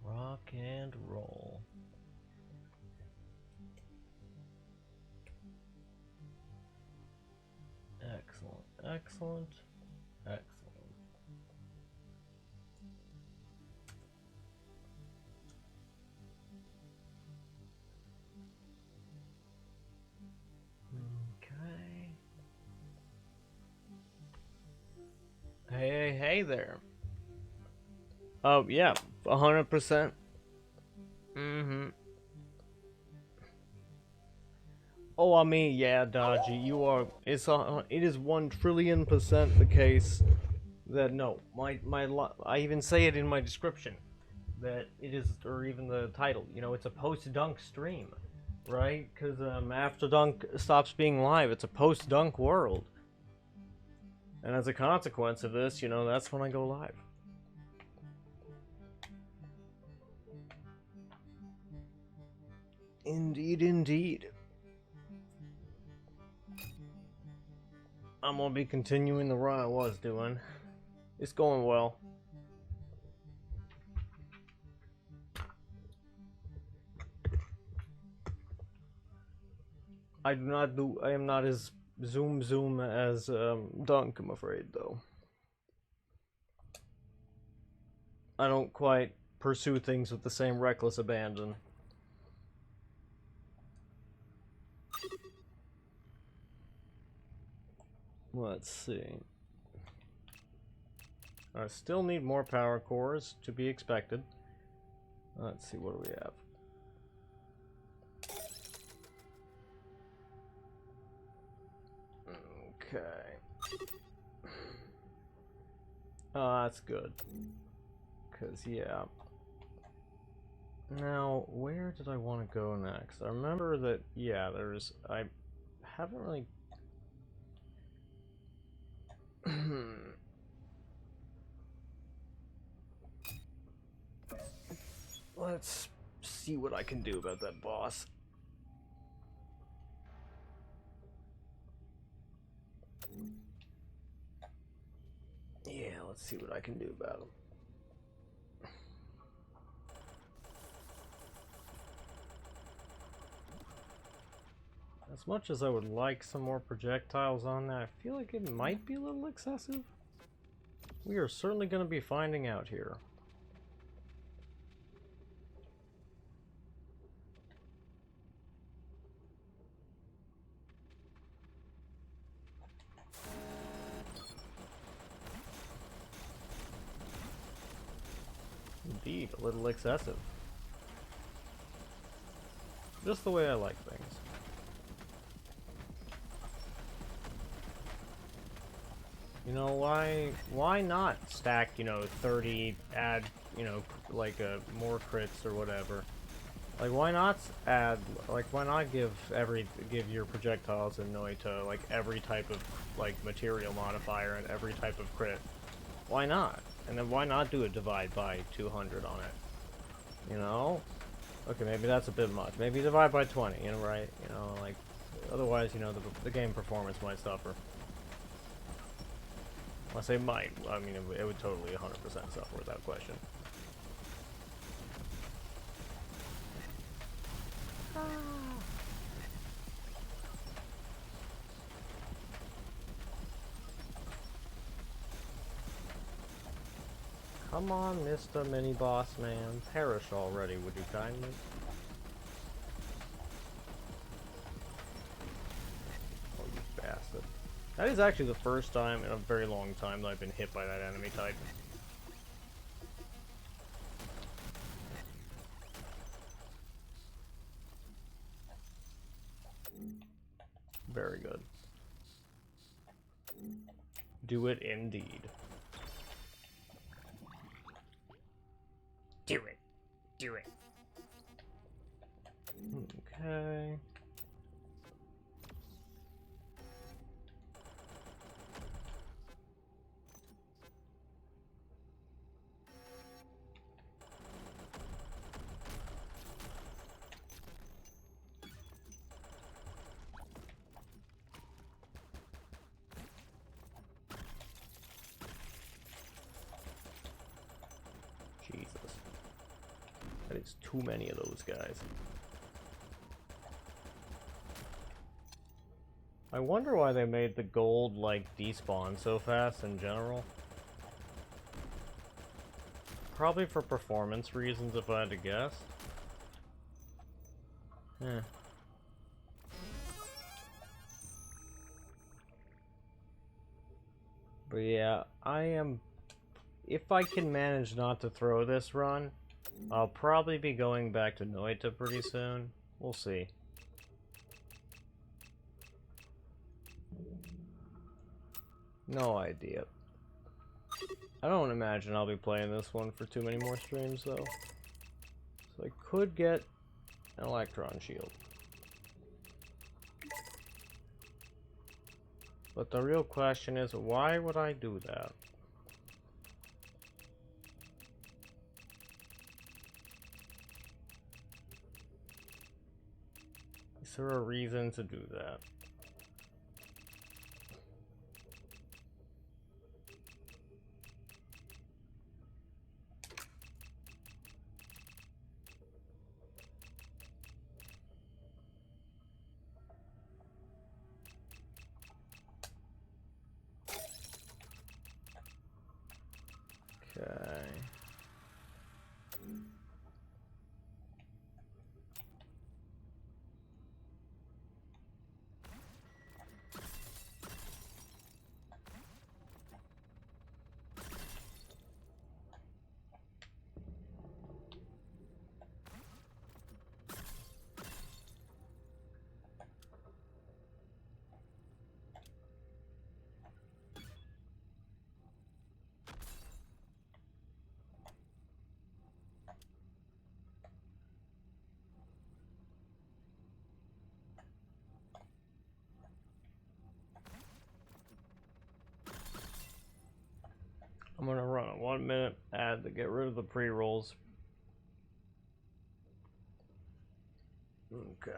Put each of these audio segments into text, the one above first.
Rock and roll. Excellent, excellent, excellent. Okay. Hey there. Oh, yeah, 100%. Oh, I mean, yeah, Dodgy, you are. It is 1,000,000,000% the case that no, I even say it in my description that it is, or even the title. You know, it's a post-dunk stream, right? Because after dunk stops being live, it's a post-dunk world, and as a consequence of this, you know, that's when I go live. Indeed, indeed. I'm gonna be continuing the run I was doing. It's going well. I am not as zoom as Dunk, I'm afraid, though. I don't quite pursue things with the same reckless abandon. Let's see. I still need more power cores, to be expected. Let's see, what do we have? Okay. Oh, that's good. Because, yeah. Now, where did I want to go next? I remember that, yeah, I haven't really... Let's see what I can do about that boss. Yeah, let's see what I can do about him. As much as I would like some more projectiles on that, I feel like it might be a little excessive. We are certainly going to be finding out here. Indeed, a little excessive. Just the way I like things. You know, why not stack, you know, 30, add, you know, like more crits or whatever. Like, why not add, like, why not give your projectiles in Noita, like, every type of, like, material modifier and every type of crit? Why not? And then why not do a divide by 200 on it? You know? Okay, maybe that's a bit much. Maybe divide by 20, you know, right? You know, like, otherwise, you know, the game performance might suffer. I say might, I mean, it would totally 100% suffer without question. Come on, Mr. Mini-Boss Man. Perish already, would you kindly? Oh, you bastard. That is actually the first time in a very long time that I've been hit by that enemy type. Very good. Do it indeed. Do it. Do it. Okay. There's too many of those guys. I wonder why they made the gold, like, despawn so fast in general. Probably for performance reasons, if I had to guess. Eh. But yeah, I am... If I can manage not to throw this run, I'll probably be going back to Noita pretty soon. We'll see. No idea. I don't imagine I'll be playing this one for too many more streams, though. So I could get an Electron Shield. But the real question is, why would I do that? Is there a reason to do that? Okay. I'm gonna run a 1-minute ad to get rid of the pre-rolls. Okay.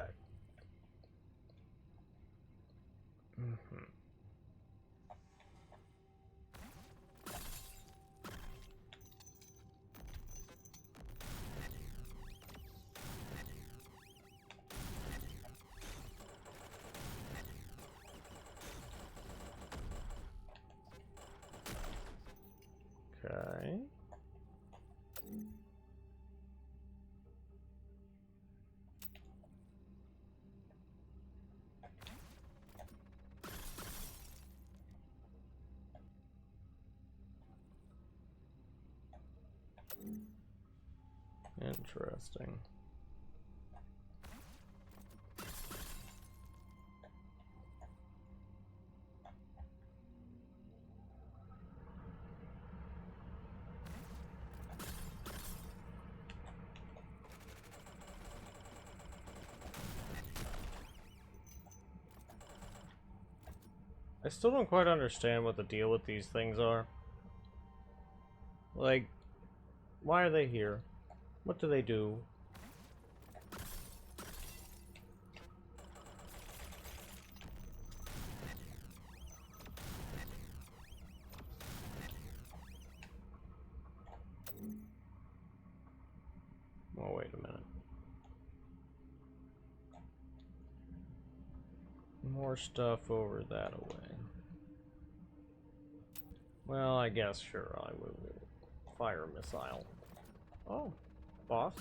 Okay. Interesting. I still don't quite understand what the deal with these things are. Like, why are they here? What do they do? Oh, wait a minute. More stuff over that way. Well, I guess, sure, I will fire a missile. Oh, boss.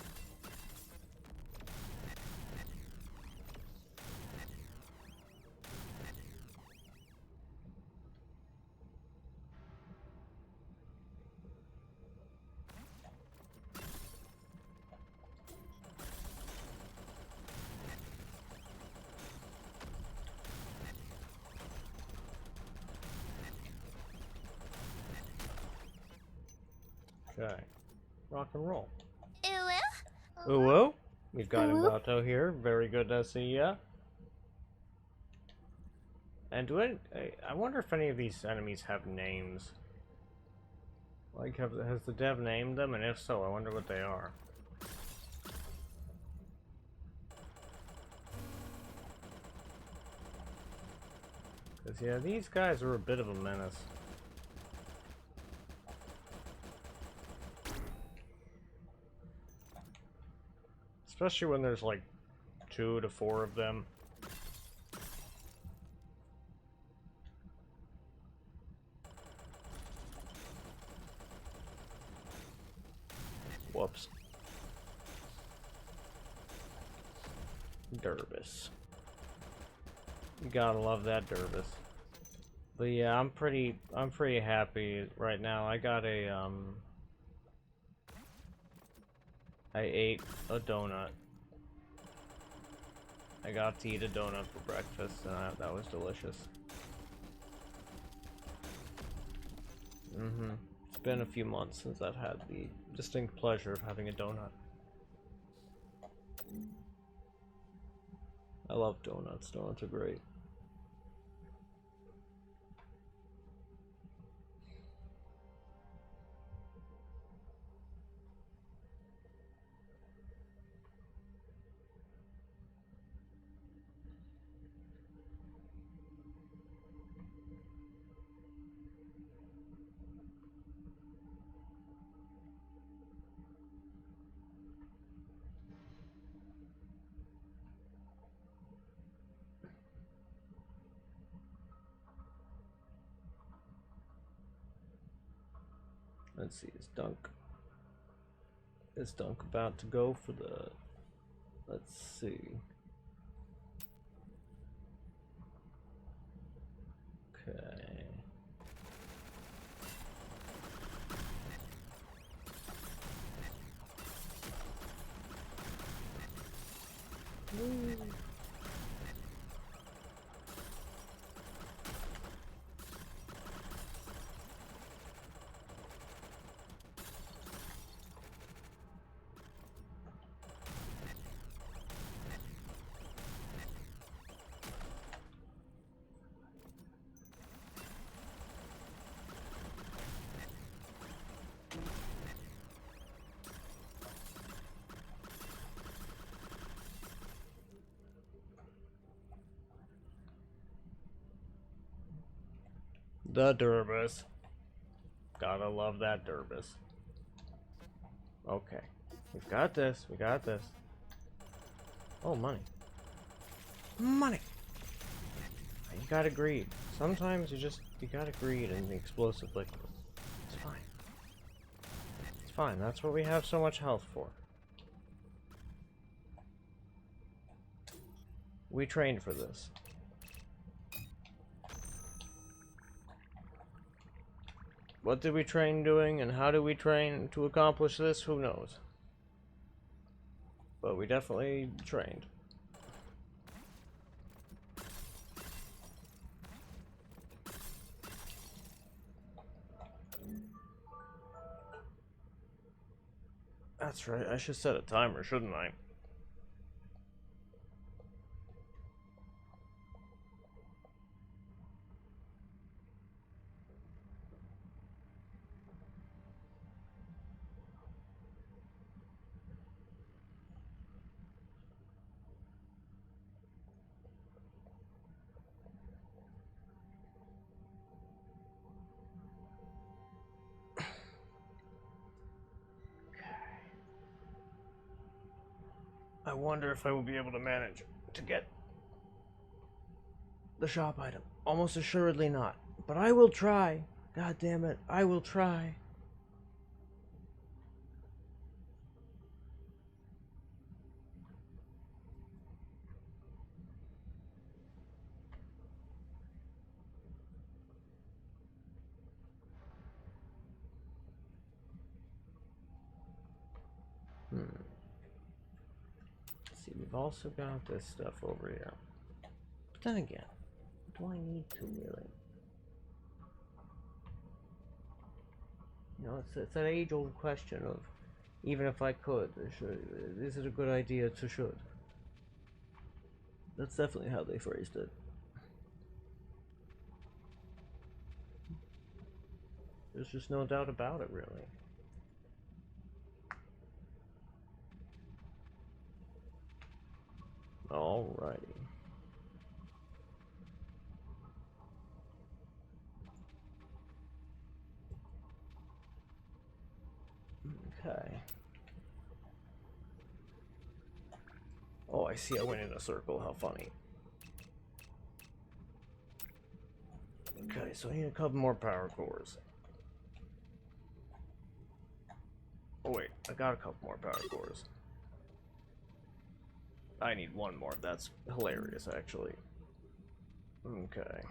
Okay. Rock and roll. Uwo? We've got Imbato here. Very good to see ya. And I wonder if any of these enemies have names. Like, has the dev named them? And if so, I wonder what they are. Because, yeah, these guys are a bit of a menace. Especially when there's like 2 to 4 of them. Whoops. Dervis. You gotta love that Dervis. But yeah, I'm pretty happy right now. I got a I ate a donut. I got to eat a donut for breakfast, and that was delicious. It's been a few months since I've had the distinct pleasure of having a donut. I love donuts. Donuts are great. Let's see, is Dunk about to go for the... Let's see. Okay. Woo. The Dervis. Gotta love that Dervis. Okay. We've got this. We got this. Oh, money. Money! You gotta greed. Sometimes you gotta greed in the explosive liquids. It's fine. It's fine. That's what we have so much health for. We trained for this. What did we train doing, and how did we train to accomplish this? Who knows? But we definitely trained. That's right, I should set a timer, shouldn't I? I wonder if I will be able to manage to get the shop item. Almost assuredly not. But I will try. God damn it, I will try. See, we've also got this stuff over here. But then again, do I need to really? You know, it's that age-old question of, even if I could, is it a good idea to should? That's definitely how they phrased it. There's just no doubt about it, really. Alrighty. Okay. Oh, I see I went in a circle. How funny. Okay, so I need a couple more power cores. Oh wait, I got a couple more power cores. I need one more. That's hilarious, actually. Okay.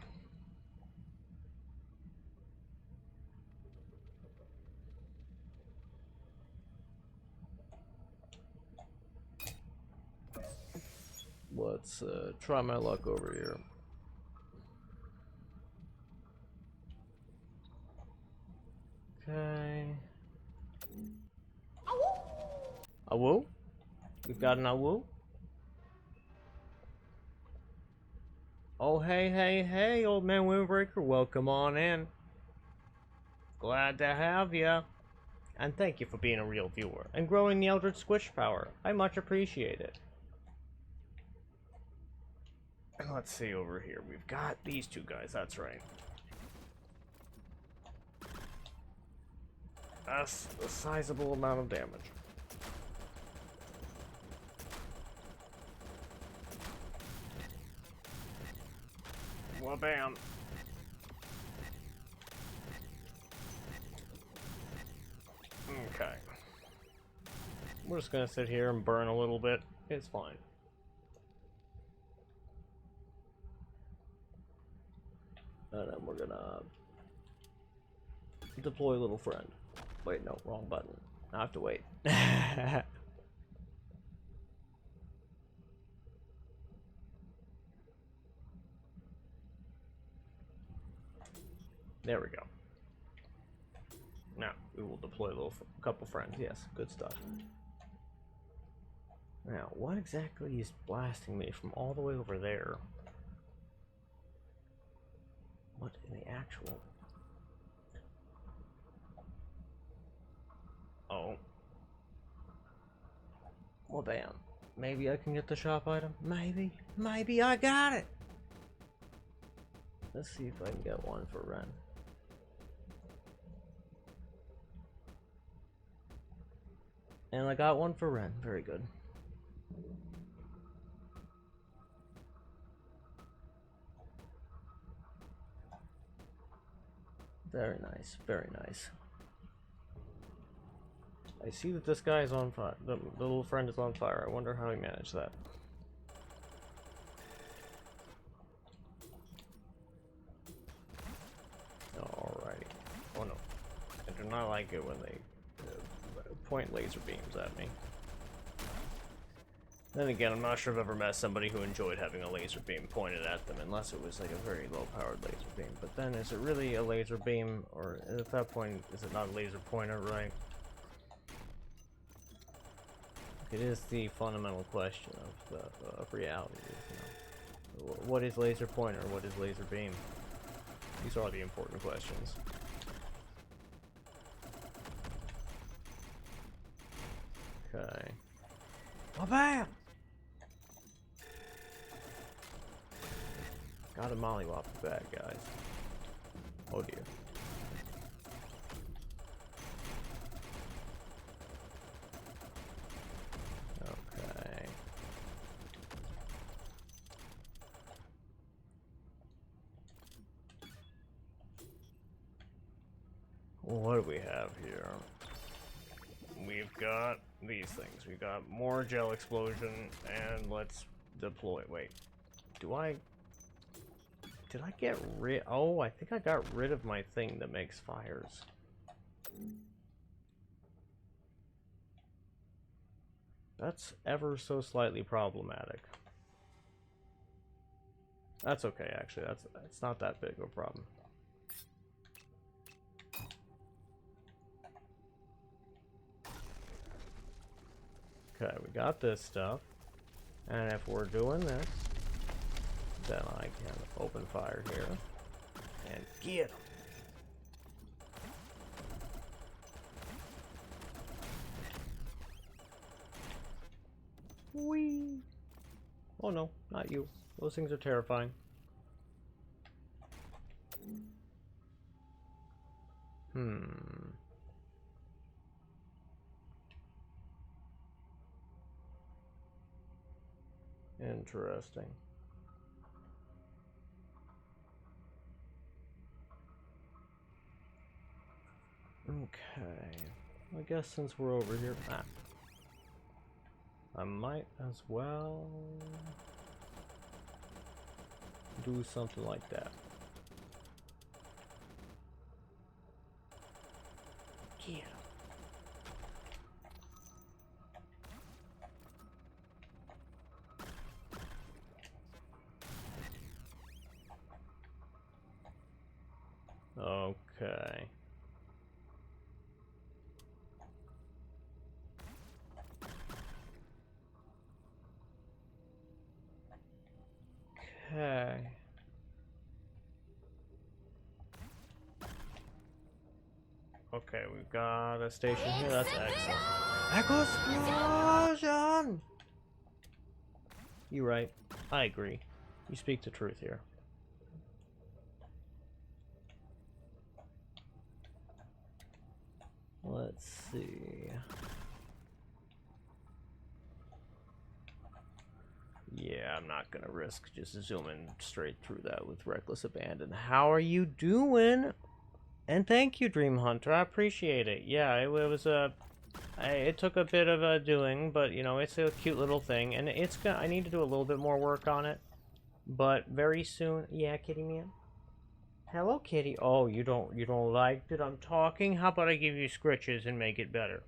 Let's try my luck over here. Okay. Awoo? We've got an awoo? Oh, hey, hey, hey, old man Windbreaker, welcome on in. Glad to have ya. And thank you for being a real viewer and growing the Eldritch Squish power. I much appreciate it. And let's see over here. We've got these two guys, that's right. That's a sizable amount of damage. Well, bam. Okay. We're just gonna sit here and burn a little bit. It's fine. And then we're gonna deploy little friend. Wait, no, wrong button. I have to wait. There we go. Now, we will deploy a couple friends. Yes, good stuff. Now, what exactly is blasting me from all the way over there? What in the actual... Oh. Well, bam. Maybe I can get the shop item? Maybe. Maybe I got it! Let's see if I can get one for Ren. And I got one for Ren. Very good. Very nice. Very nice. I see that this guy is on fire. The little friend is on fire. I wonder how he managed that. Alrighty. Oh no. I do not like it when they point laser beams at me. Then again, I'm not sure I've ever met somebody who enjoyed having a laser beam pointed at them, unless it was like a very low-powered laser beam. But then, is it really a laser beam, or at that point, is it not a laser pointer, right? It is the fundamental question of reality. You know, what is laser pointer? What is laser beam? These are the important questions. Okay. Oh, bam! Gotta mollywop the bad guys. Oh dear. Okay. What do we have here? We've got these things. We've got more gel explosion, and let's deploy. Wait, did I get rid? Oh, I think I got rid of my thing that makes fires. That's ever so slightly problematic. That's okay, actually. It's not that big of a problem. Okay, we got this stuff. And if we're doing this, then I can open fire here and get them. Whee! Oh no, not you. Those things are terrifying. Interesting. Okay. I guess since we're over here, I might as well do something like that. Yeah. Okay. Okay. Okay, we've got a station here. That's excellent. Echo explosion! You're right. I agree. You speak the truth here. Let's see. Yeah, I'm not gonna risk just zooming straight through that with reckless abandon. How are you doing? And thank you, Dream Hunter. I appreciate it. Yeah, it was it took a bit of doing, but you know, it's a cute little thing, and it's gonna. I need to do a little bit more work on it, but very soon. Yeah, kitty man. Hello, kitty. Oh, you don't like that I'm talking? How about I give you scritches and make it better?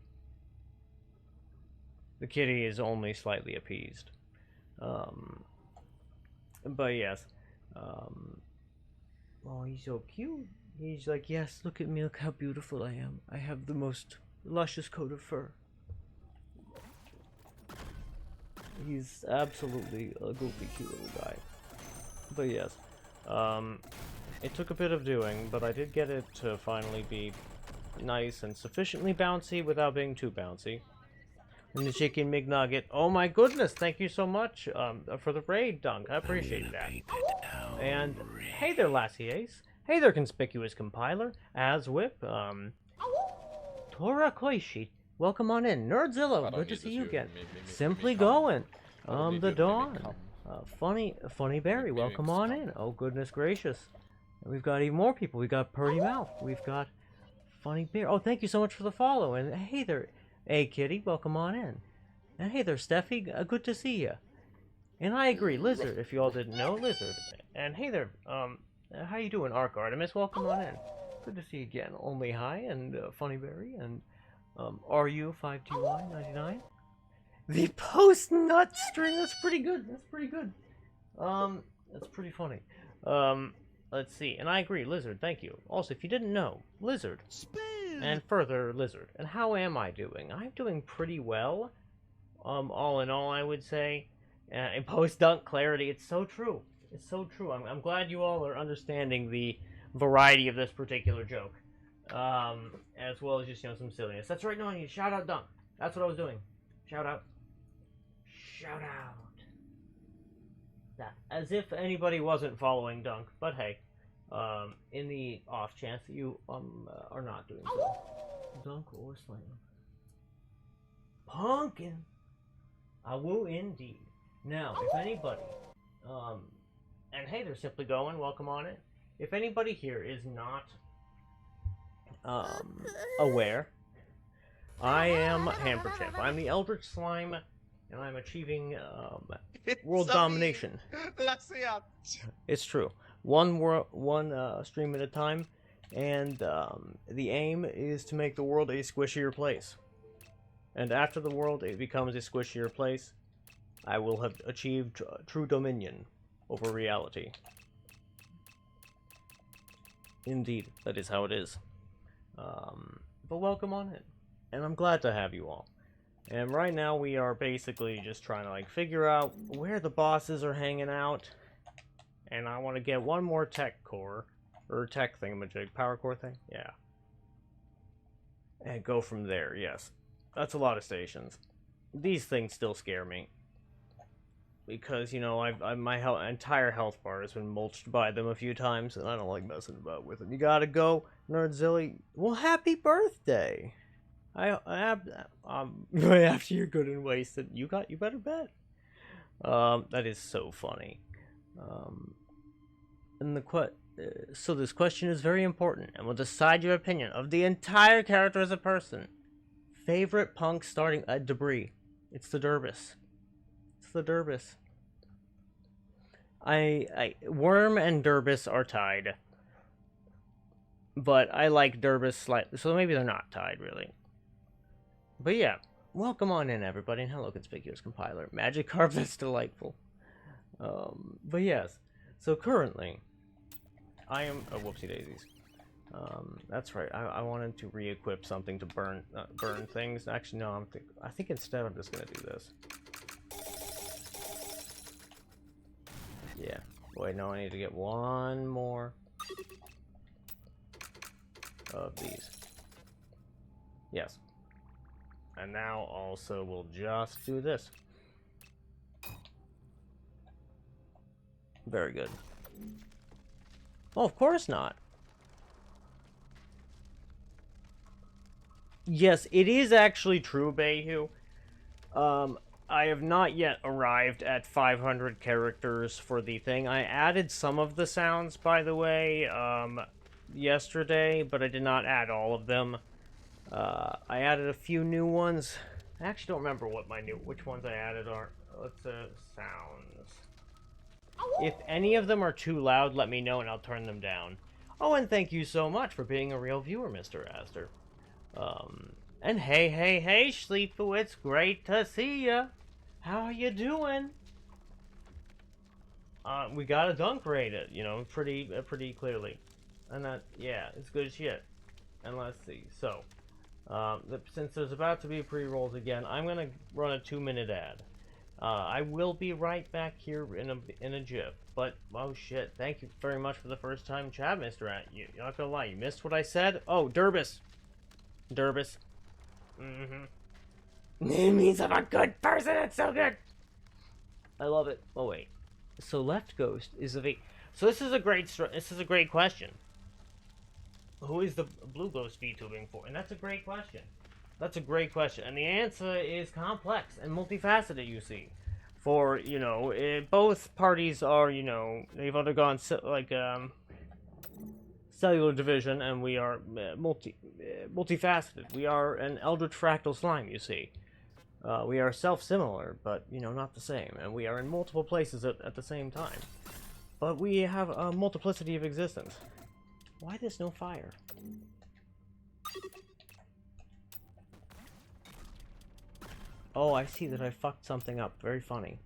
The kitty is only slightly appeased. But yes. Oh, he's so cute. He's like, yes, look at me, look how beautiful I am. I have the most luscious coat of fur. He's absolutely a goofy, cute little guy. But yes, it took a bit of doing, but I did get it to finally be nice and sufficiently bouncy without being too bouncy. And the chicken McNugget. Oh my goodness, thank you so much for the raid, Dunk. I appreciate that. And hey there, Lassie Ace. Hey there, Conspicuous Compiler. Aswhip. Tora Koishi. Welcome on in. Nerdzilla, good to see you again. Simply Going. The Dawn. Funny Berry, welcome on in. Oh, goodness gracious. And we've got even more people. We've got Purdy Mouth. We've got Funny Bear. Oh, thank you so much for the follow. And hey there, hey Kitty, welcome on in. And hey there, Steffi, good to see you. And I agree, Lizard, if you all didn't know, Lizard. And hey there, how you doing, Arc Artemis? Welcome on in. Good to see you again. Only Hi and Funny Berry and RU5TY99. The post nut string. That's pretty good. That's pretty good. That's pretty funny. Let's see. And I agree, Lizard. Thank you. Also, if you didn't know, Lizard. And further, Lizard. And how am I doing? I'm doing pretty well. All in all, I would say. In post-dunk clarity, it's so true. It's so true. I'm glad you all are understanding the variety of this particular joke. As well as just, you know, some silliness. That's right, no, I need to shout out Dunk. That's what I was doing. Shout out. Shout out. That, as if anybody wasn't following Dunk, but hey, in the off chance that you are not doing so. Dunk or Slam. Pumpkin. I will indeed. Now, if anybody, and hey, they're Simply Going, welcome on it. If anybody here is not, aware, I am hamperchamp. I'm the Eldritch Slime, and I'm achieving, world domination. It's true. One stream at a time, and, the aim is to make the world a squishier place. And after the world it becomes a squishier place, I will have achieved true dominion over reality. Indeed, that is how it is. But welcome on in. And I'm glad to have you all. And right now we are basically just trying to like figure out where the bosses are hanging out. And I want to get one more tech core, or tech thingamajig, power core thing, yeah. And go from there, yes. That's a lot of stations. These things still scare me. Because, you know, my entire health bar has been mulched by them a few times, and I don't like messing about with them. You gotta go, Nerdzilla. Well, happy birthday! After you're good and wasted, you better bet. That is so funny. And so this question is very important and will decide your opinion of the entire character as a person. Favorite punk starting at debris. It's the Derbis. It's the Derbis. Worm and Derbis are tied. But I like Derbis slightly, so maybe they're not tied, really. But yeah, welcome on in, everybody, and hello, Conspicuous Compiler. Magikarp, that's delightful. But yes, so currently, I am... Oh, whoopsie daisies. That's right, I wanted to re-equip something to burn things. Actually, no, I think instead I'm just gonna do this. Yeah. Wait, no, I need to get one more of these. Yes. And now also we'll just do this. Very good. Oh, of course not. Yes, it is actually true, Bayhu. I have not yet arrived at 500 characters for the thing. I added some of the sounds, by the way, yesterday, but I did not add all of them. I added a few new ones. I actually don't remember which ones I added are. Let's, sounds. If any of them are too loud, let me know and I'll turn them down. Oh, and thank you so much for being a real viewer, Mr. Aster. And hey, Sleepo, it's great to see ya. How are you doing? We got a dunk rated, you know, pretty clearly. And that, yeah, it's good shit. And let's see, so, since there's about to be pre-rolls again, I'm gonna run a 2-minute ad. I will be right back here in a jiff. But, oh shit, thank you very much for the first time chat, Mr. At. You're not gonna lie, you missed what I said? Oh, Derbis. Derbis. It means I'm a good person, it's so good! I love it. Oh, wait. So, Left Ghost is a V. So, this is a great question. Who is the Blue Ghost VTubing for? And that's a great question. That's a great question. And the answer is complex and multifaceted, you see. For, you know, both parties are, you know, they've undergone, cellular division, and we are multifaceted. We are an Eldritch Fractal Slime, you see. We are self-similar, but, you know, not the same. And we are in multiple places at the same time. But we have a multiplicity of existence. Why there's no fire? Oh, I see that I fucked something up. Very funny.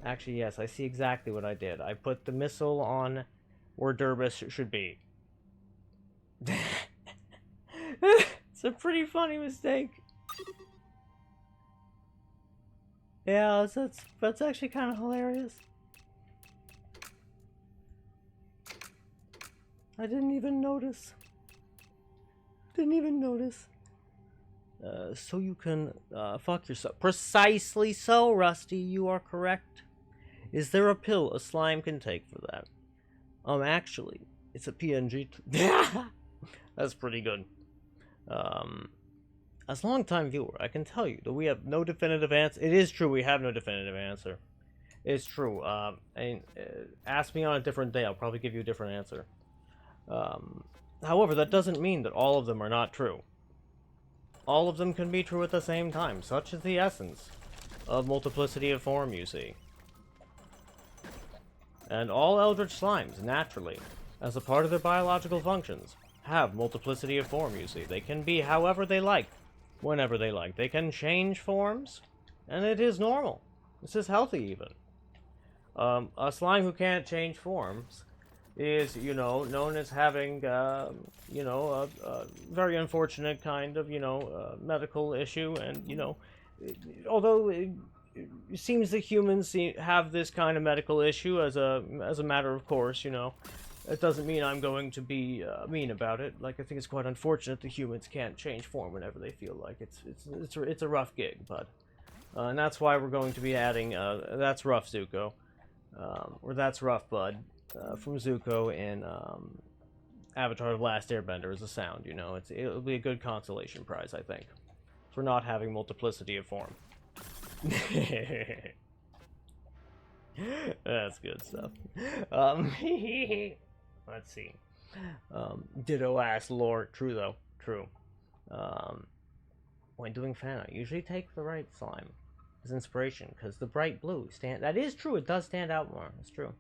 Actually, yes, I see exactly what I did. I put the missile on where Derbis should be. It's a pretty funny mistake. Yeah, that's actually kind of hilarious. I didn't even notice. So you can fuck yourself. Precisely so, Rusty. You are correct. Is there a pill a slime can take for that? Actually, it's a PNG. That's pretty good. As a long-time viewer, I can tell you that we have no definitive answer. It is true, we have no definitive answer. It's true. Ask me on a different day, I'll probably give you a different answer. However, that doesn't mean that all of them are not true. All of them can be true at the same time. Such is the essence of multiplicity of form, you see. And all Eldritch Slimes, naturally, as a part of their biological functions, have multiplicity of form, you see. They can be however they like, whenever they like. They can change forms, and it is normal. This is healthy, even. A slime who can't change forms is, you know, known as having, you know, a very unfortunate kind of, you know, medical issue, and, you know, although it seems that humans have this kind of medical issue as a matter of course, you know, it doesn't mean I'm going to be mean about it. Like, I think it's quite unfortunate that humans can't change form whenever they feel like it's a rough gig, bud. And that's why we're going to be adding That's Rough Zuko, or That's Rough Bud, from Zuko in Avatar: The Last Airbender as a sound, you know. It'll be a good consolation prize, I think, for not having multiplicity of form. That's good stuff. Um, let's see. Ditto ass lore. True though. True. Um, when doing fan art, usually take the right slime as inspiration because the bright blue stand. That is true. It does stand out more. It's true.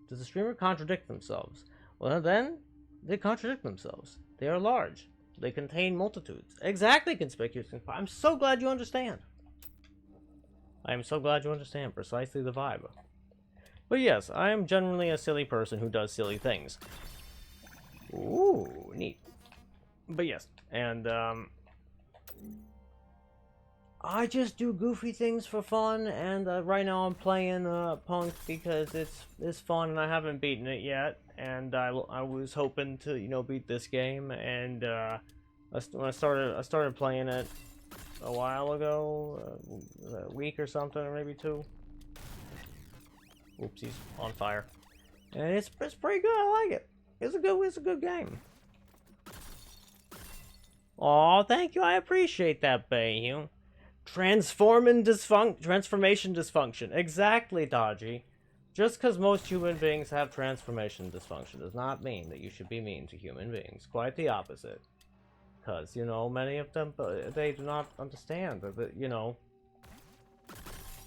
Does the streamer contradict themselves? Well, then they contradict themselves. They are large. They contain multitudes. Exactly, conspicuous. I'm so glad you understand. I am so glad you understand precisely the vibe. But yes, I am generally a silly person who does silly things. Ooh, neat. But yes, and I just do goofy things for fun, and right now I'm playing Punk because it's fun, and I haven't beaten it yet, and I was hoping to beat this game, and when I started playing it a while ago, a week or something, or maybe two. Oops, he's on fire, and it's pretty good. I like it. It's a good game. Aw, thank you. I appreciate that, Bayhue. Transformation dysfunction. Exactly, Dodgy. Just because most human beings have transformation dysfunction does not mean that you should be mean to human beings. Quite the opposite. Because, many of them, they do not understand that,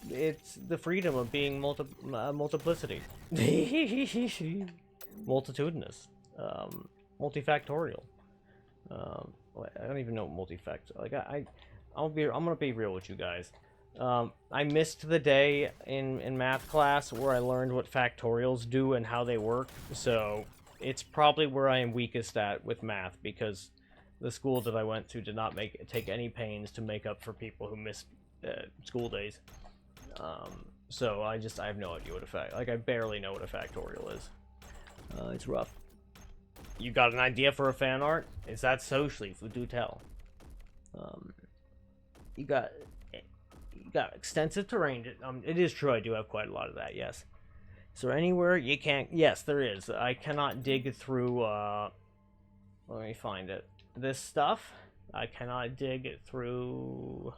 it's the freedom of being multiplicity. Multitudinous. Multifactorial. I don't even know multifact. Like, I'm gonna be real with you guys. I missed the day in math class where I learned what factorials do and how they work, so it's probably where I am weakest at with math, because the school that I went to did not take any pains to make up for people who missed school days. So I have no idea what I barely know what a factorial is. It's rough. You got an idea for a fan art? Is that socially? Do tell. You got extensive terrain. It is true. I do have quite a lot of that. Yes. Is there anywhere you can't? Yes, there is. I cannot dig through. Let me find it. This stuff. I cannot dig through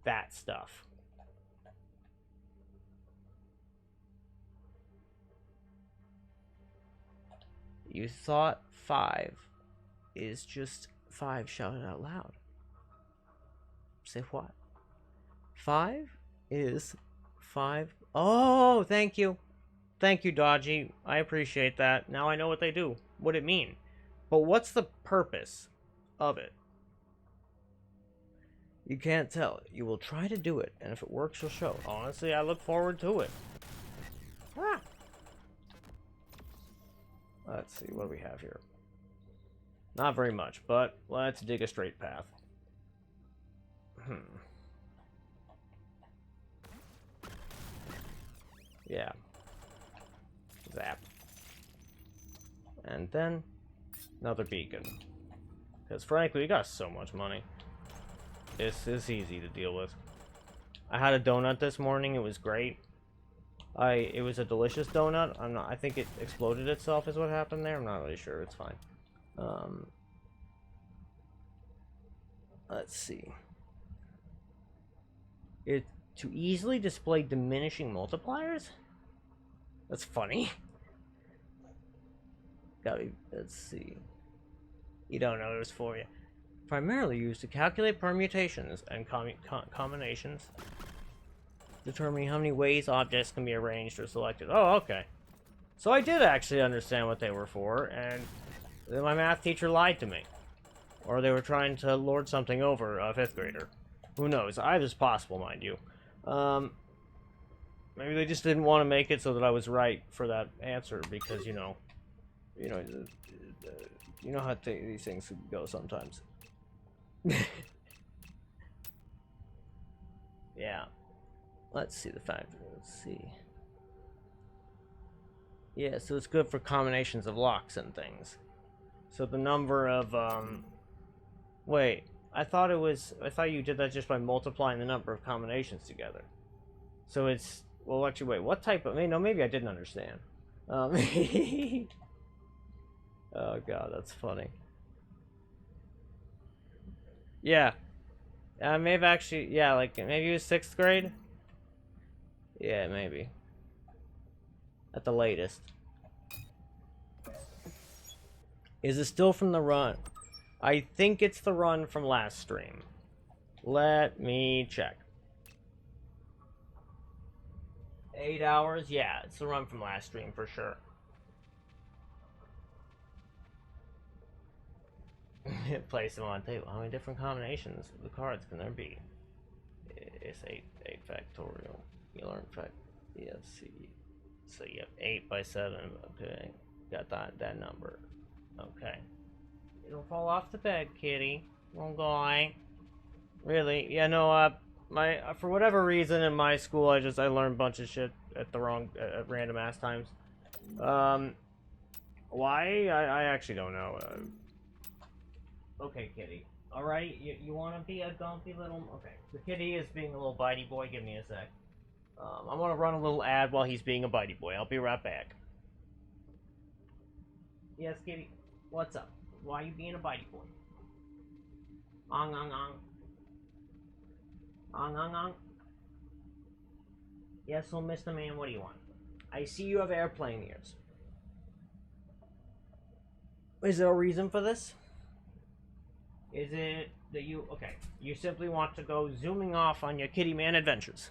that stuff. You thought 5 is just 5 shouted out loud. Say what? 5 is 5. Oh, thank you. Thank you, Dodgy. I appreciate that. Now I know what they do. What it mean. But what's the purpose of it? You can't tell. You will try to do it, and if it works, you'll show. Honestly, I look forward to it. Ah. Let's see, what do we have here? Not very much, but let's dig a straight path. Yeah. Zap. And then another beacon. Because frankly, we got so much money. It's easy to deal with. I had a donut this morning. It was great. It was a delicious donut. I think it exploded itself is what happened there. I'm not really sure. It's fine. Let's see. To easily display diminishing multipliers? That's funny. Let's see. You don't know it was for you. Primarily used to calculate permutations and combinations. Determining how many ways objects can be arranged or selected. Oh, okay. So I did actually understand what they were for, and my math teacher lied to me. Or they were trying to lord something over a 5th grader. Who knows? Either's possible, mind you. Maybe they just didn't want to make it so that I was right for that answer, because, you know how these things go sometimes. Yeah. Let's see the factor. Let's see. Yeah, so it's good for combinations of locks and things. So the number of, wait, I thought you did that just by multiplying the number of combinations together. So it's, well, actually, wait, what type of, no, maybe I didn't understand. Oh god, that's funny. Yeah. Maybe actually, yeah, like, maybe it was 6th grade? Yeah, maybe. At the latest. Is it still from the run? I think it's the run from last stream. Let me check. 8 hours? Yeah, it's the run from last stream for sure. Place them on the table. How many different combinations of the cards can there be? It's 8 factorial. You learn fact. Yeah, see. So you have 8 by 7. Okay. Got that number. Okay. It'll fall off the bed, kitty. Won't go. Really? Yeah, no, for whatever reason in my school, I learned a bunch of shit at the wrong, at random ass times. Why? I actually don't know. Okay, kitty. Alright, you wanna be a dumpy little... Okay, the kitty is being a little bitey boy. Give me a sec. I'm gonna run a little ad while he's being a bitey boy. I'll be right back. Yes, kitty. What's up? Why are you being a bitey boy? Ong, ong, ong. Ong, ong, ong. Yes, so Mr. Man, what do you want? I see you have airplane ears. Is there a reason for this? Is it that you... Okay, you simply want to go zooming off on your kitty man adventures.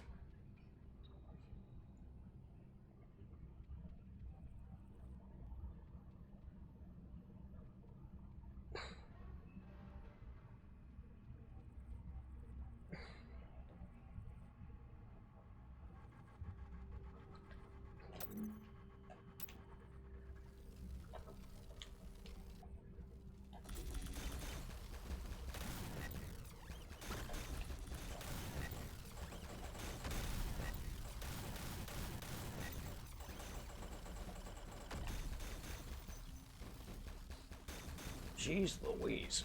Jeez Louise.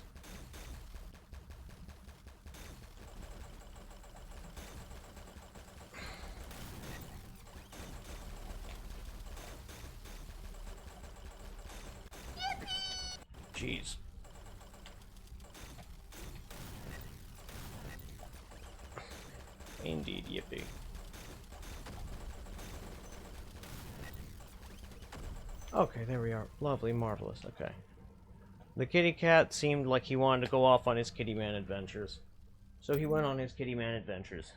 Jeez. Indeed, yippee. Okay, there we are. Lovely, marvelous, okay. The kitty cat seemed like he wanted to go off on his kitty man adventures. So he went on his kitty man adventures.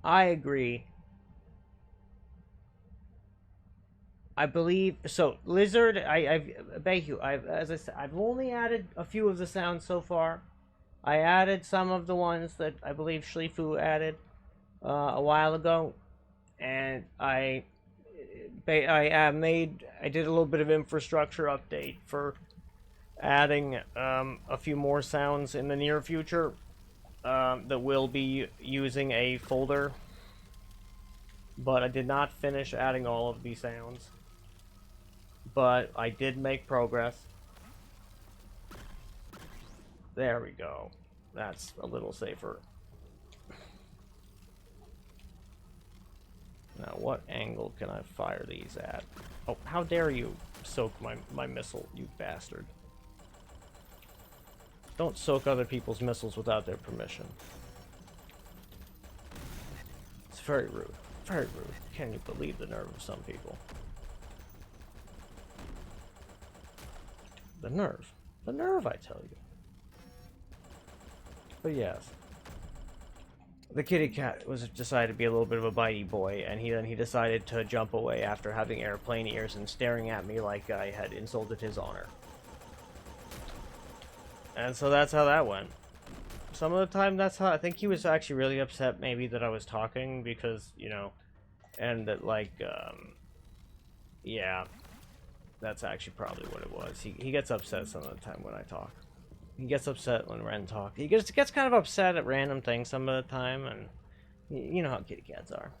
I agree. I believe so. Lizard, as I said, I've only added a few of the sounds so far. I added some of the ones that I believe Schlifu added a while ago, and I did a little bit of infrastructure update for adding a few more sounds in the near future that will be using a folder, but I did not finish adding all of these sounds. But I did make progress. There we go. That's a little safer. Now, what angle can I fire these at? Oh, how dare you soak my missile, you bastard. Don't soak other people's missiles without their permission. It's very rude. Very rude. Can you believe the nerve of some people? The nerve. The nerve, I tell you. But yes. The kitty cat decided to be a little bit of a bitey boy, and he decided to jump away after having airplane ears and staring at me like I had insulted his honor. And so that's how that went. Some of the time, that's how... I think he was actually really upset, maybe, that I was talking, because, you know... And that, like, yeah... That's actually probably what it was. He gets upset some of the time when I talk. He gets upset when Ren talks. He gets kind of upset at random things some of the time, and you know how kitty cats are.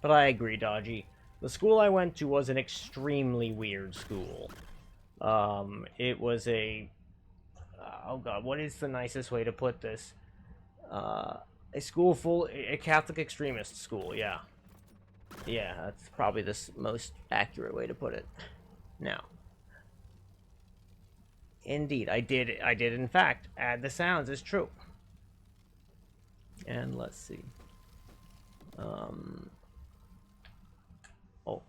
But I agree, Dodgy. The school I went to was an extremely weird school. It was a... oh god, what is the nicest way to put this? A school full... A Catholic extremist school, yeah. Yeah, that's probably the most accurate way to put it. Now, Indeed, I did in fact add the sounds. It's true. And let's see. Oh,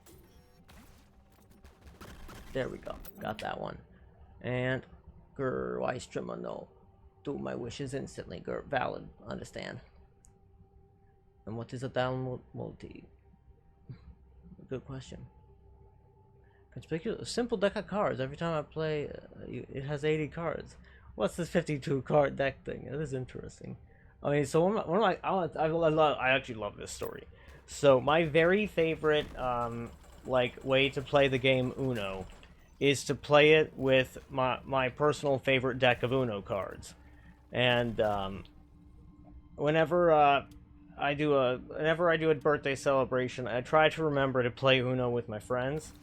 there we go. Got that one. And why Strim no? Do my wishes instantly. Valid. Understand. And what is a download multi? Good question. Conspicuous. Simple deck of cards. Every time I play, it has 80 cards. What's this 52 card deck thing? It is interesting. I mean, so I actually love this story. So my very favorite like way to play the game Uno is to play it with my personal favorite deck of Uno cards. And whenever I do a birthday celebration, I try to remember to play Uno with my friends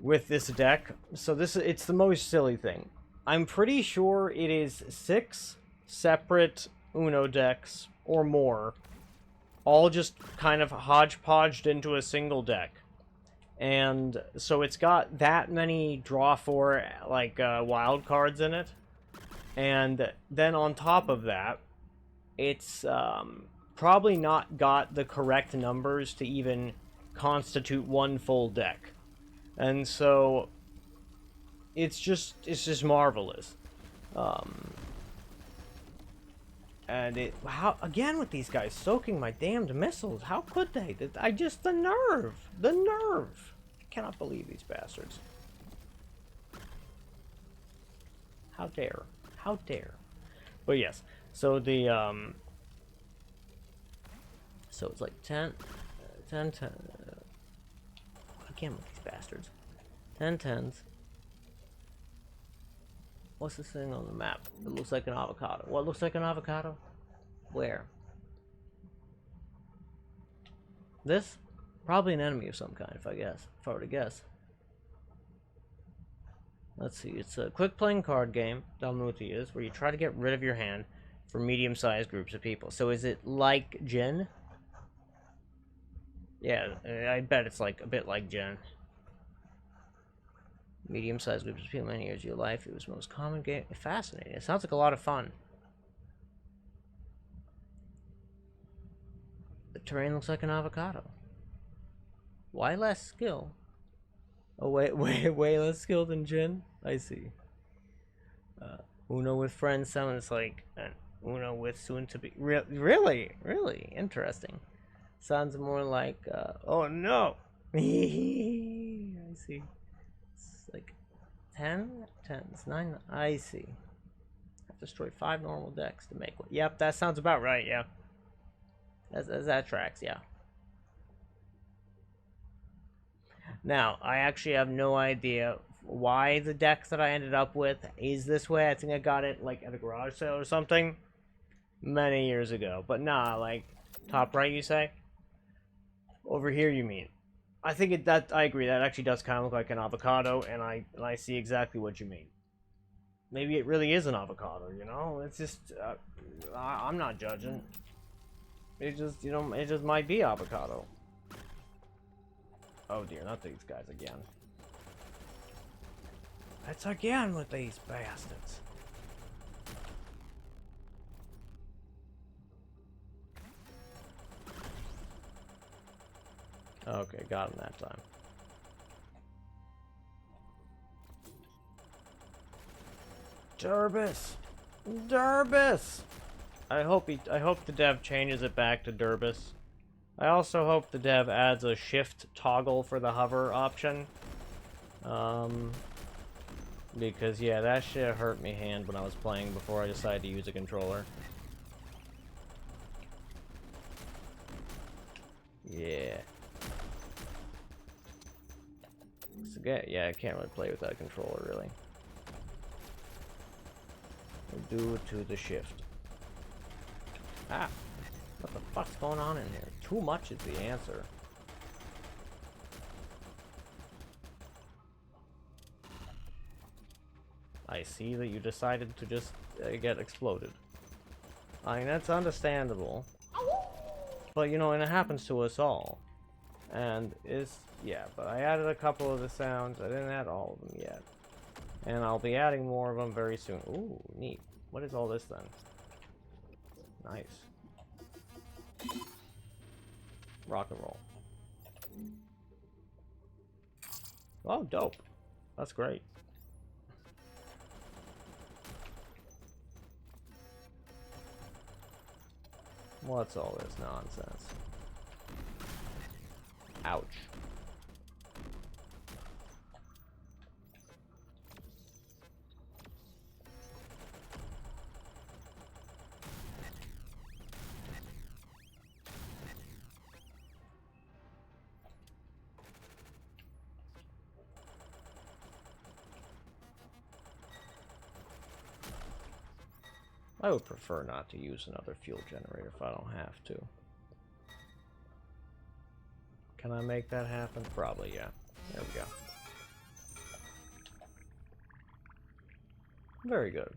with this deck. So it's the most silly thing. I'm pretty sure it is 6 separate Uno decks or more, all just kind of hodgepodged into a single deck. And so it's got that many draw for like wild cards in it. And then on top of that, it's probably not got the correct numbers to even constitute one full deck. And so it's just marvelous. And how again with these guys soaking my damned missiles? How could they? The nerve. I cannot believe these bastards. How dare? But yes, so the so it's like 10 again with these bastards. 10 10s. What's this thing on the map? It looks like an avocado. What looks like an avocado? Where? This? Probably an enemy of some kind, if I were to guess. Let's see, it's a quick playing card game, Dalmuti is, where you try to get rid of your hand for medium-sized groups of people. So is it like Jin? Yeah, I bet it's like a bit like Jin. Medium-sized groups of people, many years of your life. It was the most common game. Fascinating. It sounds like a lot of fun. The terrain looks like an avocado. Why less skill? Oh, way less skill than Jin? I see. Uno with friends sounds like an Uno with soon-to-be... Really? Interesting. Sounds more like... oh, no! I see. It's like 10? 10s, 9... I see. I've destroyed 5 normal decks to make one. Yep, that sounds about right, yeah. That tracks, yeah. Now, I actually have no idea why the deck that I ended up with is this way. I think I got it, like, at a garage sale or something many years ago. But nah, like, top right, you say? Over here, you mean? I think I agree. That actually does kind of look like an avocado, and I see exactly what you mean. Maybe it really is an avocado, you know? It's just, I'm not judging. It just, you know, it just might be avocado. Oh dear, not these guys again. It's again with these bastards. Okay, got him that time. Durbus! I hope the dev changes it back to Durbus. I also hope the dev adds a shift toggle for the hover option. Because yeah, that shit hurt me hand when I was playing before I decided to use a controller. Yeah. So, yeah, I can't really play without a controller, really. We'll do it to the shift. Ah! What the fuck's going on in here? Too much is the answer. I see that you decided to just get exploded. I mean, that's understandable. But, you know, and it happens to us all. And it's, yeah, but I added a couple of the sounds. I didn't add all of them yet. And I'll be adding more of them very soon. Ooh, neat. What is all this then? Nice. Rock and roll. Oh, dope. That's great. What's all this nonsense? Ouch. I would prefer not to use another fuel generator if I don't have to. Can I make that happen? Probably, yeah. There we go. Very good.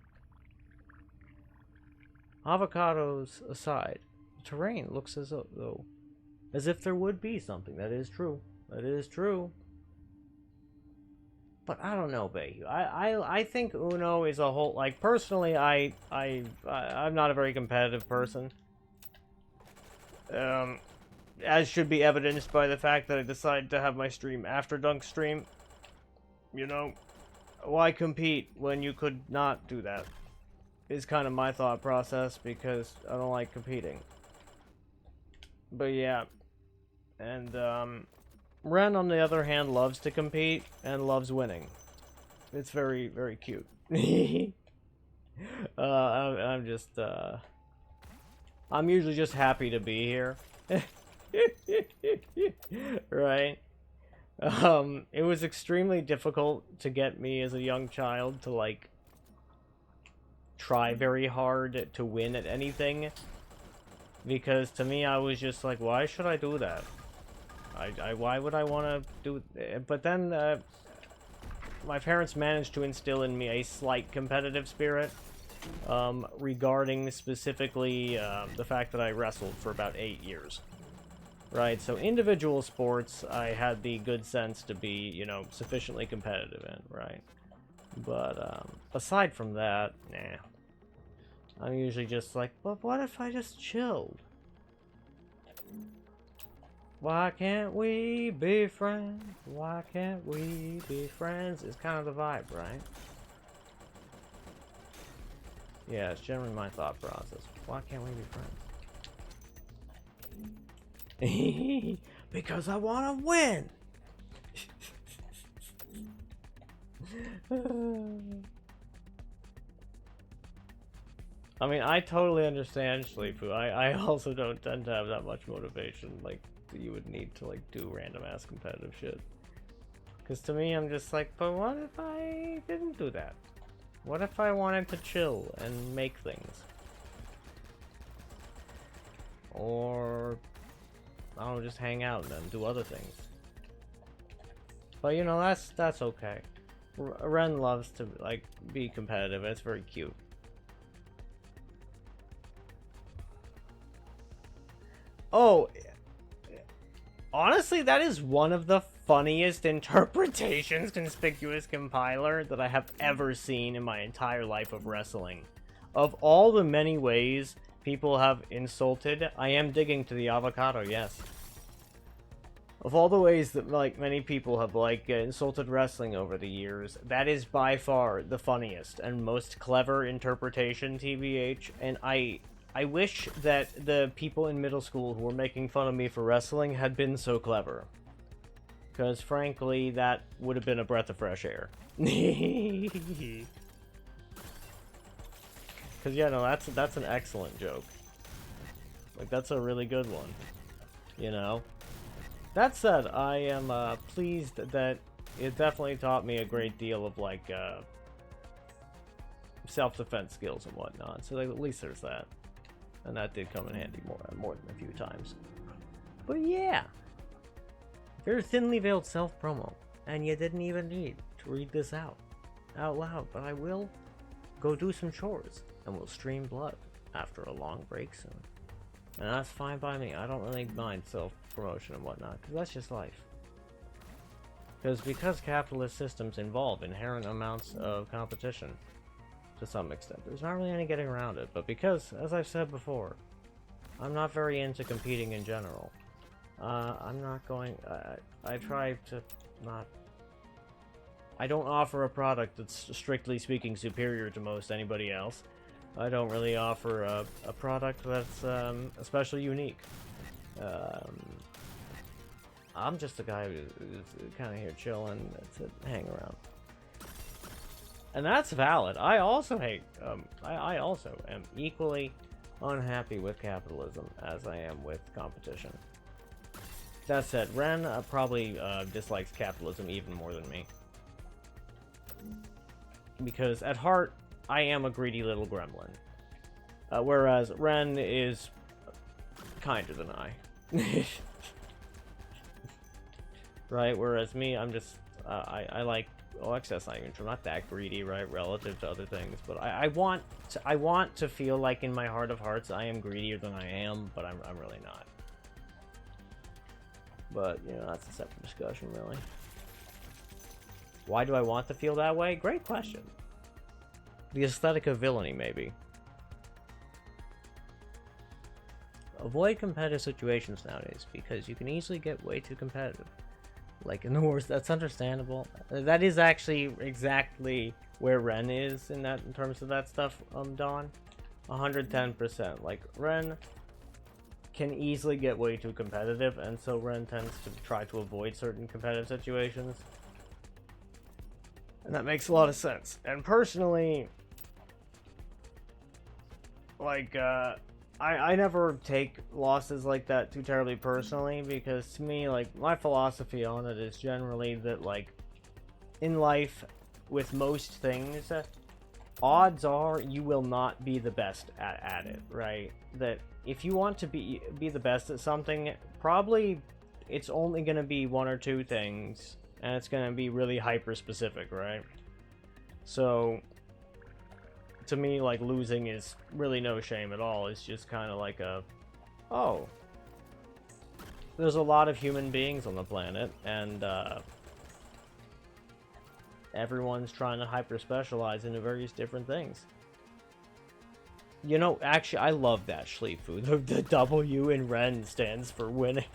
Avocados aside, the terrain looks as though as if there would be something. That is true. That is true. But I don't know, Bayou. I think Uno is a whole, like, personally, I'm not a very competitive person. As should be evidenced by the fact that I decided to have my stream after Dunk stream. You know, why compete when you could not do that? Is kind of my thought process, because I don't like competing. But yeah. And, Ren, on the other hand, loves to compete and loves winning. It's very, very cute. I'm just, I'm usually just happy to be here. Right? It was extremely difficult to get me as a young child to, like, try very hard to win at anything. Because to me, I was just like, why should I do that? Why would I want to do it? But then, my parents managed to instill in me a slight competitive spirit, regarding specifically, the fact that I wrestled for about 8 years. Right, so individual sports, I had the good sense to be, you know, sufficiently competitive in, right? But, aside from that, nah. I'm usually just like, but what if I just chilled? Why can't we be friends? Why can't we be friends? It's kind of the vibe, right? Yeah, it's generally my thought process. Why can't we be friends? Because I want to win! I mean, I totally understand, Shleepu. I also don't tend to have that much motivation, like, you would need to, like, do random ass competitive shit. Because to me, I'm just like, but what if I didn't do that? What if I wanted to chill and make things? Or, I don't know, just hang out and then do other things. But, you know, that's okay. Ren loves to, like, be competitive, and it's very cute. Oh, honestly, that is one of the funniest interpretations, Conspicuous Compiler, that I have ever seen in my entire life of wrestling. Of all the many ways people have insulted, I am digging to the avocado, yes. Of all the ways that, like, many people have, like, insulted wrestling over the years, that is by far the funniest and most clever interpretation, TBH, and I wish that the people in middle school who were making fun of me for wrestling had been so clever. Because, frankly, that would have been a breath of fresh air. Because, yeah, no, that's an excellent joke. Like, that's a really good one. You know? That said, I am pleased that it definitely taught me a great deal of, like, self-defense skills and whatnot. So, like, at least there's that. And that did come in handy more than a few times. But yeah, very thinly veiled self-promo, and you didn't even need to read this out loud. But I will go do some chores, and we'll stream Blood after a long break soon. And that's fine by me. I don't really mind self-promotion and whatnot, because that's just life. Because capitalist systems involve inherent amounts of competition to some extent. There's not really any getting around it, but because, as I've said before, I'm not very into competing in general. I'm not going... I try to not... I don't offer a product that's, strictly speaking, superior to most anybody else. I don't really offer a product that's especially unique. I'm just a guy who's kind of here chilling to hang around. And that's valid. I also hate... I also am equally unhappy with capitalism as I am with competition. That said, Ren probably dislikes capitalism even more than me. Because at heart, I am a greedy little gremlin. Whereas Ren is kinder than I. Right? Whereas me, I'm just... I like... Oh, excess items. I'm not that greedy, right? Relative to other things. But I want to feel like in my heart of hearts I am greedier than I am, but I'm really not. But, you know, that's a separate discussion, really. Why do I want to feel that way? Great question. The aesthetic of villainy, maybe. Avoid competitive situations nowadays, because you can easily get way too competitive. Like in the wars, that's understandable. That is actually exactly where Ren is in terms of that stuff, Dawn. 110%. Like, Ren can easily get way too competitive, and so Ren tends to try to avoid certain competitive situations. And that makes a lot of sense. And personally, like, I never take losses like that too terribly personally, because to me, like, my philosophy on it is generally that, like, in life, with most things, odds are you will not be the best at it, right? That if you want to be the best at something, probably it's only going to be one or two things, and it's going to be really hyper-specific, right? So... to me, like, losing is really no shame at all. It's just kind of like a, oh, there's a lot of human beings on the planet, and everyone's trying to hyper-specialize into various different things. You know, actually, I love that Schleefu. The W in Ren stands for winning.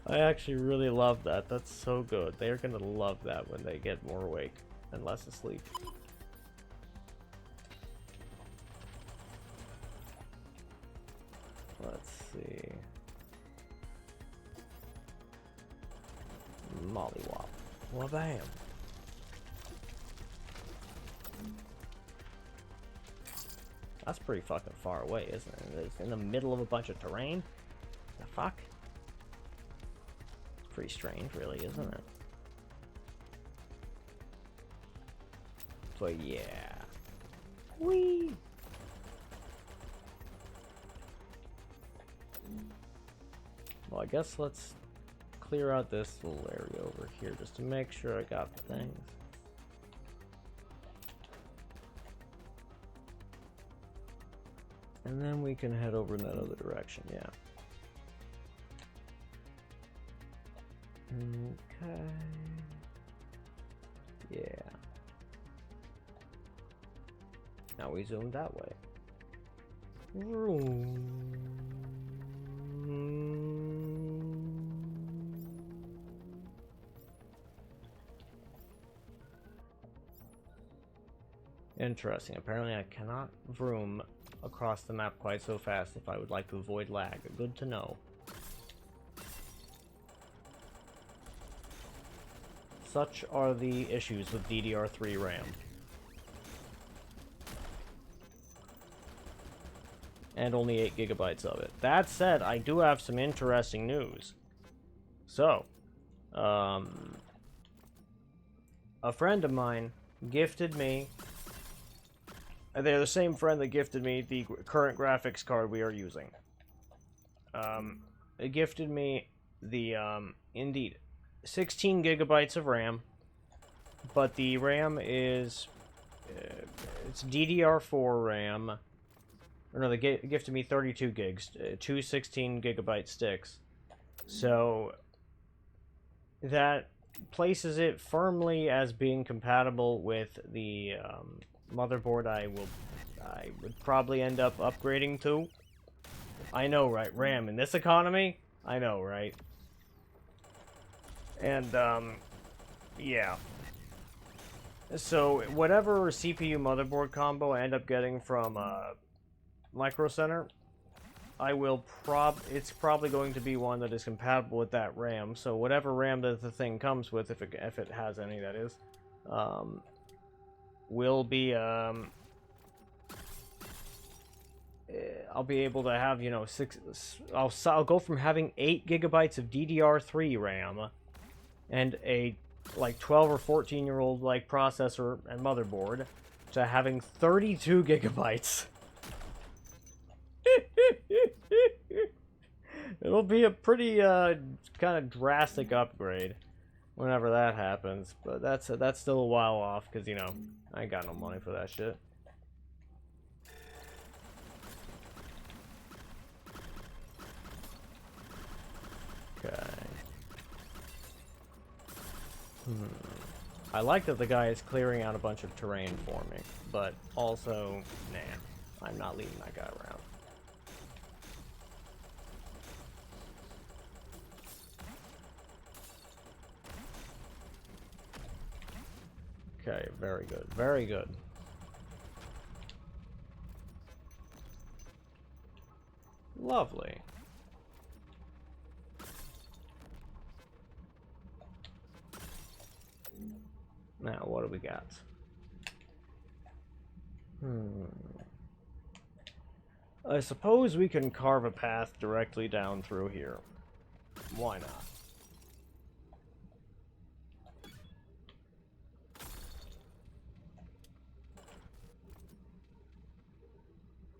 I actually really love that. That's so good. They're gonna love that when they get more awake and less asleep. Let's see. Mollywop. Wabam. That's pretty fucking far away, isn't it? It's in the middle of a bunch of terrain. The fuck? Pretty strange, really, isn't it? So yeah. Whee! Well, I guess let's clear out this little area over here just to make sure I got the things. And then we can head over in that other direction, yeah. Okay. Yeah. Now we zoom that way. Interesting. Apparently I cannot vroom across the map quite so fast if I would like to avoid lag. Good to know. Such are the issues with DDR3 RAM. And only 8 gigabytes of it. That said, I do have some interesting news. So, a friend of mine gifted me... They're the same friend that gifted me the current graphics card we are using. They gifted me the, indeed, 16 gigabytes of RAM, but the RAM is, it's DDR4 RAM. Or no, they gifted me 32 gigs, two 16 gigabyte sticks. So, that places it firmly as being compatible with the motherboard I would probably end up upgrading to. I know, right? RAM in this economy? I know, right? And, yeah. So, whatever CPU motherboard combo I end up getting from, Micro Center, it's probably going to be one that is compatible with that RAM. So, whatever RAM that the thing comes with, if it has any, that is, will be, I'll be able to have, you know, I'll go from having 8 gigabytes of DDR3 RAM and a, like, 12 or 14-year-old, like, processor and motherboard to having 32 gigabytes. It'll be a pretty, kind of drastic upgrade whenever that happens, but that's still a while off, because, you know, I ain't got no money for that shit. Okay. I like that the guy is clearing out a bunch of terrain for me, but also, nah, I'm not leaving that guy around. Okay, very good, very good. Lovely. Now, what do we got? I suppose we can carve a path directly down through here. Why not?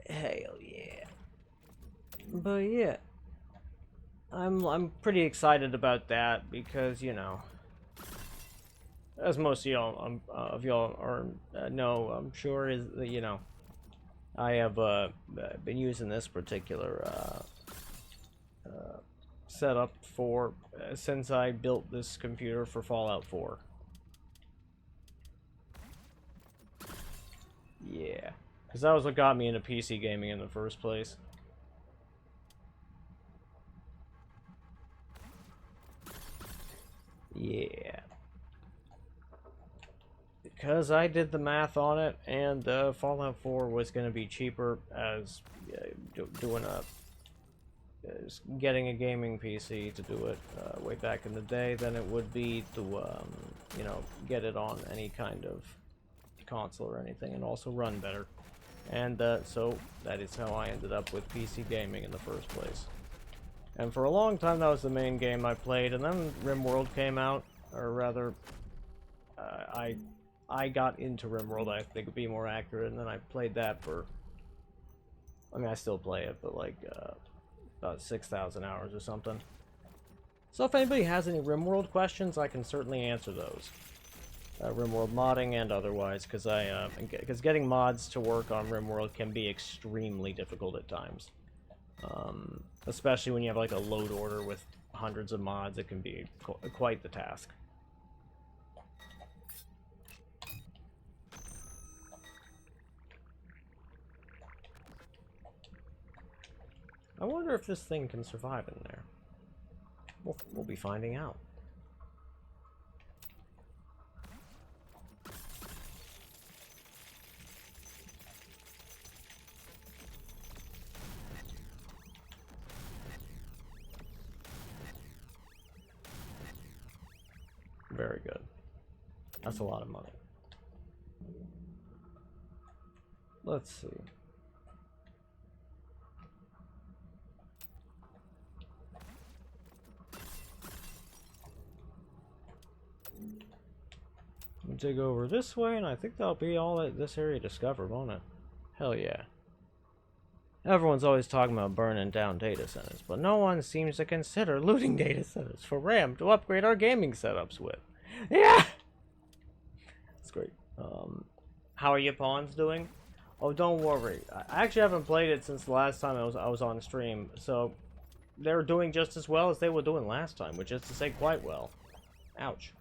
Hell yeah. But yeah, I'm pretty excited about that because, you know, as most of y'all know, I'm sure, is that, you know, I have been using this particular setup for since I built this computer for Fallout 4. Yeah, because that was what got me into PC gaming in the first place. Yeah. Because I did the math on it, and Fallout 4 was going to be cheaper as getting a gaming PC to do it way back in the day than it would be to, you know, get it on any kind of console or anything, and also run better. And so that is how I ended up with PC gaming in the first place. And for a long time, that was the main game I played, and then RimWorld came out, or rather, I got into RimWorld, I think would be more accurate, and then I played that for, I mean, I still play it, but like, about 6,000 hours or something. So if anybody has any RimWorld questions, I can certainly answer those. RimWorld modding and otherwise, because getting mods to work on RimWorld can be extremely difficult at times. Especially when you have like a load order with hundreds of mods, it can be quite the task. I wonder if this thing can survive in there. We'll be finding out. Very good. That's a lot of money. Let's see. We'll dig over this way, and I think that'll be all that this area discovered, won't it? Hell yeah. Everyone's always talking about burning down data centers, but no one seems to consider looting data centers for RAM to upgrade our gaming setups with. Yeah! That's great. How are your pawns doing? Oh, don't worry. I actually haven't played it since the last time I was on stream, so they're doing just as well as they were doing last time, which is to say quite well. Ouch.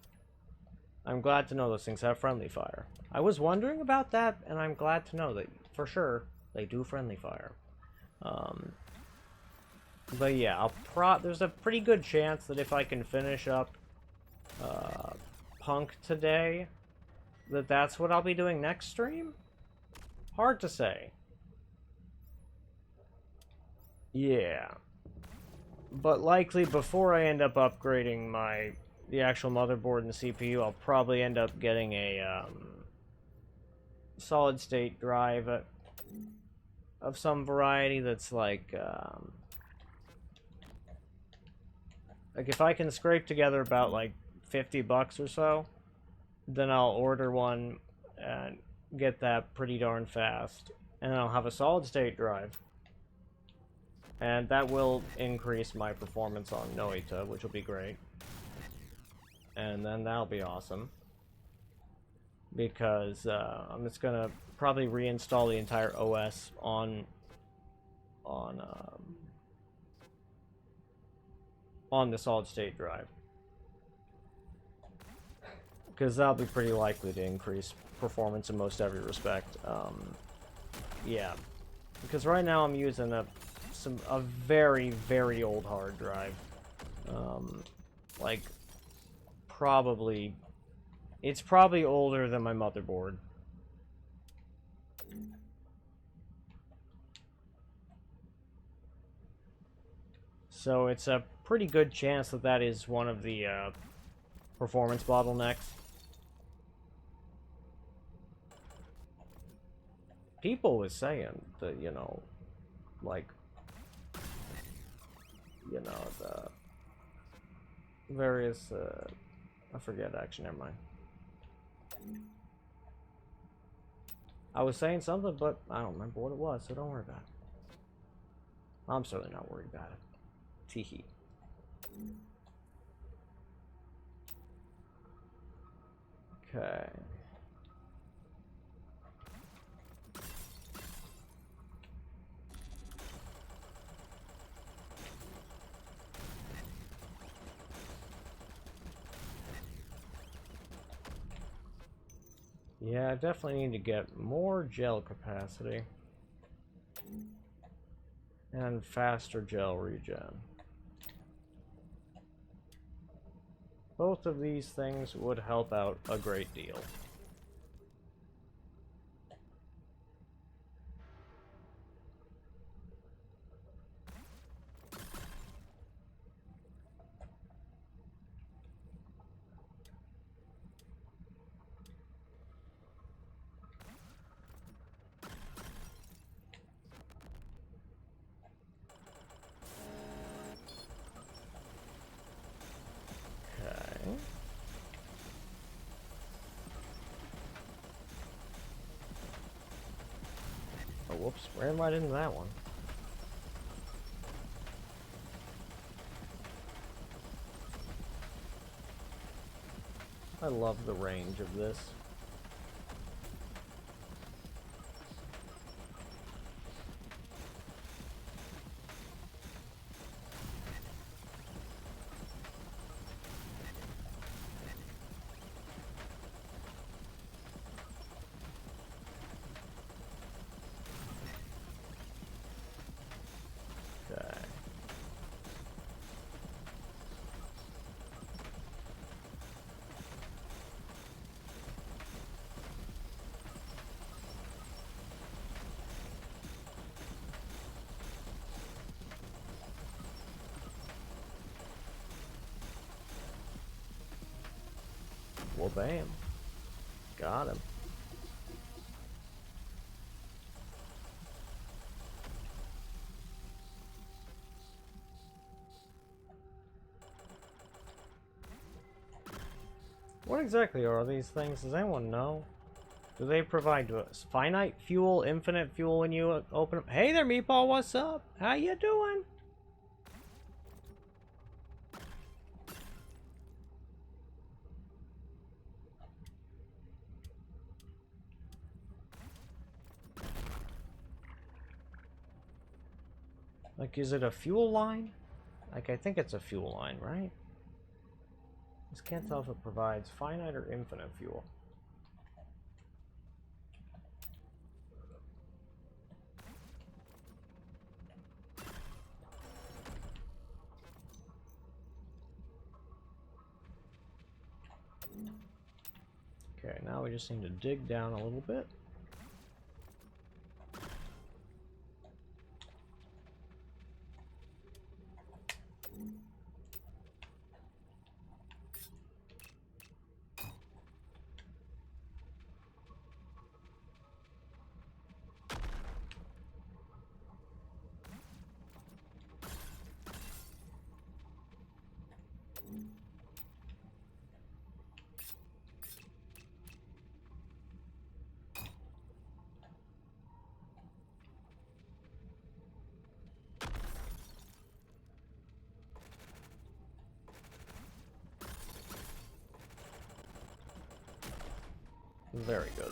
I'm glad to know those things have friendly fire. I was wondering about that, and I'm glad to know that, for sure, they do friendly fire. But yeah, there's a pretty good chance that if I can finish up Punk today, that's what I'll be doing next stream? Hard to say. Yeah. But likely, before I end up upgrading the actual motherboard and the CPU, I'll probably end up getting a solid-state drive of some variety that's like if I can scrape together about like $50 or so, then I'll order one and get that pretty darn fast, and I'll have a solid-state drive. And that will increase my performance on Noita, which will be great. And then that'll be awesome. Because I'm just gonna probably reinstall the entire OS on the solid-state drive. Because that'll be pretty likely to increase performance in most every respect. Yeah. Because right now I'm using a very, very old hard drive. Like, it's probably older than my motherboard. So it's a pretty good chance that that is one of the performance bottlenecks. People was saying that, like, the various, I forget, actually, never mind. I was saying something, but I don't remember what it was, so don't worry about it. I'm certainly not worried about it. Teehee. Okay. Yeah, I definitely need to get more gel capacity. And faster gel regen. Both of these things would help out a great deal. Whoops, ran right into that one. I love the range of this. Well, bam. Got him. What exactly are these things? Does anyone know? Do they provide us finite fuel, infinite fuel when you open them? Hey there, Meatball, what's up? How you doing? Like, is it a fuel line? Like, I think it's a fuel line, right? This can't tell if it provides finite or infinite fuel. Okay, now we just need to dig down a little bit. Very good.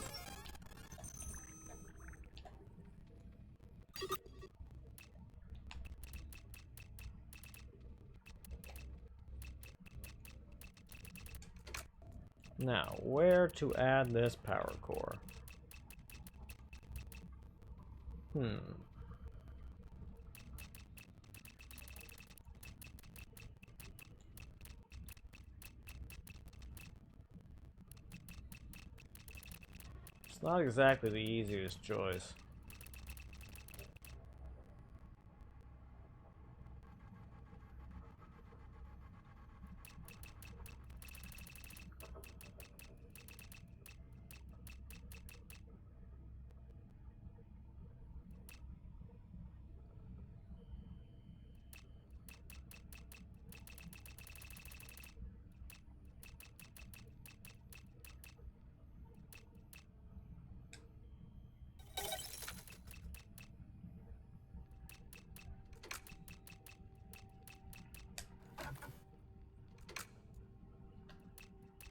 Now, where to add this power core? It's not exactly the easiest choice.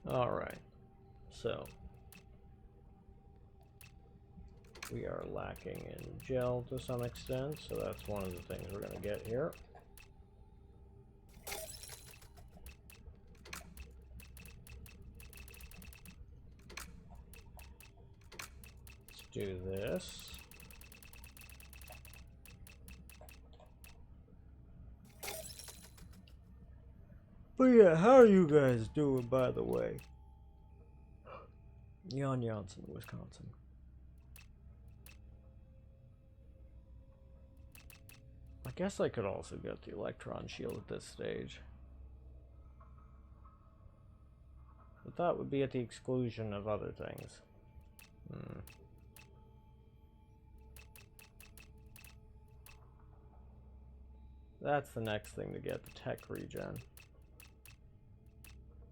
Alright, so we are lacking in gel to some extent, so that's one of the things we're going to get here. Let's do this. But yeah, how are you guys doing, by the way? Jan Janssen, Wisconsin. I guess I could also get the electron shield at this stage. But that would be at the exclusion of other things. That's the next thing to get, the tech regen.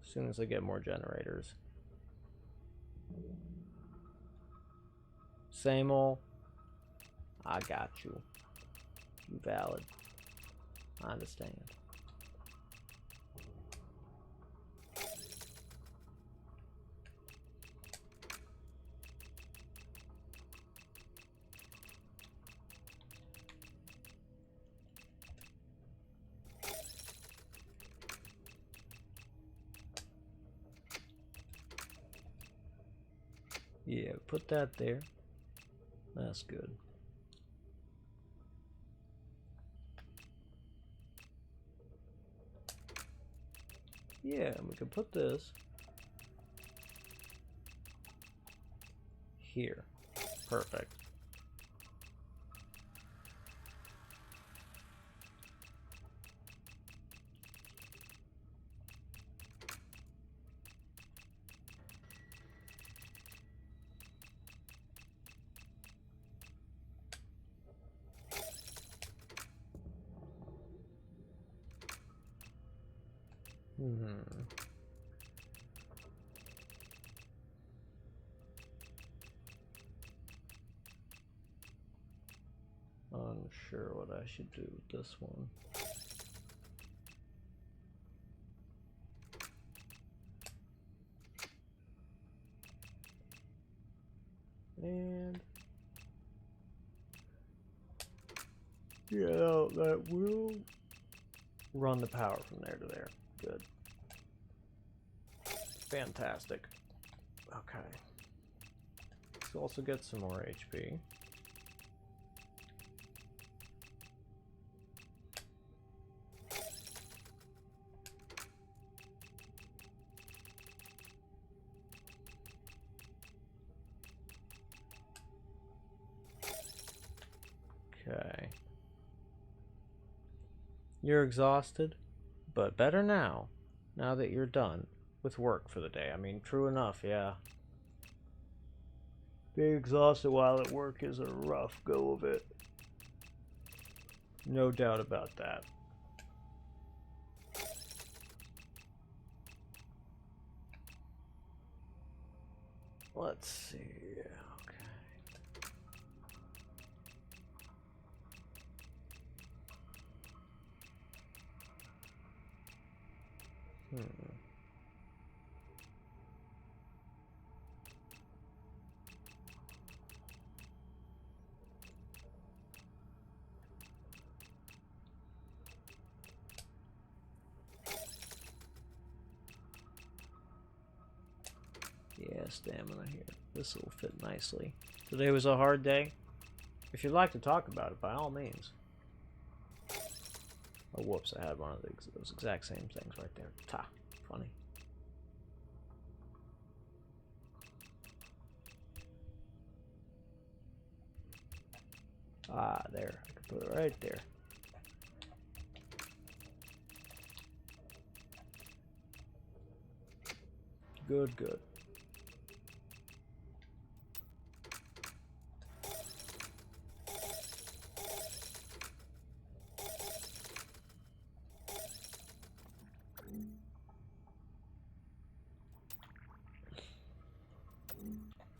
As soon as I get more generators. Same ol'. I got you. You valid. I understand. Yeah, put that there. That's good. Yeah, we can put this here. Perfect. Unsure what I should do with this one. And yeah, that will run the power from there to there. Good. Fantastic. Okay. Let's also get some more HP. Okay. You're exhausted, but better now that you're done with work for the day. I mean, true enough, yeah. Being exhausted while at work is a rough go of it. No doubt about that. Let's see. Okay. Yeah, stamina here. This will fit nicely. Today was a hard day. If you'd like to talk about it, by all means. Oh, whoops, I had one of those exact same things right there. Ta. Funny. Ah, there. I can put it right there. Good, good.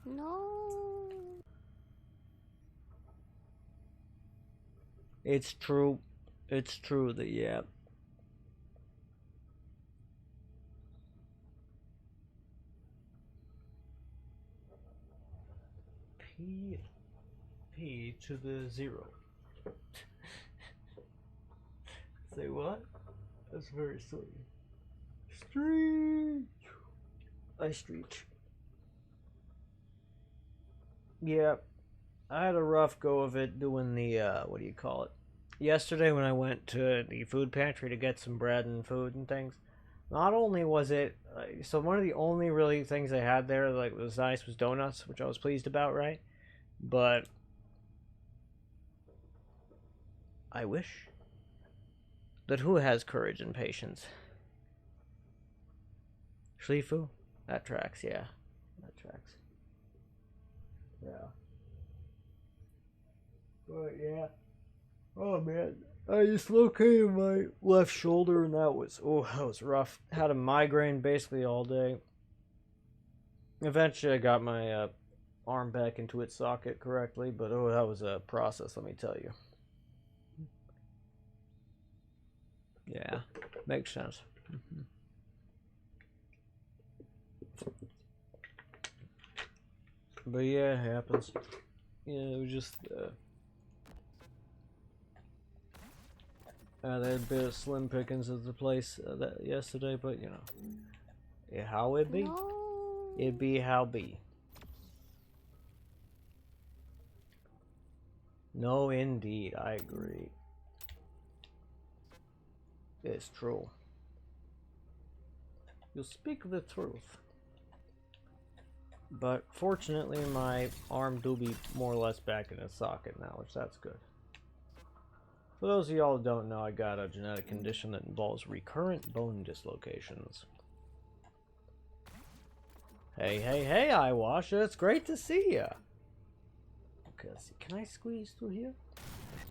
No. It's true. It's true that, yeah. P to the 0. Say what? That's very silly. Streech! I streech. Yeah, I had a rough go of it doing the, what do you call it? Yesterday when I went to the food pantry to get some bread and food and things, not only was it, so one of the only really things they had there, like, was nice was donuts, which I was pleased about, right? But I wish that who has courage and patience? Schlifu? That tracks, yeah. That tracks. Yeah. But yeah. Oh man. I dislocated my left shoulder and that was rough. Had a migraine basically all day. Eventually I got my arm back into its socket correctly, but that was a process, let me tell you. Yeah, makes sense. But yeah, it happens. Yeah, it was just they had a bit of slim pickings at the place that yesterday, but you know, how it be? No. It be how be. No, indeed, I agree. It's true. You speak the truth. But fortunately, my arm do be more or less back in its socket now, which that's good. For those of y'all who don't know, I got a genetic condition that involves recurrent bone dislocations. Hey, hey, hey, Eyewasher, it's great to see ya. Okay, let's see. Can I squeeze through here?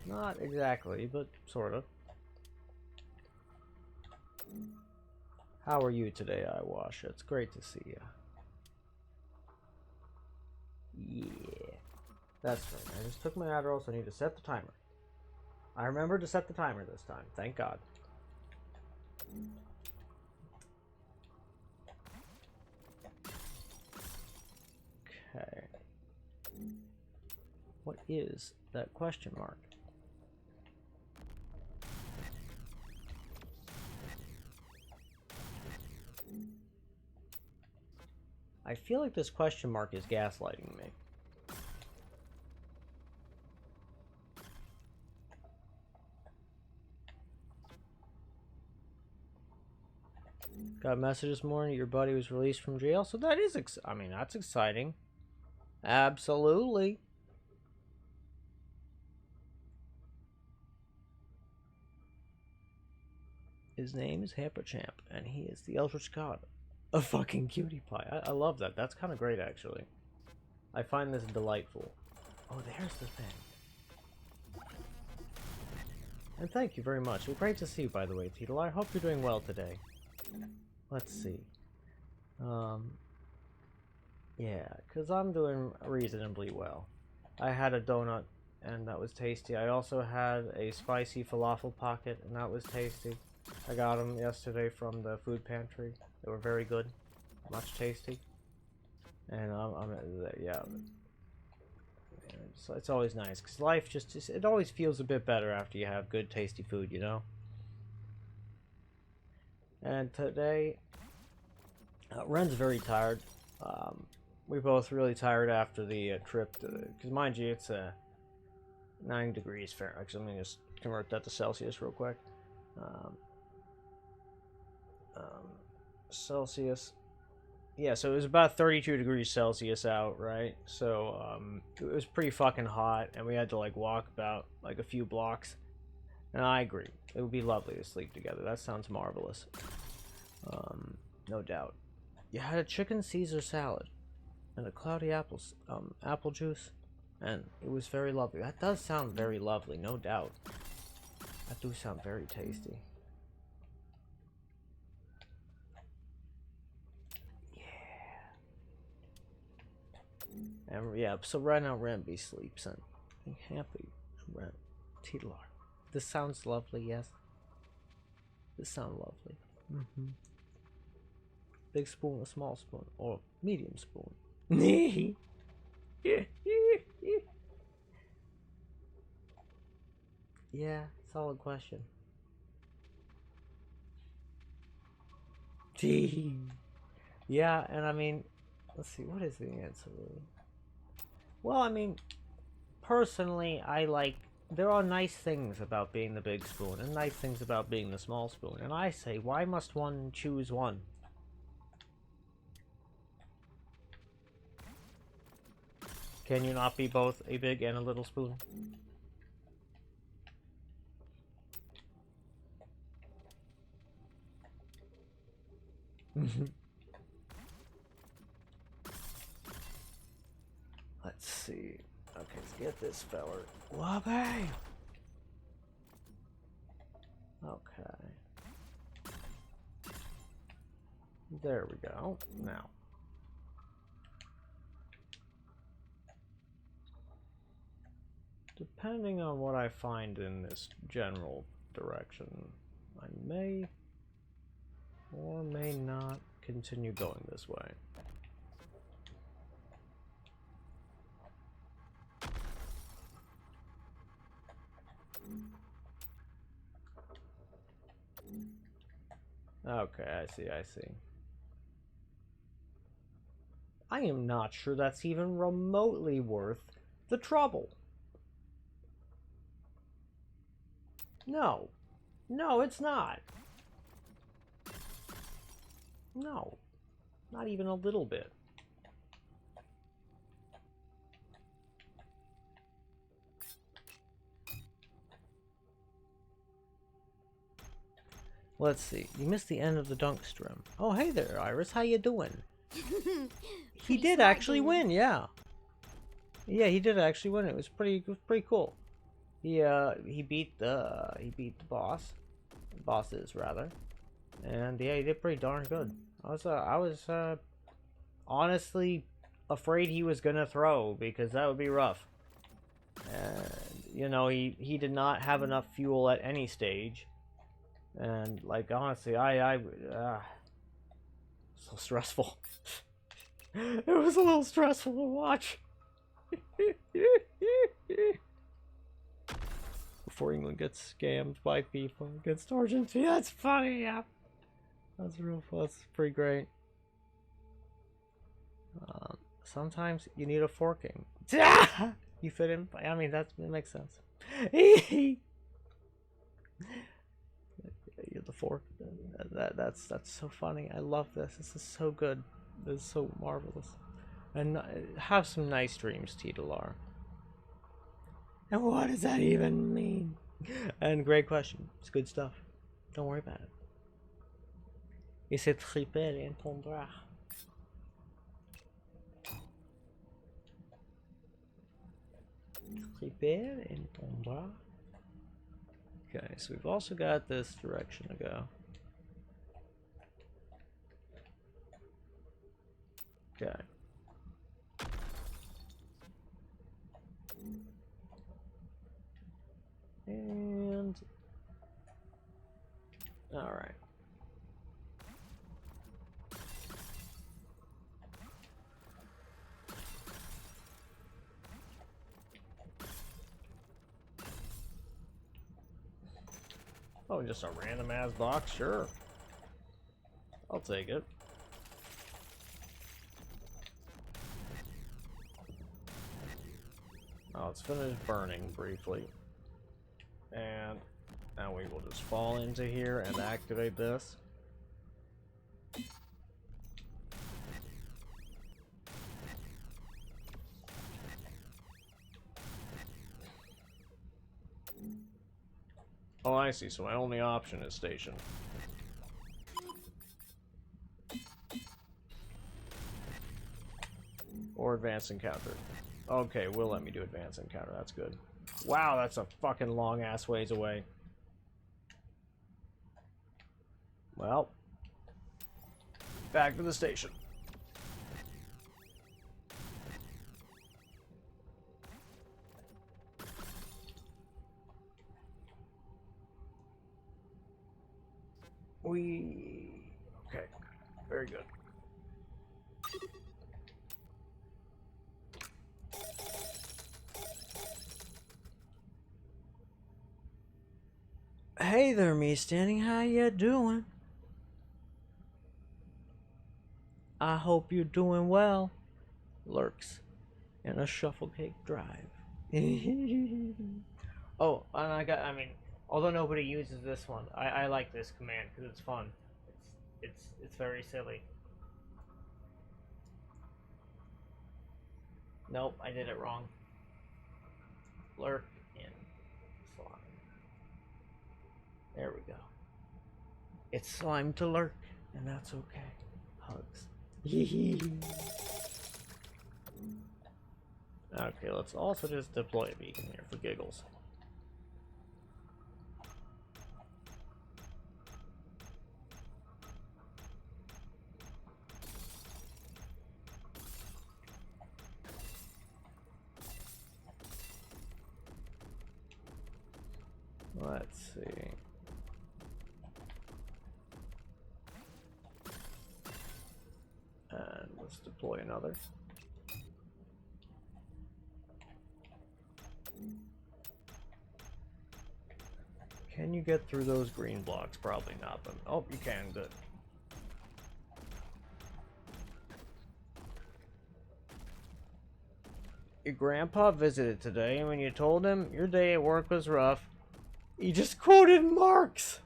Not exactly, but sort of. How are you today, Eyewasher? It's great to see ya. Yeah. That's right. I just took my Adderall, so I need to set the timer. I remembered to set the timer this time. Thank God. Okay. What is that question mark? I feel like this question mark is gaslighting me. Got a message this morning. Your buddy was released from jail. So that is, I mean, that's exciting. Absolutely. His name is Hamperchamp, and he is the Eldritch God. A fucking cutie pie. I love that. That's kind of great, actually. I find this delightful. Oh, there's the thing. And thank you very much. It was great to see you, by the way, Teedle. I hope you're doing well today. Let's see. Yeah, because I'm doing reasonably well. I had a donut, and that was tasty. I also had a spicy falafel pocket, and that was tasty. I got them yesterday from the food pantry. They were very good, much tasty. And yeah. It's always nice, because life just it always feels a bit better after you have good, tasty food, you know? And today, Ren's very tired. We're both really tired after the trip, because mind you, it's 9 degrees Fahrenheit. Actually, let me just convert that to Celsius real quick. Celsius. Yeah, so it was about 32 degrees Celsius out, right? So it was pretty fucking hot, and we had to like walk about like a few blocks. And I agree, it would be lovely to sleep together. That sounds marvelous. No doubt. You had a chicken Caesar salad and a cloudy apple juice, and it was very lovely. That does sound very lovely, no doubt. That do sound very tasty. And yeah, so right now Ramby sleeps, and I'm happy. Tidlar. This sounds lovely, yes. This sounds lovely. Big spoon, a small spoon, or medium spoon. Yeah, solid question. Yeah, and I mean, let's see, what is the answer really? Well, I mean, personally, there are nice things about being the big spoon and nice things about being the small spoon. And I say, why must one choose one? Can you not be both a big and a little spoon? Let's see. Okay, let's get this feller. Whoopee! Okay. There we go. Now. Depending on what I find in this general direction, I may or may not continue going this way. Okay, I see. I am not sure that's even remotely worth the trouble. No. No, it's not. No. Not even a little bit. Let's see. You missed the end of the dunk Strim. Oh, hey there, Iris. How you doing? He did actually win, yeah. Yeah, he did actually win. It was pretty cool. He beat the bosses rather, and yeah, he did pretty darn good. I was honestly afraid he was gonna throw, because that would be rough. And you know, he did not have enough fuel at any stage, and like honestly, so stressful. It was a little stressful to watch. Before England gets scammed by FIFA against Argentina. That's funny, yeah. That's real fun. That's pretty great. sometimes you need a forking. You fit in. I mean, that makes sense. You're the fork. That's so funny. I love this. This is so good. This is so marvelous. And have some nice dreams, Titular. And what does that even mean? And great question. It's good stuff. Don't worry about it. Et c'est triple in ton bras. Triple in ton bras. Okay, so we've also got this direction to go. Okay. And all right. Oh, just a random ass box? Sure. I'll take it. Oh, it's finished burning briefly. And now we will just fall into here and activate this. Oh, I see. So my only option is station. Or advance encounter. Okay, will let me do advance encounter. That's good. Wow, that's a fucking long ass ways away. Well, back to the station. Okay, very good. Hey there, me standing. How you doing? I hope you're doing well. Lurks in a shuffle cake drive. Oh, and I mean, although nobody uses this one, I like this command because it's fun. It's very silly. Nope, I did it wrong. Lurk in slime. There we go. It's slime to lurk, and that's okay. Hugs. Okay, let's also just deploy a beacon here for giggles. Let's see. And let's deploy another. Can you get through those green blocks? Probably not, but oh, you can. Good. Your grandpa visited today, and when you told him your day at work was rough, he just quoted Marx.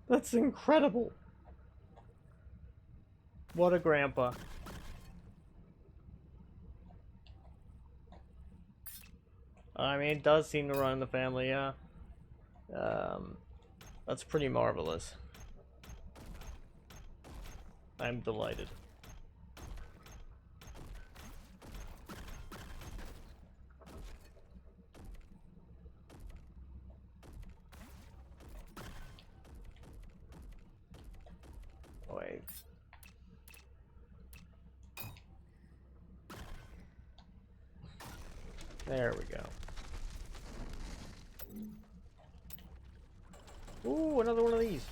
That's incredible. What a grandpa. I mean, it does seem to run in the family, yeah. That's pretty marvelous. I'm delighted. Wait. There we go. Ooh, another one of these.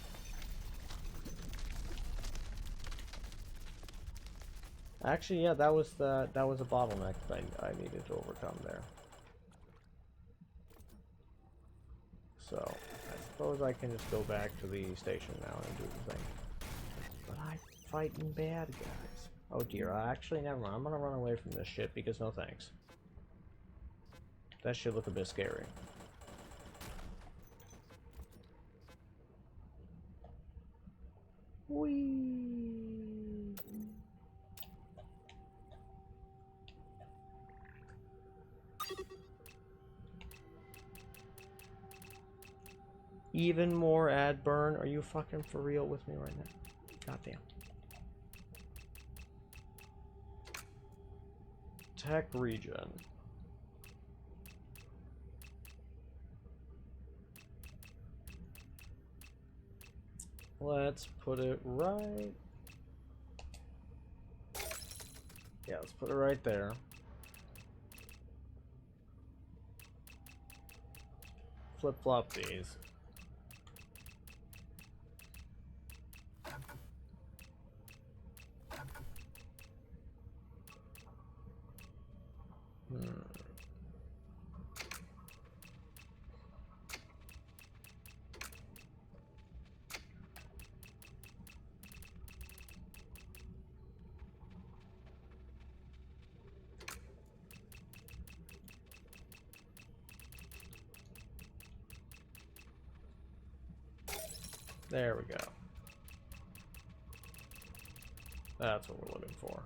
Actually, yeah, that was a bottleneck that I needed to overcome there. So I suppose I can just go back to the station now and do the thing. But I'm fighting bad guys. Oh dear, actually never mind. I'm gonna run away from this shit because no thanks. That should look a bit scary. Whee! Even more ad burn? Are you fucking for real with me right now? Goddamn. Tech region. Let's put it right. Yeah, let's put it right there. Flip-flop these. There we go. That's what we're looking for.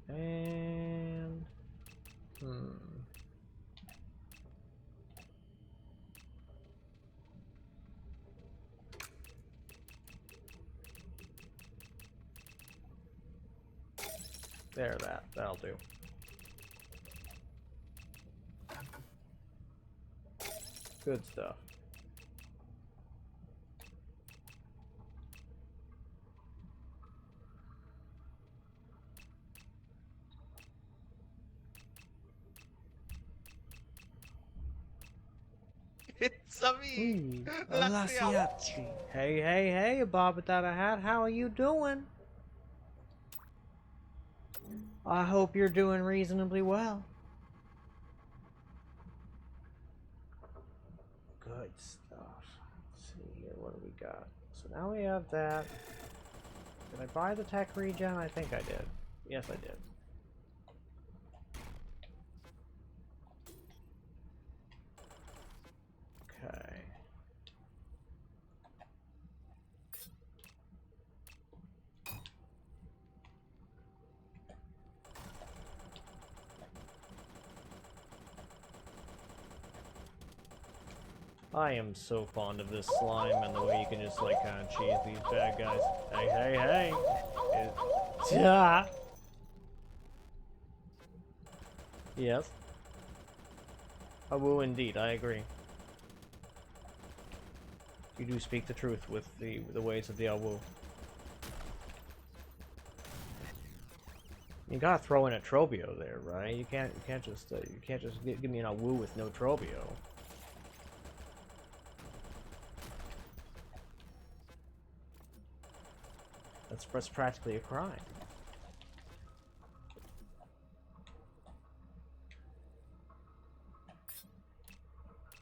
And there, that'll do. Good stuff. It's a me! Lasiachi. Hey, hey, hey, Bob without a hat, how are you doing? I hope you're doing reasonably well. Good stuff. Let's see here, what do we got? So now we have that. Did I buy the tech regen? I think I did. Yes, I did. Okay. I am so fond of this slime and the way you can just like kind of cheese these bad guys. Hey, hey, hey! Yes. I will indeed, I agree. You do speak the truth with the ways of the Awu. You gotta throw in a Trobio there, right? You can't just give me an Awu with no Trobio. That's practically a crime.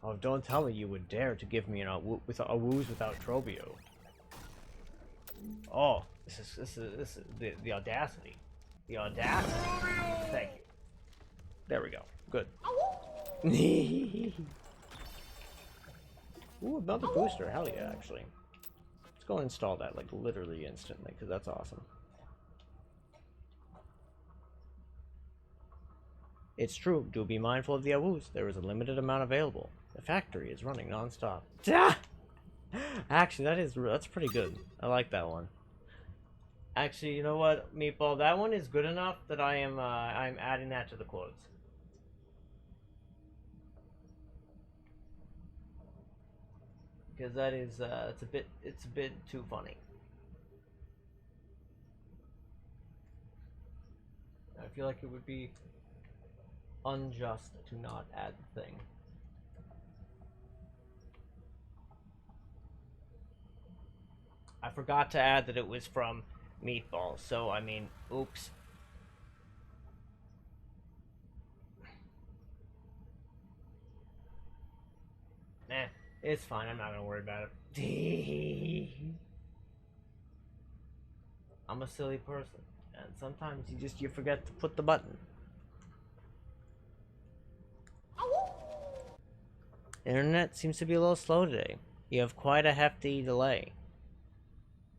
Oh, don't tell me you would dare to give me an Awu without Trobio. Oh, this is the audacity. The audacity. Thank you. There we go. Good. Ooh, another booster. Hell yeah, actually. Let's go install that like literally instantly, because that's awesome. It's true. Do be mindful of the Awus. There is a limited amount available. The factory is running non-stop. Actually, that's pretty good. I like that one. Actually, you know what, Meatball? That one is good enough that I'm adding that to the quotes. Because that is it's a bit too funny. I feel like it would be unjust to not add the thing. I forgot to add that it was from meatballs. So, I mean, oops. Eh, it's fine. I'm not gonna worry about it. I'm a silly person, and sometimes you forget to put the button. Internet seems to be a little slow today. You have quite a hefty delay.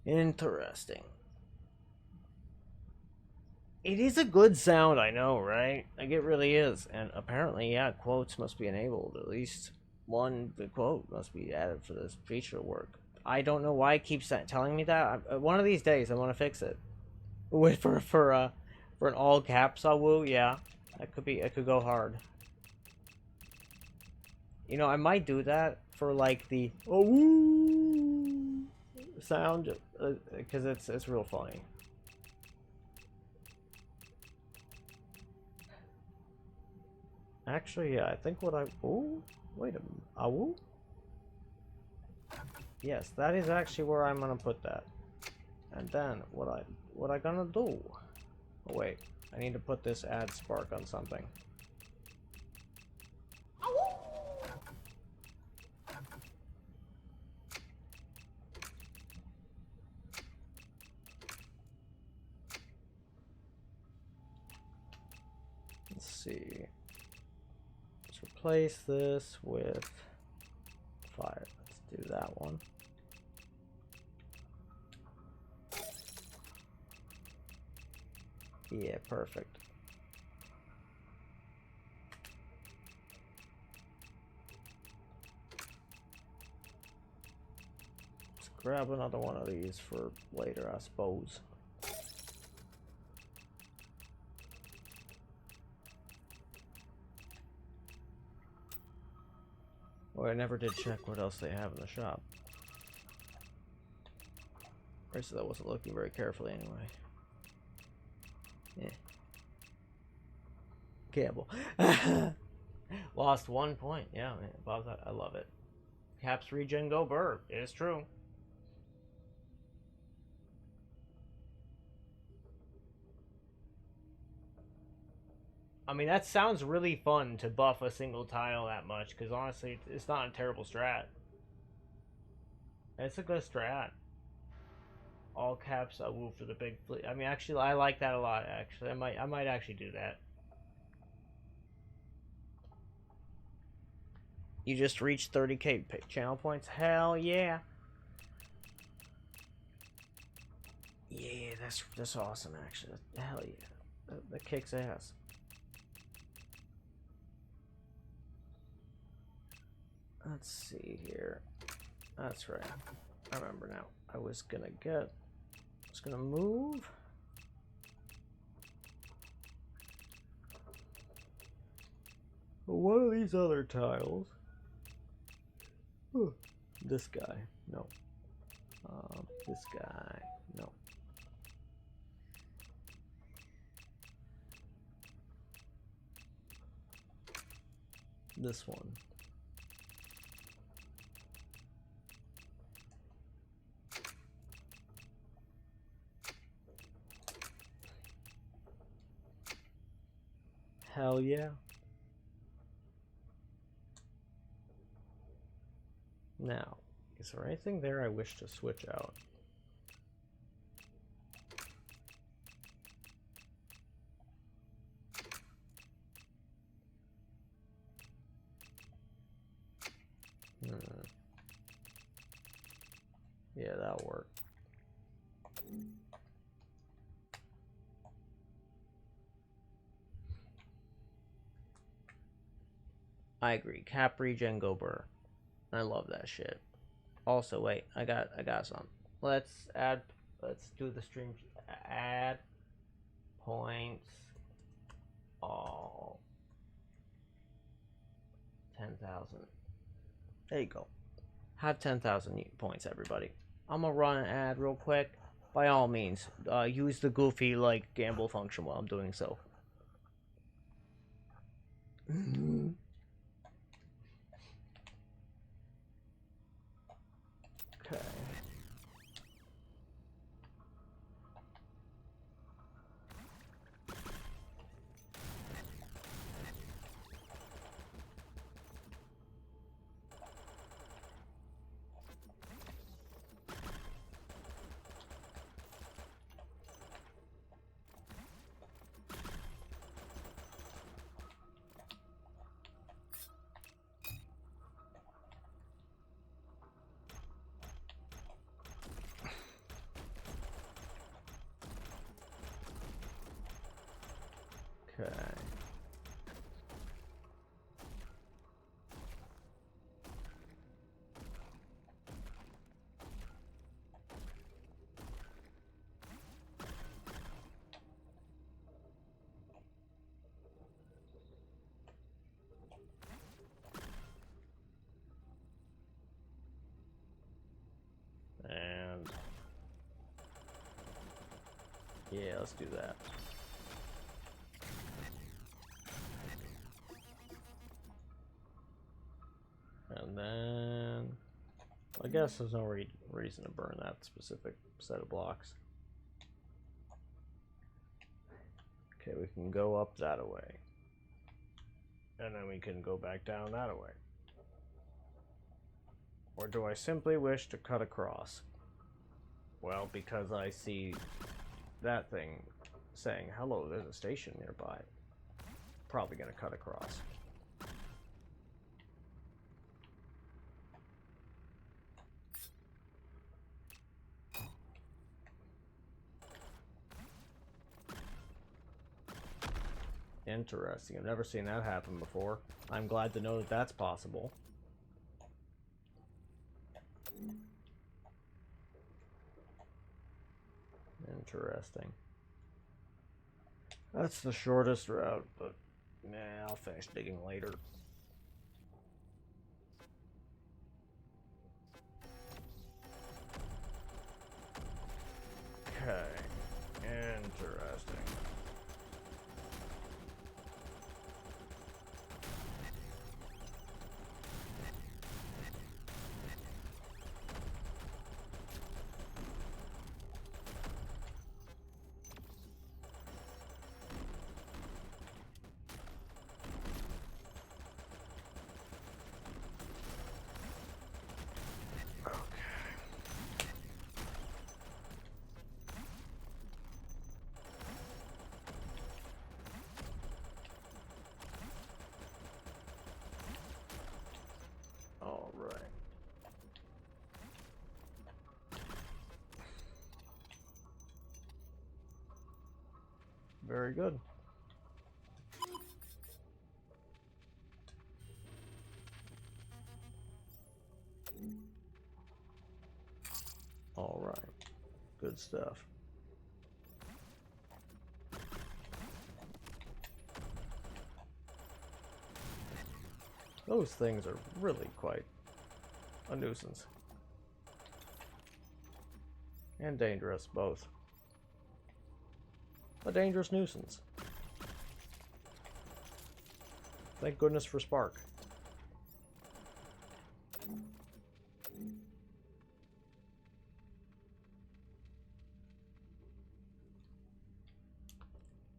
Interesting. It is a good sound, I know, right? Like, it really is. And apparently, yeah, quotes must be enabled. At least one quote must be added for this feature to work. I don't know why it keeps telling me that. One of these days, I want to fix it. Wait for an all caps woo, yeah. It could go hard. You know, I might do that for like the oh woo sound, because it's real funny. Actually, yeah, I think what I oh wait a minute, woo. Yes, that is actually where I'm gonna put that. And then what I gonna do? Oh wait, I need to put this add spark on something. Let's see. Let's replace this with fire. Let's do that one. Yeah, perfect. Let's grab another one of these for later, I suppose. Oh, I never did check what else they have in the shop. Or so that wasn't looking very carefully anyway. Yeah. Gamble. Lost 1 point. Yeah, man. Above that, I love it. Caps regen go burr. It is true. I mean, that sounds really fun to buff a single tile that much, because honestly, it's not a terrible strat. It's a good strat. All caps, woo for the big fleet. I mean, actually, I like that a lot. Actually, I might actually do that. You just reached 30k channel points. Hell yeah! Yeah, that's awesome. Actually, hell yeah, that kicks ass. Let's see here. That's right. I remember now. I was gonna move. One of these other tiles. This guy, no. This guy, no. This one. Hell yeah. Now, is there anything there I wish to switch out? Yeah, that'll work. I agree. Cap regen go burr. I love that shit. Also, wait, I got some. Let's do the stream. Add points all 10,000. There you go. Have 10,000 points, everybody. I'm gonna run an ad real quick. By all means, use the goofy like gamble function while I'm doing so. Okay. Okay. And yeah, let's do that. And then I guess there's no reason to burn that specific set of blocks. Okay, we can go up that way. And then we can go back down that way. Or do I simply wish to cut across? Well, because I see that thing saying, hello, there's a station nearby. Probably gonna cut across. Interesting. I've never seen that happen before. I'm glad to know that that's possible. Interesting. That's the shortest route, but nah, I'll finish digging later. Okay. Interesting. All right. Very good. All right. Good stuff. Those things are really quite a nuisance. And dangerous, both. A dangerous nuisance. Thank goodness for Spark.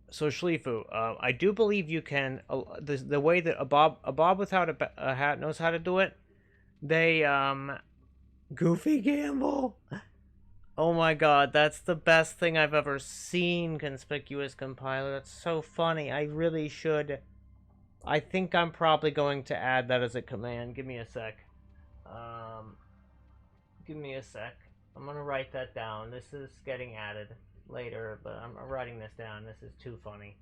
So Shlifu, I do believe you can. The way that a Bob without a hat knows how to do it. They Goofy Gamble. Oh my god, that's the best thing I've ever seen, Conspicuous Compiler. That's so funny. I really should. I think I'm probably going to add that as a command. Give me a sec. Give me a sec. I'm gonna write that down. This is getting added later, but I'm writing this down. This is too funny.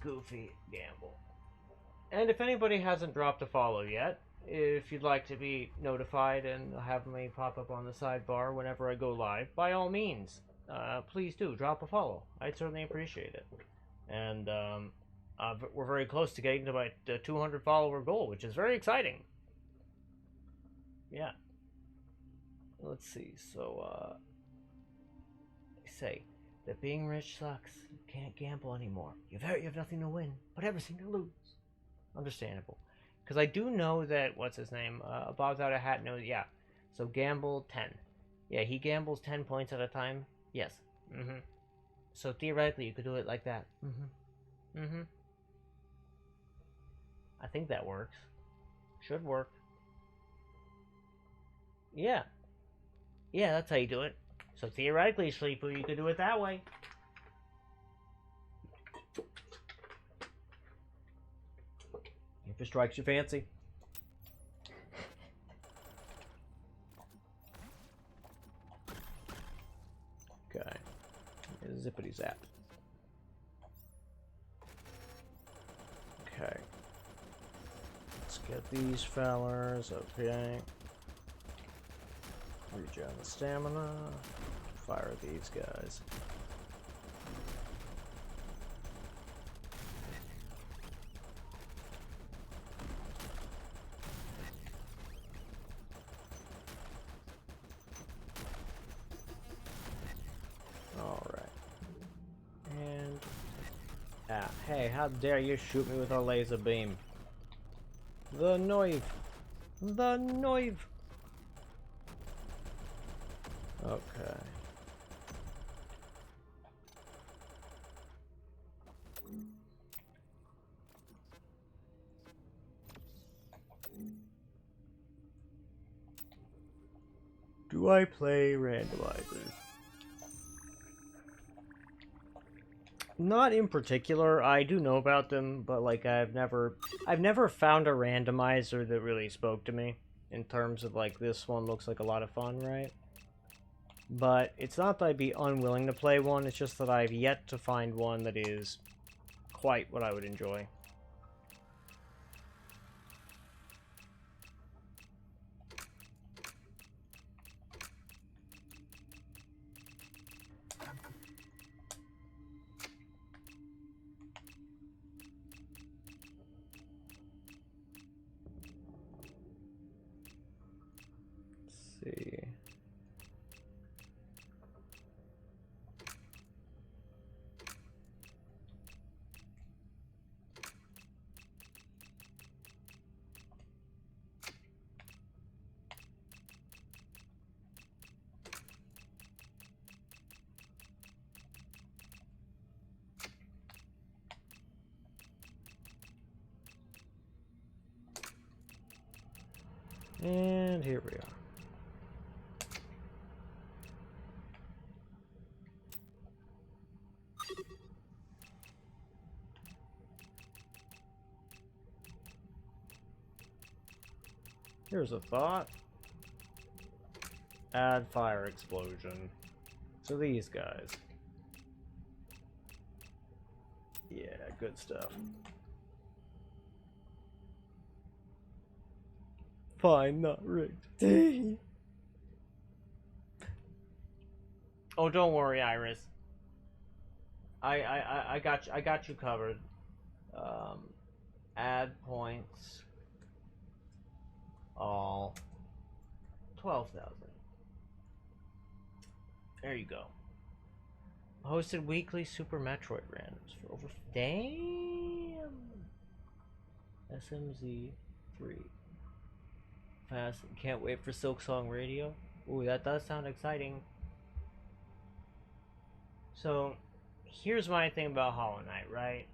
Goofy Gamble. And if anybody hasn't dropped a follow yet, if you'd like to be notified and have me pop up on the sidebar whenever I go live, by all means, please do drop a follow. I'd certainly appreciate it. And we're very close to getting to my 200 follower goal, which is very exciting. Yeah. Let's see. So, they say that being rich sucks. You can't gamble anymore. You have nothing to win, but everything to lose. Understandable. Because I do know that, what's his name? Bob's out of hat knows, yeah. So gamble 10. Yeah, he gambles 10 points at a time. Yes. Mm-hmm. So theoretically, you could do it like that. Mm-hmm. Mm-hmm. I think that works. Should work. Yeah. Yeah, that's how you do it. So theoretically, Sleepu, you could do it that way. If it strikes your fancy. Okay. Zippity zap. Okay. Let's get these fellers. Okay. Regen the stamina. Fire these guys. Alright. And... ah, hey, how dare you shoot me with a laser beam? The knife! The knife! Okay. Do I play randomizers? Not in particular. I do know about them, but like I've never found a randomizer that really spoke to me in terms of like this one looks like a lot of fun, right? But it's not that I'd be unwilling to play one, it's just that I've yet to find one that is quite what I would enjoy. Let's see. And here we are. Here's a thought. Add fire explosion to these guys. Yeah, good stuff. Fine, not rigged. Oh, don't worry, Iris. I got you covered. Add points. All 12,000. There you go. Hosted weekly Super Metroid randoms for over. Damn. SMZ 3. Fast. Can't wait for Silksong Radio. Ooh, that does sound exciting. So, here's my thing about Hollow Knight, right?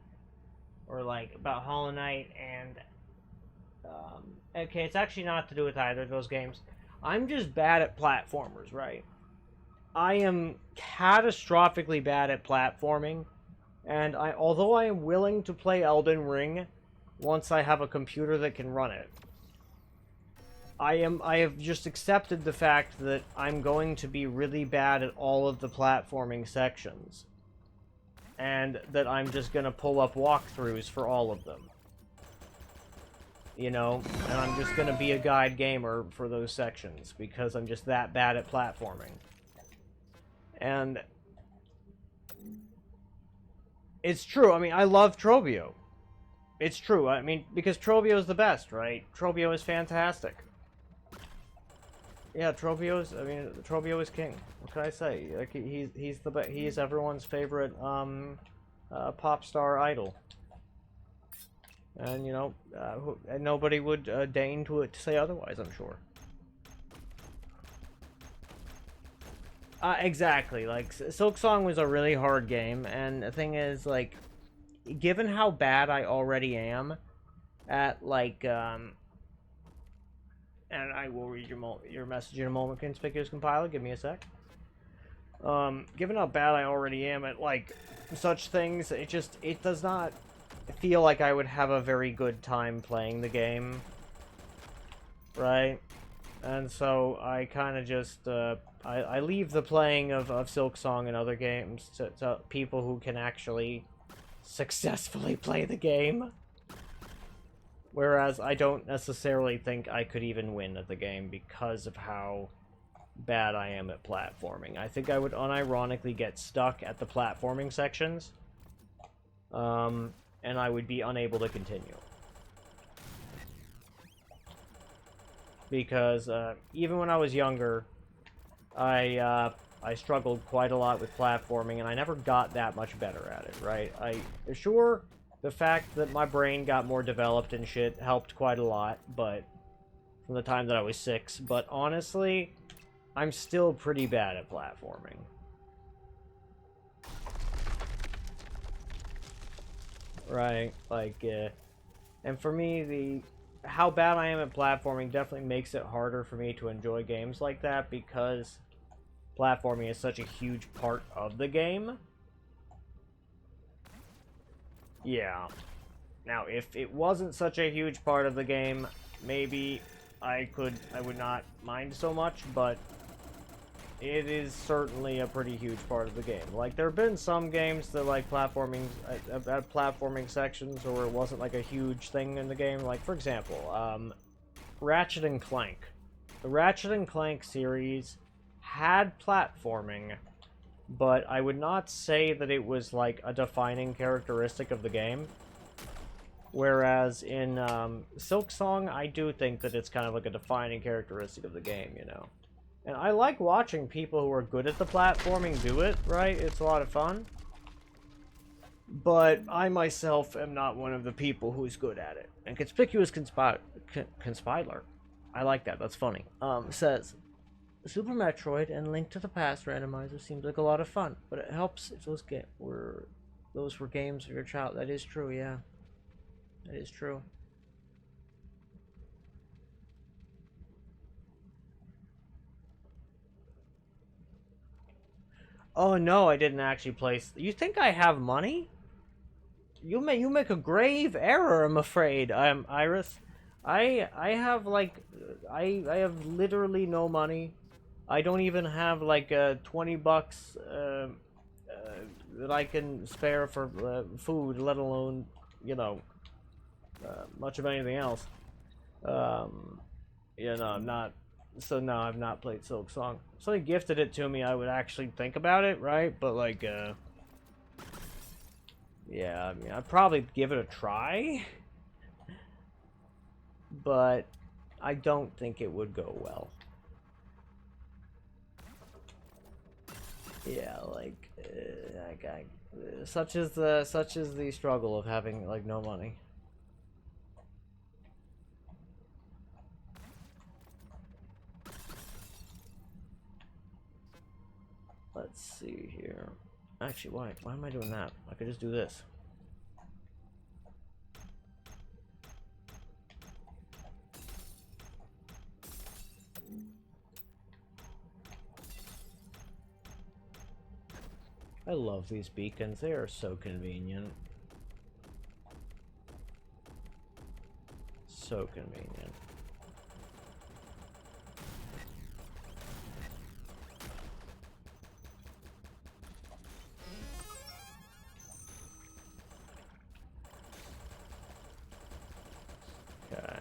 Or like about Hollow Knight and okay, it's actually not to do with either of those games. I'm just bad at platformers, right? I am catastrophically bad at platforming, and although I am willing to play Elden Ring once I have a computer that can run it, I have just accepted the fact that I'm going to be really bad at all of the platforming sections, and that I'm just gonna pull up walkthroughs for all of them. You know, and I'm just gonna be a guide gamer for those sections because I'm just that bad at platforming. And it's true. I mean, I love Trobio. It's true. I mean, because Trobio is the best, right? Trobio is fantastic. Yeah, Trobio is king. What can I say? Like he's everyone's favorite pop star idol. And, you know, nobody would deign to say otherwise, I'm sure. Exactly. Like, Silksong was a really hard game, and the thing is, like, given how bad I already am at, like, and I will read your message in a moment, Conspicuous Compiler, give me a sec. Given how bad I already am at, like, such things, it does not feel like I would have a very good time playing the game, right? And so I kind of just I leave the playing of Silk Song and other games to people who can actually successfully play the game. Whereas I don't necessarily think I could even win at the game because of how bad I am at platforming. I think I would unironically get stuck at the platforming sections. And I would be unable to continue. Because even when I was younger, I struggled quite a lot with platforming, and I never got that much better at it, right? Sure, the fact that my brain got more developed and shit helped quite a lot, but from the time that I was 6, but honestly, I'm still pretty bad at platforming. Right, like, and for me, how bad I am at platforming definitely makes it harder for me to enjoy games like that, because platforming is such a huge part of the game. Yeah. Now, if it wasn't such a huge part of the game, maybe I would not mind so much, but it is certainly a pretty huge part of the game. Like, there have been some games that, like, platforming sections, or it wasn't, like, a huge thing in the game. Like, for example, Ratchet and Clank. The Ratchet and Clank series had platforming, but I would not say that it was, like, a defining characteristic of the game. Whereas in Silk Song, I do think that it's kind of like a defining characteristic of the game, you know? And I like watching people who are good at the platforming do it, right? It's a lot of fun. But I myself am not one of the people who's good at it. And Conspicuous Conspiler, I like that, that's funny, says, Super Metroid and Link to the Past randomizer seems like a lot of fun, but it helps if those were games of your child. That is true, yeah. That is true. Oh no, I didn't actually place. You think I have money? You make a grave error, I'm afraid. Iris. I have like I have literally no money. I don't even have like $20 that I can spare for food, let alone, you know, much of anything else. You know, I'm not. So no, I've not played Silk Song. If somebody gifted it to me, I would actually think about it, right? But like, yeah, I mean, I'd probably give it a try, but I don't think it would go well. Yeah, like, such is the struggle of having like no money. Let's see here. Actually, why am I doing that? I could just do this. I love these beacons. They are so convenient. So convenient. Okay.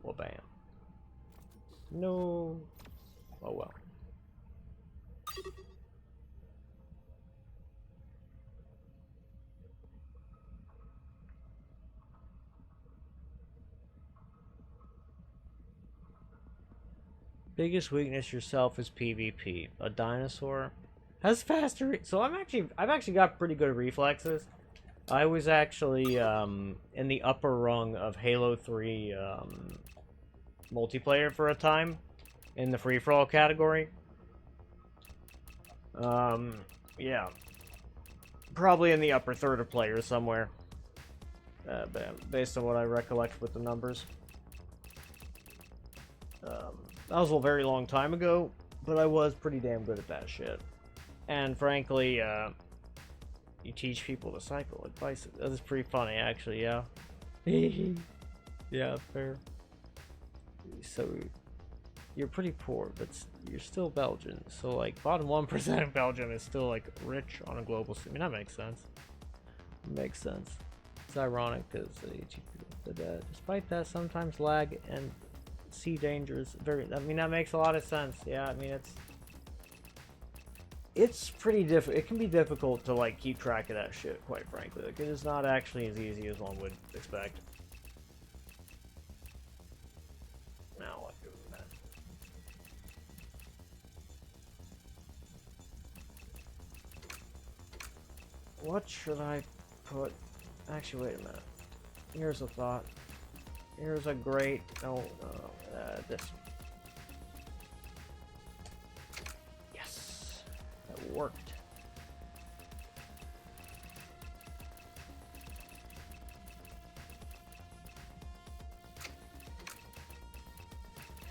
Well, bam. No. Oh well. Biggest weakness yourself is PvP. A dinosaur has faster. So I've actually got pretty good reflexes. I was actually in the upper rung of Halo 3 multiplayer for a time in the free-for-all category. Yeah, probably in the upper third of players somewhere, based on what I recollect with the numbers. That was a very long time ago, but I was pretty damn good at that shit. And frankly, you teach people to cycle like bicycles. That is pretty funny, actually, yeah. Yeah, fair. So you're pretty poor, but you're still Belgian. So like bottom 1% of Belgium is still like rich on a global scale. I mean, that makes sense. Makes sense. It's ironic because despite that, sometimes lag and sea danger is very. I mean, that makes a lot of sense. Yeah, I mean it's pretty it can be difficult to like keep track of that shit, quite frankly. Like, it is not actually as easy as one would expect. Now what do that? What should I put? Actually, wait a minute. Here's a thought. Here's a great. This. Yes, that worked.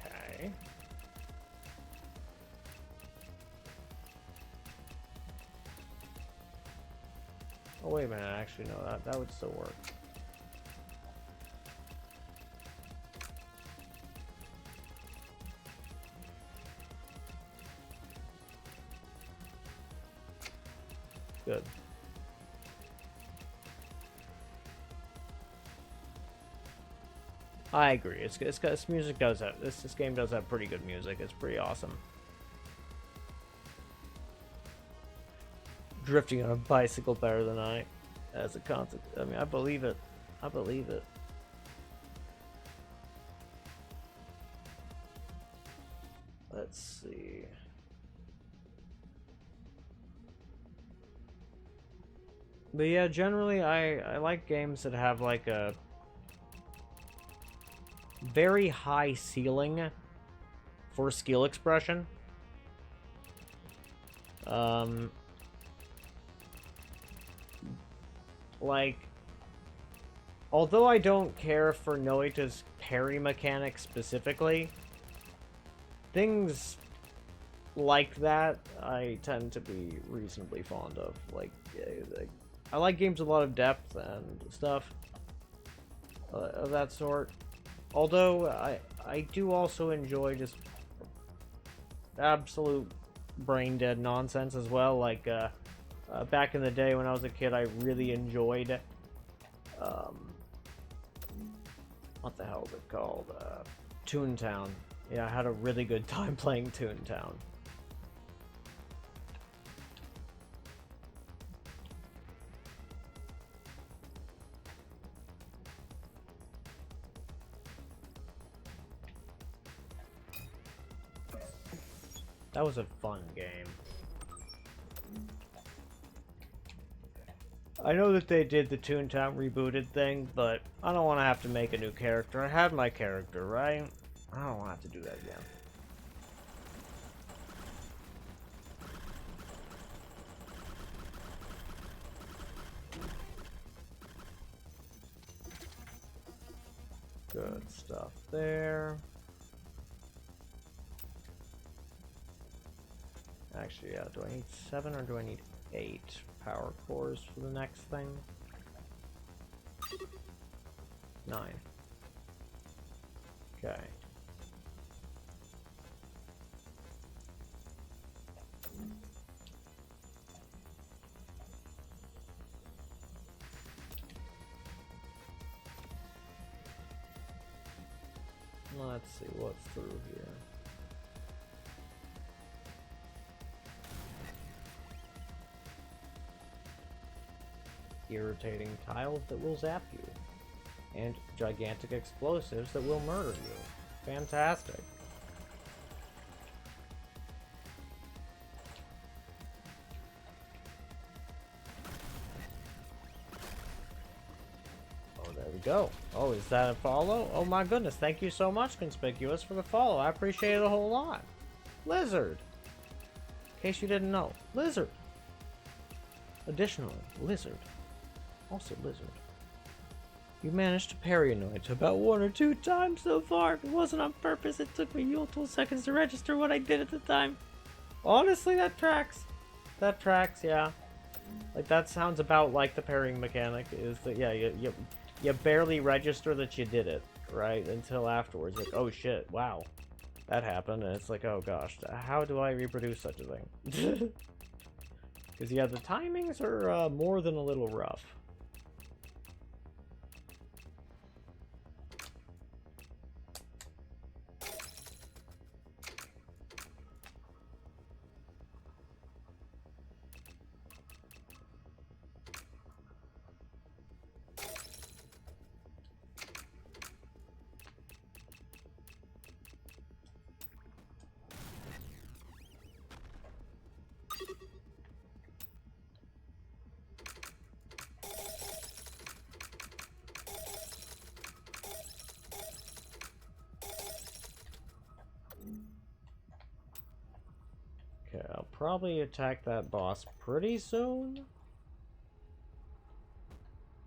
Okay. Oh wait a minute. Actually, no. That would still work. Good. I agree. This music does have this game does have pretty good music. It's pretty awesome. Drifting on a bicycle better than I, as a concept. I mean, I believe it. I believe it. Let's see. But yeah, generally I like games that have like a very high ceiling for skill expression. Like, although I don't care for Noita's parry mechanic specifically, things like that I tend to be reasonably fond of. Like, I like games with a lot of depth and stuff of that sort. Although I do also enjoy just absolute brain dead nonsense as well. Like back in the day when I was a kid, I really enjoyed what the hell is it called? Toontown. Yeah, I had a really good time playing Toontown. That was a fun game. I know that they did the Toontown rebooted thing, but I don't want to have to make a new character. I had my character, right? I don't want to have to do that again. Good stuff there. Actually, yeah, do I need 7 or do I need 8 power cores for the next thing? 9. Okay. Let's see what's through here. Irritating tiles that will zap you, and gigantic explosives that will murder you. Fantastic. Oh, there we go. Oh, is that a follow? Oh my goodness, thank you so much, Conspicuous, for the follow. I appreciate it a whole lot. Lizard. In case you didn't know. Lizard. Additionally, Lizard. Also Lizard. You managed to parry Noita about 1 or 2 times so far. If it wasn't on purpose, it took me multiple seconds to register what I did at the time. Honestly, that tracks. That tracks, yeah. Like, that sounds about like the parrying mechanic, is that, yeah, you barely register that you did it, right? Until afterwards, like, oh shit, wow. that happened, and it's like, oh gosh, how do I reproduce such a thing? Because, yeah, the timings are more than a little rough. Okay, I'll probably attack that boss pretty soon.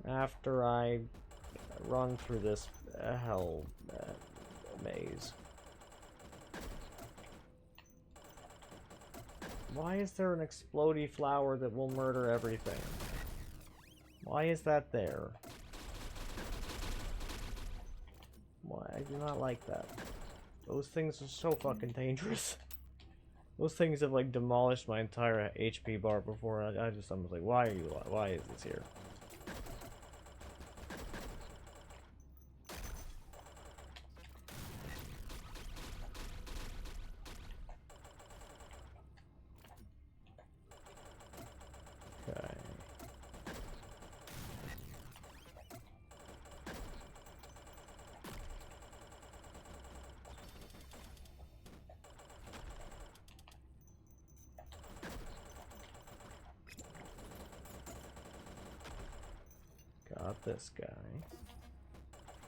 After I run through this hell maze. Why is there an explodey flower that will murder everything? Why is that there? Why? I do not like that. Those things are so fucking dangerous. Those things have like demolished my entire HP bar before. I'm like, why is this here? Okay. Got this guy.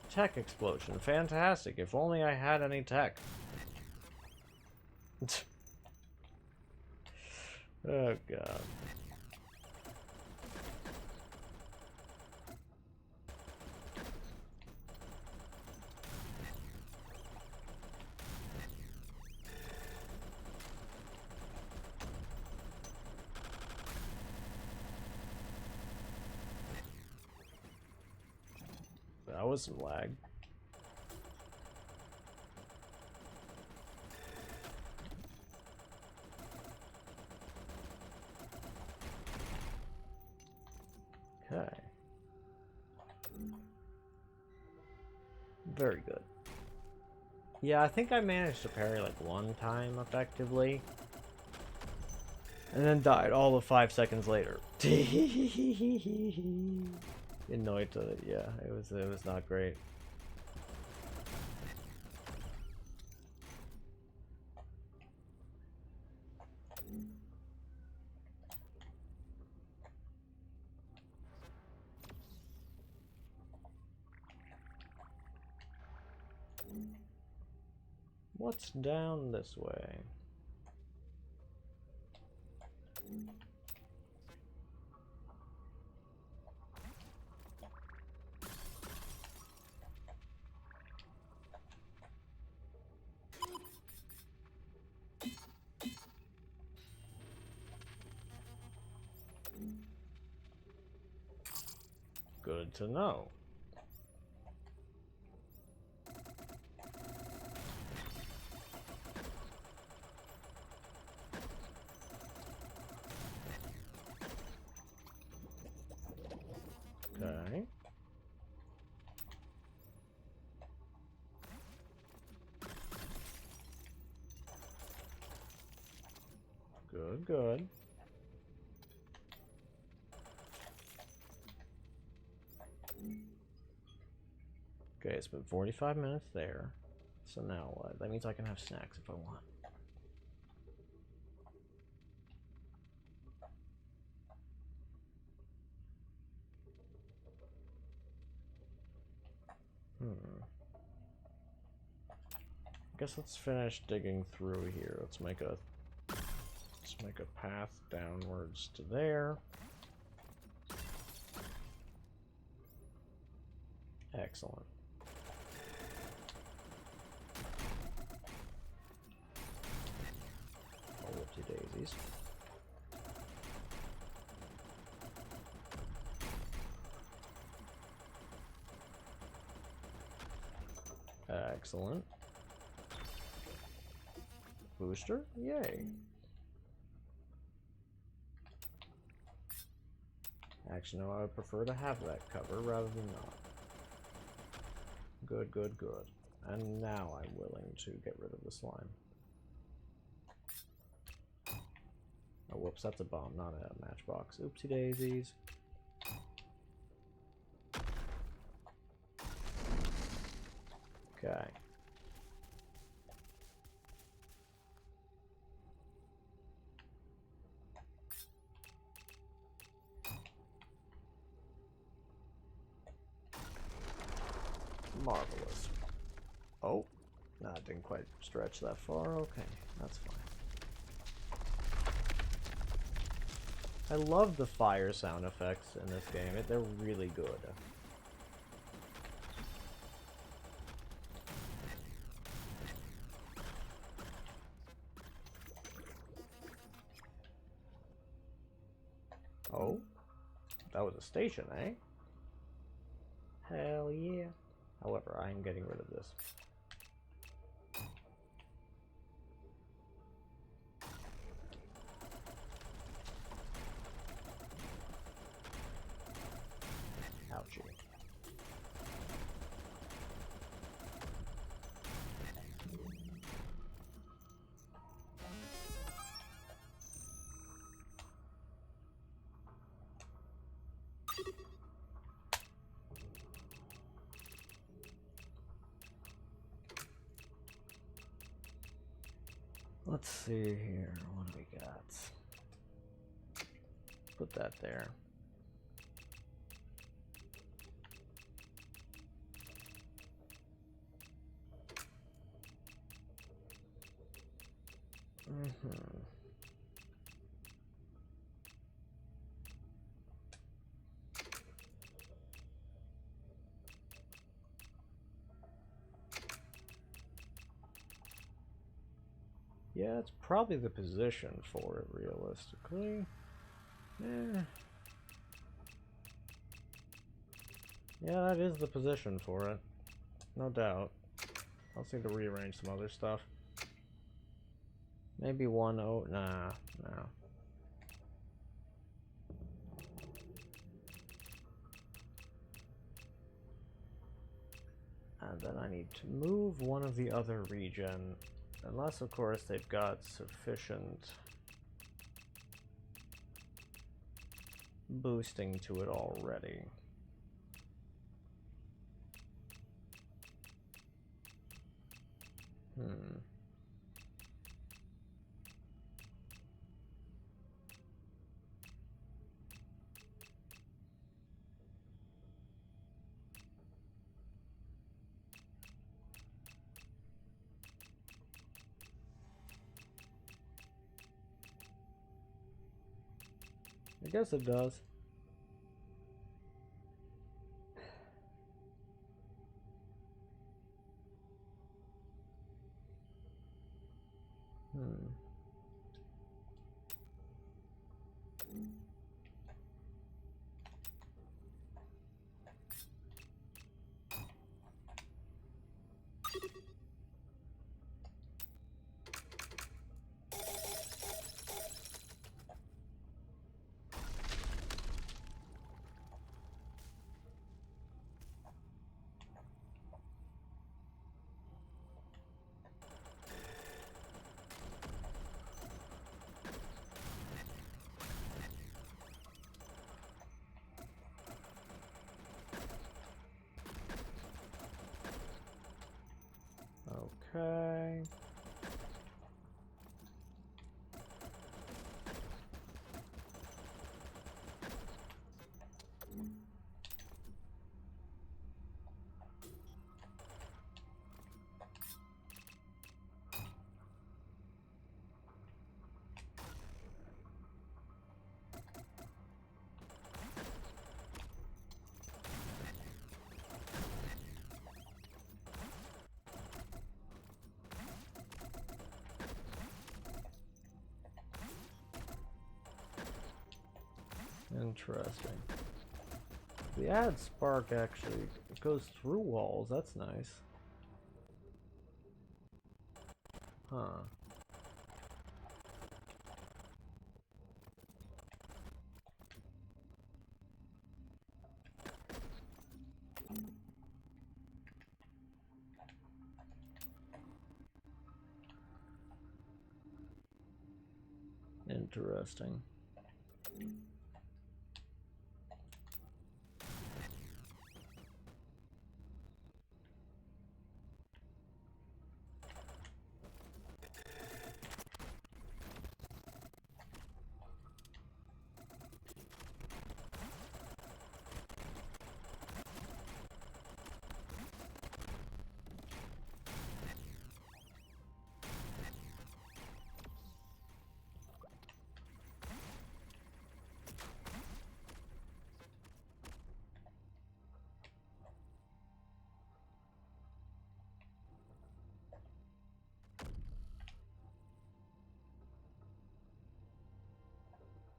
Tech explosion. Fantastic. If only I had any tech. Oh god. That was some lag. Okay. Very good. Yeah, I think I managed to parry like one time effectively. And then died all of 5 seconds later. Annoyed to it, yeah, it was not great. What's down this way? Good to know. Okay. Good, good. Okay, it's been 45 minutes there. So now what? That means I can have snacks if I want. I guess let's finish digging through here. Let's make a path downwards to there. Excellent. Oh, whoopsie daisies. Excellent. Booster? Yay. Actually, no, I would prefer to have that cover rather than not. Good, good, good. And now I'm willing to get rid of the slime. Oh, whoops, that's a bomb, not a matchbox. Oopsie daisies. Okay. Marvelous. Oh, no, it didn't quite stretch that far. Okay, that's fine. I love the fire sound effects in this game. They're really good. Oh, that was a station, eh? Hell yeah. However, I am getting rid of this. Ouchie. Let's see here. What do we got? Put that there. Yeah, it's probably the position for it, realistically. Yeah. Yeah, that is the position for it. No doubt. I'll just need to rearrange some other stuff. Maybe one, oh, nah, no. And then I need to move one of the other regen. Unless, of course, they've got sufficient boosting to it already. I guess it does. Okay. Interesting. The ad spark actually goes through walls. That's nice. Huh. Interesting.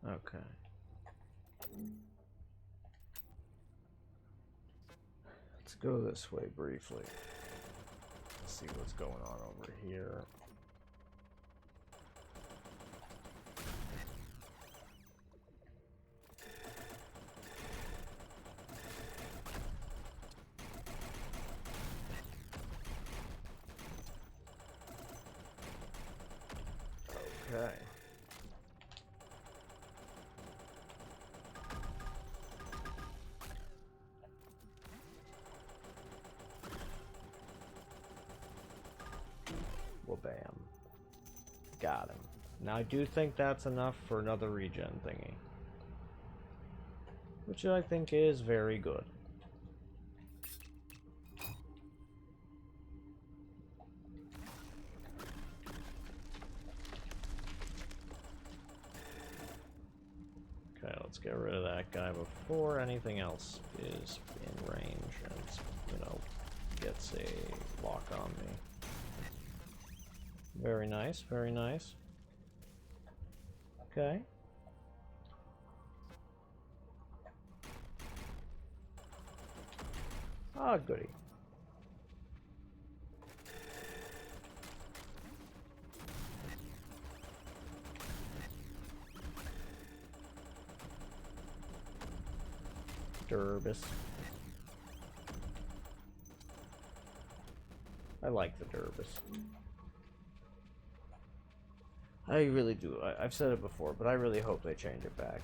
Okay. Let's go this way briefly. Let's see what's going on over here. Okay. Well, bam. Got him. Now I do think that's enough for another regen thingy. Which I think is very good. Okay, let's get rid of that guy before anything else is in range and, you know, gets a lock on me. Very nice, very nice. Okay. Ah, goody. Durbus. I like the Durbus. I really do. I've said it before, but I really hope they change it back.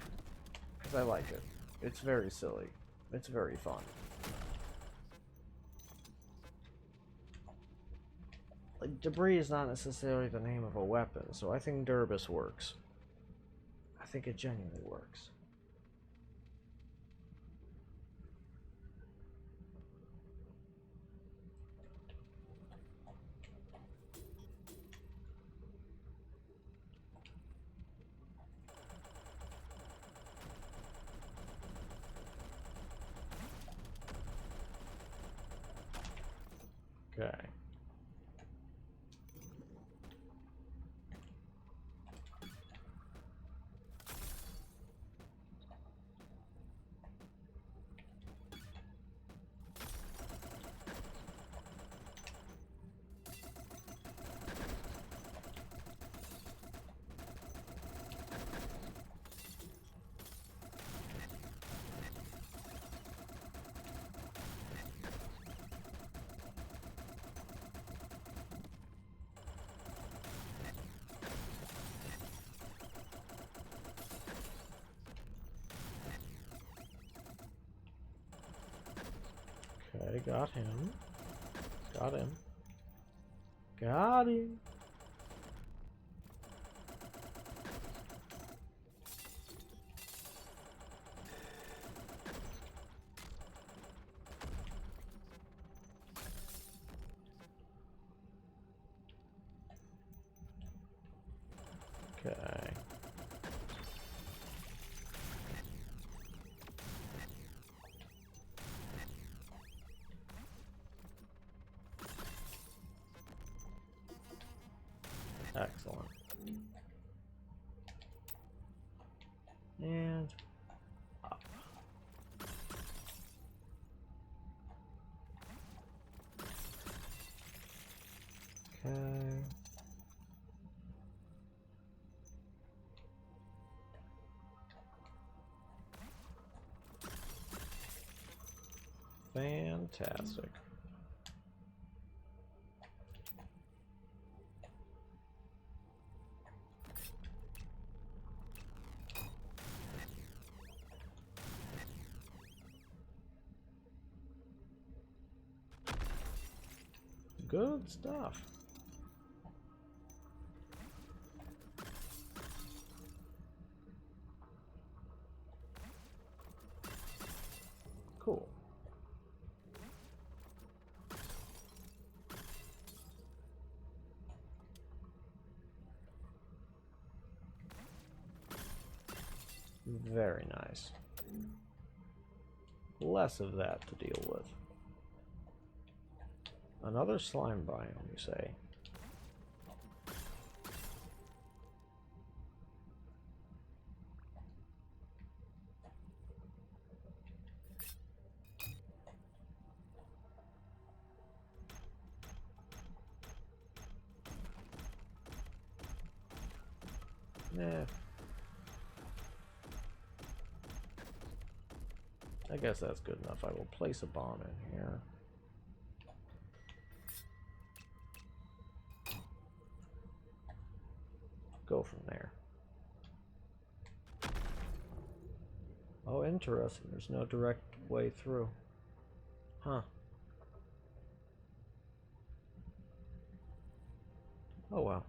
Because I like it. It's very silly. It's very fun. Like, debris is not necessarily the name of a weapon, so I think Durbus works. I think it genuinely works. Okay. Okay, got him. Got him. Got him. Okay. Excellent. And up. Okay. Fantastic. good stuff. Cool. Very nice. Less of that to deal with. Another slime biome, you say? Nah. I guess that's good enough. I will place a bomb in here. Go from there. Oh, interesting. There's no direct way through. Huh. Oh well.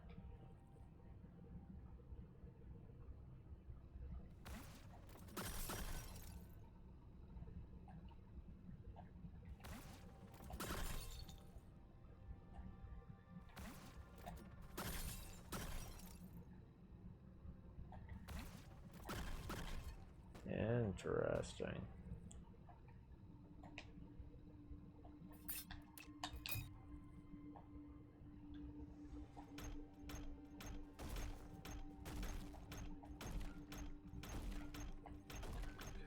Interesting.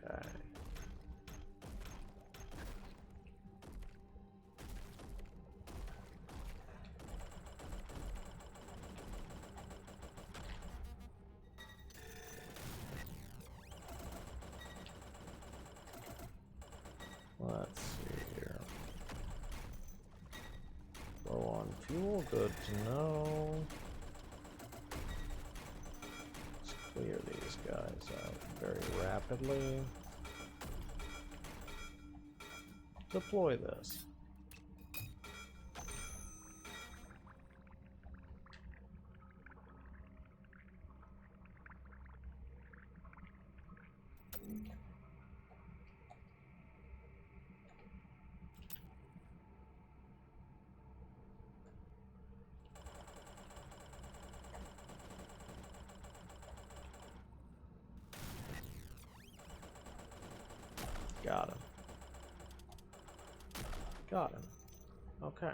Okay. Let's see here. Low on fuel, good to know. Let's clear these guys out very rapidly. Deploy this. Got him. Got him. Okay.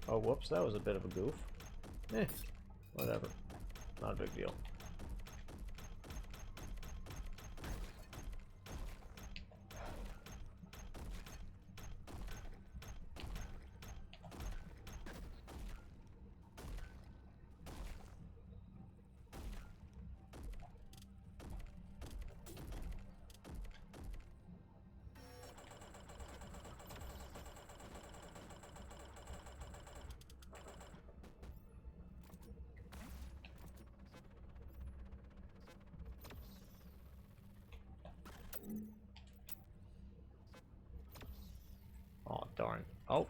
Oh, whoops, that was a bit of a goof. Whatever. Not a big deal. Oh, darn. Oh.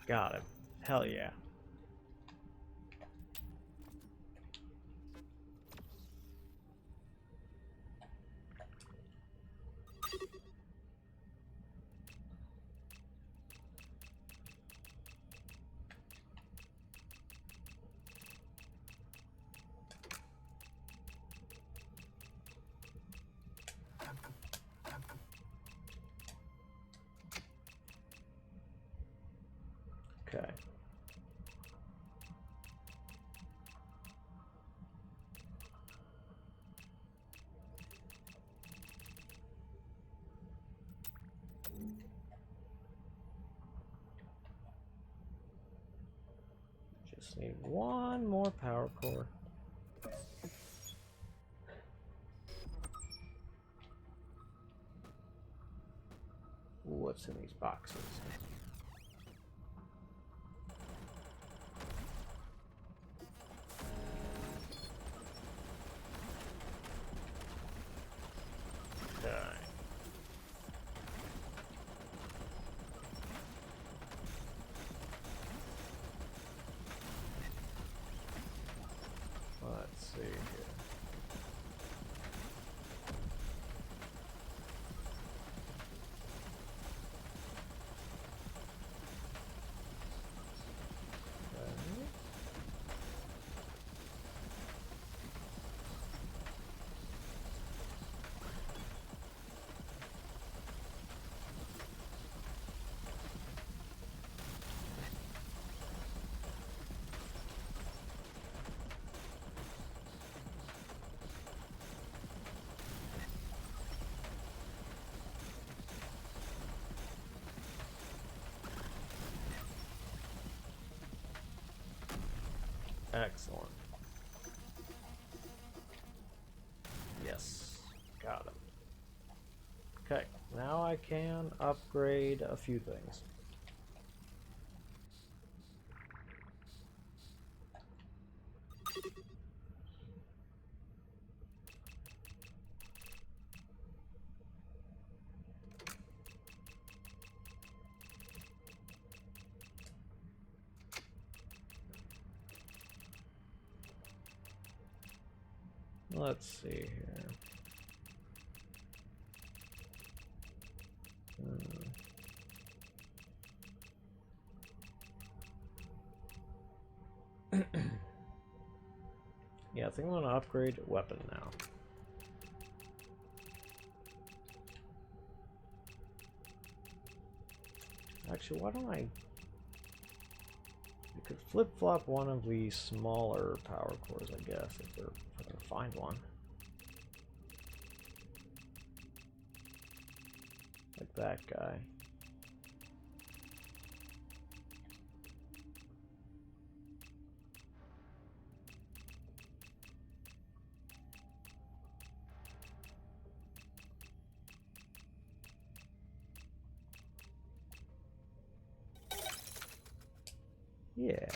Got him. Hell yeah. Okay. Just need one more power core. What's in these boxes? Okay. Let's see here. Okay. Excellent. Yes, got it. Okay, now I can upgrade a few things. Let's see here. Yeah, I think I'm gonna upgrade weapon now. Actually, why don't I could flip-flop one of the smaller power cores, I guess, if I can find one. Like that guy. Yeah.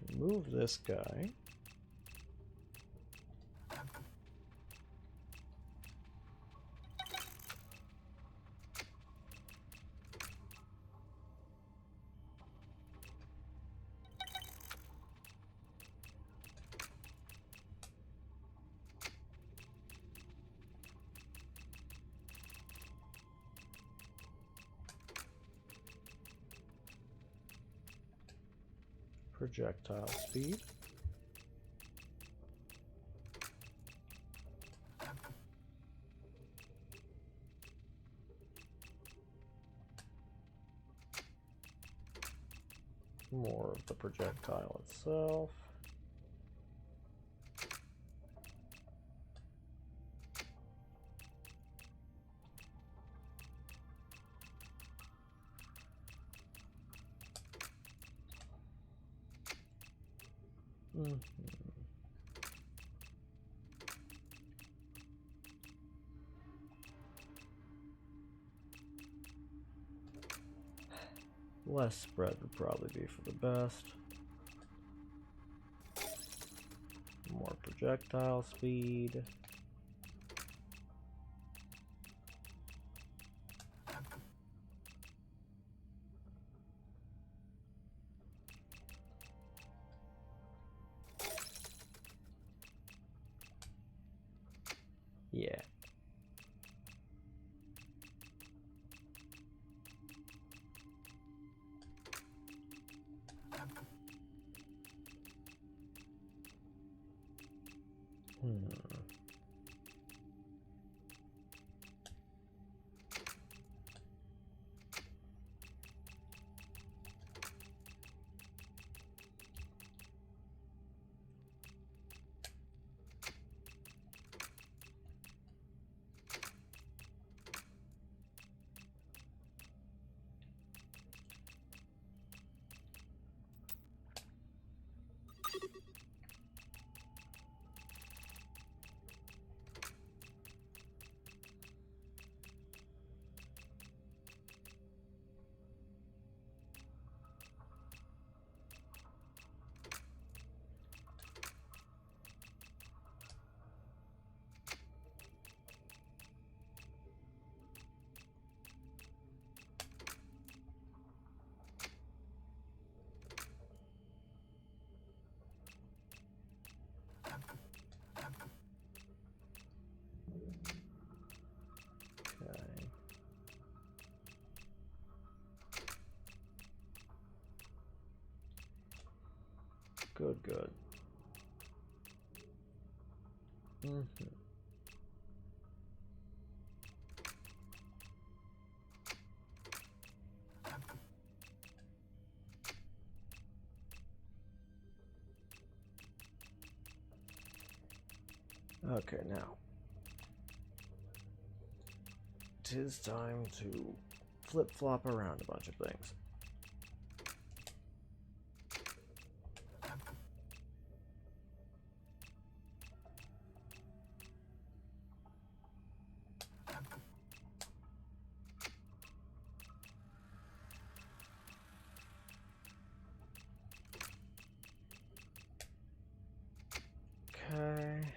Move this guy. Projectile speed. More of the projectile itself. Less spread would probably be for the best. More projectile speed. Yeah. Okay. Good, good. Okay, now. Tis time to flip-flop around a bunch of things. Okay.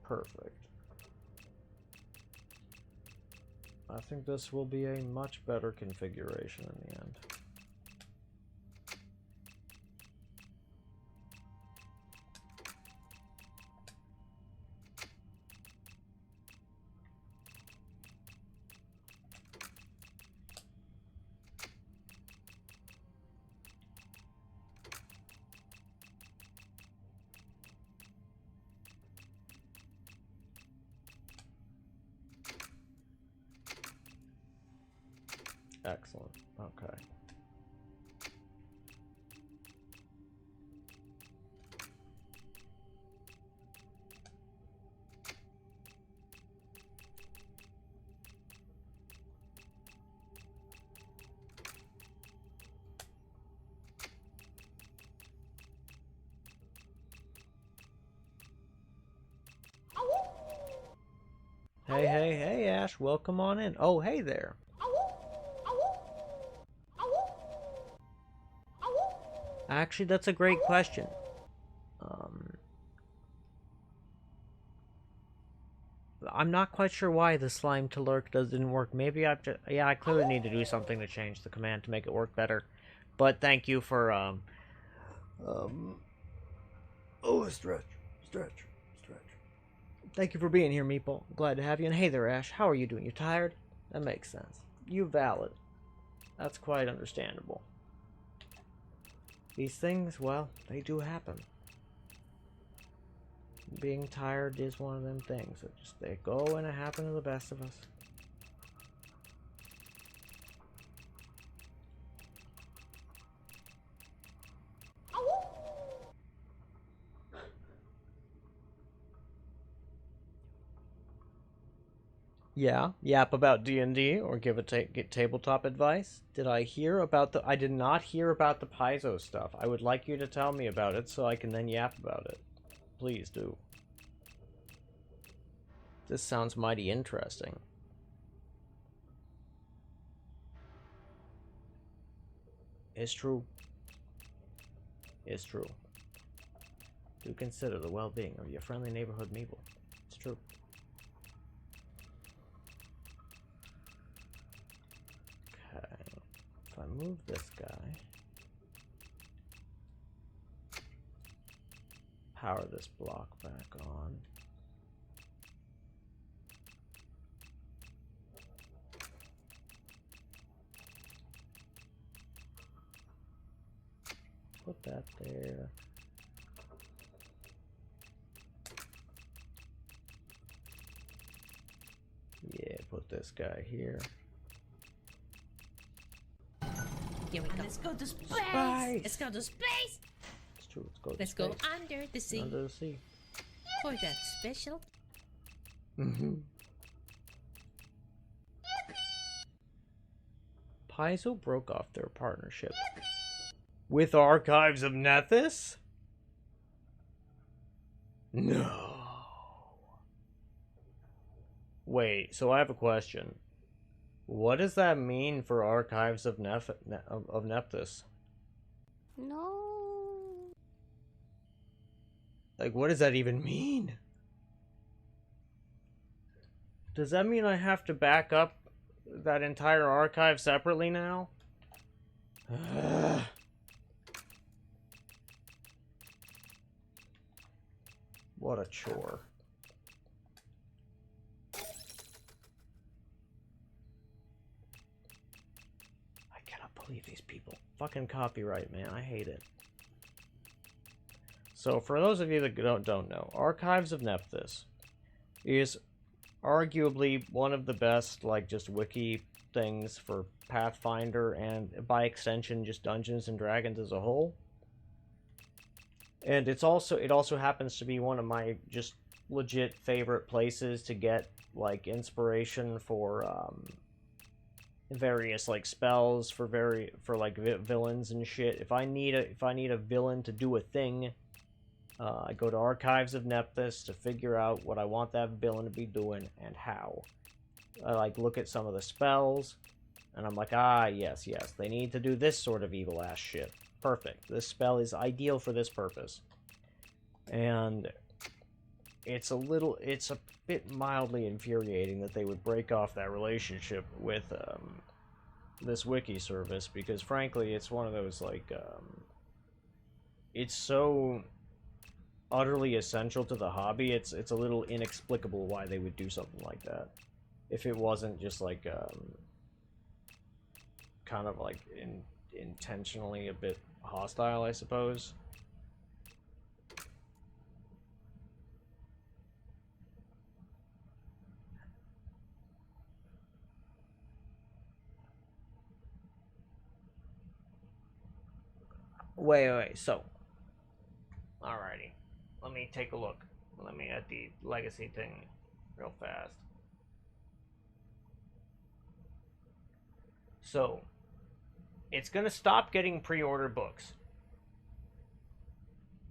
Perfect. I think this will be a much better configuration in the end. Excellent. Okay. Hey, hey, hey, Ash, welcome on in. Oh, hey there. Actually, that's a great question. I'm not quite sure why the slime to lurk didn't work. Maybe yeah, I clearly need to do something to change the command to make it work better. But thank you for, oh, stretch. Thank you for being here, Meeple. Glad to have you. And hey there, Ash. How are you doing? You tired? That makes sense. You valid. That's quite understandable. These things, well, they do happen. Being tired is one of them things. They go and it happen to the best of us. Yeah, yap about D&D or give get tabletop advice. Did I hear about the... I did not hear about the Paizo stuff. I would like you to tell me about it so I can then yap about it. Please do. This sounds mighty interesting. It's true. It's true. Do consider the well-being of your friendly neighborhood Meeple. It's true. Okay. If I move this guy... Power this block back on. Put that there. Yeah, put this guy here. Here we go. Let's go to space. Let's go to space. It's true. Let's go. Let's go under the sea. Under the sea. For that special. Paizo broke off their partnership with Archives of Nethys? No. Wait, so I have a question. What does that mean for Archives of Nethys? No. Like, what does that even mean? Does that mean I have to back up that entire archive separately now? What a chore. I cannot believe these people. Fucking copyright, man. I hate it. So, for those of you that don't know, Archives of Nethys is arguably one of the best, like, just wiki things for Pathfinder and, by extension, just Dungeons and Dragons as a whole. And it also happens to be one of my just legit favorite places to get, like, inspiration for various, like, spells for like villains and shit. If I need a villain to do a thing, I go to Archives of Nethys to figure out what I want that villain to be doing and how. I like look at some of the spells, and I'm like, ah, yes, they need to do this sort of evil ass shit. Perfect. This spell is ideal for this purpose. And it's a bit mildly infuriating that they would break off that relationship with this wiki service, because frankly, it's one of those, like, it's so utterly essential to the hobby, it's a little inexplicable why they would do something like that. If it wasn't just, like, kind of, like, intentionally a bit hostile, I suppose. Wait, so. Alrighty. Let me take a look. Let me at the legacy thing real fast. So, it's gonna stop getting pre-order books.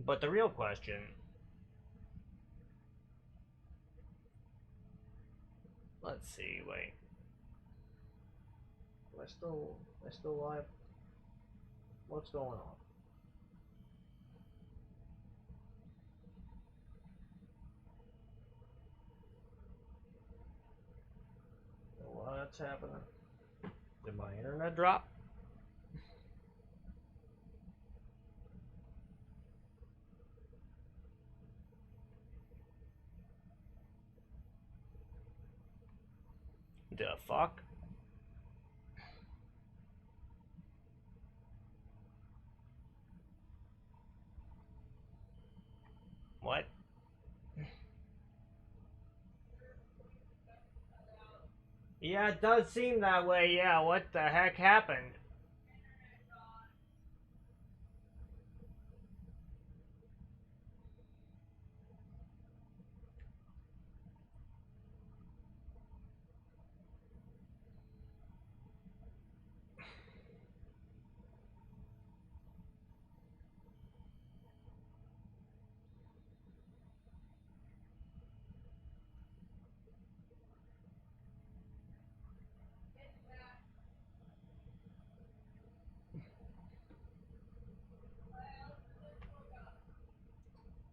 But the real question... Let's see, wait. Am I still live? What's going on? What's happening? Did my internet drop? The fuck? What? Yeah, it does seem that way, yeah. What the heck happened?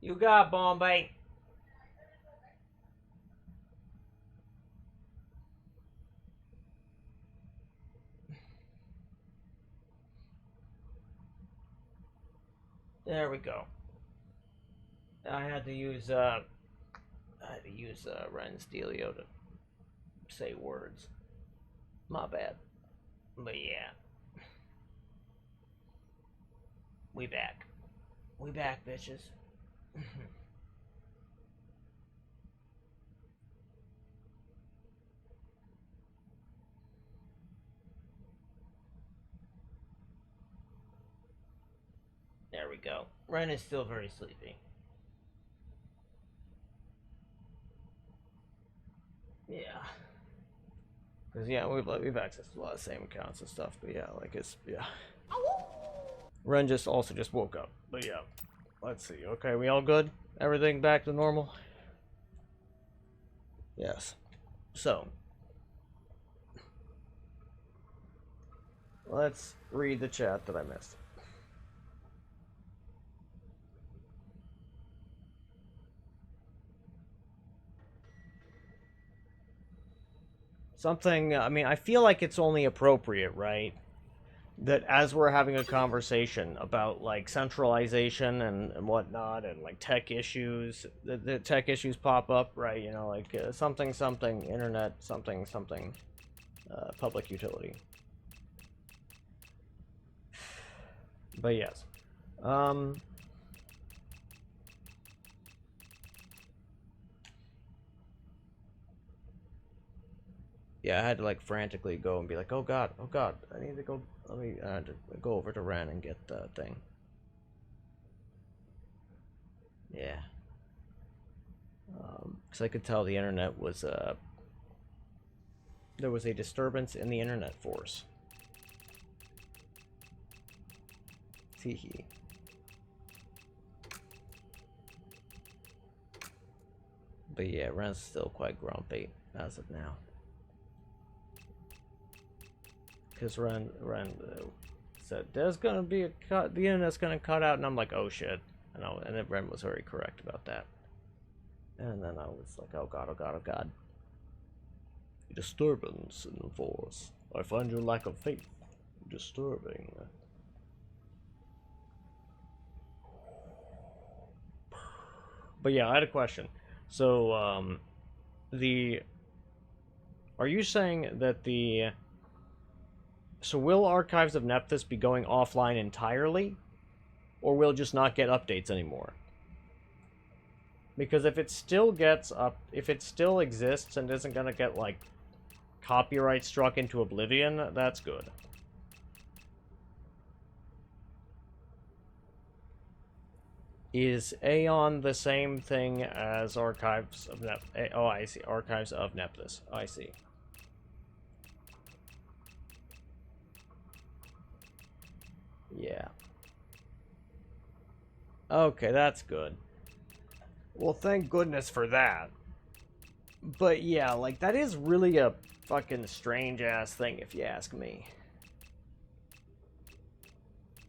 You got Bombay. There we go. I had to use Ren's Dealio to say words. My bad. But yeah. We back. We back, bitches. There we go. Ren is still very sleepy. Yeah. Because, yeah, we've accessed a lot of same accounts and stuff, but yeah, like, it's, yeah. Ren just woke up, but yeah. Let's see. Okay, we all good? Everything back to normal? Yes. So. Let's read the chat that I missed. Something, I mean, I feel like it's only appropriate, right? That as we're having a conversation about, like, centralization and whatnot, and, like, tech issues, the tech issues pop up, right? You know, like, something, internet, something, public utility. But yes. Yeah, I had to, like, frantically go and be like, oh god, I need to go, I had to go over to Ren and get the thing. Yeah. Because I could tell the internet was, there was a disturbance in the internet force. Teehee. But yeah, Ren's still quite grumpy as of now. Because Ren said, there's gonna be a cut, the internet's gonna cut out, and I'm like, oh shit. And then Ren was very correct about that. And then I was like, oh god, oh god, oh god. Disturbance in the force. I find your lack of faith disturbing. But yeah, I had a question. So, are you saying that so will Archives of Nephthys be going offline entirely? Or will it just not get updates anymore? Because if it still if it still exists and isn't gonna get, like, copyright struck into oblivion, that's good. Is Aeon the same thing as Archives of Nephthys? Oh, I see. Archives of Nephthys. Oh, I see. Yeah. Okay, that's good. Well, thank goodness for that. But yeah, like, that is really a fucking strange-ass thing, if you ask me.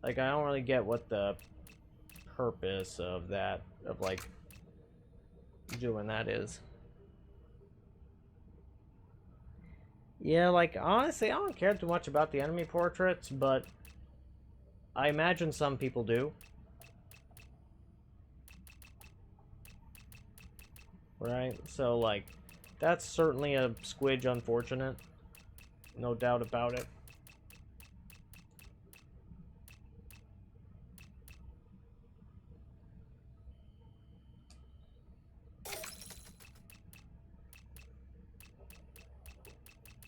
Like, I don't really get what the purpose of that, of, like, doing that is. Yeah, like, honestly, I don't care too much about the enemy portraits, but I imagine some people do. Right? So, like, that's certainly a squidge unfortunate. No doubt about it.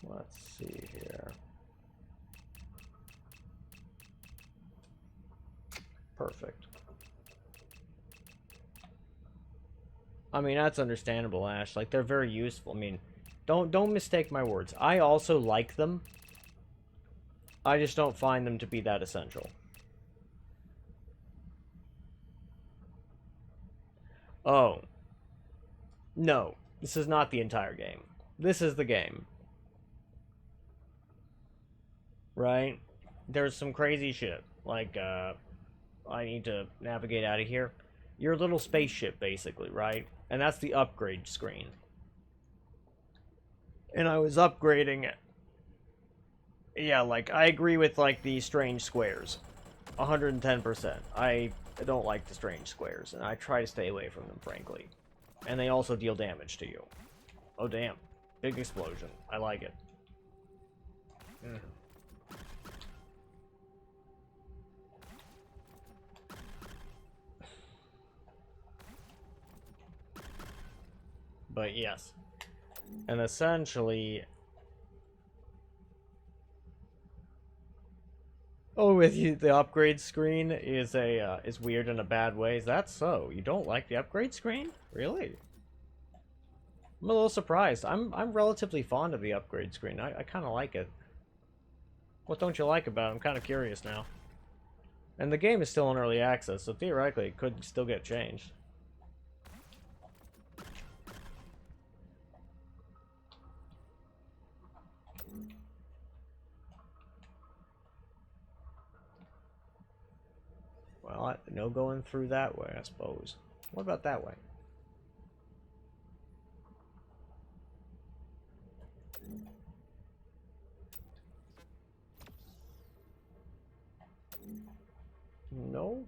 Let's see here. Perfect. I mean, that's understandable, Ash. Like, they're very useful. I mean, don't mistake my words. I also like them. I just don't find them to be that essential. Oh. No. This is not the entire game. This is the game. Right? There's some crazy shit. Like, I need to navigate out of here. your little spaceship, basically, right? And that's the upgrade screen. And I was upgrading it. Yeah, like, I agree with, like, the strange squares. 110%. I don't like the strange squares, and I try to stay away from them, frankly. And they also deal damage to you. Oh, damn. Big explosion. I like it. Mm. But yes. And essentially... Oh, with you, the upgrade screen is is weird in a bad way. Is that so? You don't like the upgrade screen? Really? I'm a little surprised. I'm relatively fond of the upgrade screen. I kind of like it. What don't you like about it? I'm kind of curious now. And the game is still in early access, so theoretically it could still get changed. Well, no going through that way, I suppose. What about that way? No.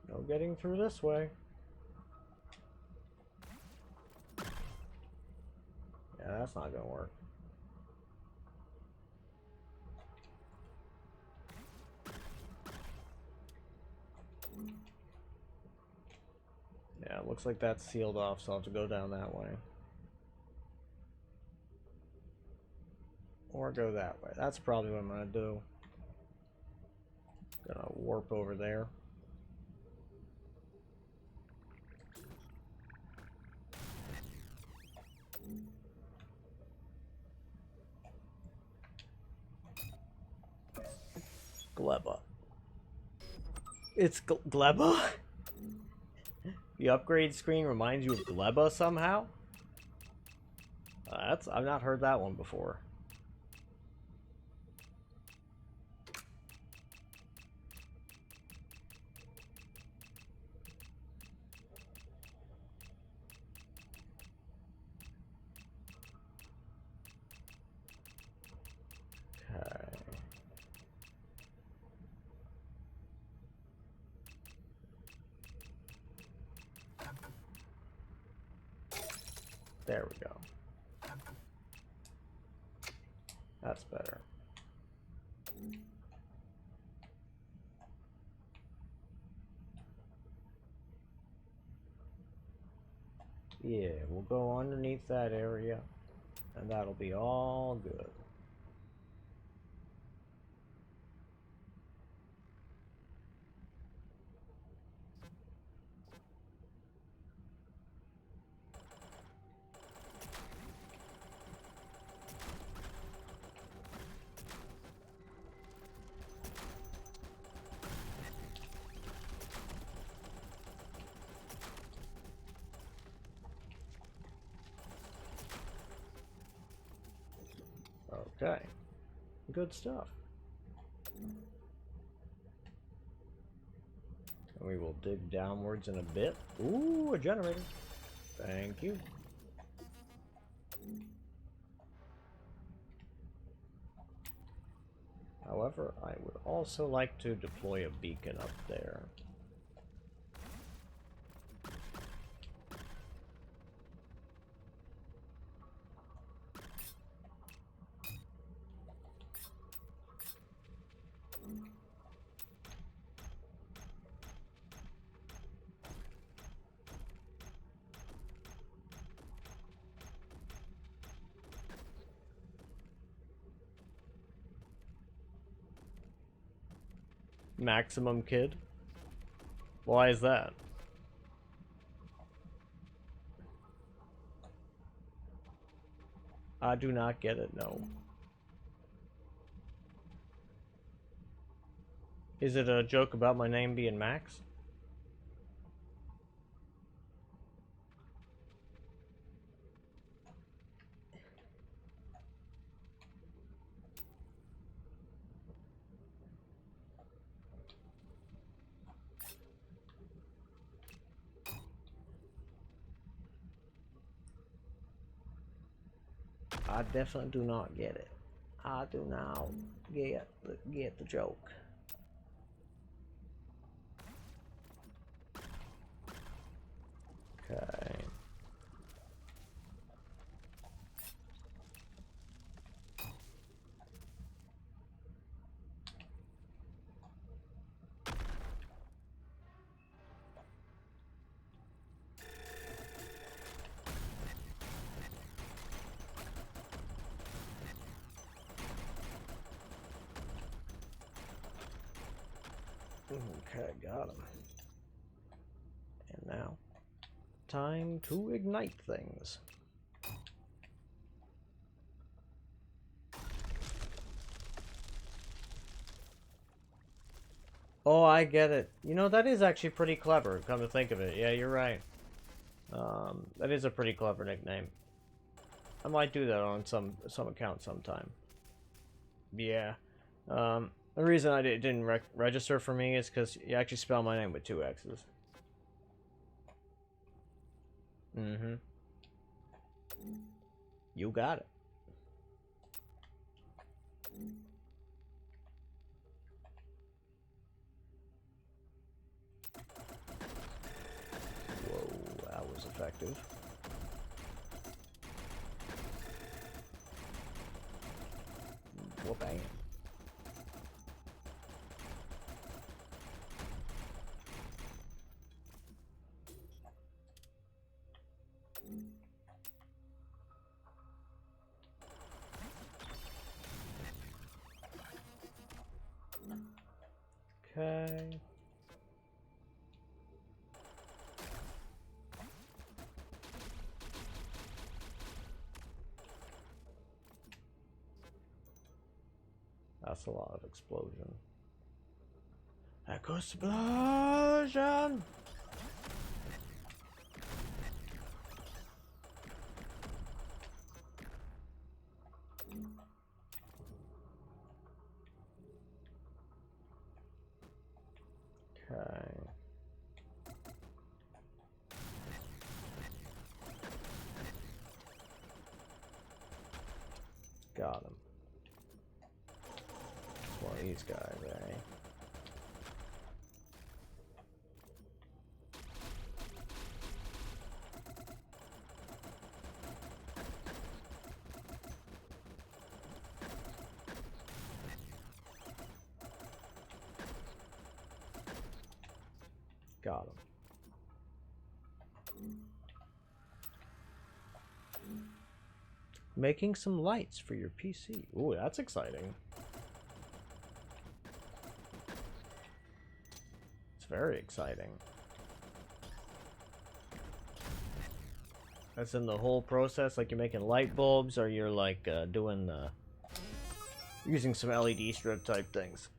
No getting through this way. Yeah, that's not gonna work. Yeah, it looks like that's sealed off, so I'll have to go down that way. Or go that way. That's probably what I'm gonna do. Gonna warp over there. Gleba. It's Gleba? The upgrade screen reminds you of Gleba somehow? I've not heard that one before. Okay. There we go. That's better. Yeah, we'll go underneath that area, and that'll be all good. Okay. Good stuff. And we will dig downwards in a bit. Ooh, a generator. Thank you. However, I would also like to deploy a beacon up there. Maximum Kid? Why is that? I do not get it, no. Is it a joke about my name being Max? I definitely do not get it. I do not get the joke. Okay. Okay, got him. And now, time to ignite things. Oh, I get it. You know, that is actually pretty clever, come to think of it. Yeah, you're right. That is a pretty clever nickname. I might do that on some account sometime. Yeah. The reason I didn't register for me is because you actually spell my name with 2 X's. Mm-hmm. You got it. Whoa, that was effective. Well, bam. Okay. That's a lot of explosion. Explosion! Okay. Got him. It's one of these guys, eh? Got him. Making some lights for your PC. Ooh, that's exciting. It's very exciting. That's in the whole process, like you're making light bulbs, or you're like doing using some LED strip type things.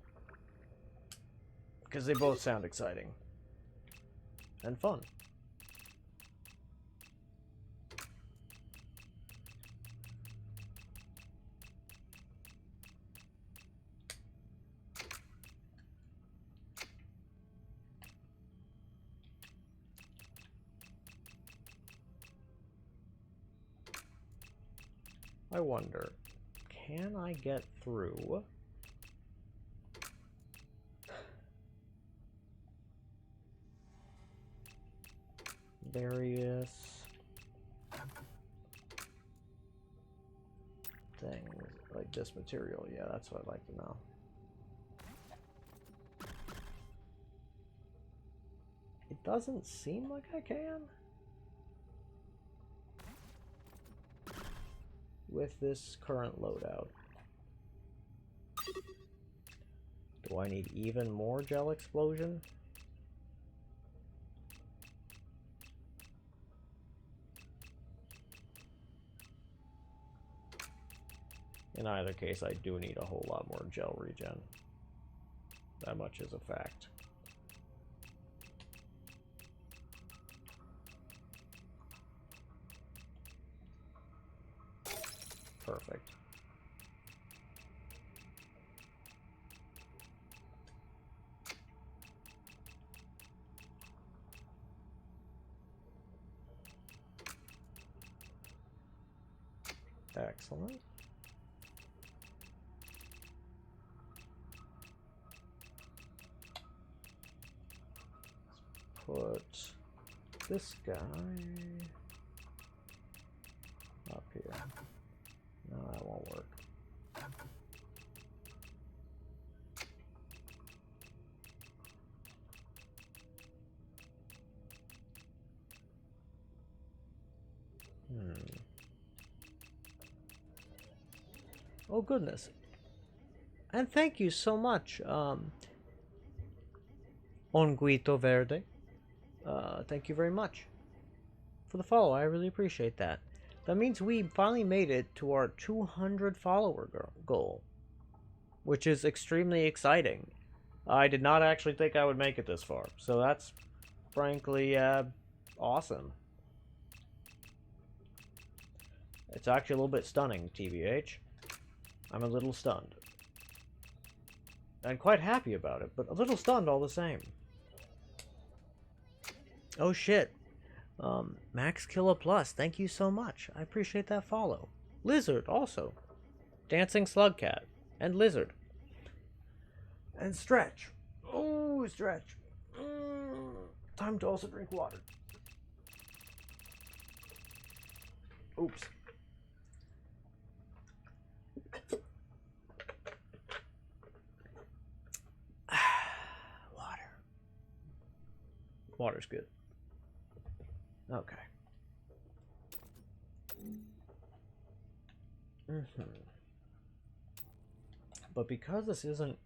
Because they both sound exciting. And fun. I wonder, can I get through various things like this material? Yeah, that's what I'd like to know. It doesn't seem like I can with this current loadout. Do I need even more gel explosion? In either case, I do need a whole lot more gel regen. That much is a fact. Perfect. Excellent. Put this guy up here. No, that won't work. Oh goodness. And thank you so much, Onguito Verde. Thank you very much for the follow. I really appreciate that. That means we finally made it to our 200 follower goal, which is extremely exciting. I did not actually think I would make it this far, so that's frankly awesome. It's actually a little bit stunning, TBH. I'm a little stunned. I'm quite happy about it, but a little stunned all the same. Oh shit. Max Killa Plus, thank you so much. I appreciate that follow. Lizard, also. Dancing Slugcat. And Lizard. And Stretch. Oh, Stretch. Time to also drink water. Oops. Water. Water's good. Okay. But because this isn't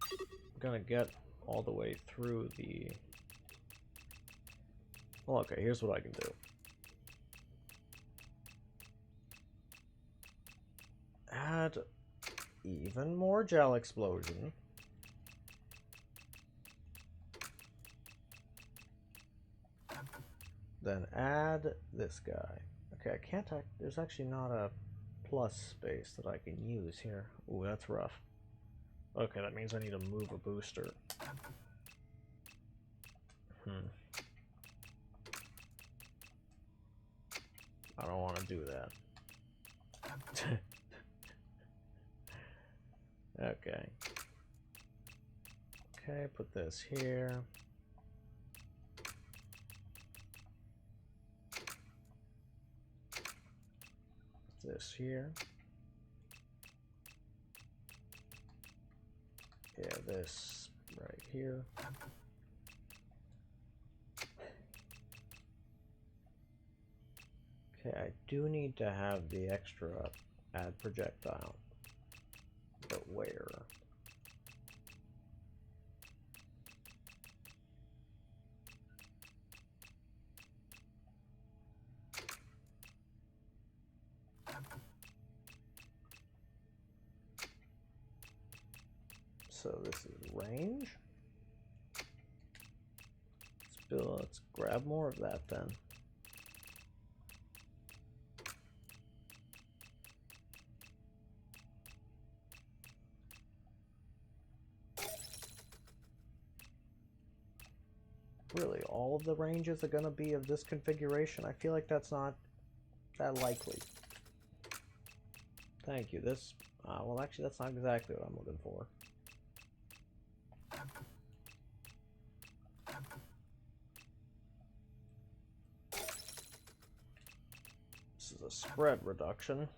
gonna get all the way through the... Well, okay, here's what I can do. Add even more gel explosion. Then add this guy. Okay, I can't... There's actually not a plus space that I can use here. Ooh, that's rough. Okay, that means I need to move a booster. I don't want to do that. Okay. Okay, put this here. This here. Yeah, this right here. Okay, I do need to have the extra add projectile. But where? So this is range. Let's grab more of that then. Really, all of the ranges are going to be of this configuration? I feel like that's not that likely. Thank you. This, well actually that's not exactly what I'm looking for. This is a spread reduction.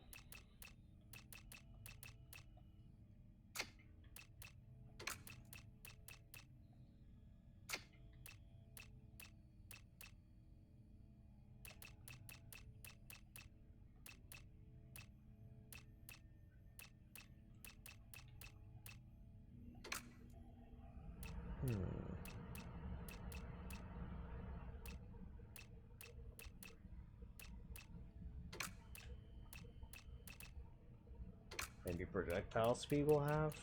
Maybe projectile speed will have?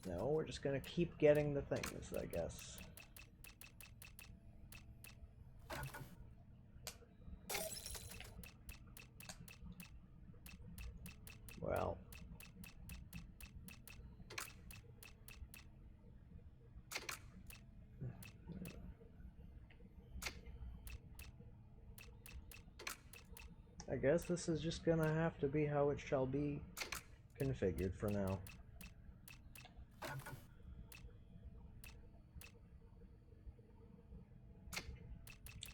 No, we're just gonna keep getting the things, I guess. Well. I guess this is just gonna have to be how it shall be configured for now.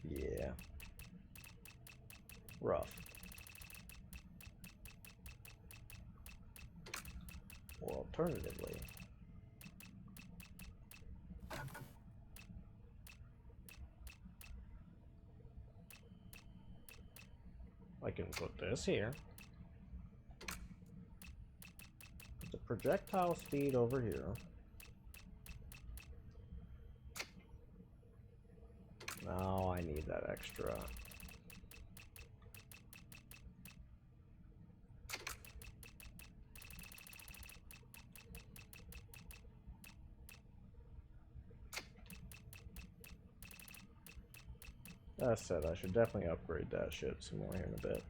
Yeah. Rough. Or alternatively, I can put this here. Put the projectile speed over here. Now I need that extra. That said, I should definitely upgrade that shit some more here in a bit.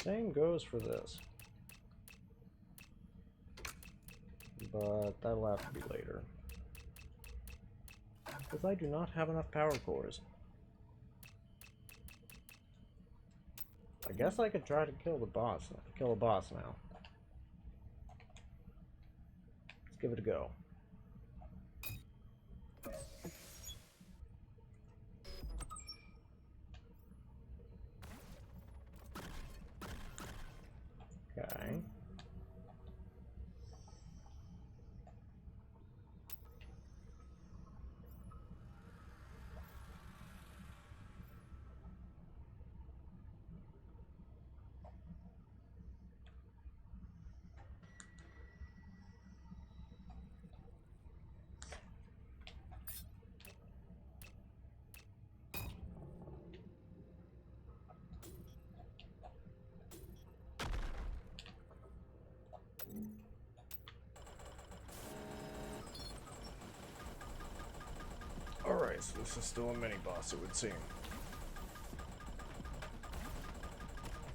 Same goes for this. But that'll have to be later. Because I do not have enough power cores. I guess I could try to kill the boss. Kill a boss now. Let's give it a go. Okay. Alright, so this is still a mini-boss, it would seem.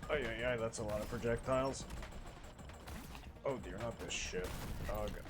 Oh yeah, that's a lot of projectiles. Oh dear, not this shit. Oh god.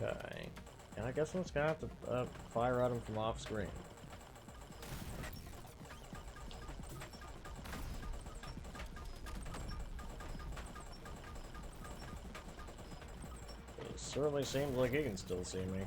Okay, and I guess I'm just gonna have to fire at him from off screen. It certainly seems like he can still see me.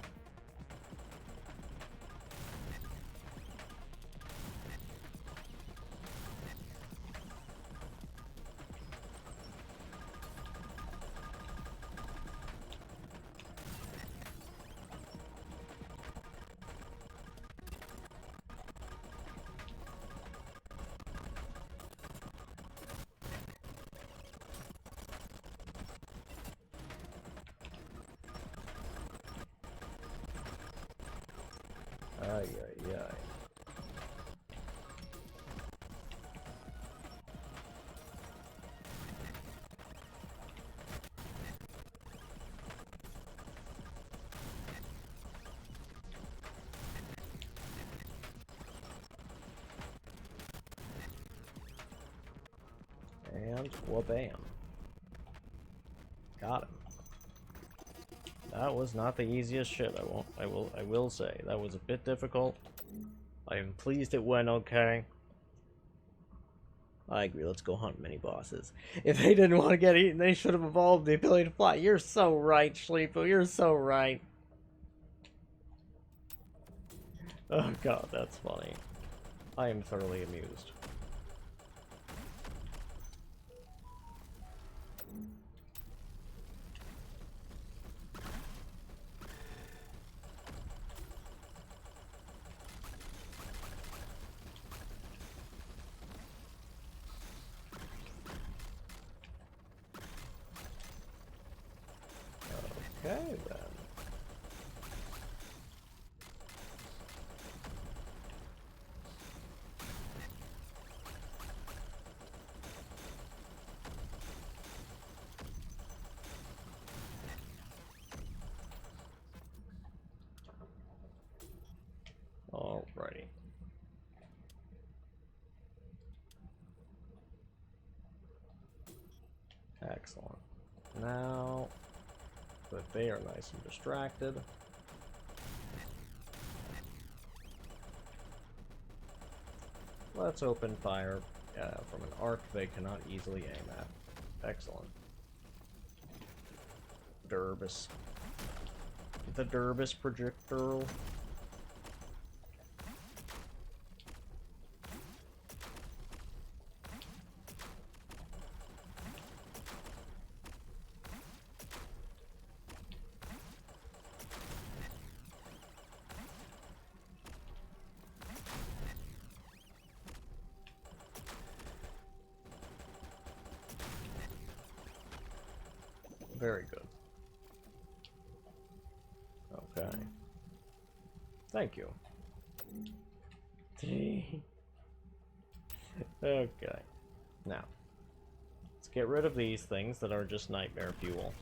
Ay, ay, ay. And wha-bam. Got him. That was not the easiest shit, I will say. That was a bit difficult. I am pleased it went okay. I agree, let's go hunt mini bosses. If they didn't want to get eaten, they should have evolved the ability to fly. You're so right, Schleepo, you're so right. Oh god, that's funny. I am thoroughly amused. Okay, then. Alrighty. Excellent. Now that they are nice and distracted, let's open fire from an arc they cannot easily aim at. Excellent. Durbus. The Durbus projectile. Very good. Okay. Thank you. Okay. Now, let's get rid of these things that are just nightmare fuel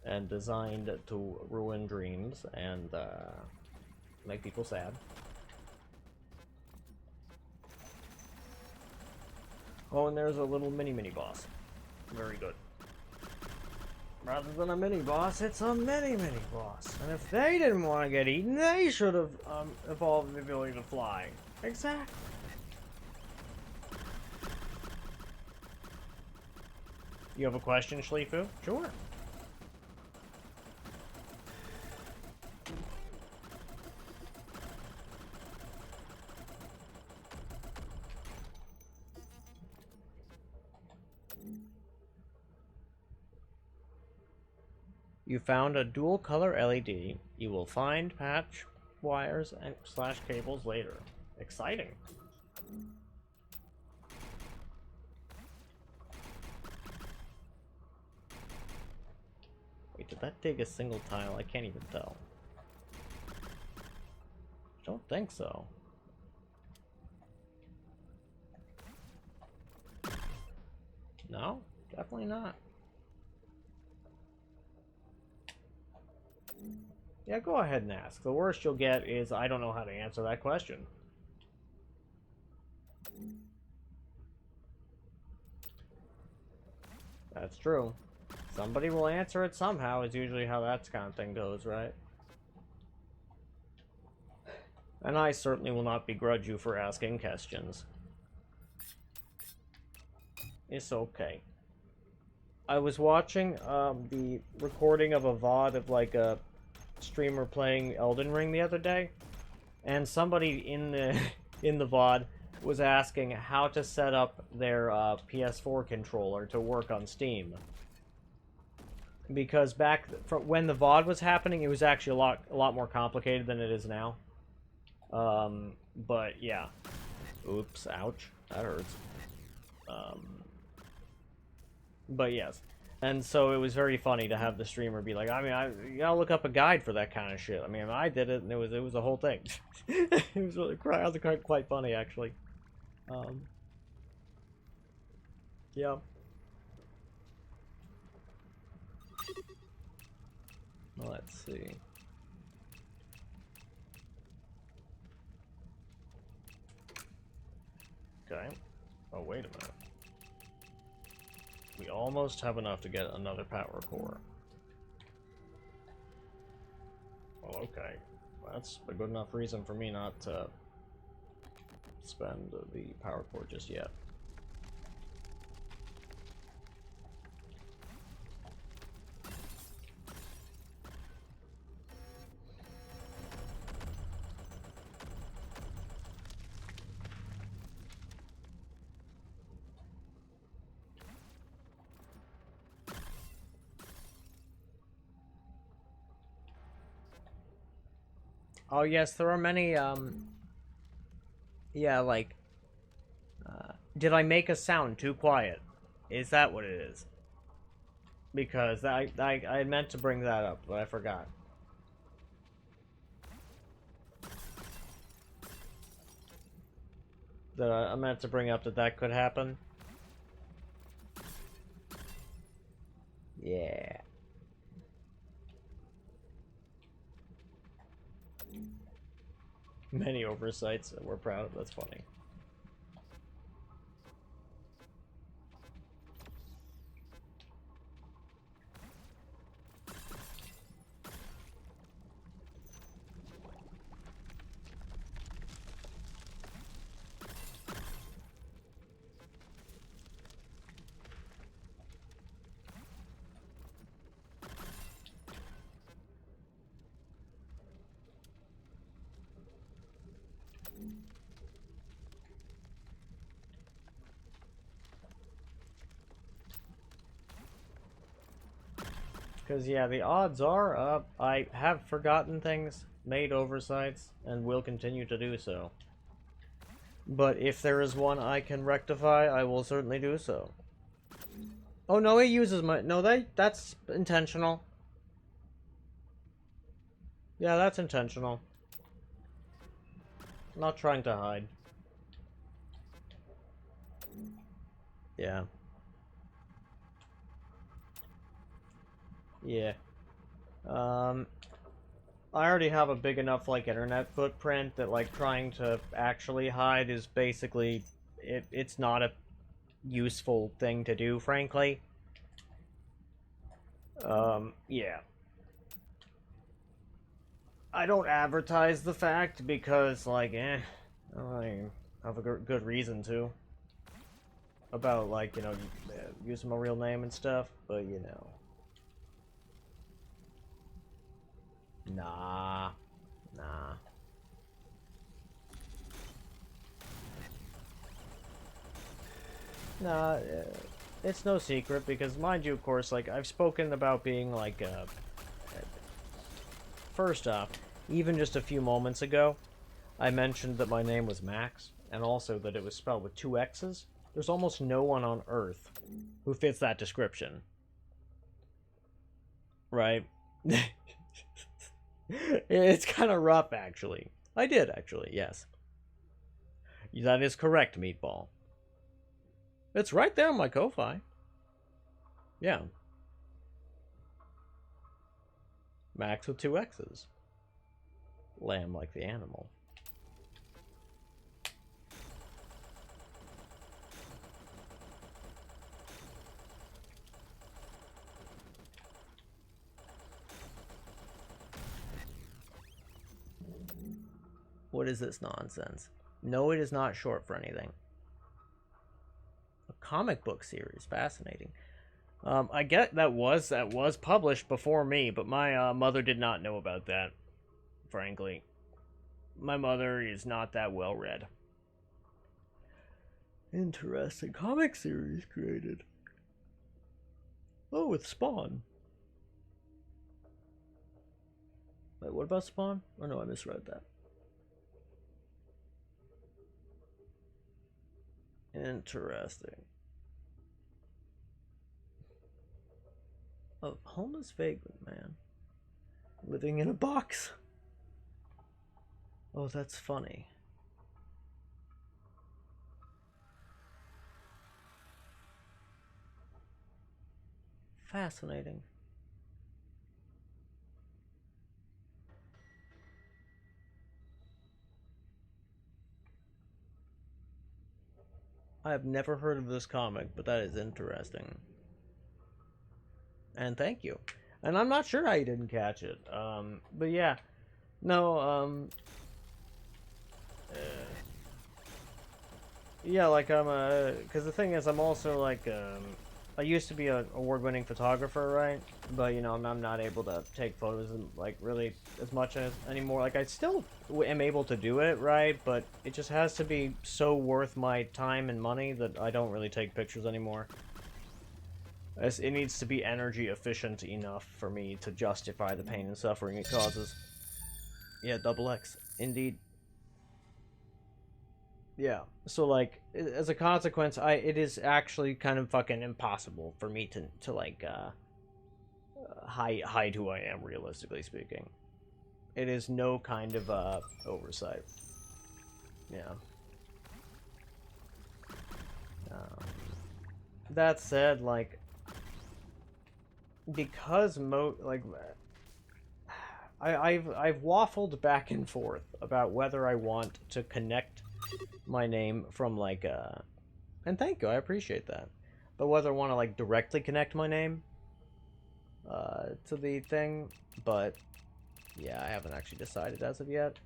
and designed to ruin dreams and make people sad. Oh, and there's a little mini boss. Very good. Rather than a mini boss, it's a mini boss. And if they didn't want to get eaten, they should have evolved the ability to fly. Exactly. You have a question, Schleifu? Sure. You found a dual color LED. You will find patch wires and slash cables later. Exciting. Wait, did that dig a single tile? I can't even tell. Don't think so. No, definitely not. Yeah, go ahead and ask. The worst you'll get is I don't know how to answer that question. That's true. Somebody will answer it somehow, is usually how that kind of thing goes, right? And I certainly will not begrudge you for asking questions. It's okay. I was watching the recording of a VOD of like a streamer playing Elden Ring the other day, and somebody in the in the VOD was asking how to set up their PS4 controller to work on Steam. Because back from when the VOD was happening, it was actually a lot more complicated than it is now. But yeah. Oops, ouch. That hurts. But yes. And so it was very funny to have the streamer be like, I mean, you gotta look up a guide for that kind of shit. I mean, I did it, and it was a whole thing. It was really quite funny, actually. Yeah. Let's see. Okay. Oh, wait a minute. We almost have enough to get another power core. Well, okay. That's a good enough reason for me not to spend the power core just yet. Oh yes, there are many, yeah, like, did I make a sound too quiet? Is that what it is? Because I meant to bring that up, but I forgot. That I meant to bring up that could happen. Yeah. Many oversights that we're proud of. That's funny. Because, yeah, the odds are up. I have forgotten things, made oversights, and will continue to do so. But if there is one I can rectify, I will certainly do so. Oh, no, he uses my... No, that's intentional. Yeah, that's intentional. Not trying to hide. Yeah. Yeah. I already have a big enough, like, internet footprint that, like, trying to actually hide is basically... It's not a useful thing to do, frankly. Yeah. I don't advertise the fact because, like, I have a good reason to. About, like, you know, using my real name and stuff, but, you know. Nah. Nah, it's no secret, because mind you, of course, like, I've spoken about being, like, first off, even just a few moments ago, I mentioned that my name was Max, and also that it was spelled with 2 X's. There's almost no one on Earth who fits that description. Right? It's kind of rough, actually. I did, actually, yes. That is correct, Meatball. It's right there on my Ko-Fi. Yeah. Max with 2 X's. Lamb like the animal. What is this nonsense? No, it is not short for anything. A comic book series, fascinating. I get that was published before me, but my mother did not know about that. Frankly, my mother is not that well read. Interesting comic series created. Oh, with Spawn. Wait, what about Spawn? Oh no, I misread that. Interesting. A homeless vagrant man living in a box. Oh, that's funny. Fascinating. I have never heard of this comic, but that is interesting. And thank you. And I'm not sure how you didn't catch it. But yeah. No, yeah, like because the thing is, I'm also like, I used to be an award-winning photographer, right? But you know, I'm not able to take photos and like really as much as anymore. Like I still am able to do it, right? But it just has to be so worth my time and money that I don't really take pictures anymore. It needs to be energy efficient enough for me to justify the pain and suffering it causes. Yeah, double X, indeed. Yeah, so like, as a consequence, it is actually kind of fucking impossible for me to like, hide who I am, realistically speaking. It is no kind of, oversight. Yeah. That said, like, because I've waffled back and forth about whether I want to connect my name from like and thank you, I appreciate that. But whether I want to like directly connect my name to the thing, but yeah, I haven't actually decided as of yet.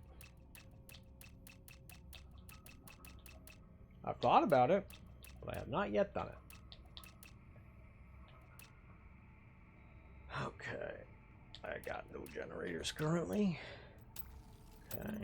I've thought about it, but I have not yet done it. Okay. I got no generators currently. Okay.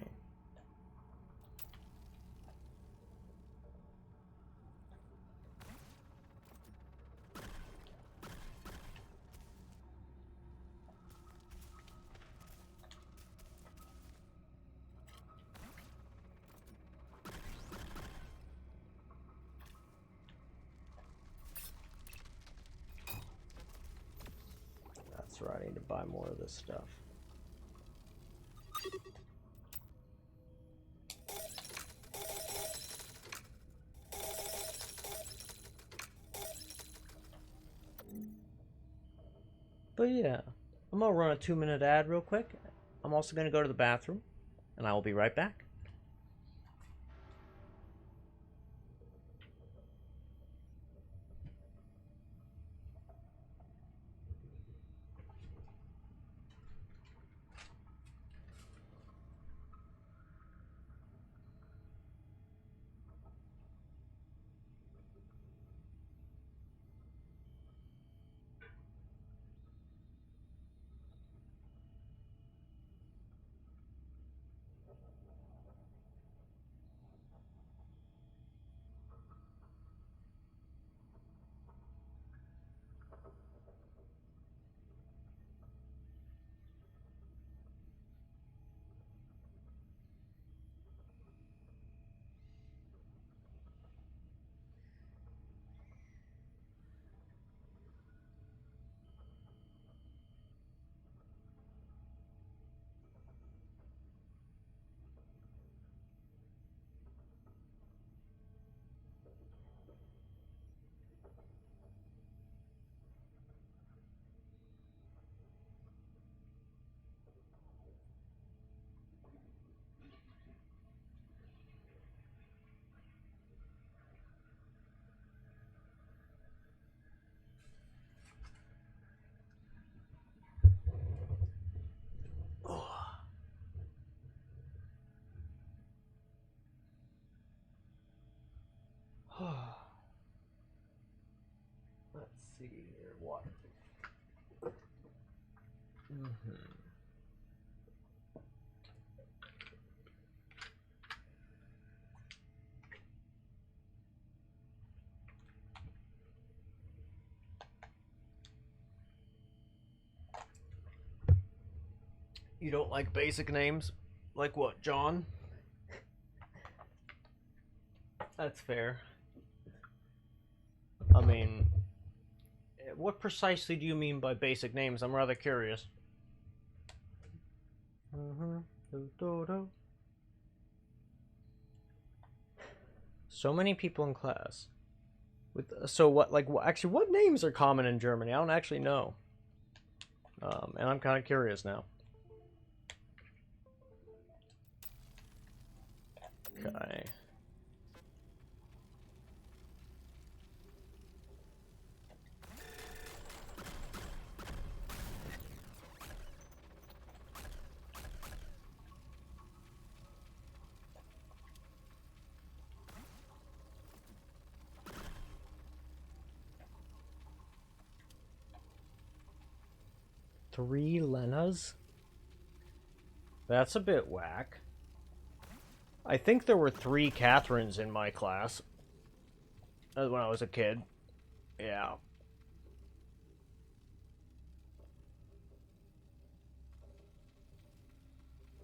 That's right, I need to buy more of this stuff. But yeah, I'm gonna run a 2-minute ad real quick. I'm also gonna go to the bathroom, and I will be right back. Let's see here. What? You don't like basic names? Like what, John? That's fair. I mean, what precisely do you mean by basic names? I'm rather curious. So many people in class. So what? Like, actually, what names are common in Germany? I don't actually know. And I'm kind of curious now. Okay. Three Lenas? That's a bit whack. I think there were 3 Catherines in my class when I was a kid. Yeah.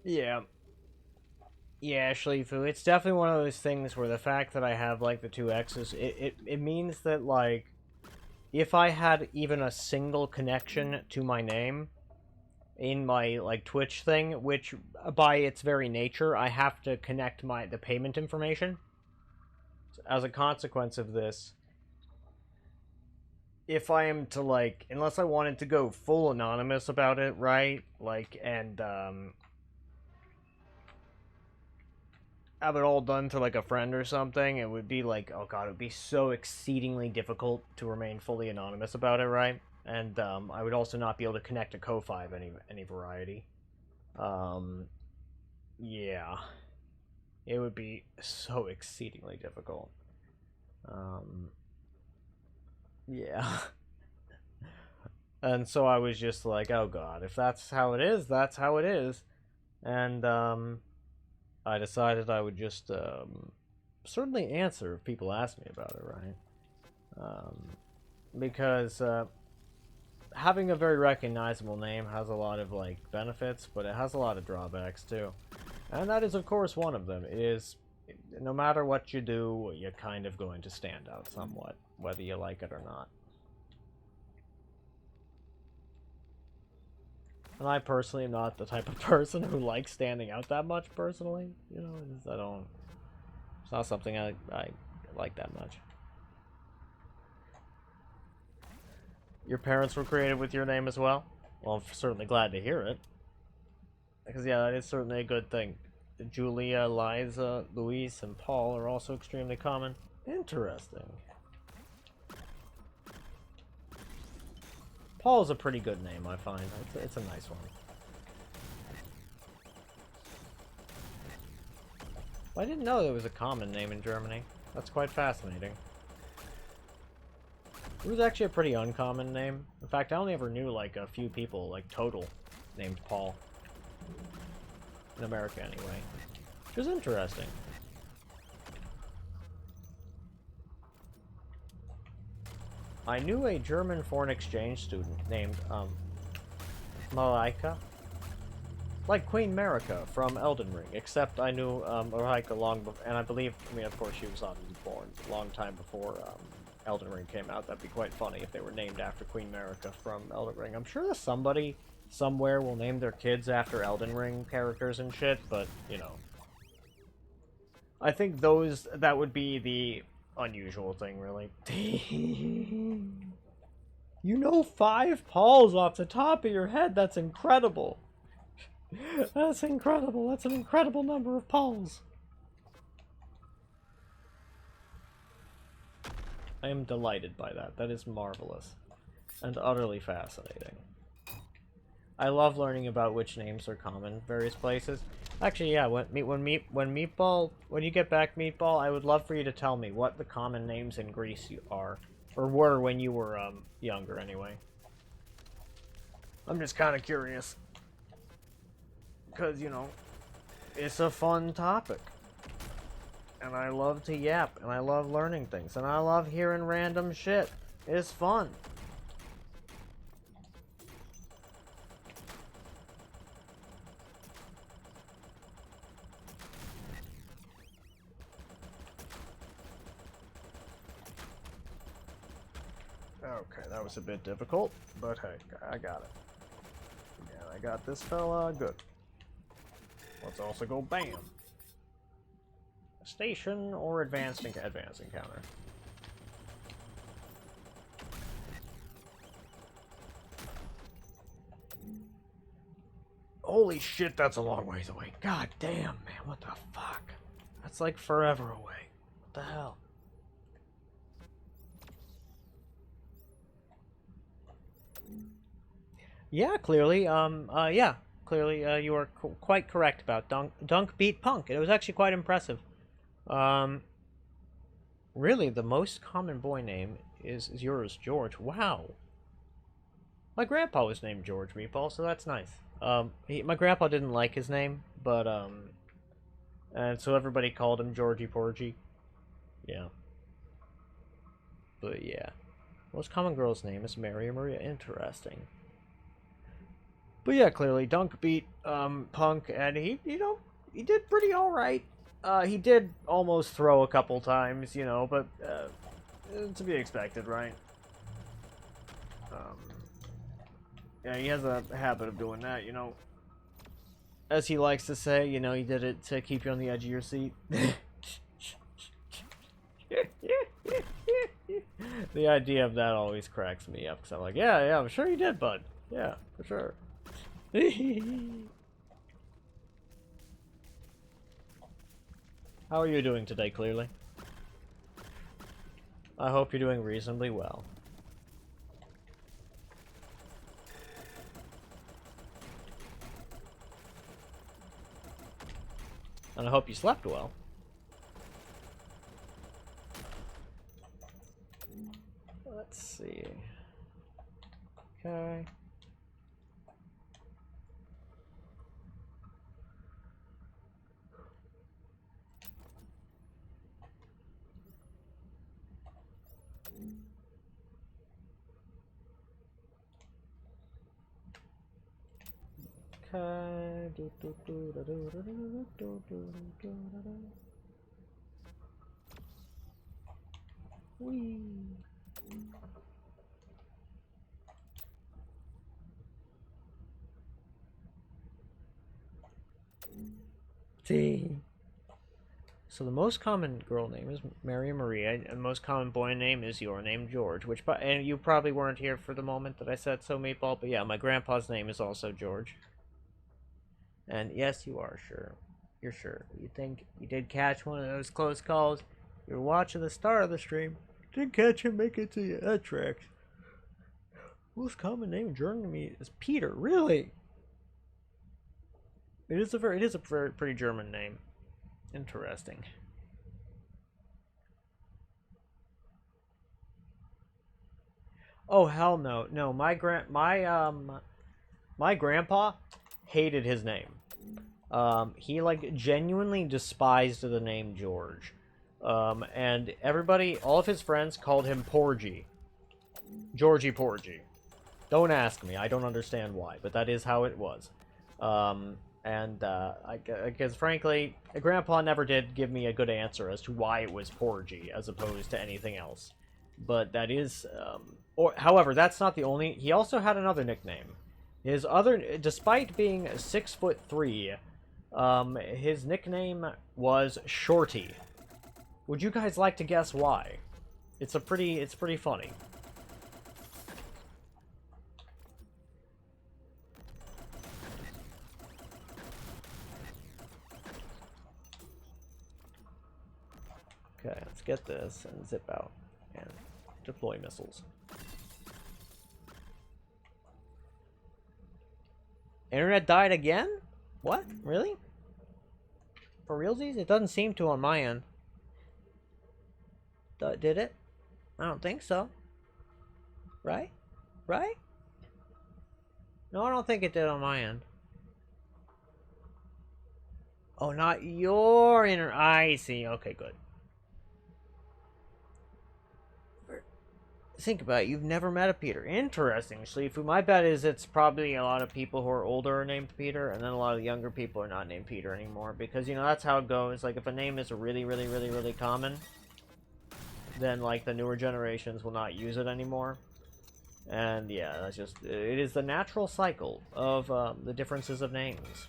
Yeah. Yeah, Shlifu, it's definitely one of those things where the fact that I have, like, the 2 X's, it means that, like, if I had even a single connection to my name in my, like, Twitch thing, which, by its very nature, I have to connect the payment information. As a consequence of this, if I am to, like, unless I wanted to go full anonymous about it, right? Like, and, have it all done to, like, a friend or something, it would be like, oh god, it would be so exceedingly difficult to remain fully anonymous about it, right? And, I would also not be able to connect to Ko-Fi of any variety. Yeah. It would be so exceedingly difficult. Yeah. And so I was just like, oh god, if that's how it is, that's how it is. And, I decided I would just, certainly answer if people ask me about it, right? Because, having a very recognizable name has a lot of, like, benefits, but it has a lot of drawbacks, too. And that is, of course, one of them. It is, no matter what you do, you're kind of going to stand out somewhat, whether you like it or not. And I personally am not the type of person who likes standing out that much, personally. You know, I don't... It's not something I like that much. Your parents were creative with your name as well? Well, I'm certainly glad to hear it. Because, yeah, that is certainly a good thing. Julia, Liza, Luis, and Paul are also extremely common. Interesting. Paul's a pretty good name, I find. It's a nice one. Well, I didn't know there was a common name in Germany. That's quite fascinating. It was actually a pretty uncommon name. In fact, I only ever knew, like, a few people, like, total, named Paul. In America, anyway. Which was interesting. I knew a German foreign exchange student named, Malaika. Like Queen Marika from Elden Ring, except I knew, Malaika long before, and I believe, I mean, of course she was obviously born a long time before, Elden Ring came out. That'd be quite funny if they were named after Queen Marika from Elden Ring. I'm sure that somebody, somewhere, will name their kids after Elden Ring characters and shit, but, you know. I think that would be the unusual thing, really. You know 5 Pauls off the top of your head. That's incredible. That's incredible. That's an incredible number of Pauls. I am delighted by that. That is marvelous. And utterly fascinating. I love learning about which names are common in various places. Actually, yeah, when you get back, Meatball, I would love for you to tell me what the common names in Greece are. Or were when you were, younger, anyway. I'm just kind of curious. Because, you know, it's a fun topic. And I love to yap, and I love learning things, and I love hearing random shit. It's fun. Okay, that was a bit difficult, but hey, I got it. And I got this fella good. Let's also go BAM! Station or advanced encounter. Holy shit, that's a long ways away. God damn, man, what the fuck? That's like forever away. What the hell? Yeah, clearly, you are quite correct about Dunk beat Punk. It was actually quite impressive. Really, the most common boy name is yours, George. Wow. My grandpa was named George Meatball, so that's nice. My grandpa didn't like his name, but, and so everybody called him Georgie Porgy. Yeah. But, yeah. Most common girl's name is Mary Maria. Interesting. But yeah, clearly, Dunk beat, Punk, and he did pretty alright. He did almost throw a couple times, you know, but, to be expected, right? Yeah, he has a habit of doing that, you know. As he likes to say, you know, he did it to keep you on the edge of your seat. The idea of that always cracks me up, because I'm like, yeah, I'm sure you did, bud. Yeah, for sure. How are you doing today, Clearly? I hope you're doing reasonably well. And I hope you slept well. Let's see. Okay. Okay. Whee. So the most common girl name is Mary Maria, and the most common boy name is your name, George. And you probably weren't here for the moment that I said so, Meatball, but yeah, my grandpa's name is also George. And yes, you are sure. You're sure. You think you did catch one of those close calls? You were watching the start of the stream. Didn't catch him make it to you. That tracks. Most common name in Germany is Peter. Really? It is a very pretty German name. Interesting. Oh hell no. No, my grandpa hated his name. He like genuinely despised the name George. And everybody, all of his friends called him Porgy. Georgie Porgy. Don't ask me, I don't understand why, but that is how it was. I guess, frankly, Grandpa never did give me a good answer as to why it was Porgy as opposed to anything else. But that is, however, that's not the only. He also had another nickname. His other, despite being 6'3", his nickname was Shorty. Would you guys like to guess why? It's pretty funny. Okay, let's get this and zip out and deploy missiles. Internet died again? What? Really? For realsies? It doesn't seem to on my end. Did it? I don't think so. Right? Right? No, I don't think it did on my end. Oh, not your I see. Okay, good. Think about it. You've never met a Peter. Interesting, Shleefu. My bet is it's probably a lot of people who are older are named Peter, and then a lot of younger people are not named Peter anymore. Because, you know, that's how it goes. Like, if a name is really common, then, like, the newer generations will not use it anymore. And, yeah, that's just... It is the natural cycle of the differences of names.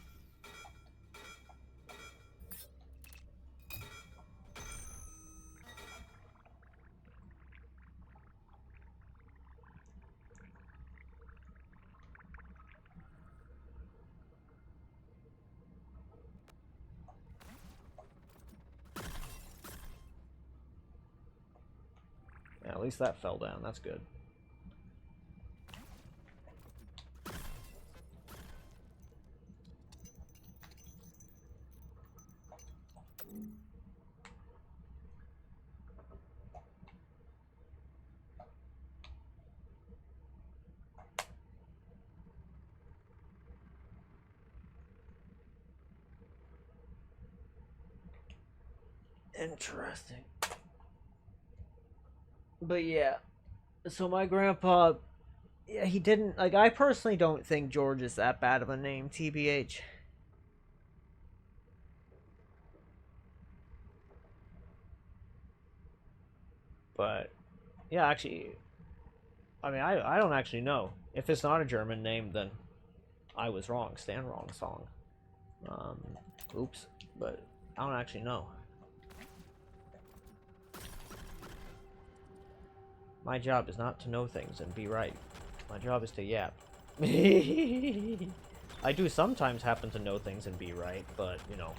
Yeah, at least that fell down. That's good. Interesting. But yeah, so my grandpa, yeah, he didn't, like, I personally don't think George is that bad of a name, TBH. But, yeah, actually, I mean, I don't actually know. If it's not a German name, then I was wrong. Stand wrong song. Oops. But I don't actually know. My job is not to know things and be right. My job is to yap. I do sometimes happen to know things and be right, but, you know,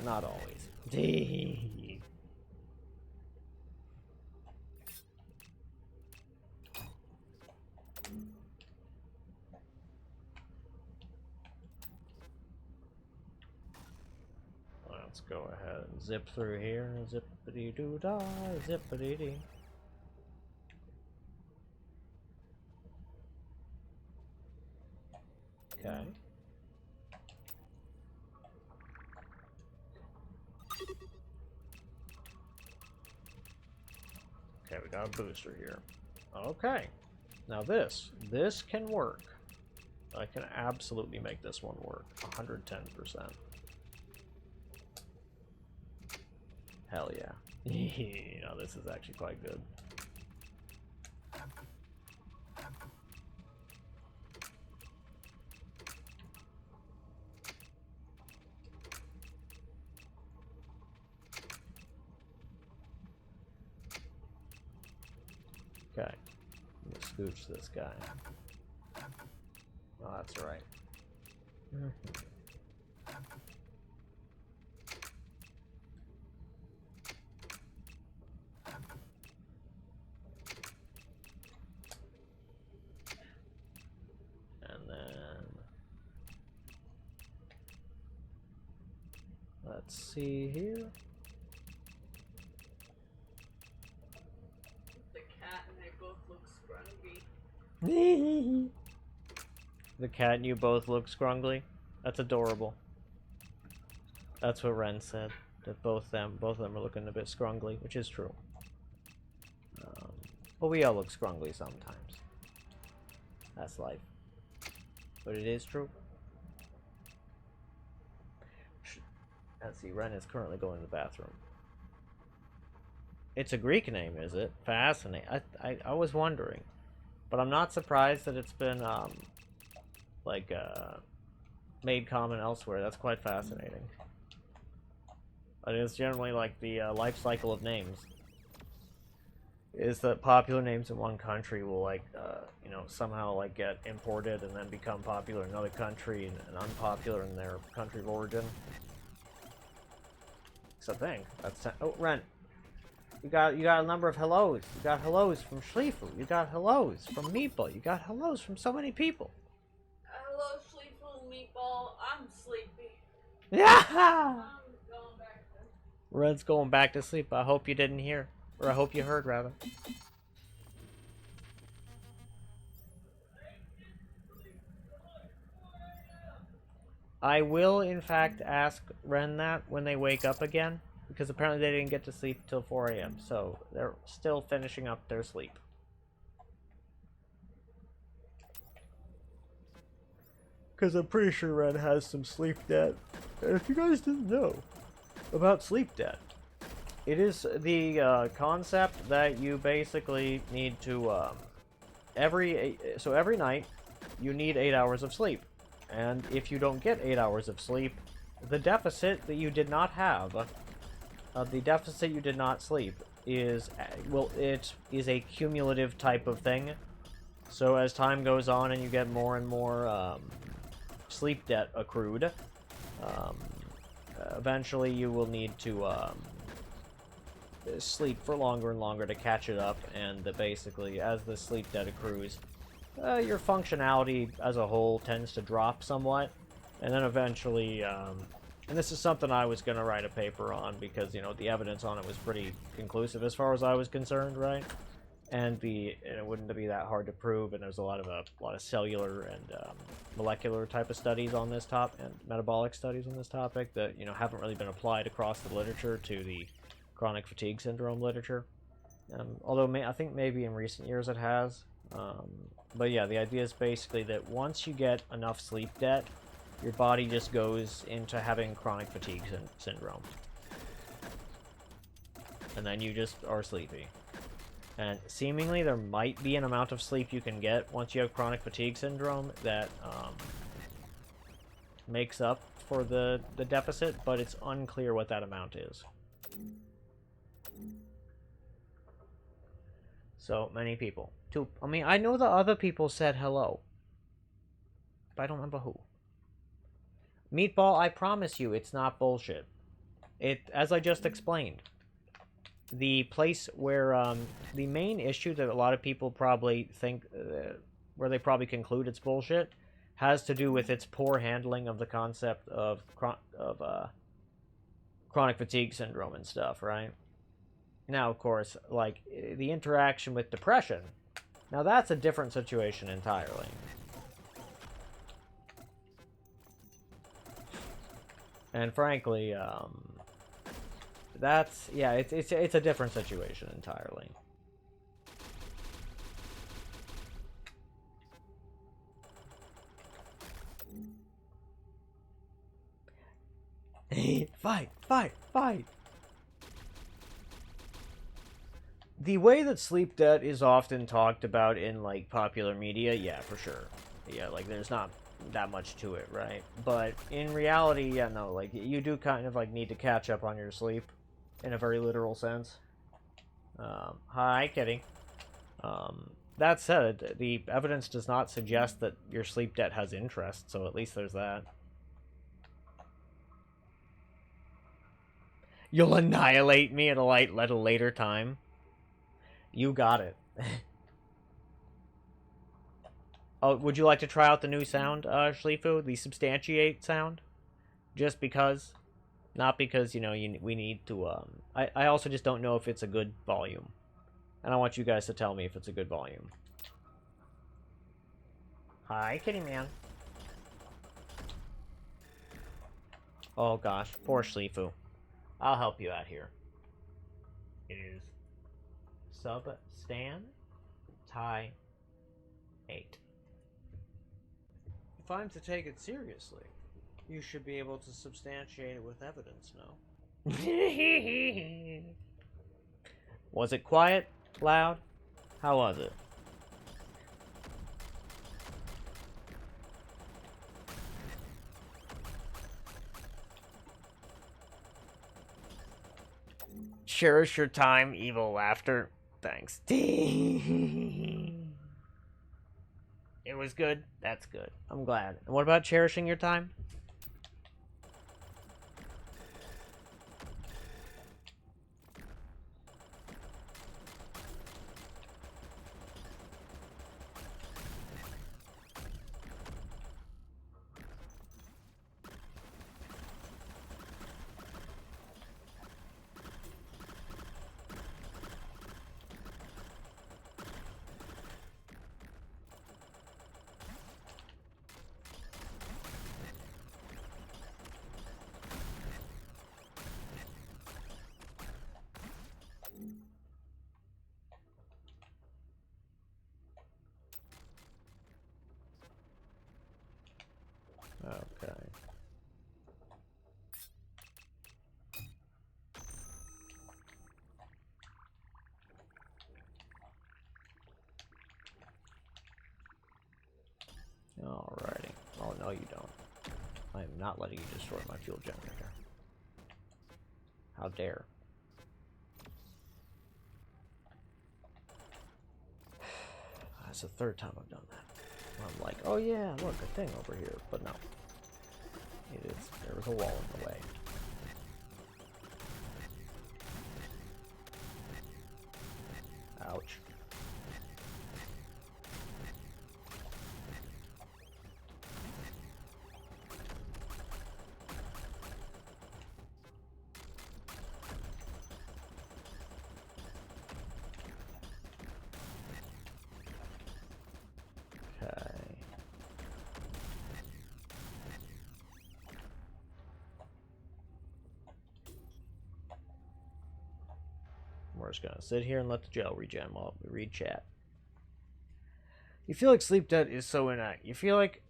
not always. Let's go ahead and zip through here. Zippity-doo-dah, zippity-dee. Okay. Okay, we got a booster here. Okay. Now this can work. I can absolutely make this one work. 110%. Hell yeah. No, this is actually quite good. Okay. I'm gonna scooch this guy. Oh, that's right. And then let's see here. The cat and they both look scrungy. The cat and you both look scrungly. That's adorable. That's what Ren said. That both of them are looking a bit scrungly, which is true. But we all look scrungly sometimes. That's life. But it is true. Let's see, Ren is currently going to the bathroom. It's a Greek name, is it? Fascinating. I was wondering. But I'm not surprised that it's been, made common elsewhere. That's quite fascinating. But it's generally like the life cycle of names. Is that popular names in one country will, you know, somehow, get imported and then become popular in another country and unpopular in their country of origin. It's a thing. That's oh, Ren. You got a number of hellos. You got hellos from Schliefel. You got hellos from Meeple. You got hellos from so many people. Hello, Schliefel, Meatball. I'm sleepy. Yeah. I'm going back to... Ren's going back to sleep. I hope you didn't hear, or I hope you heard rather. I will, in fact, ask Ren that when they wake up again, because apparently they didn't get to sleep till 4 a.m., so they're still finishing up their sleep. Because I'm pretty sure Ren has some sleep debt. And if you guys didn't know about sleep debt, it is the concept that you basically need to, every night, you need 8 hours of sleep. And if you don't get 8 hours of sleep, the deficit that you did not have, the deficit you did not sleep, is, well, it is a cumulative type of thing. So as time goes on and you get more and more sleep debt accrued, eventually you will need to sleep for longer and longer to catch it up, and basically, as the sleep debt accrues, your functionality as a whole tends to drop somewhat, and then eventually, and this is something I was going to write a paper on, because, you know, the evidence on it was pretty conclusive as far as I was concerned, right? And it wouldn't be that hard to prove, and there's a lot of cellular and molecular type of studies on this topic, and metabolic studies on this topic that, you know, haven't really been applied across the literature to the chronic fatigue syndrome literature. Although I think maybe in recent years it has. But yeah, the idea is basically that once you get enough sleep debt, your body just goes into having chronic fatigue syndrome. And then you just are sleepy. And seemingly there might be an amount of sleep you can get once you have chronic fatigue syndrome that makes up for the deficit, but it's unclear what that amount is. So many people. I mean, I know the other people said hello. But I don't remember who. Meatball, I promise you, it's not bullshit. As I just explained, the place where, the main issue that a lot of people probably think, where they probably conclude it's bullshit, has to do with its poor handling of the concept of chronic fatigue syndrome and stuff, right? Now, of course, like, the interaction with depression, now that's a different situation entirely. And frankly, that's, yeah, it's a different situation entirely. Fight! Fight! Fight! The way that sleep debt is often talked about in, like, popular media, yeah, for sure. Yeah, like, there's not that much to it, right? But in reality, yeah, no, like, you do kind of, like, need to catch up on your sleep in a very literal sense. Hi, kitty. That said, the evidence does not suggest that your sleep debt has interest, so at least there's that. You'll annihilate me at a later time. You got it. Oh, would you like to try out the new sound, Schlifu? The substantiate sound? Just because? Not because, you know, we need to, I also just don't know if it's a good volume. And I want you guys to tell me if it's a good volume. Hi, kitty man. Oh gosh, poor Schlifu. I'll help you out here. It is Substan Tie 8. If I'm to take it seriously, you should be able to substantiate it with evidence, no? Was it quiet? Loud? How was it? Cherish your time, evil laughter. Thanks. It was good? That's good. I'm glad. And what about cherishing your time? Okay. Alrighty. Oh, no, you don't. I am not letting you destroy my fuel generator. How dare. That's the third time I've done that. I'm like, oh yeah, look, a thing over here. But no. It is, there was a wall in the way. Ouch. We're just gonna sit here and let the gel regen while we read chat. You feel like sleep debt is so inaccurate. You feel like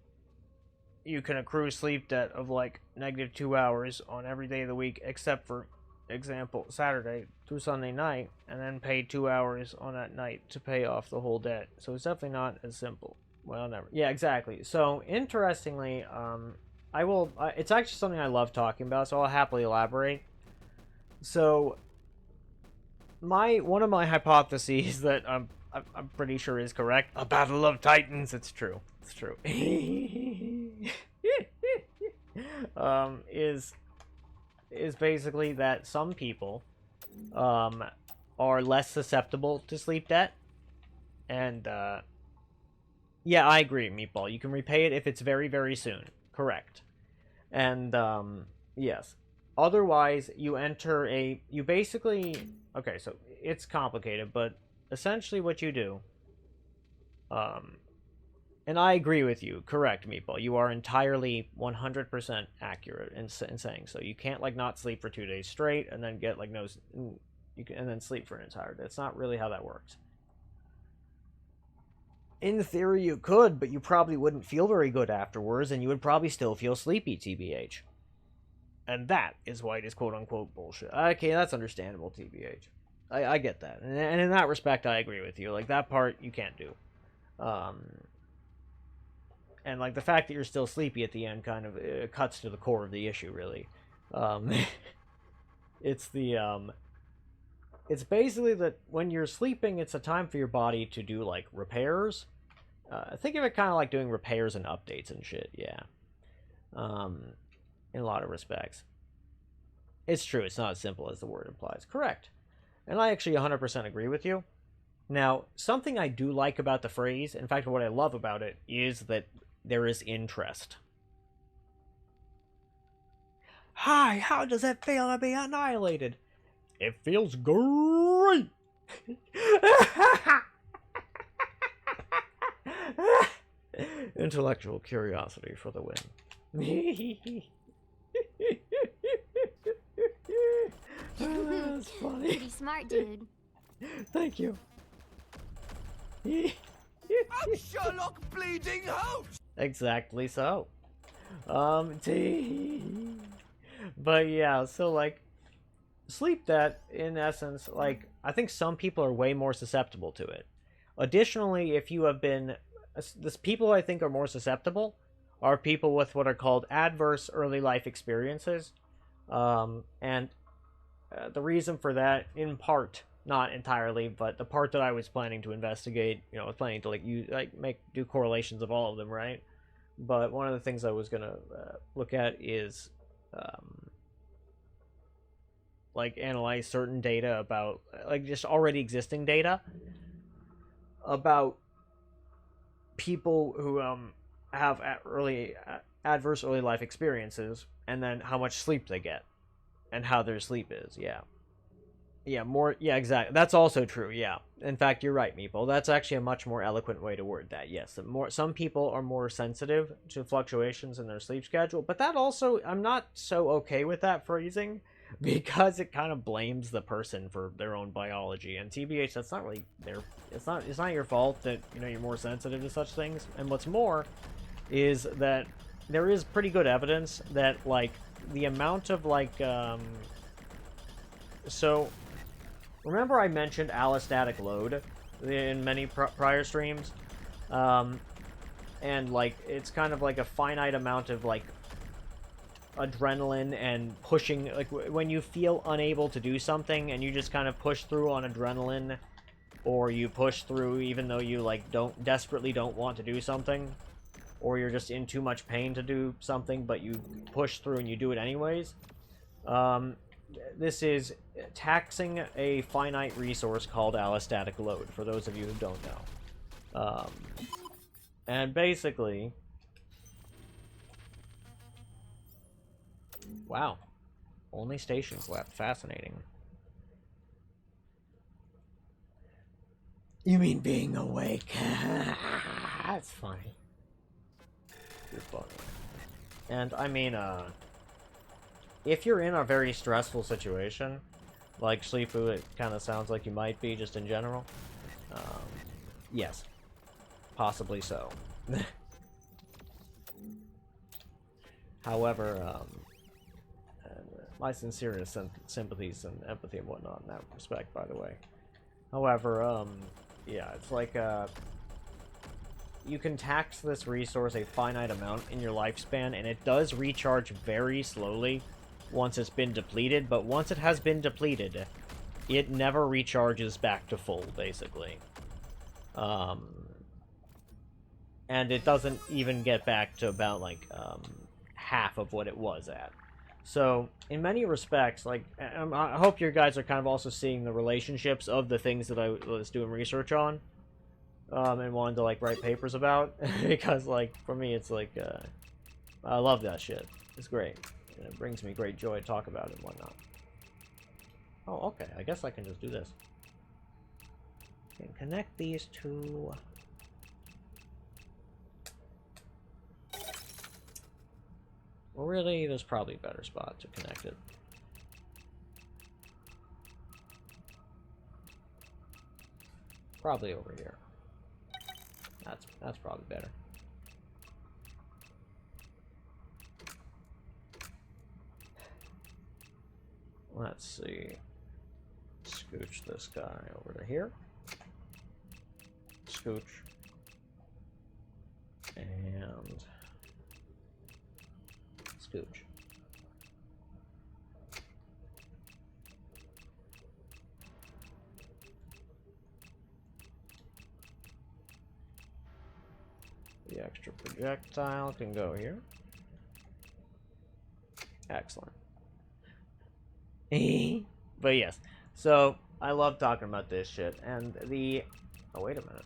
you can accrue sleep debt of like -2 hours on every day of the week, except for example Saturday through Sunday night, and then pay 2 hours on that night to pay off the whole debt. So it's definitely not as simple. Well, never. Yeah, exactly. So interestingly, I will. It's actually something I love talking about, so I'll happily elaborate. So one of my hypotheses that I'm pretty sure is correct. A battle of titans. It's true. It's true. Is basically that some people are less susceptible to sleep debt, and yeah, I agree, Meatball. You can repay it if it's very, very soon. Correct. And yes. Otherwise, you enter a... You basically... Okay, so it's complicated, but essentially what you do... And I agree with you. Correct, Meatball. You are entirely 100% accurate in saying so. You can't, like, not sleep for 2 days straight and then get, like, no... and then sleep for an entire day. That's not really how that works. In theory, you could, but you probably wouldn't feel very good afterwards, and you would probably still feel sleepy, TBH. And that is why it is quote-unquote bullshit. Okay, that's understandable, TBH. I get that. And in that respect, I agree with you. Like, that part, you can't do. And, like, the fact that you're still sleepy at the end kind of cuts to the core of the issue, really. It's the, It's basically that when you're sleeping, it's a time for your body to do, like, repairs. Think of it kind of like doing repairs and updates and shit, yeah. In a lot of respects. It's true, it's not as simple as the word implies. Correct. And I actually 100% agree with you. Now, something I do like about the phrase, in fact, what I love about it, is that there is interest. Hi, how does it feel to be annihilated? It feels great! Intellectual curiosity for the win. That's funny. Pretty smart, dude. Thank you. I'm Sherlock Bleeding Holmes! Exactly so. But yeah, so like, sleep debt, in essence, like, I think some people are way more susceptible to it. Additionally, if you have been... people I think are more susceptible are people with what are called adverse early life experiences. And the reason for that, in part, not entirely, but the part that I was planning to investigate, you know, I was planning to, do correlations of all of them, right? But one of the things I was going to look at is... analyze certain data about, just already existing data about people who have adverse early life experiences, and then how much sleep they get, and how their sleep is. Yeah, exactly. That's also true. Yeah, in fact, you're right, Meeple. That's actually a much more eloquent way to word that. Yes, some people are more sensitive to fluctuations in their sleep schedule, but that also, I'm not so okay with that phrasing, because it kind of blames the person for their own biology. And TBH, that's not really it's not your fault that, you know, you're more sensitive to such things. And what's more is that there is pretty good evidence that, like, the amount of, so remember I mentioned allostatic load in many prior streams, and, like, it's kind of like a finite amount of, like, adrenaline and pushing, like, when you feel unable to do something and you just kind of push through on adrenaline, or you push through even though you, like, desperately don't want to do something, or you're just in too much pain to do something, but you push through and you do it anyways. This is taxing a finite resource called allostatic load, for those of you who don't know. And basically... Wow. Only stations left. Fascinating. You mean being awake? That's funny. You're funny. And, I mean, if you're in a very stressful situation, like Shlifu, it kind of sounds like you might be, just in general. Yes. Possibly so. However, my sincerest sympathies and empathy and whatnot in that respect, by the way. However, yeah, it's like, you can tax this resource a finite amount in your lifespan, and it does recharge very slowly once it's been depleted, but once it has been depleted, it never recharges back to full, basically. And it doesn't even get back to about like half of what it was at. So in many respects, like I hope you guys are kind of also seeing the relationships of the things that I was doing research on, and wanted to like write papers about, because like for me it's like I love that shit. It's great. And it brings me great joy to talk about it and whatnot. Oh, okay. I guess I can just do this. And connect these two. Well, really, there's probably a better spot to connect it. Probably over here. That's probably better. Let's see. Scooch this guy over to here. Scooch. And scooch. The extra projectile can go here. Excellent. But yes, so I love talking about this shit, and the... Oh, wait a minute.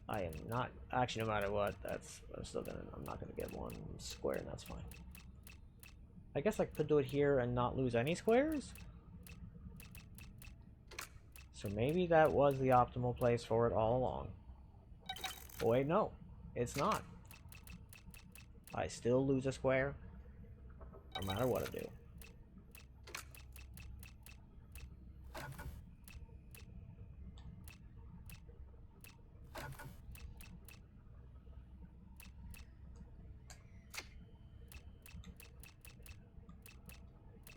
I am not... Actually, no matter what, I'm not gonna get one square, and that's fine. I guess I could do it here and not lose any squares? So maybe that was the optimal place for it all along. Oh, wait, no. It's not. I still lose a square, no matter what I do.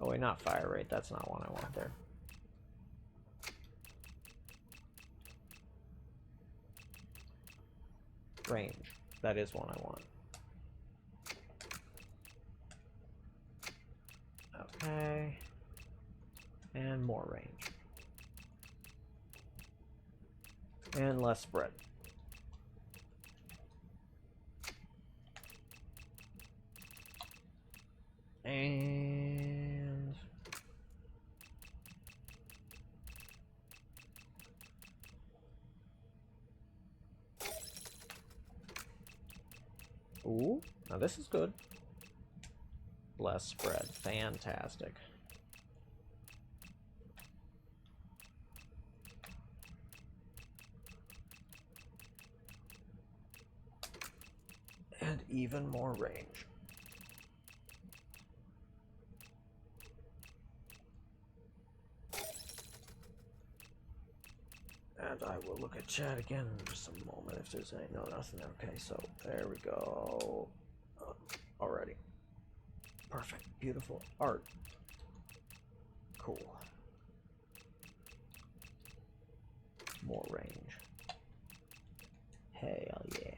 Oh wait, not fire rate. That's not one I want there. Range. That is one I want. Okay. And more range. And less spread. And... Ooh, now this is good. Less spread. Fantastic. And even more range. And I will look at chat again in just a moment if there's any. No, nothing. Okay, so there we go. Already. Perfect. Beautiful art. Cool. More range. Hell yeah.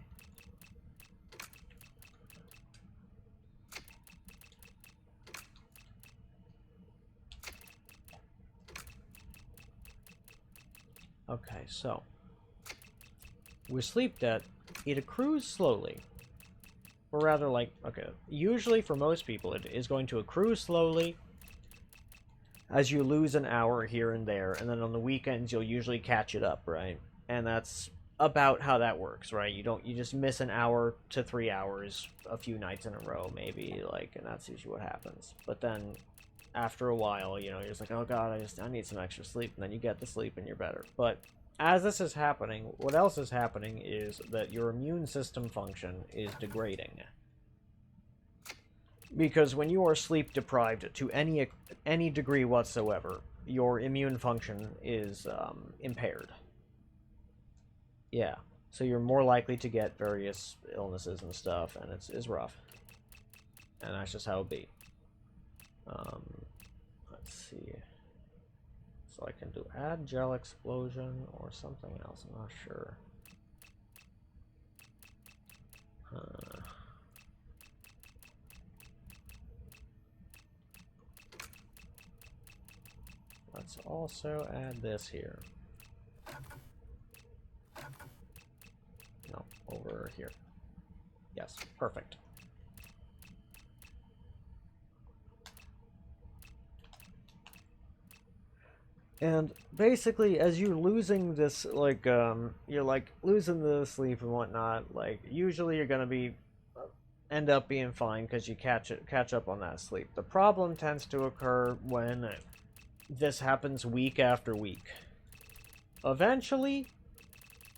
Okay, so with sleep debt, it accrues slowly. Or rather, like, okay, usually for most people, it is going to accrue slowly as you lose an hour here and there, and then on the weekends you'll usually catch it up, right? And that's about how that works, right? You just miss an hour to 3 hours a few nights in a row, maybe, like, and that's usually what happens. But then after a while, you know, you're just like, oh god, I need some extra sleep, and then you get the sleep and you're better. But as this is happening, what else is happening is that your immune system function is degrading. Because when you are sleep deprived to any degree whatsoever, your immune function is impaired. Yeah, so you're more likely to get various illnesses and stuff, and it's rough. And that's just how it be. Let's see. So I can do add gel explosion or something else. I'm not sure. Let's also add this here. Yes, perfect. And basically, as you're losing this, like, you're, like, losing the sleep and whatnot, like, usually you're gonna be, end up being fine because you catch up on that sleep. The problem tends to occur when this happens week after week. Eventually,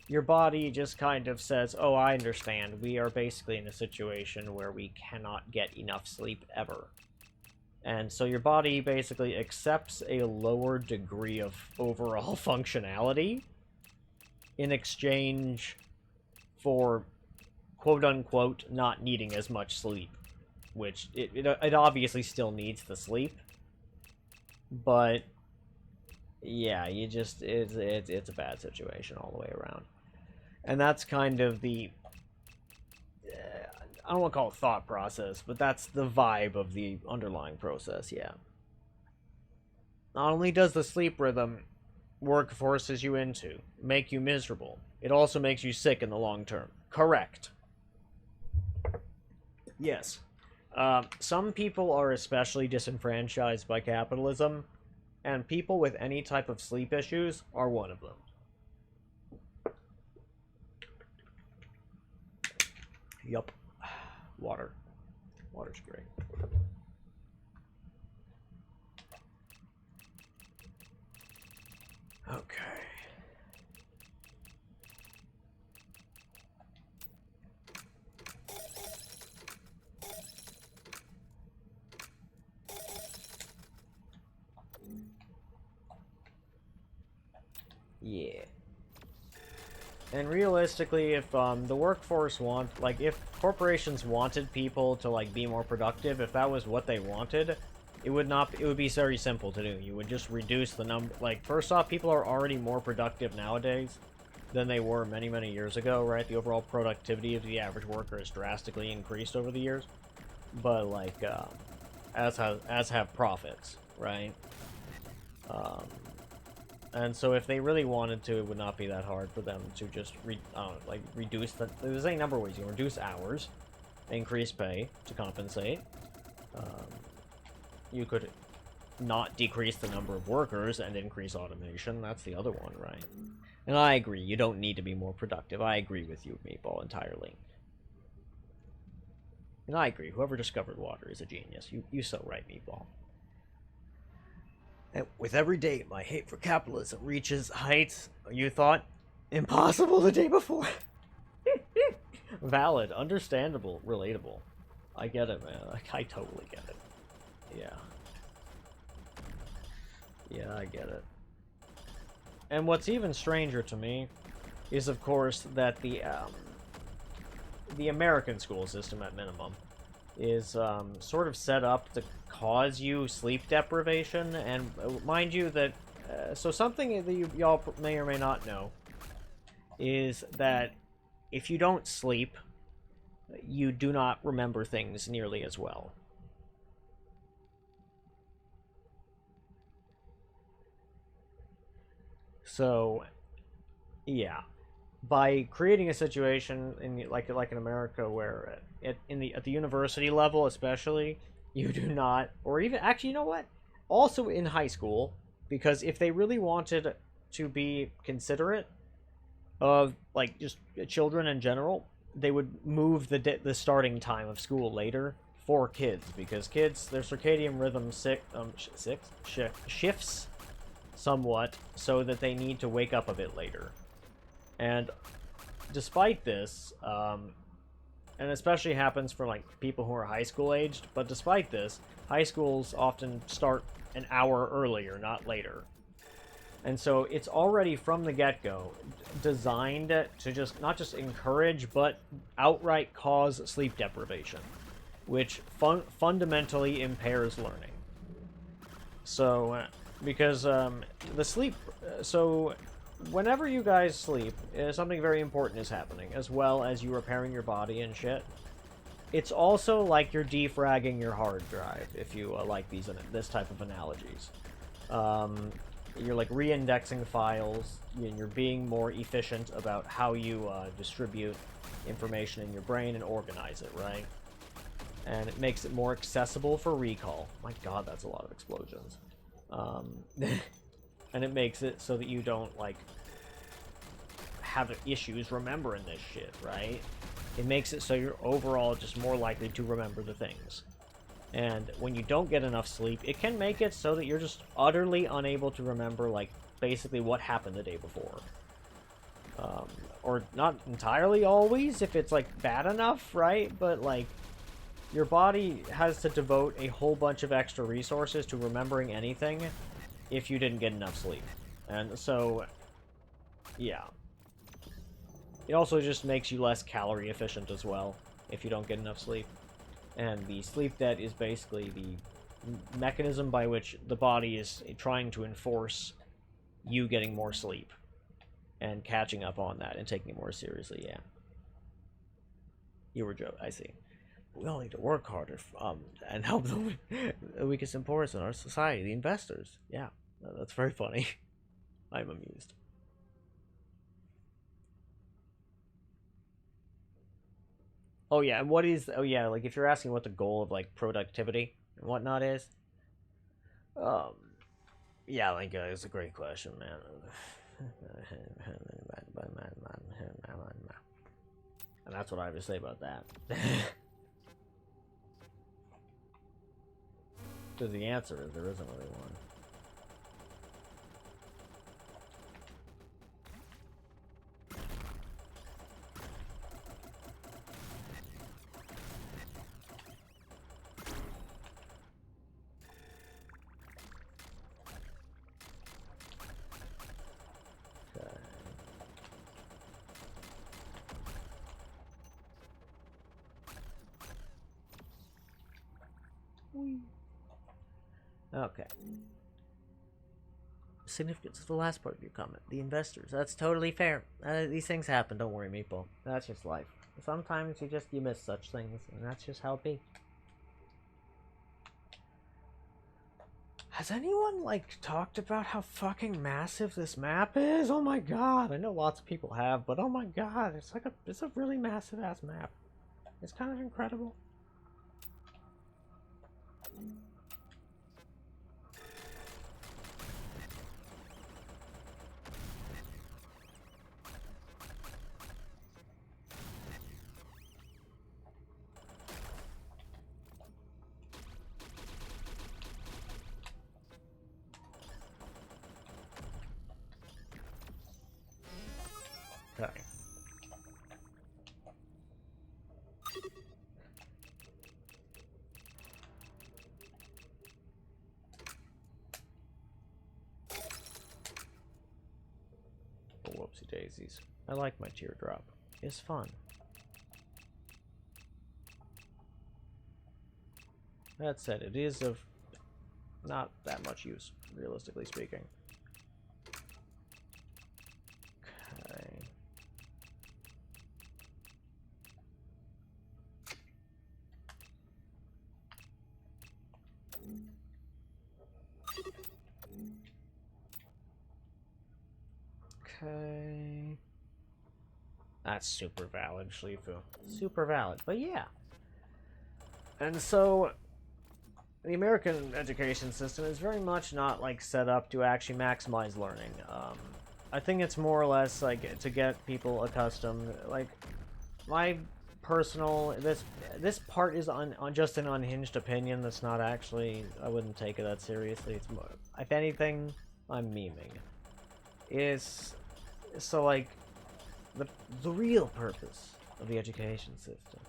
your body just kind of says, oh, I understand. We are basically in a situation where we cannot get enough sleep ever. And so your body basically accepts a lower degree of overall functionality in exchange for, quote-unquote, not needing as much sleep. Which, it obviously still needs the sleep. But, yeah, you just, it's a bad situation all the way around. And that's kind of the, I don't want to call it thought process, but that's the vibe of the underlying process, yeah. Not only does the sleep rhythm work forces you into, make you miserable, it also makes you sick in the long term. Correct. Yes. Some people are especially disenfranchised by capitalism, and people with any type of sleep issues are one of them. Yup. Water. Water's great. Okay. Yeah. And realistically, if the workforce if corporations wanted people to like be more productive, if that was what they wanted, it would be very simple to do. You would just reduce the number. Like, first off, people are already more productive nowadays than they were many, many years ago, right? The overall productivity of the average worker has drastically increased over the years. But like, as have profits, right? And so if they really wanted to, it would not be that hard for them to just, reduce the... There's any number of ways. You can reduce hours, increase pay to compensate. You could not decrease the number of workers and increase automation. That's the other one, right? And I agree, you don't need to be more productive. I agree with you, Meatball, entirely. And I agree, whoever discovered water is a genius. You so right, Meatball. And with every day, my hate for capitalism reaches heights you thought impossible the day before. Valid, understandable, relatable. I get it, man. I totally get it. Yeah. Yeah, I get it. And what's even stranger to me is, of course, that the American school system, at minimum, is sort of set up to cause you sleep deprivation. And mind you that so something that y'all may or may not know is that if you don't sleep, you do not remember things nearly as well. So yeah, by creating a situation in like in America where at the university level especially, you do not, or even actually, you know what? Also in high school, because if they really wanted to be considerate of like just children in general, they would move the starting time of school later for kids, because kids, their circadian rhythm shifts somewhat, so that they need to wake up a bit later. And despite this, and especially happens for like people who are high school aged, but despite this, high schools often start an hour earlier, not later. And so it's already from the get-go designed to just not just encourage, but outright cause sleep deprivation, which fundamentally impairs learning. So, because the sleep... So, whenever you guys sleep, something very important is happening, as well as you repairing your body and shit. It's also like you're defragging your hard drive, if you like this type of analogies. You're like re-indexing files, and you're being more efficient about how you distribute information in your brain and organize it, right? And it makes it more accessible for recall. My god, that's a lot of explosions. And it makes it so that you don't, like, have issues remembering this shit, right? It makes it so you're overall just more likely to remember the things. And when you don't get enough sleep, it can make it so that you're just utterly unable to remember, like, basically what happened the day before. Or not entirely always, if it's, like, bad enough, right? But, like, your body has to devote a whole bunch of extra resources to remembering anything if you didn't get enough sleep. And so, yeah. It also just makes you less calorie efficient as well, if you don't get enough sleep. And the sleep debt is basically the mechanism by which the body is trying to enforce you getting more sleep. And catching up on that and taking it more seriously, yeah. You were joking, I see. We all need to work harder and help the weakest and poorest in our society, the investors. Yeah, that's very funny. I'm amused. Oh yeah, and what is... Oh yeah, like if you're asking what the goal of like productivity and whatnot is, yeah, like it's a great question, man. And that's what I have to say about that. Because the answer is there isn't really one. Okay. Significance of the last part of your comment. The investors. That's totally fair. These things happen. Don't worry, Meeple. That's just life. Sometimes you miss such things, and that's just how it be. Has anyone, like, talked about how fucking massive this map is? Oh my god. I know lots of people have, but oh my god. It's a really massive ass map. It's kind of incredible. Okay. Oh, whoopsie daisies. I like my teardrop. It's fun. That said, it is of not that much use, realistically speaking. Okay. Okay. That's super valid, Shlifu. Super valid, but yeah. And so, the American education system is very much not, like, set up to actually maximize learning. I think it's more or less, like, to get people accustomed. Like, my personal... This part is on just an unhinged opinion that's not actually... I wouldn't take it that seriously. It's more, if anything, I'm memeing. So, like, the real purpose of the education system...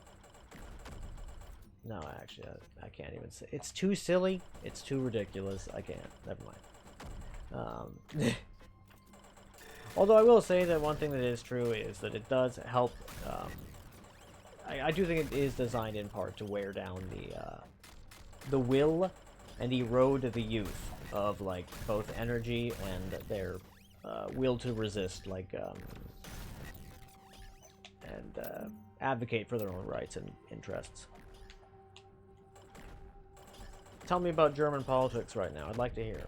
No, actually, I can't even say. It's too silly. It's too ridiculous. I can't. Never mind. Although I will say that one thing that is true is that it does help. I do think it is designed in part to wear down the will and erode the youth of, like, both energy and their will to resist, like, and advocate for their own rights and interests. Tell me about German politics right now. I'd like to hear.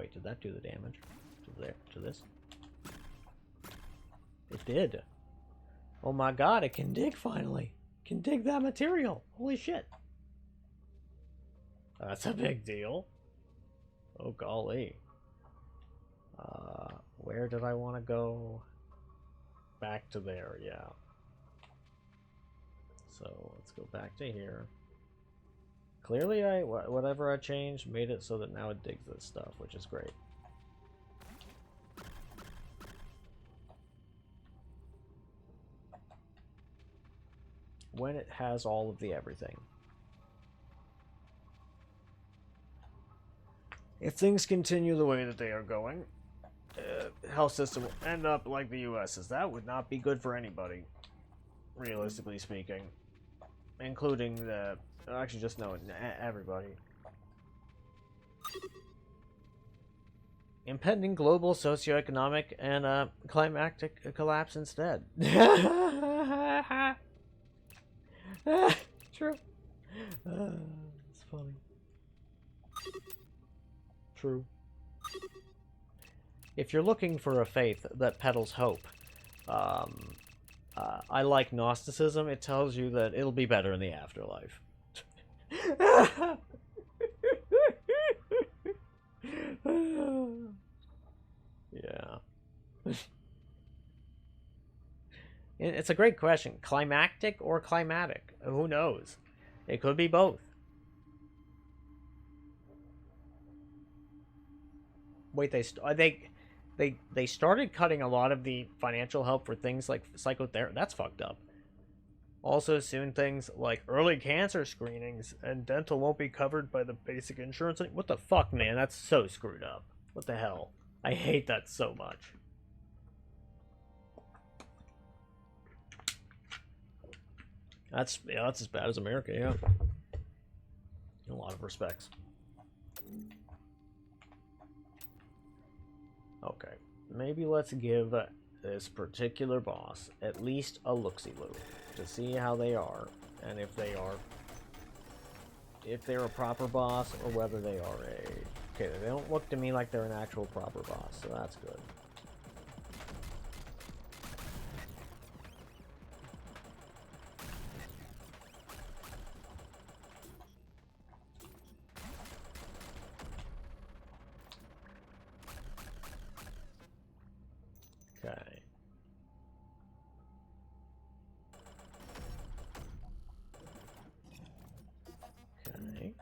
wait, did that do the damage to there, to this? It did. Oh my god, it can dig finally. It can dig that material. Holy shit. That's a big deal. Oh golly. Where did I want to go? Back to there, yeah. So let's go back to here. Clearly, whatever I changed made it so that now it digs this stuff, which is great. When it has all of the everything. If things continue the way that they are going, health system will end up like the US's. That would not be good for anybody, realistically speaking, including the actually just no everybody. Impending global socioeconomic and climactic collapse instead. True. It's funny. True. If you're looking for a faith that peddles hope, I like Gnosticism. It tells you that it'll be better in the afterlife. Yeah. It's a great question. Climactic or climatic? Who knows? It could be both. Wait, they started cutting a lot of the financial help for things like psychotherapy. That's fucked up. Also, soon things like early cancer screenings and dental won't be covered by the basic insurance. What the fuck, man? That's so screwed up. What the hell? I hate that so much. That's as bad as America, yeah. In a lot of respects. Okay, maybe let's give this particular boss at least a look-see-loo to see how they are, and if they're a proper boss or whether they are a... Okay, they don't look to me like they're an actual proper boss, so that's good. Okay. Okay.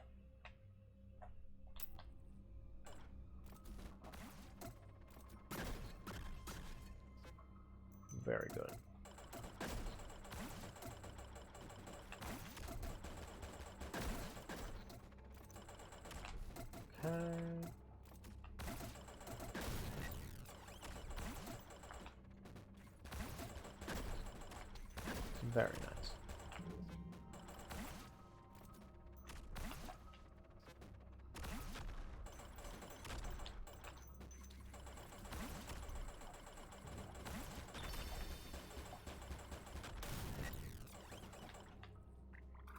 Very good. Okay. Very nice.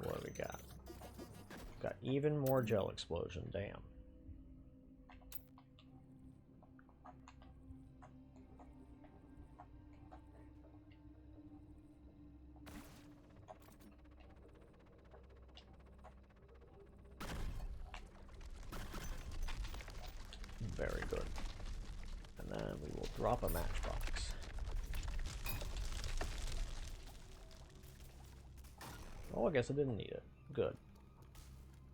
What do we got? Got even more gel explosion, damn. Very good. And then we will drop a matchbox. Oh, I guess I didn't need it. Good.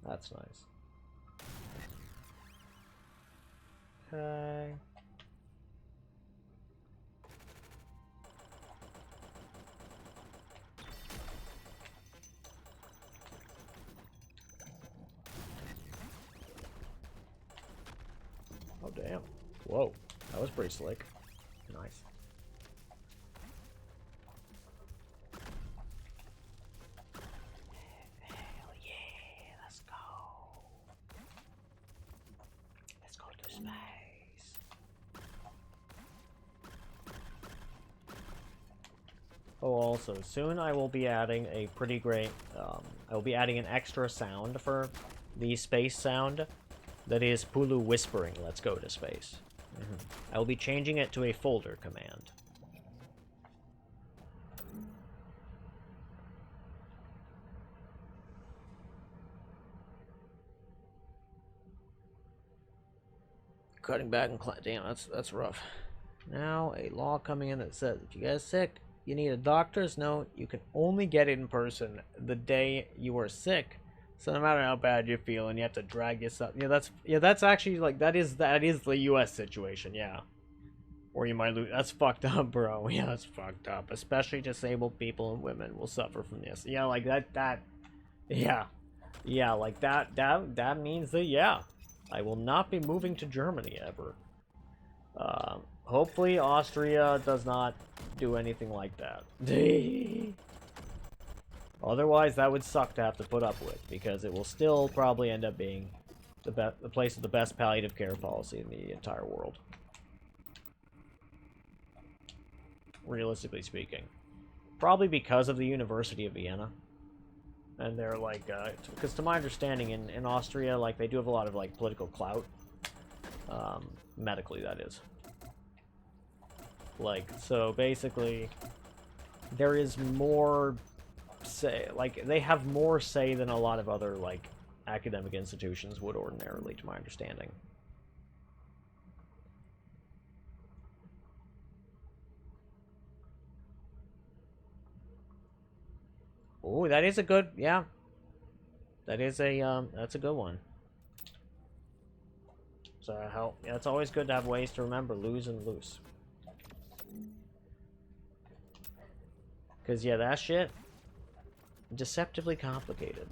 That's nice. Okay. Oh, damn. Whoa. That was pretty slick. Nice. Hell yeah. Let's go. Let's go to space. Oh, also, soon I will be adding a pretty great, I will be adding an extra sound for the space sound. That is Pulu whispering, let's go to space. I will be changing it to a folder command. Cutting back and damn, that's rough. Now a law coming in that says if you get sick, you need a doctor's note. You can only get it in person the day you are sick. So no matter how bad you're feeling, you have to drag yourself. Yeah, that's actually like that is the U.S. situation. Yeah, or you might lose. That's fucked up, bro. Yeah, that's fucked up. Especially disabled people and women will suffer from this. Yeah, like that. Yeah, like that means that yeah. I will not be moving to Germany ever. Hopefully Austria does not do anything like that. Otherwise, that would suck to have to put up with, because it will still probably end up being the place with the best palliative care policy in the entire world. Realistically speaking. Probably because of the University of Vienna. And they're like, because to my understanding, in Austria, like, they do have a lot of, like, political clout. Medically, that is. Like, so basically, there is more say, like, they have more say than a lot of other, like, academic institutions would ordinarily, to my understanding. Oh, that is a good, yeah. That is a, that's a good one. So, yeah, it's always good to have ways to remember lose and loose. Because, yeah, that shit, deceptively complicated.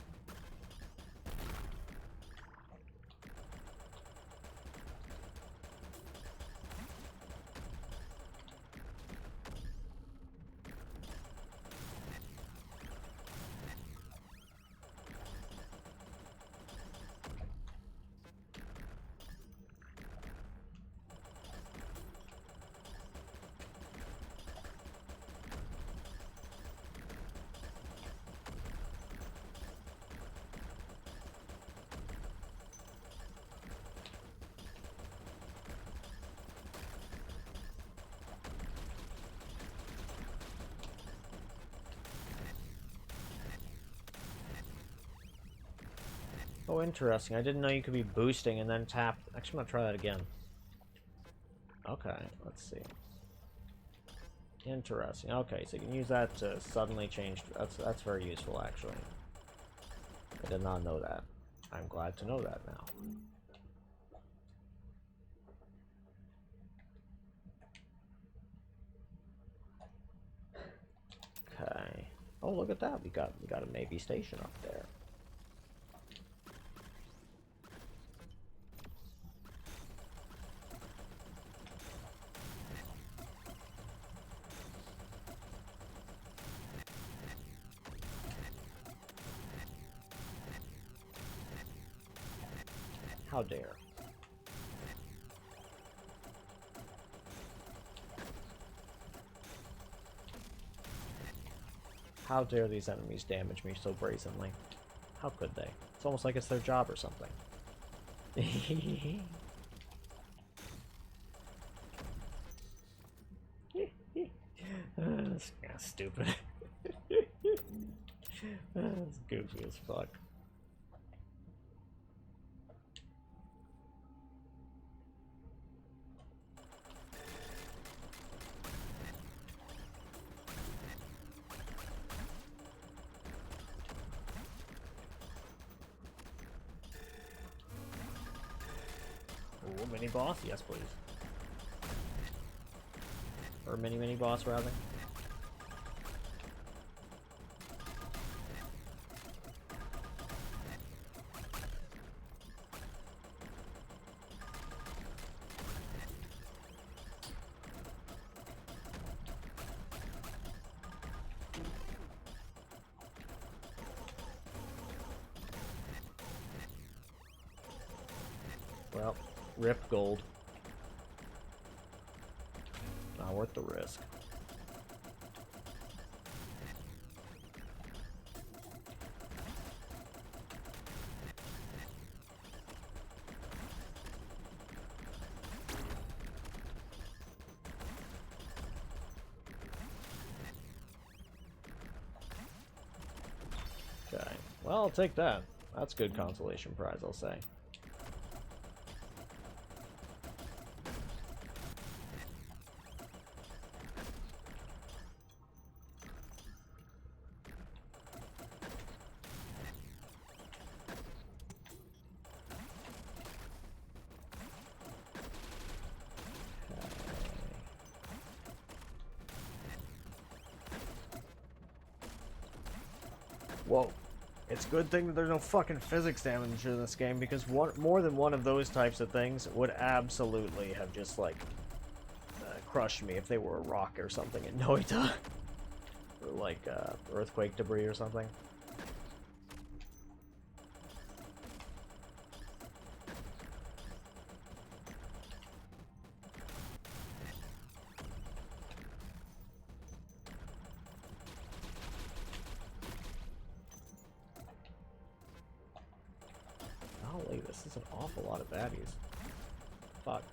Oh, interesting. I didn't know you could be boosting and then tap. Actually, I'm gonna try that again. Okay, let's see. Interesting. Okay, so you can use that to suddenly change. That's very useful, actually. I did not know that. I'm glad to know that now. Okay. Oh, look at that. We got a Navy station up there. How dare. How dare these enemies damage me so brazenly? How could they? It's almost like it's their job or something. That's stupid. That's goofy as fuck. Ooh, mini boss? Yes, please. Or mini boss, rather. Well, rip gold. Not worth the risk. Well, I'll take that. That's good consolation prize, I'll say. Whoa. It's a good thing that there's no fucking physics damage in this game, because more than one of those types of things would absolutely have just, like, crushed me if they were a rock or something in Noita. Or, like, earthquake debris or something. Golly, this is an awful lot of baddies. Fuck.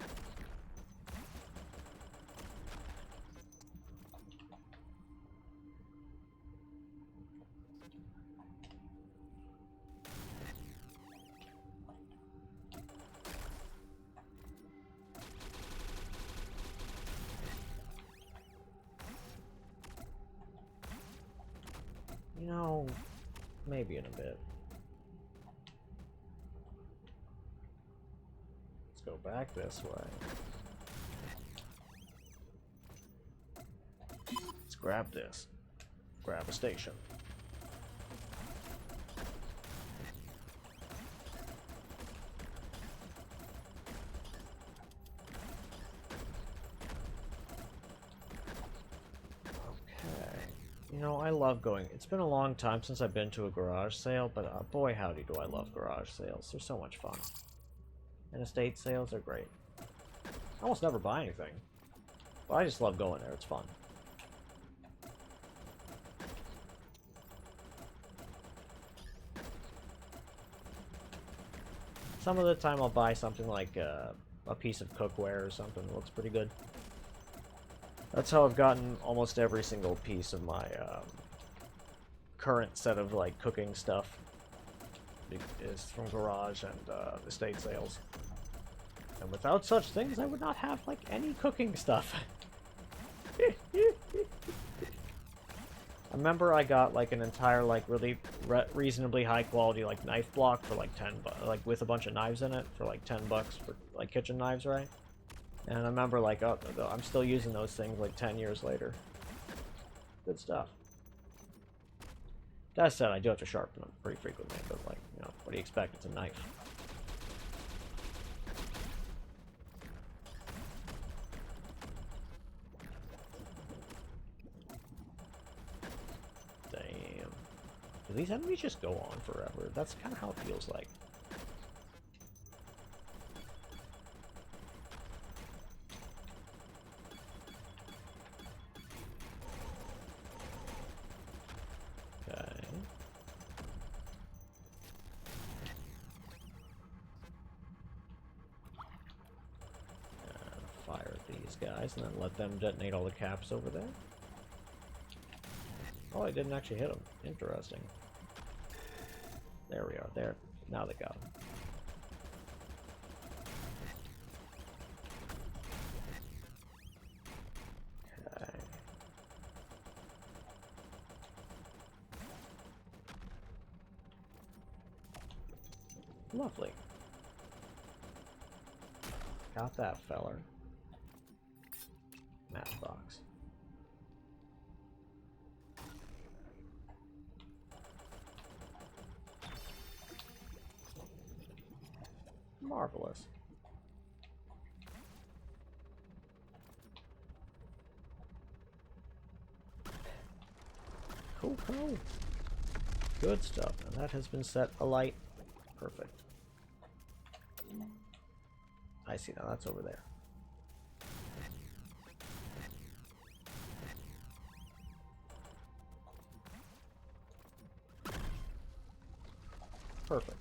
You know, maybe in a bit. Let's go back this way. Let's grab this. Grab a station. You know, I love going. It's been a long time since I've been to a garage sale, but boy howdy do I love garage sales. They're so much fun. And estate sales are great. I almost never buy anything, but I just love going there. It's fun. Some of the time I'll buy something like a piece of cookware or something that looks pretty good. That's how I've gotten almost every single piece of my current set of like cooking stuff is from garage and estate sales. And without such things, I would not have like any cooking stuff. I remember I got like an entire like really reasonably high quality like knife block for like like with a bunch of knives in it for like $10 for like kitchen knives, right? And I remember, like, oh, I'm still using those things, like, 10 years later. Good stuff. That said, I do have to sharpen them pretty frequently, but, like, you know, what do you expect? It's a knife. Damn. Do these enemies just go on forever? That's kind of how it feels like. Guys, and then let them detonate all the caps over there. Oh, I didn't actually hit them. Interesting. There we are. There. Now they got them. Okay. Lovely. Got that feller. Matchbox. Marvelous. Cool, cool. Good stuff. And that has been set alight. Perfect. I see now. That's over there. Perfect.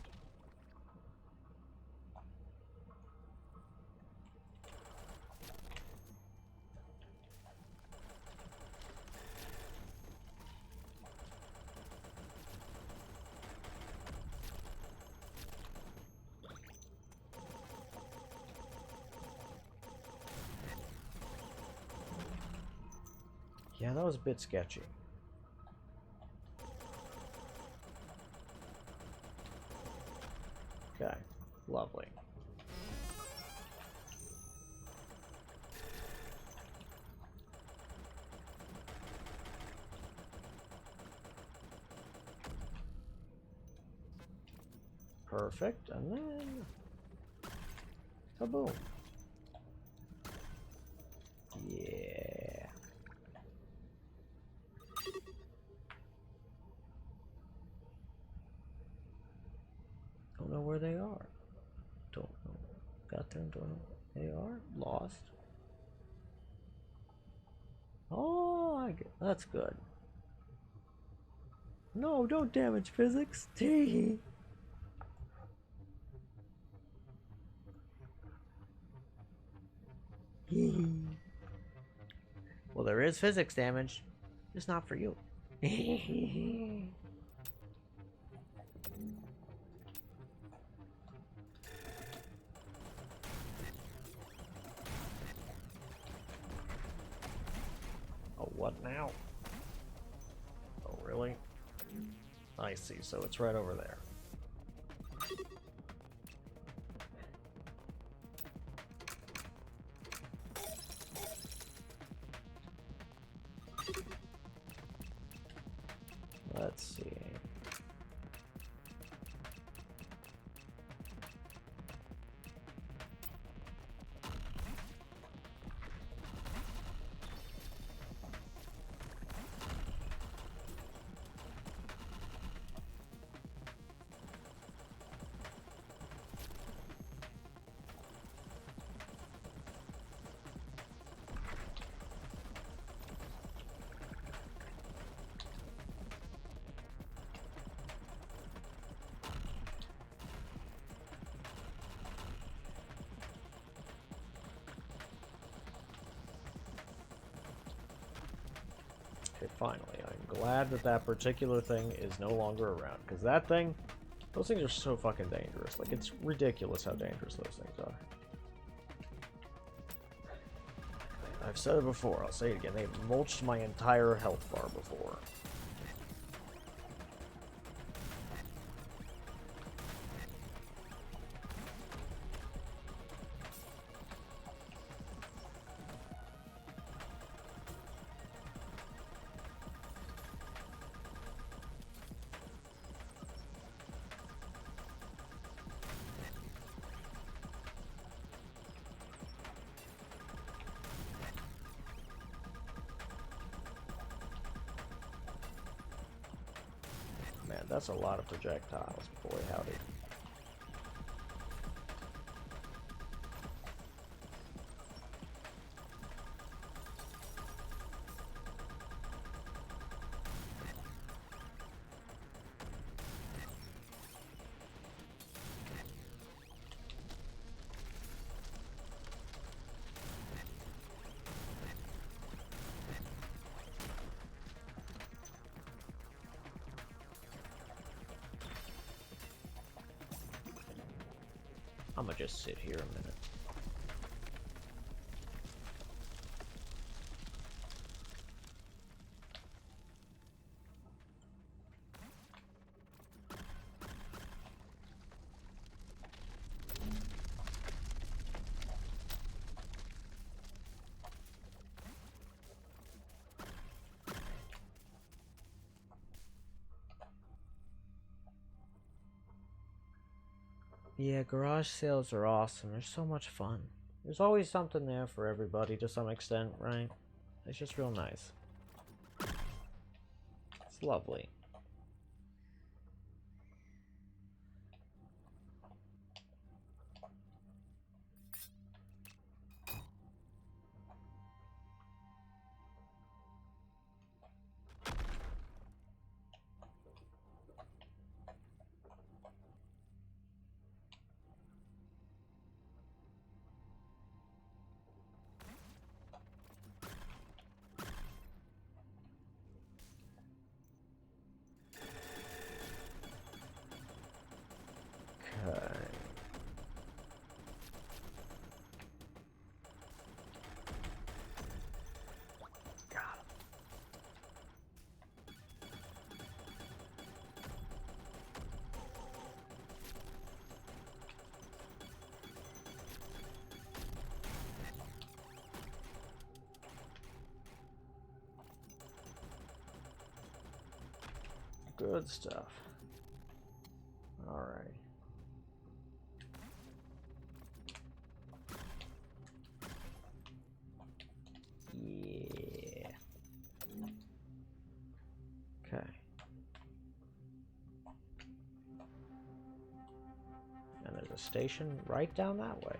Yeah, that was a bit sketchy. Okay, lovely. Perfect, and then kaboom. Yeah. Don't know where they are. Don't know. Got them, don't know where they are. Lost. Oh, that's good. No, don't damage physics. Tee. Well, there is physics damage. Just not for you. Oh, what now? Oh, really? I see, so it's right over there. Let's see. Okay, finally. I'm glad that that particular thing is no longer around. Because that thing, those things are so fucking dangerous. Like, it's ridiculous how dangerous those things are. I've said it before, I'll say it again. They've mulched my entire health bar before. Man, that's a lot of projectiles. Boy, howdy. I'm gonna just sit here a minute. Yeah, garage sales are awesome. They're so much fun. There's always something there for everybody to some extent, right? It's just real nice. It's lovely. Good stuff. Alright. Yeah. Okay. And there's a station right down that way.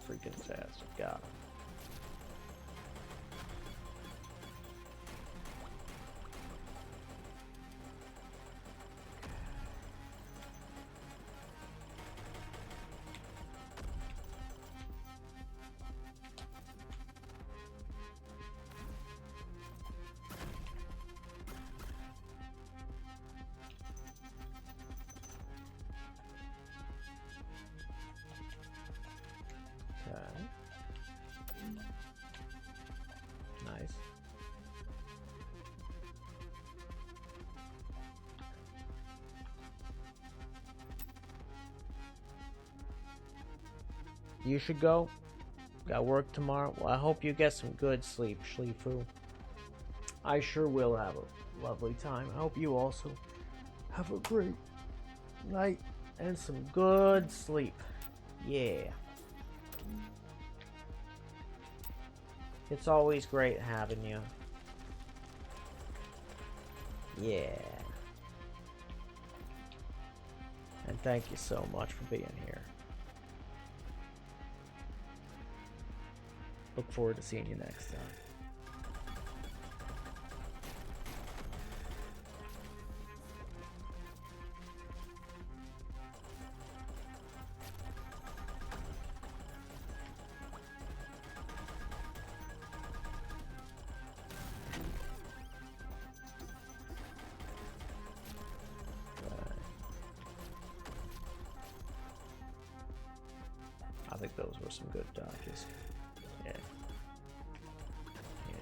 Freaking fast, got him. Nice. You should go. Got work tomorrow. Well, I hope you get some good sleep, Schleefu. I sure will have a lovely time. I hope you also have a great night and some good sleep. Yeah. It's always great having you. Yeah. And thank you so much for being here. Look forward to seeing you next time. I think those were some good dodges. Yeah. Yeah.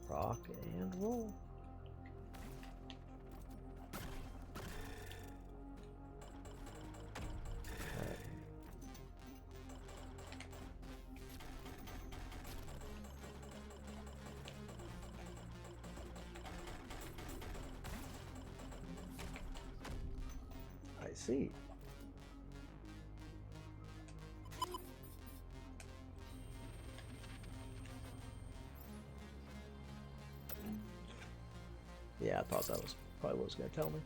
Rock and roll. I see. Yeah, I thought that was probably what was going to tell me.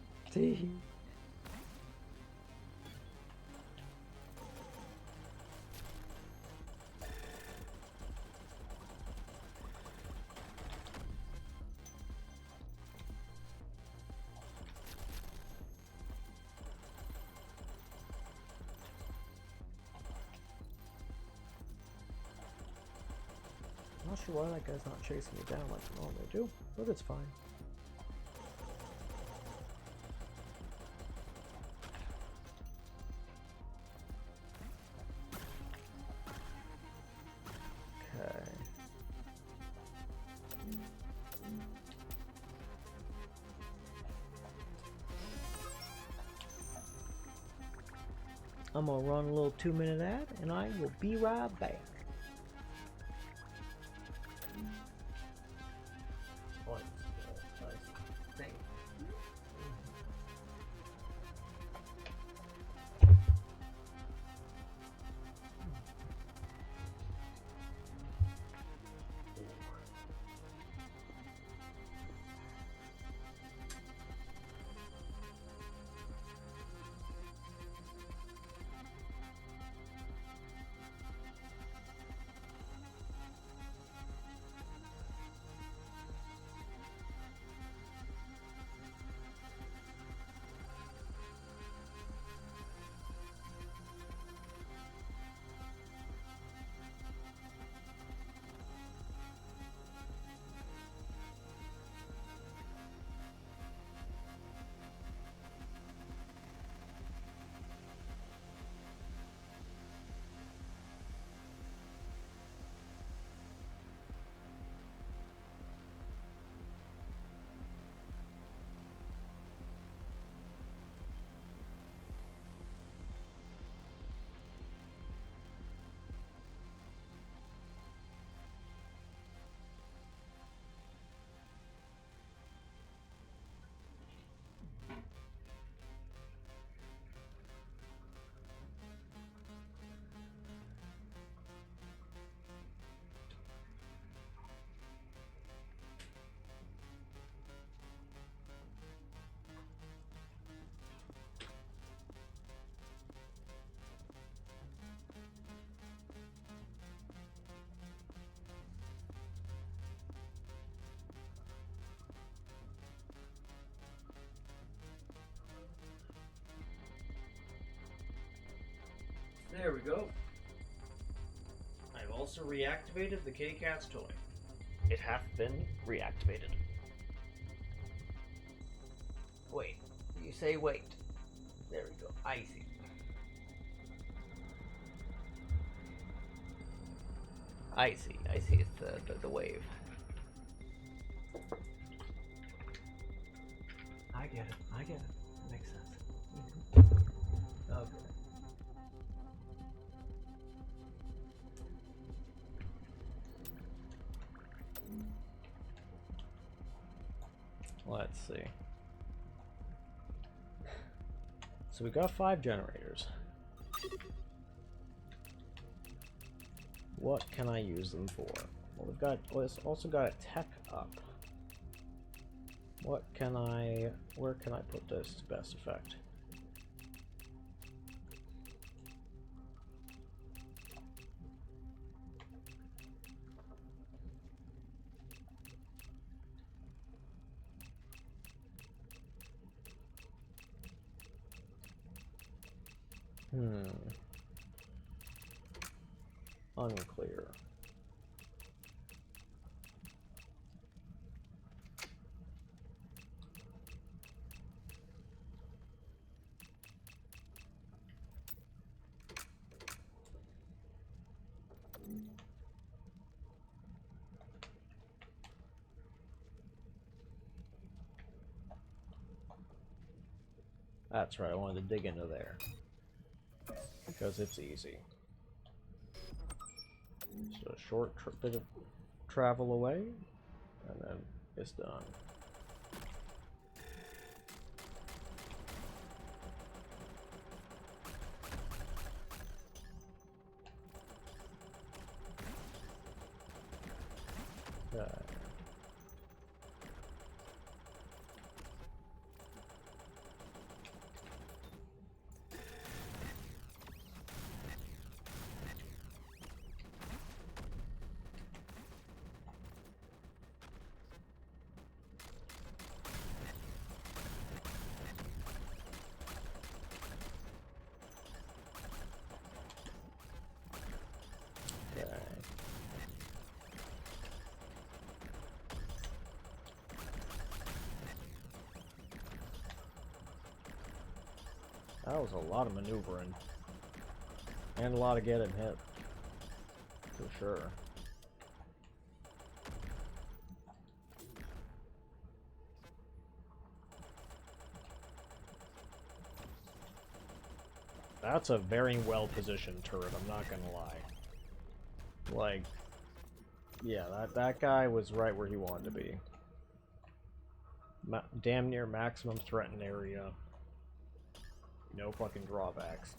Not sure why that guy's not chasing me down like I normally do, but it's fine. Okay. I'm gonna run a little 2-minute ad, and I will be right back. There we go. I've also reactivated the K-Cat's toy. It hath been reactivated. Wait. You say wait. There we go. I see. I see. I see. It's the wave. I get it. I get it. It makes sense. Okay. Let's see. So we got 5 generators. What can I use them for? Well, we've also got a tech up. Where can I put this to best effect? Unclear. That's right, I wanted to dig into there. Because it's easy. Just a short bit of travel away, and then it's done. Okay. That was a lot of maneuvering. And a lot of getting hit. For sure. That's a very well positioned turret, I'm not gonna lie. Like, yeah, that guy was right where he wanted to be. Damn near maximum threatened area. No fucking drawbacks.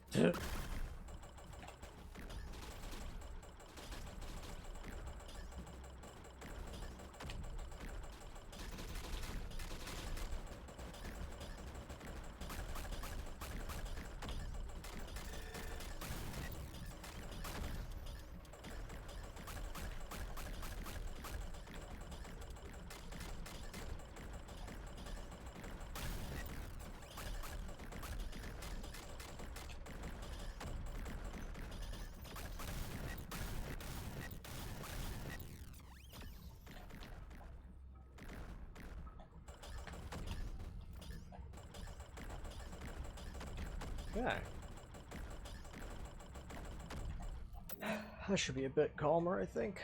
Okay. I should be a bit calmer, I think.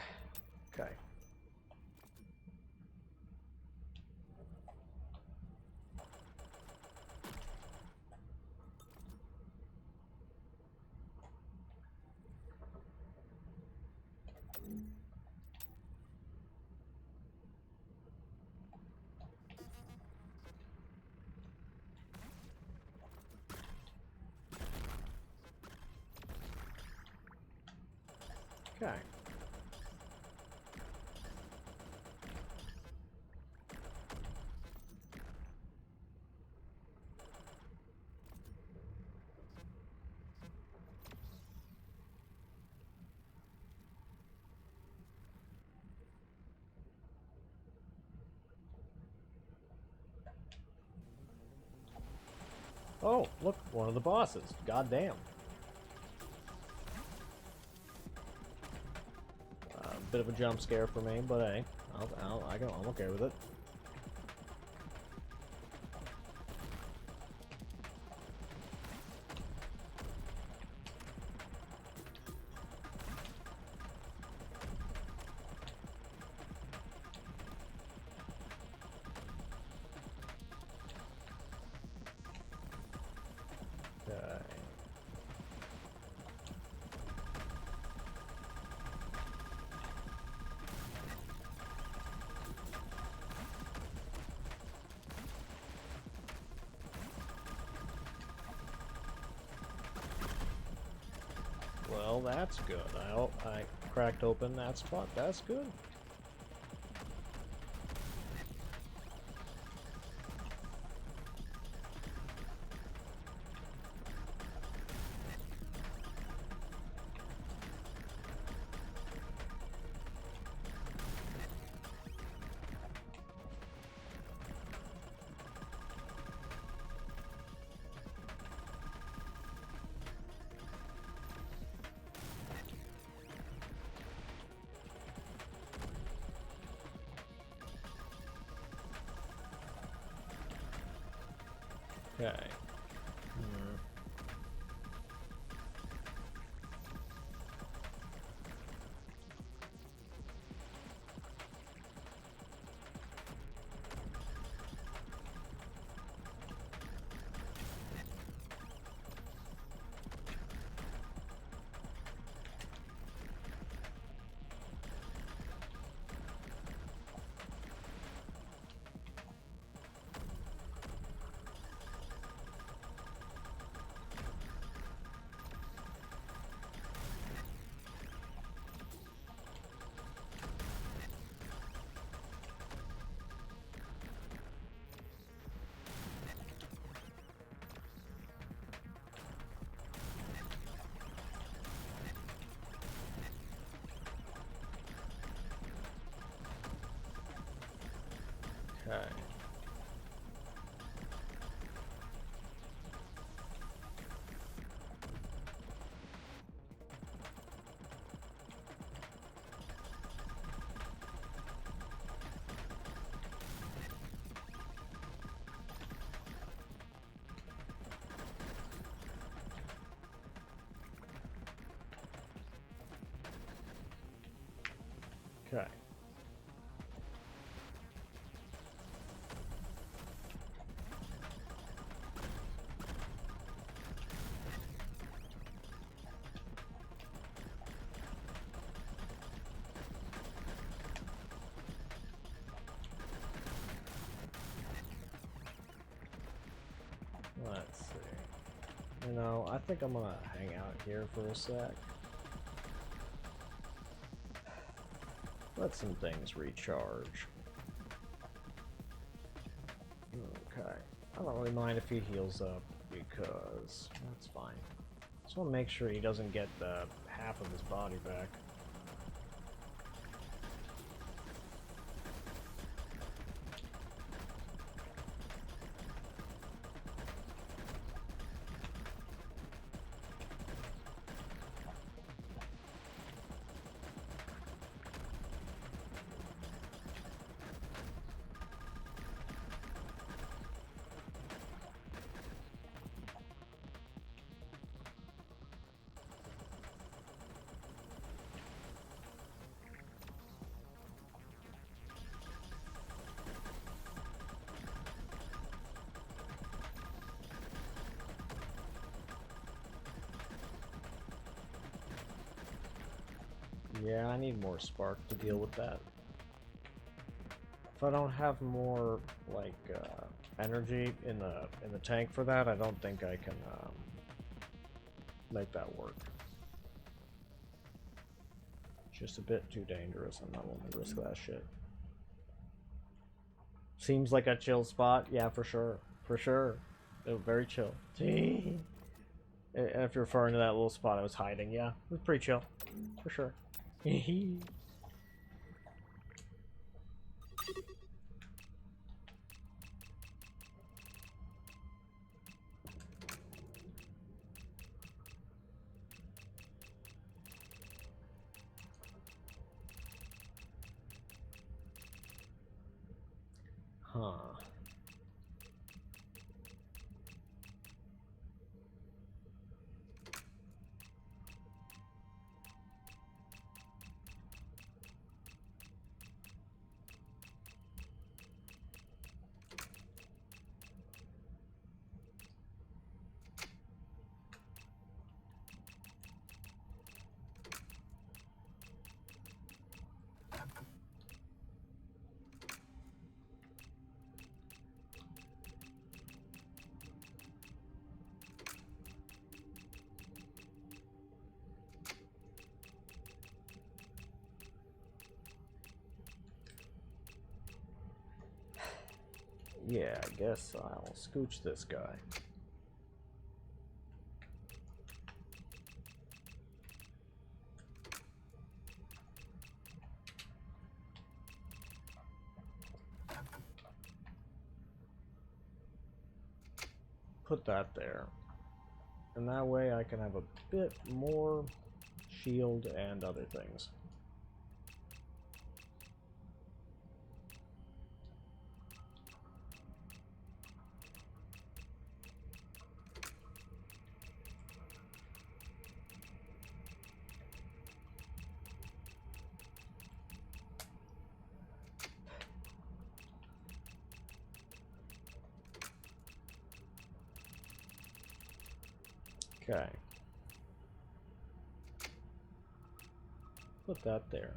Okay. Okay. Oh, look, one of the bosses. Goddamn. bit of a jump scare for me, but hey, I'm okay with it. Okay. Well, that's good. I cracked open that spot. That's good. Okay. Okay. Okay. Let's see. You know, I think I'm gonna hang out here for a sec. Let some things recharge. Okay. I don't really mind if he heals up because that's fine. Just want to make sure he doesn't get half of his body back. Yeah, I need more spark to deal with that. If I don't have more like energy in the tank for that, I don't think I can make that work. Just a bit too dangerous. I'm not willing to risk that shit. Seems like a chill spot. Yeah, for sure. For sure. Very chill. And if you're referring to that little spot I was hiding, yeah, it was pretty chill. For sure. Huh. Yeah, I guess I'll scooch this guy. Put that there. And that way I can have a bit more shield and other things. Okay. Put that there.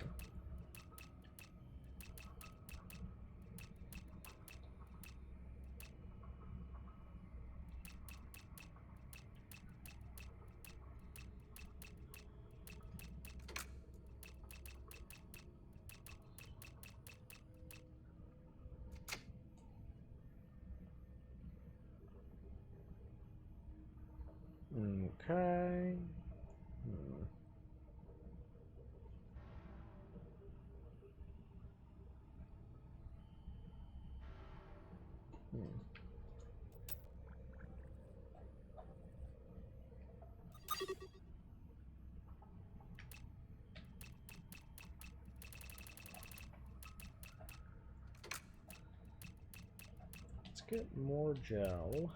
Okay. Let's get more gel.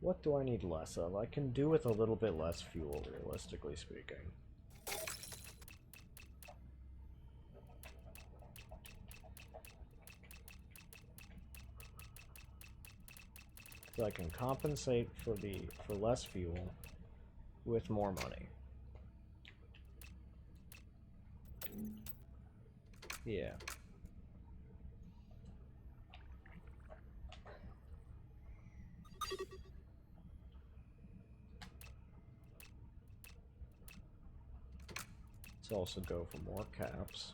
What do I need less of? I can do with a little bit less fuel, realistically speaking. So I can compensate for less fuel with more money. Yeah. Let's also go for more caps.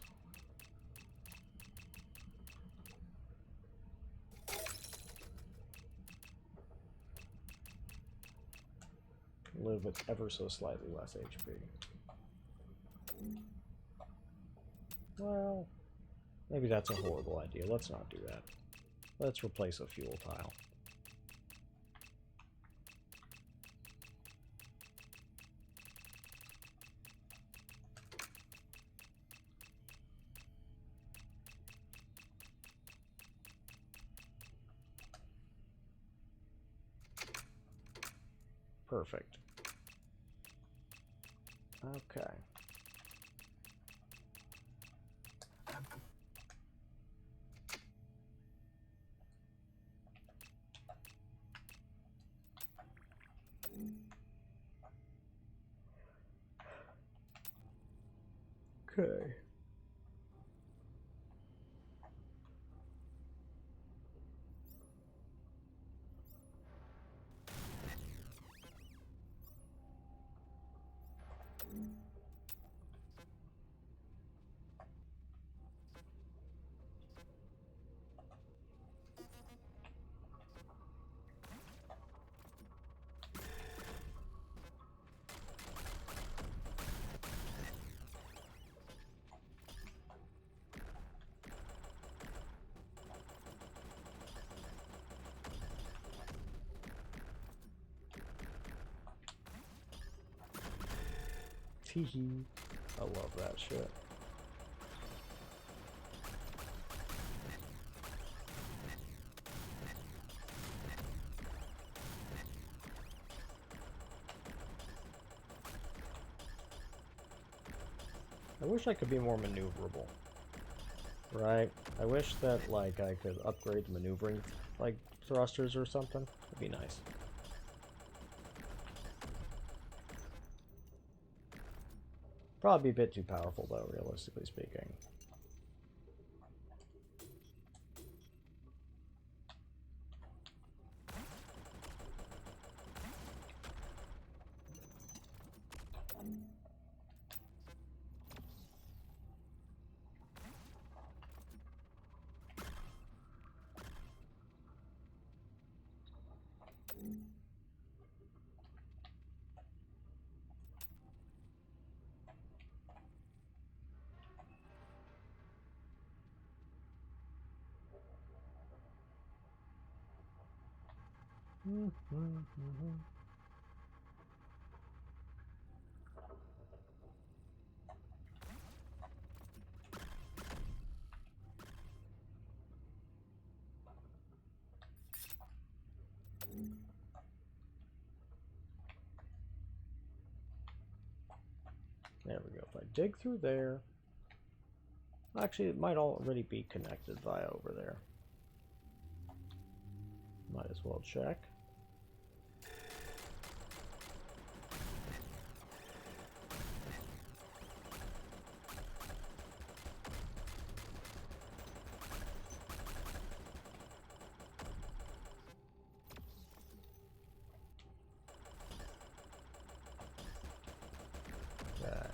Live with ever so slightly less HP. Well, maybe that's a horrible idea. Let's not do that. Let's replace a fuel tile. Perfect. Okay. Okay. Teehee. I love that shit. I wish I could be more maneuverable. Right? I wish that, like, I could upgrade the maneuvering, like, thrusters or something. That'd be nice. Probably a bit too powerful, though, realistically speaking. There we go. If I dig through there... Actually, it might already be connected via over there. Might as well check. Okay.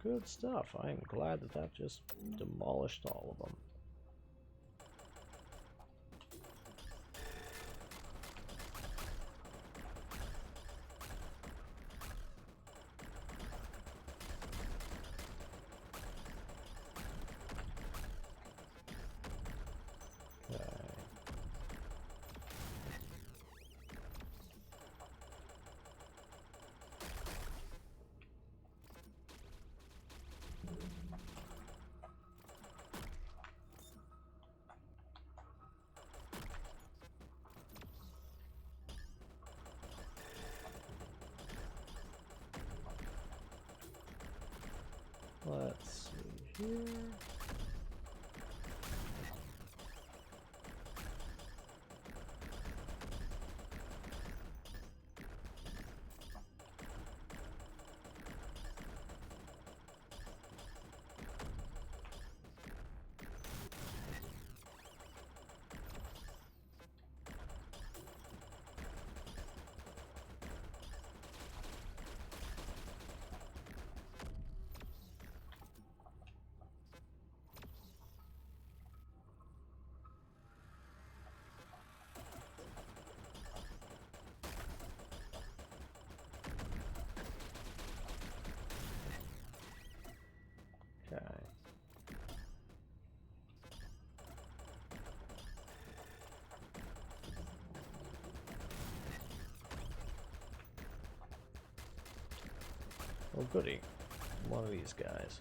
Good stuff. I am glad that that just demolished all of them. Okay. Let's see here. Okay. Oh, goody. One of these guys.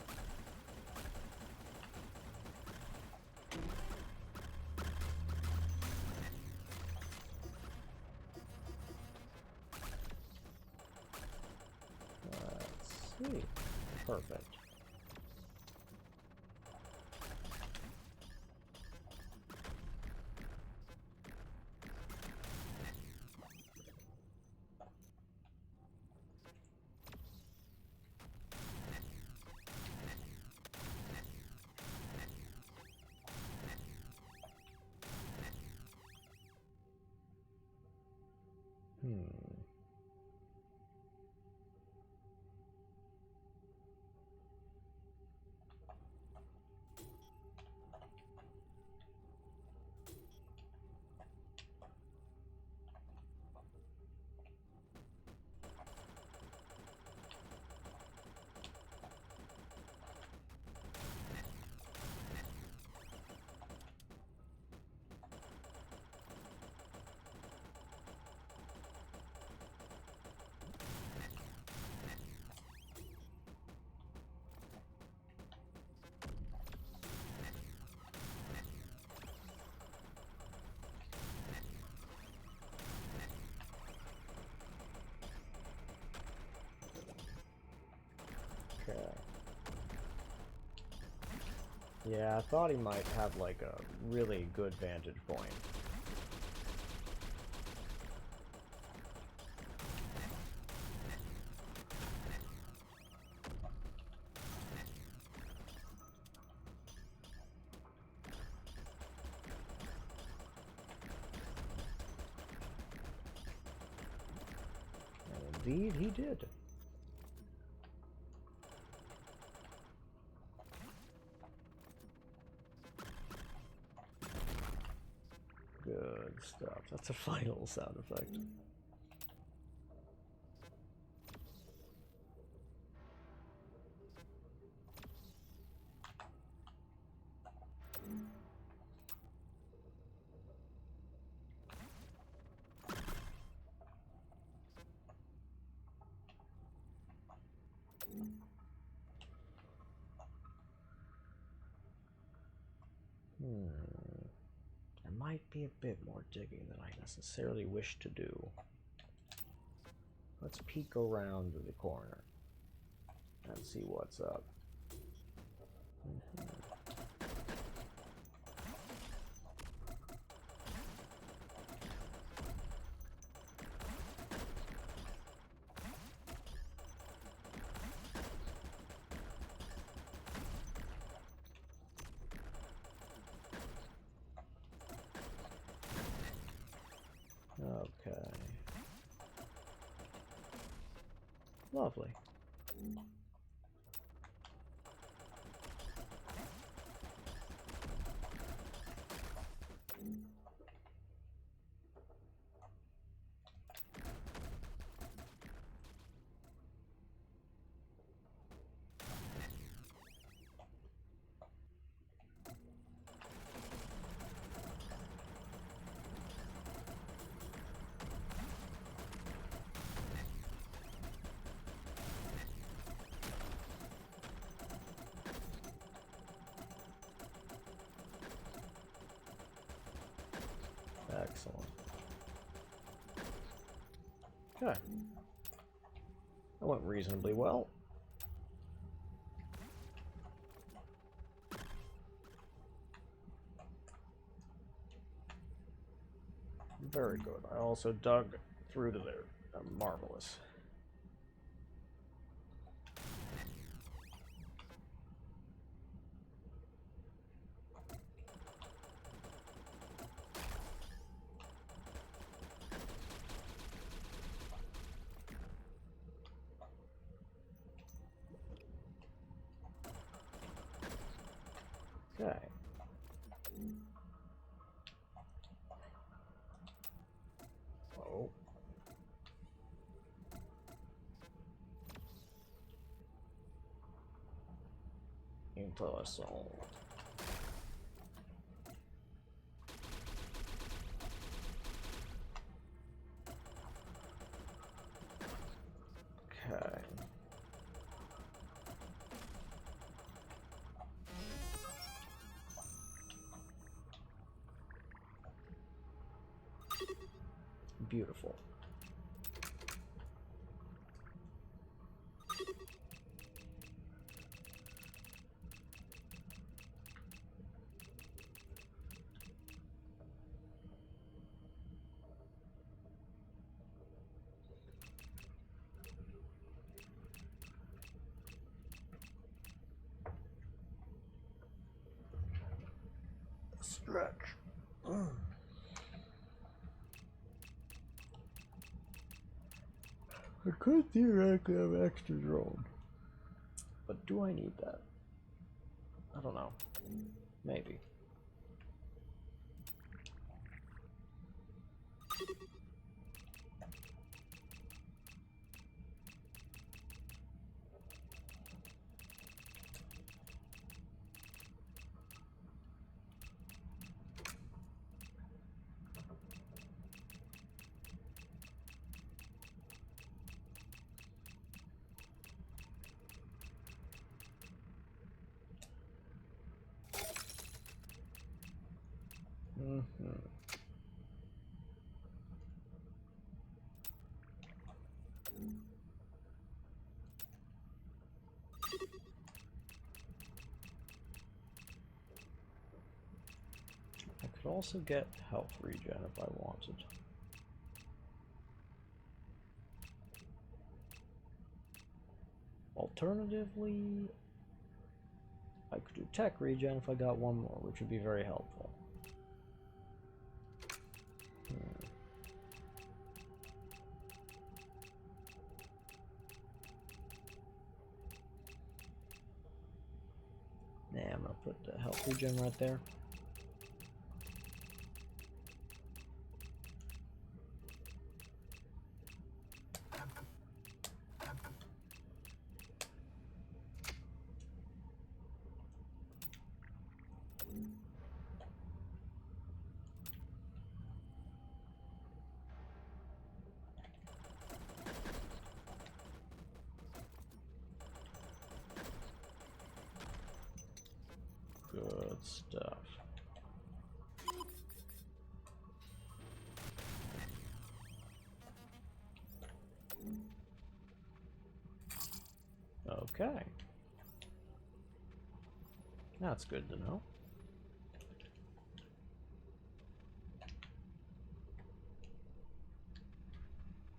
Let's see. Perfect. Okay. Yeah, I thought he might have like a really good vantage point. And indeed, he did. Good stuff. That's a final sound effect. There might be a bit more digging than I necessarily wish to do. Let's peek around the corner and see what's up. Okay. Lovely. Excellent. Okay. That went reasonably well. Very good. I also dug through to there. Marvelous. Okay. Oh. Interessant. Okay. Beautiful. Stretch. I could theoretically have extra drone, but do I need that? I don't know. Maybe. could also get health regen if I wanted. Alternatively, I could do tech regen if I got one more, which would be very helpful. Nah, I'm gonna put the health regen right there. Good stuff. Okay. That's good to know.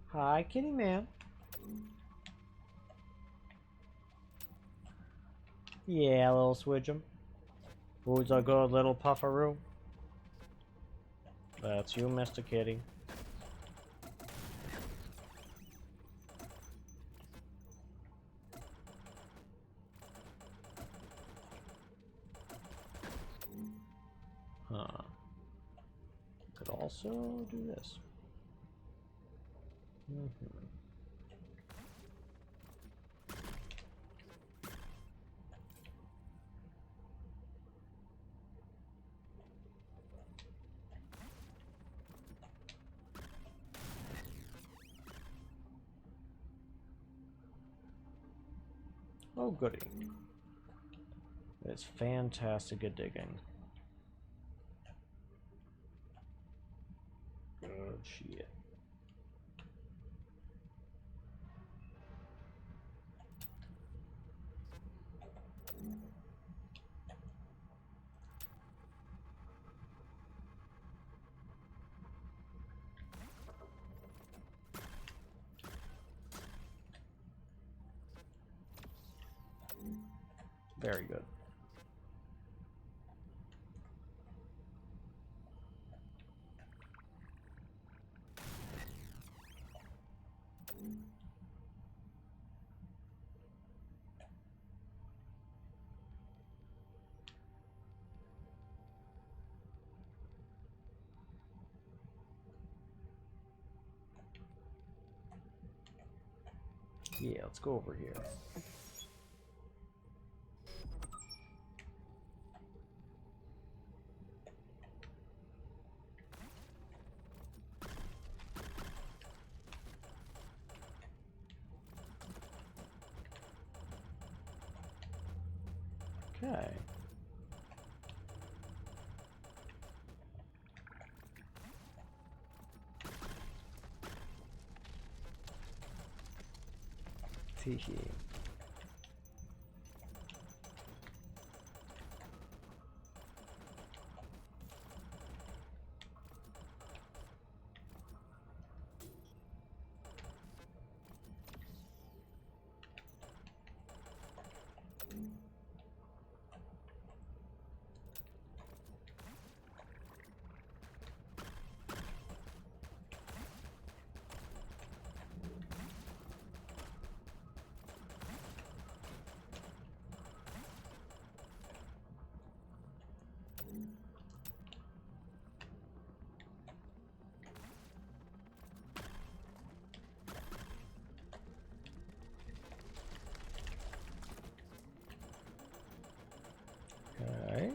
Hi, kitty man. Yeah, little Swidgem. Who's a good little pufferoo? That's you, Mr. Kitty. Huh. Could also do this. Oh, goody. It's fantastic at digging. Good shit. Very good. Yeah, let's go over here. Okay. Teehee. Okay.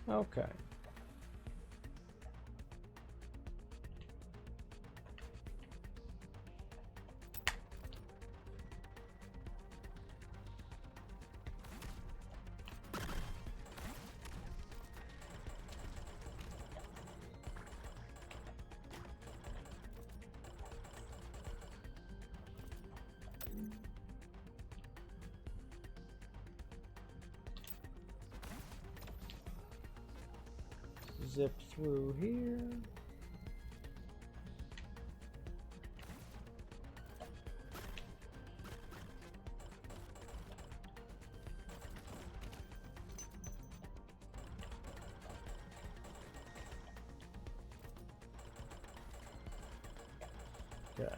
Okay. zip through here. Okay.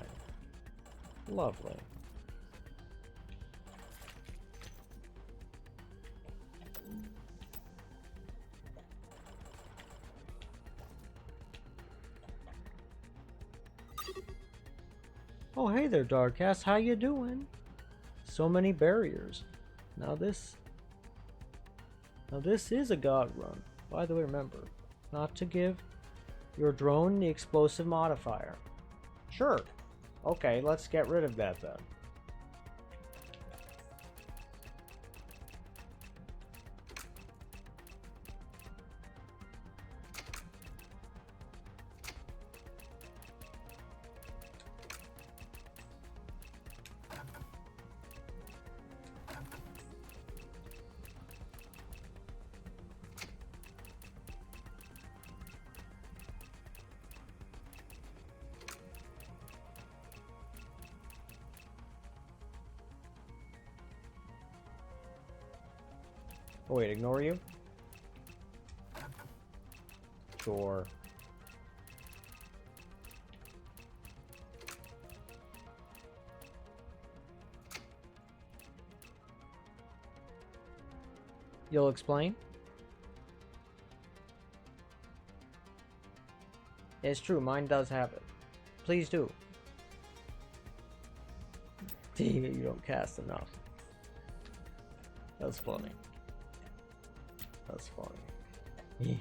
Lovely. Oh, hey there, Darkass. How you doing? So many barriers. Now this is a god run. By the way, remember not to give your drone the explosive modifier. Sure. Okay, let's get rid of that then. Oh wait, ignore you? Sure. You'll explain? It's true, mine does have it. Please do. Dang it, you don't cast enough. That's funny. That's funny.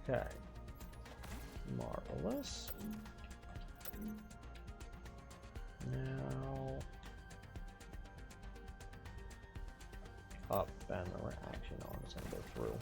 Okay. Marvelous. Now up and the reaction on is gonna go through.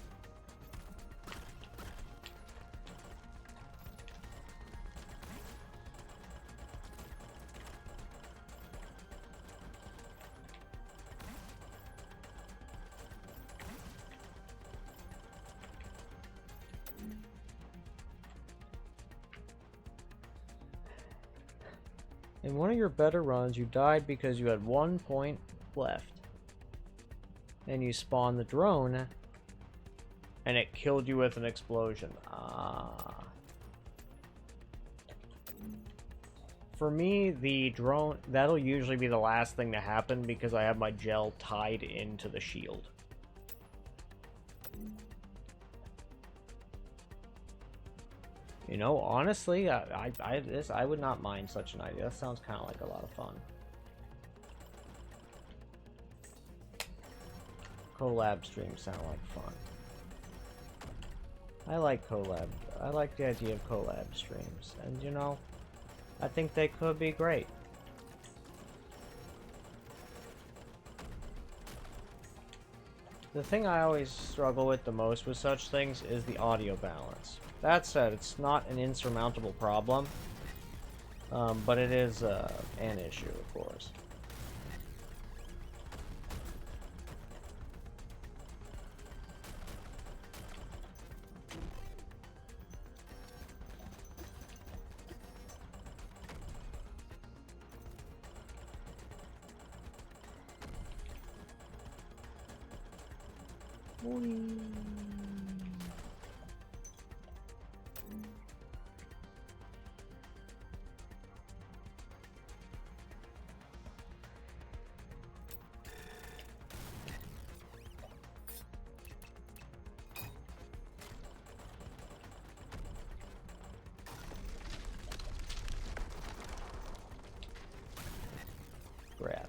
In one of your better runs, you died because you had 1 point left. And you spawned the drone, and it killed you with an explosion. Ah. For me, the drone, that'll usually be the last thing to happen because I have my gel tied into the shield. You know, honestly, I would not mind such an idea. That sounds kind of like a lot of fun. Collab streams sound like fun. I like collab. I like the idea of collab streams, and you know, I think they could be great. The thing I always struggle with the most with such things is the audio balance. That said, it's not an insurmountable problem, but it is an issue, of course. Grab.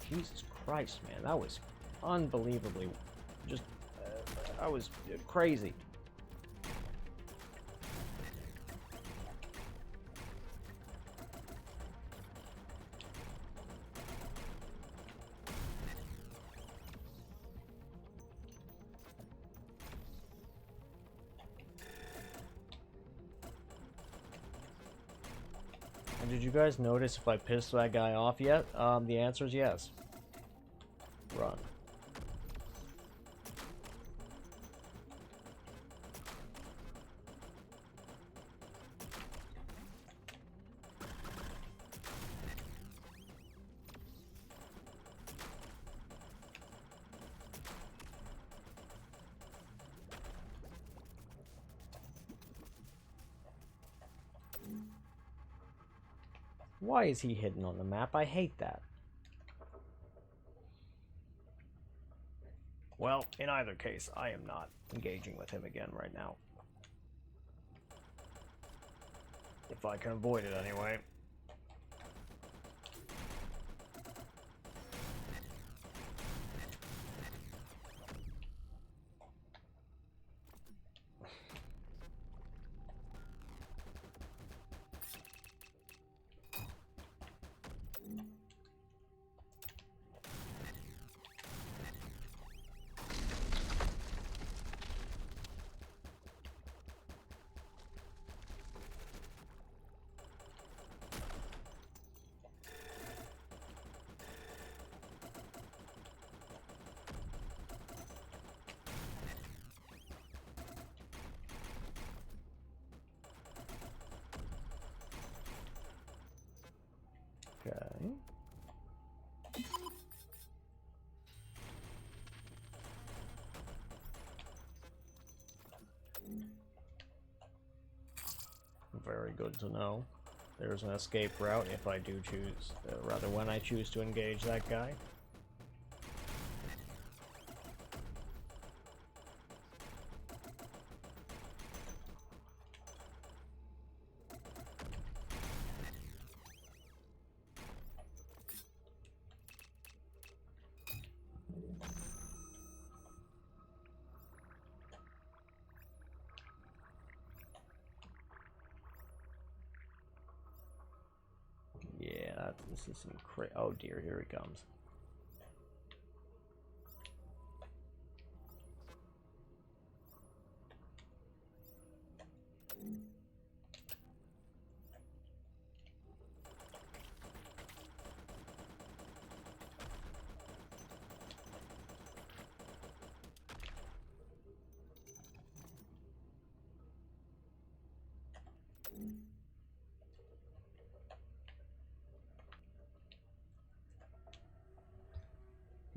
Jesus Christ, man, that was unbelievably just, I was crazy. And did you guys notice if I pissed that guy off yet? The answer is yes. Run. Why is he hidden on the map? I hate that. Well, in either case, I am not engaging with him again right now. If I can avoid it anyway. Okay. Very good to know. There's an escape route if I do choose, rather when I choose to engage that guy. Yeah, this is some oh dear, here he comes.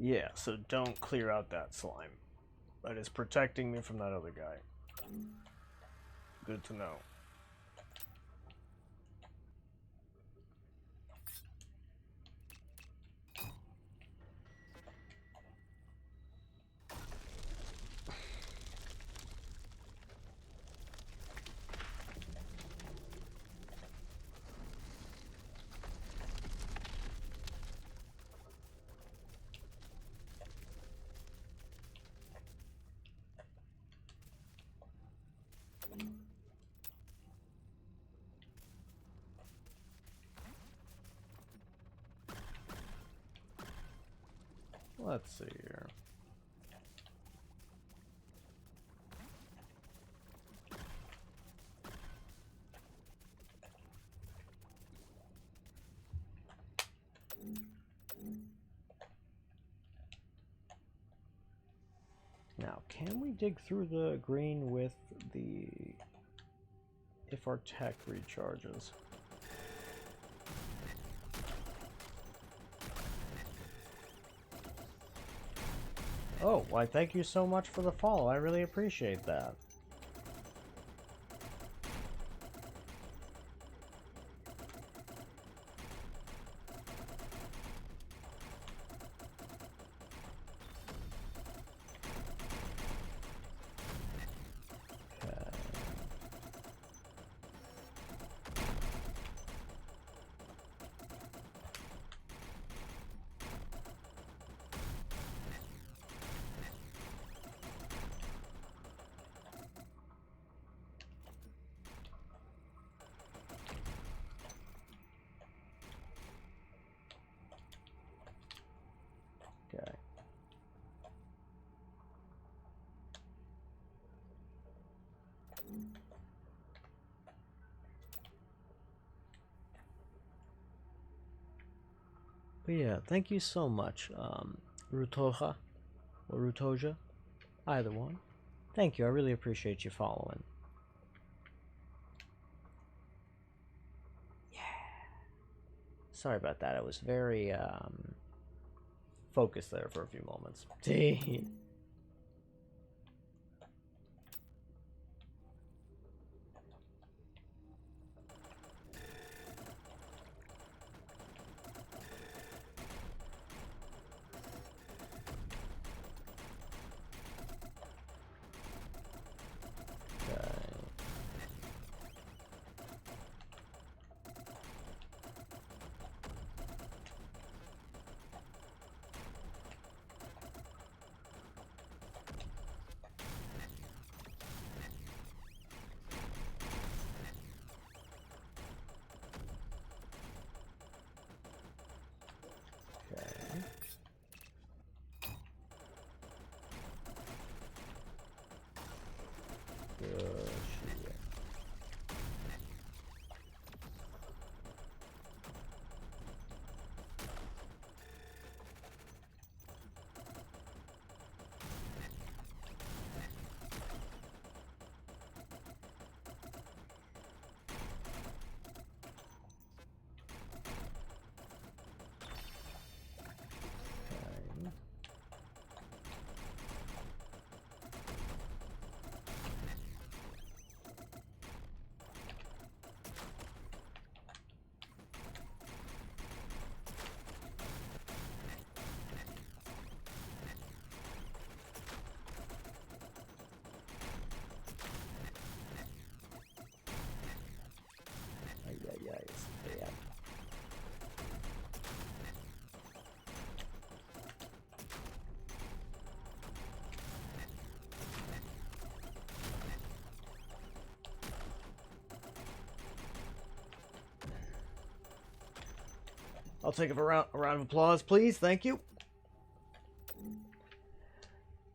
Yeah, so don't clear out that slime. That is protecting me from that other guy. Good to know. Let's see here. Now, can we dig through the green with the... if our tech recharges? Oh, why thank you so much for the follow. I really appreciate that. But yeah, thank you so much, Rutoja or Rutoja, either one. Thank you, I really appreciate you following. Yeah. Sorry about that, I was very, focused there for a few moments. I'll take a round of applause, please. Thank you.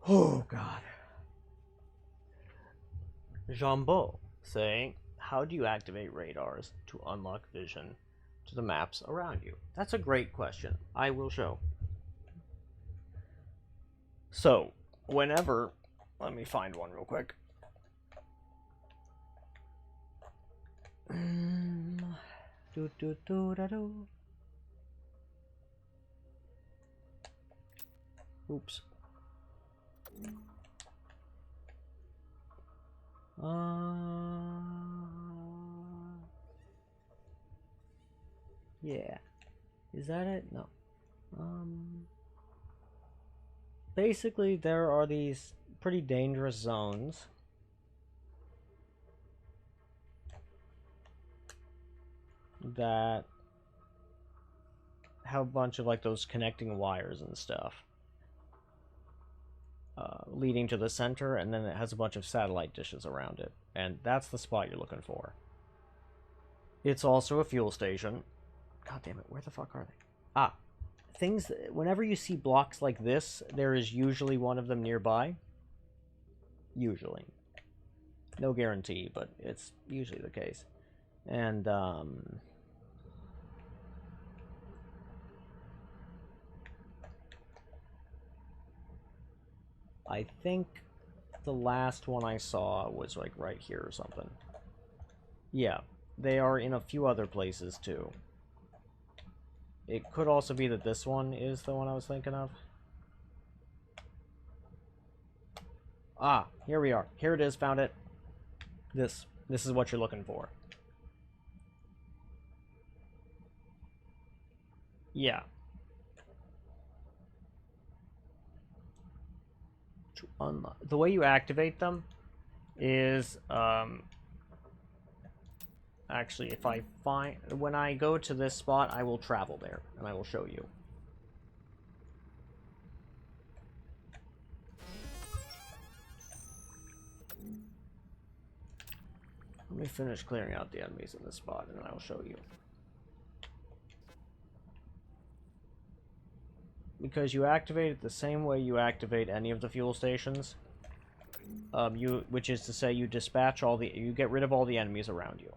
Oh, God. Jambot saying, how do you activate radars to unlock vision to the maps around you? That's a great question. I will show. So, whenever... Let me find one real quick. Oops. Yeah. Is that it? No. Basically, there are these pretty dangerous zones. That have a bunch of like those connecting wires and stuff. Leading to the center, and then it has a bunch of satellite dishes around it. And that's the spot you're looking for. It's also a fuel station. God damn it, where the fuck are they? Ah, things, whenever you see blocks like this, there is usually one of them nearby. Usually. No guarantee, but it's usually the case. And, I think the last one I saw was like right here or something. Yeah, they are in a few other places too. It could also be that this one is the one I was thinking of. Ah, here we are. Here it is, found it. This is what you're looking for. Yeah. To unlock, the way you activate them is actually, if I find, when I go to this spot, I will travel there and I will show you. Let me finish clearing out the enemies in this spot and I will show you. Because you activate it the same way you activate any of the fuel stations. Which is to say, you dispatch you get rid of all the enemies around you.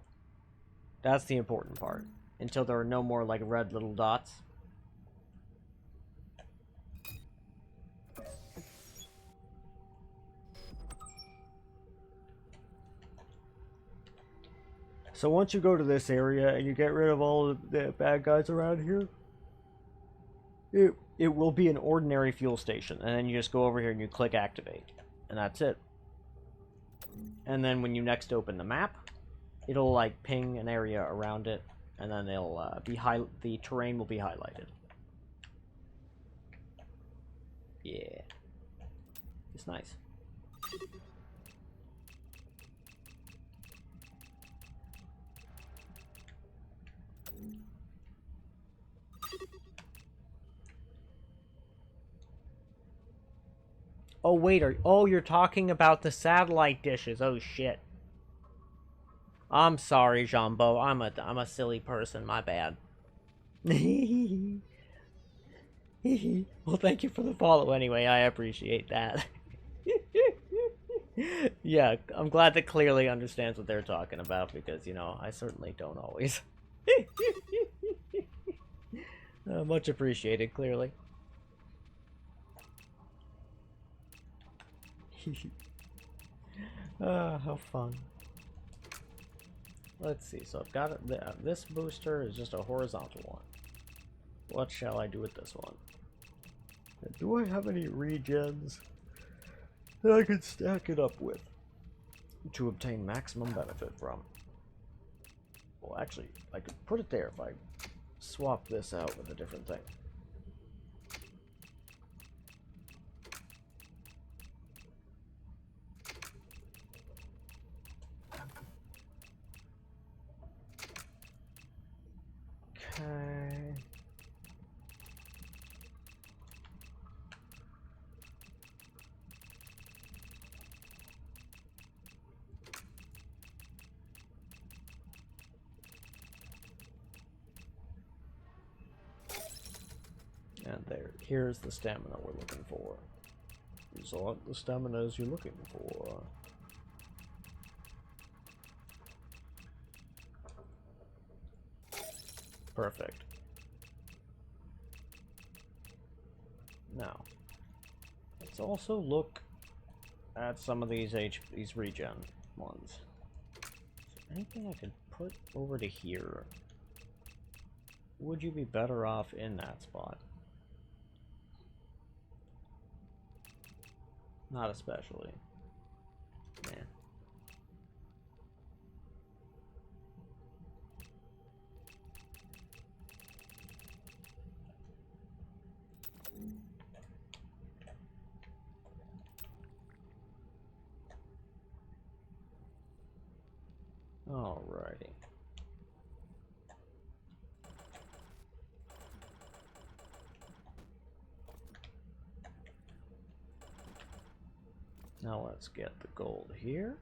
That's the important part. Until there are no more, like, red little dots. So once you go to this area and you get rid of all of the bad guys around here, it will be an ordinary fuel station, and then you just go over here and you click activate, and that's it. And then when you next open the map, it'll like ping an area around it, and then it'll the terrain will be highlighted. Yeah, it's nice. Oh wait, you're talking about the satellite dishes. Oh shit. I'm sorry, Jumbo. I'm a silly person. My bad. Well, thank you for the follow anyway. I appreciate that. Yeah, I'm glad that clearly understands what they're talking about, because, you know, I certainly don't always. Much appreciated, clearly. How fun. Let's see, so I've got it. This booster is just a horizontal one. What shall I do with this one? Do I have any regens that I could stack it up with to obtain maximum benefit from? Well, actually, I could put it there if I swap this out with a different thing. Okay. And here's the stamina we're looking for. These aren't the staminas you're looking for. Perfect. Now, let's also look at some of these regen ones. Is there anything I could put over to here? Would you be better off in that spot? Not especially. Man. Alrighty. Now let's get the gold here.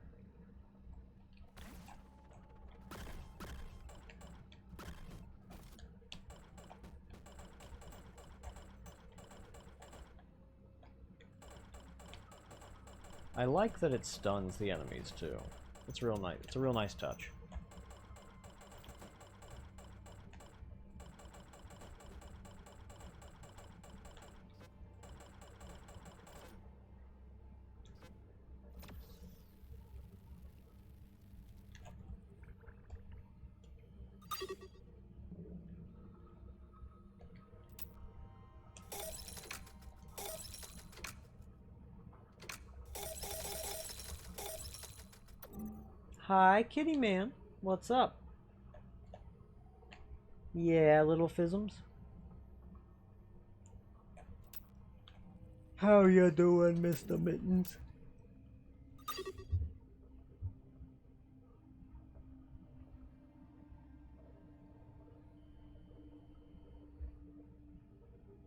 I like that it stuns the enemies too. It's real nice. It's a real nice touch. Hi, kitty man. What's up? Yeah, little fizzums. How you doing, Mr. Mittens?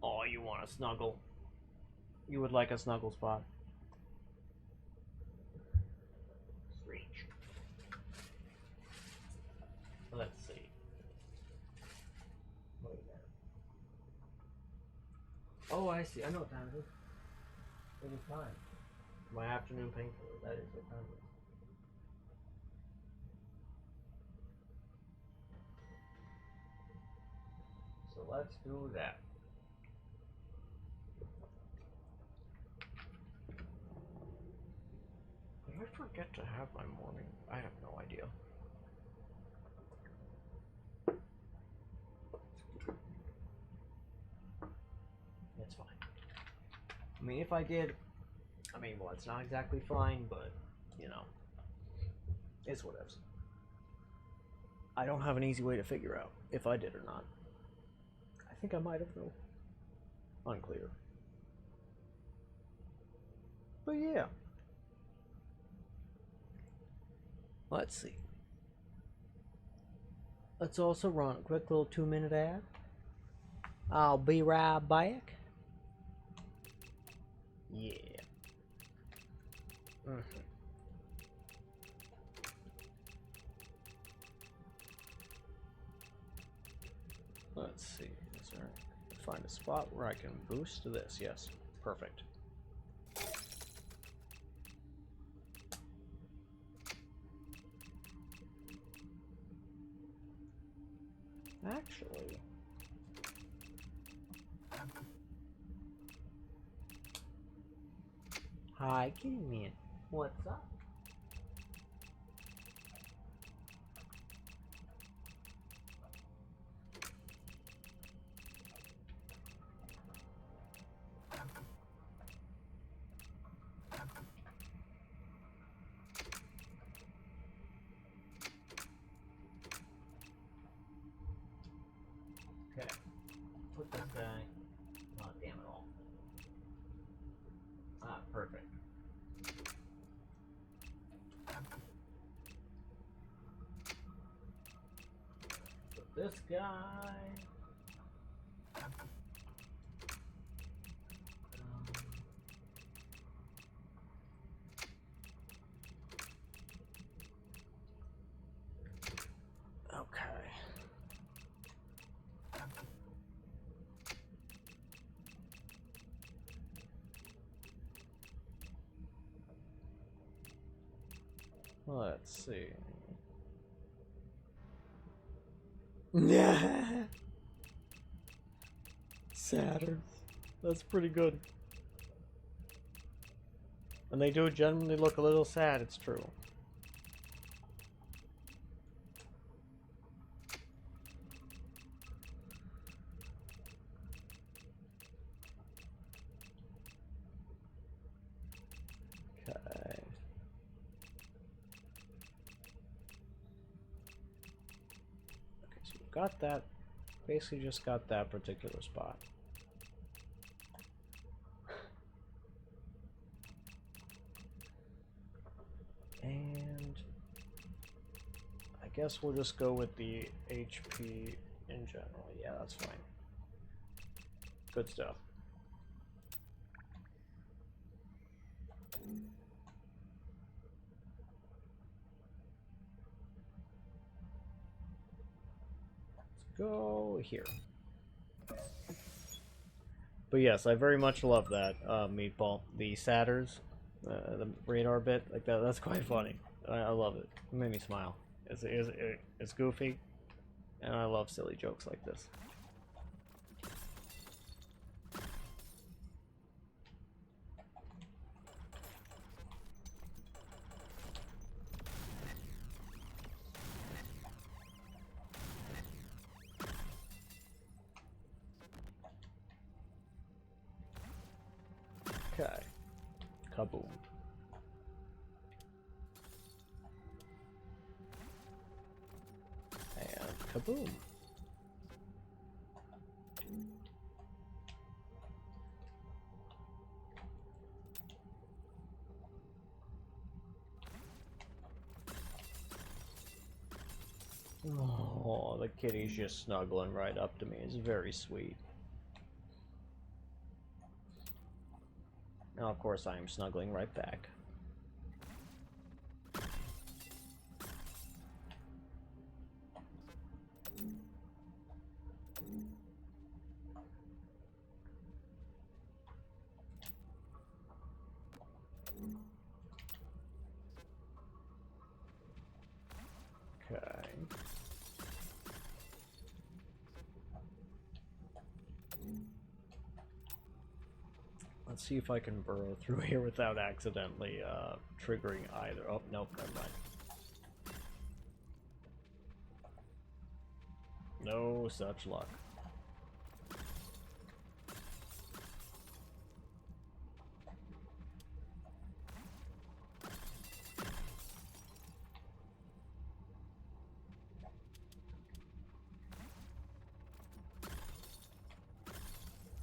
Oh, you want a snuggle? You would like a snuggle spot. Reach. Let's see. Oh, I see. I know what time it is. It is time. My afternoon painkiller. That is what time it is. So let's do that. Did I forget to have my morning? I have no idea. mean, if I did, I mean, well, it's not exactly fine, but, you know, it's whatever. I don't have an easy way to figure out if I did or not. I think I might have, though. Unclear. But yeah. Let's see. Let's also run a quick little 2-minute ad. I'll be right back. Yeah. Let's see. Is there, find a spot where I can boost this. Yes. Perfect. Actually, hi, kitty man. What's up? Okay, put this guy. Oh, damn it all. Ah, perfect. Put this guy. Okay. Let's see. Yeah. Saturn. That's pretty good. And they do generally look a little sad, it's true. Okay. Okay, so we've got that. Basically just got that particular spot. And I guess we'll just go with the HP in general. Yeah, that's fine. Good stuff. Let's go here. But yes, I very much love that meatball. The Satyrs, the radar bit, like that. That's quite funny. I love it. It made me smile. It's goofy, and I love silly jokes like this. Okay. Kaboom. And kaboom. Oh, the kitty's just snuggling right up to me. It's very sweet. Now, of course, I am snuggling right back. Okay. Let's see if I can burrow through here without accidentally triggering either. Oh, nope, never mind. No such luck.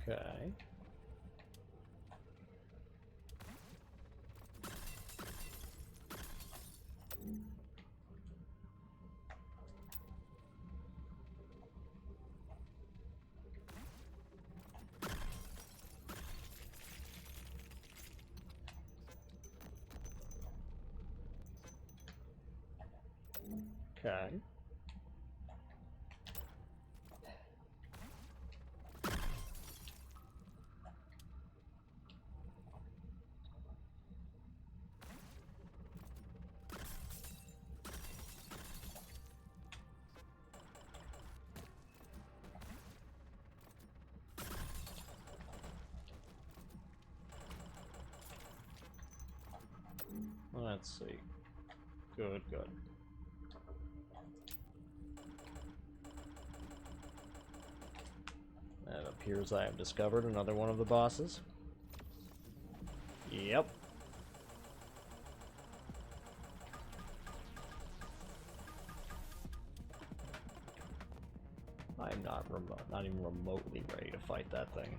Okay. Okay. Let's see. Good, good. It appears I have discovered another one of the bosses. Yep. I'm not even remotely ready to fight that thing.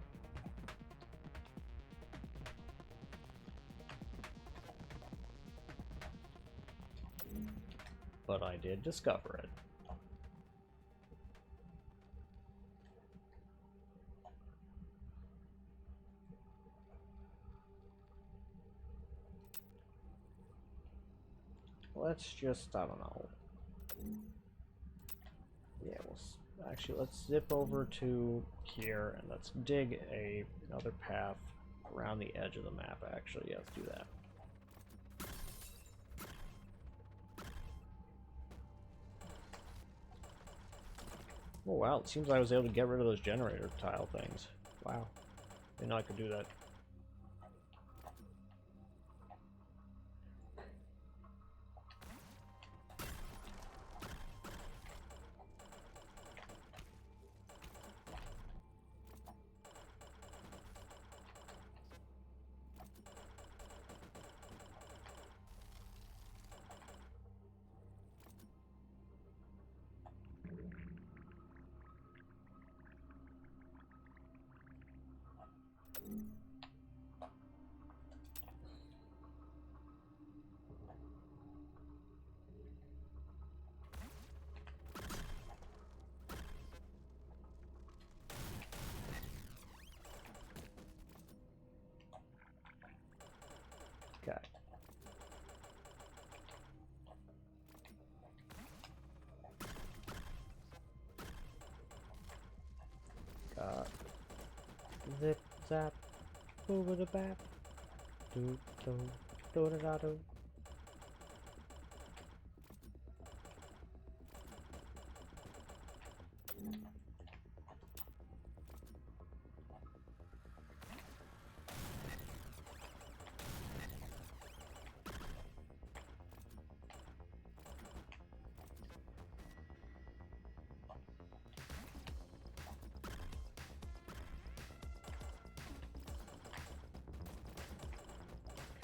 But I did discover it. Let's just, I don't know. Yeah, actually, let's zip over to here and let's dig another path around the edge of the map, actually. Yeah, let's do that. Oh wow, it seems I was able to get rid of those generator tile things. Wow. Didn't know I could do that. Okay. Got zip zap over the bap. Do do do da da do.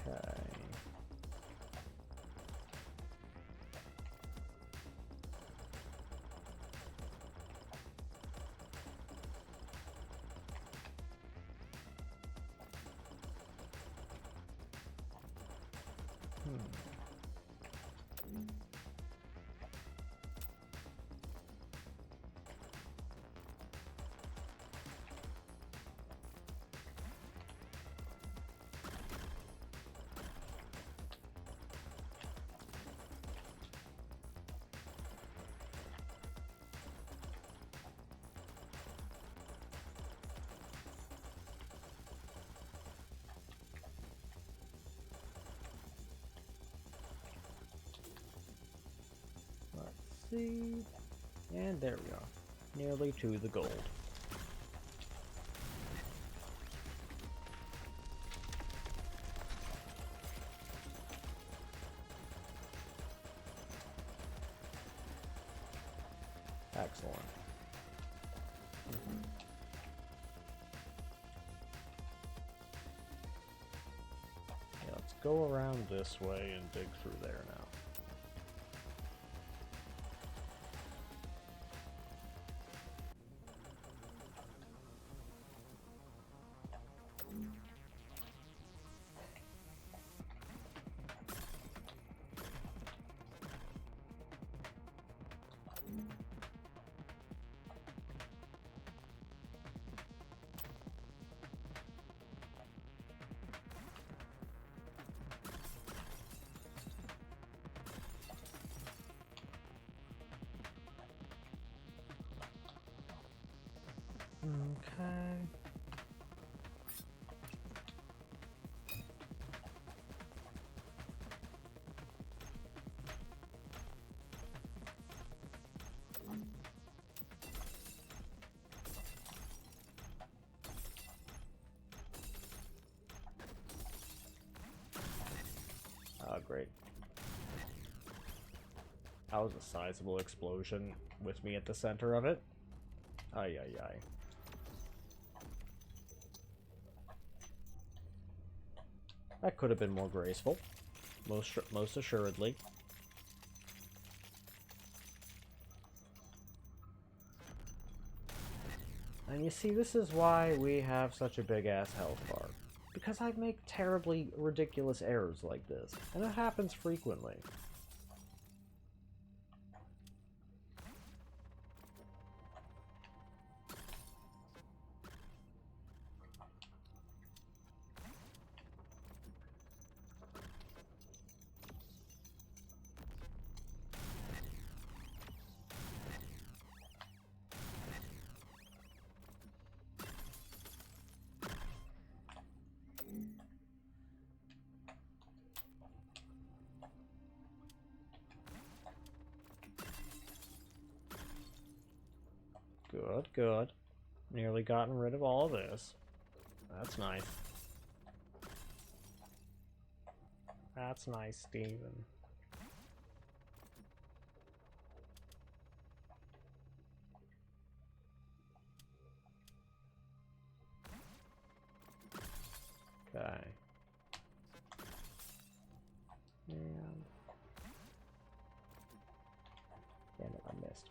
Okay. Let's see. And there we are. Nearly to the gold. Excellent. Yeah, let's go around this way and dig through there now. Okay. Oh, great. That was a sizable explosion with me at the center of it. Ay, ay, ay. That could have been more graceful. Most assuredly. And you see, this is why we have such a big-ass health bar. Because I make terribly ridiculous errors like this. And it happens frequently. Good, good. Nearly gotten rid of all of this. That's nice. That's nice, Steven. Okay. And... damn it, I missed.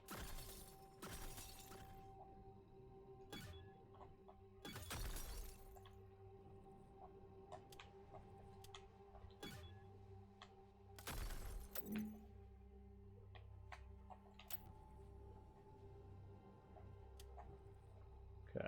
Okay.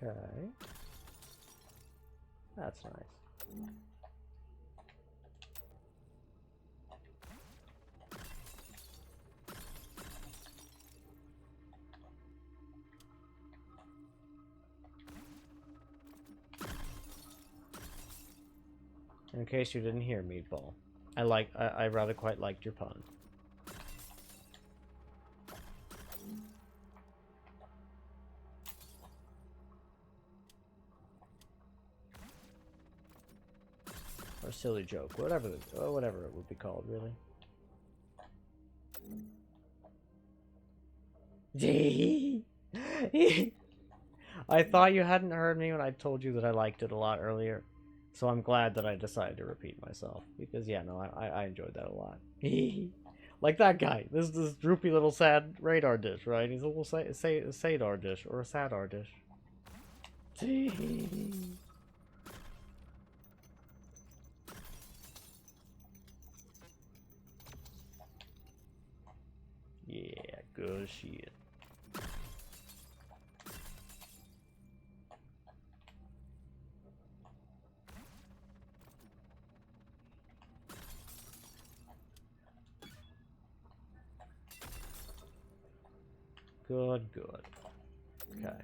Okay. That's nice. In case you didn't hear, Meatball, I rather quite liked your pun. Or silly joke, whatever it would be called, really. I thought you hadn't heard me when I told you that I liked it a lot earlier, so I'm glad that I decided to repeat myself, because yeah, no, I enjoyed that a lot. Like that guy, this droopy little sad radar dish, right? He's a little sadar dish, or a sadar dish. Yeah, good shit. Good, good. Okay.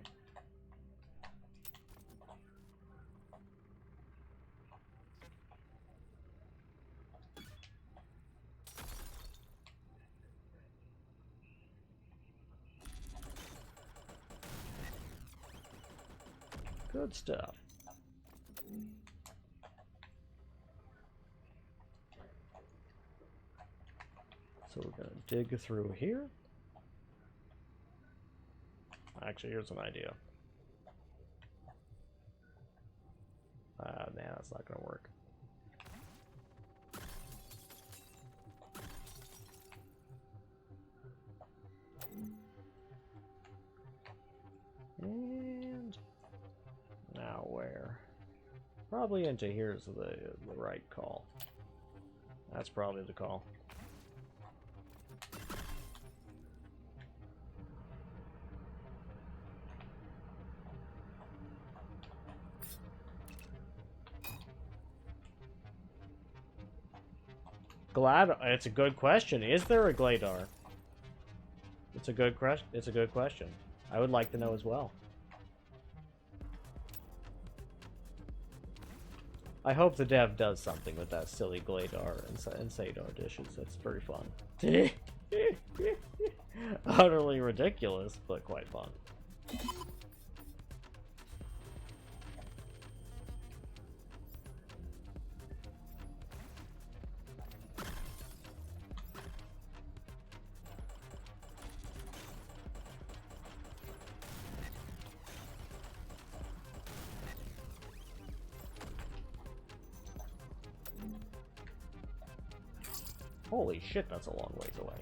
Good stuff. So we're gonna dig through here. Actually, here's an idea. Nah, that's not gonna work. Probably into here's the right call. That's probably the call. Glad it's a good question. Is there a Gladar? It's a good question. I would like to know as well. I hope the dev does something with that silly Gladar and Sadar dishes. That's very fun. Utterly ridiculous, but quite fun. Holy shit, that's a long ways away.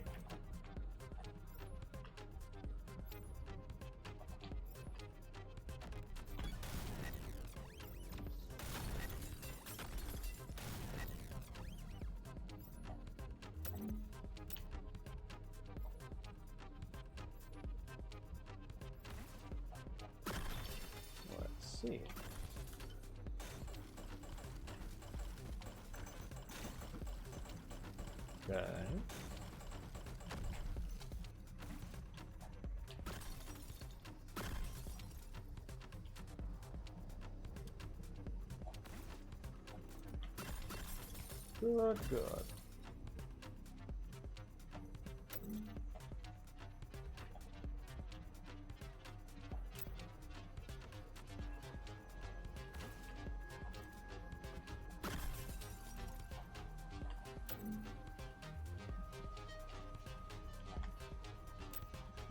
Let's see. Okay. Good, good.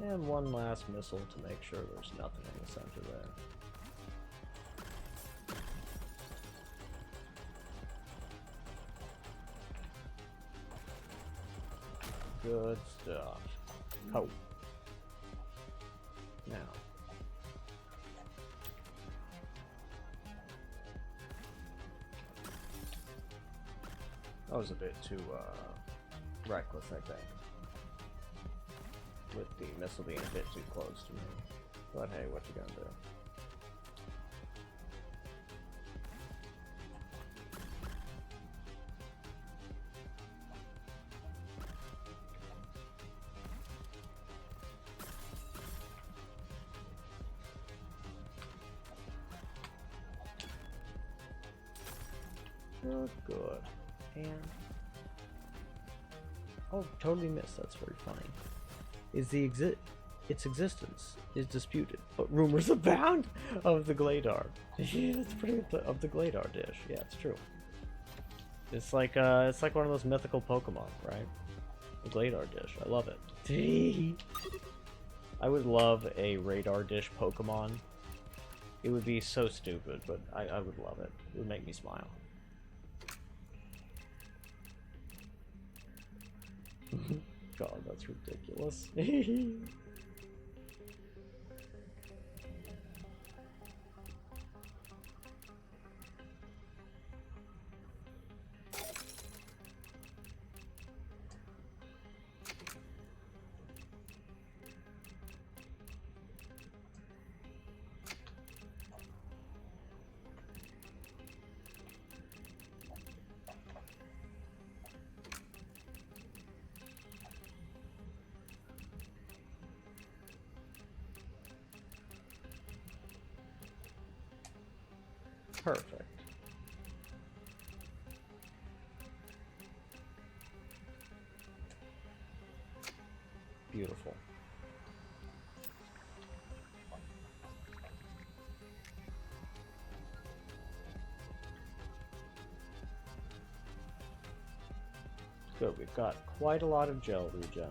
And one last missile to make sure there's nothing in the center there. Good stuff. Oh. Now. That was a bit too, reckless, I think. With the missile being a bit too close to me. But hey, what you gonna do? Good, good. And... oh, totally missed. That's very funny. Its existence is disputed, but rumors abound of the Gladar. Yeah, that's pretty of the Gladar dish. Yeah, it's true. It's like one of those mythical Pokemon, right? The Gladar dish. I love it. I would love a radar dish Pokemon. It would be so stupid, but I would love it. It would make me smile. God, that's ridiculous. Perfect. Beautiful. Good, we've got quite a lot of gel regen.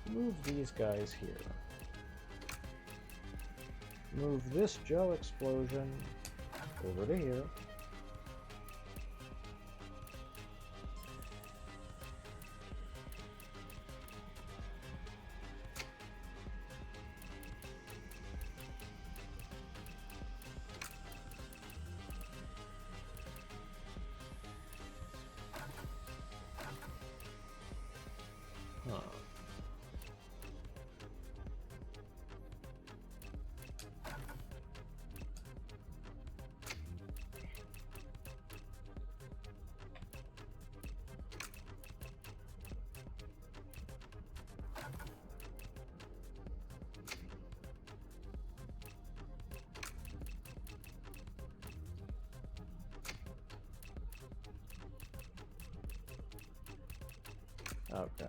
Move these guys here. move this gel explosion over to here. Huh. Okay.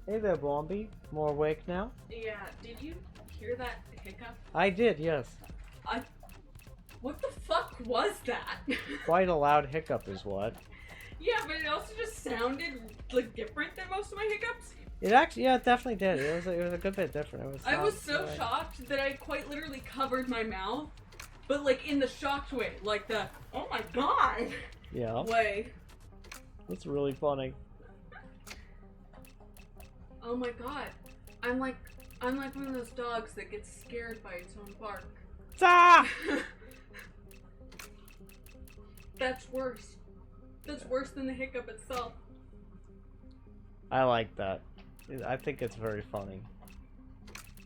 Hey there, Blomby. More awake now? Yeah, did you hear that hiccup? I did, yes. What the fuck was that? Quite a loud hiccup is what. Yeah, but it also just sounded like different than most of my hiccups. It actually, yeah, it definitely did. It was a good bit different. It was. I was so shocked that I quite literally covered my mouth, but like in the shocked way, like the oh my god Yeah. way. It's really funny. Oh my god, I'm like one of those dogs that gets scared by its own bark. Ah! That's worse. That's worse than the hiccup itself. I like that. I think it's very funny.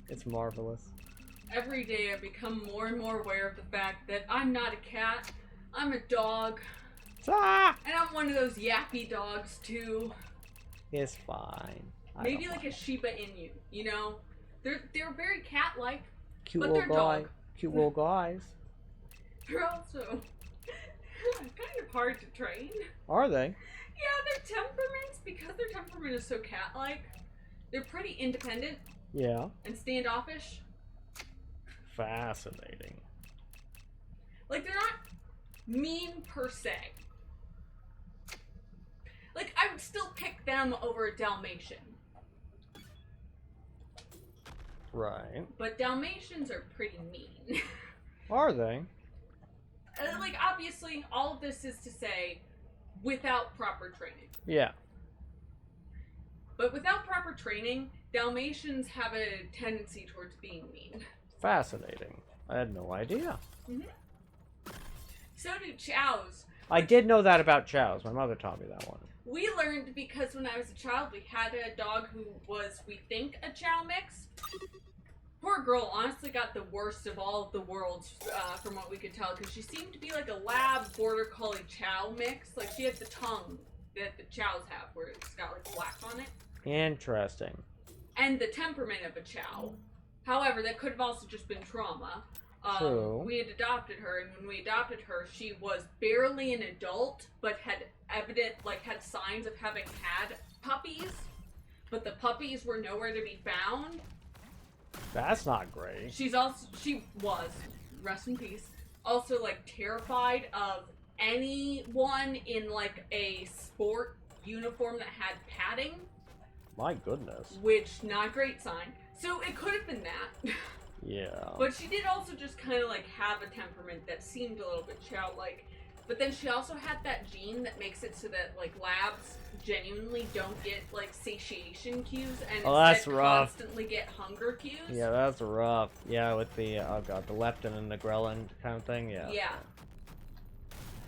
It's marvelous. Every day I become more and more aware of the fact that I'm not a cat, I'm a dog. Ah! And I'm one of those yappy dogs too. It's fine. Maybe like a Shiba Inu, you know? They're very cat-like, Cute but little they're guy. dog. Cute little guys. They're also kind of hard to train. Are they? Yeah, their temperaments, because their temperament is so cat-like, they're pretty independent Yeah. and standoffish. Fascinating. Like, they're not mean per se. Like, I would still pick them over a Dalmatian. Right. But Dalmatians are pretty mean. Are they? Like, obviously, all of this is to say, without proper training. Yeah. But without proper training, Dalmatians have a tendency towards being mean. Fascinating. I had no idea. Mm-hmm. So do Chows. I did know that about chows. My mother taught me that one. We learned because when I was a child, we had a dog who was, we think, a Chow mix. Poor girl honestly got the worst of all of the worlds from what we could tell, because she seemed to be like a lab border collie Chow mix. Like, she had the tongue that the Chows have, where it's got like black on it. Interesting. And the temperament of a Chow. However, that could have also just been trauma. True. We had adopted her, and when we adopted her, she was barely an adult, but had had signs of having had puppies, but the puppies were nowhere to be found. That's not great. She was, rest in peace, also like terrified of anyone in like a sport uniform that had padding. My goodness. Which, not a great sign. So it could have been that. Yeah. But she did also just kind of like have a temperament that seemed a little bit Chow-like. But then she also had that gene that makes it so that like labs genuinely don't get like satiation cues and that's instead rough. constantly get hunger cues. Yeah, that's rough. Yeah, with the oh god, the leptin and the ghrelin kind of thing. Yeah. Yeah.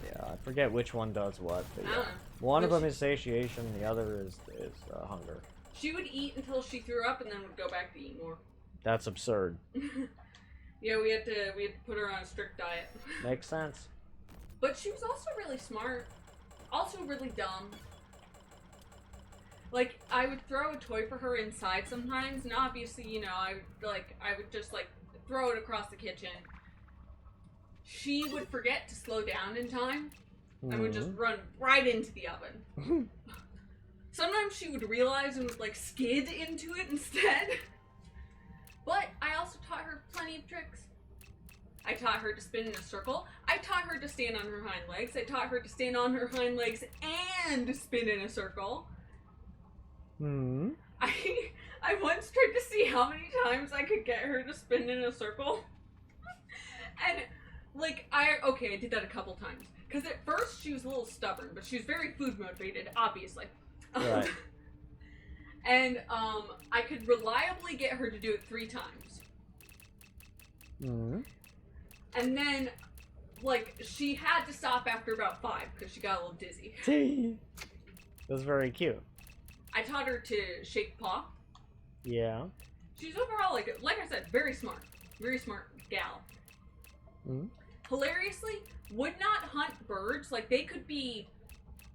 Yeah, I forget which one does what. But I yeah. don't know. One of But them is satiation, the other is hunger. She would eat until she threw up and then would go back to eat more. That's absurd. Yeah, we had to put her on a strict diet. Makes sense. But she was also really smart. Also really dumb. Like, I would throw a toy for her inside sometimes, and obviously, you know, I would just, like, throw it across the kitchen. She would forget to slow down in time, and would just run right into the oven. Sometimes she would realize and would, like, skid into it instead. But I also taught her plenty of tricks. I taught her to spin in a circle. I taught her to stand on her hind legs. I taught her to stand on her hind legs and spin in a circle. Hmm. I I once tried to see how many times I could get her to spin in a circle. And, like, I did that a couple times. Because at first she was a little stubborn, but she was very food motivated, obviously. Right. And, I could reliably get her to do it 3 times. Mm-hmm. And then, like, she had to stop after about 5 because she got a little dizzy. That's very cute. I taught her to shake paw. Yeah. She's overall, like I said, very smart gal. Mm-hmm. Hilariously, would not hunt birds. Like, they could be,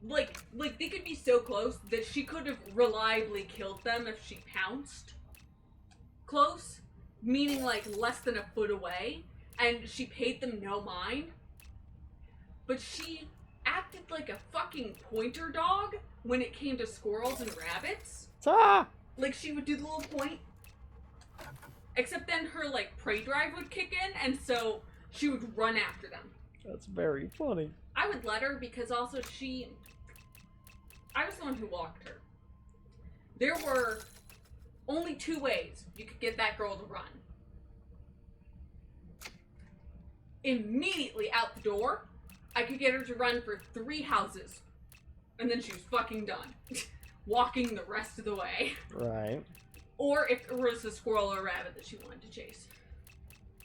like they could be so close that she could have reliably killed them if she pounced close, meaning, like, less than a foot away, and she paid them no mind. But she acted like a fucking pointer dog when it came to squirrels and rabbits. Ah! Like, she would do the little point. Except then her, like, prey drive would kick in, and so she would run after them. That's very funny. I would let her because also I was the one who walked her. There were only 2 ways you could get that girl to run. Immediately out the door, I could get her to run for 3 houses. And then she was fucking done. Walking the rest of the way. Right. Or if there was a squirrel or a rabbit that she wanted to chase.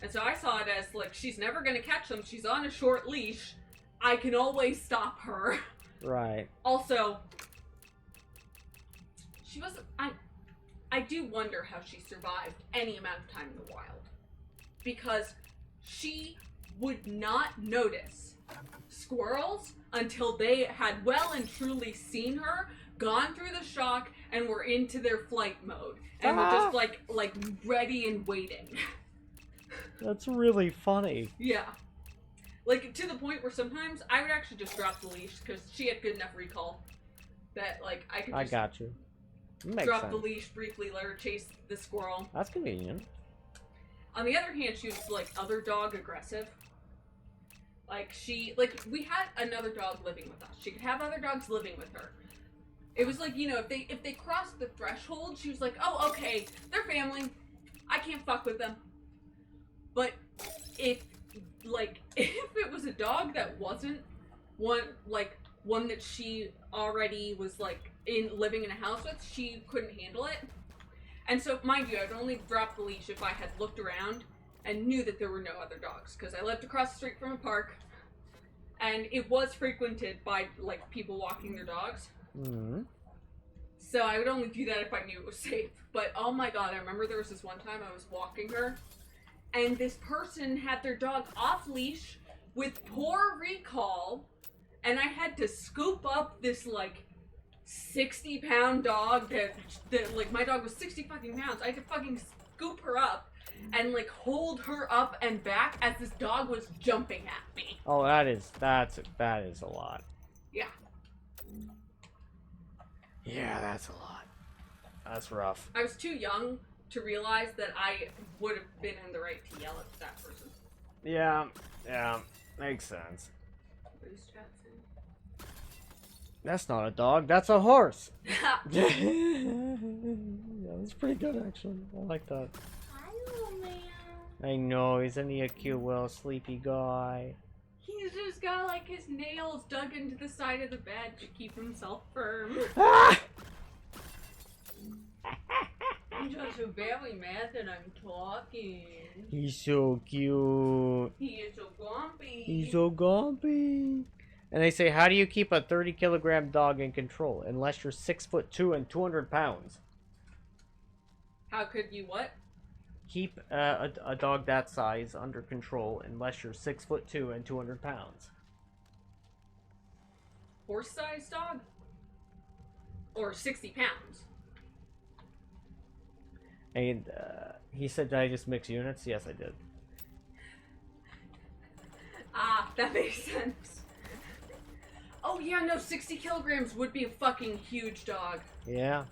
And so I saw it as, like, she's never gonna catch them. She's on a short leash. I can always stop her. Right. Also, she wasn't... I do wonder how she survived any amount of time in the wild. Because she would not notice squirrels until they had well and truly seen her, gone through the shock, and were into their flight mode. And were just, like ready and waiting. That's really funny. Yeah. Like, to the point where sometimes I would actually just drop the leash, because she had good enough recall that, like, I could just got you. Makes drop sense. the leash briefly, let her chase the squirrel. That's convenient. On the other hand, she was, like, other dog aggressive. Like, we had another dog living with us. She could have other dogs living with her. It was like, you know, if they crossed the threshold, she was like, oh, okay, they're family. I can't fuck with them. But if it was a dog that wasn't one that she already was, like, living in a house with, she couldn't handle it. And so, mind you, I'd only drop the leash if I had looked around and knew that there were no other dogs, because I lived across the street from a park, and it was frequented by, like, people walking their dogs. Mm-hmm. So I would only do that if I knew it was safe. But, oh my god, I remember there was this one time I was walking her, and this person had their dog off-leash with poor recall, and I had to scoop up this, like, 60-pound dog that, like, my dog was 60 fucking pounds. I had to fucking scoop her up and, like, hold her up and back as this dog was jumping at me. Oh, that is a lot. Yeah. Yeah, that's a lot. That's rough. I was too young to realize that I would have been in the right to yell at that person. Yeah, makes sense. That's not a dog, that's a horse. Yeah, that's pretty good, actually. I like that. Hi, little man. I know, isn't he a cute little sleepy guy? He's just got, like, his nails dug into the side of the bed to keep himself firm. Ah! I'm just so very mad that I'm talking. He's so cute. He is so grumpy. He's so grumpy. And they say, how do you keep a 30-kilogram dog in control unless you're 6'2" and 200 pounds? How could you what? Keep a dog that size under control unless you're 6'2" and 200 pounds. Horse-sized dog? Or 60 pounds? And he said, did I just mix units? Yes, I did. Ah, that makes sense. Oh yeah, no, 60 kilograms would be a fucking huge dog. Yeah.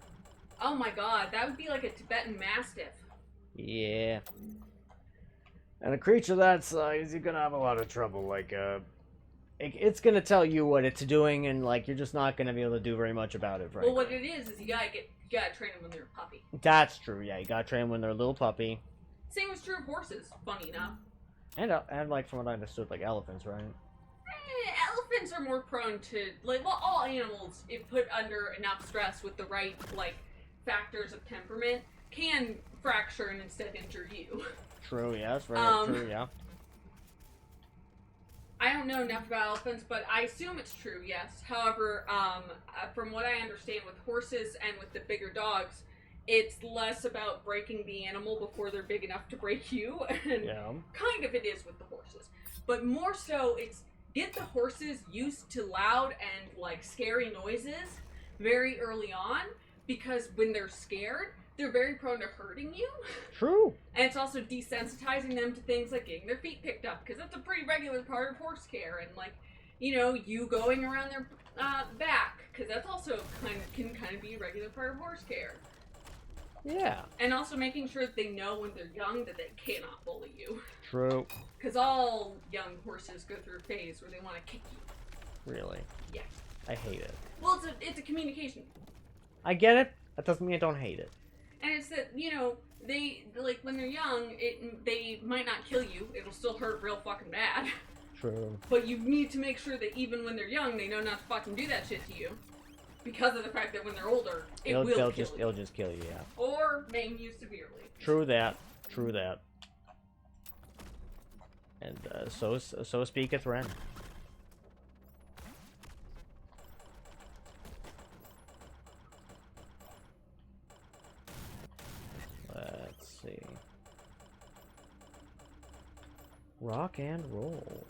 Oh my god, that would be like a Tibetan Mastiff. Yeah. And a creature that size, you're gonna have a lot of trouble. Like, it's gonna tell you what it's doing, and like you're just not gonna be able to do very much about it, right? Well, what it is you gotta train them when they're a puppy. That's true, yeah. You gotta train them when they're a little puppy. Same was true of horses, funny enough. And like, from what I understood, like elephants, right? Elephants are more prone to, like, well, all animals, if put under enough stress with the right, like, factors of temperament, can fracture and instead injure you. True, yes, very true, yeah. I don't know enough about elephants, but I assume it's true, yes. However, from what I understand with horses and with the bigger dogs, it's less about breaking the animal before they're big enough to break you, and kind of it is with the horses. But more so, it's get the horses used to loud and, like, scary noises very early on, because when they're scared, they're very prone to hurting you. True. And it's also desensitizing them to things like getting their feet picked up, because that's a pretty regular part of horse care. And, like, you know, you going around their back, because that's also can kind of be a regular part of horse care. Yeah. And also making sure that they know when they're young that they cannot bully you. True. Because all young horses go through a phase where they want to kick you. Really? Yeah. I hate it. Well, it's a communication. I get it. That doesn't mean I don't hate it. And it's that, you know, they, like, when they're young, they might not kill you. It'll still hurt real fucking bad. True. But you need to make sure that even when they're young, they know not to fucking do that shit to you. Because of the fact that when they're older, it'll just kill you, yeah. Or maim you severely. True that. True that. And so speaketh Ren. Let's see. Rock and roll.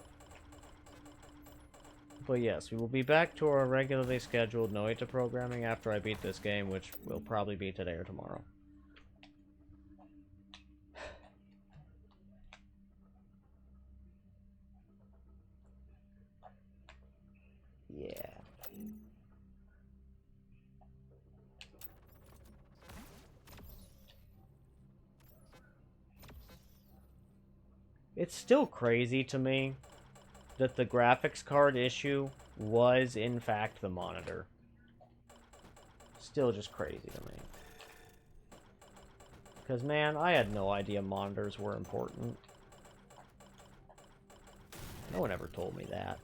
But yes, we will be back to our regularly scheduled Noita programming after I beat this game, which will probably be today or tomorrow. Yeah. It's still crazy to me that the graphics card issue was, in fact, the monitor. Still just crazy to me. Because, man, I had no idea monitors were important. No one ever told me that.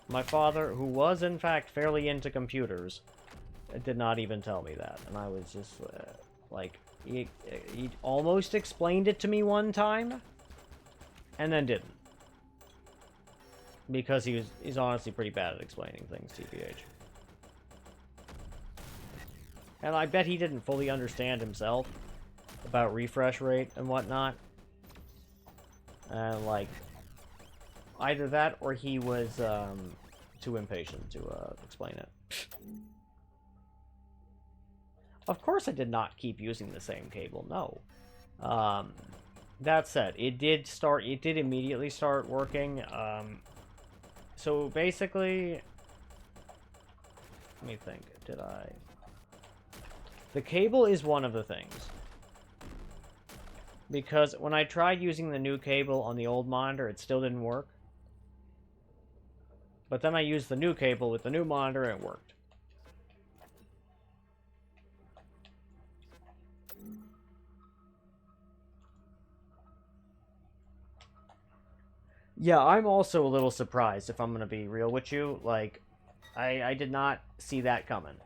My father, who was, in fact, fairly into computers, did not even tell me that. And I was just, like, he almost explained it to me one time, and then didn't. Because he's honestly pretty bad at explaining things, TBH. And I bet he didn't fully understand himself about refresh rate and whatnot. And, like, either that or he was too impatient to explain it. Of course I did not keep using the same cable, no. That said, it did immediately start working. So basically, let me think, the cable is one of the things. Because when I tried using the new cable on the old monitor, it still didn't work. But then I used the new cable with the new monitor and it worked. Yeah, I'm also a little surprised, if I'm gonna be real with you. Like, I did not see that coming.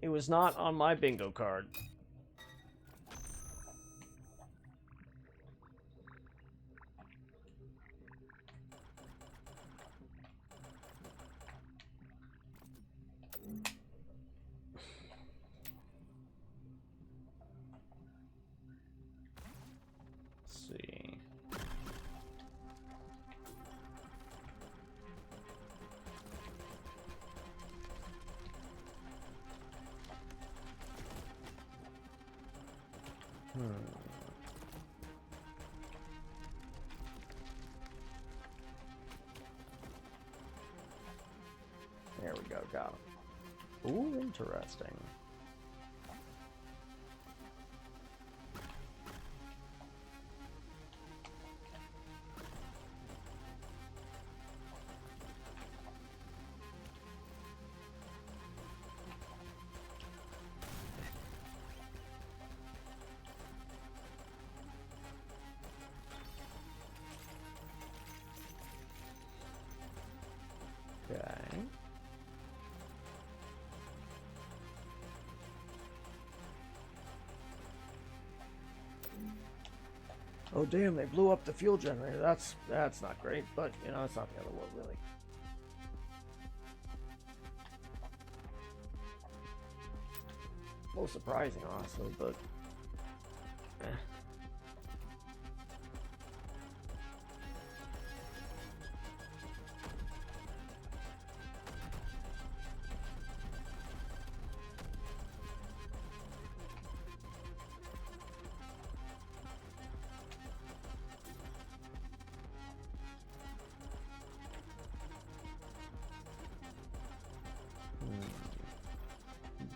It was not on my bingo card. There we go, got him. Ooh, interesting. Oh damn, they blew up the fuel generator. That's not great, but you know, it's not the other world really. A little surprising, honestly, but eh.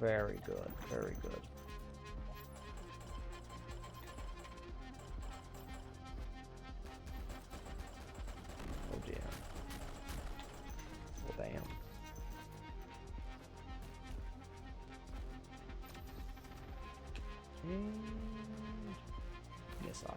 Very good, very good. Oh dear. Oh damn. And missiles.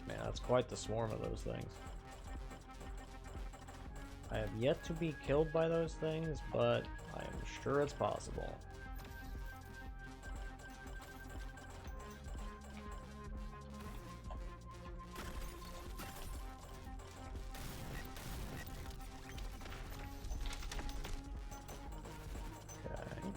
Man, that's quite the swarm of those things. I have yet to be killed by those things, but I am sure it's possible. Okay.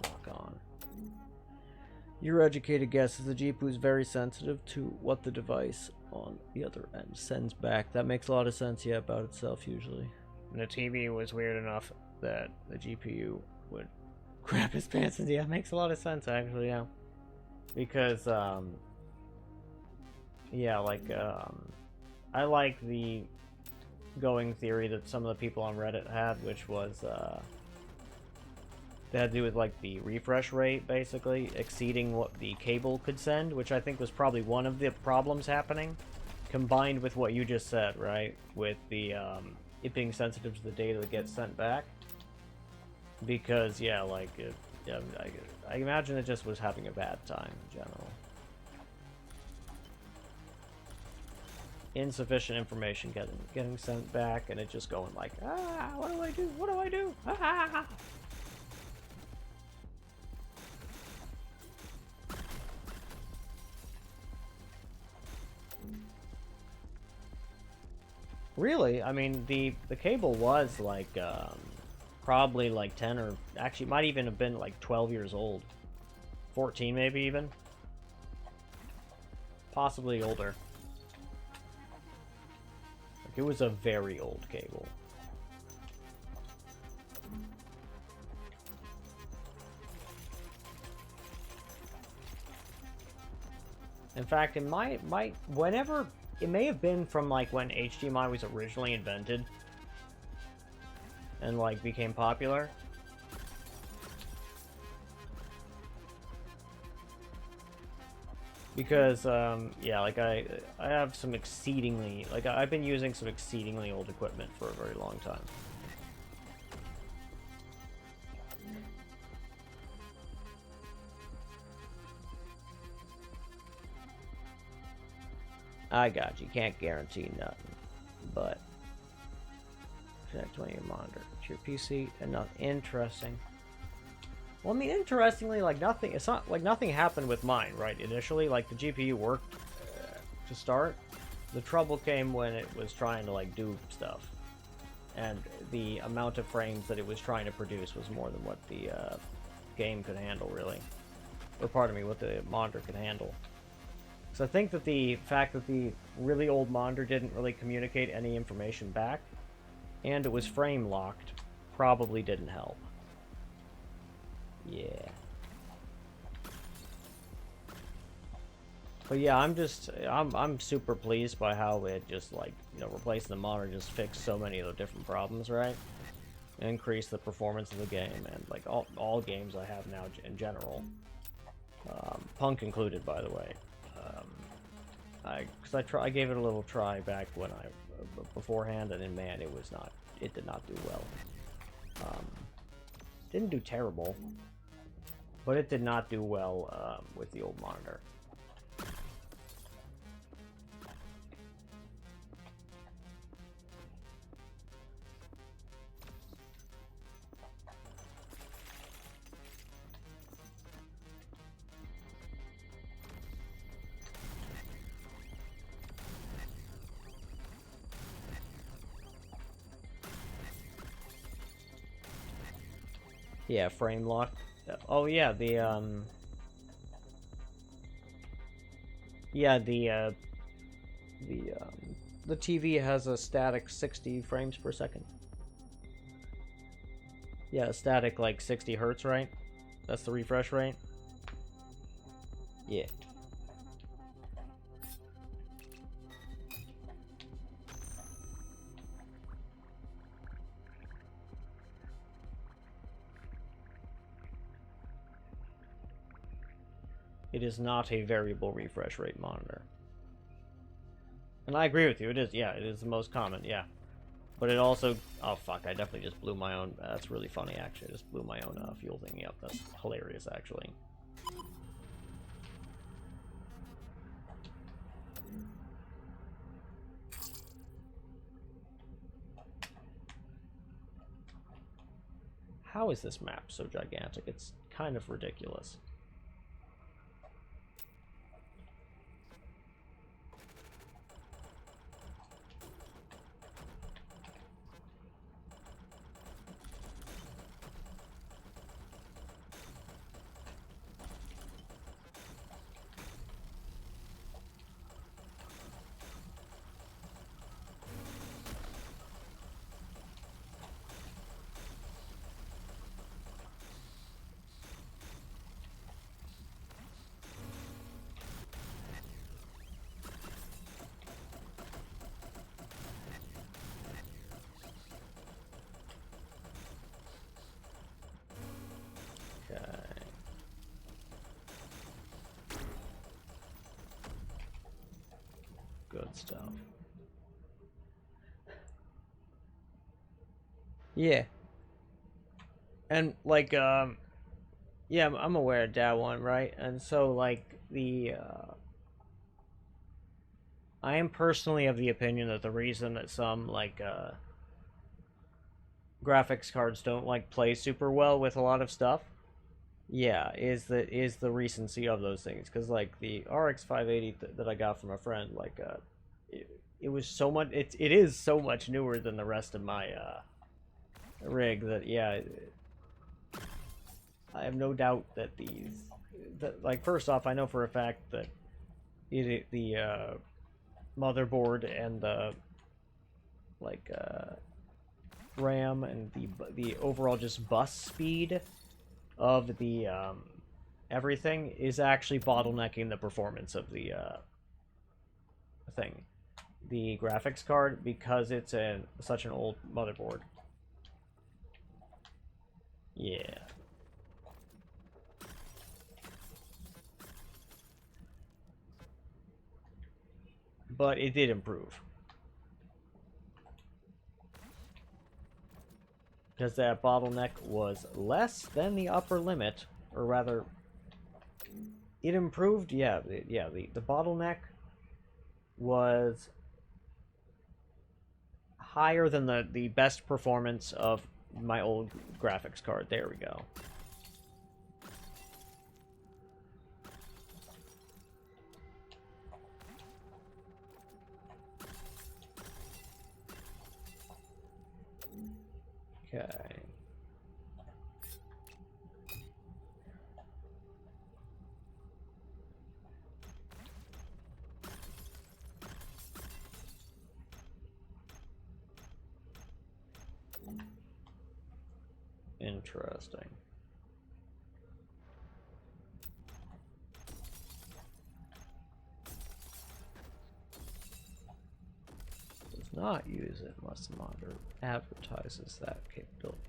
Lock on. Your educated guess is the GPU is very sensitive to what the device on the other end sends back. That makes a lot of sense, yeah, about itself usually. And the TV was weird enough that the GPU would crap his pants, and yeah, it makes a lot of sense actually, yeah. Because yeah, like I like the going theory that some of the people on Reddit had, which was that had to do with like the refresh rate basically exceeding what the cable could send, which I think was probably one of the problems happening, combined with what you just said, right, with the it being sensitive to the data that gets sent back. Because yeah, like yeah, I imagine it just was having a bad time in general. Insufficient information getting sent back, and it just going like, ah, what do I do? What do I do? Ah! Really? I mean, the cable was like probably like 10 or actually might even have been like 12 years old. 14 maybe even. Possibly older. Like, it was a very old cable. In fact, it might whenever it may have been from like when HDMI was originally invented and like became popular. Because yeah, like I have some exceedingly, like I've been using some exceedingly old equipment for a very long time. I got you. Can't guarantee nothing, but connect to your monitor to your PC and not interesting. Well, I mean, interestingly, like nothing. It's not like nothing happened with mine, right? Initially, like the GPU worked to start. The trouble came when it was trying to like do stuff, and the amount of frames that it was trying to produce was more than what the game could handle, really, or pardon me, what the monitor could handle. So I think that the fact that the really old monitor didn't really communicate any information back, and it was frame locked, probably didn't help. Yeah. But yeah, I'm super pleased by how it just, like, you know, replacing the monitor just fixed so many of the different problems, right? Increased the performance of the game, and like all games I have now in general, Punk included, by the way. I gave it a little try back when beforehand, and then man, it did not do well. Didn't do terrible, but it did not do well with the old monitor. Yeah, frame lock. Oh yeah, the the TV has a static 60 frames per second. Yeah, static like 60 hertz, right? That's the refresh rate. Yeah. It is not a variable refresh rate monitor. And I agree with you, it is, yeah, it is the most common, yeah. But it also, oh fuck, I definitely just blew my own, that's really funny actually, I just blew my own fuel thingy up, that's hilarious actually. How is this map so gigantic? It's kind of ridiculous. Good stuff. Yeah. And like yeah, I'm aware of that one, right? And so like I am personally of the opinion that the reason that some like graphics cards don't like play super well with a lot of stuff, yeah, is the recency of those things. Because like the RX 580 that I got from a friend, like it was so much, it is so much newer than the rest of my rig that yeah, I have no doubt that like first off, I know for a fact that the motherboard and the like RAM and the overall just bus speed of the everything is actually bottlenecking the performance of the thing, the graphics card, because it's such an old motherboard. Yeah. But it did improve. Because that bottleneck was less than the upper limit, or rather, it improved. Yeah, the bottleneck was higher than the best performance of my old graphics card. There we go. Okay. Interesting. Does not use it unless the monitor advertises that capability.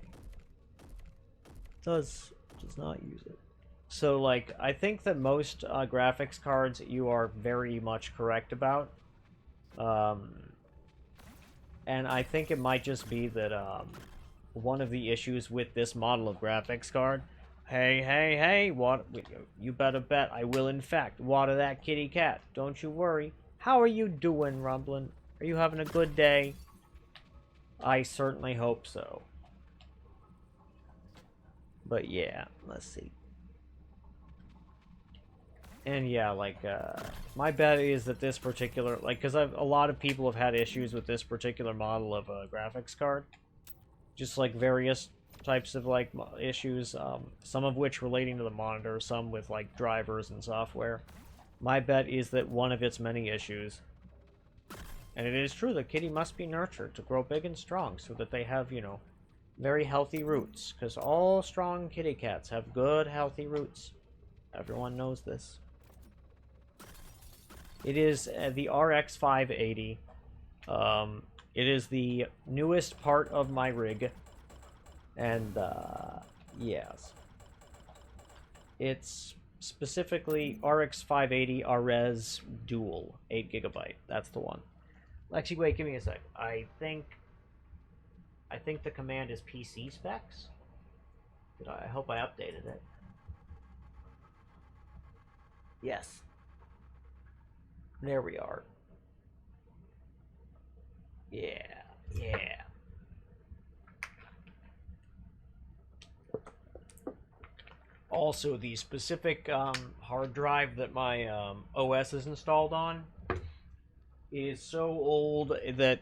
Does not use it. So, like, I think that most graphics cards you are very much correct about. And I think it might just be that one of the issues with this model of graphics card. Hey, what? You better bet I will, in fact, water that kitty cat. Don't you worry. How are you doing, Rumblin'? Are you having a good day? I certainly hope so. But yeah, let's see. And yeah, like, my bet is that this particular, like, because a lot of people have had issues with this particular model of a graphics card. Just, like, various types of, like, issues, some of which relating to the monitor, some with, like, drivers and software. My bet is that one of its many issues, and it is true that kitty must be nurtured to grow big and strong so that they have, you know, very healthy roots, because all strong kitty cats have good, healthy roots. Everyone knows this. It is the RX 580. It is the newest part of my rig. And, yes. It's specifically RX 580 RES Dual, 8GB. That's the one. Actually, wait, give me a sec. I think the command is PC specs. I hope I updated it. Yes. There we are. Yeah. Also, the specific hard drive that my OS is installed on is so old that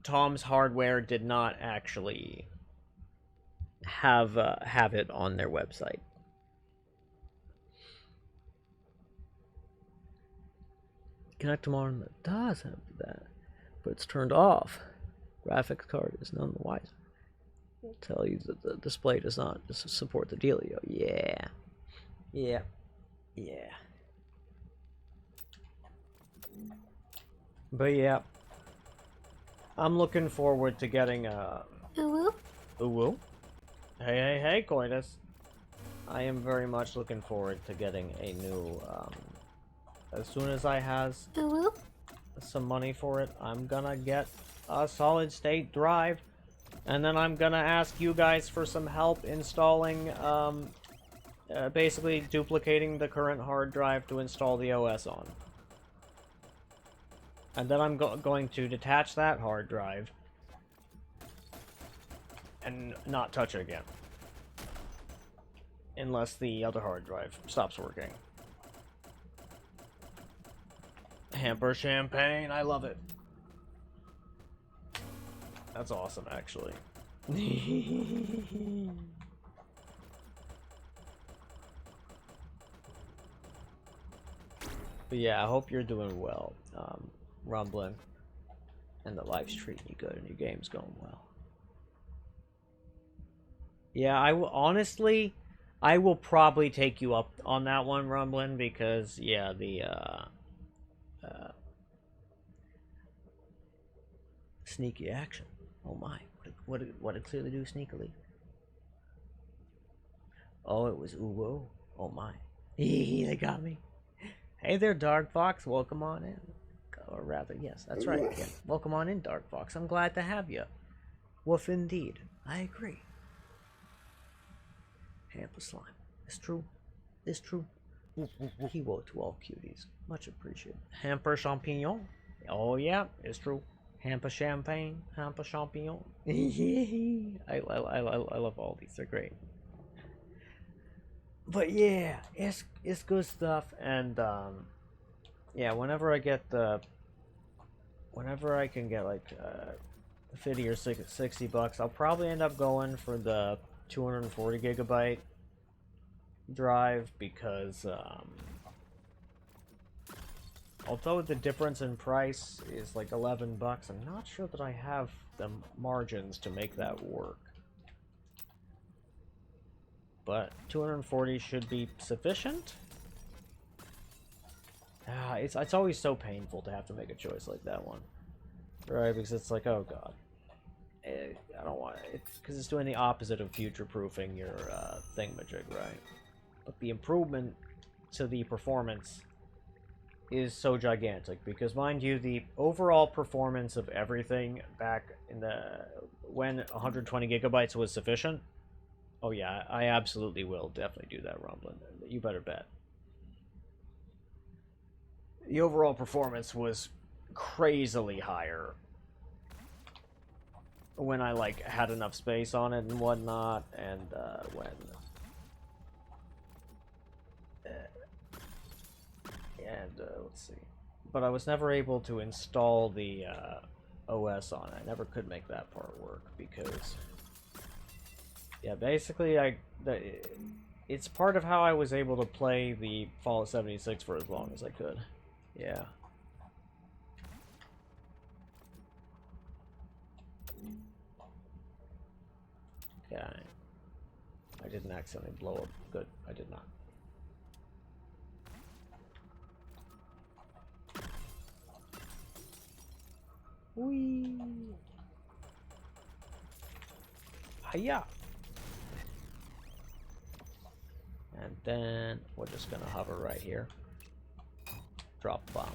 Tom's Hardware did not actually have it on their website. Connect to monitor that does have that, but it's turned off. Graphics card is none the wiser. I'll tell you that the display does not support the dealio. Yeah. But yeah, I'm looking forward to getting a. Ooh. Hey, Coitus. I am very much looking forward to getting a new. As soon as I has some money for it, I'm gonna get a solid state drive, and then I'm gonna ask you guys for some help installing, basically duplicating the current hard drive to install the OS on. And then I'm going to detach that hard drive and not touch it again. Unless the other hard drive stops working. Hamper champagne, I love it. That's awesome, actually. But yeah, I hope you're doing well, Rumblin', and the life's treating you good and your game's going well. Yeah, honestly, I will probably take you up on that one, Rumblin', because yeah, the sneaky action. Oh my, what did clearly do sneakily? Oh, it was ooh, oh my. They got me. Hey there, Dark Fox, welcome on in. Or rather, yes, that's right. Yeah. Welcome on in, Dark Fox. I'm glad to have you. Woof indeed. I agree. Hamper slime. It's true. It's true. Keyword to all cuties. Much appreciated. Hamper champignon. Oh yeah, it's true. Hamper champagne. Hamper champignon. I love all these. They're great. But yeah, it's good stuff. And yeah, whenever I can get like 50 or 60 bucks, I'll probably end up going for the 240 gigabyte drive, because although the difference in price is like 11 bucks, I'm not sure that I have the margins to make that work. But 240 should be sufficient. It's always so painful to have to make a choice like that one, right? Because it's like, oh god, I don't want it, because it's doing the opposite of future-proofing your thingamajig, right? but the improvement to the performance is so gigantic, because mind you, the overall performance of everything back in the when 120 gigabytes was sufficient. Oh yeah, I absolutely will definitely do that, Rumblin'. You better bet. The overall performance was crazily higher when I like had enough space on it and whatnot, and when let's see, but I was never able to install the OS on it. I never could make that part work because, yeah, basically it's part of how I was able to play the Fallout 76 for as long as I could. Yeah. Okay. I didn't accidentally blow up. Good. I did not. Whee! Hiya! And then we're just gonna hover right here. Drop bomb.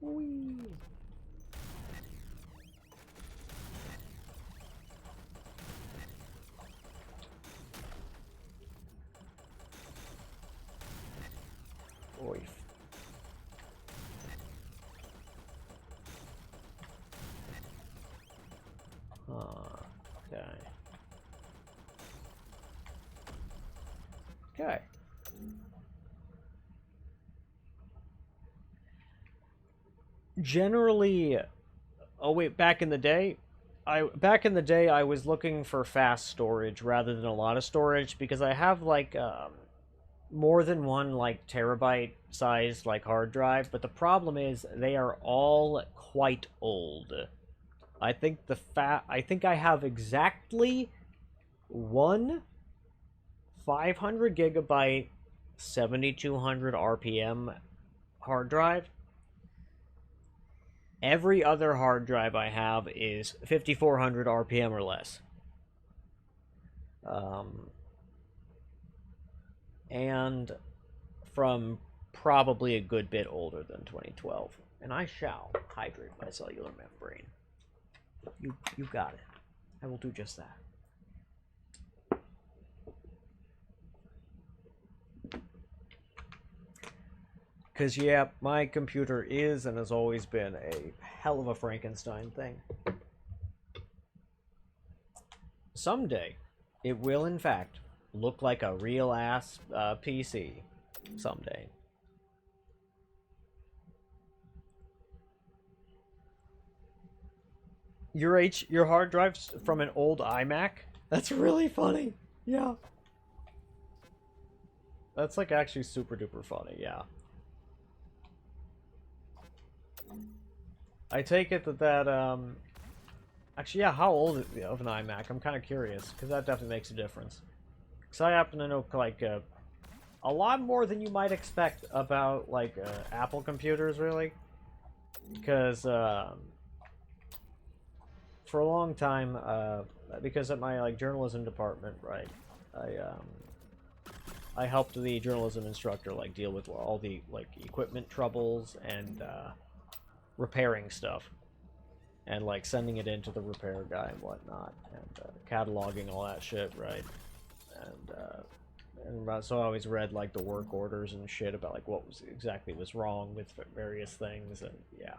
Whee! Oif. Okay. Okay. Generally, oh wait, back in the day, I was looking for fast storage rather than a lot of storage, because I have like more than one like terabyte size like hard drive, but the problem is they are all quite old. I think I have exactly one 500 gigabyte 7200 RPM hard drive. Every other hard drive I have is 5400 RPM or less. And from probably a good bit older than 2012. And I shall hydrate my cellular membrane. You got it. I will do just that. Because, yeah, my computer is and has always been a hell of a Frankenstein thing. Someday, it will, in fact, look like a real-ass PC. Someday. Your hard drive's from an old iMac? That's really funny. Yeah. That's, like, actually super-duper funny, yeah. I take it that, actually, yeah, how old is of an iMac? I'm kind of curious, because that definitely makes a difference. Because I happen to know, like, a lot more than you might expect about, like, Apple computers, really. Because, for a long time, because at my, like, journalism department, right, I helped the journalism instructor, like, deal with all the, like, equipment troubles and, repairing stuff, and like sending it into the repair guy and whatnot, and cataloging all that shit, right? And so I always read like the work orders and shit about like what was exactly was wrong with various things, and yeah.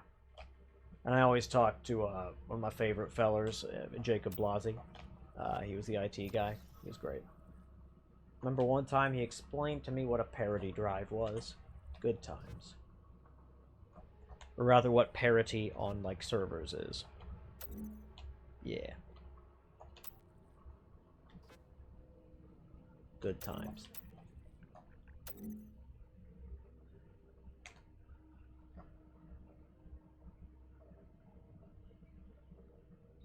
And I always talked to one of my favorite fellers, Jacob Blasi. He was the IT guy. He was great. Remember one time he explained to me what a parity drive was. Good times. Or rather, what parity on, like, servers is. Yeah. Good times.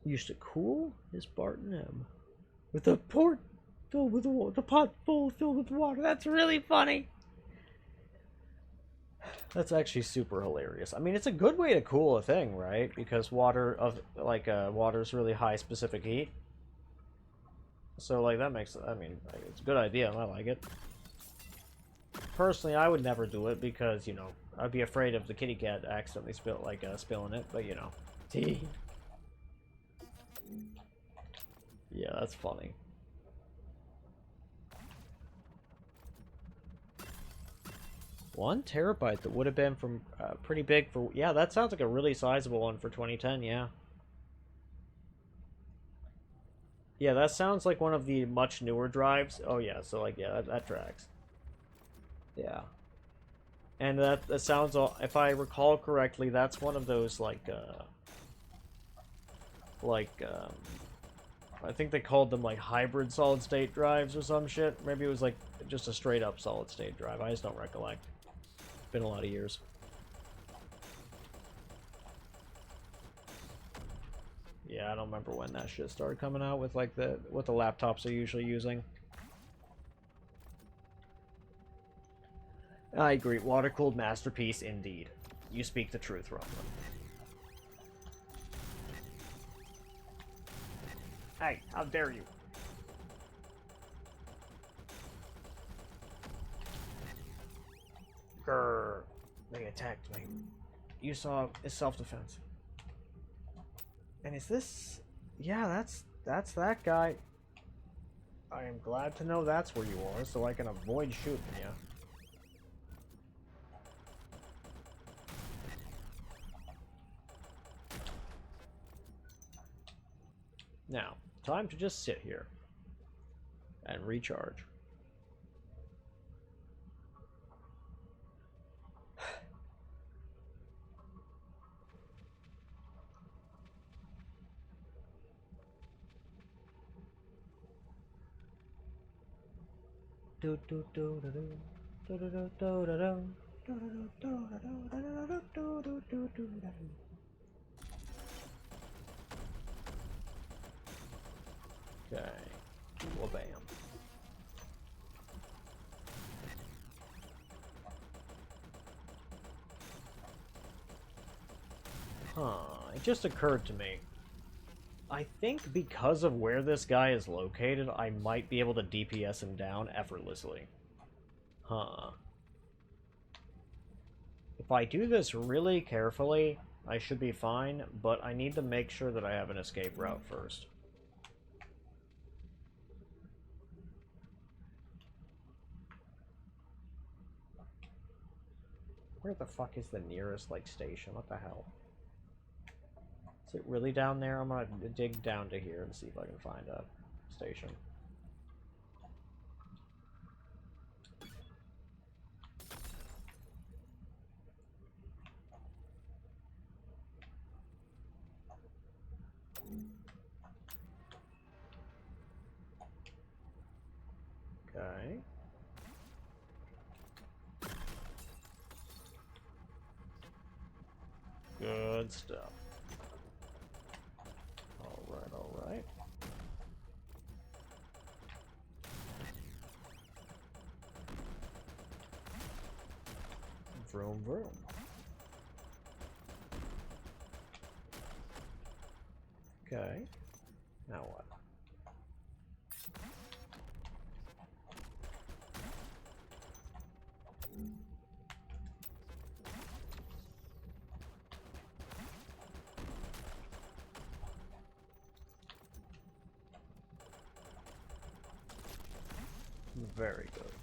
Used to cool his Barton M. With a port filled with water. The pot full filled with water. That's really funny. That's actually super hilarious. I mean, it's a good way to cool a thing, right? Because water's really high specific heat. So, like, that makes, I mean, it's a good idea. I like it. Personally, I would never do it because, you know, I'd be afraid of the kitty cat accidentally spilling it, but, you know. Yeah, that's funny. One terabyte that would have been from pretty big for, yeah, that sounds like a really sizable one for 2010, yeah. Yeah, that sounds like one of the much newer drives. Oh yeah, so like, yeah, that tracks. Yeah. And that sounds, if I recall correctly, that's one of those I think they called them like hybrid solid state drives or some shit. Maybe it was like just a straight up solid state drive. I just don't recollect. It's been a lot of years. Yeah, I don't remember when that shit started coming out with like what the laptops are usually using. I agree. Water-cooled masterpiece, indeed. You speak the truth, Romulan. Hey, how dare you? Grrr. They attacked me. You saw it's self-defense. And is this... Yeah, that's that guy. I am glad to know that's where you are, so I can avoid shooting you. Now, time to just sit here and recharge. Okay. Well, bam. Huh. It just occurred to me. I think because of where this guy is located, I might be able to DPS him down effortlessly. Huh. If I do this really carefully, I should be fine, but I need to make sure that I have an escape route first. Where the fuck is the nearest, like, station? What the hell? Is it really down there? I'm gonna dig down to here and see if I can find a station. Okay. Good stuff. Alright, alright. Vroom, vroom. Okay. Now what? Very good.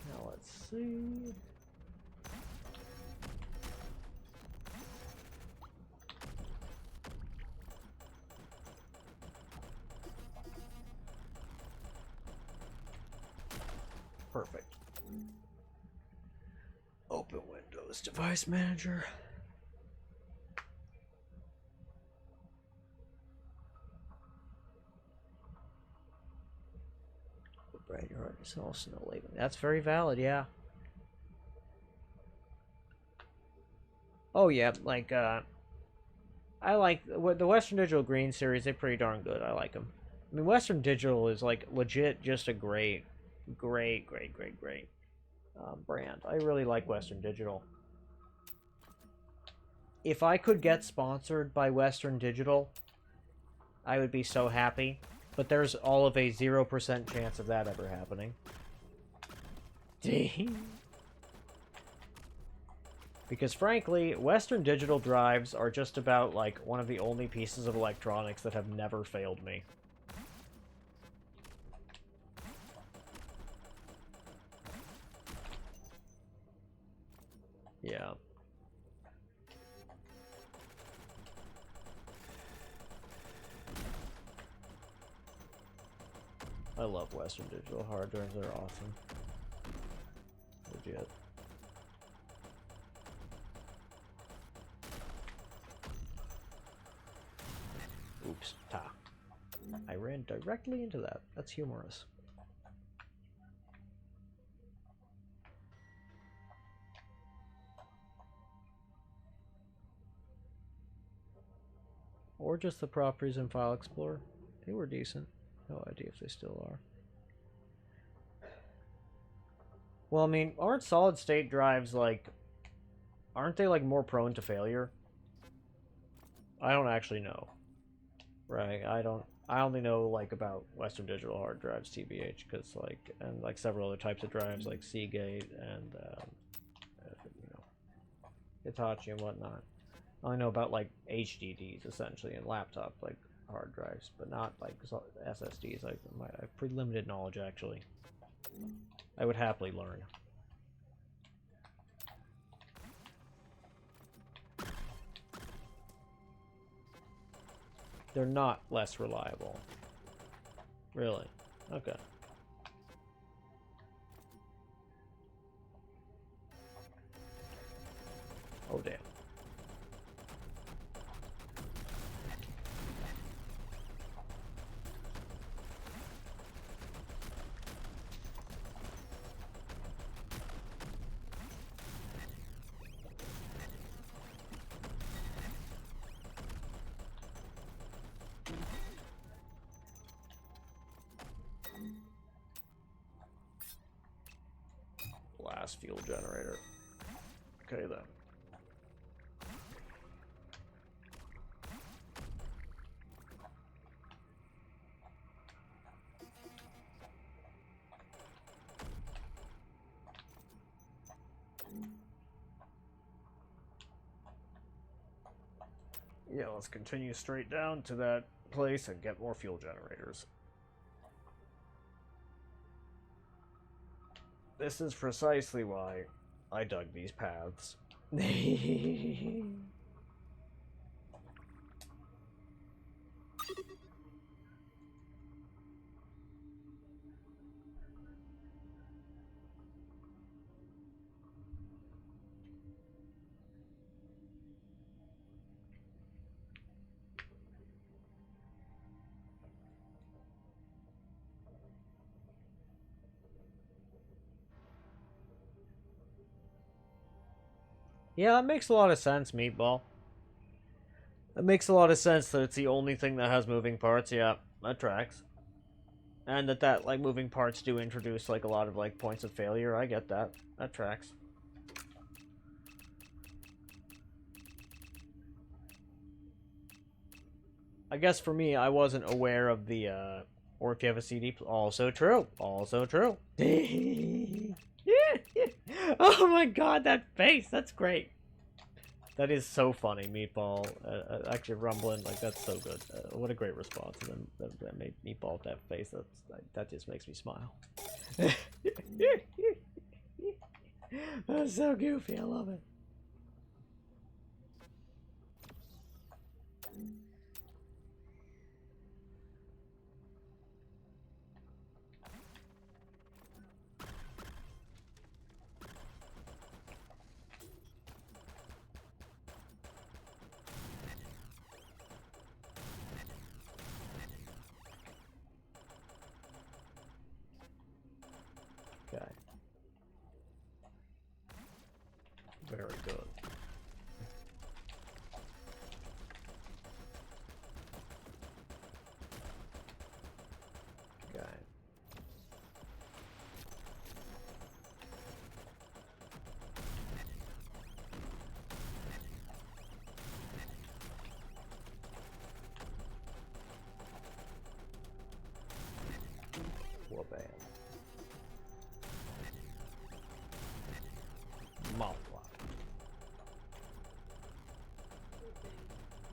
Now let's see. Perfect. Open Windows Device Manager. Right, you're right. It's all snow labeling. That's very valid, yeah. Oh yeah, I like the Western Digital Green series. They're pretty darn good. I like them. I mean, Western Digital is like legit just a great brand. I really like Western Digital. If I could get sponsored by Western Digital, I would be so happy. But there's all of a 0% chance of that ever happening. Because frankly, Western Digital drives are just about like one of the only pieces of electronics that have never failed me. Yeah. I love Western Digital hard drives, they're awesome. Legit. Oops, ta. I ran directly into that. That's humorous. Or just the properties in File Explorer. They were decent. No idea if they still are. Well, I mean, aren't solid state drives like... Aren't they like more prone to failure? I don't actually know. Right, I only know like about Western Digital hard drives, TBH, because like, and like several other types of drives like Seagate and, you know, Hitachi and whatnot. I only know about like HDDs essentially and laptop like hard drives, but not like SSDs. I have pretty limited knowledge actually. I would happily learn. They're not less reliable. Really? Okay. Oh, damn. Blast fuel generator. Okay, then. Yeah, let's continue straight down to that place and get more fuel generators. This is precisely why I dug these paths. Yeah, that makes a lot of sense, Meatball. That makes a lot of sense that it's the only thing that has moving parts. Yeah, that tracks. And that like moving parts do introduce like a lot of like points of failure. I get that. That tracks. I guess for me, I wasn't aware of the or if you have a CD, also true. Also true. Oh my god, that face! That's great. That is so funny, Meatball. Actually, rumbling like that's so good. What a great response! And then that made Meatball that face. That just makes me smile. That's so goofy. I love it. Okay. Very good.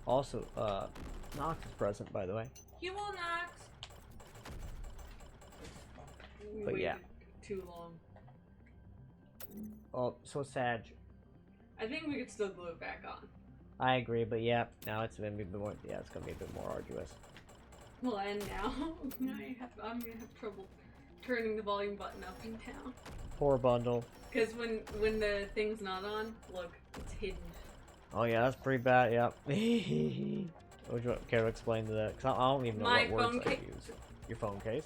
Also, Nox is present, by the way. You will not. We But yeah. waited too long. Oh, so sad. I think we could still glue it back on. I agree, but yeah, now it's gonna be a bit more. Yeah, it's gonna be a bit more arduous. Well, and now I'm gonna have trouble turning the volume button up and down. Poor bundle. Because when the thing's not on, look, it's hidden. Oh yeah, that's pretty bad. Yep. Would you care to explain to that? Because I don't even know My what phone words I case. use. Your phone case?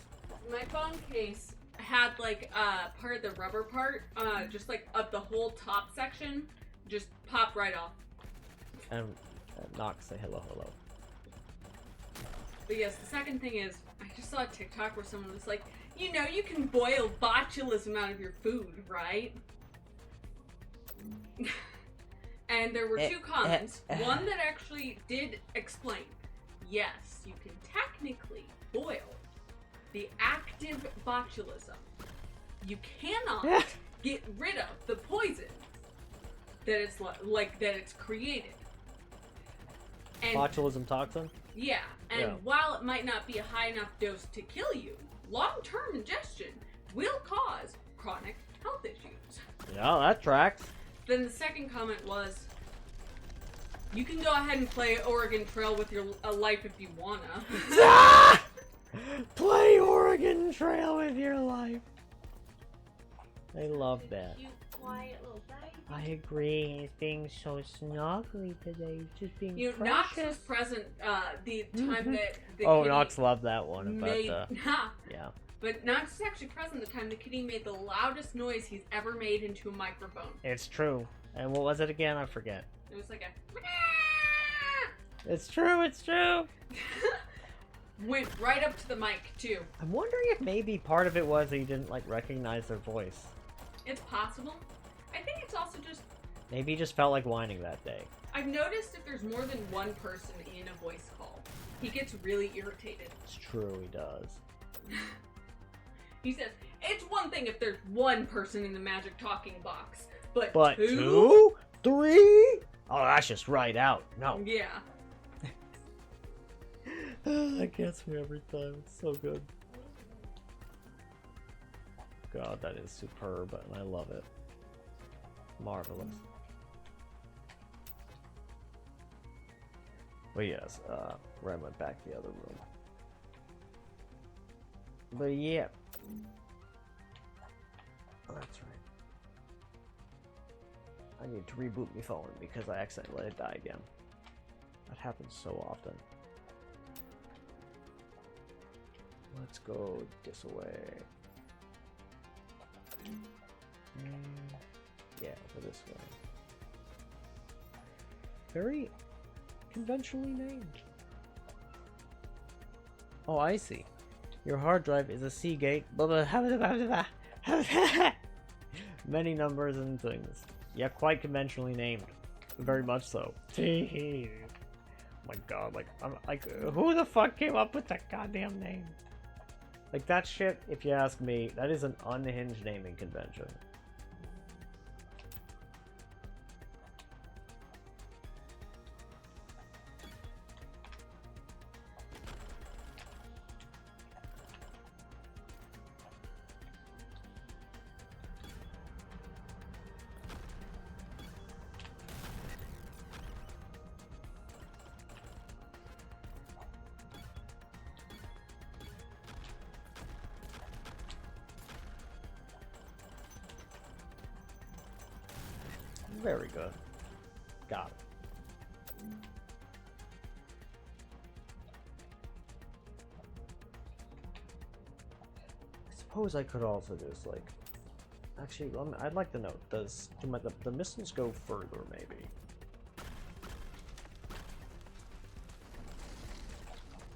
My phone case had like part of the rubber part, just like up the whole top section, just popped right off. And Nox, say hello. But yes, the second thing is, I just saw a TikTok where someone was like, you know, you can boil botulism out of your food, right? And there were two comments. One that actually did explain, yes, you can technically boil the active botulism. You cannot get rid of the poison that it's like that it's created. And Botulism toxin? yeah, and while it might not be a high enough dose to kill you, long-term ingestion will cause chronic health issues. Yeah, that tracks. Then the second comment was, you can go ahead and play Oregon Trail with your life if you wanna. Play Oregon Trail with your life. I love that. Cute, quiet little baby. I agree. He's being so snuggly today. He's just being You know, precious. Nox was present the time that the Oh, kitty Nox loved that one. About made, yeah. But Nox was actually present the time the kitty made the loudest noise he's ever made into a microphone. It's true. And what was it again? I forget. It was like a... It's true. It's true. Went right up to the mic, too. I'm wondering if maybe part of it was that he didn't like recognize their voice. It's possible. I think it's also just... Maybe he just felt like whining that day. I've noticed if there's more than one person in a voice call, he gets really irritated. It's true. He does. He says, it's one thing if there's one person in the magic talking box, but Two? two? 3? Oh, that's just right out. No. Yeah. That gets me every time. It's so good. God, that is superb, and I love it. Marvelous. But yes, Ren went back to the other room. But yeah. Oh, that's right. I need to reboot my phone because I accidentally let it die again. That happens so often. Let's go this way. Yeah, go this way. Very conventionally named. Oh, I see. Your hard drive is a Seagate. Many numbers and things. Yeah, quite conventionally named. Very much so. Oh my god, I'm like, who the fuck came up with that goddamn name? Like, that shit, if you ask me, that is an unhinged naming convention. Very good. Got it. I suppose I could also just like... Actually, I'd like to know, do the missiles go further, maybe?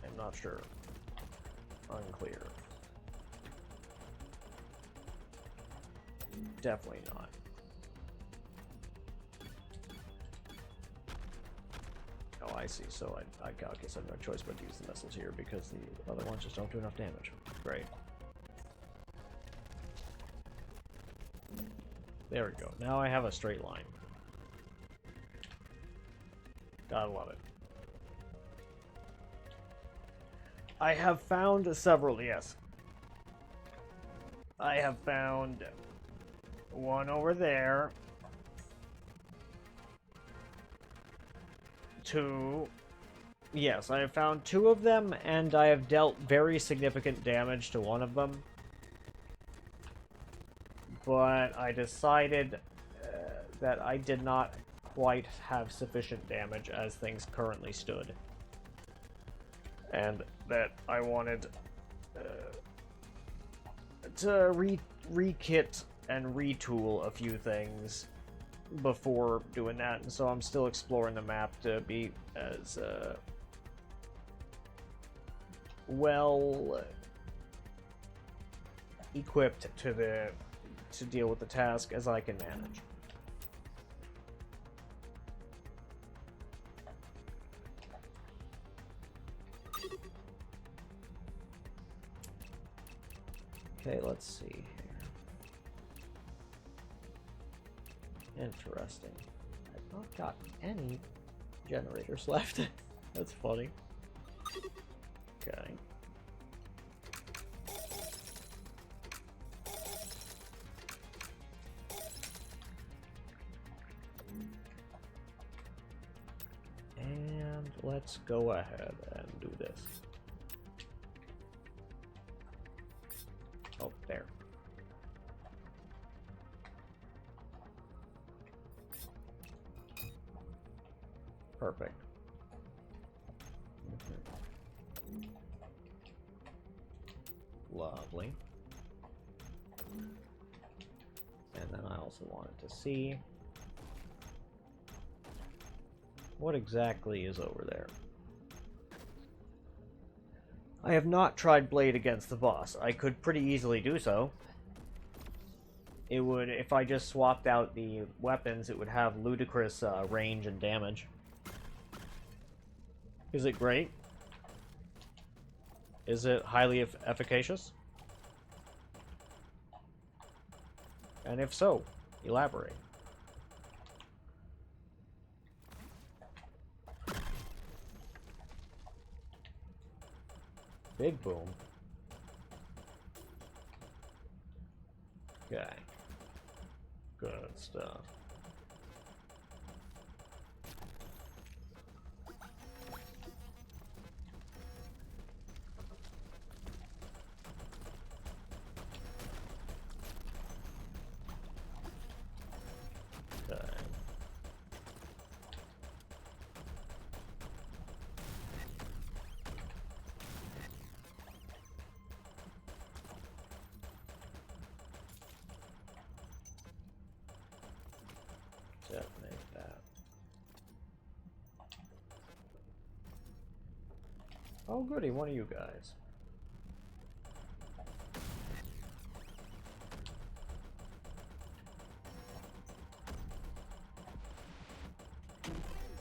I'm not sure. Unclear. Definitely not. Oh, I see. So I guess I have no choice but to use the missiles here because the other ones just don't do enough damage. Great. There we go. Now I have a straight line. Gotta love it. I have found several, yes. I have found one over there. 2. Yes, I have found 2 of them, and I have dealt very significant damage to one of them. But I decided that I did not quite have sufficient damage as things currently stood. And that I wanted to re-kit and retool a few things before doing that, and so I'm still exploring the map to be as well equipped to deal with the task as I can manage. Okay, let's see here. Interesting. I've not got any generators left. That's funny. Okay. And let's go ahead and do this. Oh, there. Perfect. Lovely. And then I also wanted to see what exactly is over there. I have not tried Blade against the boss. I could pretty easily do so. It would, if I just swapped out the weapons, it would have ludicrous range and damage. Is it great? Is it highly efficacious? And if so, elaborate. Big boom. Okay. Good stuff. Okay. Detonate that. Oh goody, one of you guys.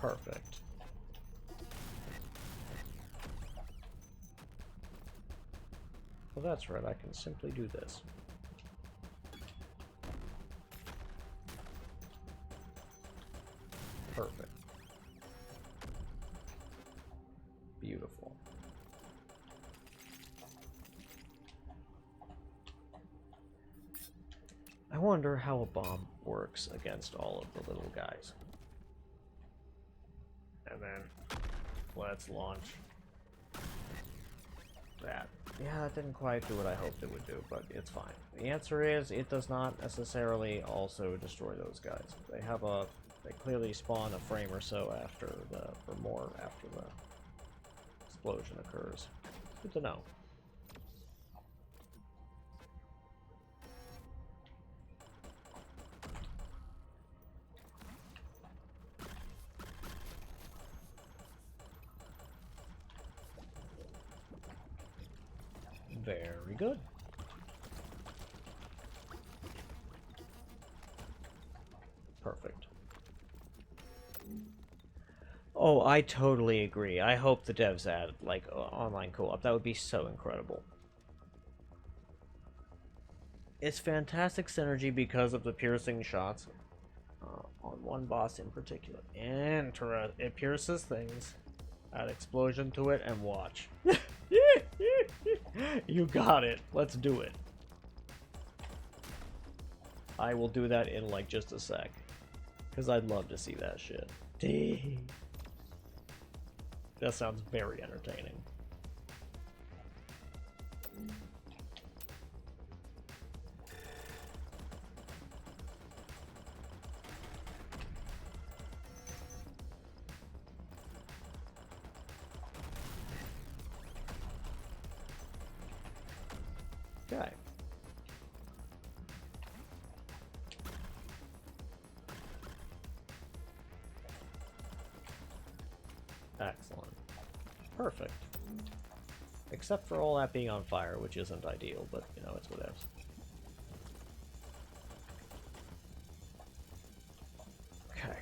Perfect. Well, that's right, I can simply do this. Perfect. Beautiful. I wonder how a bomb works against all of the little guys. And then let's launch that. Yeah, that didn't quite do what I hoped it would do, but it's fine. The answer is it does not necessarily also destroy those guys. They clearly spawn a frame or so after or more after the explosion occurs. Good to know. Very good. Perfect. Oh, I totally agree. I hope the devs add, like, online co-op. That would be so incredible. It's fantastic synergy because of the piercing shots on one boss in particular. It pierces things. Add explosion to it and watch. Yeah. You got it. Let's do it. I will do that in like just a sec. Because I'd love to see that shit. That sounds very entertaining. Okay. Excellent. Perfect. Except for all that being on fire, which isn't ideal, but, you know, it's whatevs. Okay.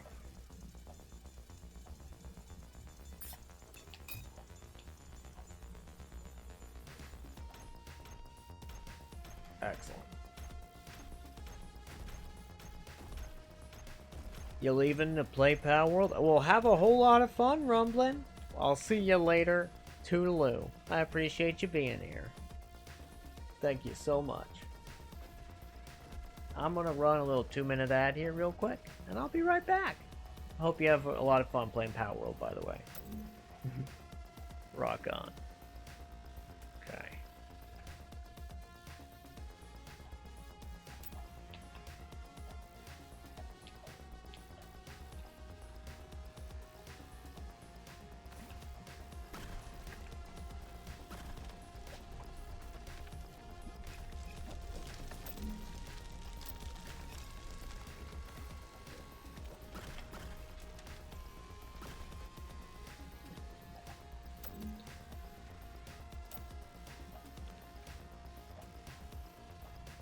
Excellent. You leaving to play Pal World? Well, have a whole lot of fun, Rumbling. I'll see you later. Toodaloo. I appreciate you being here. Thank you so much. I'm gonna run a little 2-minute ad here real quick, and I'll be right back. I hope you have a lot of fun playing Pal World, by the way. Rock on. Okay.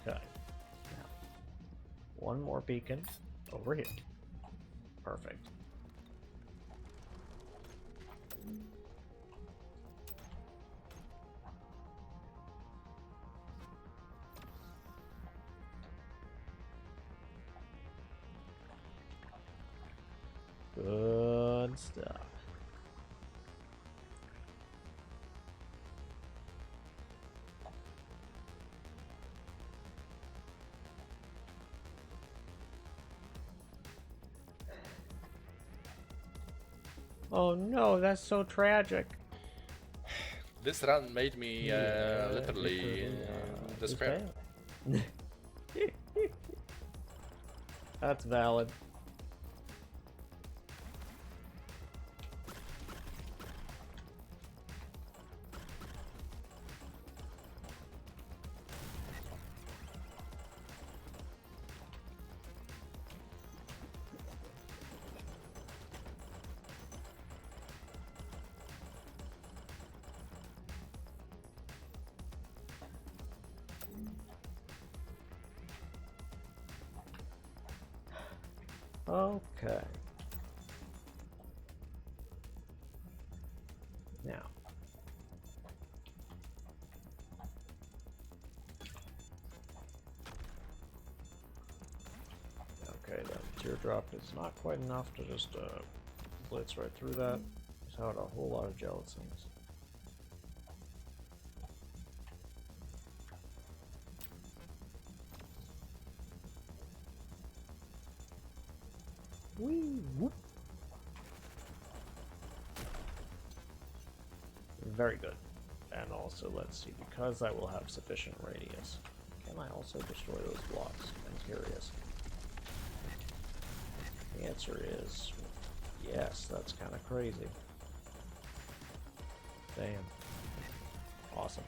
Okay. Now, one more beacon over here. Perfect. Good stuff. Oh no, that's so tragic. This run made me literally despair. That's valid. Okay. Now. Okay, that teardrop is not quite enough to just blitz right through that. Without a whole lot of gelatines. Whee! Whoop. Very good. And also, let's see, because I will have sufficient radius, can I also destroy those blocks? I'm curious. The answer is yes, that's kind of crazy. Damn. Awesome.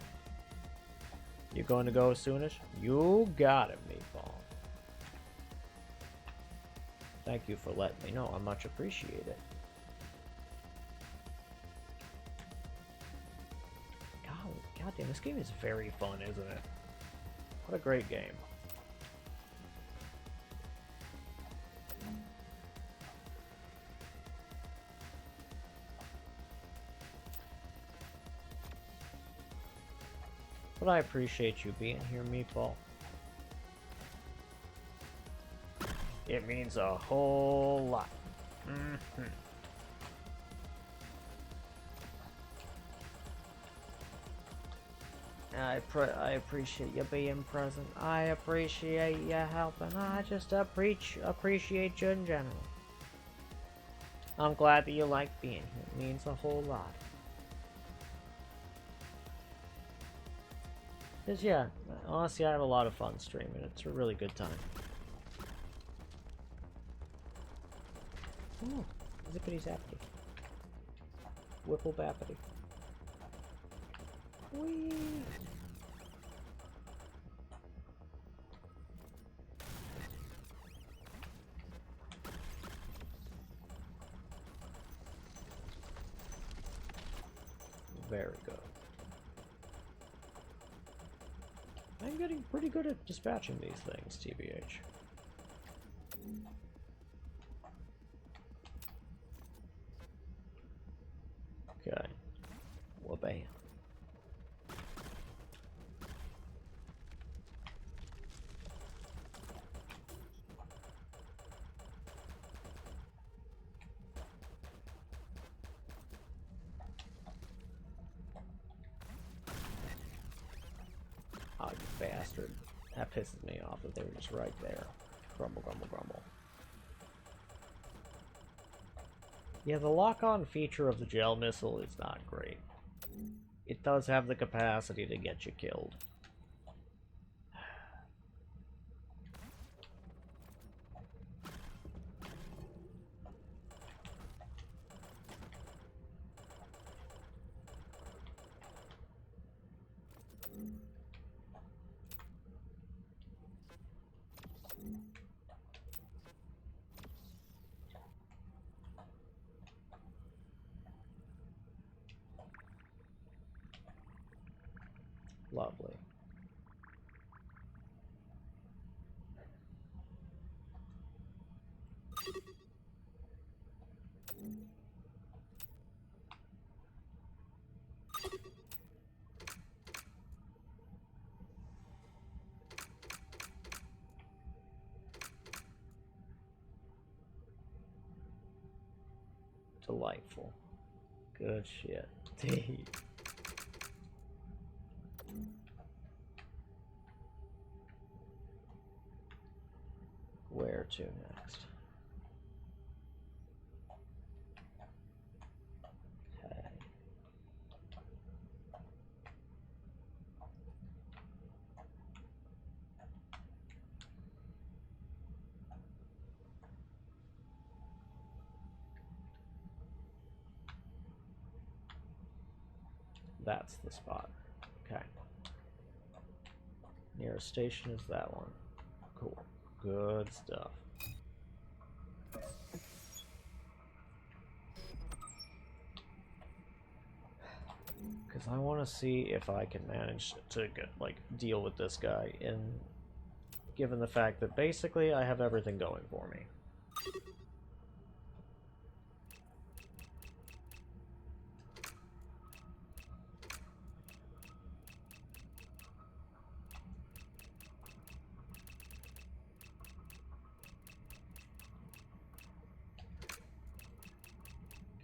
You going to go soonish? You got it, Meatball. Thank you for letting me know. I much appreciate it. God damn, this game is very fun, isn't it? What a great game. But I appreciate you being here, Meatball. It means a whole lot. Mm-hmm. I appreciate you being present. I appreciate you helping. I just appreciate you in general. I'm glad that you like being here. It means a whole lot. Cause yeah, honestly, I have a lot of fun streaming. It's a really good time. Oh, zippity zappity. Whipple bappity. Whee! Very good. I'm getting pretty good at dispatching these things, TBH. Okay. Well, bam. Oh, you bastard. That pisses me off that they were just right there. Grumble, grumble, grumble. Yeah, the lock-on feature of the gel missile is not great. It does have the capacity to get you killed. Lovely. Delightful. Good shit. Where to next? Okay. That's the spot. Okay. Nearest station is that one. Cool. Good stuff. Because I want to see if I can manage to get, like, deal with this guy, in given the fact that basically I have everything going for me.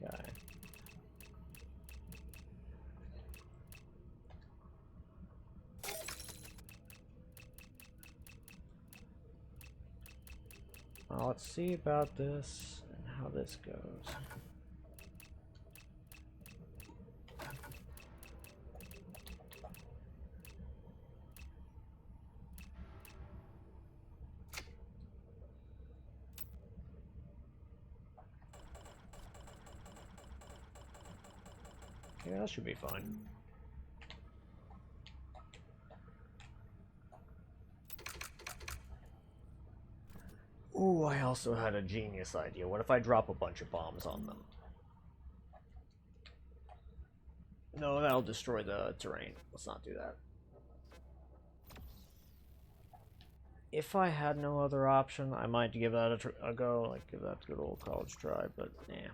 Okay. Well, let's see about this and how this goes. Yeah, that should be fine. Ooh, I also had a genius idea. What if I drop a bunch of bombs on them? No, that'll destroy the terrain. Let's not do that. If I had no other option, I might give that a go, like give that a good old college try, but yeah.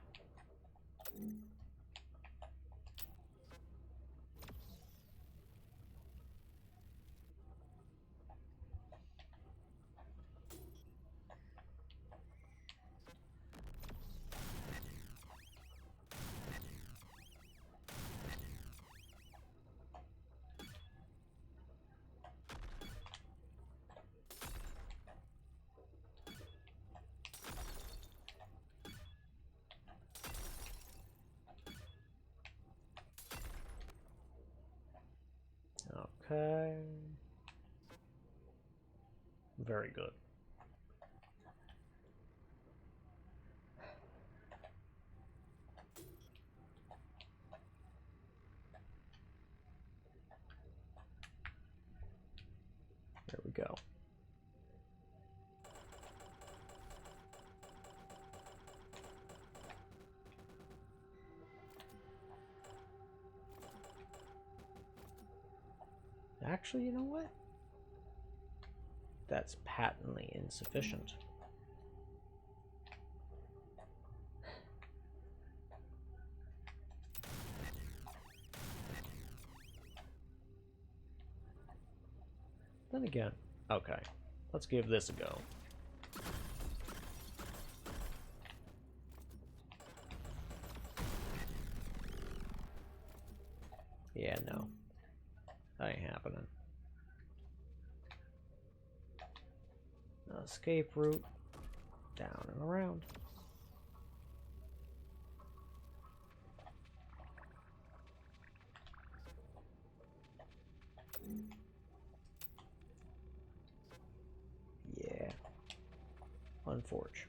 Okay. Very good. There we go. Actually, you know what? That's patently insufficient. Then again, okay, let's give this a go. Yeah, no. That ain't happening. Escape route. Down and around. Yeah. Unforge.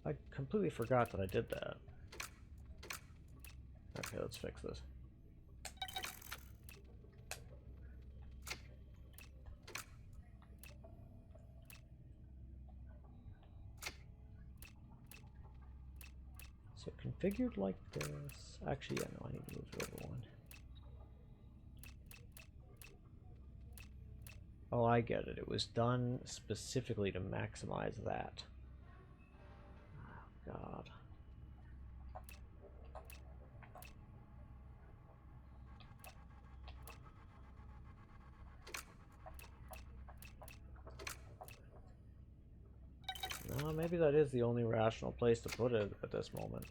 I completely forgot that I did that. Okay, let's fix this. So configured like this. Actually, yeah, no, I need to move it over one. Oh, I get it. It was done specifically to maximize that. Oh, God. No, maybe that is the only rational place to put it at this moment.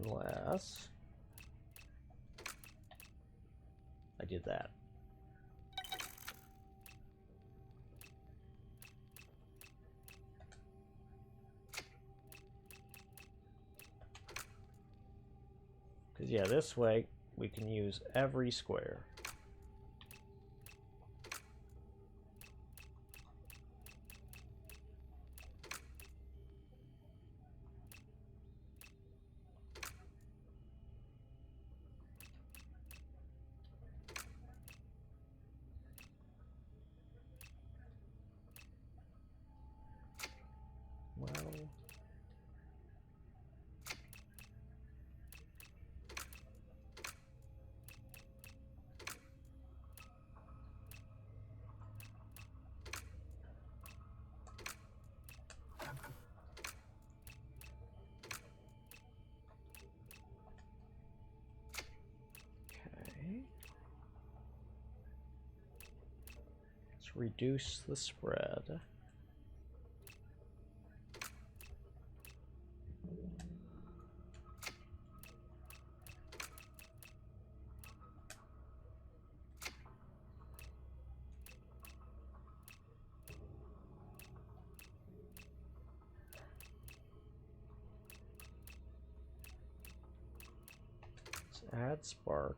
Unless I did that. Because, yeah, this way we can use every square. Well... Okay. Let's reduce the spread. Add spark.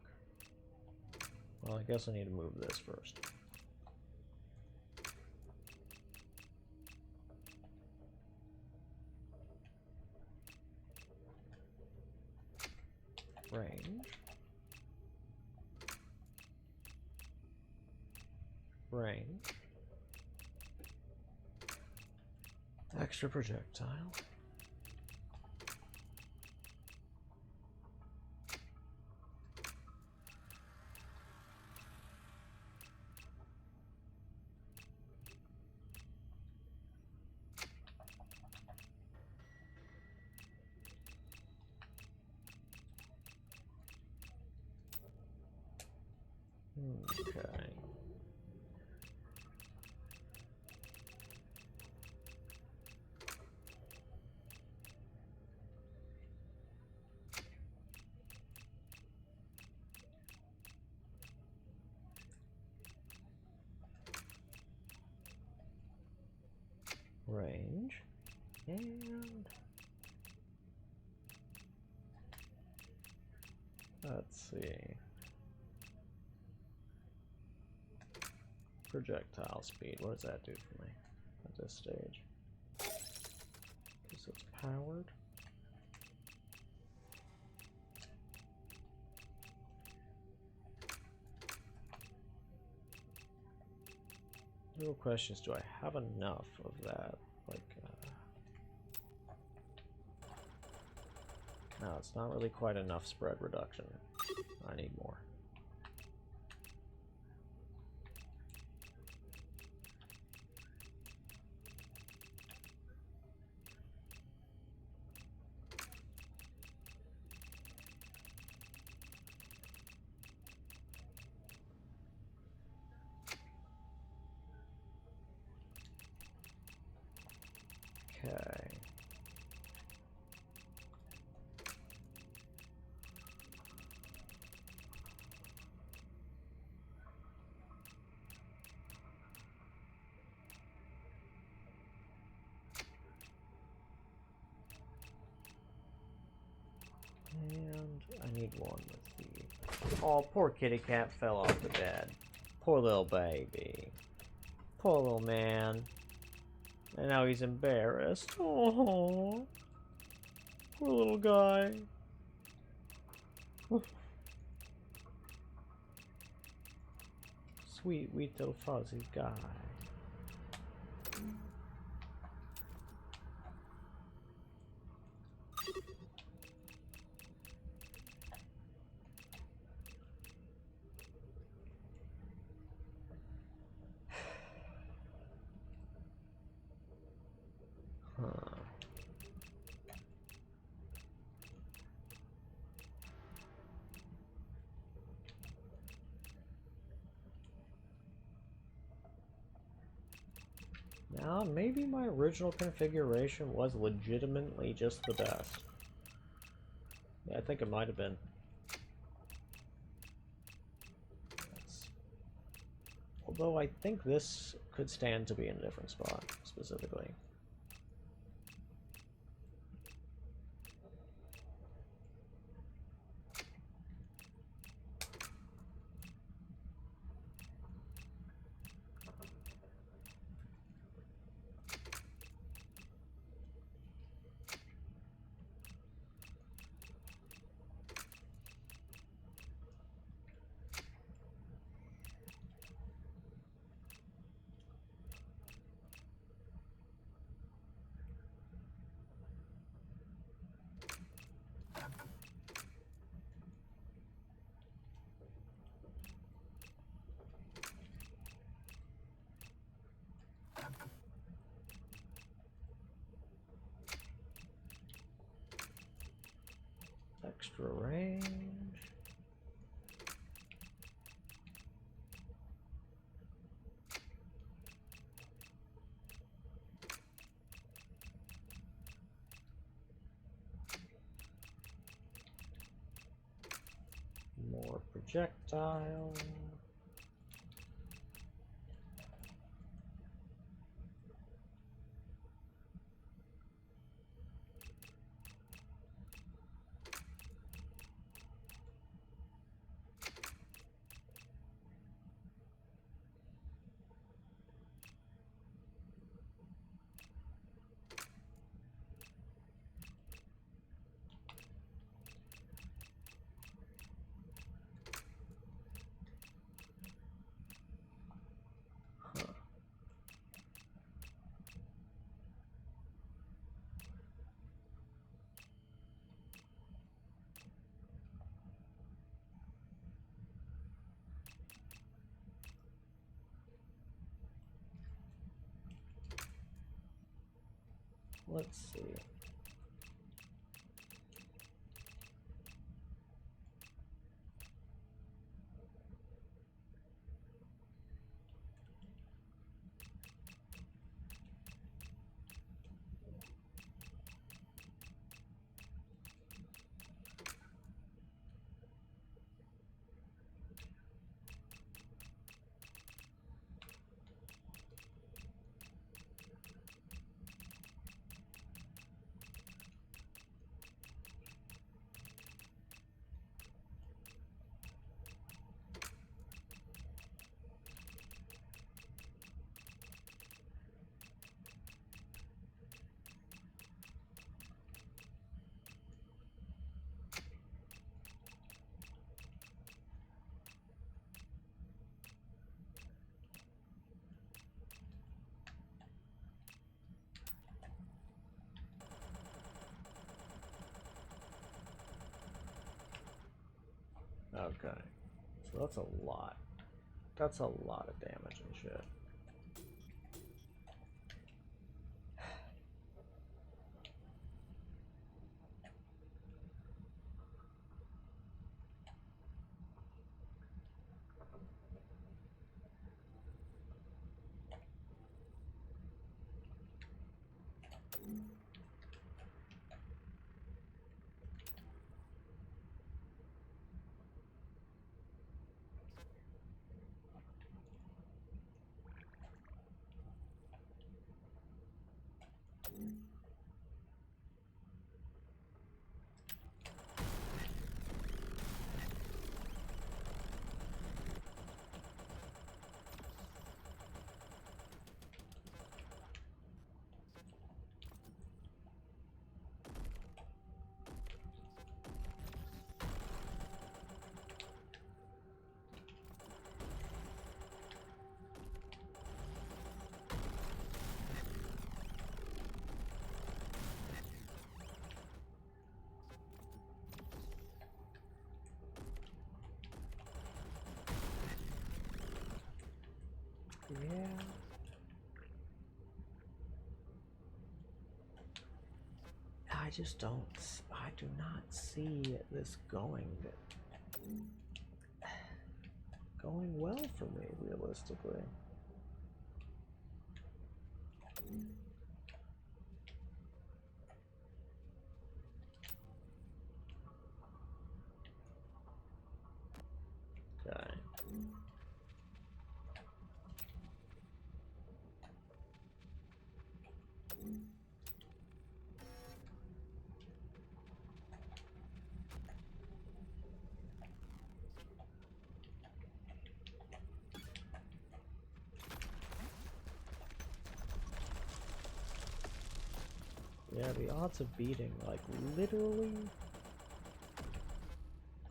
Well, I guess I need to move this first. Range. Range. Extra projectile. Okay. Range and let's see. Projectile speed. What does that do for me at this stage? Okay, so it's powered. The real question is, do I have enough of that? Like, no, it's not really quite enough spread reduction. I need more. Okay. And I need one with the... Oh, poor kitty cat fell off the bed. Poor little baby. Poor little man. And now he's embarrassed. Oh, poor little guy. Sweet little fuzzy guy. Huh. Now, maybe my original configuration was legitimately just the best. Yeah, I think it might have been. Although I think this could stand to be in a different spot, specifically. Extra range. More projectile. Let's see. Okay. So that's a lot. That's a lot of damage and shit. Yeah. I just don't. I do not see this going well for me, realistically. Okay. Yeah, the odds of beating, like, literally,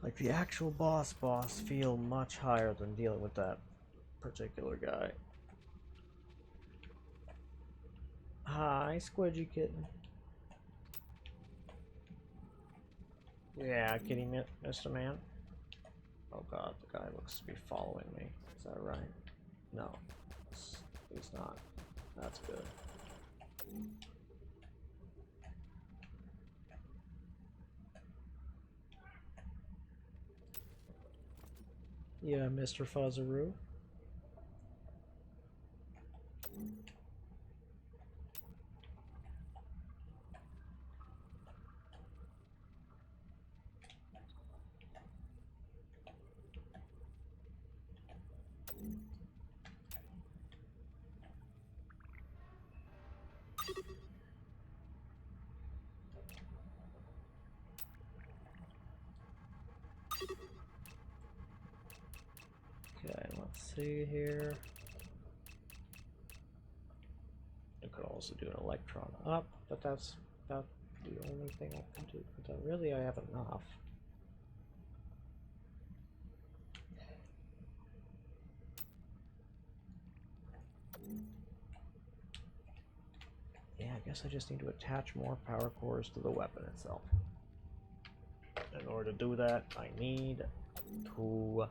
like, the actual boss feel much higher than dealing with that particular guy. Hi, Squidgy Kitten. Yeah, kitty, Mr. Man. Oh god, the guy looks to be following me. Is that right? No, he's not. That's good. Yeah, Mr. Fuzzaroo. Okay, let's see here. I could also do an electron up, but that's about the only thing I can do. But really, I have enough. Yeah, I guess I just need to attach more power cores to the weapon itself. In order to do that, I need to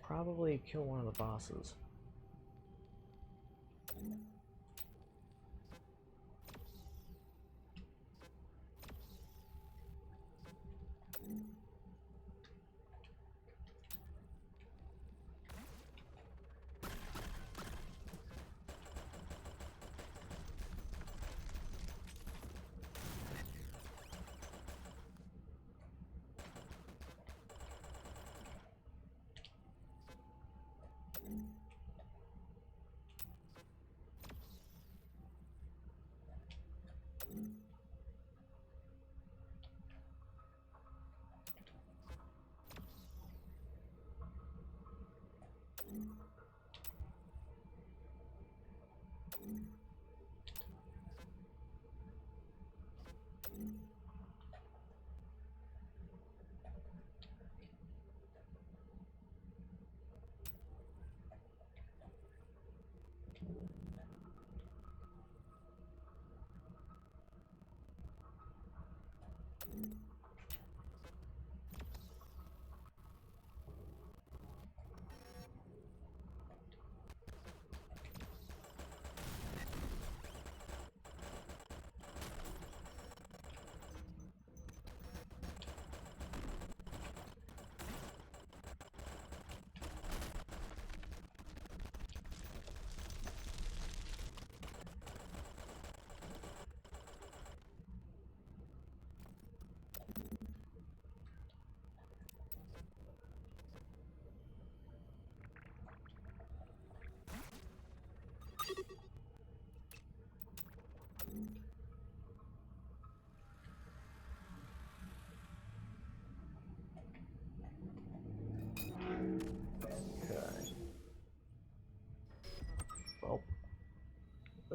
probably kill one of the bosses.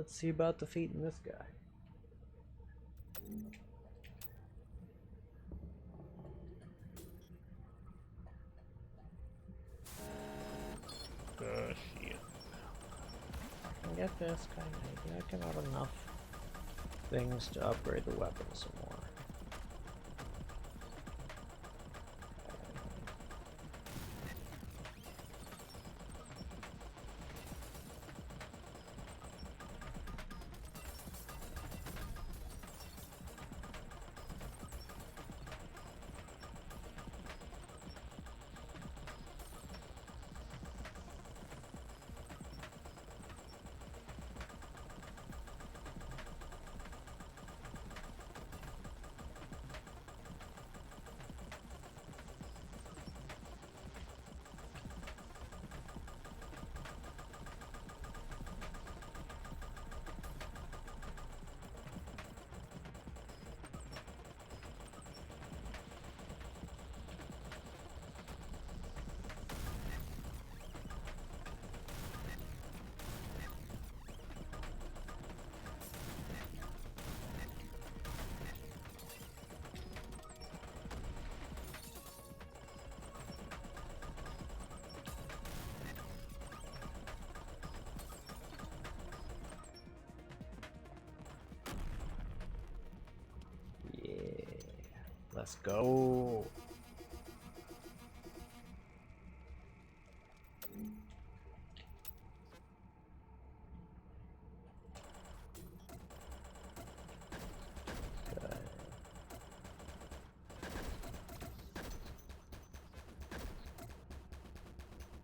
let's see about defeating this guy. Good shit. I can get this guy. Maybe I can have enough things to upgrade the weapon some more. Let's go. Okay.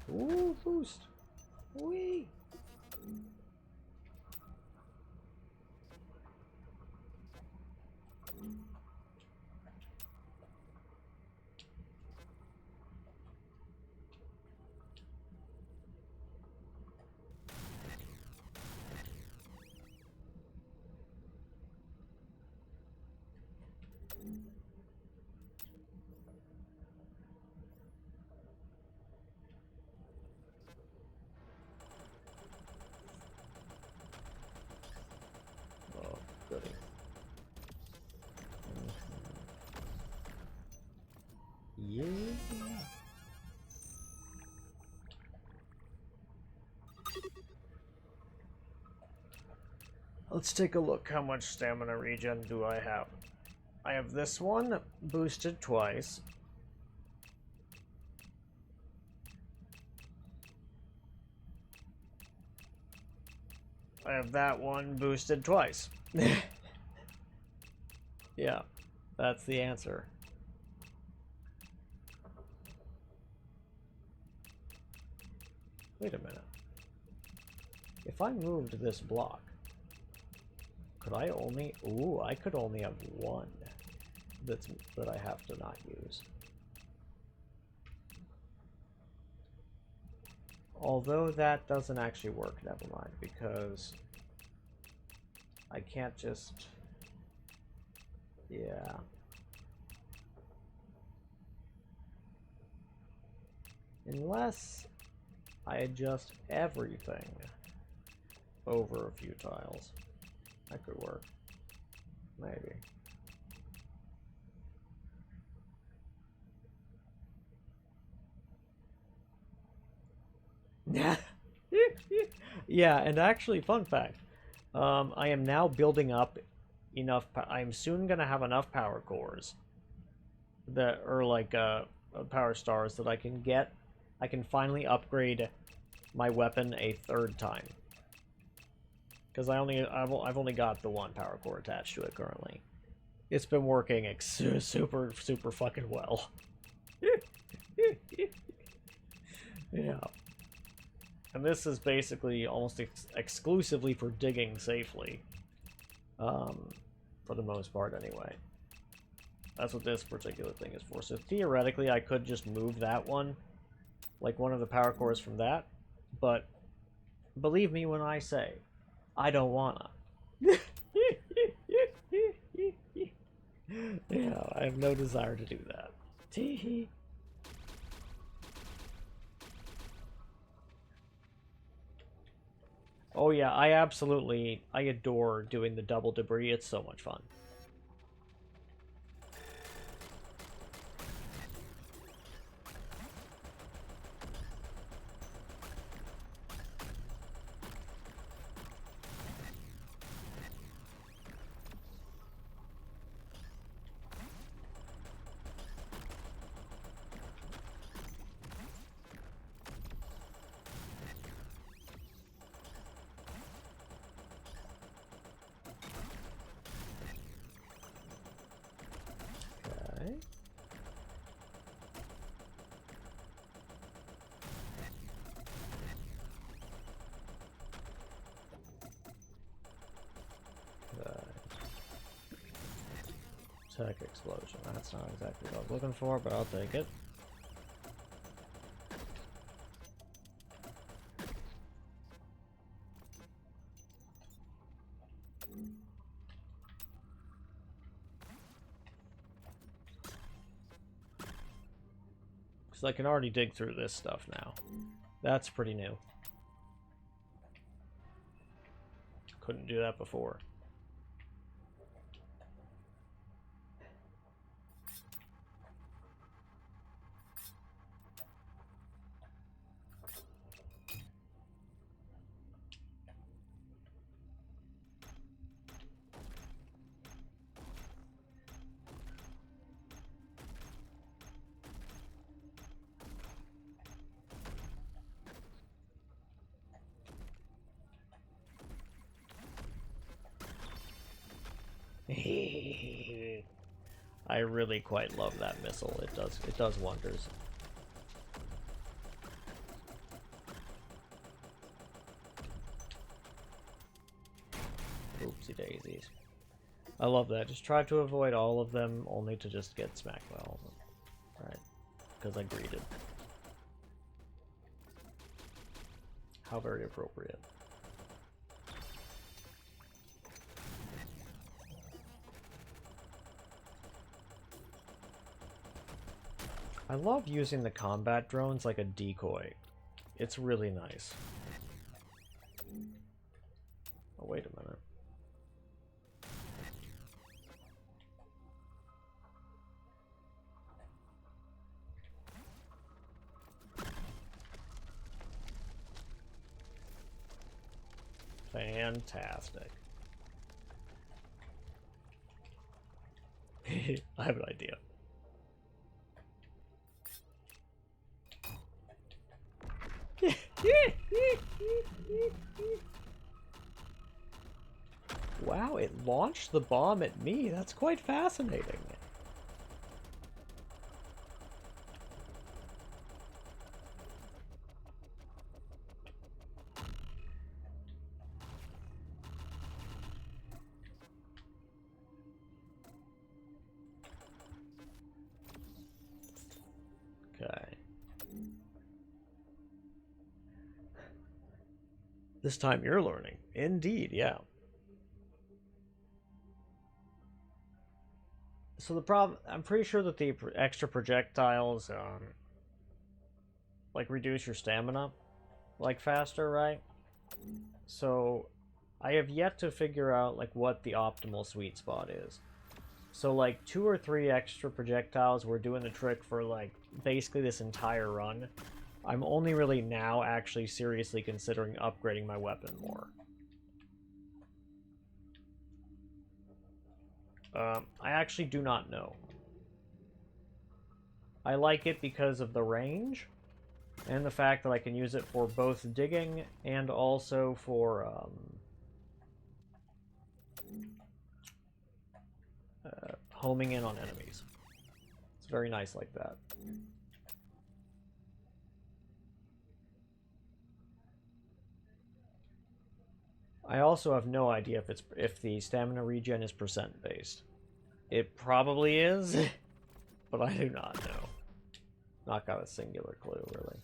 Ooh, boost. Wee. Oh, goody. Yeah. Let's take a look. How much stamina regen do I have? I have this one boosted twice. I have that one boosted twice. Yeah, that's the answer. Wait a minute. If I moved this block, could I only... Ooh, I could only have one that I have to not use. Although that doesn't actually work, never mind, because I can't just... Yeah. Unless I adjust everything over a few tiles. That could work. Maybe. Yeah, and actually, fun fact, I am now building up enough. I'm soon gonna have enough power cores that are like power stars that I can get. I can finally upgrade my weapon a third time because I've only got the one power core attached to it currently. It's been working super fucking well. Yeah. And this is basically almost exclusively for digging safely. For the most part, anyway. That's what this particular thing is for. So theoretically, I could just move that one, like one of the power cores from that. But believe me when I say, I don't wanna. Yeah, I have no desire to do that. Teehee. Oh yeah, I adore doing the double debris. It's so much fun. Okay. Tech explosion. That's not exactly what I was looking for, but I'll take it. Because I can already dig through this stuff now. That's pretty new. Couldn't do that before. I really quite love that missile. It does wonders. Oopsie daisies. I love that. Just try to avoid all of them, only to just get smacked by all of them. Right. Because I greeted. How very appropriate. I love using the combat drones like a decoy. It's really nice. Oh, wait a minute. Fantastic. I have an idea. Wow, it launched the bomb at me. That's quite fascinating. Okay. This time you're learning. Indeed, yeah. So the problem, I'm pretty sure that the extra projectiles, like reduce your stamina, like faster, right? So I have yet to figure out like what the optimal sweet spot is. So like 2 or 3 extra projectiles were doing the trick for like basically this entire run. I'm only really now actually seriously considering upgrading my weapon more. I actually do not know. I like it because of the range, and the fact that I can use it for both digging and also for homing in on enemies. It's very nice like that. I also have no idea if the stamina regen is percent based. It probably is, but I do not know. Not got a singular clue, really.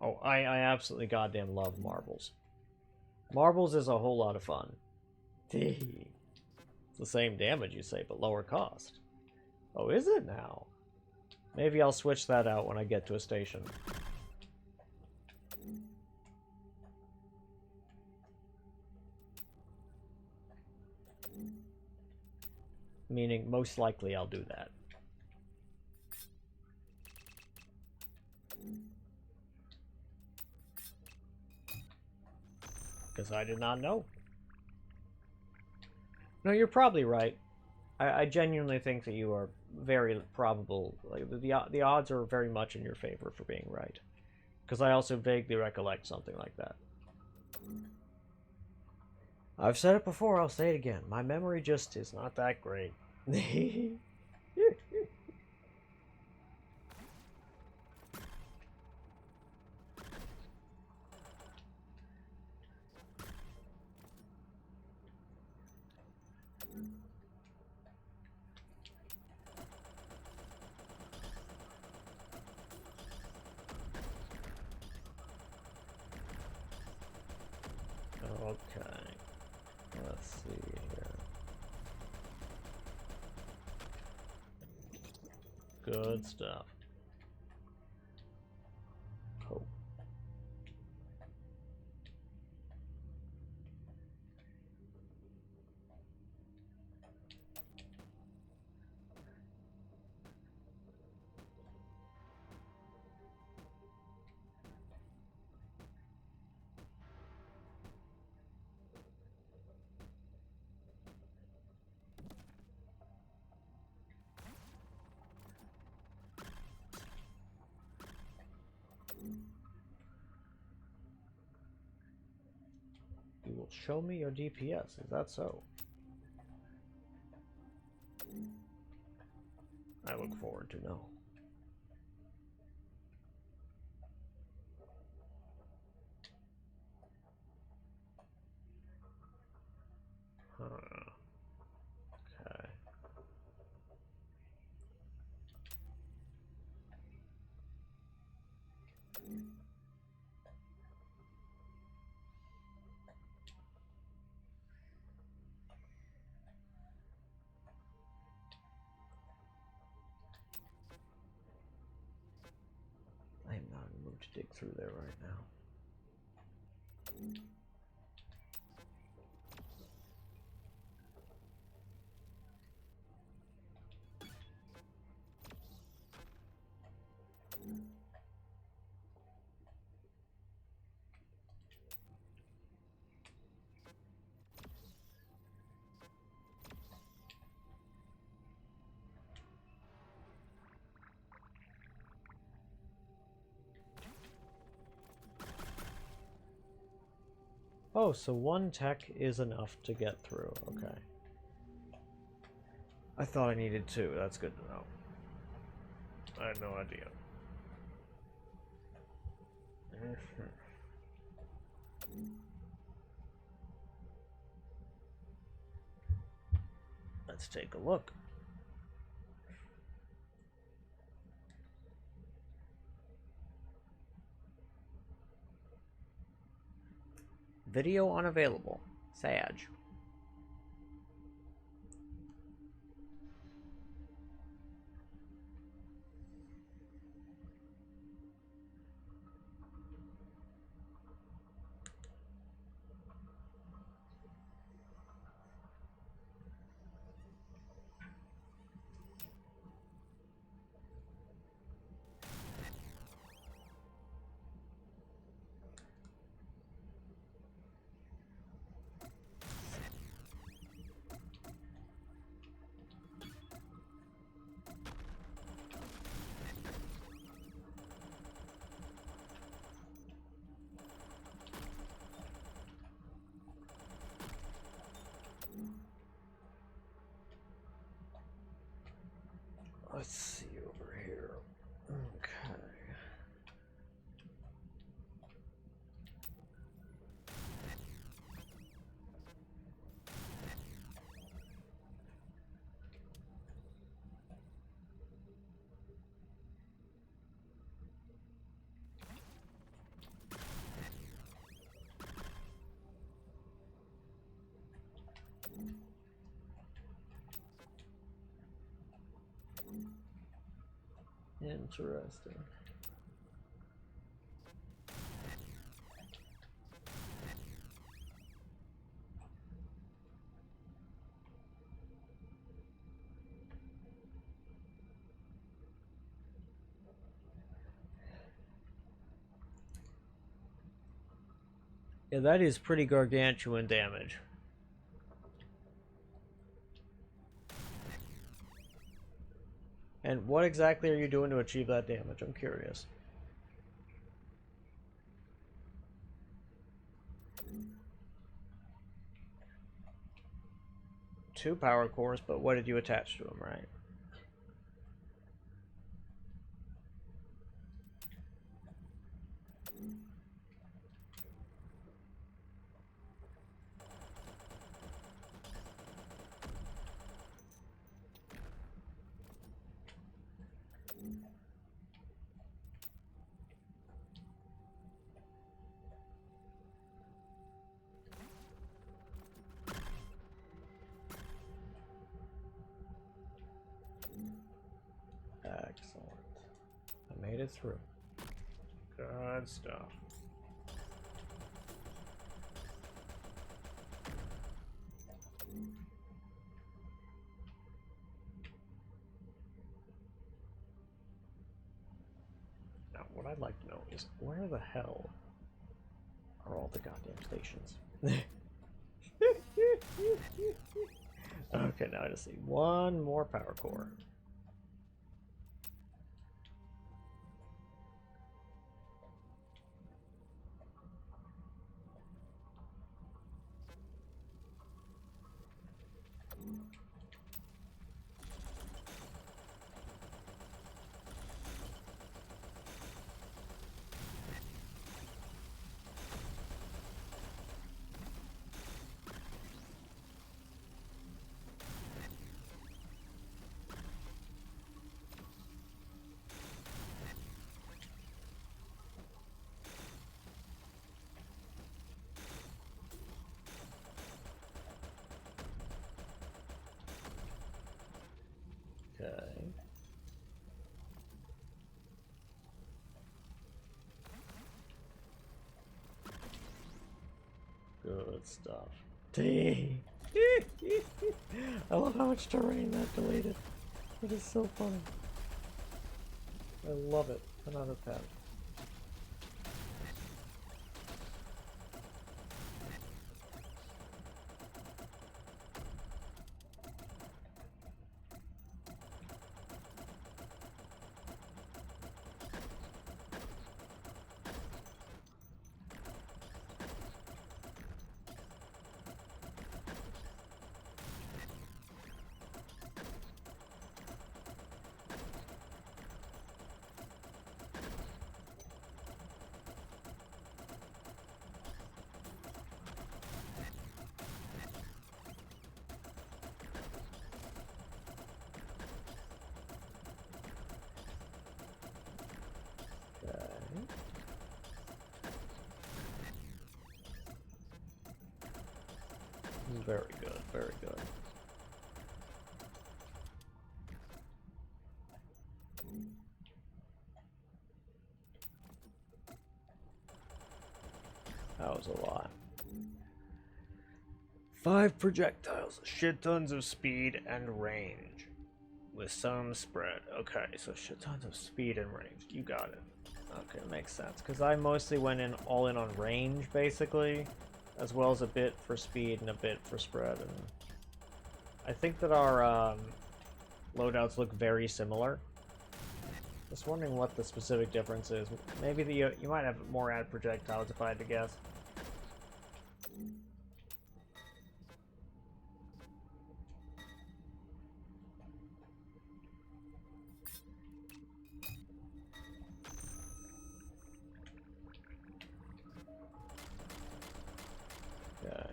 Oh, I absolutely goddamn love marbles. Marbles is a whole lot of fun. It's the same damage, you say, but lower cost. Oh, is it now? Maybe I'll switch that out when I get to a station. Meaning, most likely I'll do that. Because I did not know. No, you're probably right. I genuinely think that you are very probable. Like the odds are very much in your favor for being right. Because I also vaguely recollect something like that. I've said it before, I'll say it again. My memory just is not that great. Okay. Let's see here. Good stuff. Cool. You will show me your DPS, is that so? I look forward to know. Huh. Okay. I am not in the mood to dig through there right now. Oh, so one tech is enough to get through. Okay. I thought I needed two. That's good to know. I had no idea. Let's take a look. Video unavailable. Sag. Let's see over here. Okay. Interesting. Yeah, that is pretty gargantuan damage. And what exactly are you doing to achieve that damage? I'm curious. Two power cores, but what did you attach to them, right? Excellent. I made it through. Good stuff. Now, what I'd like to know is where the hell are all the goddamn stations? Okay, now I just see one more power core. Okay. Good stuff. Dang. I love how much terrain that deleted. It is so funny. I love it. 10 out of 10. Very good, very good. That was a lot. 5 projectiles, shit tons of speed and range. With some spread. Okay, so shit tons of speed and range. You got it. Okay, makes sense. Because I mostly went in all in on range, basically. As well as a bit for speed and a bit for spread. And I think that our loadouts look very similar. Just wondering what the specific difference is. Maybe you might have more add projectiles if I had to guess. Okay.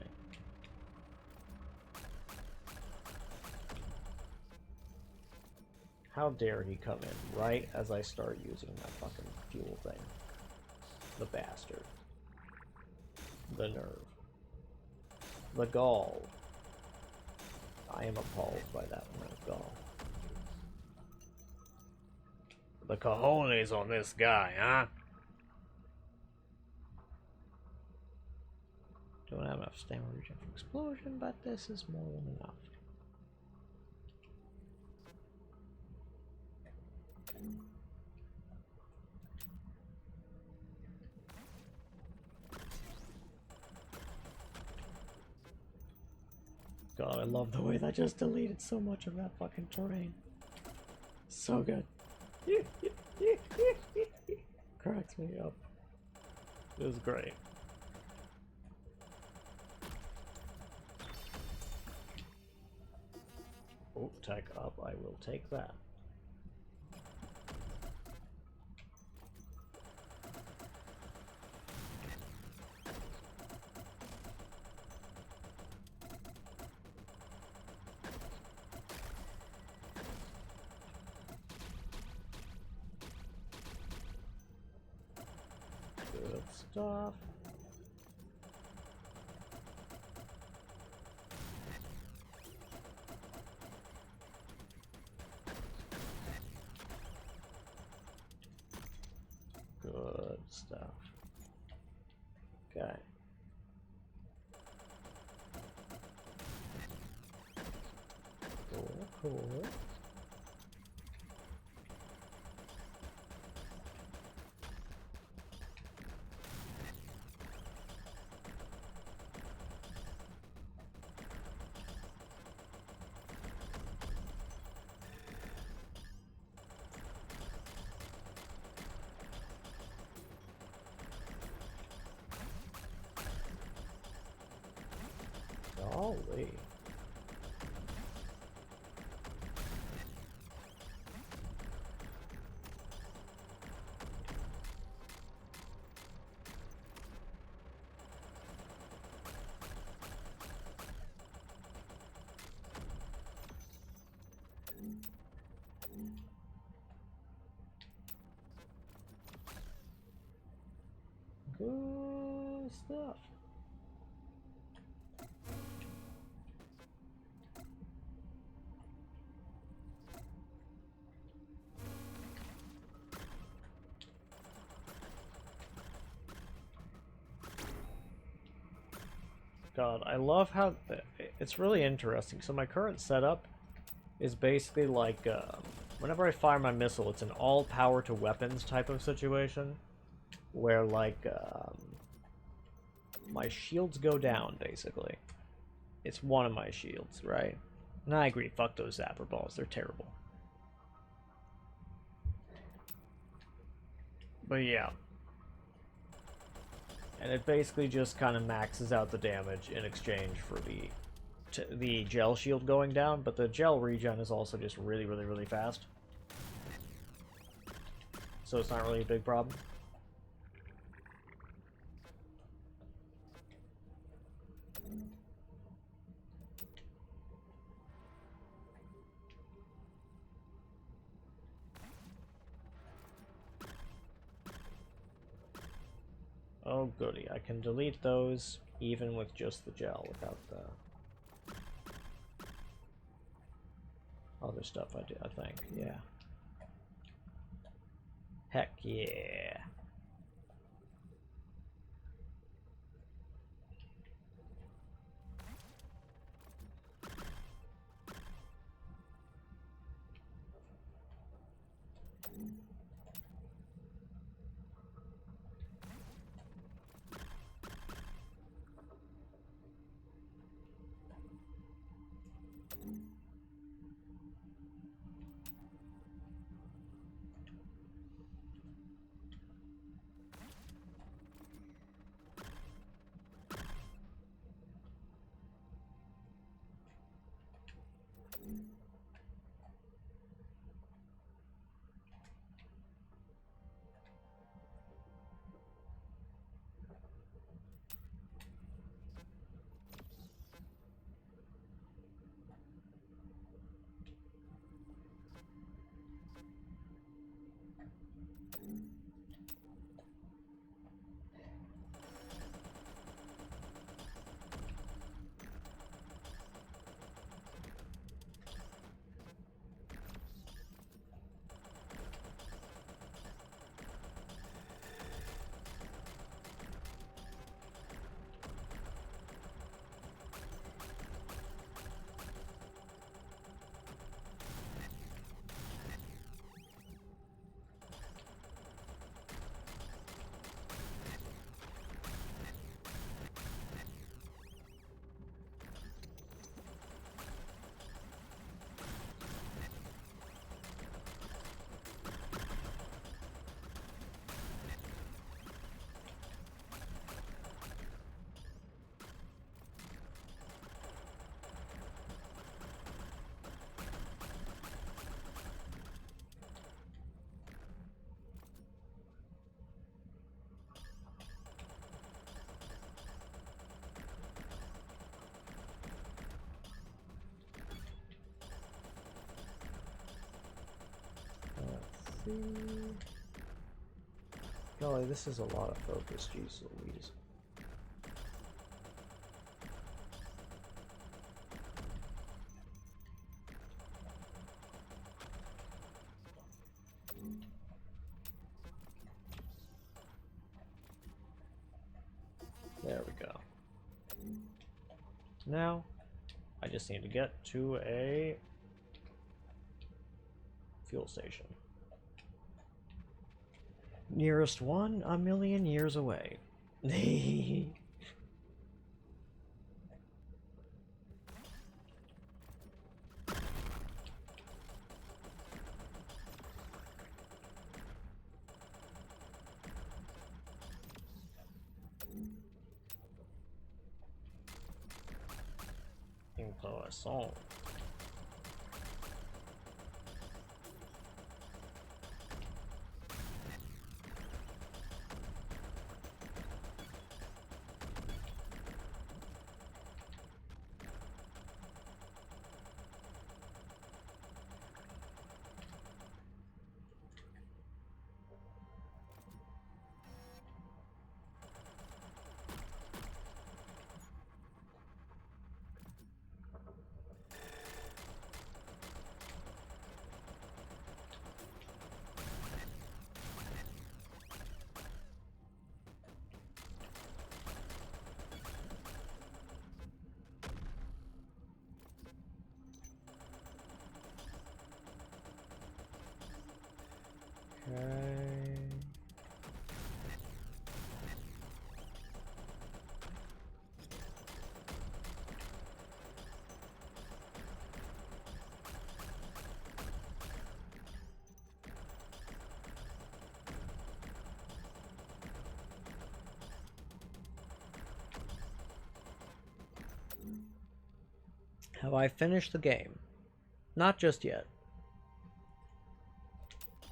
How dare he come in right as I start using that fucking fuel thing. The bastard. The nerve. The gall. I am appalled by that amount of gall. The cojones on this guy, huh? Don't have enough stamina regen for explosion, but this is more than enough. God, I love the way that just deleted so much of that fucking terrain. So good. Cracks me up. It was great. Oh, tech up. I will take that. Good stuff. Good stuff. Okay. Cool, cool. Golly. Good stuff. God, I love how it's really interesting. So my current setup is basically like whenever I fire my missile, it's an all power to weapons type of situation, where like my shields go down basically. It's one of my shields, right? And I agree. Fuck those zapper balls. They're terrible. But yeah. And it basically just kind of maxes out the damage in exchange for the gel shield going down, but the gel regen is also just really, really, really fast. So it's not really a big problem. Oh goody, I can delete those even with just the gel without the other stuff I think, yeah. Heck yeah. Golly, this is a lot of focus, jeez Louise. There we go. Now, I just need to get to a fuel station. Nearest one, 1,000,000 years away. Poisson. Okay. Have I finished the game? Not just yet.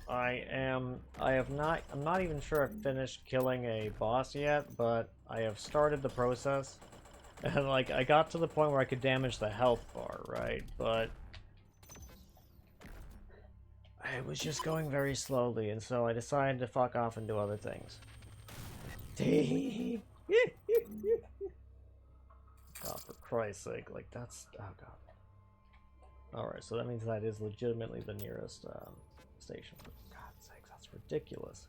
I'm not even sure I've finished killing a boss yet, but I have started the process. And like, I got to the point where I could damage the health bar, right? But I was just going very slowly, and so I decided to fuck off and do other things. God, for Christ's sake, like that's, oh god. Alright, so that means that is legitimately the nearest station. For God's sake, that's ridiculous.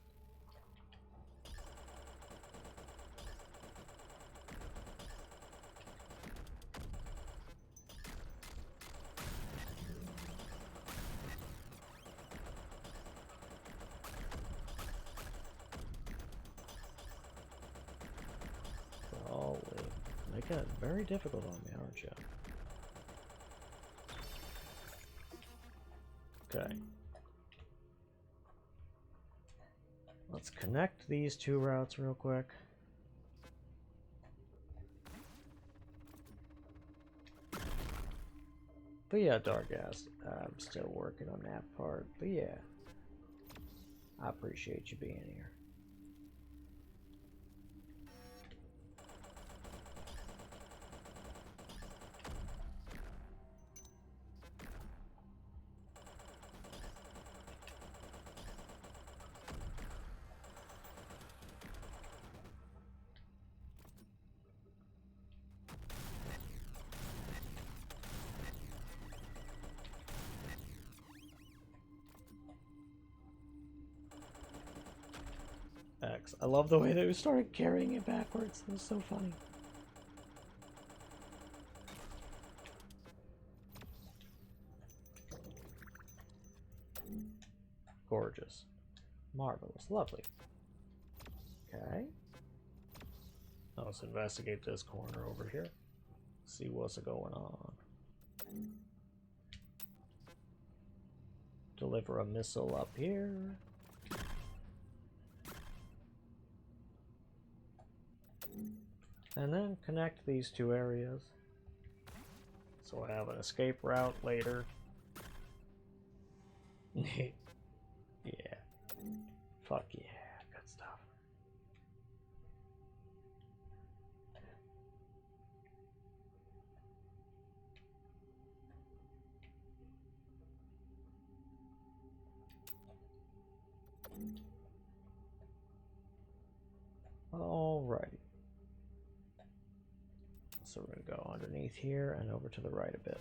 Golly, making it very difficult on me, aren't you? Okay. Let's connect these two routes real quick. But yeah, Dark Ass, I'm still working on that part. But yeah, I appreciate you being here. X. I love the way that we started carrying it backwards. It was so funny. Gorgeous. Marvelous. Lovely. Okay. Now let's investigate this corner over here. See what's going on. Deliver a missile up here. And then connect these two areas. So I have an escape route later. Yeah. Fuck yeah. Good stuff. So we're going to go underneath here and over to the right a bit.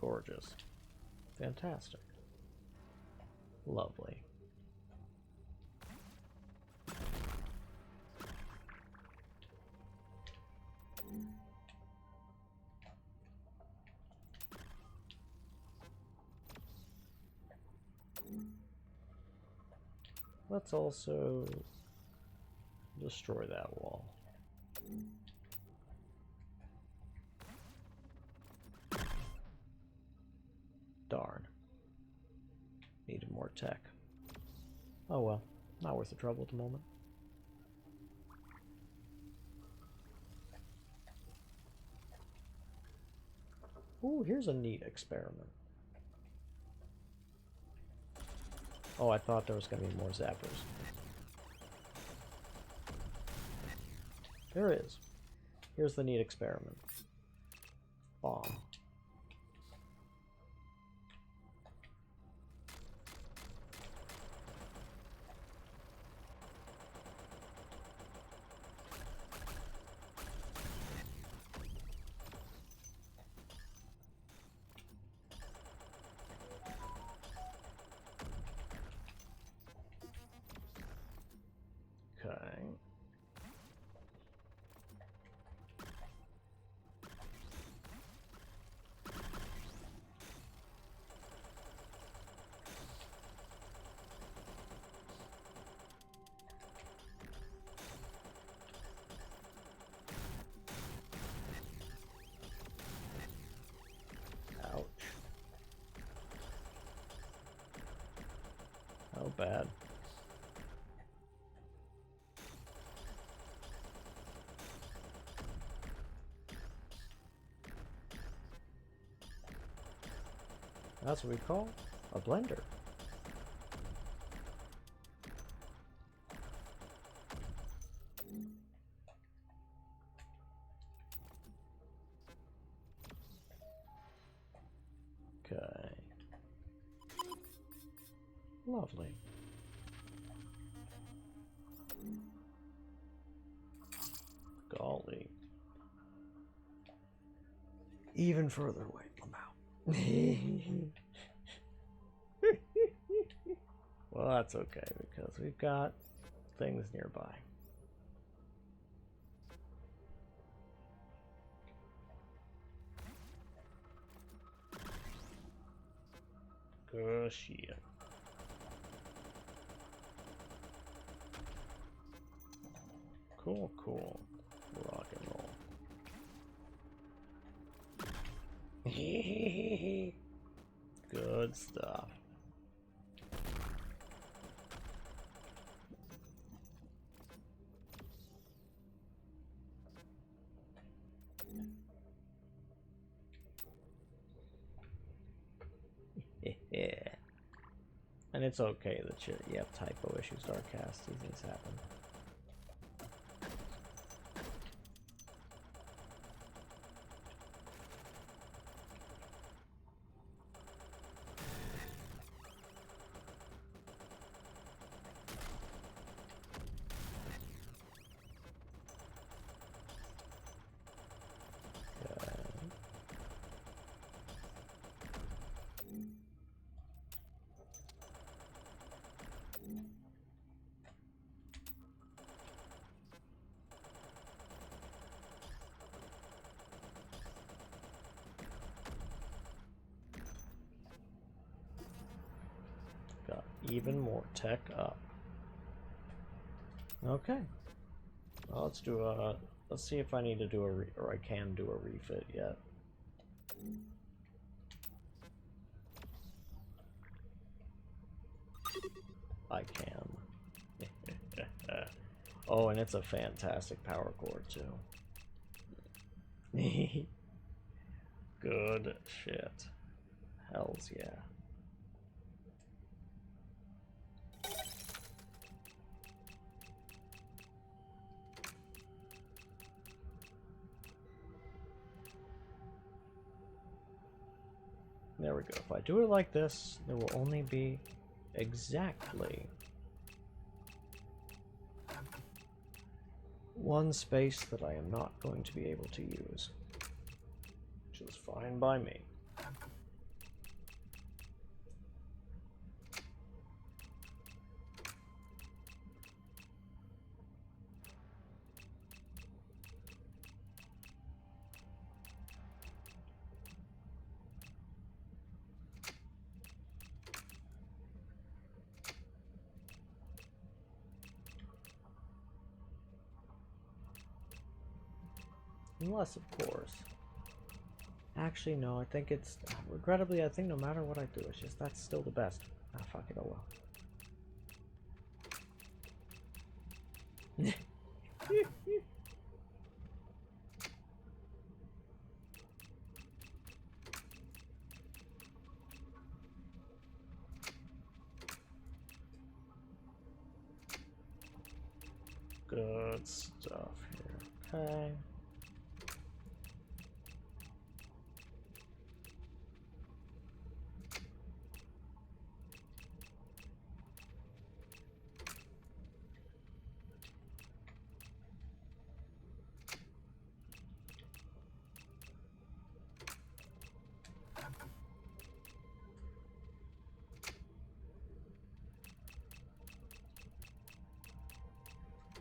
Gorgeous. Fantastic. Lovely. Let's also destroy that wall. Darn. Needed more tech. Oh well, not worth the trouble at the moment. Ooh, here's a neat experiment. Oh, I thought there was going to be more zappers. There is. Here's the neat experiment. Bomb. Okay. Ouch. How bad? That's what we call a blender. Okay. Lovely. Golly. Even further away from out. Well, that's okay because we've got things nearby. Gosh, yeah. Cool, cool. Rock and roll. Good stuff. Yeah. And it's okay that you have typo issues, Darkcast. These things happen. even more tech up. Okay. Well, let's do a... Let's see if I need to do a... or I can do a refit yet. I can. Oh, and it's a fantastic power cord, too. Good shit. Hells yeah. There we go. If I do it like this, there will only be exactly one space that I am not going to be able to use, which is fine by me. Unless, of course. Actually, no, I think it's... Regrettably, I think no matter what I do, it's just that's still the best. Ah, fuck it, oh well. Good stuff here. Okay.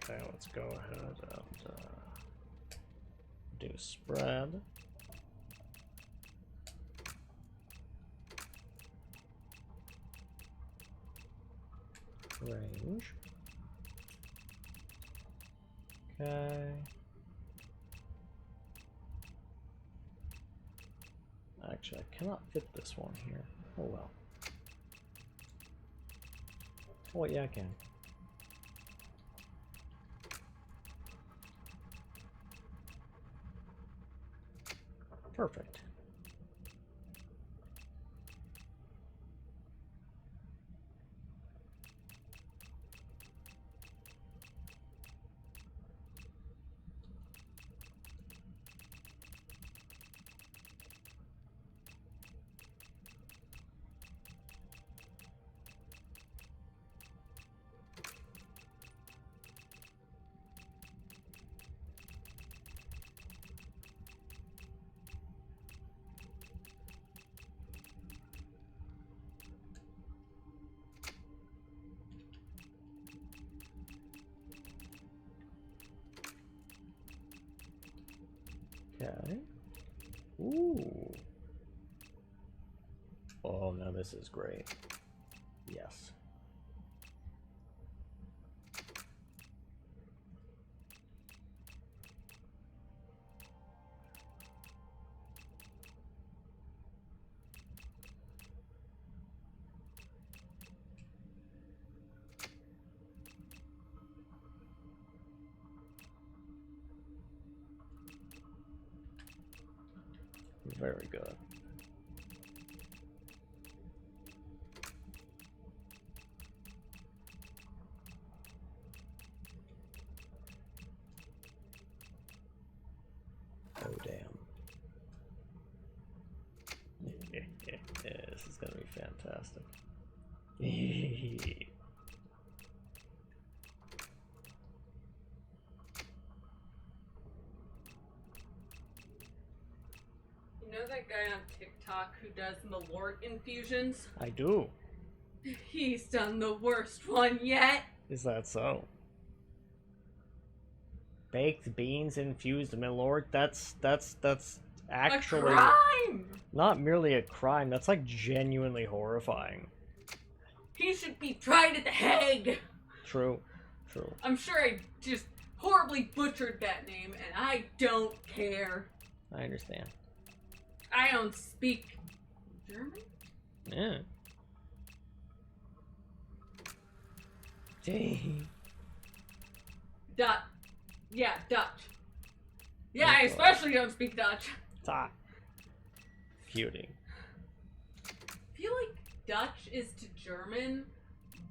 Okay, let's go ahead and do spread. Range. Okay. Actually, I cannot fit this one here. Oh well. Oh yeah, I can. Perfect. Okay. Ooh. Oh, no, this is great. Yes. Very good. Oh, damn. This is going to be fantastic. You know that guy on TikTok who does Malort infusions? I do. He's done the worst one yet. Is that so? Baked beans infused Milord? That's actually a crime! not merely a crime, that's like genuinely horrifying. He should be tried at the Hague. True. True. I'm sure I just horribly butchered that name, and I don't care. I understand. I don't speak German? Yeah. Gee. Yeah, Dutch. Yeah, I especially don't speak Dutch. Stop. Feuding. I feel like Dutch is to German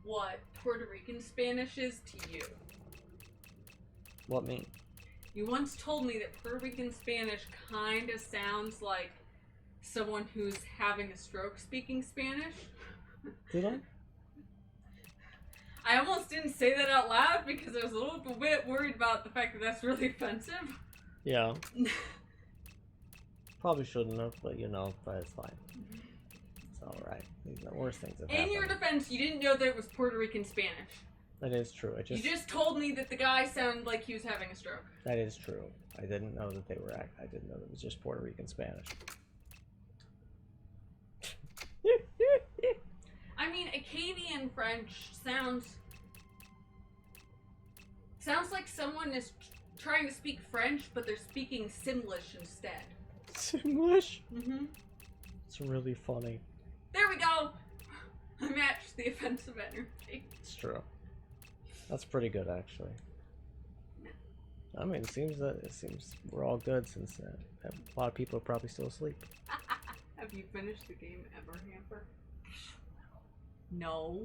what Puerto Rican Spanish is to you. What mean? You once told me that Puerto Rican Spanish kind of sounds like someone who's having a stroke speaking Spanish. Did I? I almost didn't say that out loud because I was a little bit worried about the fact that that's really offensive. Yeah. Probably shouldn't have, but you know, but it's fine. It's alright. The worst things have happened. In your defense, you didn't know that it was Puerto Rican Spanish. That is true. You just told me that the guy sounded like he was having a stroke. That is true. I didn't know that they were. I didn't know that it was just Puerto Rican Spanish. I mean, Acadian French sounds like someone is trying to speak French, but they're speaking Simlish instead. Simlish? Mm-hmm. It's really funny. There we go! I matched the offensive energy. It's true. That's pretty good, actually. I mean, it seems we're all good since a lot of people are probably still asleep. Have you finished the game ever, Hamper? No.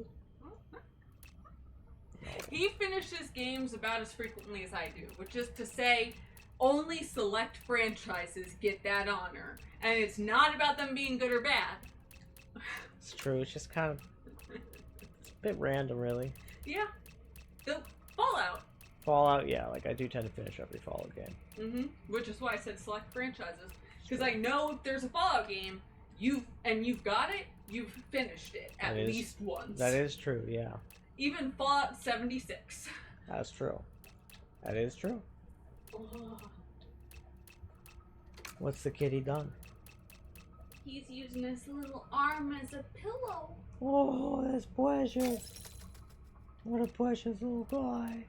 He finishes games about as frequently as I do, which is to say, only select franchises get that honor. And it's not about them being good or bad. It's true, it's just kind of... It's a bit random, really. Yeah. The Fallout. Fallout, yeah, like I do tend to finish every Fallout game. Mm-hmm. Which is why I said select franchises. Because I know if there's a Fallout game, you've got it, you've finished it at least once. That is true, yeah. Even Fallout 76. That's true. That is true. Oh. What's the kitty done? He's using his little arm as a pillow. Oh, that's precious. What a precious little guy.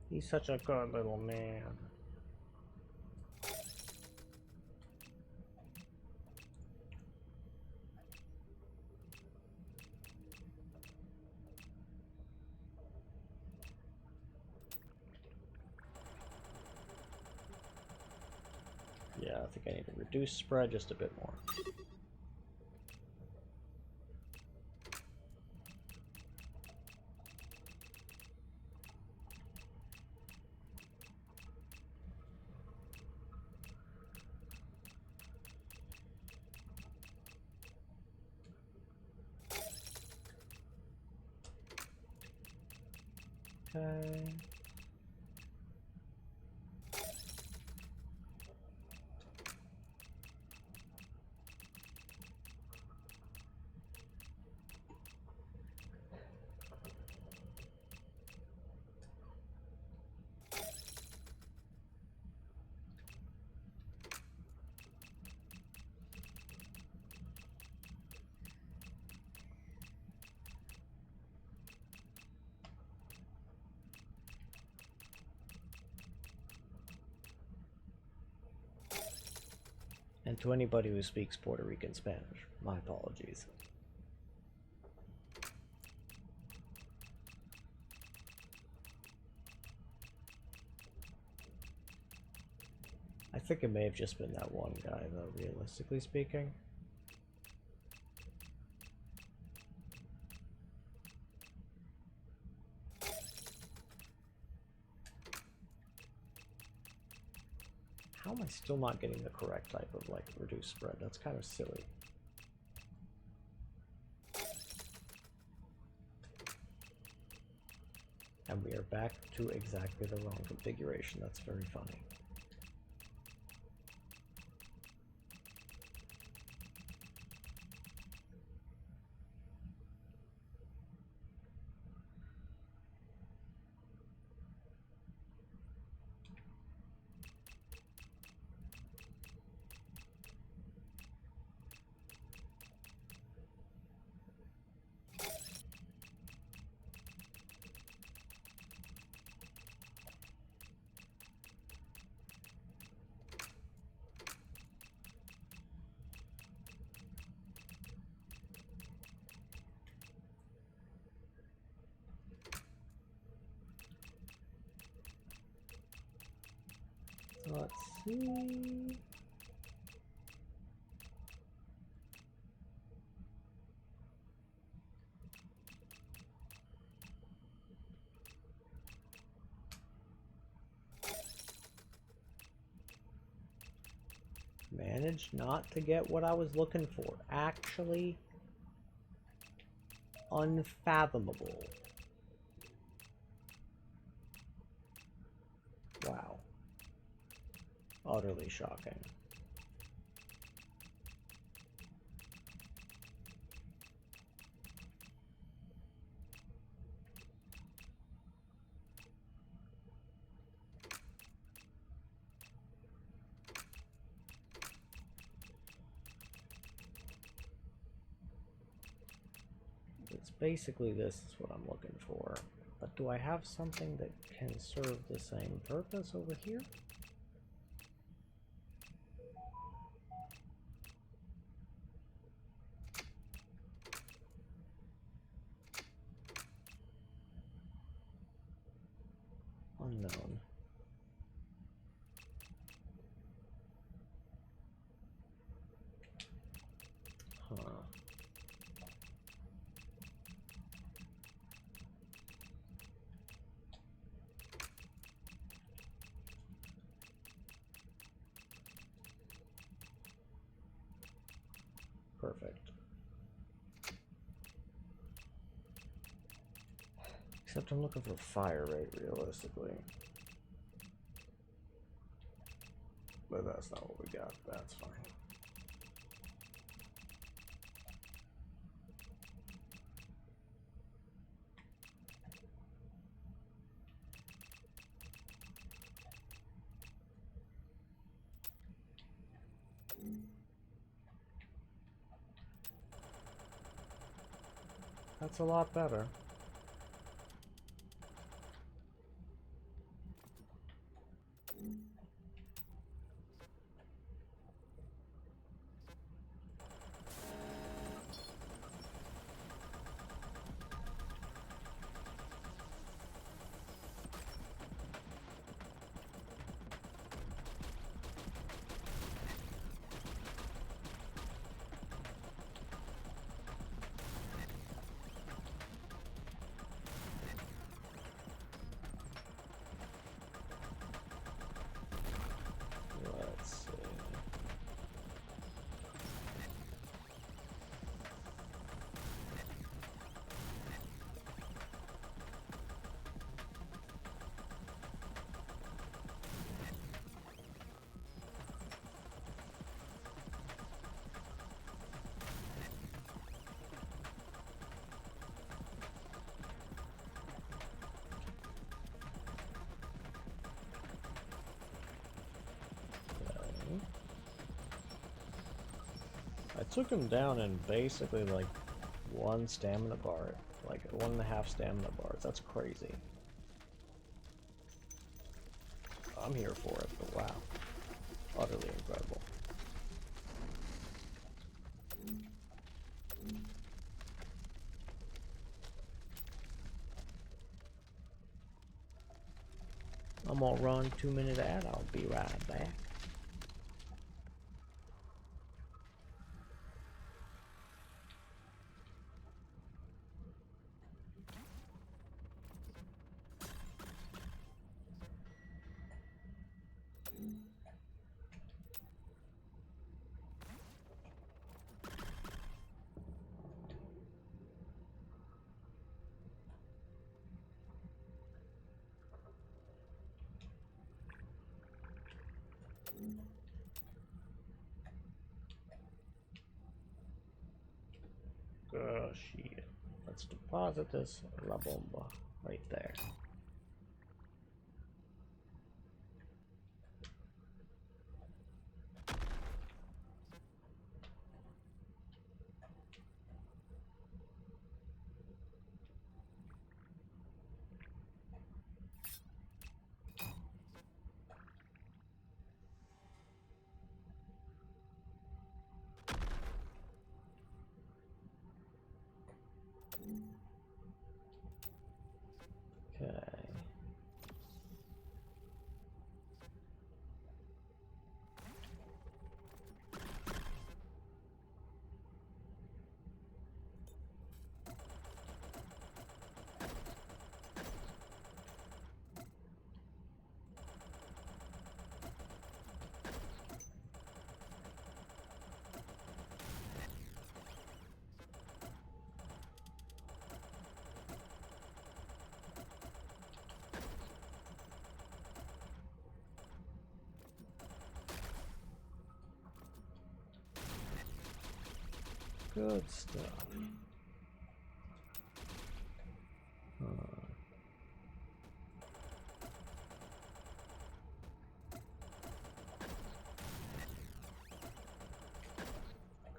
He's such a good little man. Yeah, I think I need to reduce spread just a bit more. Okay. And to anybody who speaks Puerto Rican Spanish, my apologies. I think it may have just been that one guy, though, realistically speaking. How am I still not getting the correct type of, like, reduced spread? That's kind of silly. And we are back to exactly the wrong configuration. That's very funny. Let's see. Managed not to get what I was looking for. Actually, unfathomable. Wow. Utterly shocking. It's basically this is what I'm looking for. But do I have something that can serve the same purpose over here? Unknown. Huh. Perfect. Except I'm looking for fire rate, realistically. But that's not what we got. That's fine. That's a lot better. Let's see. I took him down in basically like 1 stamina bar, like 1.5 stamina bars. That's crazy. I'm here for it, but wow. Utterly incredible. I'm gonna run 2-minute ad. I'll be right back. Oh shit. Let's deposit this La Bomba right there. Okay. Good stuff.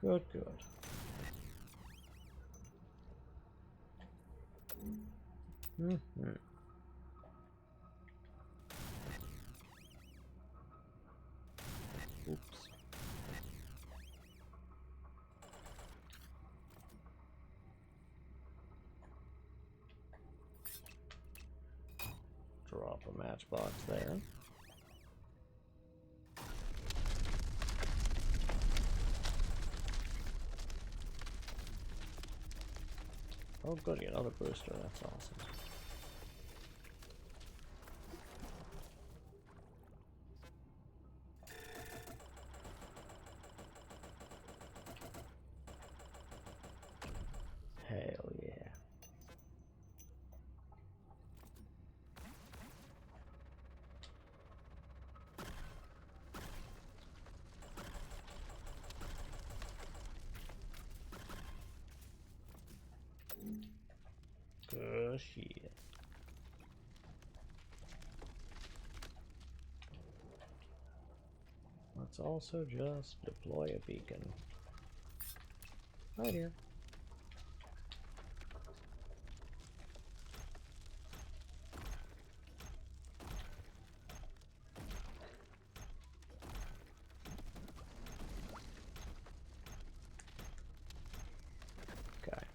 Good, good. Mm-hmm. Oops. Drop a matchbox there. Oh goody, another booster, that's awesome. Hell yeah. Good shit. Let's also just deploy a beacon. Right here. Okay.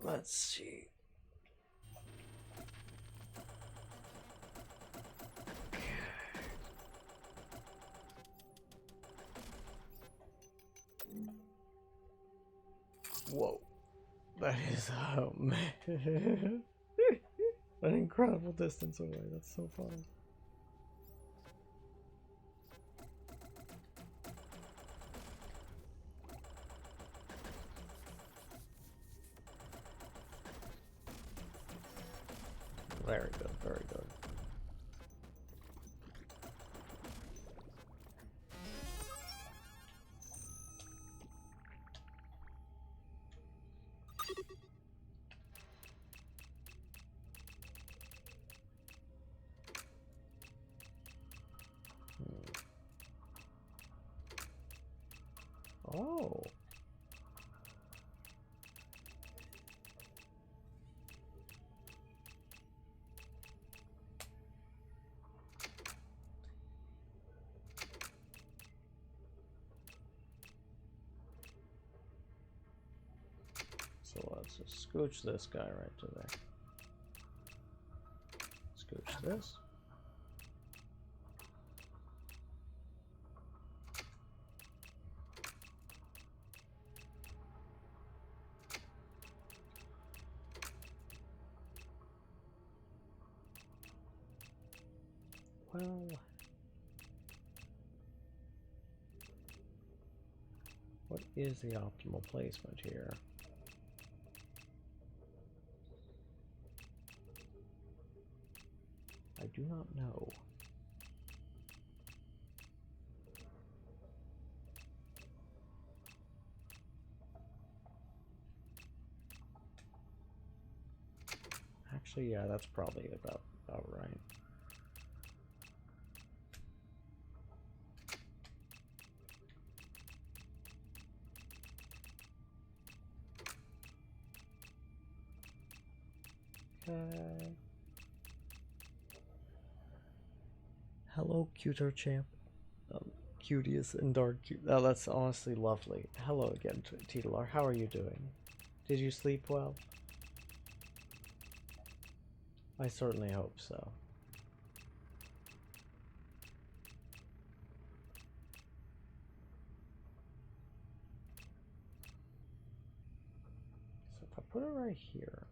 Let's see. Whoa. That is, oh man. An incredible distance away. That's so funny. Very good, very good. Oh. So let's just scooch this guy right to there. Scooch this. Well, what is the optimal placement here? I do not know. Actually, yeah, that's probably about right. Okay. Hello, cuter champ. Cutiest and dark cute. Oh, that's honestly lovely. Hello again, Titular. How are you doing? Did you sleep well? I certainly hope so. I put it right here,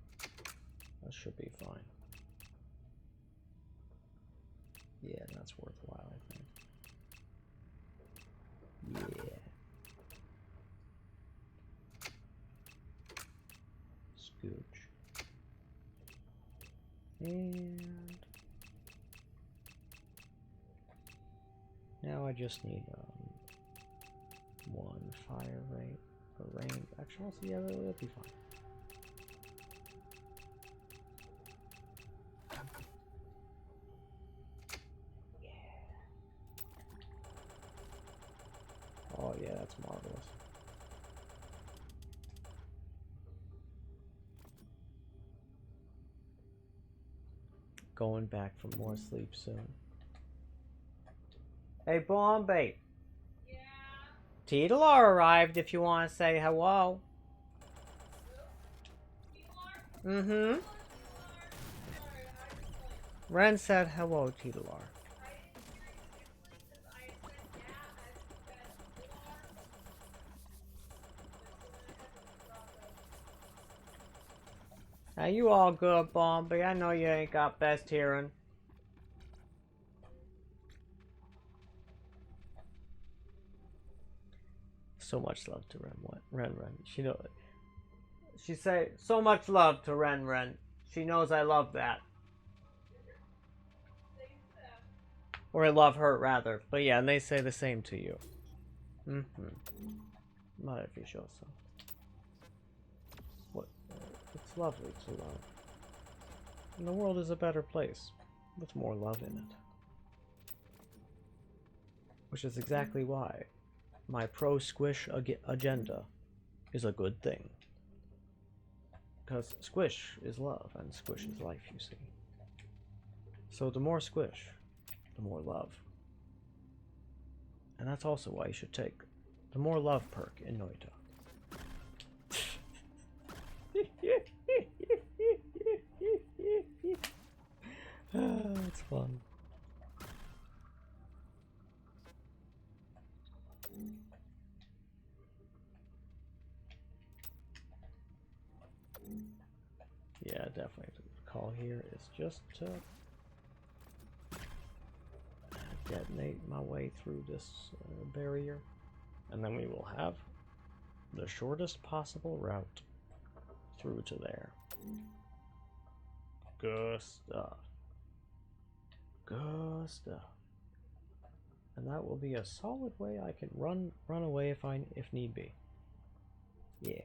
that should be fine. Yeah, that's worthwhile, I think. Yeah. Scooch. And now I just need one fire rate or range. Actually, yeah, that'll be fine. Oh yeah, that's marvelous. Going back for more sleep soon. Hey, Bombay. Yeah. Teedlar arrived if you want to say hello. Mm-hmm. Ren said hello, Teedlar. Are you all good, Bombay? I know you ain't got best hearing. So much love to Ren. She know it. She say so much love to Ren. She knows I love that. Or I love her, rather. But yeah, and they say the same to you. Maleficioso. What? It's lovely to love. And the world is a better place, with more love in it. Which is exactly why my pro-squish agenda is a good thing. Because squish is love, and squish is life, you see. So the more squish, the more love. And that's also why you should take the more love perk in Noita. It's fun. Yeah, definitely. The call here is just to detonate my way through this barrier, and then we will have the shortest possible route through to there. Good stuff. Good stuff. And that will be a solid way I can run away if need be. Yeah.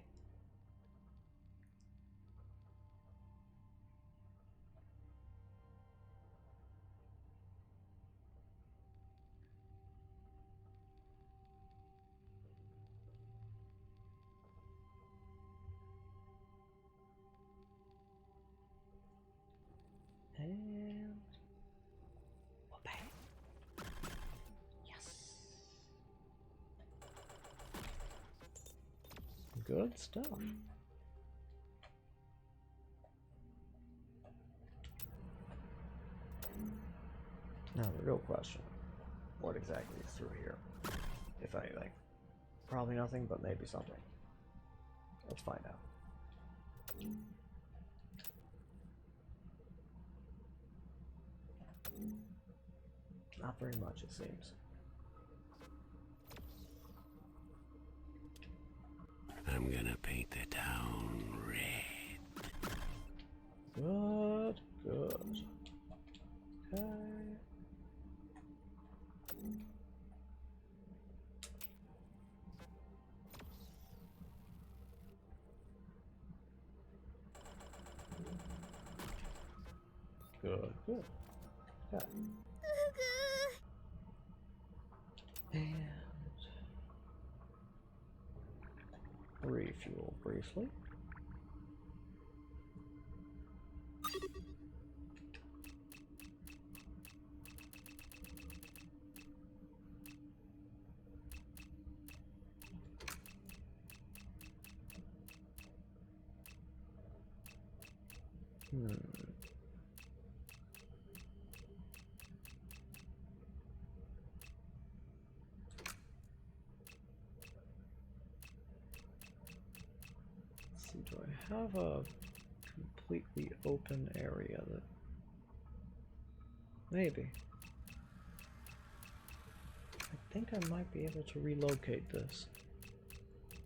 And bang. Yes. Good stuff. Now the real question, what exactly is through here? If anything. Probably nothing, but maybe something. Let's find out. Not very much, it seems. I'm gonna paint the town red. Good. Okay. Good. Okay. And refuel briefly. see, do I have a completely open area that... Maybe. I think I might be able to relocate this.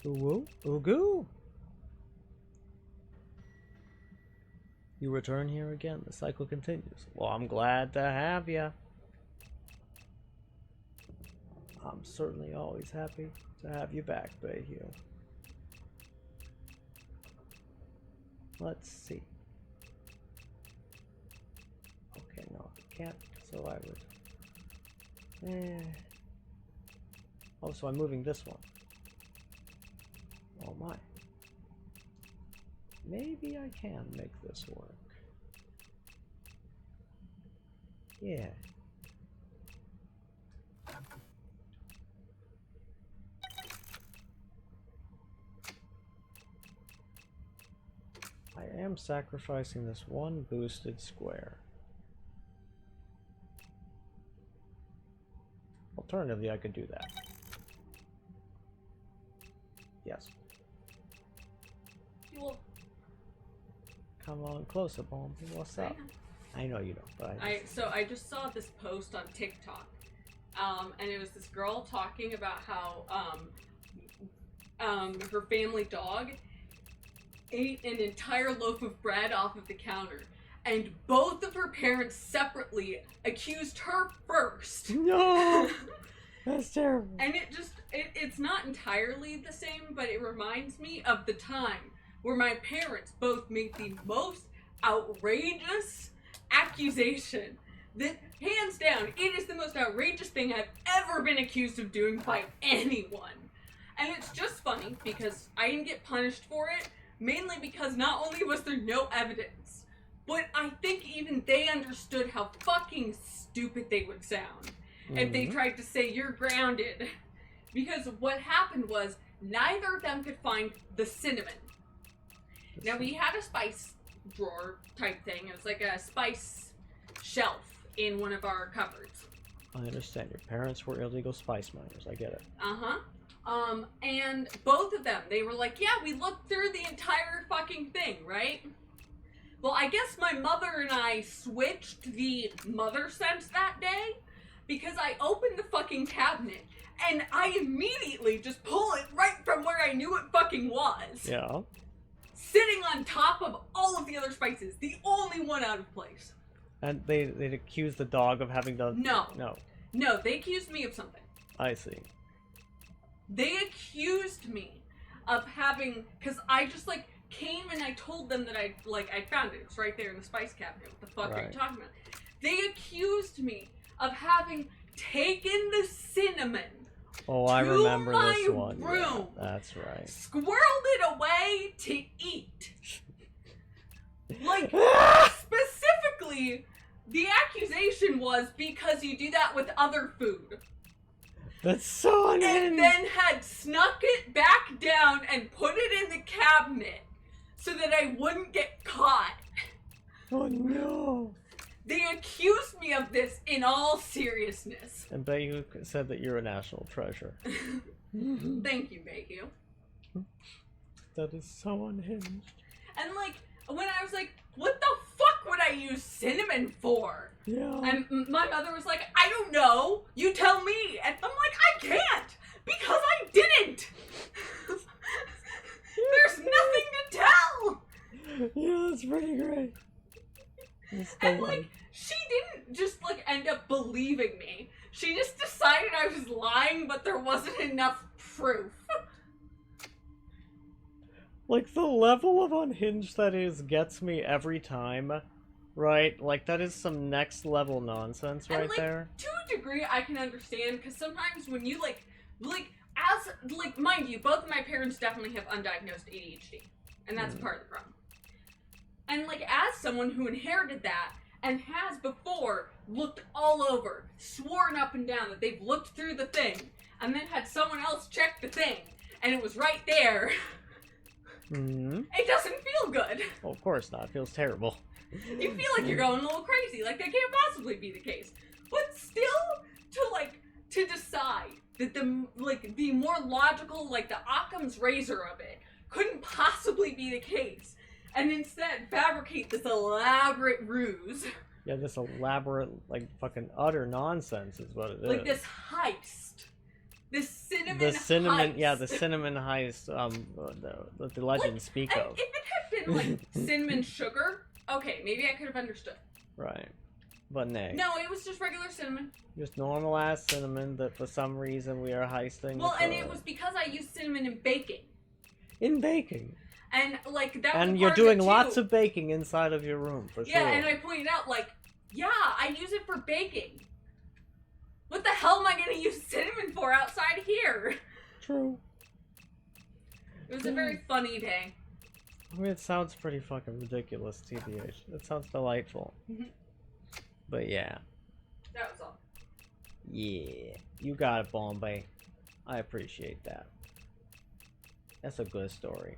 Ooh, ooh, goo! You return here again. The cycle continues. Well, I'm glad to have you. I'm certainly always happy to have you back, Bayhue. Let's see. Okay, no, I can't. So I would... Oh, so I'm moving this one. Oh my. Maybe I can make this work. Yeah. I am sacrificing this one boosted square. Alternatively, I could do that. Yes. Well, come on closer, Bomb. What's up? I know you don't, but I just saw this post on TikTok, and it was this girl talking about how her family dog ate an entire loaf of bread off of the counter, and both of her parents separately accused her first. No, that's terrible. And it's not entirely the same, but it reminds me of the time where my parents both made the most outrageous accusation that, hands down, it is the most outrageous thing I've ever been accused of doing by anyone. And it's just funny because I didn't get punished for it, mainly because not only was there no evidence, but I think even they understood how fucking stupid they would sound if they tried to say you're grounded. Because what happened was neither of them could find the cinnamon. Now we had a spice drawer type thing. It was like a spice shelf in one of our cupboards. I understand. Your parents were illegal spice miners. I get it. And both of them, they were like, yeah, we looked through the entire fucking thing, right? Well, I guess my mother and I switched the mother sense that day because I opened the fucking cabinet and I immediately just pull it right from where I knew it fucking was. Yeah. Sitting on top of all of the other spices, the only one out of place. And they'd accuse the dog of having done... No, they accused me of something. I see. They accused me of having, because I just like came and I told them that I found it. It's right there in the spice cabinet. What the fuck are you talking about? They accused me of having taken the cinnamon. Oh, I remember this room, one. Yeah, that's right. Squirreled it away to eat. Like, specifically, the accusation was because you do that with other food. That's so unhinged. And then had snuck it back down and put it in the cabinet so that I wouldn't get caught. Oh no. They accused me of this in all seriousness. And Bayhue said that you're a national treasure. Thank you, Bayhue. That is so unhinged. And like, when I was like, what the fuck would I use cinnamon for? Yeah. And my mother was like, I don't know. You tell me. And I'm like, I can't. Because I didn't. There's nothing to tell. Yeah, that's pretty great. And like, she didn't just like end up believing me. She just decided I was lying, but there wasn't enough proof. Like, the level of unhinged that is gets me every time, right? Like, that is some next level nonsense right there. To a degree, I can understand, because sometimes when you, mind you, both of my parents definitely have undiagnosed ADHD, and that's part of the problem. And, like, as someone who inherited that, and has before looked all over, sworn up and down that they've looked through the thing, and then had someone else check the thing, and it was right there... It doesn't feel good. Well, of course not. It feels terrible. You feel like you're going a little crazy. Like, that can't possibly be the case. But still, to decide that the more logical, like, the Occam's razor of it, couldn't possibly be the case, and instead fabricate this elaborate ruse. Yeah, this elaborate, like, fucking utter nonsense is what it is. Like this heist. This cinnamon heist. Yeah, the cinnamon heist, the legends speak of. If it had been, like, cinnamon sugar, okay, maybe I could have understood. Right. But nay. No, it was just regular cinnamon. Just normal ass cinnamon that for some reason we are heisting. Well, and it was because I used cinnamon in baking. In baking. And, like, that And was you're part of doing it, lots too. of baking inside of your room, for Yeah, sure. and I pointed out, like, yeah, I use it for baking. What the hell am I gonna use cinnamon for outside here? True. It was a very funny day. I mean, it sounds pretty fucking ridiculous, TBH. It sounds delightful. Mhm. But yeah. That was all. Yeah. You got it, Bombay. I appreciate that. That's a good story.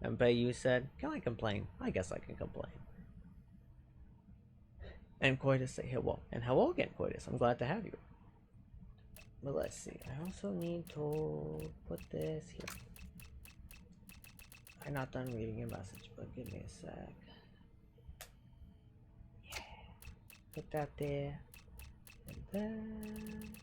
And Bayou said, can I complain? I guess I can complain. And Coitus say hello. And hello again, Coitus. I'm glad to have you. But let's see. I also need to put this here. I'm not done reading your message, but give me a sec. Yeah. Put that there. And then...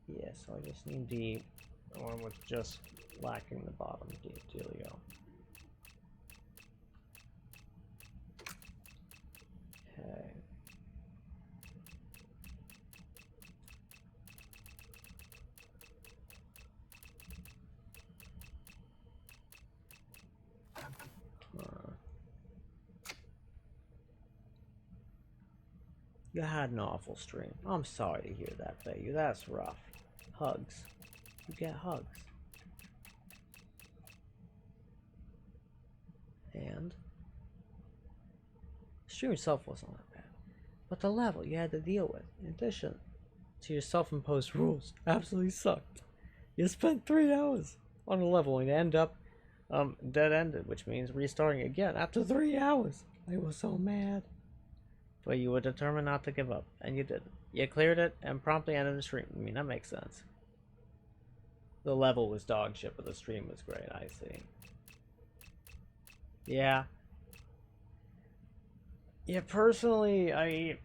yeah, so I just need the one with just lacking the bottom dealio. Okay. You had an awful stream. I'm sorry to hear that, Bayou. That's rough. Hugs. You get hugs. And the stream itself wasn't that bad. But the level you had to deal with, in addition to your self-imposed rules, absolutely sucked. You spent 3 hours on a level and end up dead-ended, which means restarting again after 3 hours. I was so mad. But you were determined not to give up, and you did. You cleared it and promptly ended the stream. I mean, that makes sense. The level was dog shit, but the stream was great, I see. Yeah. Yeah, personally, I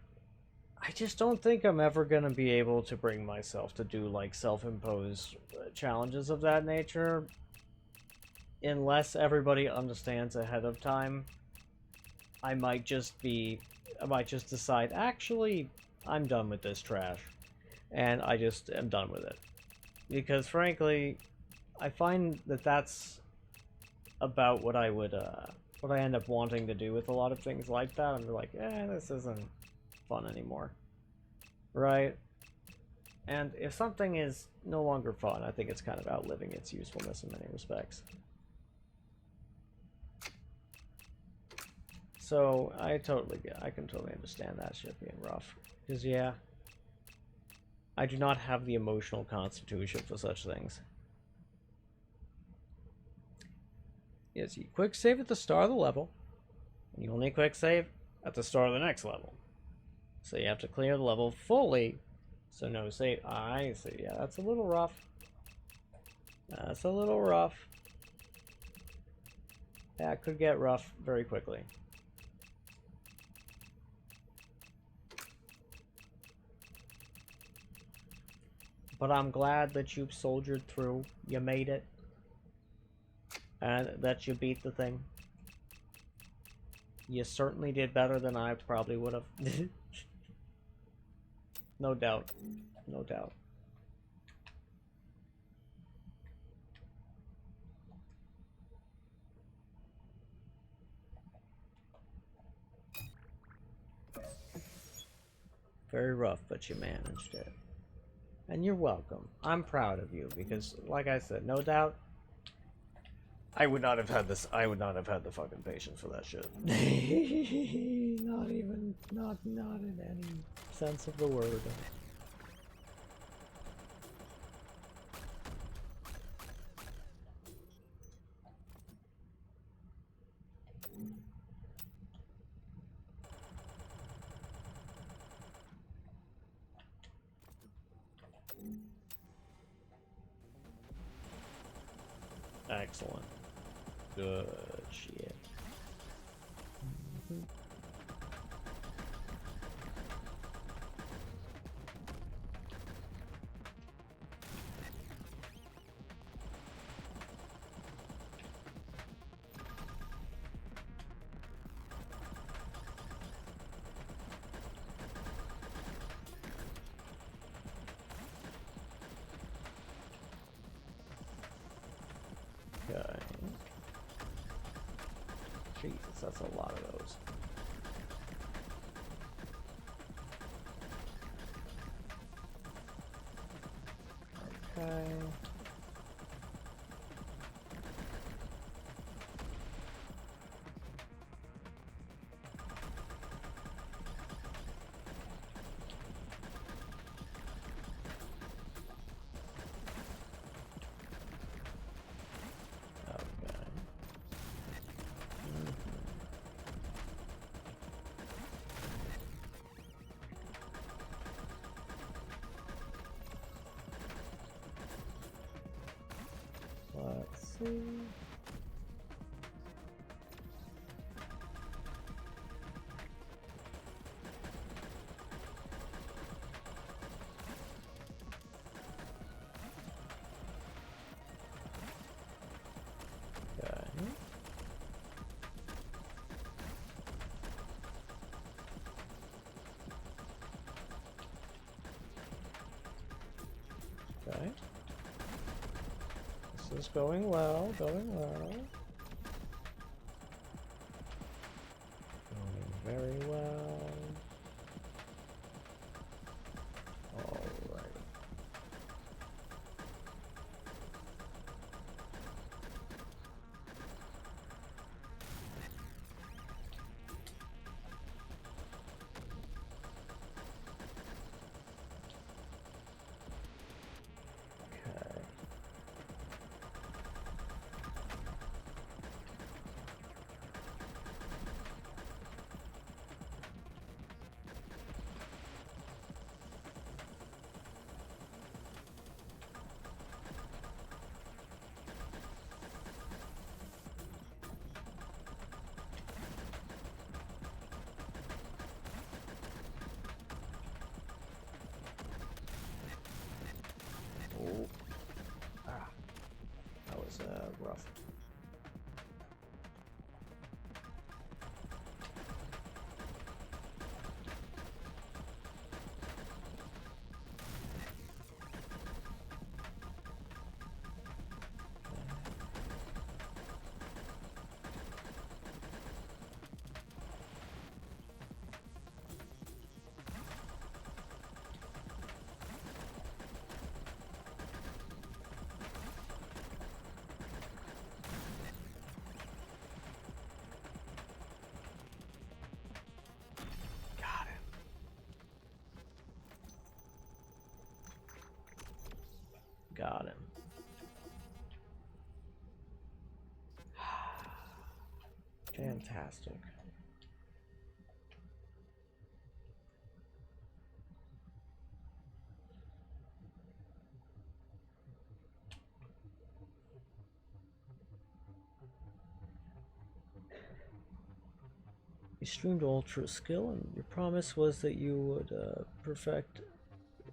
just don't think I'm ever gonna be able to bring myself to do, like, self-imposed challenges of that nature. Unless everybody understands ahead of time. I might just decide, actually, I'm done with this trash. And I just am done with it. Because, frankly, I find that that's about what I would, what I end up wanting to do with a lot of things like that. I'm like, this isn't fun anymore. Right? And if something is no longer fun, I think it's kind of outliving its usefulness in many respects. So, I can totally understand that shit being rough. Because, yeah, I do not have the emotional constitution for such things. Yes, you quick save at the start of the level, and you only quick save at the start of the next level. So you have to clear the level fully, so no save. I see, yeah, that's a little rough. That's a little rough. That could get rough very quickly. But I'm glad that you've soldiered through, you made it, and that you beat the thing. You certainly did better than I probably would have. No doubt. No doubt. Very rough, but you managed it. And you're welcome. I'm proud of you because, like I said, no doubt, I would not have had this. I would not have had the fucking patience for that shit. Not in any sense of the word. Excellent. Good shit. Okay. Jesus, that's a lot of those. Okay. Let's see. Okay. Okay. This is going well, going well. Going very well. Alright. Okay. Oh. Ah. That was rough. Got him. Fantastic. You streamed Ultra Skill, and your promise was that you would perfect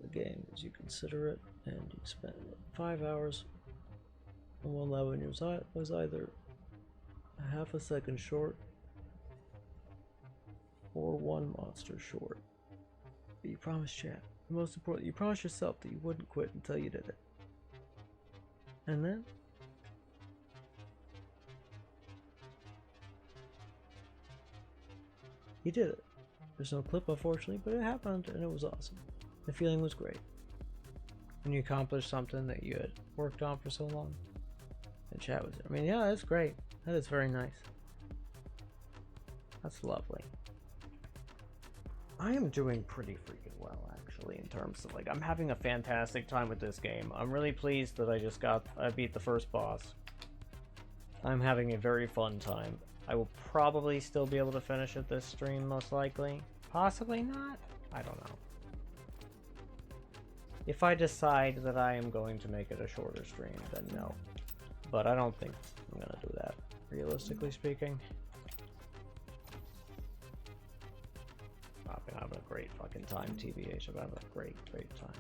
the game as you consider it, and you spent 5 hours on one level, and it was either a half a second short or one monster short. But you promised chat. Most important, you promised yourself that you wouldn't quit until you did it. And then you did it. There's no clip, unfortunately, but it happened, and it was awesome. The feeling was great. When you accomplished something that you had worked on for so long. And chat was, I mean, yeah, that's great. That is very nice. That's lovely. I am doing pretty freaking well, actually, in terms of, like, I'm having a fantastic time with this game. I'm really pleased that I beat the first boss. I'm having a very fun time. I will probably still be able to finish it this stream, most likely. Possibly not? I don't know. If I decide that I am going to make it a shorter stream, then no. But I don't think I'm gonna do that, realistically speaking. I've been having a great fucking time, TBH. I'm having a great time.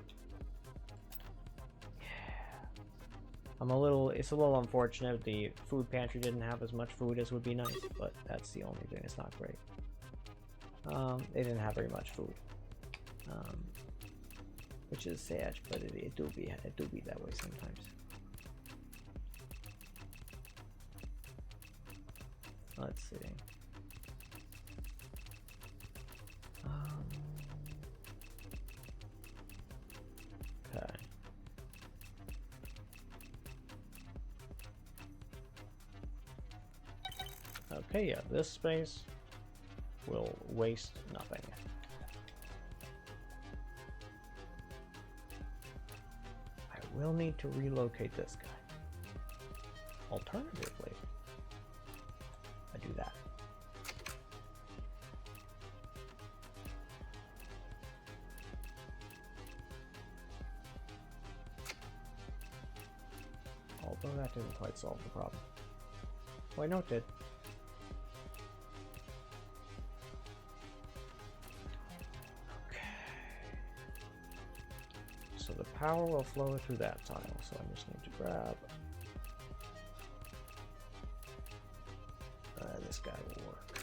It's a little unfortunate the food pantry didn't have as much food as would be nice, but that's the only thing. It's not great. They didn't have very much food, which is sad, but it do be that way sometimes. Let's see. Okay. Okay, yeah, this space will waste nothing. I will need to relocate this guy. Alternatively, I do that. Although that didn't quite solve the problem. Why no, it did. So the power will flow through that tile, so I just need to grab this guy will work.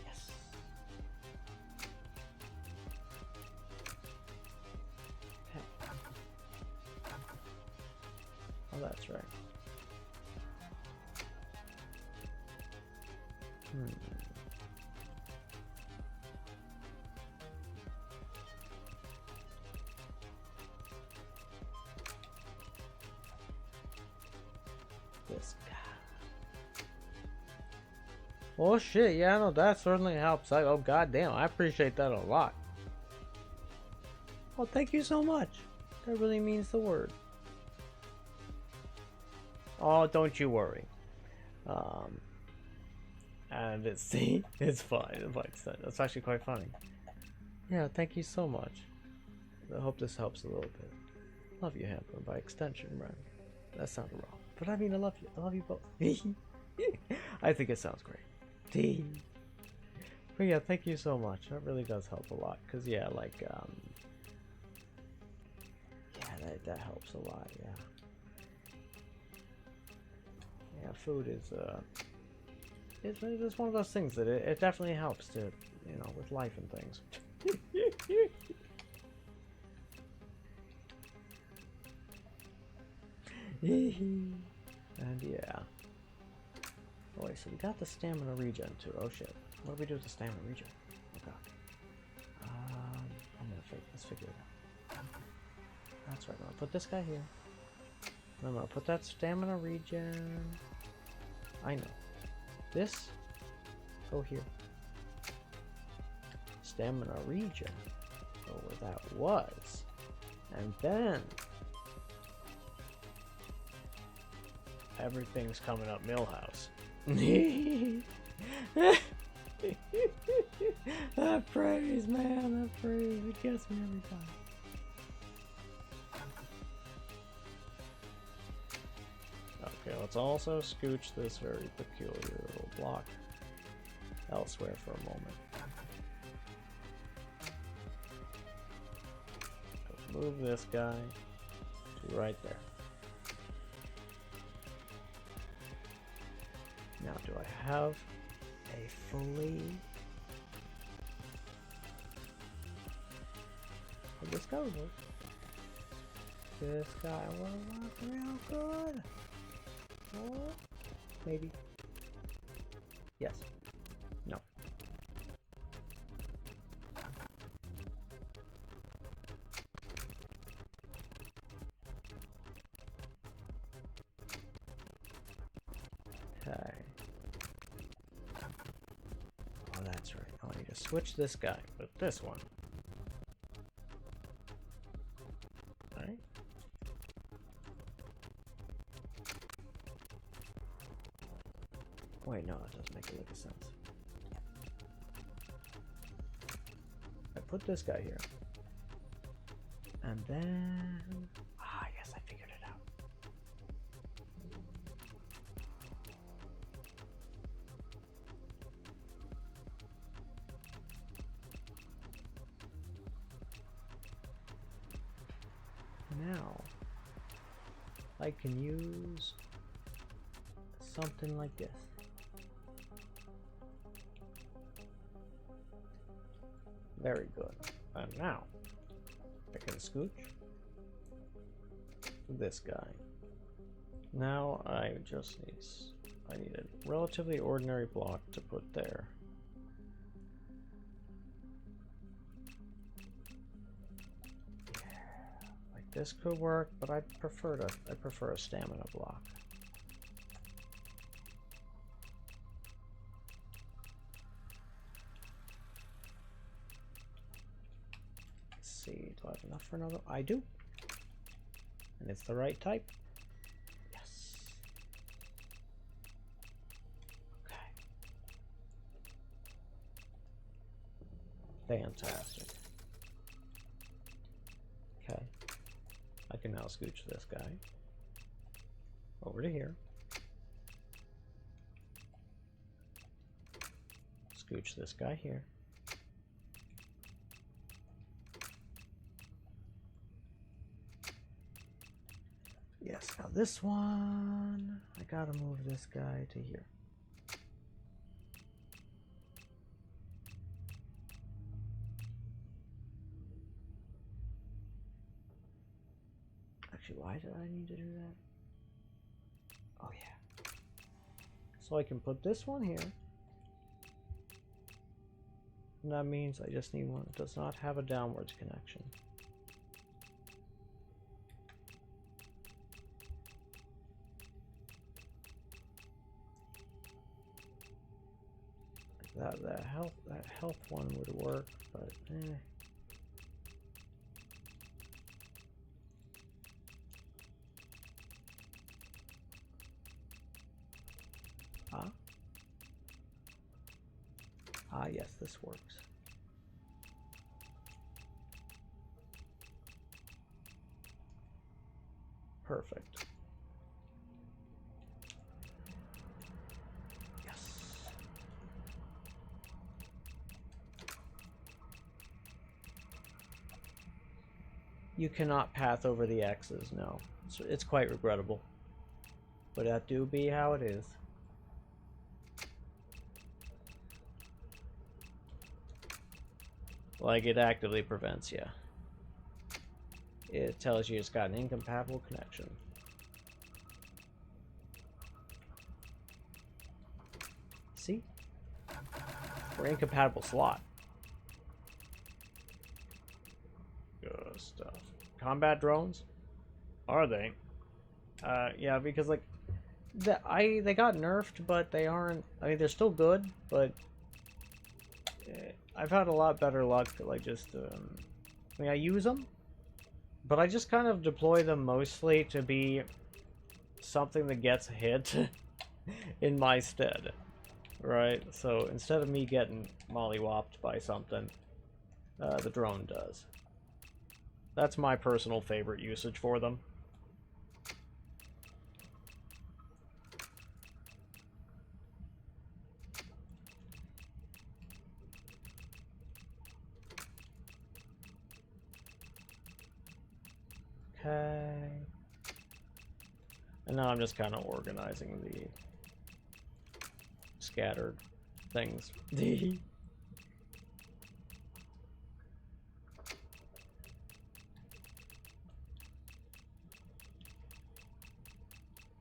Yes. Okay. Oh, that's right. This guy. Oh shit, yeah, no, that certainly helps. Oh goddamn, I appreciate that a lot. Oh, thank you so much. That really means the word. Oh, don't you worry. And it's see, it's fine. It's actually quite funny. Yeah, thank you so much. I hope this helps a little bit. Love you, Hamper, by extension, right? That sounded wrong, but I mean, I love you. I love you both. I think it sounds great. But yeah, thank you so much. That really does help a lot. Cause yeah, like yeah, that helps a lot. Yeah. Yeah, food is it's one of those things that it definitely helps to, you know, with life and things. And yeah. Oh wait, so we got the stamina regen too. Oh shit. What do we do with the stamina regen? Oh god. Let's figure it out. That's right. I'm gonna put this guy here. I'm gonna put that stamina regen. I know. This. Go here. Stamina regen. Go where that was. And then everything's coming up Millhouse. That praise, man, that praise, it gets me every time. Okay, let's also scooch this very peculiar little block elsewhere for a moment. Let's move this guy to right there. Now, do I have a fully... Oh, this guy will work. This guy will work real good. Oh, maybe. Yes. No. Okay. Oh, that's right. I need to switch this guy with this one. Right? Wait, no, it doesn't make a lick of sense. put this guy here. And then... Ah, yes, I figured it out. Now, I can use something like this. Very good. And now, I can scooch this guy. Now I just need, I need a relatively ordinary block to put there. Like this could work, but I prefer a stamina block. See, do I have enough for another? I do. And it's the right type. Yes. Okay. Fantastic. Okay. I can now scooch this guy over to here. Scooch this guy here. Yes, now this one, I gotta move this guy to here. Actually, why did I need to do that? Oh yeah. So I can put this one here. And that means I just need one that does not have a downwards connection. That health one would work, but eh. Ah, yes, this works. Perfect. You cannot path over the X's, no. It's quite regrettable. But that do be how it is. Like, it actively prevents you. It tells you it's got an incompatible connection. See? Or incompatible slot. Good stuff. Combat drones? Are they? Yeah, because like they got nerfed, but they aren't. I mean, they're still good, but I've had a lot better luck. Like just, I mean, I use them, but I just kind of deploy them mostly to be something that gets hit in my stead, right? So instead of me getting mollywopped by something, the drone does. That's my personal favorite usage for them. Okay. And now I'm just kind of organizing the scattered things.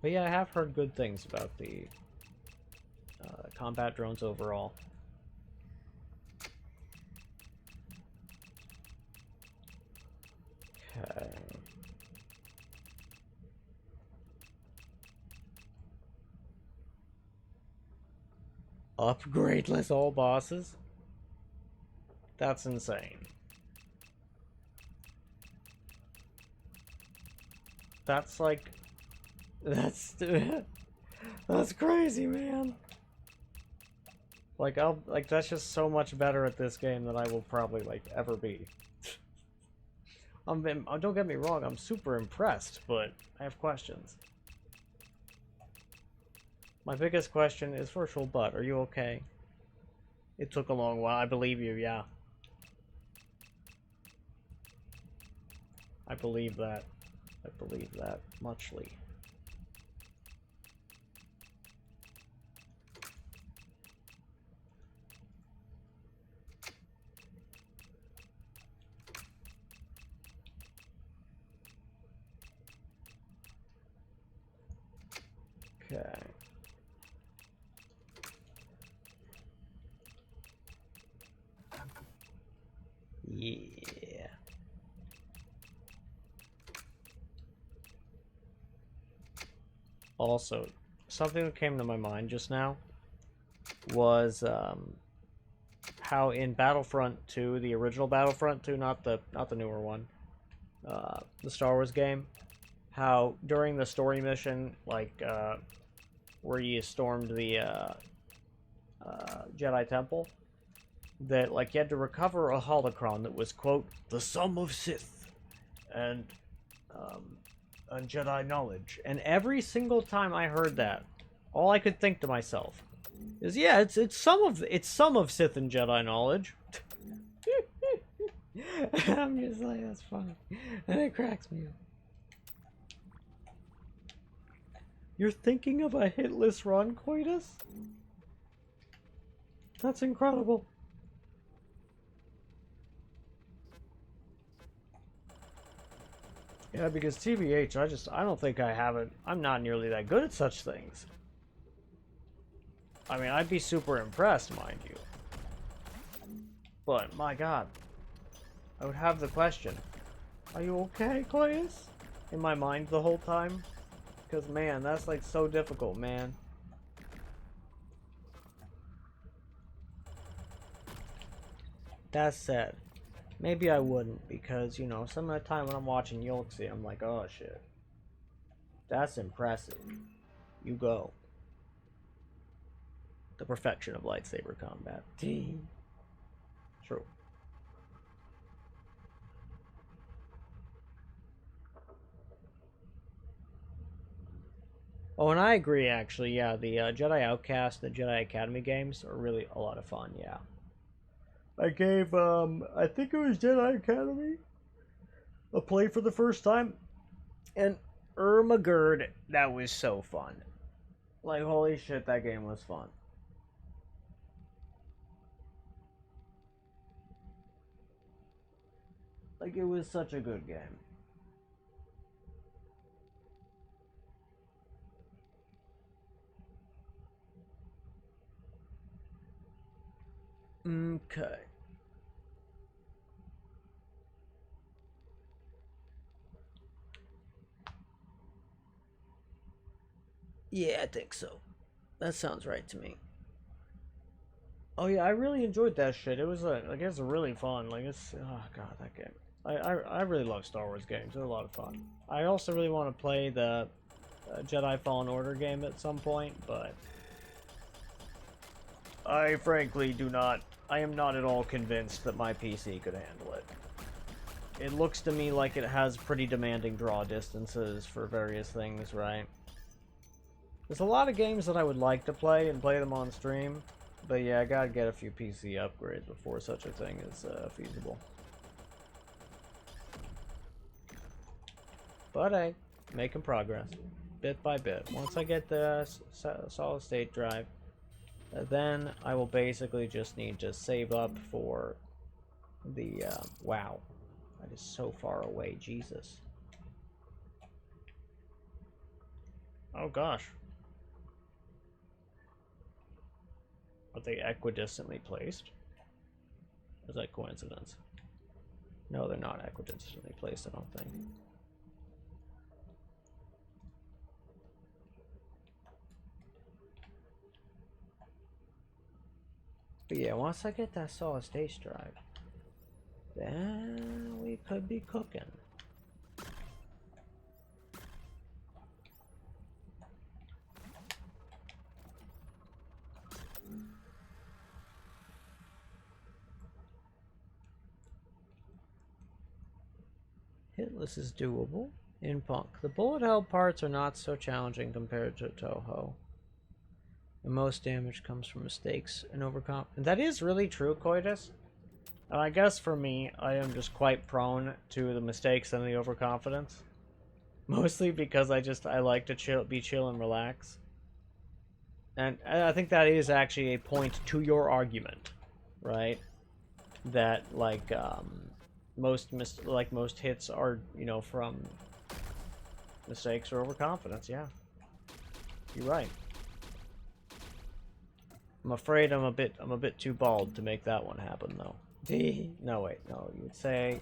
But yeah, I have heard good things about the combat drones overall. Okay. Upgradeless all bosses? That's insane. That's like... That's crazy, man. Like, that's just so much better at this game than I will probably, like, ever be. Don't get me wrong, I'm super impressed, but I have questions. My biggest question is Virtual Butt, are you okay? It took a long while, I believe you, yeah. I believe that. I believe that muchly. Okay. Yeah. Also, something that came to my mind just now was how in Battlefront 2, the original Battlefront 2, not the newer one, the Star Wars game, how during the story mission, like where you stormed the Jedi Temple, that like you had to recover a holocron that was, quote, the sum of Sith and Jedi knowledge. And every single time I heard that, all I could think to myself is, yeah, it's some of Sith and Jedi knowledge. I'm just like, that's funny, and it cracks me up. You're thinking of a hitless run, Coitus? That's incredible. Yeah, because TBH, I don't think I have it. I'm not nearly that good at such things. I mean, I'd be super impressed, mind you. But, my god. I would have the question, are you okay, Coitus? In my mind the whole time. Because, man, that's like so difficult, man. That said, maybe I wouldn't, because, you know, some of the time when I'm watching Yolksy, I'm like, oh shit. That's impressive. You go. The perfection of lightsaber combat. True. Oh, and I agree, actually, yeah, the Jedi Outcast, the Jedi Academy games are really a lot of fun, yeah. I gave, I think it was Jedi Academy a play for the first time, and Ermagerd, that was so fun. Like, holy shit, that game was fun. Like, it was such a good game. Okay. Yeah, I think so. That sounds right to me. Oh yeah, I really enjoyed that shit. It was like it's really fun. Like it's oh god, that game. I really love Star Wars games. They're a lot of fun. I also really want to play the Jedi Fallen Order game at some point, but I frankly do not. I am not at all convinced that my PC could handle it. It looks to me like it has pretty demanding draw distances for various things, right? There's a lot of games that I would like to play and play them on stream, but yeah, I gotta get a few PC upgrades before such a thing is feasible. But hey, making progress, bit by bit. Once I get the solid state drive, then I will basically just need to save up for the, wow, that is so far away, Jesus. Oh gosh. Are they equidistantly placed? Or is that coincidence? No, they're not equidistantly placed, I don't think. But yeah, once I get that solid state drive, then we could be cooking. Hitless is doable in Punk. The bullet hell parts are not so challenging compared to Toho. And most damage comes from mistakes and overcome. And that is really true, Coitus. And I guess for me, I am just quite prone to the mistakes and the overconfidence. Mostly because I like to be chill and relax. And I think that is actually a point to your argument, right? That like most hits are, you know, from mistakes or overconfidence. Yeah, you're right. I'm afraid I'm a bit too bald to make that one happen though. No wait, no, you would say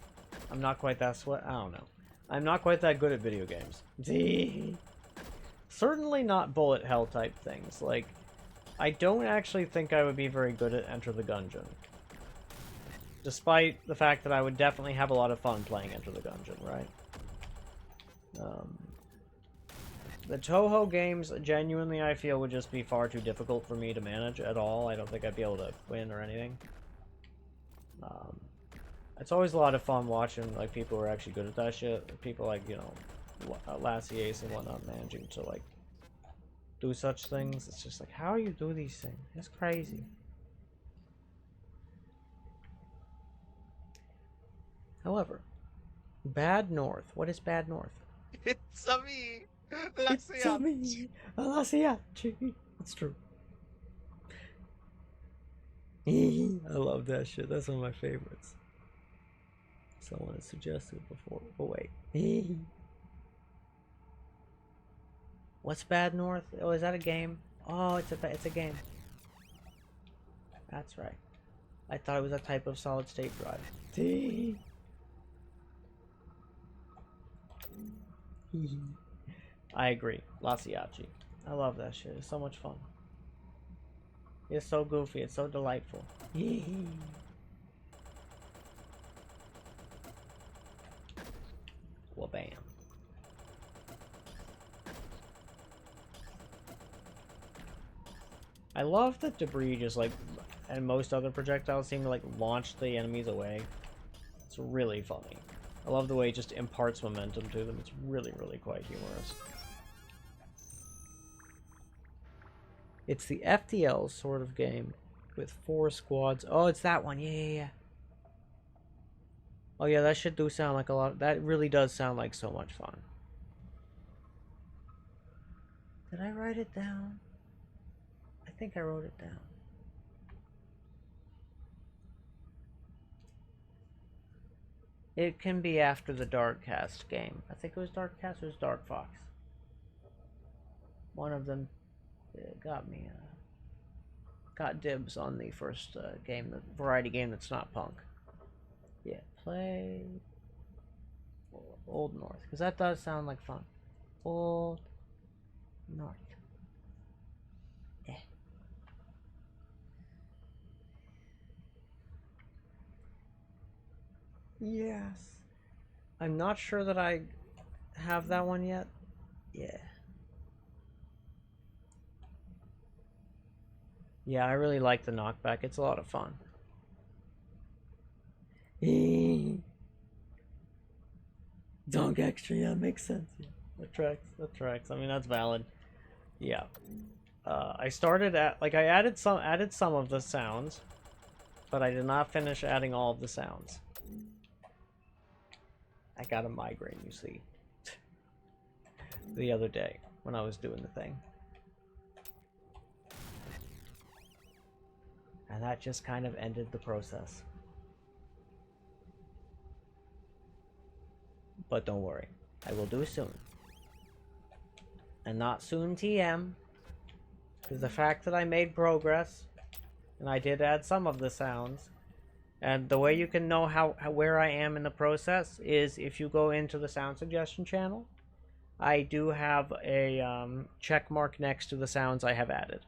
I'm not quite that I don't know. I'm not quite that good at video games. Certainly not bullet hell type things. Like, I don't actually think I would be very good at Enter the Gungeon. Despite the fact that I would definitely have a lot of fun playing Enter the Gungeon, right? The Toho games, genuinely, I feel, would just be far too difficult for me to manage at all. I don't think I'd be able to win or anything. It's always a lot of fun watching, like, people who are actually good at that shit. People like, you know, Lassie Ace and whatnot managing to, like, do such things. It's just like, how do you do these things? It's crazy. However, Bad North. What is Bad North? It's a me! It's a me! Lasciachi. It's true. I love that shit. That's one of my favorites. Someone has suggested before. Oh, wait. What's Bad North? Oh, is that a game? Oh, it's a game. That's right. I thought it was a type of solid state drive. I agree. Lasciachi. I love that shit. It's so much fun. It's so goofy. It's so delightful. Well, bam. I love that debris just like, and most other projectiles seem to like launch the enemies away. It's really funny. I love the way it just imparts momentum to them. It's really, really quite humorous. It's the FTL sort of game with 4 squads. Oh, it's that one. Yeah. Oh yeah, that shit do sound like a lot. That really does sound like so much fun. Did I write it down? I think I wrote it down. It can be after the Darkcast game. I think it was Darkcast or it was Dark Fox. One of them got me, got dibs on the first game, the variety game that's not Punk. Yeah, play Old North, because that does sound like fun. Old North. Yes. I'm not sure that I have that one yet. Yeah. Yeah, I really like the knockback. It's a lot of fun. Donk extra, yeah, makes sense. Yeah. That tracks. I mean, that's valid. Yeah. I started at, like, I added some of the sounds, but I did not finish adding all of the sounds. I got a migraine, you see, the other day when I was doing the thing. And that just kind of ended the process. But don't worry, I will do soon. And not soon TM, because the fact that I made progress, and I did add some of the sounds, and the way you can know where I am in the process is if you go into the sound suggestion channel. I do have a check mark next to the sounds I have added.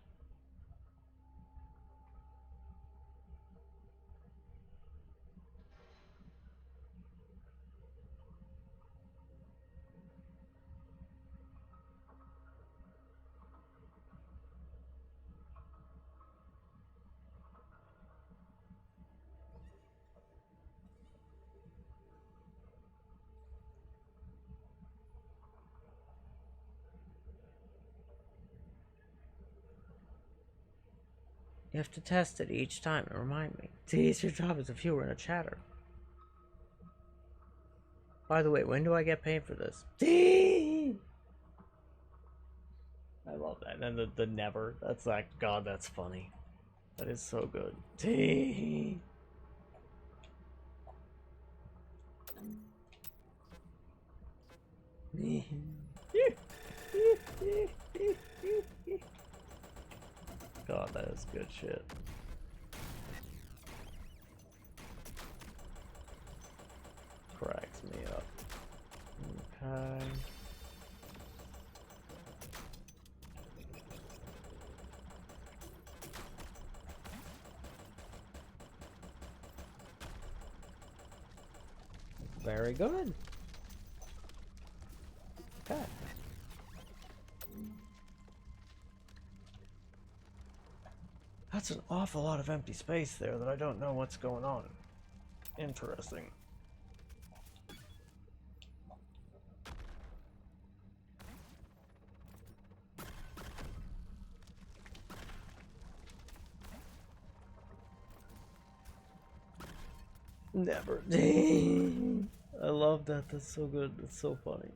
You have to test it each time and remind me. See, it's your job as a viewer and a chatter. By the way, when do I get paid for this? I love that. And then the never. That's like, God, that's funny. That is so good. God, that is good shit. Cracks me up. Okay. Very good. Okay. That's an awful lot of empty space there that I don't know what's going on. Interesting. Never. I love that. That's so good. That's so funny.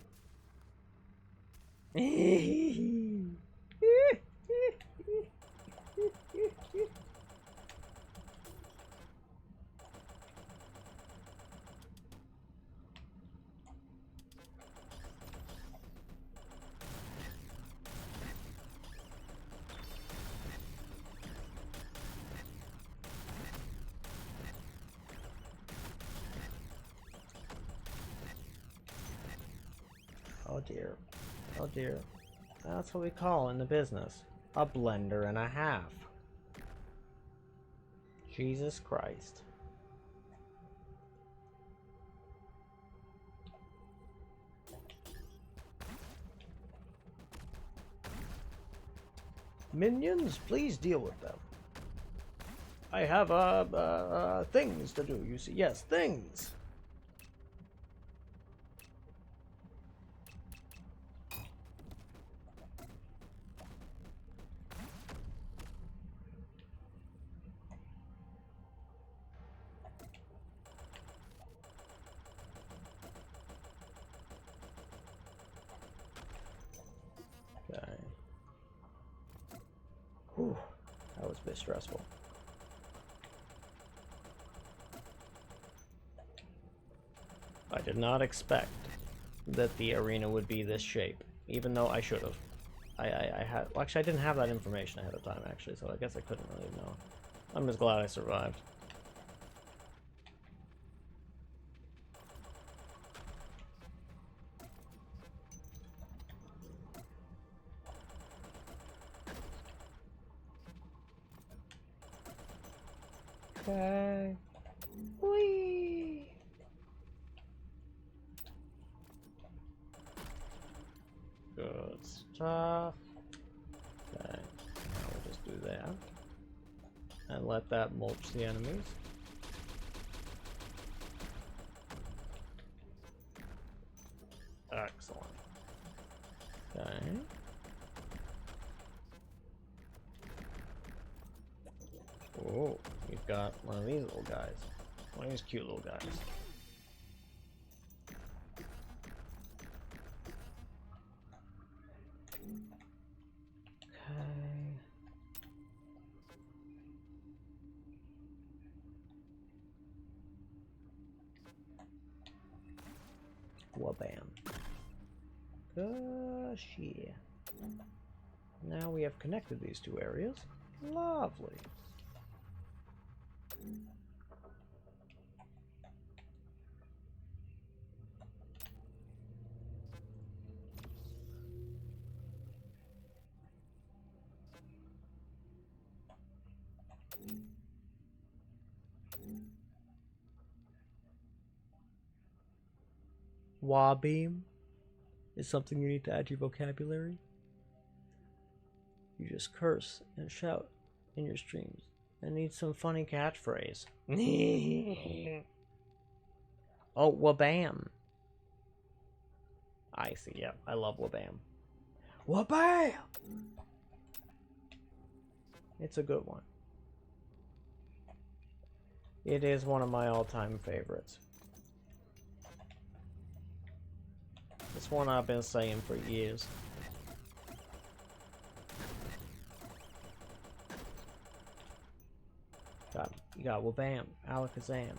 Oh dear. Oh dear. That's what we call in the business a blender and a half. Jesus Christ. Minions, please deal with them. I have things to do, you see. Yes, things. Okay. Whew, that was a bit stressful. I did not expect that the arena would be this shape, even though I should have. I had, well, actually I didn't have that information ahead of time actually, so I guess I couldn't really know. I'm just glad I survived. Okay. Whee! Good stuff. Okay, now we'll just do that. And let that mulch the enemies. Excellent. Okay. Oh, we've got one of these little guys. One of these cute little guys. Okay. Wabam. Gosh, yeah. Now we have connected these two areas. Lovely. Wabeam is something you need to add to your vocabulary. You just curse and shout in your streams and need some funny catchphrase. Oh, wabam. I see, yeah, I love wabam. Wabam! It's a good one. It is one of my all-time favorites. It's one I've been saying for years. You got Wabam, Alakazam,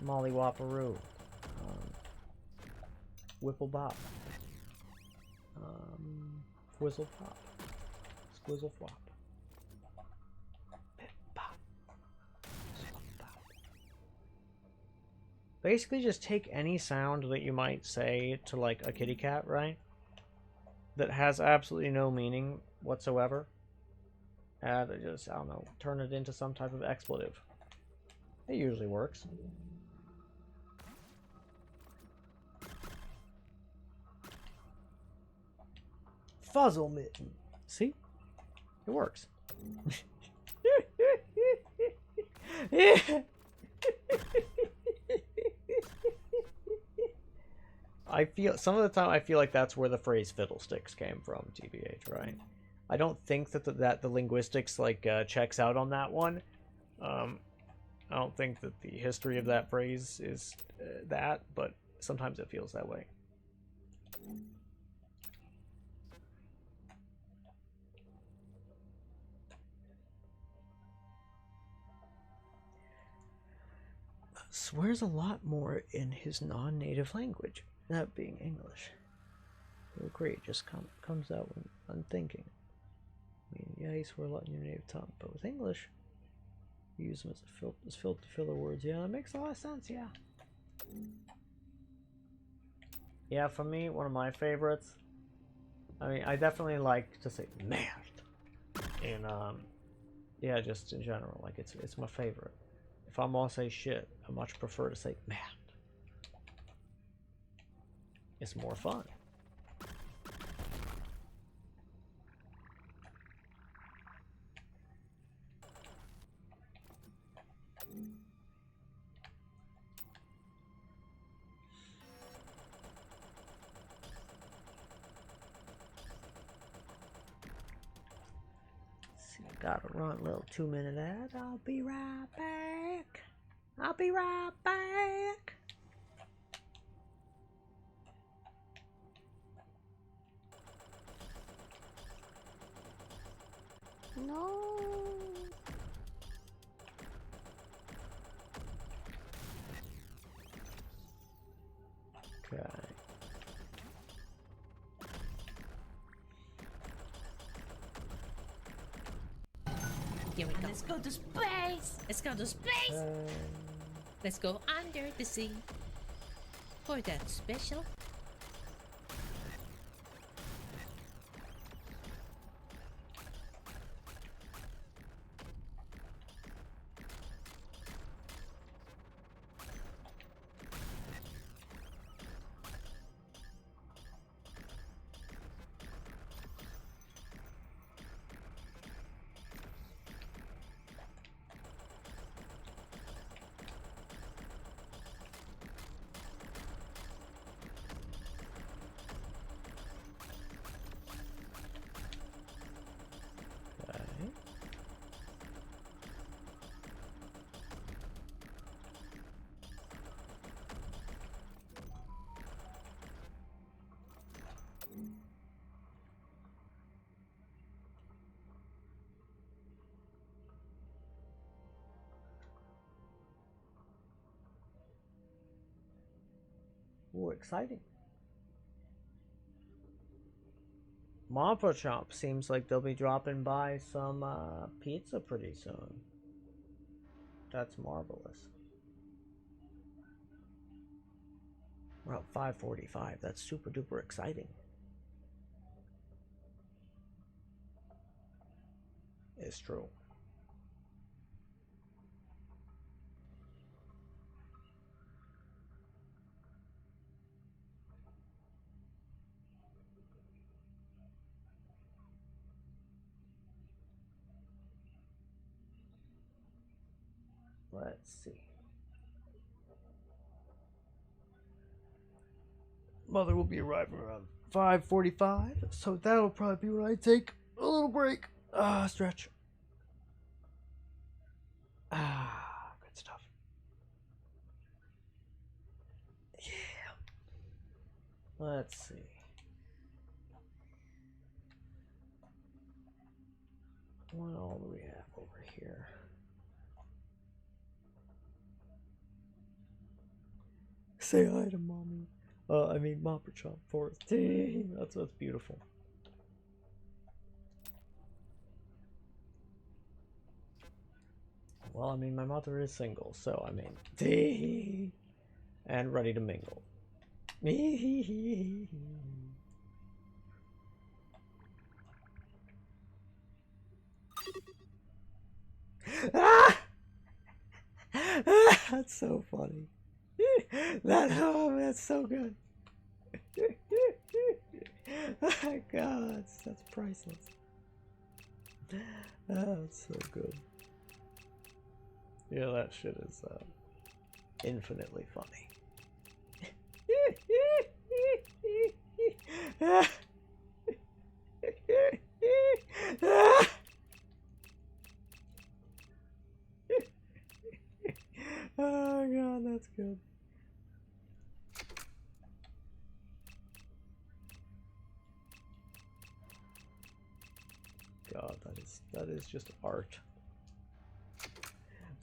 Molly Wapperoo, Whipplebop, Quizzlepop, Squizzleflop, Pip-Pop, Slop-Pop. Basically just take any sound that you might say to like a kitty cat, right? That has absolutely no meaning whatsoever. And just, I don't know, turn it into some type of expletive. It usually works. Fuzzle mitten. See? It works. I feel, some of the time I feel like that's where the phrase fiddlesticks came from, TBH, right? I don't think that the linguistics like checks out on that one. I don't think that the history of that phrase is that, but sometimes it feels that way. Swears a lot more in his non-native language, that being English. I agree, it just comes out when I'm thinking. I mean, yeah, you swear a lot in your native tongue, but with English, you use them as filler words. Yeah, that makes a lot of sense, yeah. Yeah, for me, one of my favorites, I mean, I definitely like to say merd. And, yeah, just in general, like, it's my favorite. If I'm gonna say shit, I much prefer to say merd. It's more fun. Gotta run a little 2-minute ad. I'll be right back. I'll be right back. No. Okay. Here we go. Let's go to space. Let's go to space. Let's go under the sea for that special. Ooh, exciting. Hamperchamp seems like they'll be dropping by some pizza pretty soon. That's marvelous. We're at 5:45. That's super duper exciting. It's true. Let's see. Mother will be arriving around 5:45, so that'll probably be when I take a little break. Stretch. Let's see. What all do we have over here? Say hi to mommy. I mean, hamperchamp forest. That's beautiful. Well, I mean, my mother is single, so I mean, and ready to mingle. Ah! That's so funny. That's so good. Oh my God, that's priceless. That's so good. Yeah, that shit is infinitely funny. Oh God, that's good. God, that is just art.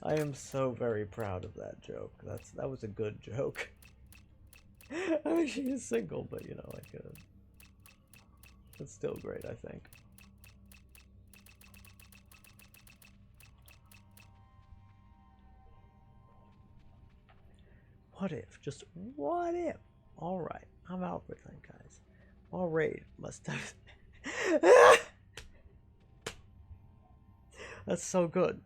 I am so very proud of that joke. That was a good joke. I mean, she is single, but you know, like, it's still great, I think. What if? Just what if? Alright, I'm out with that, guys. All raid must have. That's so good.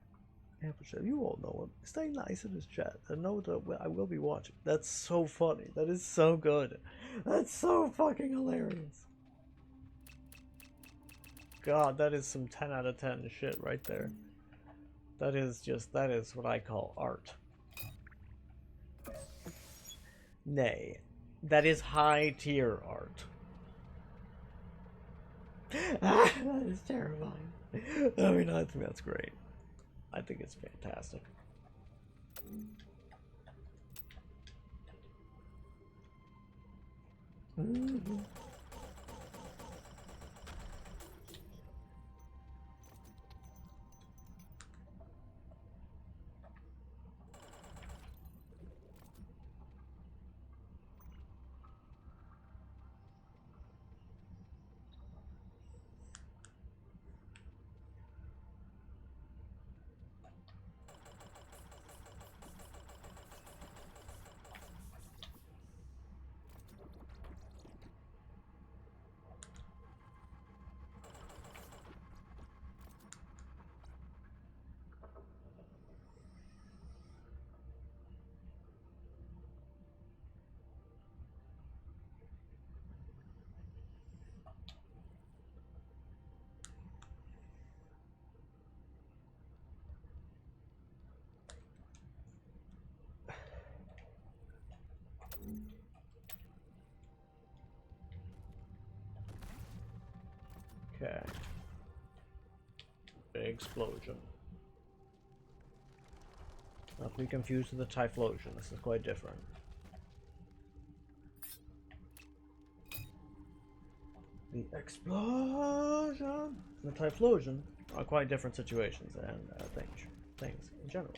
You all know him. Stay nice in his chat. I know that I will be watching. That's so funny. That is so good. That's so fucking hilarious. God, that is some 10 out of 10 shit right there. That is what I call art. Nay, that is high tier art. That is terrifying. I mean, I think that's great. I think it's fantastic. Mm-hmm. Okay. Big explosion. Not to be confused with the Typhlosion. This is quite different. The explosion and the Typhlosion are quite different situations and things in general.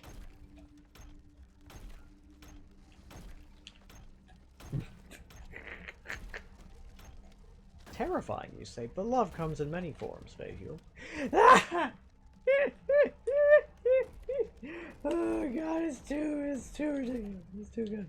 Terrifying, you say, but love comes in many forms, Fayhugh. Oh God, it's too ridiculous. It's too good.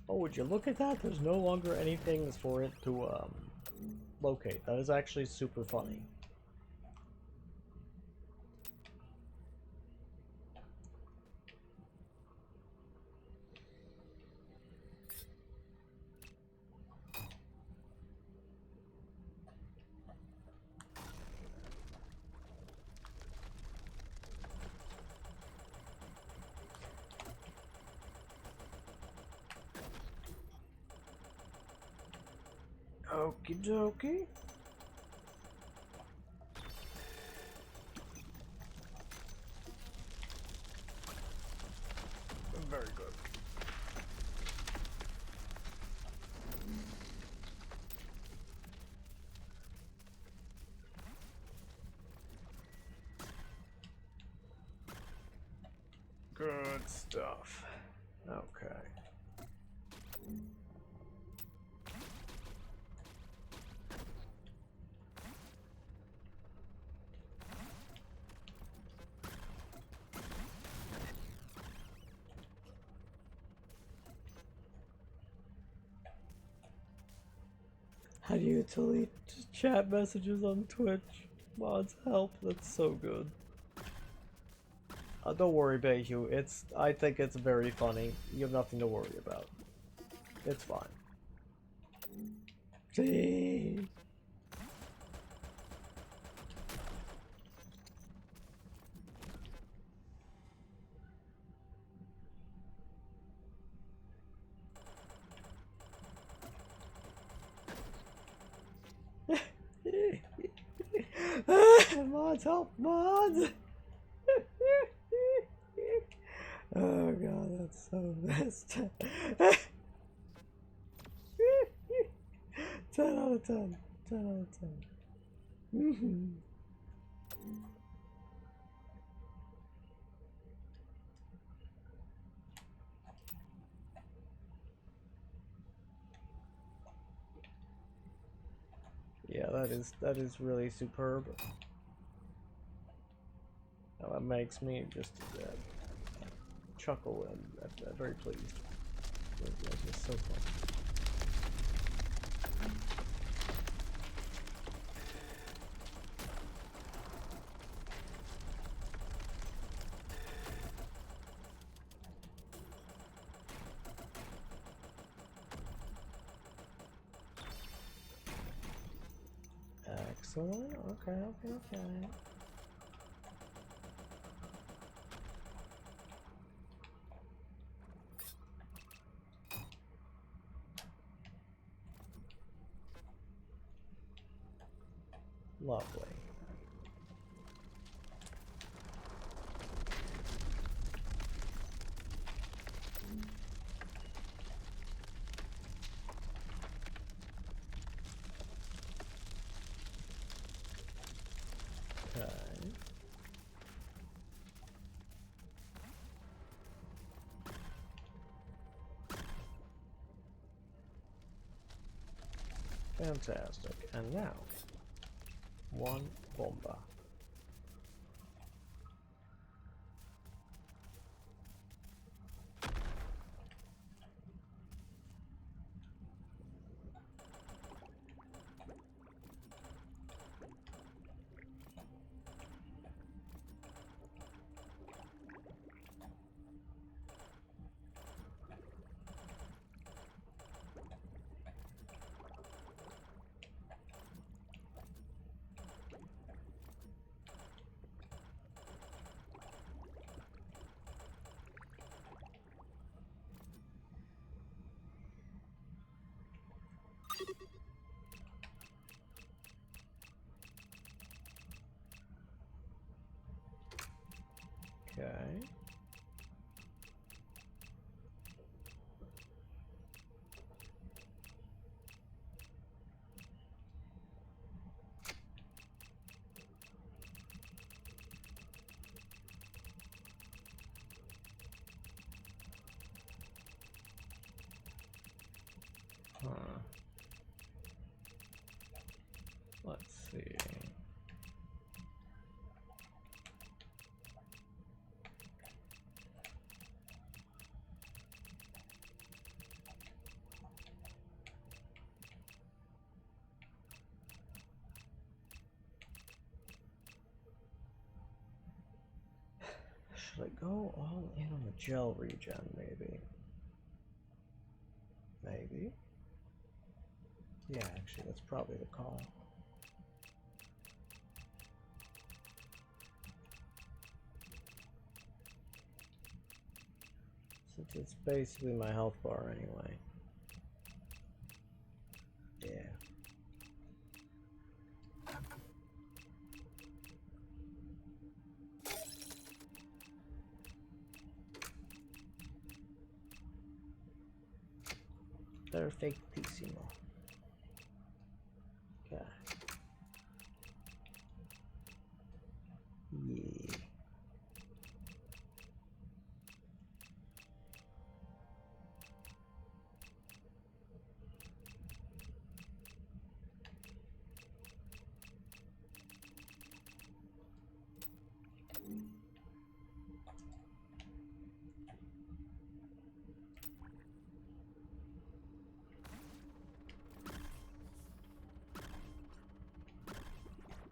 Oh, would you look at that? There's no longer anything for it to locate. That is actually super funny. Okie dokie. Very good. Good stuff. Okay. How do you delete chat messages on Twitch? Mods help, that's so good. Don't worry, Beiju. I think it's very funny. You have nothing to worry about. It's fine. See? Mods help, mods! Oh god, that's so messed. 10 out of 10. 10 out of 10. Yeah, that is really superb. Now that makes me just chuckle and very pleased. It's just so fun. Excellent. Okay. Lovely. Okay. Fantastic. And now, one bomba. Okay. Huh. Let's see. Should I go all in on the gel regen, maybe? Maybe? Yeah, actually, that's probably the call. Since it's basically my health bar anyway. Yeah. Perfectissimo. Okay. Yeah.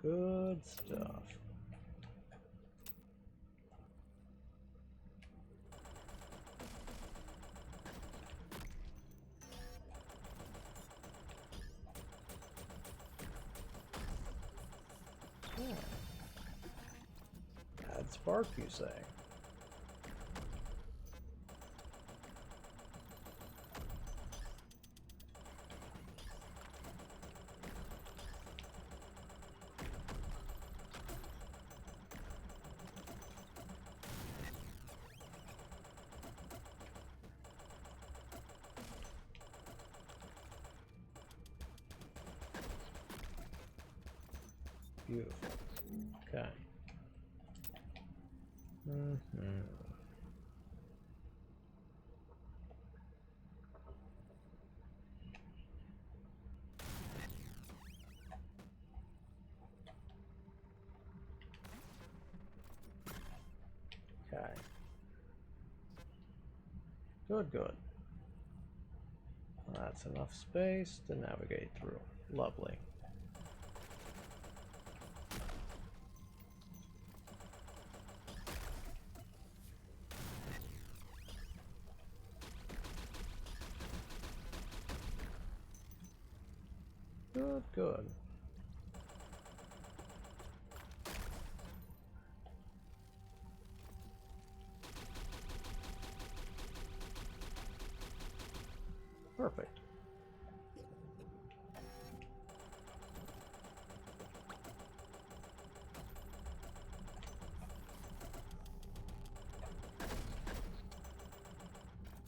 Good stuff. Yeah. Add spark, you say? Beautiful. Okay. Okay. Good, good. That's enough space to navigate through. Lovely. Good, good. Perfect.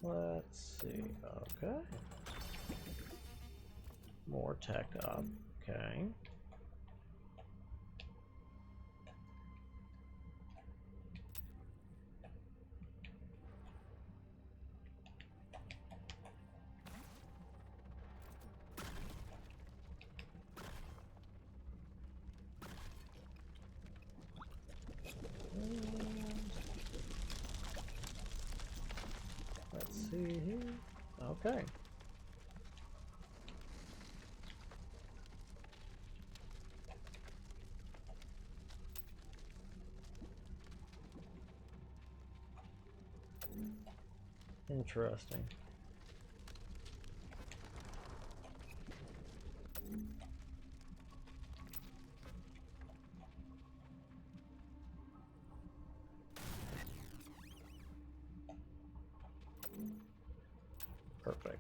Let's see. Okay. More tech up. Okay. Let's see here. Okay. Interesting. Perfect.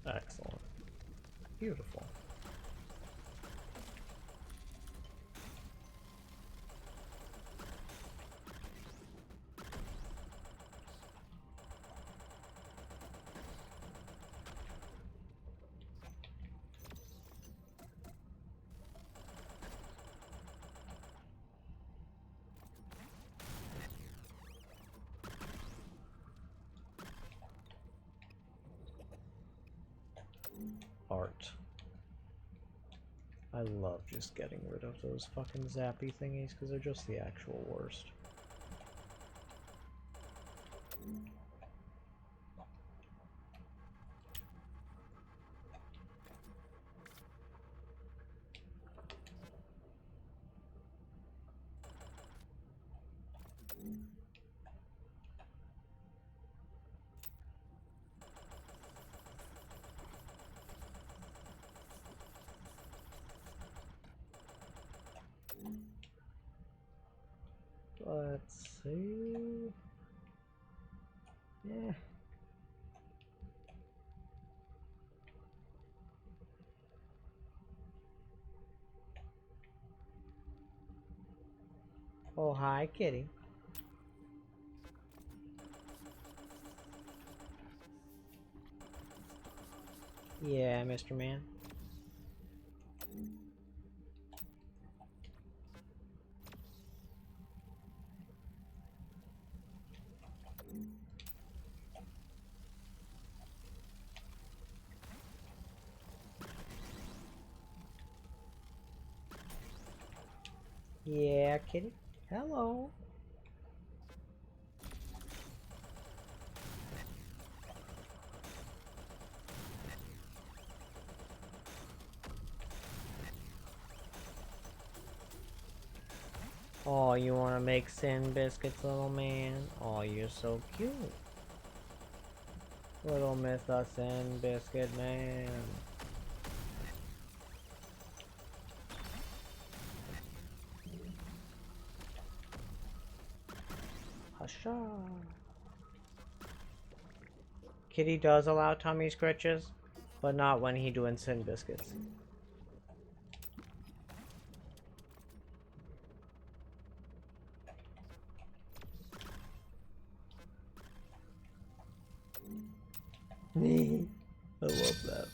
Excellent. Beautiful. Art. I love just getting rid of those fucking zappy thingies because they're just the actual worst. Oh, hi, kitty. Yeah, Mr. Man. Yeah, kitty. Hello. Oh, you wanna make sin biscuits, little man? Oh, you're so cute. Little Mr. Sin Biscuit Man. Husha. Kitty does allow tummy scratches, but not when he doing sin biscuits. I love that.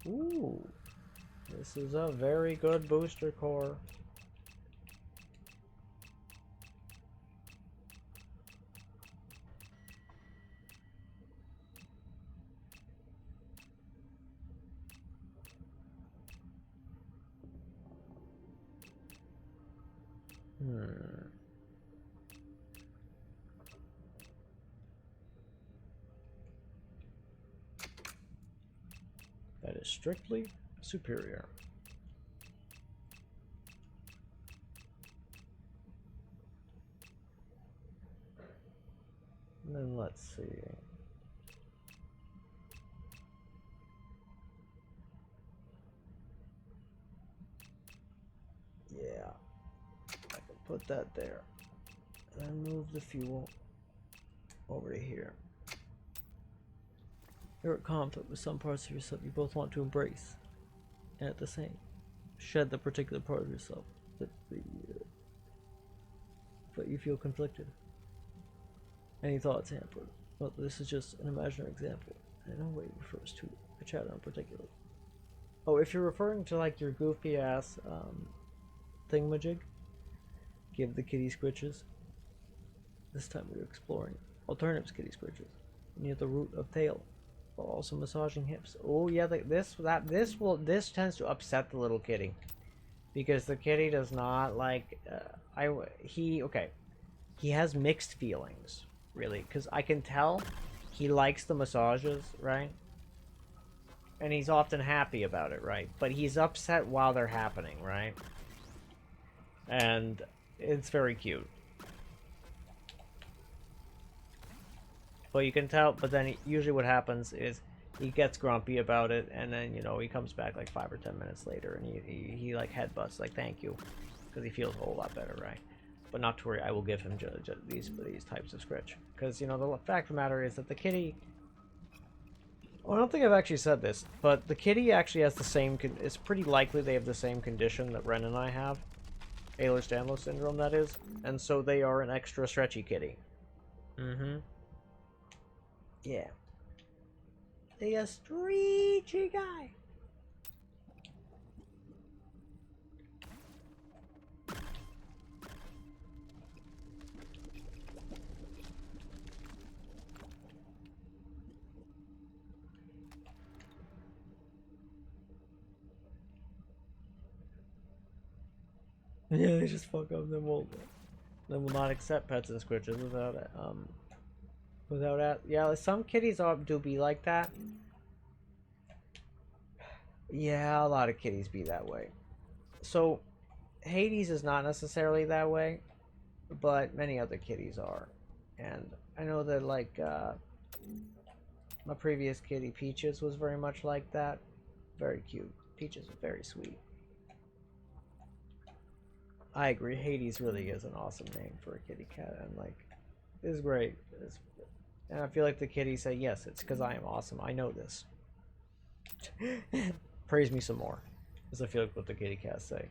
Ooh, this is a very good booster core. That is strictly superior. And then let's see. Yeah, I can put that there. And then move the fuel over to here. You're at conflict with some parts of yourself you both want to embrace, and at the same, shed the particular part of yourself that but you feel conflicted. Any thoughts, Hamper? Well, this is just an imaginary example, and in no way refers to a chatter in particular. Oh, if you're referring to like your goofy ass thingamajig, give the kitty squitches. This time we're exploring alternatives kitty squitches near the root of tail, while also massaging hips. Oh yeah, this tends to upset the little kitty, because the kitty does not like. He has mixed feelings, really, because I can tell he likes the massages, right? And he's often happy about it, right? But he's upset while they're happening, right? And it's very cute. But you can tell, but then usually what happens is he gets grumpy about it, and then, you know, he comes back like 5 or 10 minutes later, and he like headbutts, like, thank you, because he feels a whole lot better, right? But not to worry, I will give him these types of scritch. Because, you know, the fact of the matter is that the kitty... Well, I don't think I've actually said this, but the kitty actually has the same... It's pretty likely they have the same condition that Ren and I have. Ehlers-Danlos syndrome, that is. And so they are an extra stretchy kitty. Mm-hmm. Yeah. They a stretchy guy. Yeah, they just fuck up. Then will not accept pets and squitches without yeah. Some kitties do be like that. Yeah, a lot of kitties be that way. So Hades is not necessarily that way, but many other kitties are, and I know that like My previous kitty, Peaches, was very much like that. Very cute. Peaches is very sweet. I agree. Hades really is an awesome name for a kitty cat, and like, it's great. And I feel like the kitties say, yes, it's because I am awesome. I know this. Praise me some more. As I feel like what the kitty cats say.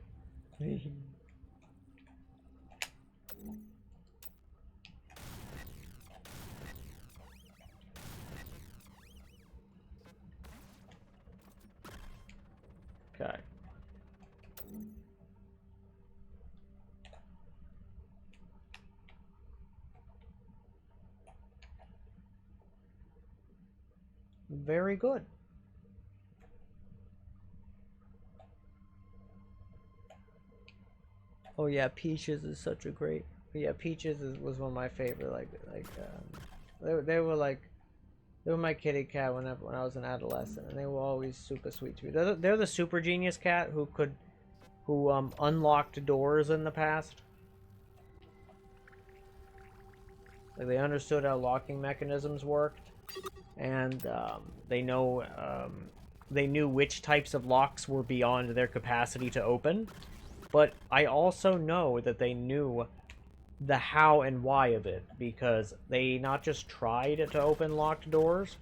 Okay. Very good. Oh yeah, Peaches is such a great. Yeah, was one of my favorite. They were like they were my kitty cat when I was an adolescent, and they were always super sweet to me. They're the super genius cat who unlocked doors in the past. Like they understood how locking mechanisms worked, and they knew which types of locks were beyond their capacity to open. But I also know that they knew the how and why of it, because they not just tried to open locked doors.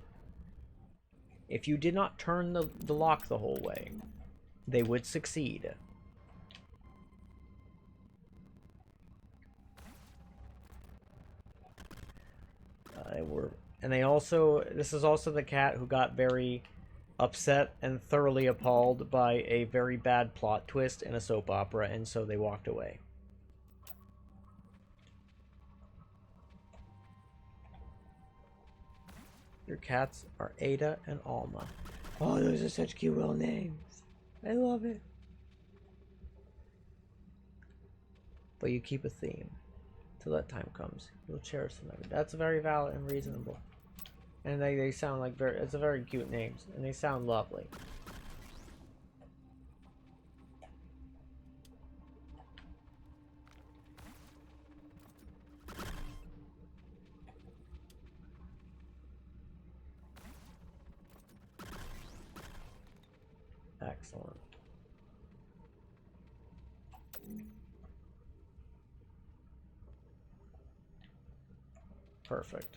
If you did not turn the lock the whole way, they would succeed. This is also the cat who got very upset and thoroughly appalled by a very bad plot twist in a soap opera, and so they walked away. Your cats are Ada and Alma. Oh, those are such cute little names. I love it. But you keep a theme. Till that time comes, you'll cherish them. That's very valid and reasonable. And they sound like it's a very cute names, and they sound lovely. Excellent. Perfect.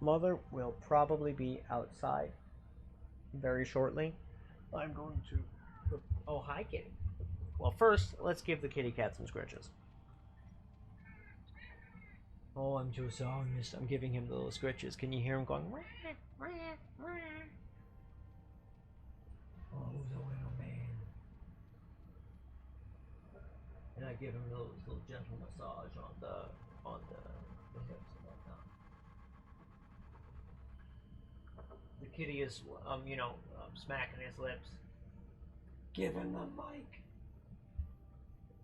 Mother will probably be outside very shortly. I'm going to... Oh, hi, kitty. Well, first, let's give the kitty cat some scritches. Oh, I'm so sorry, miss. I'm giving him the little scritches. Can you hear him going... Wah, wah, wah. Oh, who's a little man? And I give him a little gentle massage on the hips and whatnot. The kitty is, smacking his lips. Give him the mic.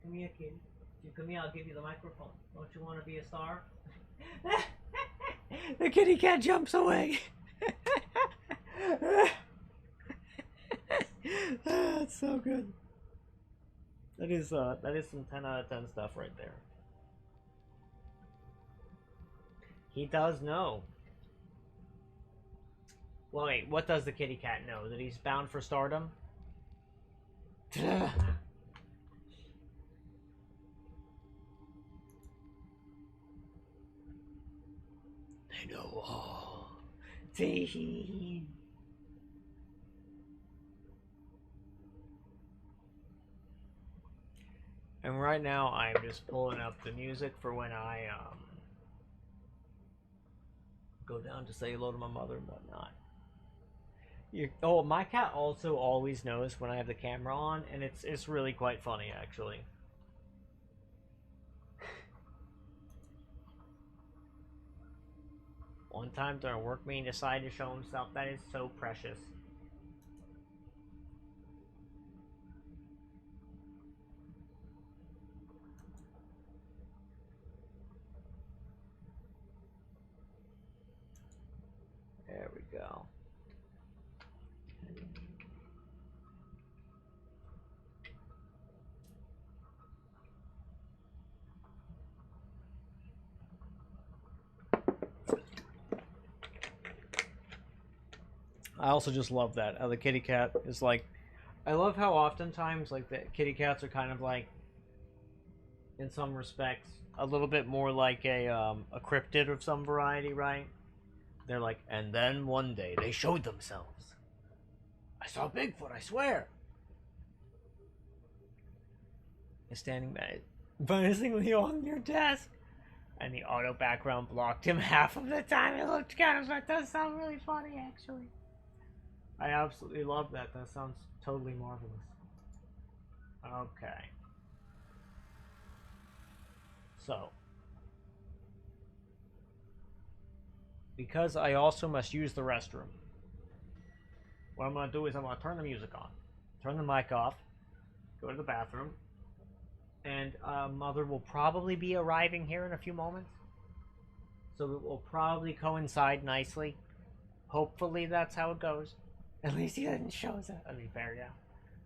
Come here, kitty. You come here, I'll give you the microphone. Don't you want to be a star? The kitty cat jumps away. That's so good. That is some 10 out of 10 stuff right there. He does know. Well, wait, what does the kitty cat know? That he's bound for stardom? I know all. And right now, I'm just pulling up the music for when I go down to say hello to my mother and whatnot. Oh, my cat also always knows when I have the camera on, and it's really quite funny, actually. One time during a work meeting, decided to show himself. That is so precious. There we go. I also just love that. How the kitty cat is like... I love how oftentimes, like, the kitty cats are kind of like, in some respects, a little bit more like a cryptid of some variety, right? They're like, and then one day they showed themselves. I saw Bigfoot, I swear. He's standing there, menacingly on your desk. And the auto background blocked him half of the time. It looked kind of, that does sound really funny, actually. I absolutely love that. That sounds totally marvelous. Okay. So. Because I also must use the restroom. What I'm going to do is I'm going to turn the music on. Turn the mic off. Go to the bathroom. And Mother will probably be arriving here in a few moments. So it will probably coincide nicely. Hopefully that's how it goes. At least he didn't show us that. I mean, fair, yeah.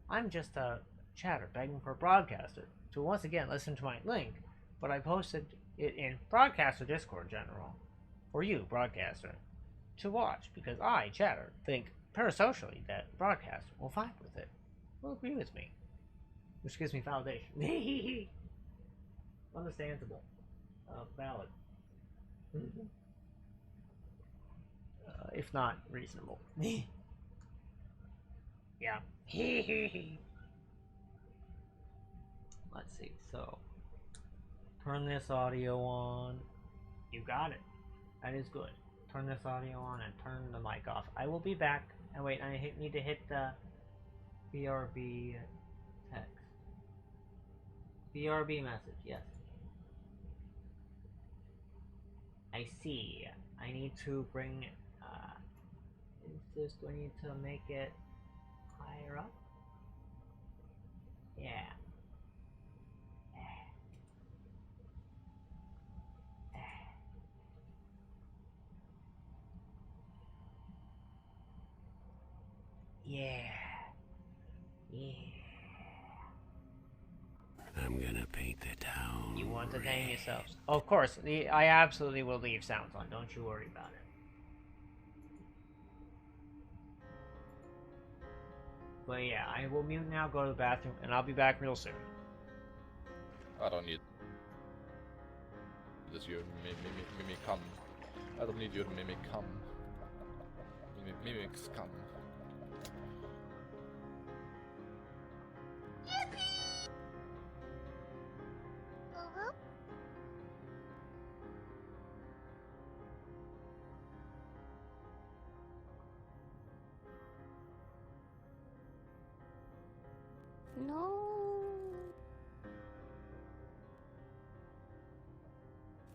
I'm just a chatter begging for a broadcaster to once again listen to my link, but I posted it in Broadcaster Discord General for you, broadcaster, to watch, because I, chatter, think parasocially that broadcaster will vibe with it, will agree with me, which gives me validation. Understandable. Valid. If not reasonable. Yeah. Let's see. So, turn this audio on. You got it. That is good. Turn this audio on and turn the mic off. I will be back. And wait, I need to hit the BRB text. BRB message, yes. I see. I need to bring, do I need to make it higher up? Yeah. Yeah. Yeah. I'm gonna paint the town. You want to name yourselves? Oh, of course. I absolutely will leave sounds on. Don't you worry about it. But yeah, I will mute now, go to the bathroom, and I'll be back real soon. I don't need this your mimic come. I don't need your mimic come. Mimics come. No.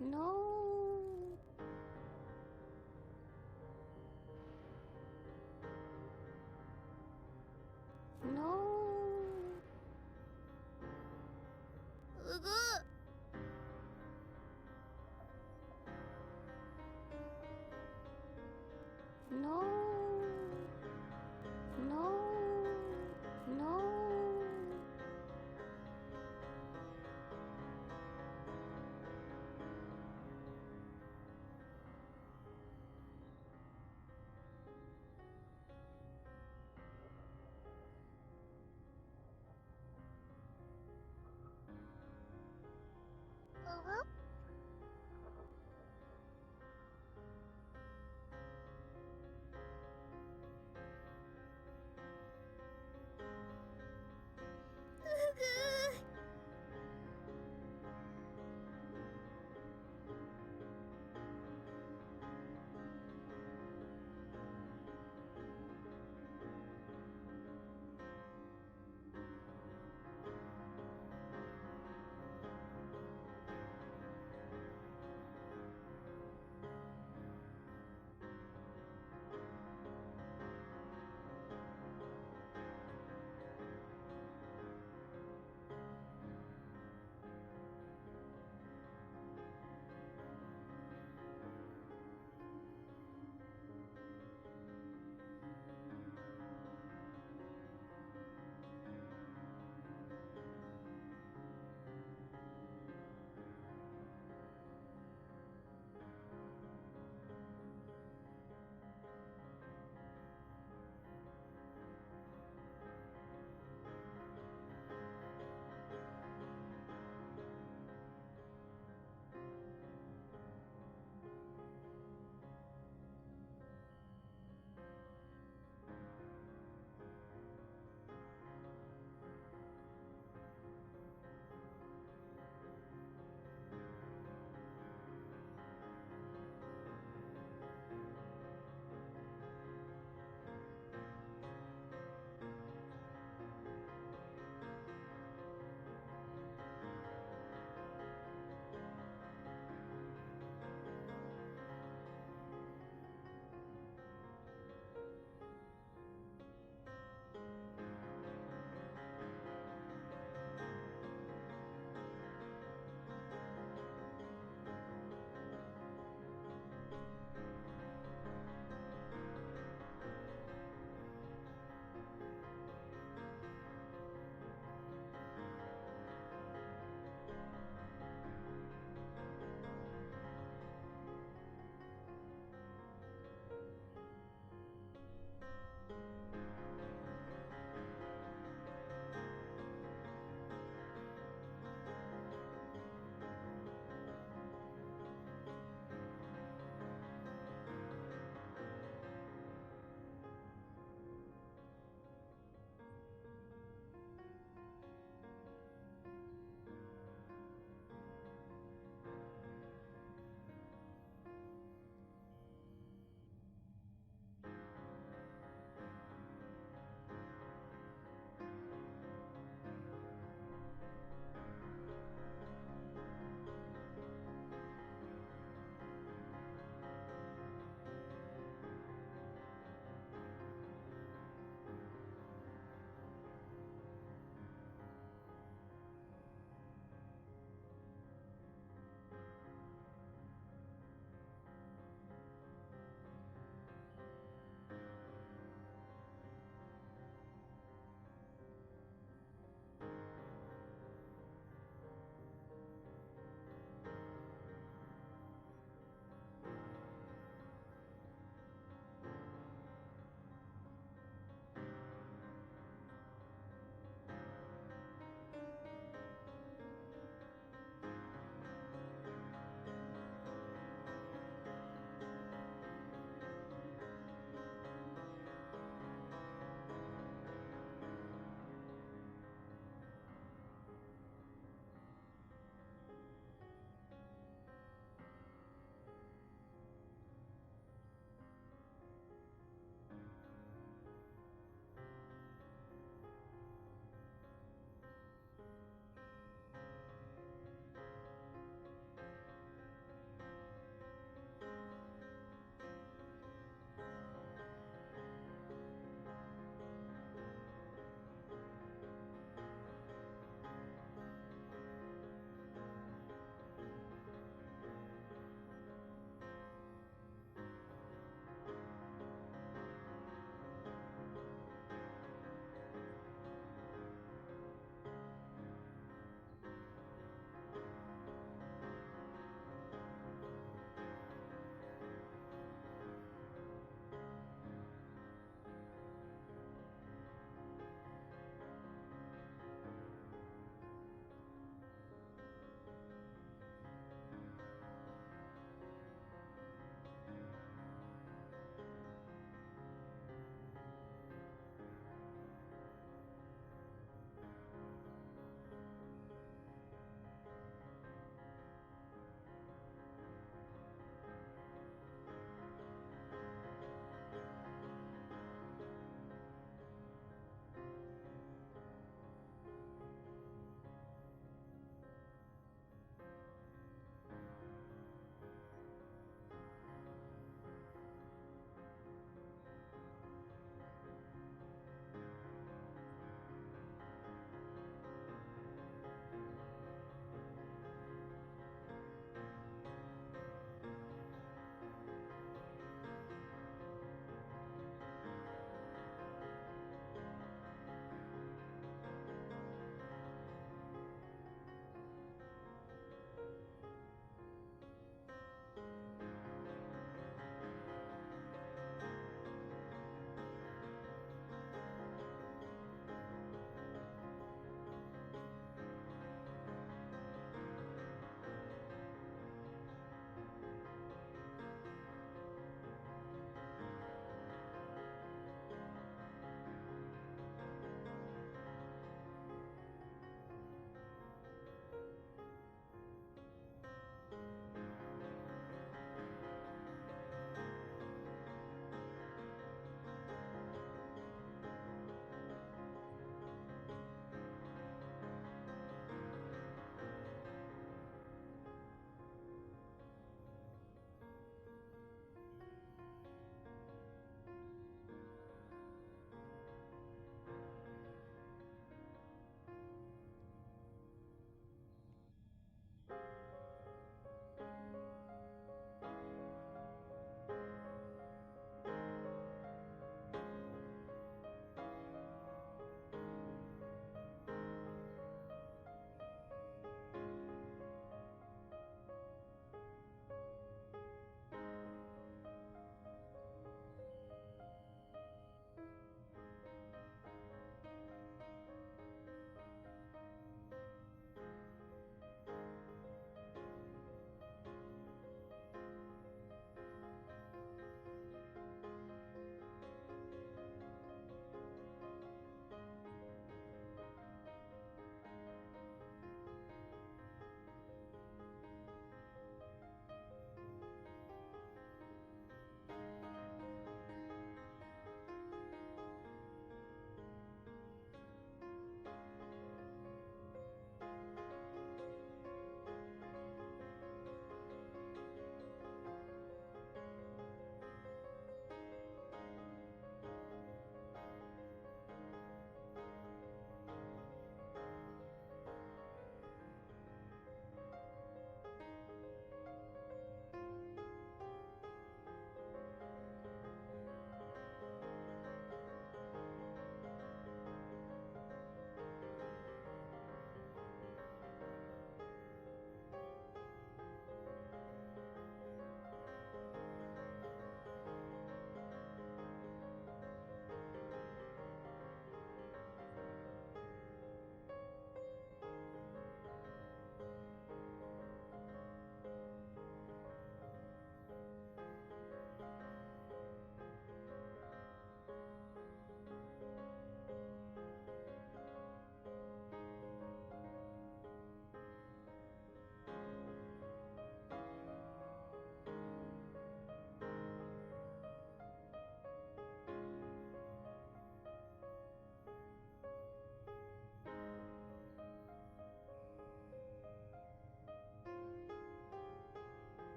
No. No. No. No. No.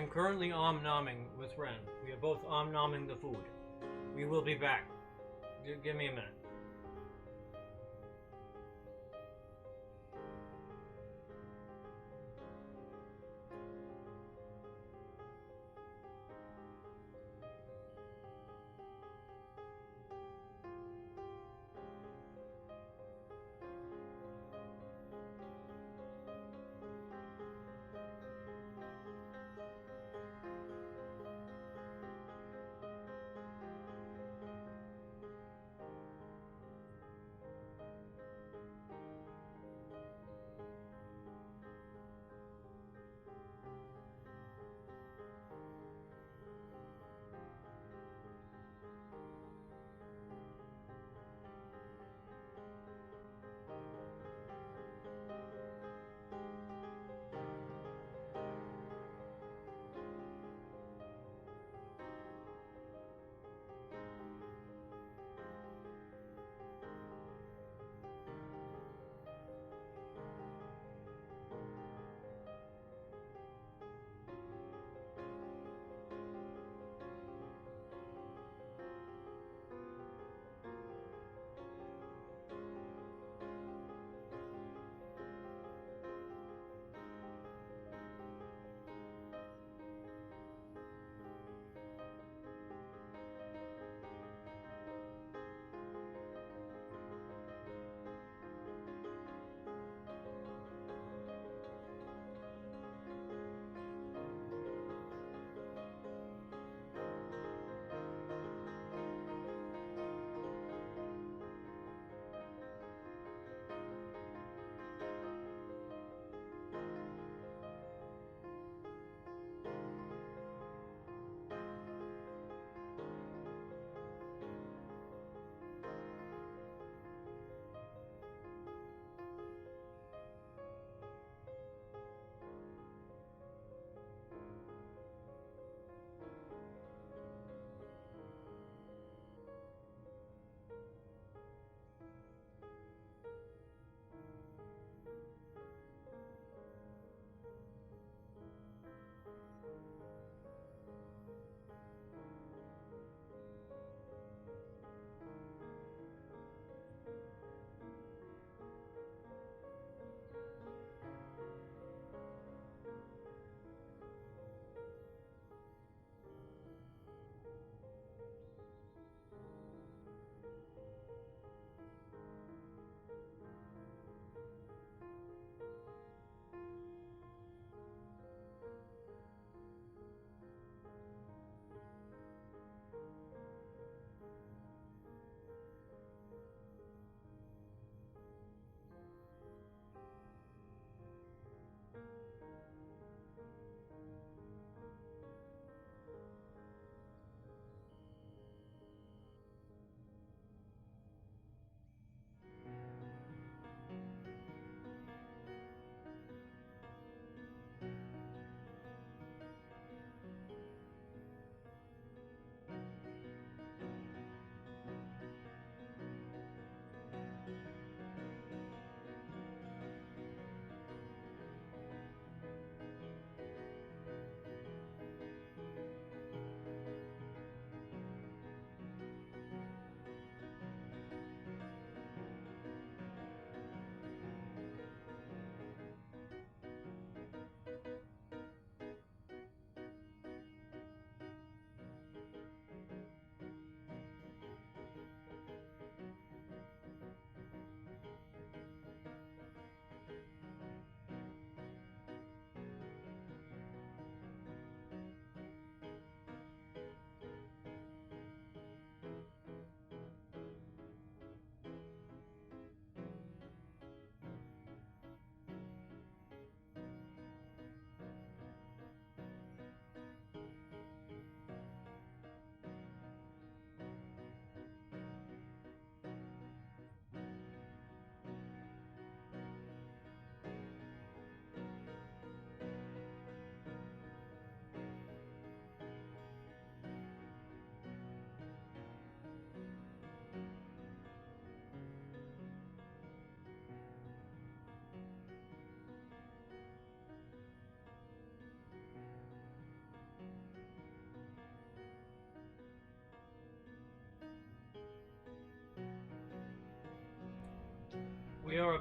am currently om-nomming with Ren. We are both om-nomming the food. We will be back. Give me a minute.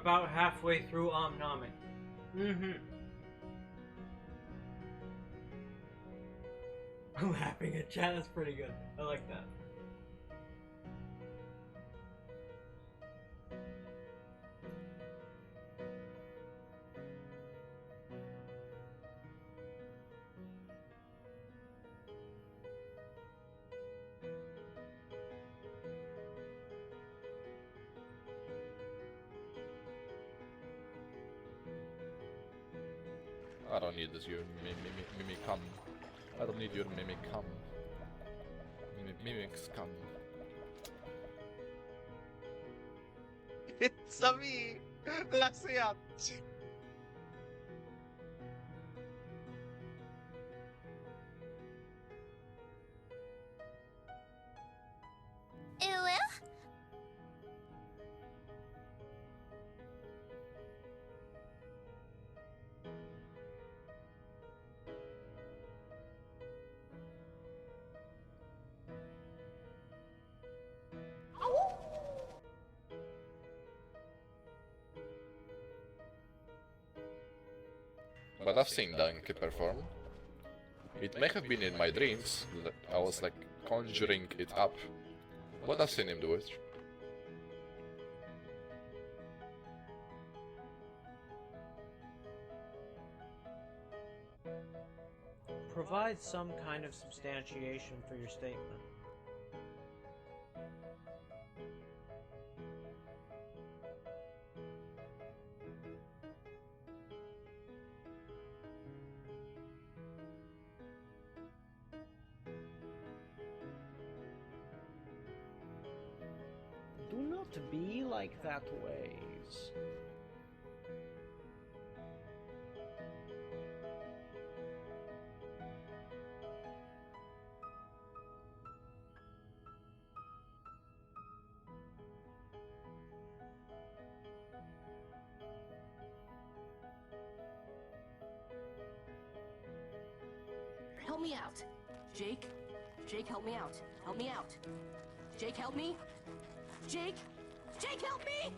about halfway through Omnomic. Laughing at chat is pretty good. I like that. I don't need this, you mimic come. I don't need your mimic come. Mimics come. It's a me! Laksiyat! But I've seen Dunk perform. It may have been in my dreams that I was like conjuring it up, but I've seen him do it. Provide some kind of substantiation for your statement. Do not be like that ways. Help me out. Jake? Jake, help me out. Help me out. Jake, help me. Jake? Jake, help me!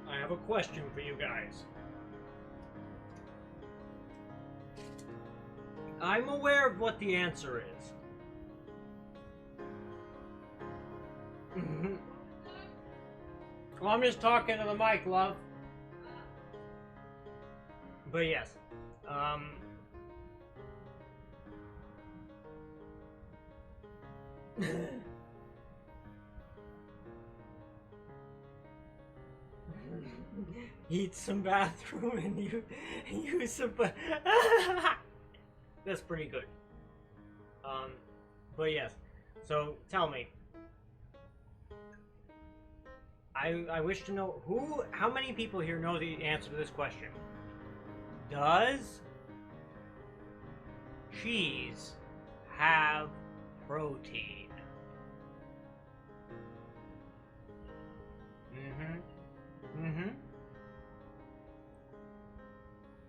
I have a question for you guys. I'm aware of what the answer is. Well, I'm just talking to the mic, love. But yes. Eat some bathroom and you use some. That's pretty good. But yes. So tell me. I wish to know how many people here know the answer to this question. Does cheese have protein?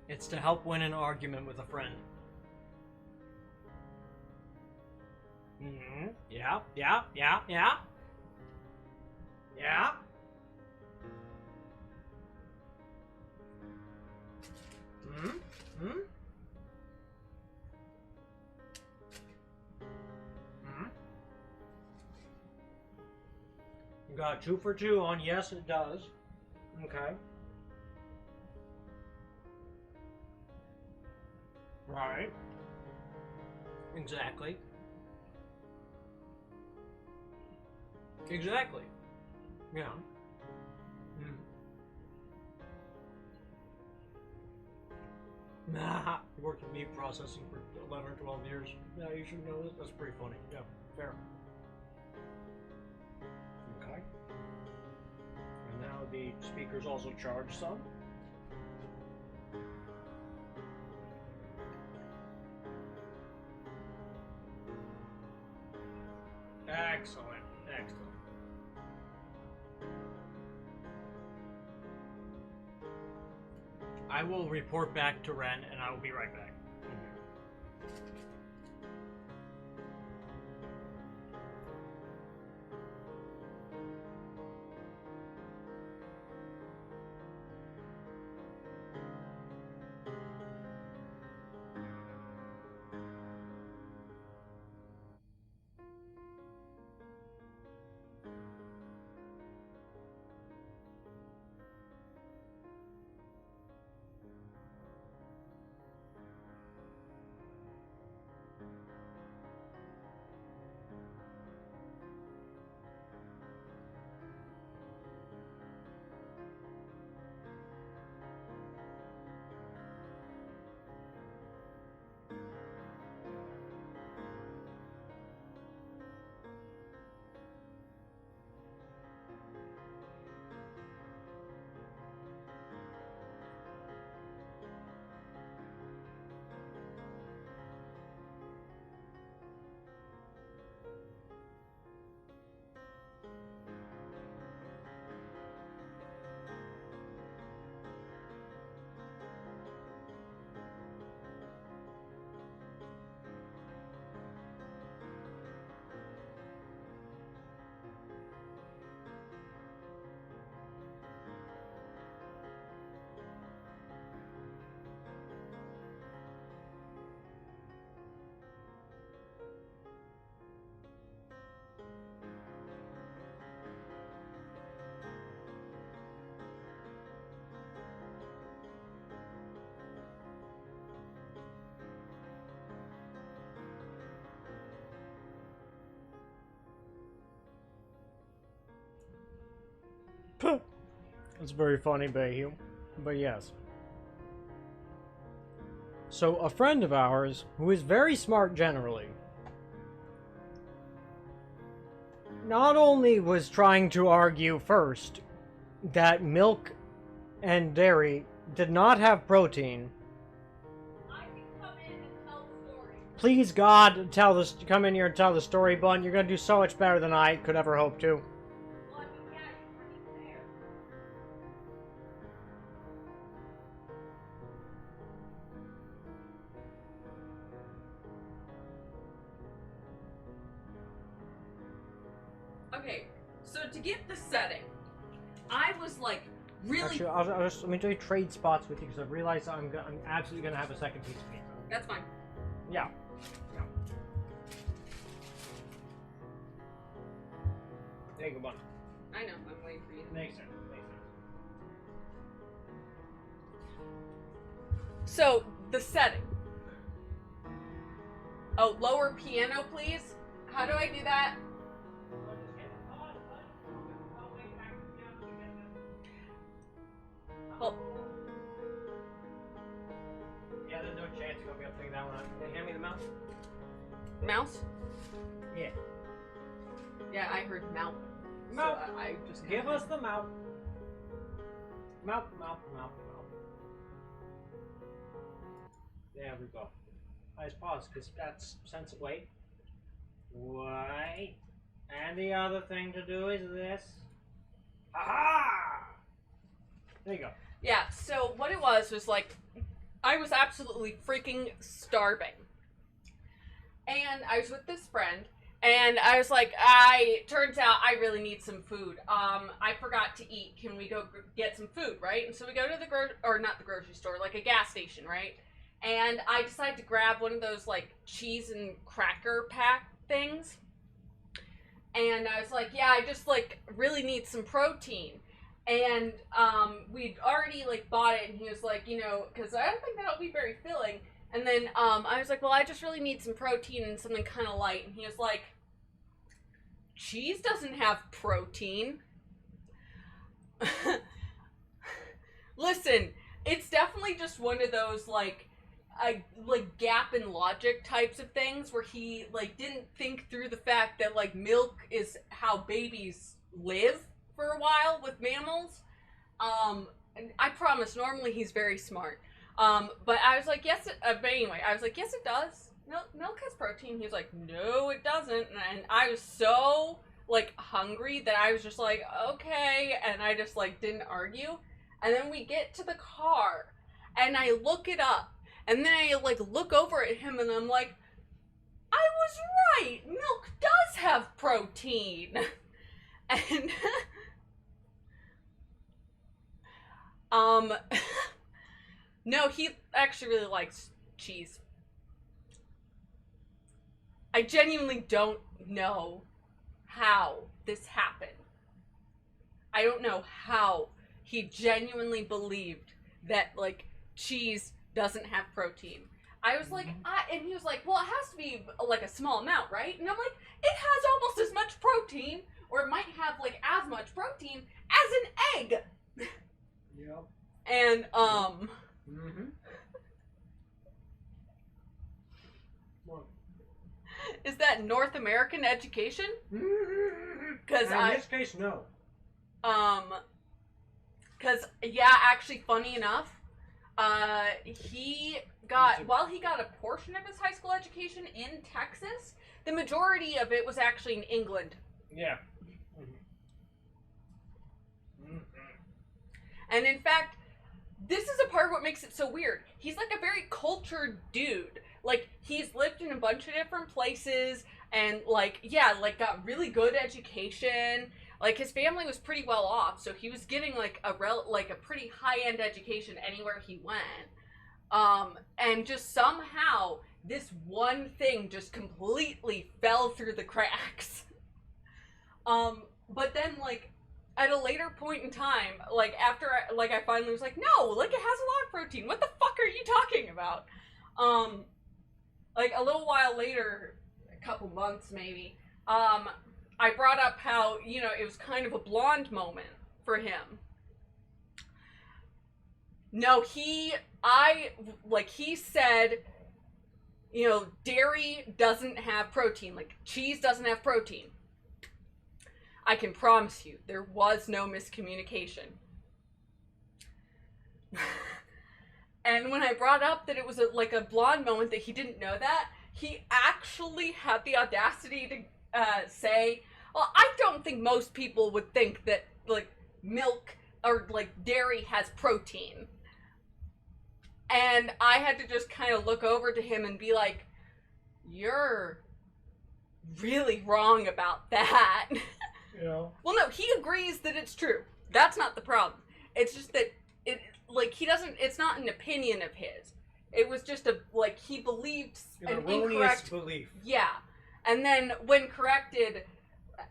It's to help win an argument with a friend. Yeah. Yeah. You got 2 for 2 on yes, it does. Okay. Right. Exactly. Exactly. Yeah. Nah, you worked in meat processing for 11 or 12 years. Yeah, you should know this. That's pretty funny. Yeah, fair. Okay. And now the speakers also charge some. Excellent. Excellent. I will report back to Ren, and I will be right back. It's very funny, Bayhue. But yes. So, a friend of ours, who is very smart generally, not only was trying to argue first that milk and dairy did not have protein. I can come in and tell the story. Please, God, come in here and tell the story, Bun. You're gonna do so much better than I could ever hope to. Well, I mean, yeah, you're pretty fair. Okay, so to get the setting, I was like really. Actually, let me do trade spots with you because I realized I'm absolutely gonna have a second piece of pizza. That's fine. Yeah. There you go, Bun. I know. I'm waiting for you. Makes sense. So the setting. Oh, lower piano, please. How do I do that? Oh. Yeah, there's no chance you're gonna be able to figure that one out. Hey, hand me the mouse. Mouse? Yeah. Yeah, I heard mouth. Mouth. So I just Give us the mouth. Mouth. There we go. I just pause because that's sense of weight. Wait. And the other thing to do is this. Aha! There you go. Yeah, so what it was like, I was absolutely freaking starving. And I was with this friend, and I was like, turns out I really need some food. I forgot to eat. Can we go get some food, right? And so we go to not the grocery store, like a gas station, right? And I decided to grab one of those, like, cheese and cracker pack things. And I was like, yeah, I just, like, really need some protein. And we'd already, like, bought it, and he was like, you know, because I don't think that'll be very filling. And then I was like, well, I just really need some protein and something kind of light. And he was like, cheese doesn't have protein. Listen, it's definitely just one of those, like gap in logic types of things where he, like, didn't think through the fact that, like, milk is how babies live for a while with mammals. And I promise, normally he's very smart. But I was like, yes, but anyway, I was like, yes, it does. Milk has protein. He was like, no, it doesn't. And I was so, like, hungry that I was just like, okay. And I just, like, didn't argue. And then we get to the car, and I look it up. And then I, like, look over at him, and I'm like, I was right. Milk does have protein. And, no, he actually really likes cheese. I genuinely don't know how this happened. I don't know how he genuinely believed that, like, cheese doesn't have protein. I was like, and he was like, well, it has to be, like, a small amount, right? And I'm like, it has almost as much protein, or it might have, like, as much protein as an egg. Yep. And, is that North American education? Because in this case, no. Because, yeah, actually, funny enough, while he got a portion of his high school education in Texas, the majority of it was actually in England. Yeah. And in fact, this is a part of what makes it so weird. He's like a very cultured dude. Like, he's lived in a bunch of different places, and, like, yeah, like, got really good education. Like, his family was pretty well off, so he was getting, like, a pretty high-end education anywhere he went. And just somehow, this one thing just completely fell through the cracks. But then, like, at a later point in time, like, after, I finally was like, no, like, it has a lot of protein. What the fuck are you talking about? Like, a little while later, a couple months maybe, I brought up how, you know, it was kind of a blonde moment for him. No, he said, you know, dairy doesn't have protein, like, cheese doesn't have protein. I can promise you, there was no miscommunication. And when I brought up that it was a blonde moment that he didn't know that, he actually had the audacity to say, well, I don't think most people would think that, like, milk or, like, dairy has protein. And I had to just kind of look over to him and be like, you're really wrong about that. Yeah. Well, no, he agrees that it's true. That's not the problem. It's just that it's not an opinion of his. It was just he believed an incorrect belief. Yeah. And then when corrected,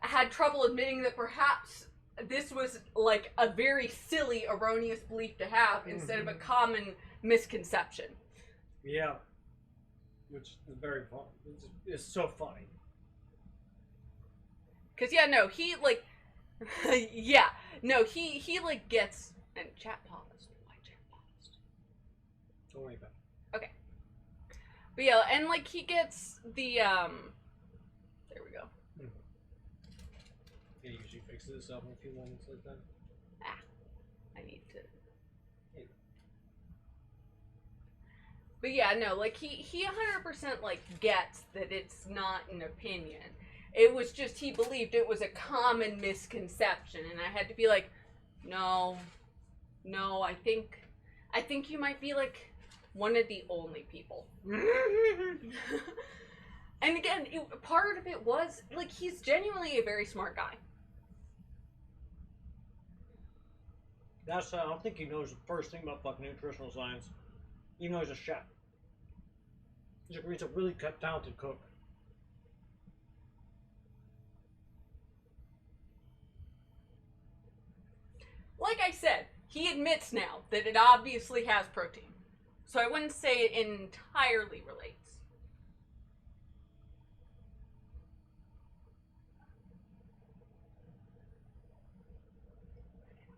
had trouble admitting that perhaps this was, like, a very silly, erroneous belief to have instead of a common misconception. Yeah. Which is very fun. It's so funny. Cause yeah, no, he like, yeah, no, he like gets and chat paused. Why chat paused? Don't worry about it. Okay. But yeah, and like he gets the there we go. It usually fixes itself in a few moments like that. I need to. But yeah, no, like he 100% like gets that it's not an opinion. It was just he believed it was a common misconception, and I had to be like, no, I think you might be like one of the only people. And again, part of it was like he's genuinely a very smart guy. That's I don't think he knows the first thing about fucking nutritional science. Even though he's a chef. He's a really talented cook. Like I said, he admits now that it obviously has protein. So I wouldn't say it entirely relates.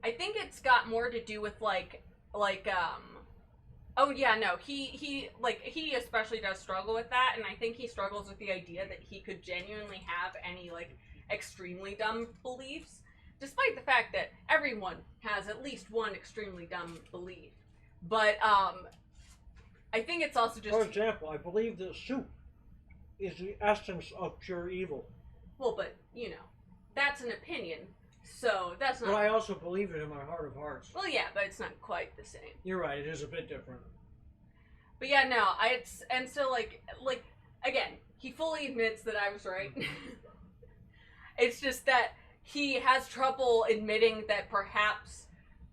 I think it's got more to do with oh yeah, no, he especially does struggle with that, and I think he struggles with the idea that he could genuinely have any like extremely dumb beliefs, despite the fact that everyone has at least one extremely dumb belief. But I think it's also just, for example, I believe that soup is the essence of pure evil. well, but you know, that's an opinion, so that's not. But I also believe it in my heart of hearts. Well, yeah, but it's not quite the same. You're right, it is a bit different. But yeah, no, and so like again, he fully admits that I was right. It's just that he has trouble admitting that perhaps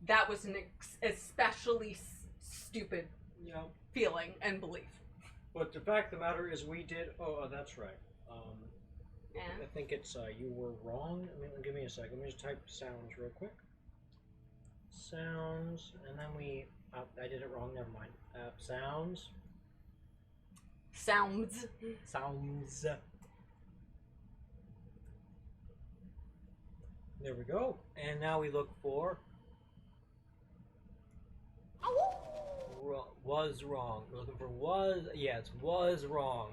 that was an especially stupid feeling and belief. But the fact of the matter is, we did. Oh, that's right. Yeah. I think it's you were wrong. I mean, give me a second. Let me just type sounds real quick. Sounds, and then we. I did it wrong. Never mind. Sounds. Sounds. There we go. And now we look for. Was wrong. We're looking for was. Yeah, it's was wrong.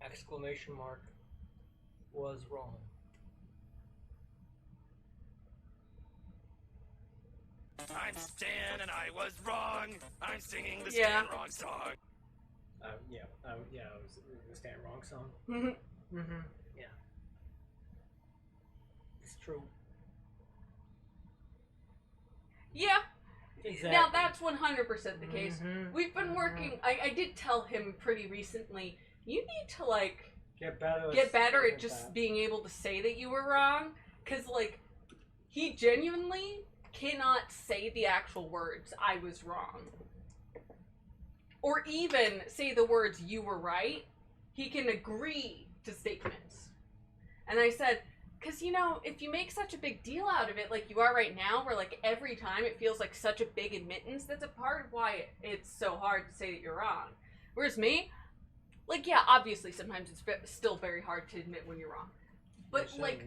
Exclamation mark. Was wrong. I'm Stan and I was wrong. I'm singing the Yeah. Stan Wrong song. Yeah, it was the Stan Wrong song. Yeah. It's true. Yeah. Exactly. Now that's 100% the case. We've been working. I did tell him pretty recently. You need to like get better at just being able to say that you were wrong, because like he genuinely cannot say the actual words "I was wrong," or even say the words "you were right." He can agree to statements, and I said, because, you know, if you make such a big deal out of it like you are right now, where, like, every time it feels like such a big admittance, that's a part of why it's so hard to say that you're wrong. Whereas me, like, yeah, obviously sometimes it's still very hard to admit when you're wrong. But, like,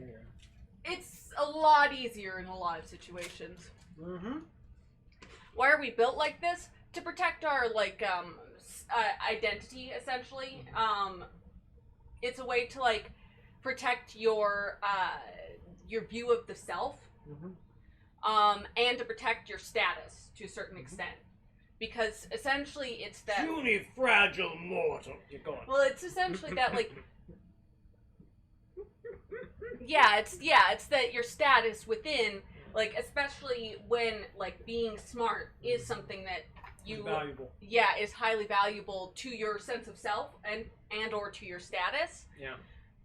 it's a lot easier in a lot of situations. Why are we built like this? To protect our, like, identity, essentially. It's a way to, like, protect your view of the self, and to protect your status to a certain extent, because essentially it's that puny fragile mortal. You're going. Well, it's essentially that, like, it's that your status within, like, especially when like being smart is something that you valuable. Yeah, is highly valuable to your sense of self and or to your status. Yeah.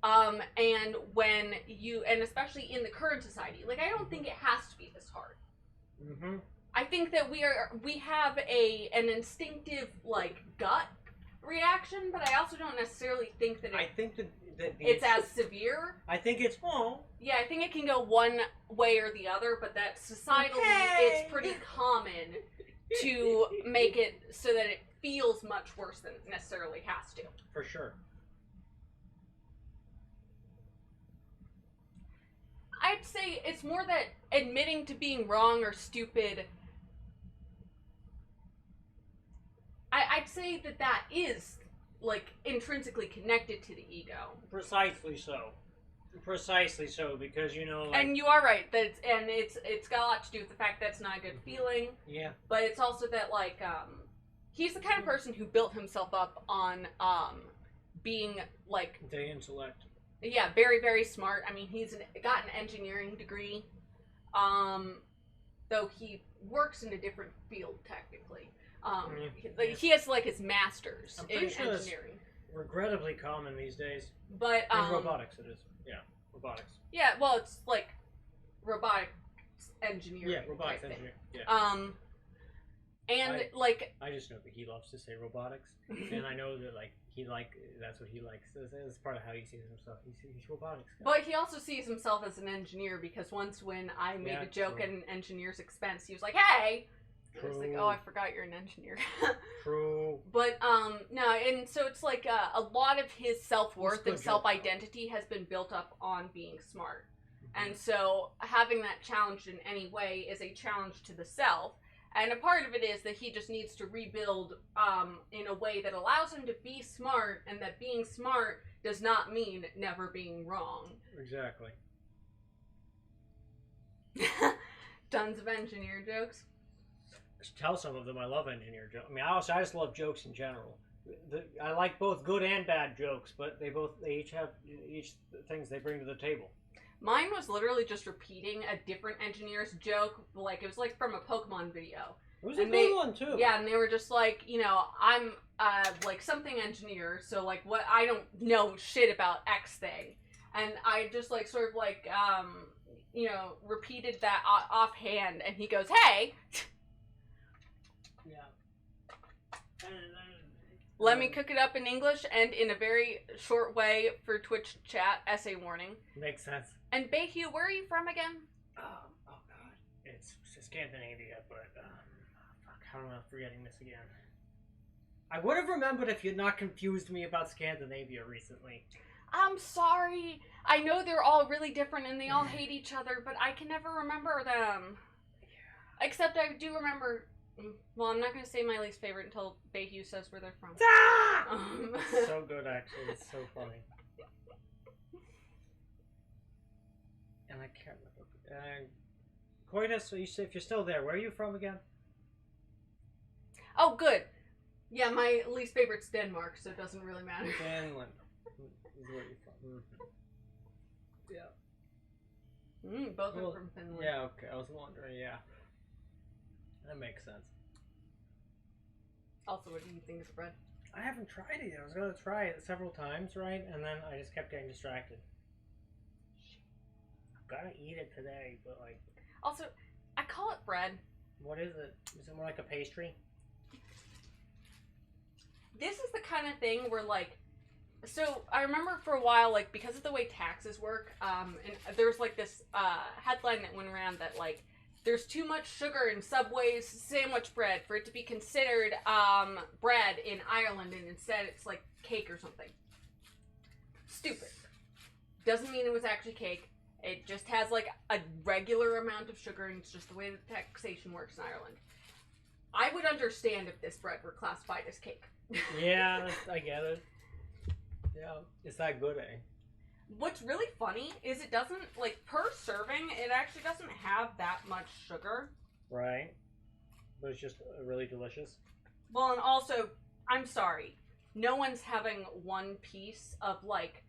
And when you, and especially in the current society, like, I don't think it has to be this hard. I think that we have an instinctive, like, gut reaction, but I also don't necessarily think that it's as severe. I think it's, yeah, I think it can go one way or the other, but that societally it's pretty common to make it so that it feels much worse than it necessarily has to. For sure. I'd say it's more that admitting to being wrong or stupid, I'd say that is, like, intrinsically connected to the ego. Precisely so. Precisely so, because, you know, like, and you are right, that it's got a lot to do with the fact that it's not a good feeling. Yeah. But it's also that, like, he's the kind of person who built himself up on being like They intellect. yeah, very very smart. I mean, he's got an engineering degree, though he works in a different field technically. He has like his master's I'm in pretty sure engineering. Regrettably common these days. But In robotics, it is. Yeah, robotics. yeah, well, it's like robotics engineering. Yeah, robotics type thing. engineering. Yeah. And like I just know that he loves to say robotics, and I know that like that's what he likes. It's part of how he sees himself. He's robotics guy. But he also sees himself as an engineer because once when I made Yeah, a joke true. at an engineer's expense, he was like, "Hey," I was like, True. "Oh, I forgot you're an engineer." True. But no, and so it's like a lot of his self-worth good and joke, self-identity has been built up on being smart. And so having that challenged in any way is a challenge to the self. And a part of it is that he just needs to rebuild in a way that allows him to be smart, and that being smart does not mean never being wrong. Exactly. Tons of engineer jokes. Tell some of them. I love engineer jokes. I mean, I just love jokes in general. I like both good and bad jokes, but they each have things they bring to the table. Mine was literally just repeating a different engineer's joke, like it was like from a Pokemon video. It was a And good one too. Yeah, and they were just like, you know, I'm like something engineer, so like what I don't know shit about X thing, and I just like sort of like you know, repeated that offhand, and he goes, "Hey." Yeah. Let me cook it up in English and in a very short way for Twitch chat. Essay warning. Makes sense. And Bayhue, where are you from again? Oh god, it's Scandinavia, but fuck, how am I forgetting this again? I would have remembered if you'd not confused me about Scandinavia recently. I'm sorry. I know they're all really different and they all hate each other, but I can never remember them. Except I do remember. Well, I'm not going to say my least favorite until Bayhue says where they're from. So good, actually. It's so funny. And I can't remember. Coitus, so if you're still there, where are you from again? Oh, good. Yeah, my least favorite's Denmark, so it doesn't really matter. Finland. Is where you're from. Mm-hmm. Yeah. Both are from Finland. Yeah, okay. I was wondering, yeah. That makes sense. Also, what do you think of the bread? I haven't tried it yet. I was going to try it several times, right? And then I just kept getting distracted. I've got to eat it today, but like... Also, I call it bread. What is it? Is it more like a pastry? This is the kind of thing where, like... So, I remember for a while, like, because of the way taxes work, and there was, like, this headline that went around that, like, there's too much sugar in Subway's sandwich bread for it to be considered bread in Ireland, and instead it's like cake or something. Stupid. Doesn't mean it was actually cake. It just has like a regular amount of sugar, and it's just the way that taxation works in Ireland. I would understand if this bread were classified as cake. Yeah, I get it. Yeah, it's that good, eh? What's really funny is it doesn't, like, per serving, it actually doesn't have that much sugar. Right. But it's just really delicious. Well, and also, I'm sorry, no one's having one piece of, like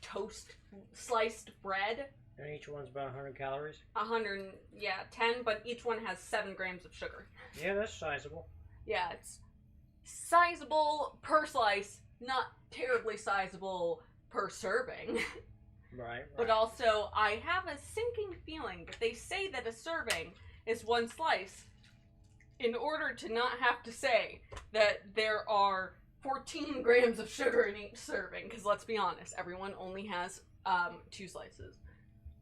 toast sliced bread. And each one's about 100 calories? 10, but each one has 7 grams of sugar. Yeah, that's sizable. Yeah, it's sizable per slice, not terribly sizable per serving. Right. But also, I have a sinking feeling that they say that a serving is 1 slice in order to not have to say that there are 14 grams of sugar in each serving, because let's be honest, everyone only has 2 slices.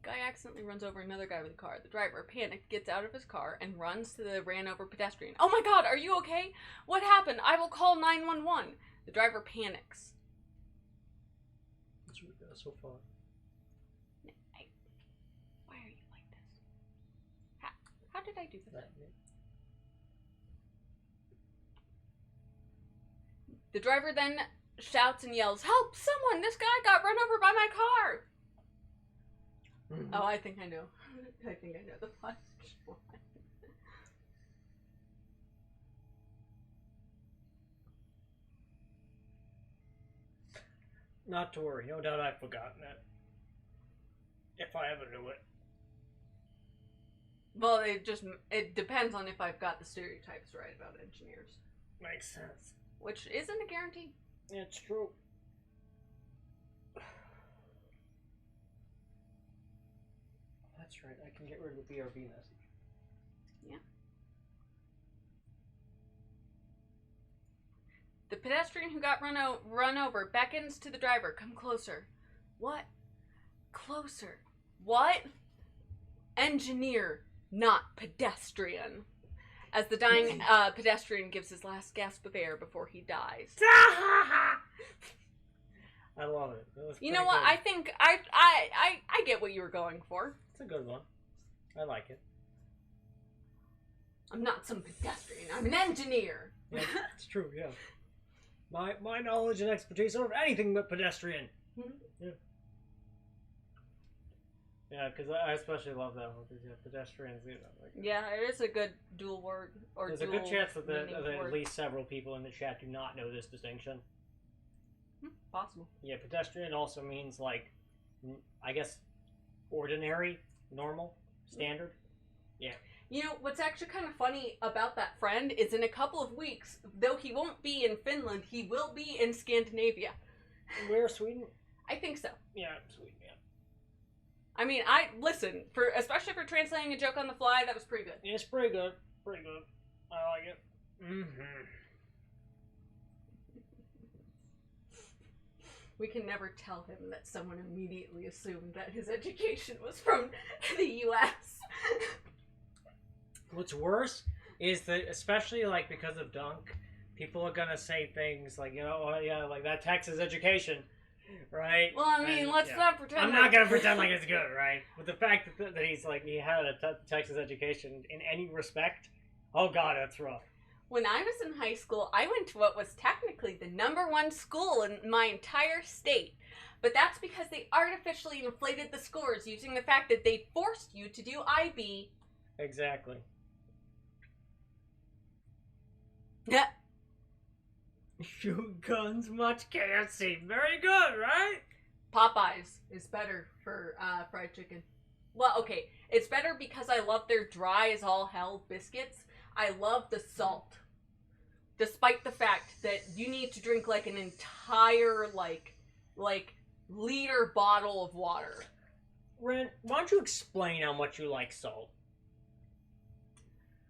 Guy accidentally runs over another guy with a car. The driver, panicked, gets out of his car and runs to the ran over pedestrian. Oh my god, are you okay? What happened? I will call 911. The driver panics. That's really good so far. Hey, why are you like this? How did I do this? The driver then shouts and yells, "Help! Someone! This guy got run over by my car!" Mm-hmm. Oh, I think I know. I think I know the punch. Not to worry, no doubt I've forgotten it. If I ever knew it. Well, it depends on if I've got the stereotypes right about engineers. Makes sense. Which isn't a guarantee. It's true. That's right, I can get rid of the BRB message. Yeah. The pedestrian who got run over beckons to the driver. Come closer. What? Closer. What? Engineer, not pedestrian. As the dying pedestrian gives his last gasp of air before he dies. I love it. You know what? Good. I think I get what you were going for. It's a good one. I like it. I'm not some pedestrian. I'm an engineer. Yeah, it's true. Yeah. My knowledge and expertise are of anything but pedestrian. Yeah. Yeah, because I especially love that one. Because pedestrians, you know, like, Yeah, it is a good dual word. Or there's a dual good chance that, meaning word. at least several people in the chat do not know this distinction. Possible. Yeah, pedestrian also means, like, I guess, ordinary, normal, standard. Yeah. You know, what's actually kind of funny about that friend is in a couple of weeks, though he won't be in Finland, he will be in Scandinavia. Where, Sweden? I think so. Yeah, Sweden, yeah. I mean, especially for translating a joke on the fly, that was pretty good. Yeah, it's pretty good. Pretty good. I like it. Mm-hmm. We can never tell him that someone immediately assumed that his education was from the U.S. What's worse is that, especially, like, because of Dunk, people are gonna say things like, you know, oh, yeah, like, that Texas education, right? Well, I mean, let's not pretend. I'm not gonna pretend like it's good, right? But the fact that he's, like, he had a Texas education in any respect, oh god, that's rough. When I was in high school, I went to what was technically the #1 school in my entire state. But that's because they artificially inflated the scores using the fact that they forced you to do IB. Exactly. Yeah. Shoot guns, much KFC. Very good, right? Popeyes is better for fried chicken. Well, okay, it's better because I love their dry as all hell biscuits. I love the salt. Despite the fact that you need to drink like an entire like liter bottle of water. Ren, why don't you explain how much you like salt?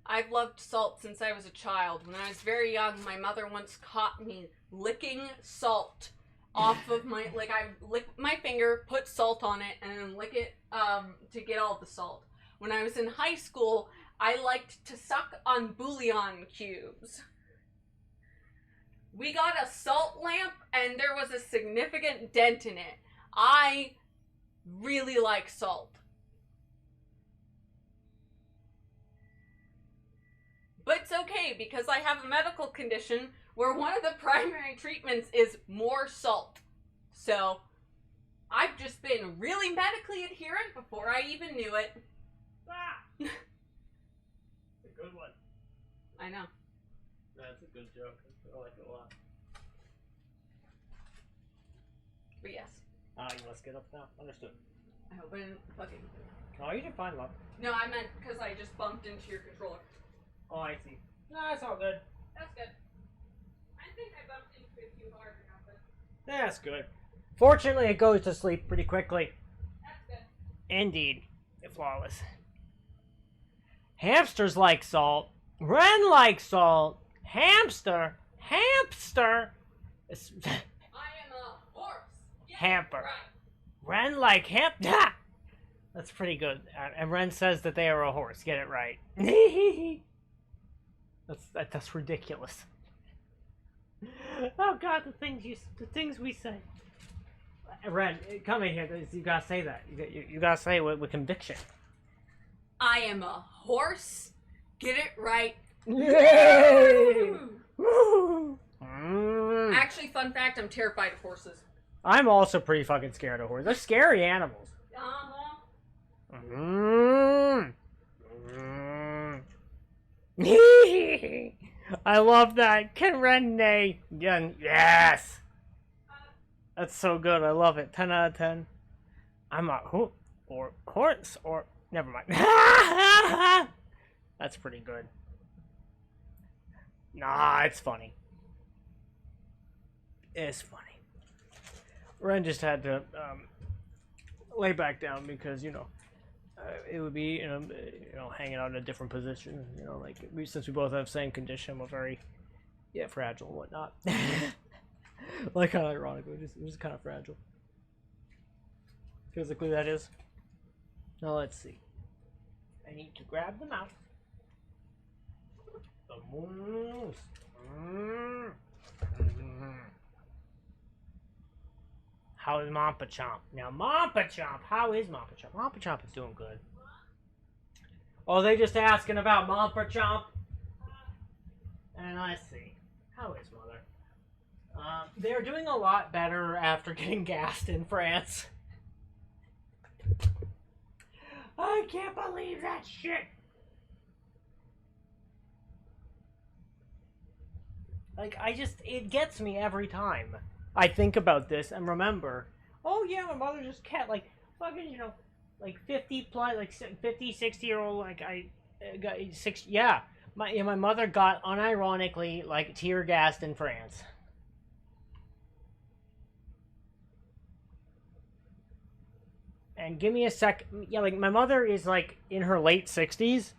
I've loved salt since I was a child. When I was very young, my mother once caught me licking salt off of my, like, I lick my finger, put salt on it, and then lick it to get all the salt. When I was in high school, I liked to suck on bouillon cubes. We got a salt lamp, and there was a significant dent in it. I really like salt. But it's okay, because I have a medical condition where one of the primary treatments is more salt. So, I've just been really medically adherent before I even knew it. Ah! A good one. I know. That's a good joke. I like it a lot. But yes. You must get up now. Understood. I hope I didn't fucking... Oh, you did fine, love. No, I meant because I just bumped into your controller. Oh, I see. No, it's all good. That's good. I think I bumped into it too hard or nothing. That's good. Fortunately, it goes to sleep pretty quickly. That's good. Indeed. It's flawless. Hamsters like salt. Ren likes salt. Hamster. Hamster. I am a horse. Get Hamper. Right. Ren like That's pretty good. And Ren says that they are a horse. Get it right. That's ridiculous. Oh god, the things we say. Ren, come in here. You gotta say that. You gotta say it with conviction. I am a horse. Get it right. Yay! Actually, fun fact, I'm terrified of horses. I'm also pretty fucking scared of horses. They're scary animals. I love that. Can Ren neigh? Yes. That's so good. I love it. 10 out of 10. I'm a or horse or never mind. That's pretty good. Nah, it's funny. It's funny. Ren just had to lay back down because it would be hanging out in a different position. Like since we both have same condition, we're very fragile and whatnot. Like kind of ironic, we're just kind of fragile. Physically, that is. Now let's see. I need to grab the mouse. The moose. How is hamperchamp? Now, hamperchamp, how is hamperchamp? Hamperchamp is doing good. Oh, they just asking about hamperchamp. And let's see. How is mother? They're doing a lot better after getting gassed in France. I can't believe that shit. Like, it gets me every time I think about this and remember, oh yeah, my mother just kept, like, fucking, like 50 plus, like 50, 60-year-old, like, I got 6, yeah. My mother got unironically, like, tear gassed in France. And give me a sec. Yeah, like, my mother is, like, in her late 60s.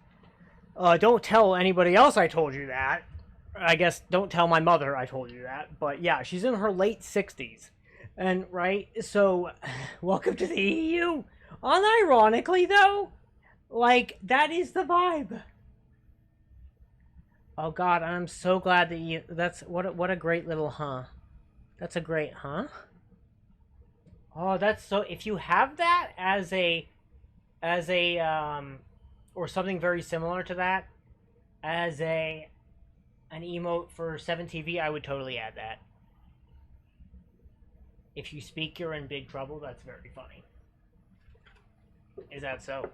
Don't tell anybody else I told you that. I guess don't tell my mother I told you that. But, yeah, she's in her late 60s. And, right, so, welcome to the EU. Unironically, though, like, that is the vibe. Oh, God, I'm so glad that that's, what a great little, huh? That's a great, huh? Oh, that's so, if you have that as a, or something very similar to that, as an emote for 7TV, I would totally add that. If you speak, you're in big trouble, that's very funny. Is that so?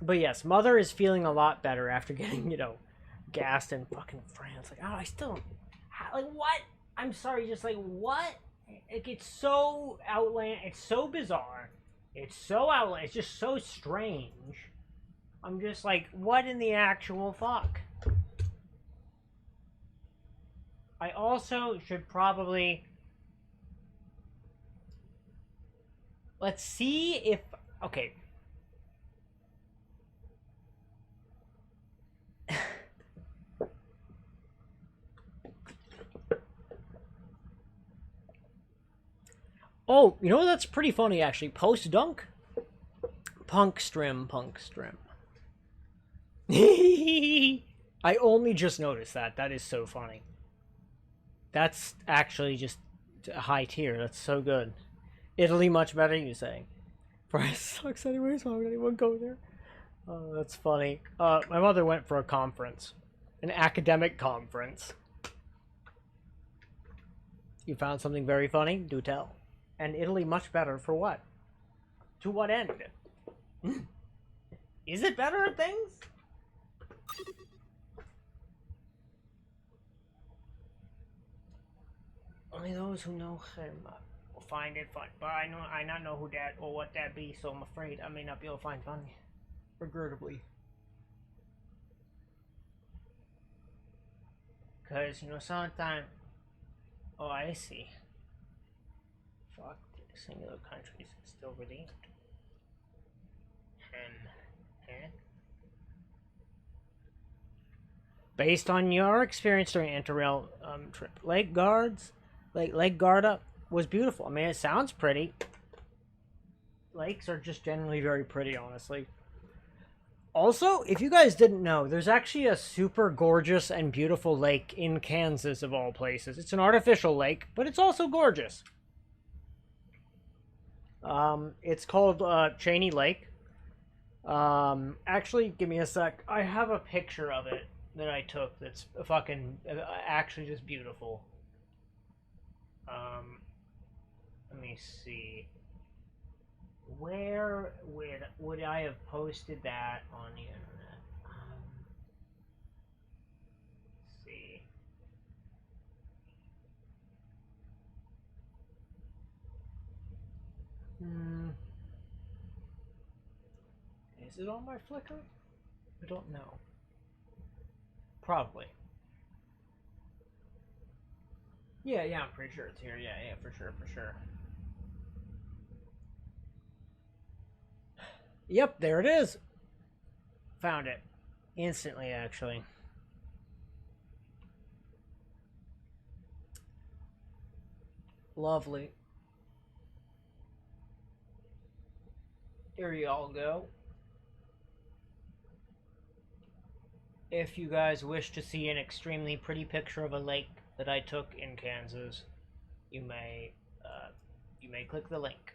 But yes, mother is feeling a lot better after getting, gassed in fucking France. Like, oh, I still don't... Like, what? I'm sorry, just like, what? It's so it's so bizarre. It's so it's just so strange. I'm just like, what in the actual fuck? I also should probably... Let's see if... Okay. Oh, that's pretty funny, actually. Post-dunk? Punk Strim. I only just noticed that. That is so funny. That's actually just high tier. That's so good. Italy much better, you say? France sucks anyways. Why would anyone go there? Oh, that's funny. My mother went for a conference. An academic conference. You found something very funny? Do tell. And Italy much better for what? To what end? Is it better at things? Only those who know him will find it fun. But I not know who that or what that be, so I'm afraid I may not be able to find funny. Regrettably. Cause sometimes... Oh, I see. Fuck, singular countries still redeemed. Based on your experience during Interrail trip, leg guard up was beautiful. I mean, it sounds pretty. Lakes are just generally very pretty, honestly. Also, if you guys didn't know, there's actually a super gorgeous and beautiful lake in Kansas, of all places. It's an artificial lake, but it's also gorgeous. It's called Cheney Lake. Actually, give me a sec. I have a picture of it that I took that's fucking actually just beautiful. Let me see. Where would I have posted that on the internet? Let's see. Is it on my Flickr? I don't know. Probably. Yeah, I'm pretty sure it's here. Yeah, for sure. Yep, there it is. Found it. Instantly, actually. Lovely. Here you all go. If you guys wish to see an extremely pretty picture of a lake that I took in Kansas, you may click the link.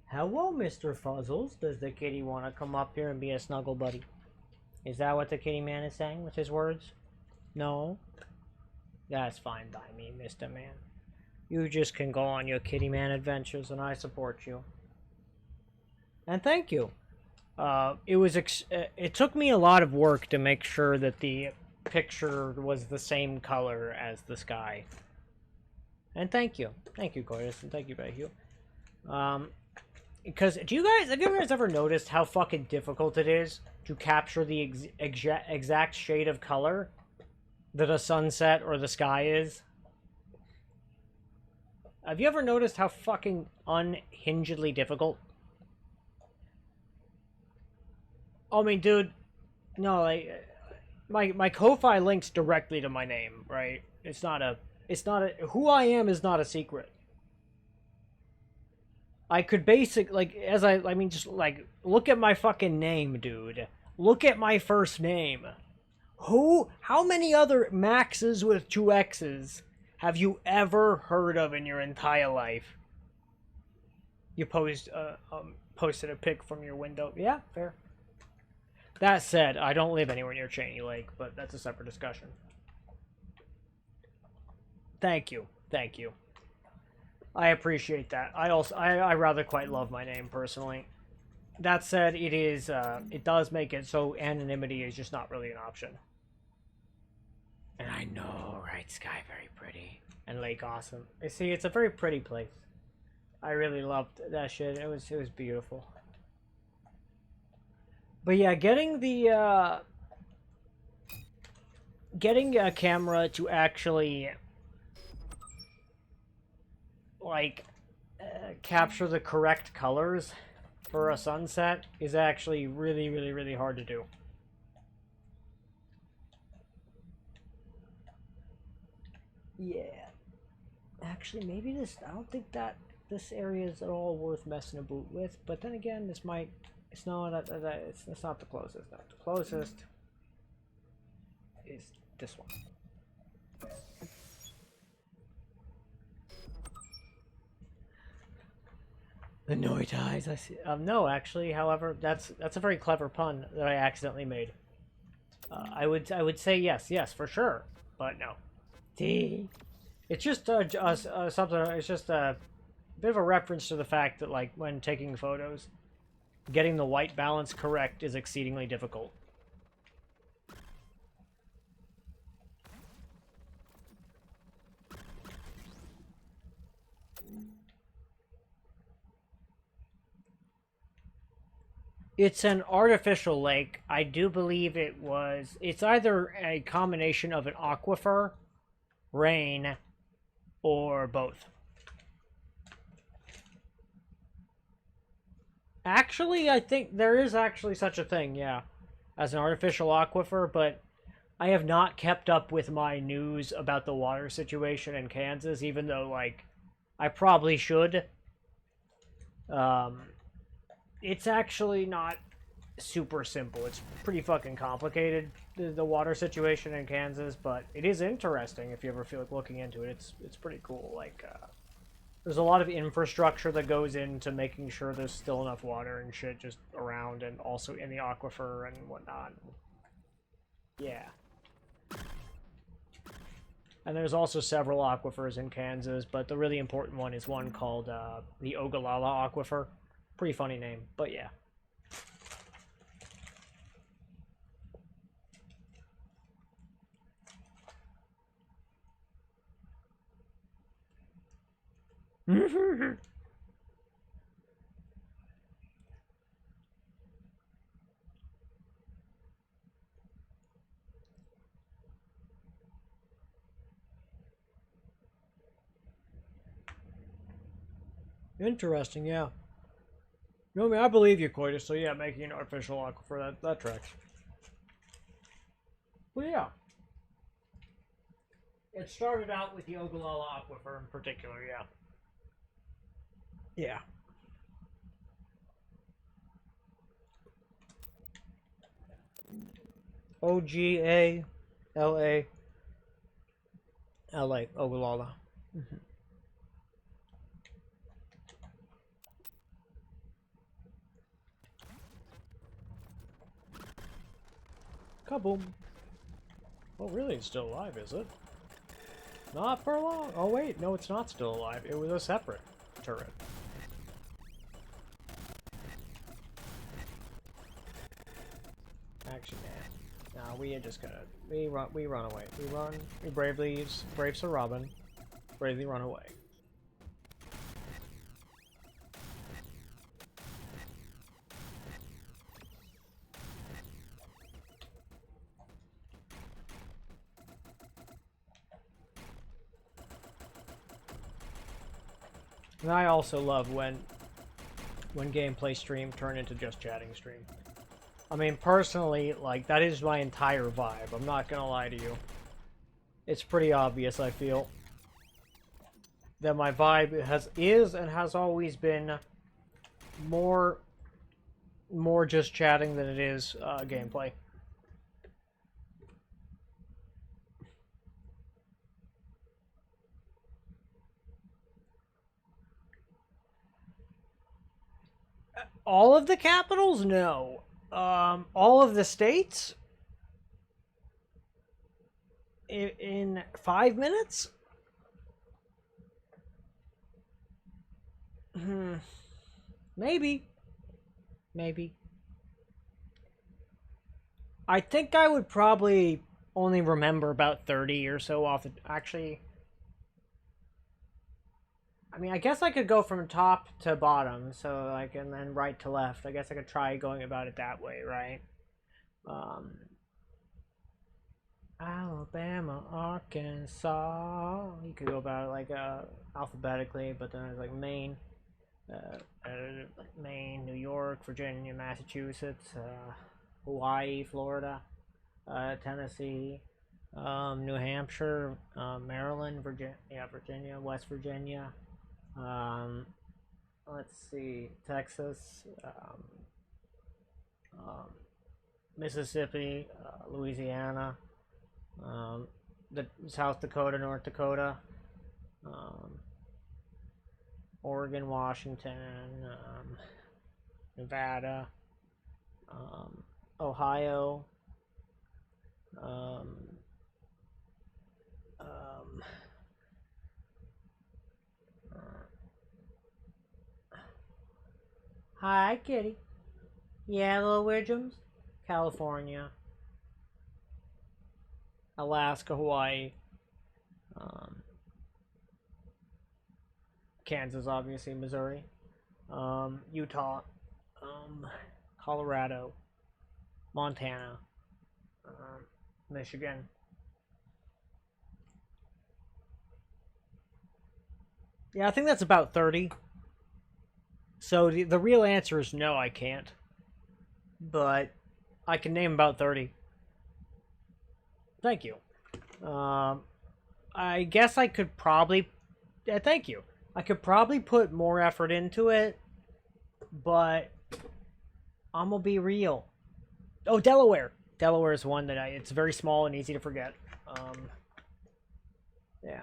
Hello, Mr. Fuzzles. Does the kitty want to come up here and be a snuggle buddy? Is that what the kitty man is saying with his words? No? That's fine by me, Mr. Man. You just can go on your kitty man adventures and I support you. And thank you. It took me a lot of work to make sure that the picture was the same color as the sky. And thank you. Thank you, Cordis, and thank you, Bayhue. Because have you guys ever noticed how fucking difficult it is to capture the exact shade of color that a sunset or the sky is? Have you ever noticed how fucking unhingedly difficult? I mean, dude, no, like, my Ko-Fi links directly to my name, right? It's not a, who I am is not a secret. I could I mean, just, like, look at my fucking name, dude. Look at my first name. How many other Maxes with 2 X's have you ever heard of in your entire life? You posted a pic from your window. Yeah, fair. That said, I don't live anywhere near Cheney Lake, but that's a separate discussion. Thank you. I appreciate that. I rather quite love my name personally. That said, it does make it so anonymity is just not really an option. And I know, right? Sky very pretty. And Lake awesome. You see, it's a very pretty place. I really loved that shit. It was beautiful. But yeah, getting a camera to actually capture the correct colors for a sunset is actually really, really, really hard to do. Yeah. Actually, maybe I don't think that this area is at all worth messing about with, but then again, it's not the closest. No, the closest is this one. The Noid eyes, I see. No, actually, however, that's a very clever pun that I accidentally made. I would say yes, for sure, but no. It's just something. It's just a bit of a reference to the fact that, like, when taking photos, getting the white balance correct is exceedingly difficult. It's an artificial lake. I do believe it's either a combination of an aquifer, rain, or both. Actually, I think there is actually such a thing, yeah, as an artificial aquifer, but I have not kept up with my news about the water situation in Kansas, even though, like, I probably should. It's actually not super simple. It's pretty fucking complicated, the water situation in Kansas, but it is interesting if you ever feel like looking into it. It's pretty cool. Like, there's a lot of infrastructure that goes into making sure there's still enough water and shit just around, and also in the aquifer and whatnot. Yeah. And there's also several aquifers in Kansas, but the really important one is one called the Ogallala Aquifer. Pretty funny name, but yeah. Interesting, yeah. No, I mean, I believe you, Coitus, so yeah, making an artificial aquifer, that tracks. Well, yeah. It started out with the Ogallala Aquifer in particular, yeah. Yeah. Ogallala. Ogallala. Kaboom. Oh, really? It's still alive, is it? Not for long. Oh, wait. No, it's not still alive. It was a separate turret. Actually, nah. Nah, we are just gonna... We run away. We bravely... Brave Sir Robin. Bravely run away. And I also love when gameplay stream turn into just chatting stream. I mean, personally, like, that is my entire vibe. I'm not gonna lie to you. It's pretty obvious, I feel, that my vibe is and has always been more just chatting than it is gameplay. All of the capitals? No. All of the states? In 5 minutes? Maybe. Maybe. I think I would probably only remember about 30 or so off the... Actually... I mean, I guess I could go from top to bottom, so like, and then right to left. I guess I could try going about it that way, right? Alabama, Arkansas. You could go about it like alphabetically, but then there's like Maine, New York, Virginia, Massachusetts, Hawaii, Florida, Tennessee, New Hampshire, Maryland, Virginia, West Virginia. Let's see, Texas, Mississippi, Louisiana, the South Dakota, North Dakota, Oregon, Washington, Nevada, Ohio, hi, kitty. Yeah, little widgeons. California, Alaska, Hawaii, Kansas, obviously, Missouri, Utah, Colorado, Montana, Michigan. Yeah, I think that's about 30. So the real answer is no, I can't. But I can name about 30. Thank you. I guess I could probably... Yeah, thank you. I could probably put more effort into it, but I'm gonna be real. Oh, Delaware. Delaware is one that it's very small and easy to forget. Yeah.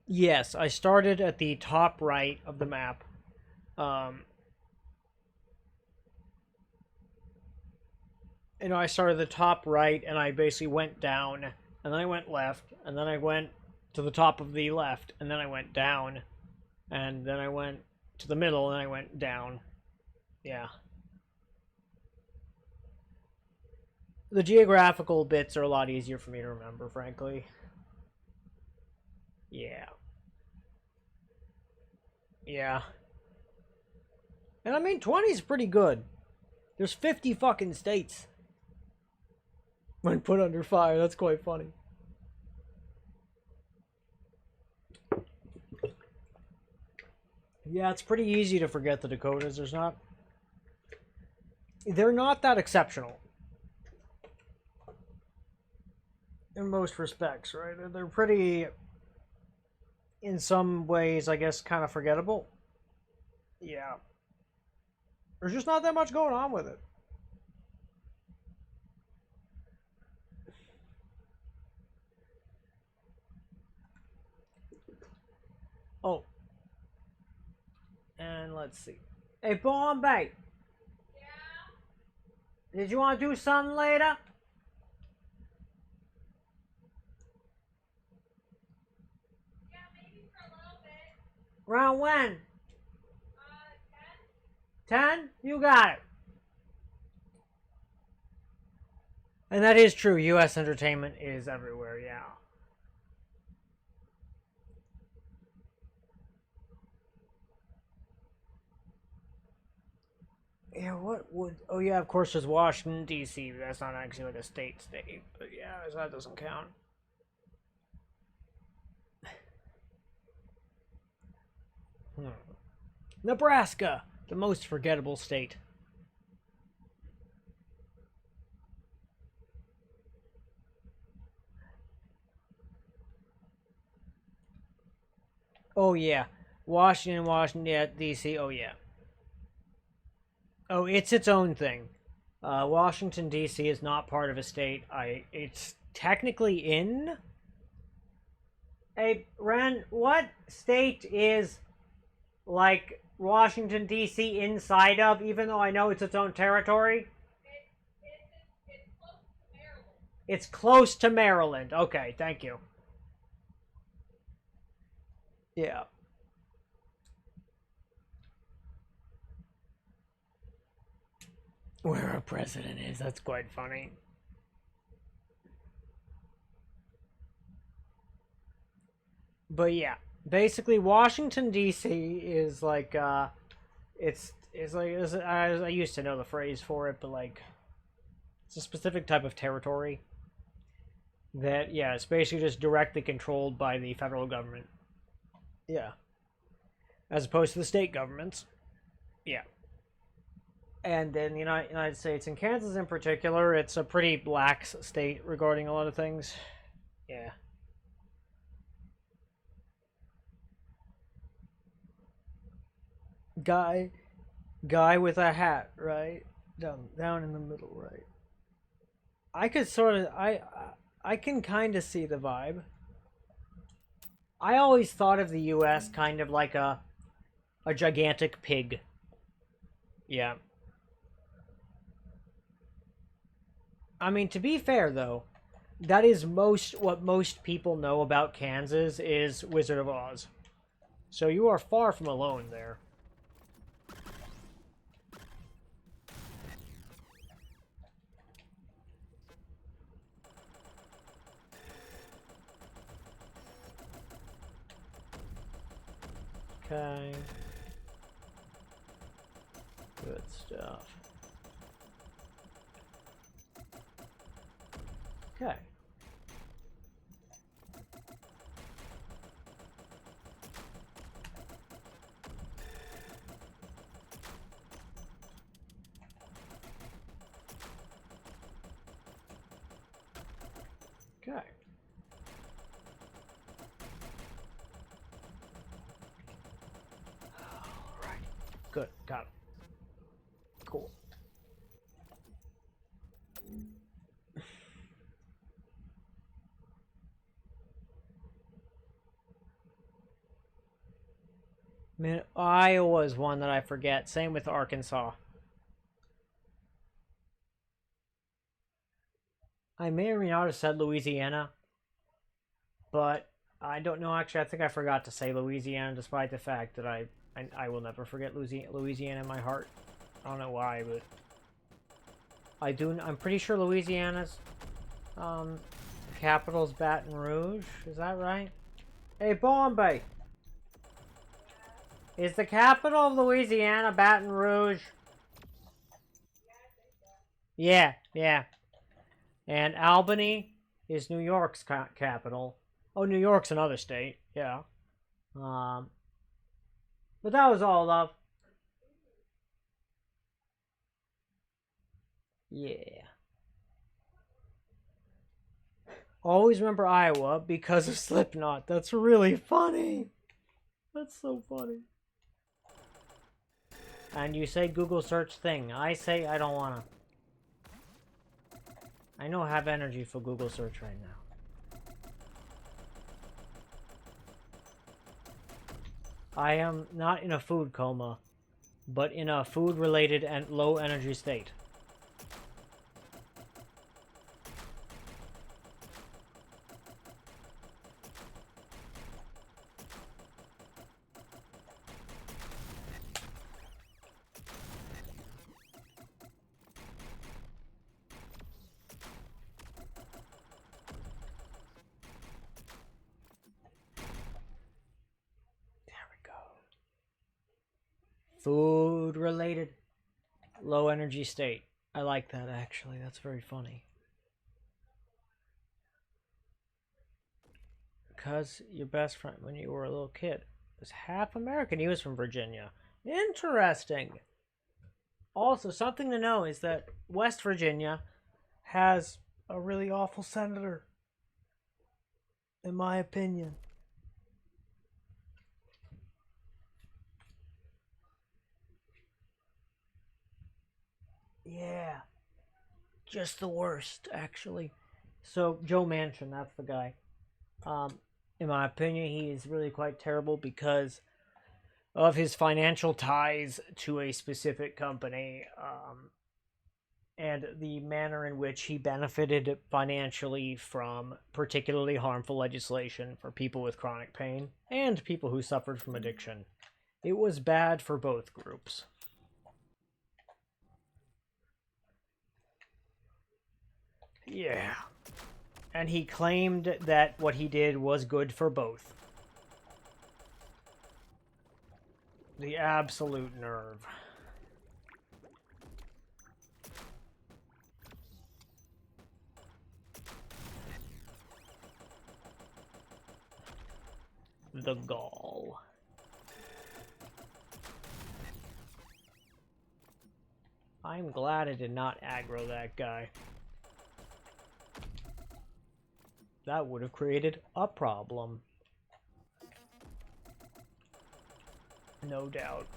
Yes, I started at the top right of the map. You know, I started at the top right, and I basically went down, and then I went left, and then I went to the top of the left, and then I went down, and then I went to the middle, and I went down. Yeah. The geographical bits are a lot easier for me to remember, frankly. Yeah. Yeah. And I mean, 20 is pretty good. There's 50 fucking states. When put under fire, that's quite funny. Yeah, it's pretty easy to forget the Dakotas. They're not that exceptional. In most respects, right? They're pretty, in some ways, I guess, kind of forgettable. Yeah. There's just not that much going on with it. Oh. And let's see. Hey, Bombay. Yeah? Did you want to do something later? Yeah, maybe for a little bit. Around when? 10? 10? You got it. And that is true. U.S. entertainment is everywhere, yeah. Yeah, what would... Oh, yeah, of course, there's Washington, D.C. But that's not actually like a state. But yeah, that doesn't count. Nebraska, the most forgettable state. Oh, yeah. Washington, yeah, D.C., oh, yeah. Oh, it's its own thing. Washington, D.C. is not part of a state. It's technically in... Hey, Ren, what state is, like, Washington, D.C. inside of, even though I know it's its own territory? It's close to Maryland. Okay, thank you. Yeah. Where a president is, that's quite funny. But yeah, basically Washington D.C. is like it's like I used to know the phrase for it, but like it's a specific type of territory that, yeah, it's basically just directly controlled by the federal government. Yeah. As opposed to the state governments. Yeah. And then the United States and Kansas in particular, it's a pretty lax state regarding a lot of things. Yeah. Guy with a hat, right? Down in the middle, right? I could sort of, I can kind of see the vibe. I always thought of the U.S. kind of like a gigantic pig. Yeah. I mean, to be fair, though, that is what most people know about Kansas is Wizard of Oz. So you are far from alone there. Okay. Good stuff. Okay. Okay. Alright. Good. Got it. Cool. Man, Iowa is one that I forget. Same with Arkansas. I may or may not have said Louisiana, but I don't know. Actually, I think I forgot to say Louisiana, despite the fact that I will never forget Louisiana in my heart. I don't know why, but I'm pretty sure Louisiana's capital's Baton Rouge. Is that right? Hey, Bombay. Is the capital of Louisiana Baton Rouge? Yeah, yeah. And Albany is New York's capital. Oh, New York's another state. Yeah. But that was all, love. Yeah. Always remember Iowa because of Slipknot. That's really funny. That's so funny. And you say Google search thing. I say I don't wanna. I don't have energy for Google search right now. I am not in a food coma, but in a food-related and low-energy state. Food related, low energy state. I like that actually. That's very funny. Because your best friend when you were a little kid was half American. He was from Virginia. Interesting. Also, something to know is that West Virginia has a really awful senator, in my opinion. Yeah. Just the worst, actually. So, Joe Manchin, that's the guy. In my opinion, he is really quite terrible because of his financial ties to a specific company, and the manner in which he benefited financially from particularly harmful legislation for people with chronic pain and people who suffered from addiction. It was bad for both groups. Yeah. And he claimed that what he did was good for both. The absolute nerve. The gall. I'm glad I did not aggro that guy. That would have created a problem. No doubt.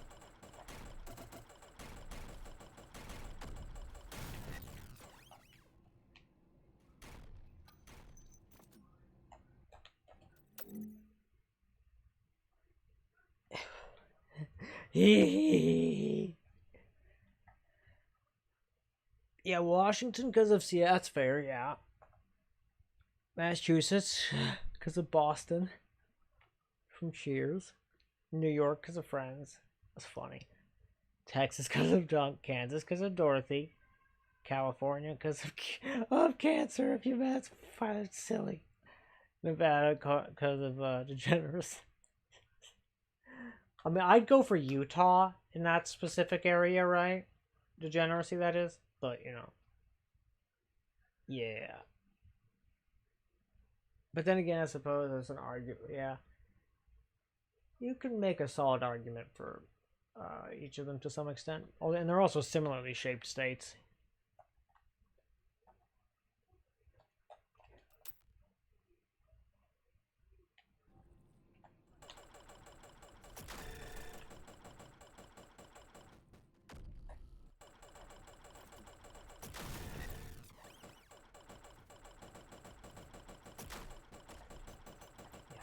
Yeah, Washington because of Seattle. That's fair, yeah. Massachusetts because of Boston from Cheers. New York because of Friends. That's funny. Texas because of Dunk. Kansas because of Dorothy. California because of cancer. If you that's silly. Nevada because of DeGeneres. I mean, I'd go for Utah in that specific area, right? Degeneracy, that is. But, you know. Yeah. But then again, I suppose there's an argument. Yeah. You can make a solid argument for each of them to some extent. Oh, and they're also similarly shaped states.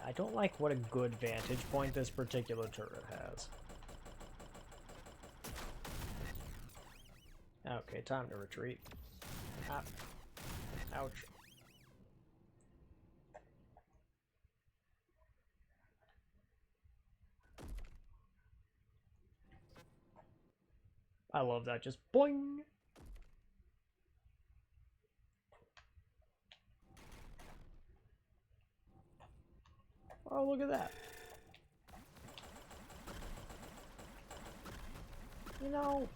I don't like what a good vantage point this particular turret has. Okay, time to retreat. Ah. Ouch. I love that, just boing! Oh, look at that. You know,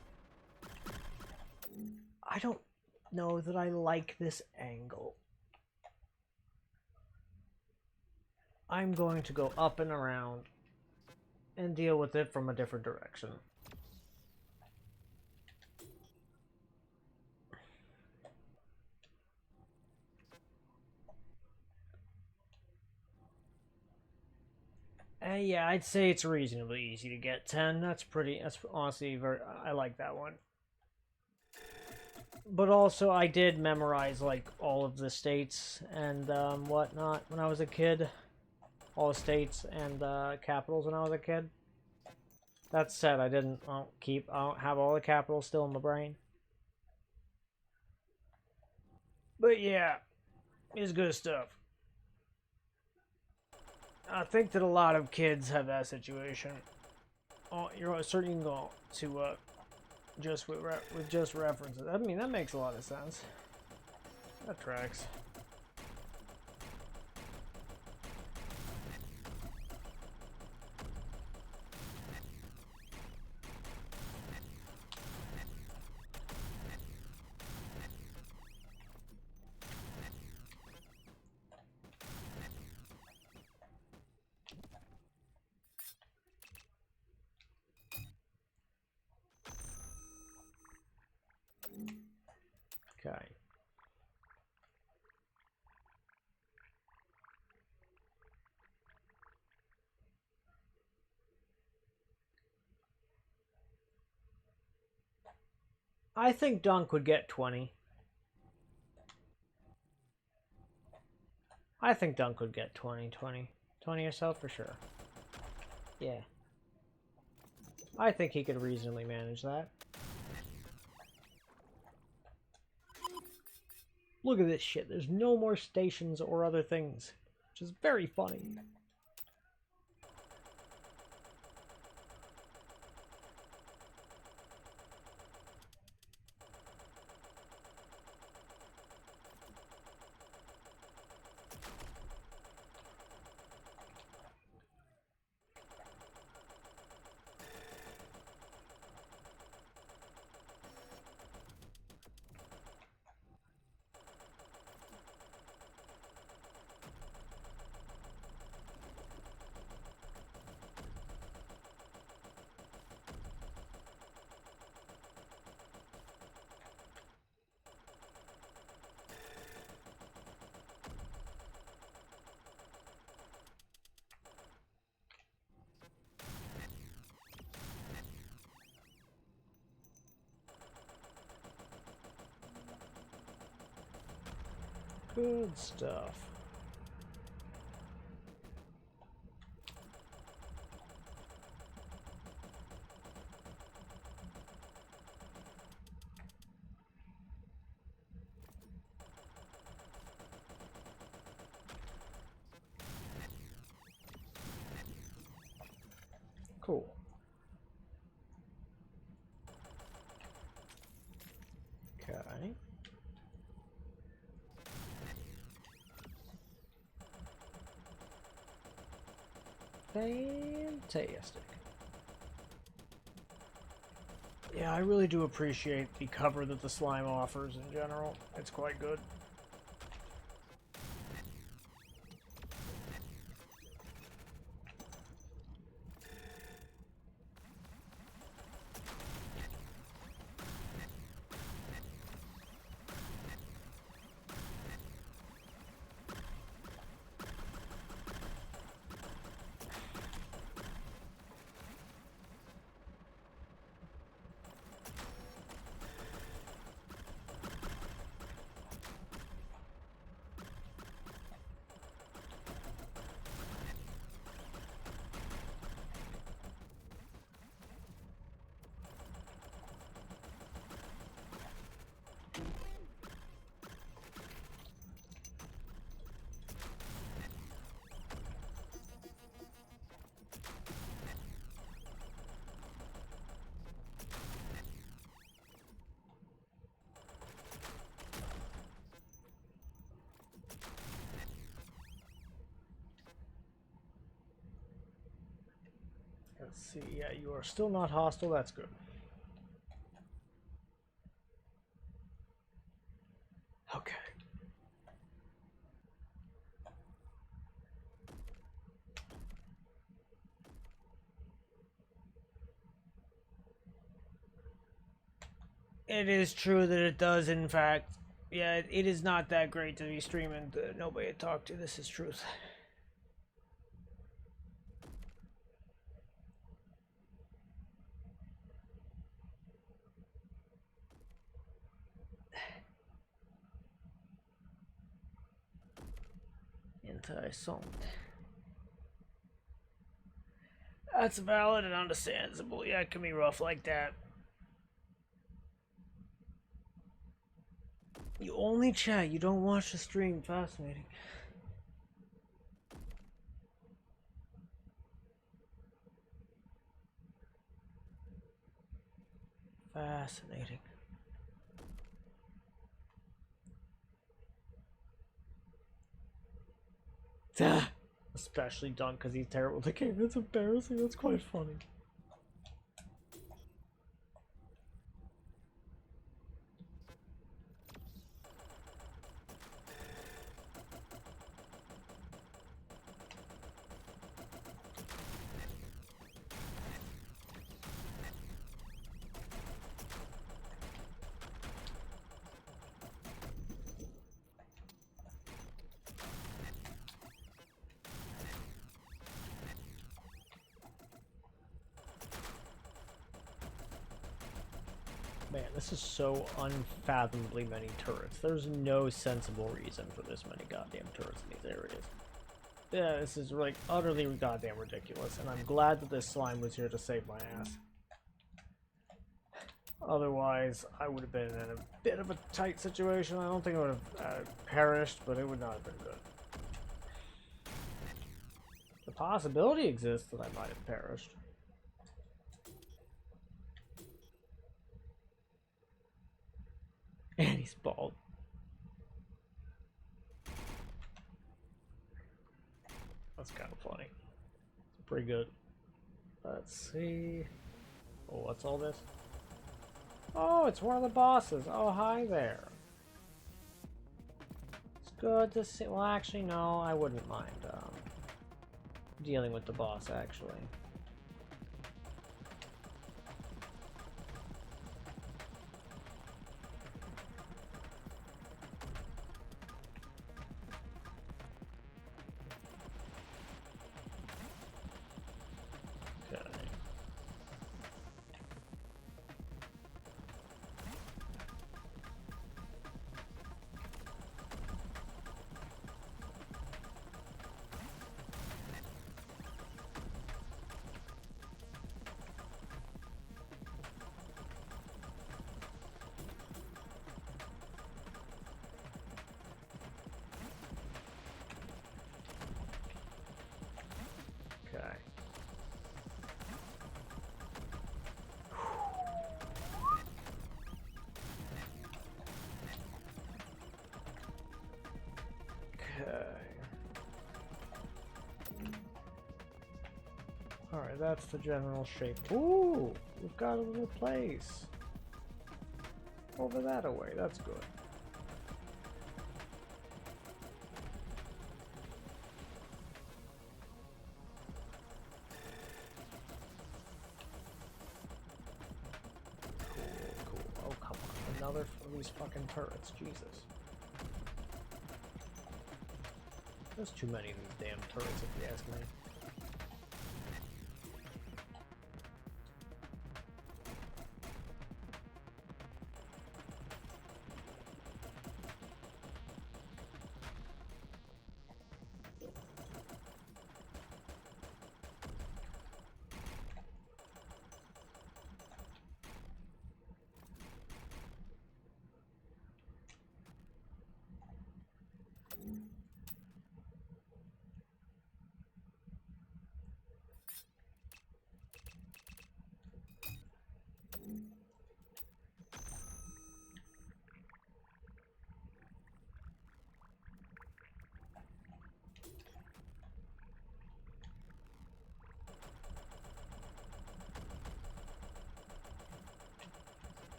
I don't know that I like this angle. I'm going to go up and around and deal with it from a different direction. Yeah, I'd say it's reasonably easy to get 10. That's honestly very, I like that one. But also, I did memorize, like, all of the states and whatnot when I was a kid. All the states and capitals when I was a kid. That said, I don't have all the capitals still in my brain. But yeah, it's good stuff. I think that a lot of kids have that situation. Oh, you're certainly going to just with just references. I mean, that makes a lot of sense. That tracks. Okay. I think Dunk would get 20. I think Dunk would get 20 or so for sure. Yeah. I think he could reasonably manage that. Look at this shit. There's no more stations or other things, which is very funny. Good stuff. Cool. Okay. Fantastic. Yeah, I really do appreciate the cover that the slime offers in general. It's quite good. Let's see. Yeah, you are still not hostile. That's good. Okay. It is true that it does, in fact. Yeah, it is not that great to be streaming to nobody to talk to. This is truth. Anti-song. That's valid and understandable. Yeah, it can be rough like that. You only chat, you don't watch the stream. Fascinating. Fascinating. Especially Dunk because he's terrible at the game. That's embarrassing. That's quite funny. Man, this is so unfathomably many turrets. There's no sensible reason for this many goddamn turrets in these areas. Yeah, this is like utterly goddamn ridiculous, and I'm glad that this slime was here to save my ass. Otherwise, I would have been in a bit of a tight situation. I don't think I would have perished, but it would not have been good. The possibility exists that I might have perished. And he's bald. That's kind of funny. It's pretty good. Let's see. Oh, what's all this? Oh, it's one of the bosses. Oh, hi there. It's good to see. Well, actually, no, I wouldn't mind dealing with the boss, actually. Alright, that's the general shape. Ooh, we've got a little place. Over that away, that's good. Cool. Oh, come on. Another of these fucking turrets. Jesus. There's too many of these damn turrets, if you ask me.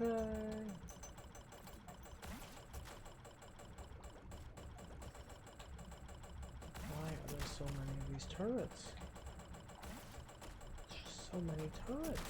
Okay. Why are there so many of these turrets? There's so many turrets.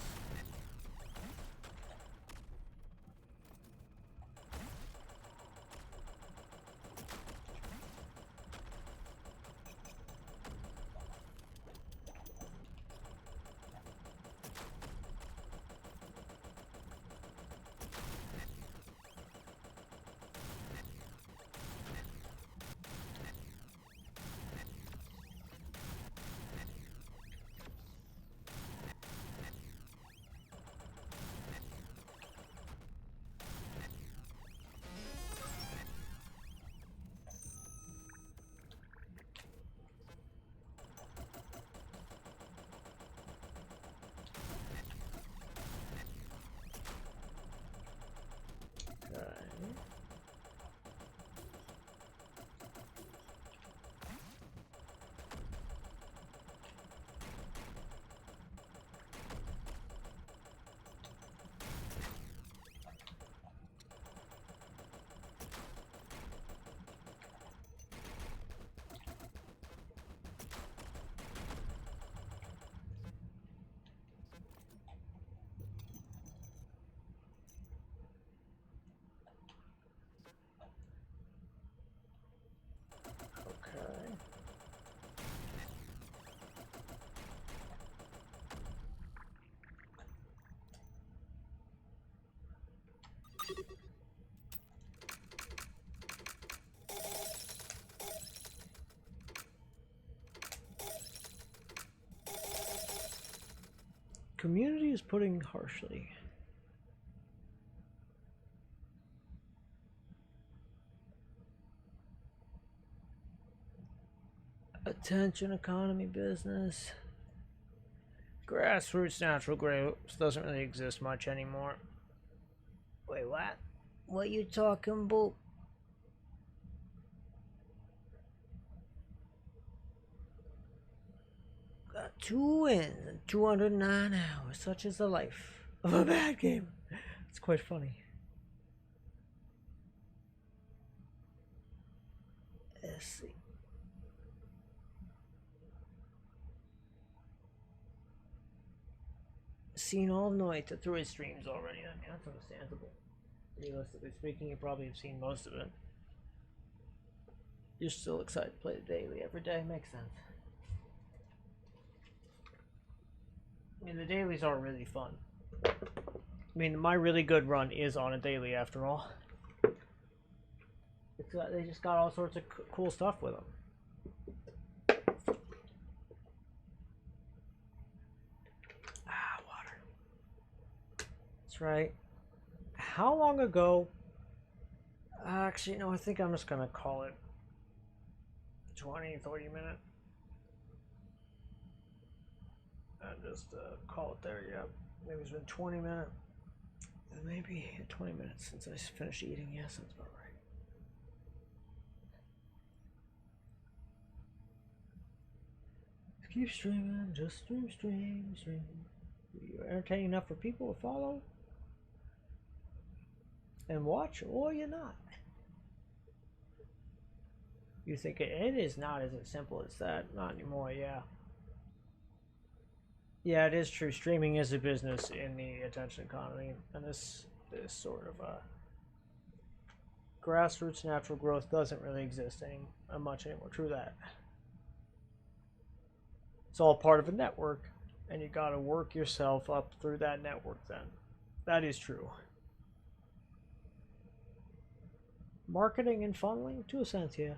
Okay. Community is putting harshly. Attention economy business. Grassroots natural growth doesn't really exist much anymore. Wait, what? What you talking about? Got 2 wins in 209 hours. Such is the life of a bad game. It's quite funny. Let's see. Seen all night through his streams already. I mean, that's understandable. Realistically speaking, you probably have seen most of it. You're still excited to play the daily every day. Makes sense. I mean, the dailies are really fun. I mean, my really good run is on a daily after all. They just got all sorts of cool stuff with them. Water. That's right. How long ago? Actually, no, I think I'm just going to call it 20, 30 minutes. And just call it there, yeah. Maybe it's been 20 minutes. Maybe 20 minutes since I finished eating. Yes, that's about right. Keep streaming, just stream. You're entertaining enough for people to follow and watch, or you're not. You think it is not as simple as that. Not anymore, yeah. Yeah, it is true. Streaming is a business in the attention economy, and this sort of grassroots natural growth doesn't really exist much anymore. True that. It's all part of a network, and you got to work yourself up through that network then. That is true. Marketing and funneling, to a sense, yeah.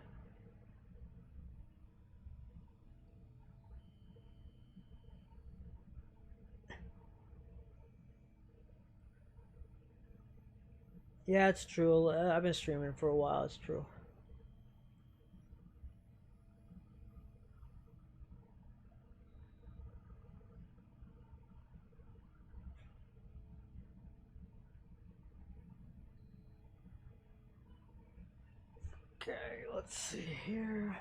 Yeah, it's true. I've been streaming for a while, it's true. Okay, let's see here.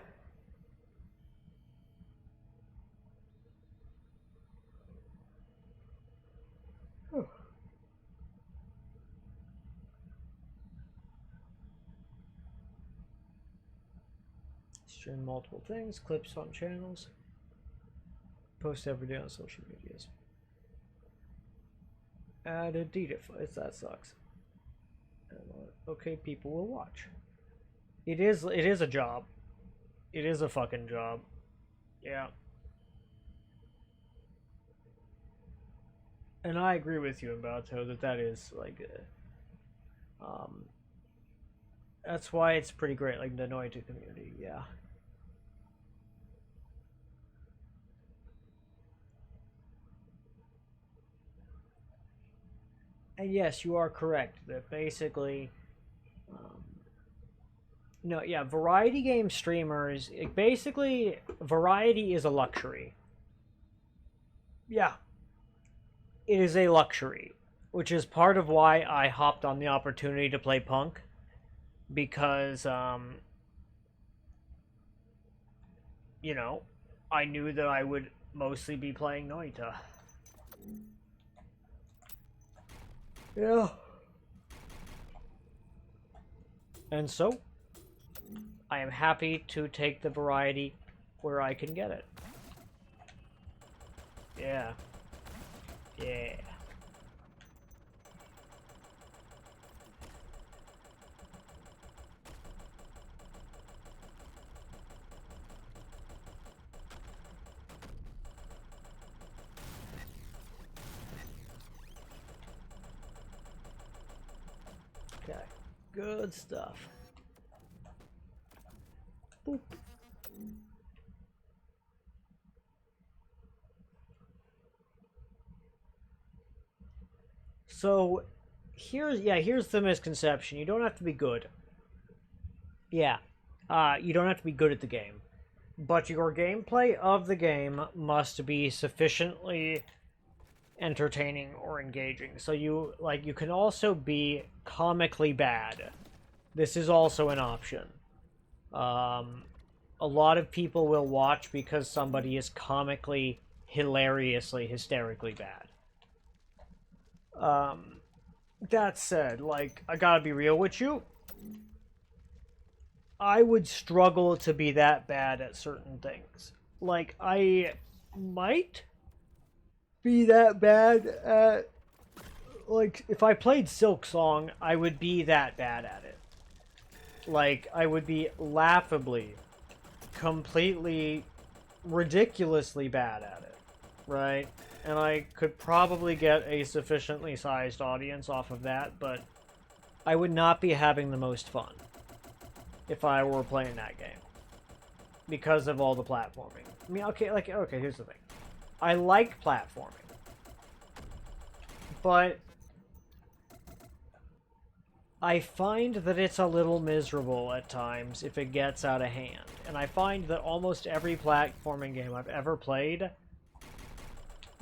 Stream multiple things, clips on channels. Post every day on social medias. Add a dedefies, that sucks. Okay, people will watch. It is a job. It is a fucking job. Yeah. And I agree with you, Umberto, that is like that's why it's pretty great, like the Noita community, yeah. And yes, you are correct that basically, no, yeah, variety game streamers, basically, variety is a luxury. Yeah. It is a luxury, which is part of why I hopped on the opportunity to play Punk, because, you know, I knew that I would mostly be playing Noita. Yeah. And so, I am happy to take the variety where I can get it. Yeah. Yeah. Okay. Good stuff. Boop. So, here's the misconception. You don't have to be good. Yeah. You don't have to be good at the game. But your gameplay of the game must be sufficiently entertaining or engaging. So you can also be comically bad. This is also an option. A lot of people will watch because somebody is comically, hilariously, hysterically bad. That said, like, I gotta be real with you. I would struggle to be that bad at certain things. Like, I might be that bad at, like, if I played Silk Song, I would be that bad at it. Like, I would be laughably, completely, ridiculously bad at it, right? And I could probably get a sufficiently sized audience off of that, but I would not be having the most fun if I were playing that game because of all the platforming. I mean, okay, here's the thing. I like platforming, but I find that it's a little miserable at times if it gets out of hand. And I find that almost every platforming game I've ever played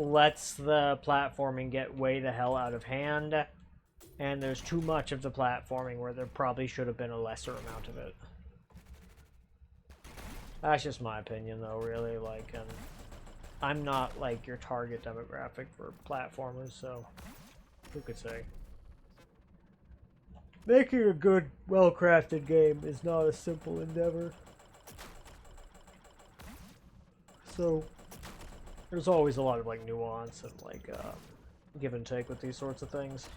lets the platforming get way the hell out of hand, and there's too much of the platforming where there probably should have been a lesser amount of it. That's just my opinion, though, really. Like, and I'm not, like, your target demographic for platformers, so who could say? Making a good, well-crafted game is not a simple endeavor. So, there's always a lot of, like, nuance and, like, give and take with these sorts of things.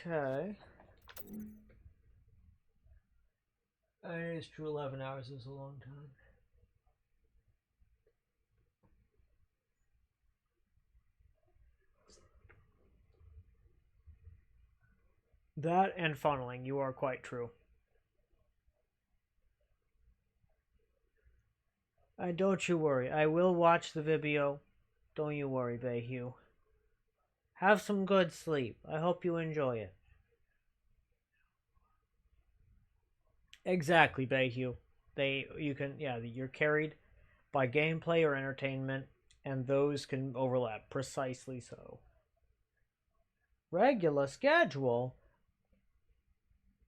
Okay. It's true, 11 hours is a long time. That and funneling, you are quite true. And don't you worry, I will watch the video. Don't you worry, Bayhue. Have some good sleep. I hope you enjoy it. Exactly, Bayhue. You're carried by gameplay or entertainment, and those can overlap. Precisely so. Regular schedule?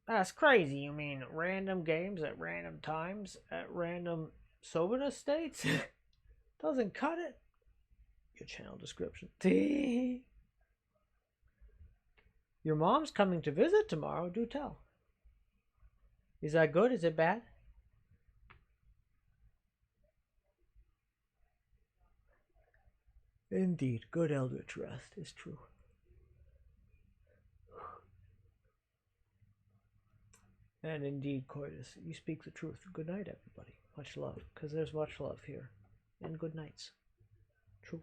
That's crazy. You mean random games at random times at random soberness states? Doesn't cut it. Your channel description. Your mom's coming to visit tomorrow. Do tell. Is that good? Is it bad? Indeed, good eldritch rest is true. And indeed, Coitus, you speak the truth. Good night, everybody. Much love, because there's much love here. And good nights. True.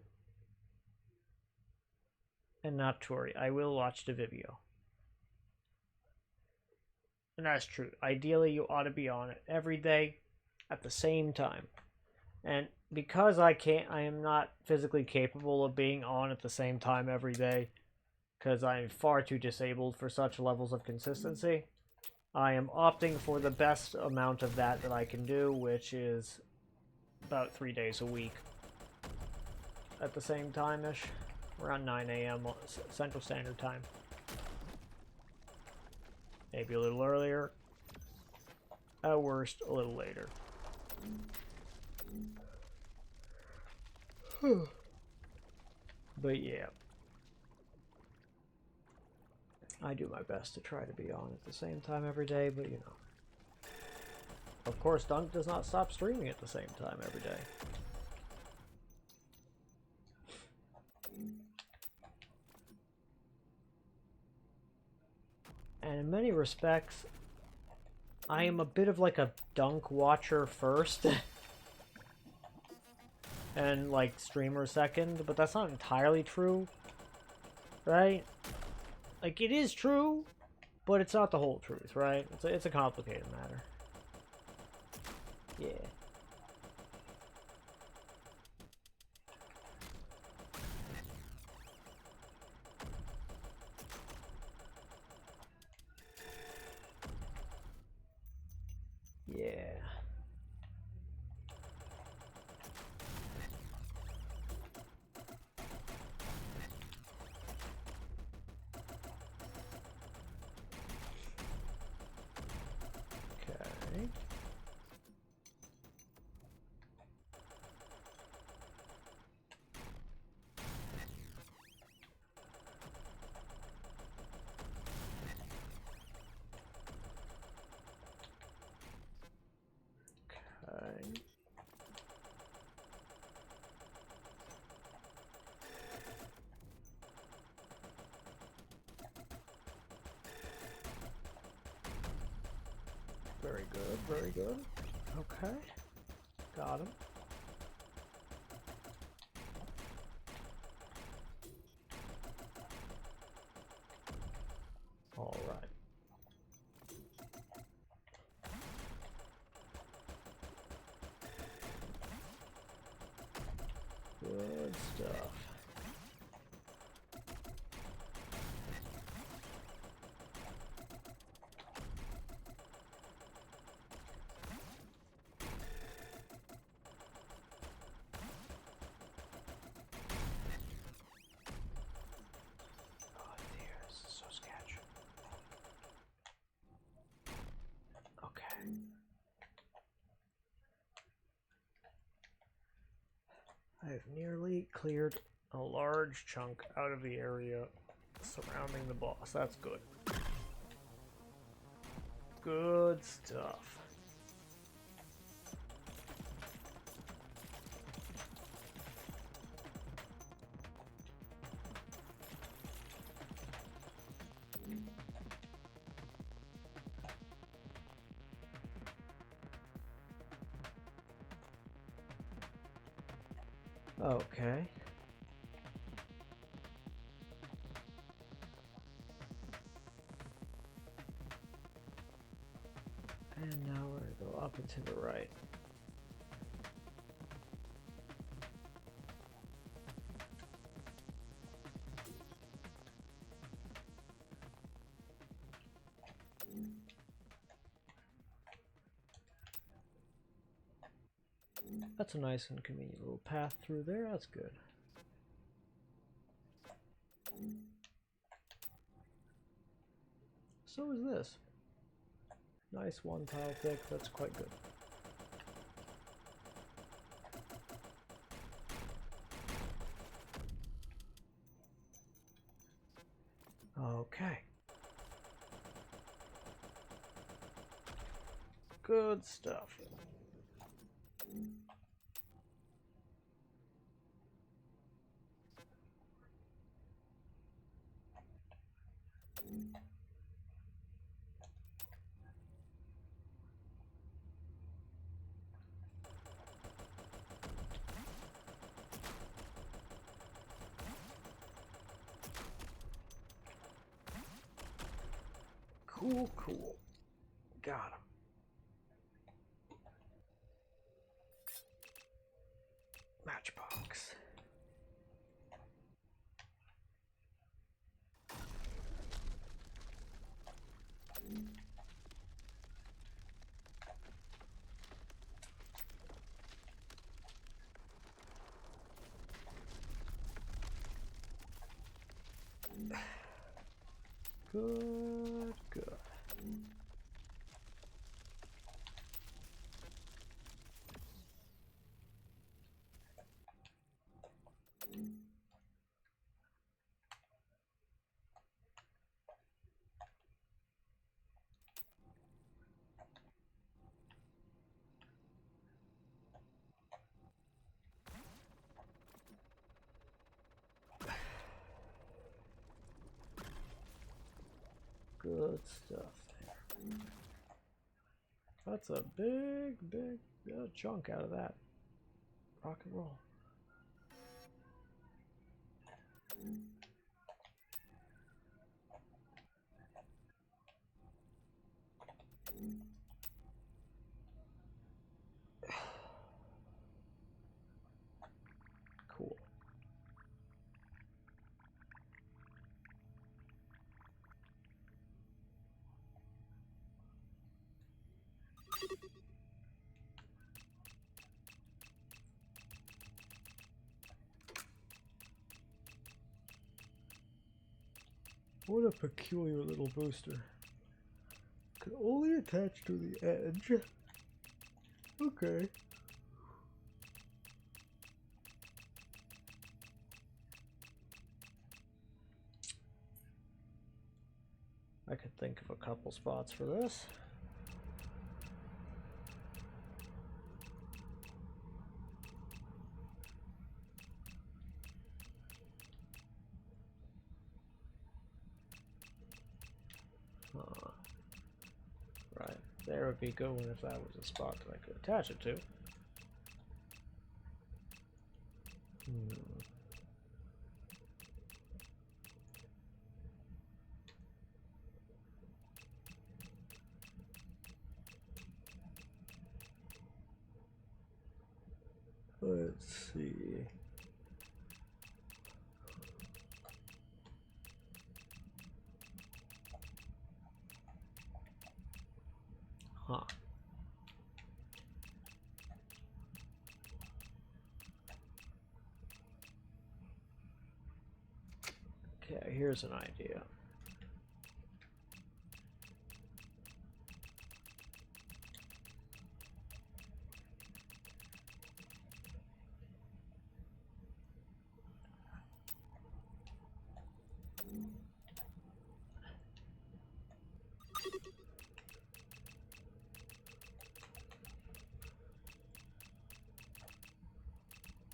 And not to worry, I will watch the video. And that's true. Ideally, you ought to be on it every day at the same time. And because I am not physically capable of being on at the same time every day, because I am far too disabled for such levels of consistency, I am opting for the best amount of that I can do, which is about 3 days a week at the same time-ish, around 9 a.m. Central Standard Time. Maybe a little earlier. At worst, a little later. But yeah. I do my best to try to be on at the same time every day, but you know. Of course, Dunk does not stop streaming at the same time every day. And in many respects, I am a bit of like a Dunk watcher first. And like streamer second, but that's not entirely true. Right? Like, it is true, but it's not the whole truth, right? It's a complicated matter. Yeah. Yeah. Okay. Okay. Very good, very good. Okay. Got him. All right. Good stuff. Oh dear, this is so sketchy. Okay. I have nearly cleared a large chunk out of the area surrounding the boss. That's good. Good stuff. Okay. And now we're going to go up and to the right. that's a nice and convenient little path through there. That's good. So is this. Nice one tile thick, that's quite good. Okay. Good stuff. Cool, cool. Got him. Matchbox. Good, good. Good stuff there. That's a big chunk out of that. Rock and roll. Cool. What a peculiar little booster. Can only attach to the edge. Okay. I could think of a couple spots for this. Right, there would be good one if that was a spot that I could attach it to. Let's see. Huh. Okay, here's an idea.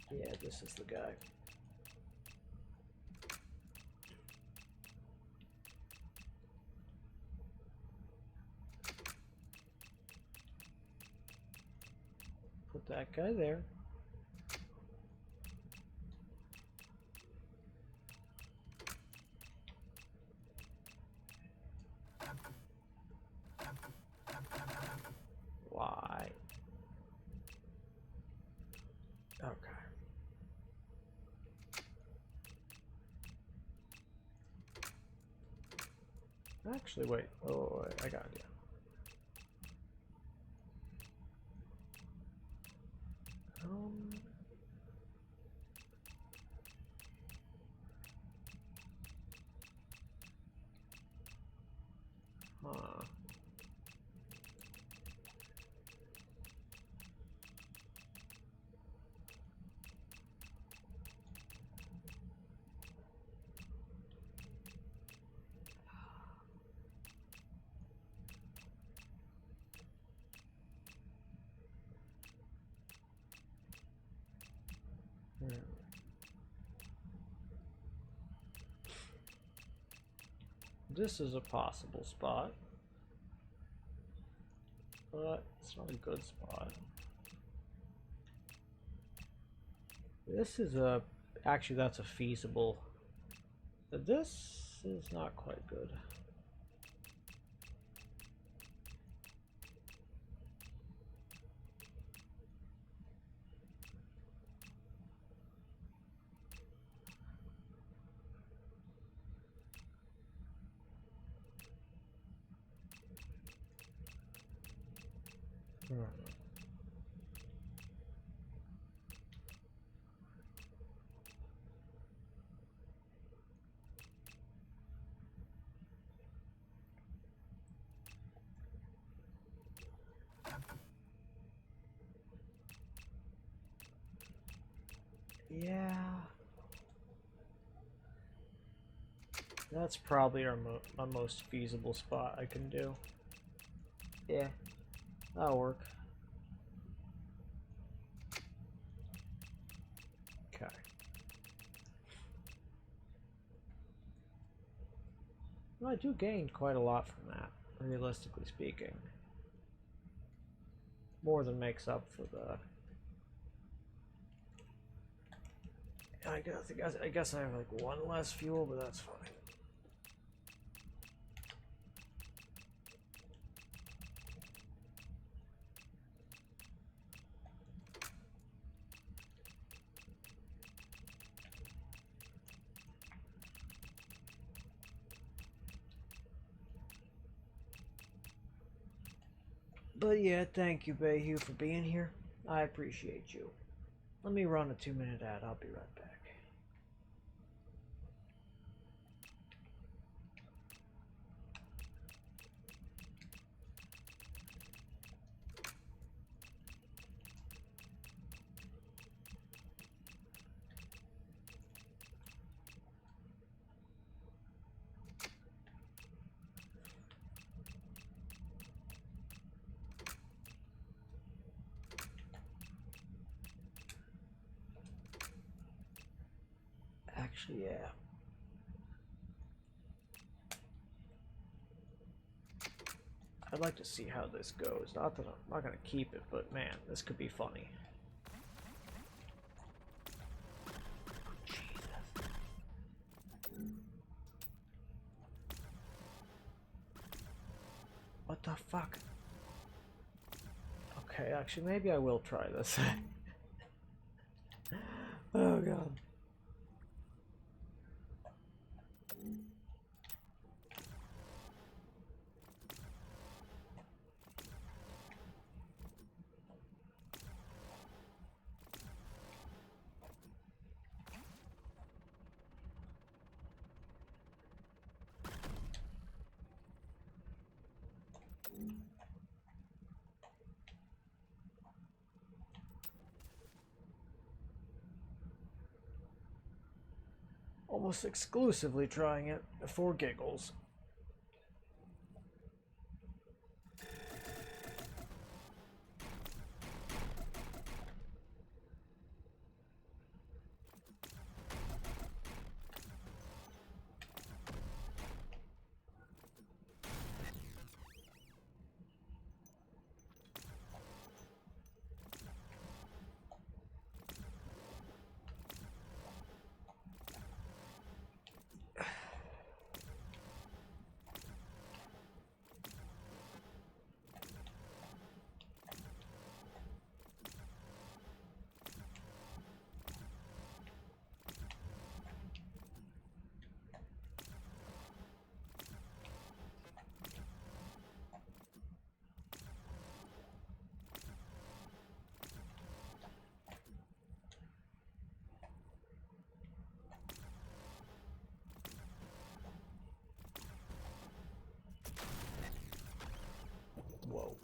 Yeah, this is the guy. Put that guy there. Why? Okay. Actually, wait. Oh, wait, I got it. This is a possible spot. But it's not a good spot. This is a... Actually, that's a feasible... This is not quite good. Yeah. That's probably my most feasible spot I can do. Yeah, that'll work. Okay. Well, I do gain quite a lot from that, realistically speaking. More than makes up for the... I guess I have like one less fuel, but that's fine. But yeah, thank you, Bayhu, for being here. I appreciate you. Let me run a 2-minute ad. I'll be right back. Actually, yeah. I'd like to see how this goes. Not that I'm not gonna keep it, but man, this could be funny. Jesus. What the fuck? Okay, actually, maybe I will try this. Oh god. Almost exclusively trying it for giggles. Whoa.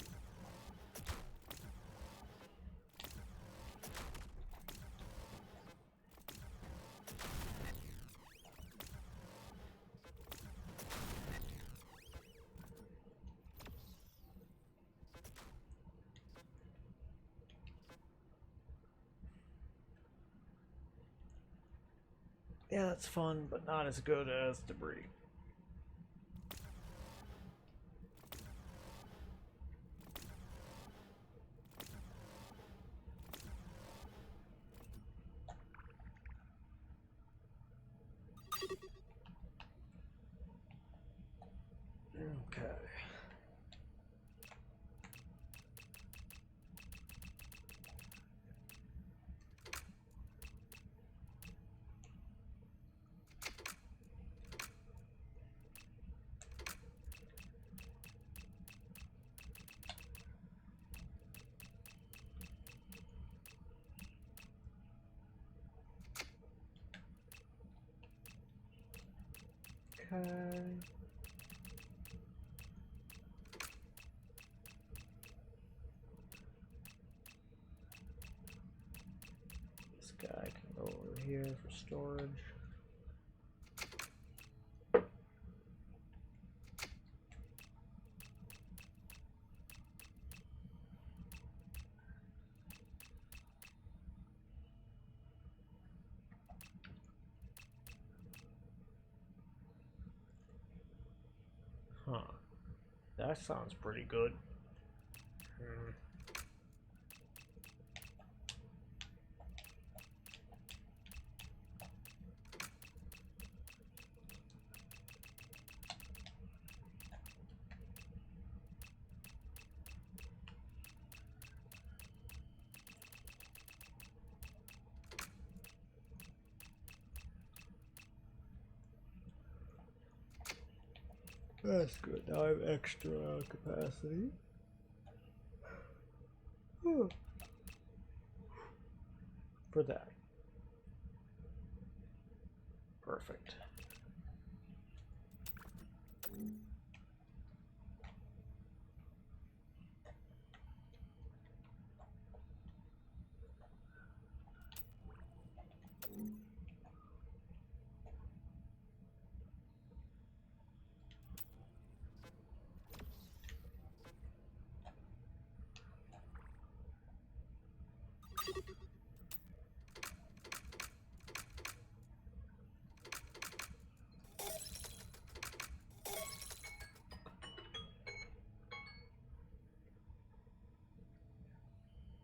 Yeah, that's fun, but not as good as debris. Okay. This guy can go over here for storage. Huh. That sounds pretty good. That's good. Now I have extra capacity. For that. Perfect.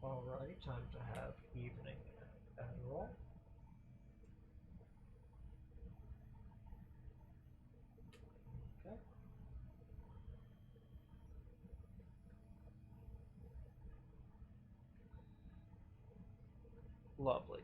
Alright, time to have evening Adderall. Okay. Lovely.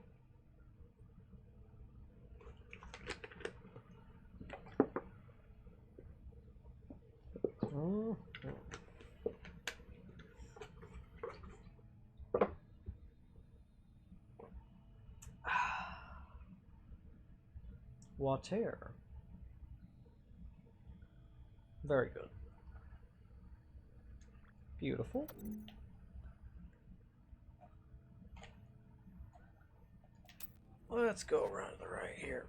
Water. Very good. Beautiful. Let's go around to the right here.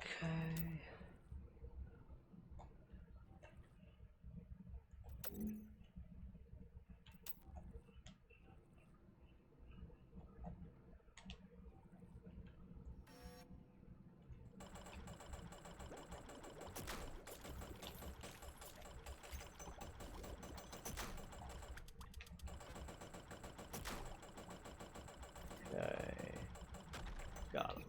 Okay. Okay. Got him.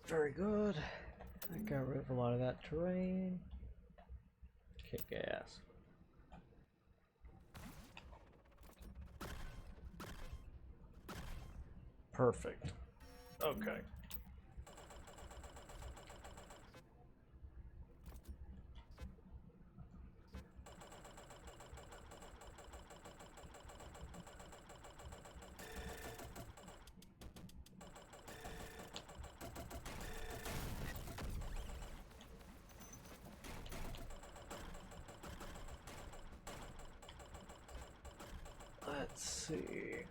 Very good. I got rid of a lot of that terrain. Kick ass. Perfect. Okay. Let's see.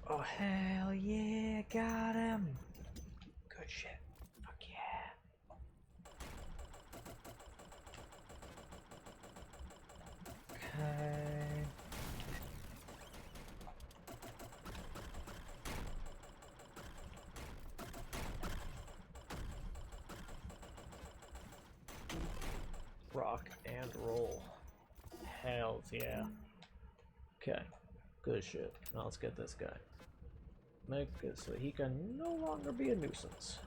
Oh, hell yeah, got him. Good shit. Fuck yeah. Okay. Rock and roll. Hells yeah. Okay. Good shit. Now let's get this guy. Make it so he can no longer be a nuisance.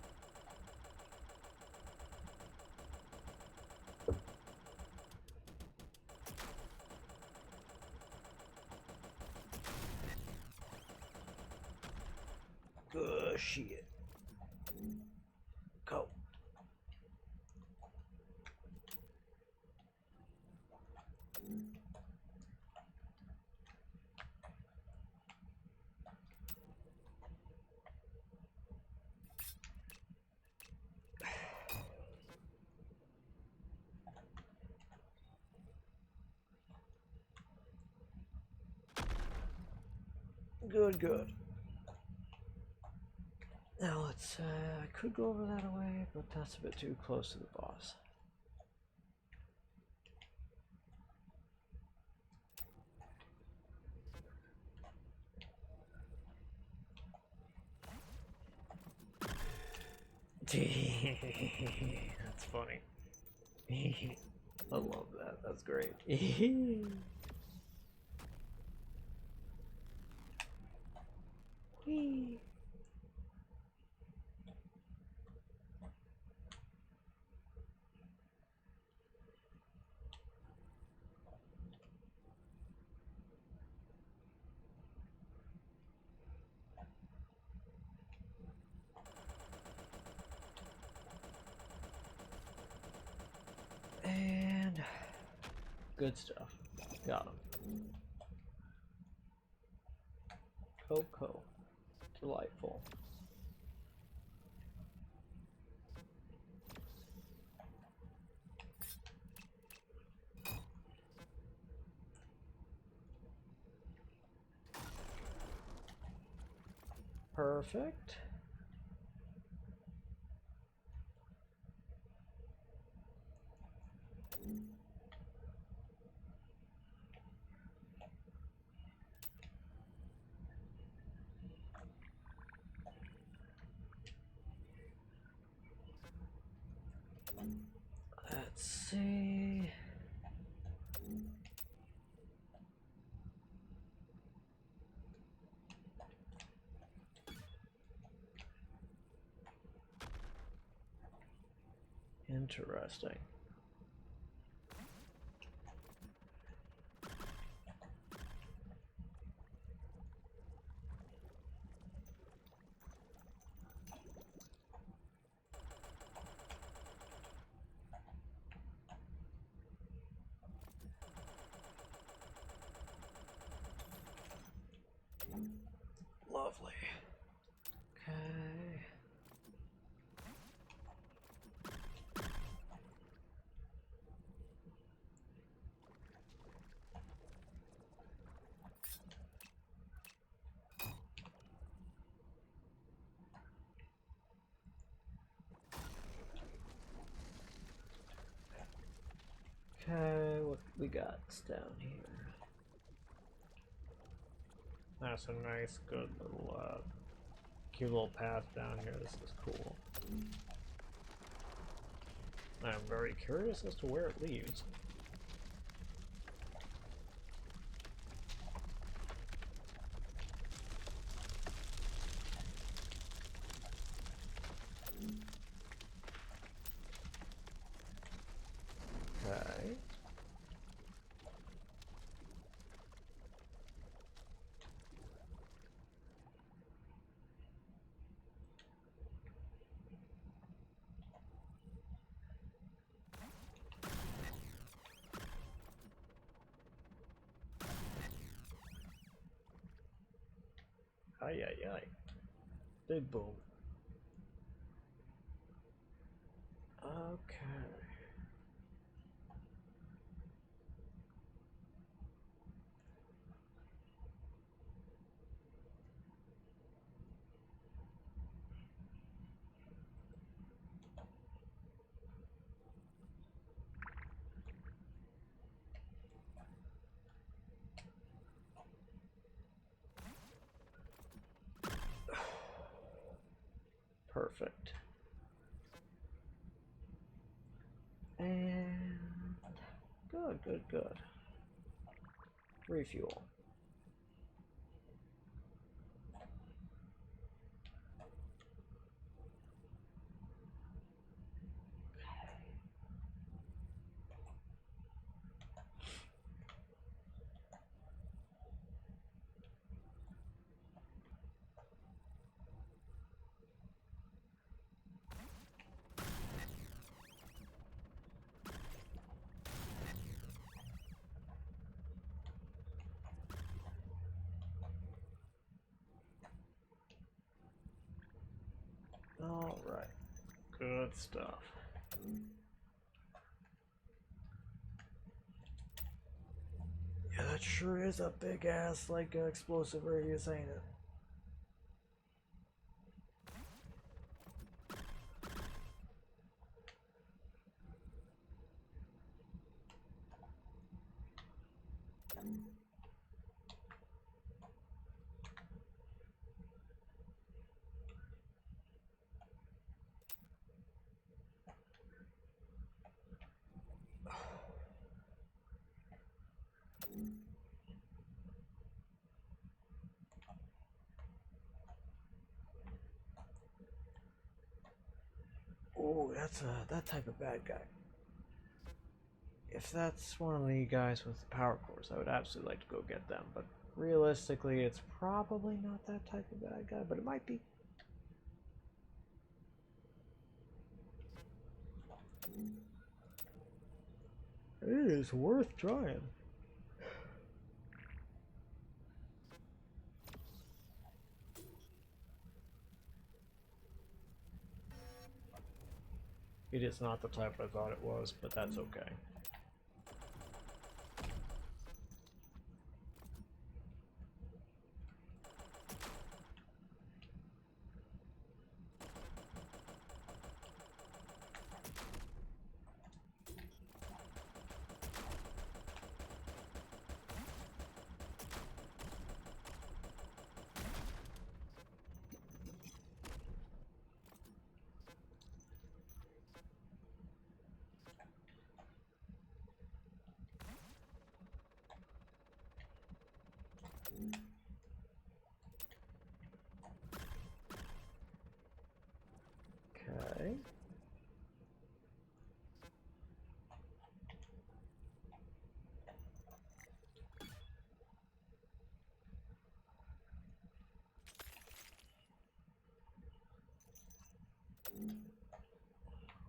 Good shit. Go. Good, good. Now let's, I could go over that way, but that's a bit too close to the boss. That's funny. I love that. That's great. Whee. And good stuff. Got him. Coco. Delightful. Perfect. Let's see. Interesting. Lovely. Okay. Okay, what we got down here? That's a nice, good little, cute little path down here. This is cool. I'm very curious as to where it leads. Okay. Ay, ay, ay. Big boom. Okay. Perfect. And good, good, good. Refuel. Good stuff. Yeah, that sure is a big ass, like, explosive radius, ain't it? Oh, that's that type of bad guy. If that's one of the guys with the power cores, I would absolutely like to go get them. But realistically, it's probably not that type of bad guy, but it might be. It is worth trying. It is not the type I thought it was, but that's okay. Okay.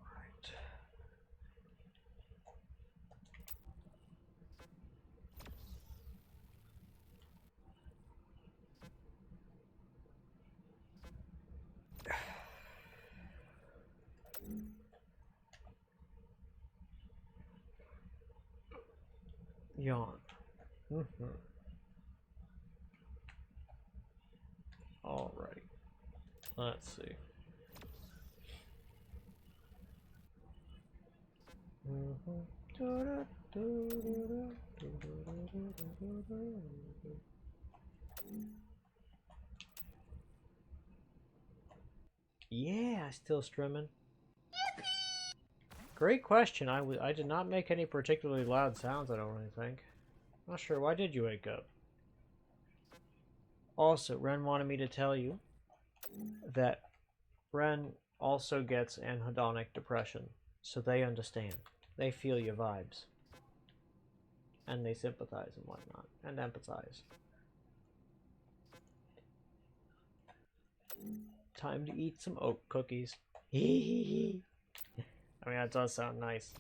Right. Yawn. Alrighty. Let's see. Yeah, still streaming. Great question. I did not make any particularly loud sounds, I don't really think. Not sure. Why did you wake up? Also, Ren wanted me to tell you that Ren also gets anhedonic depression, so they understand. They feel your vibes. And they sympathize and whatnot, and empathize. Time to eat some oat cookies. I mean, that does sound nice.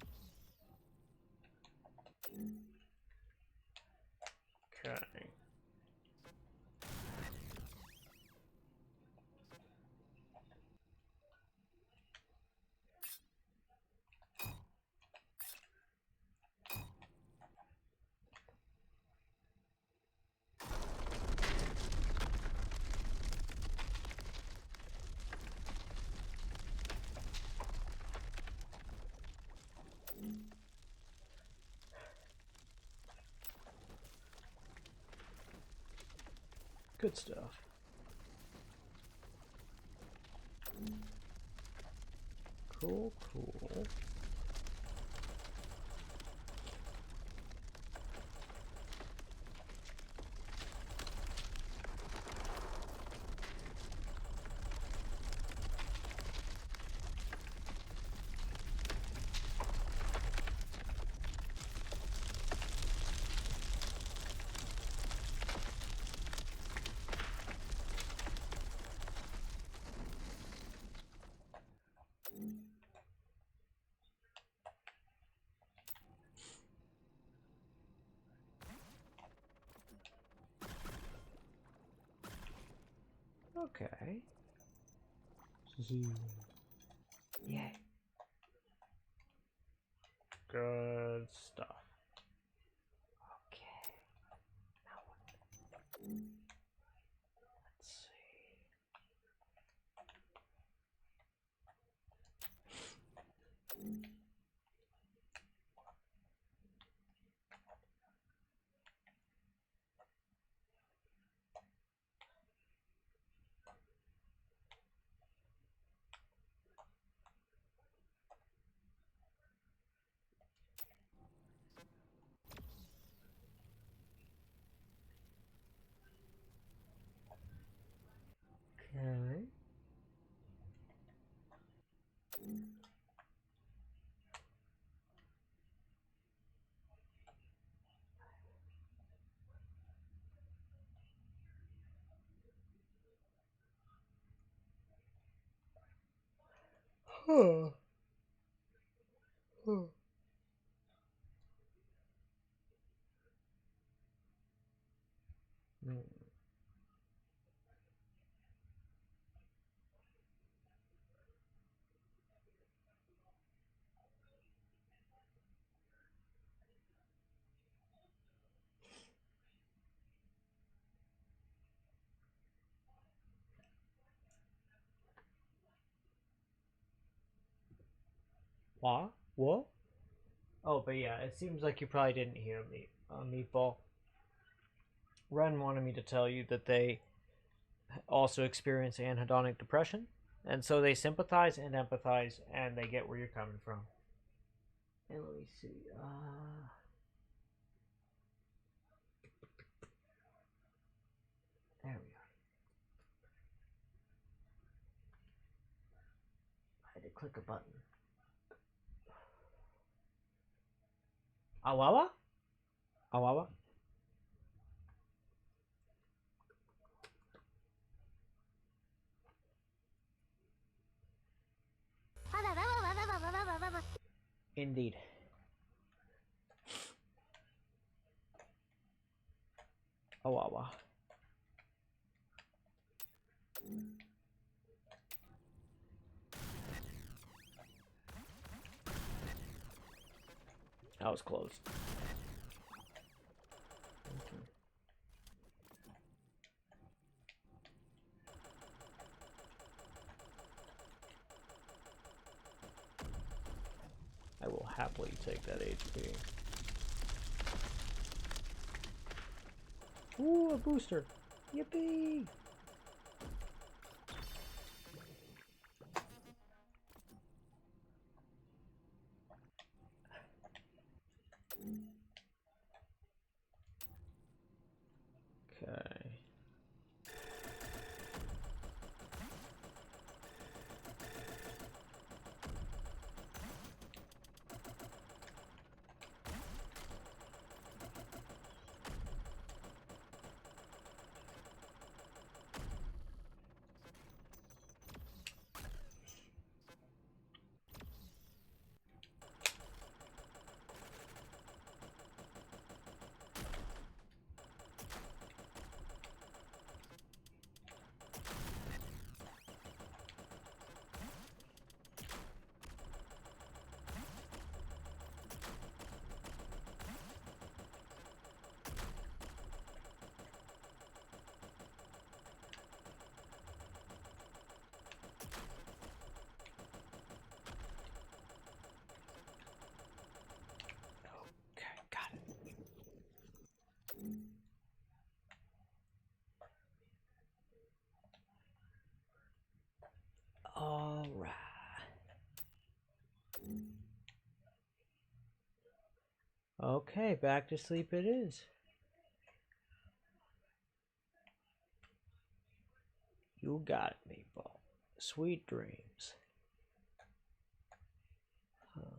Okay. Good stuff. Cool, cool. Okay. Yeah. Good stuff. Okay. Now what? Let's see. Okay. Huh. Huh. Hmm. What? What? Oh, but yeah, it seems like you probably didn't hear me, Meatball. Ren wanted me to tell you that they also experience anhedonic depression, and so they sympathize and empathize, and they get where you're coming from. And let me see. There we are. I had to click a button. Awawa? Awawa? Indeed. Awawa. That was close. Okay. I will happily take that HP. Ooh, a booster! Yippee! Okay. Got it. All right. Okay, back to sleep it is. You got it, Meatball. Sweet dreams. Huh.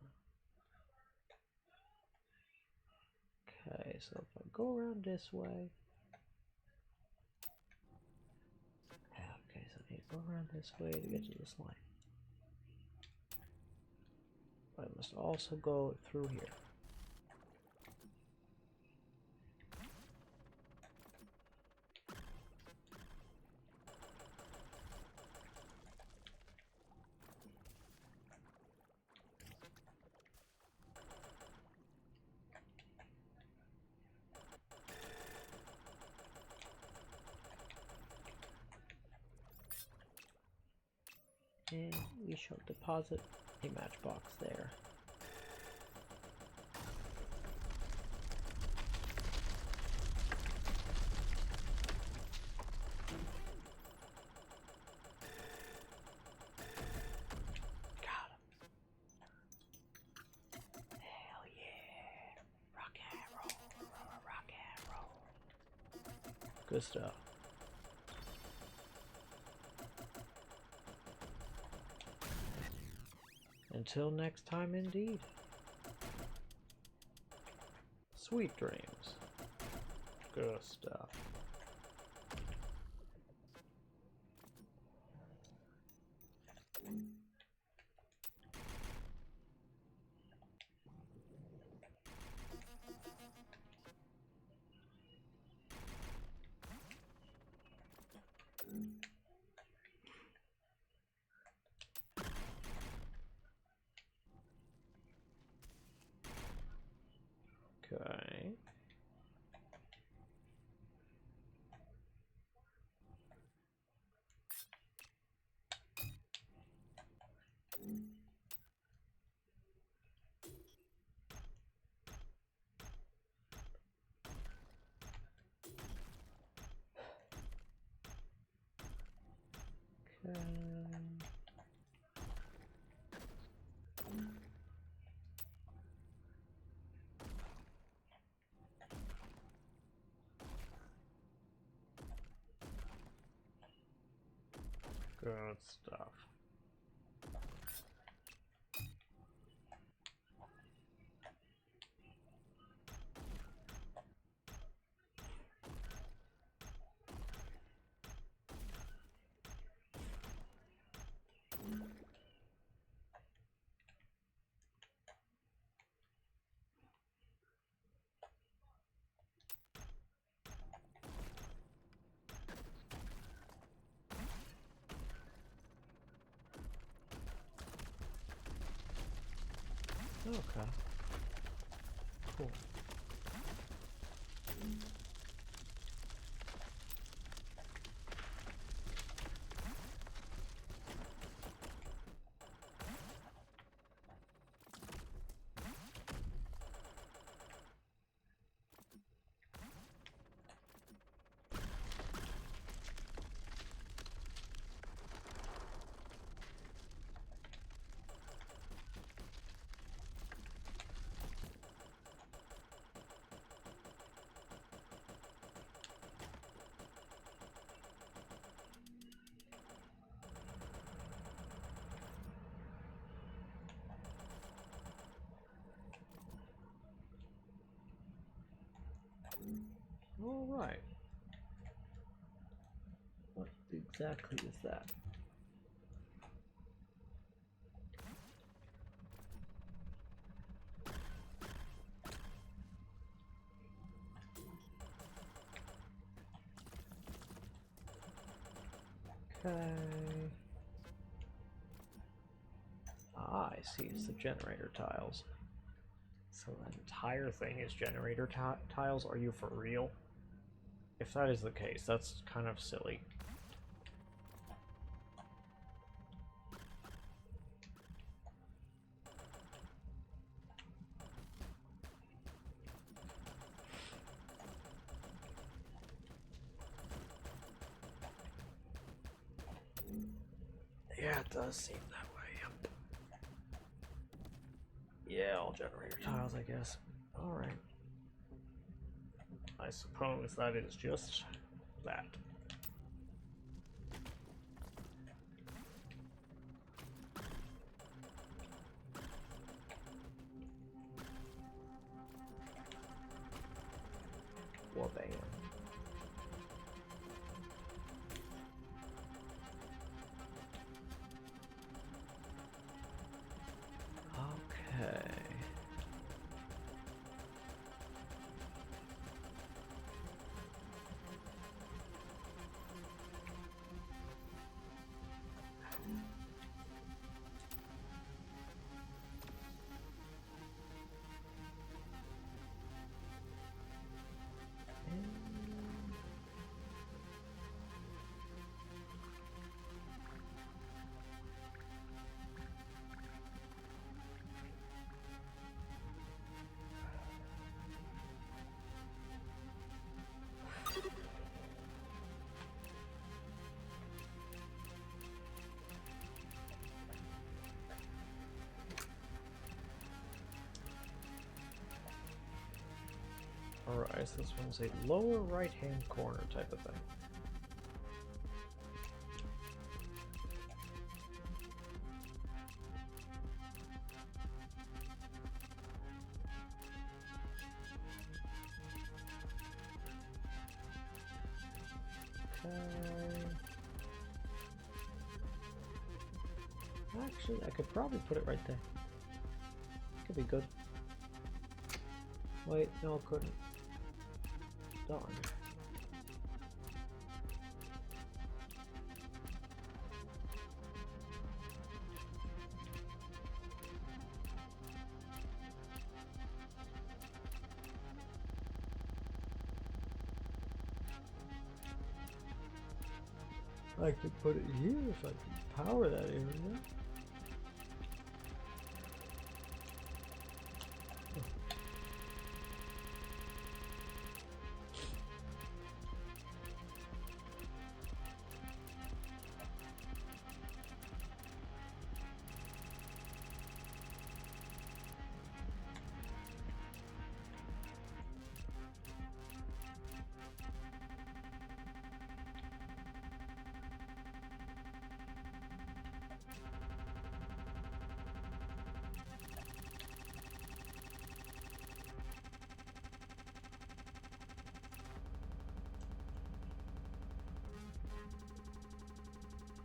Okay, so if I go around this way. Okay, so I need to go around this way to get to this line. But I must also go through here. And we shall deposit a matchbox there. Got him. Hell yeah. Rock and roll. Rock and roll. Good stuff. Until next time, indeed. Sweet dreams. Good stuff. Okay. Good stuff. Okay. Cool. All right. What exactly is that? Okay. Ah, I see. It's the generator tiles. So the entire thing is generator tiles? Are you for real? If that is the case, that's kind of silly. Yeah, it does seem that way, yep. Yeah, all generator tiles, I guess. Alright. I suppose that is just that. Well, bam. Okay. price. This one's a lower right-hand corner type of thing. Actually, I could probably put it right there. Could be good. Wait, no, I couldn't. Darn. I could put it here if I could power that area.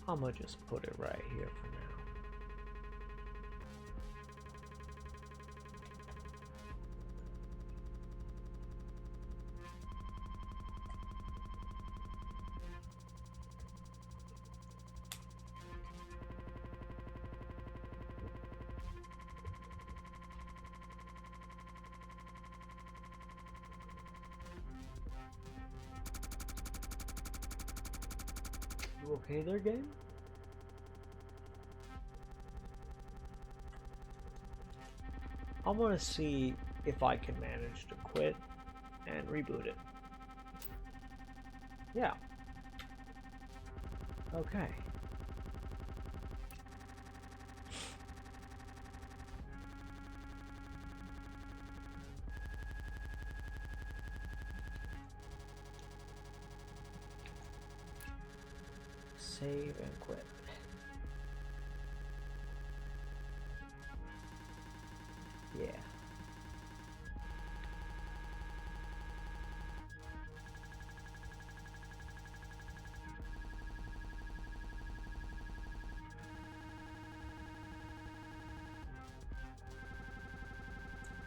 I'm gonna just put it right here for now. You okay there, game? I'm gonna see if I can manage to quit and reboot it. Yeah. Okay. Save and quit. Yeah.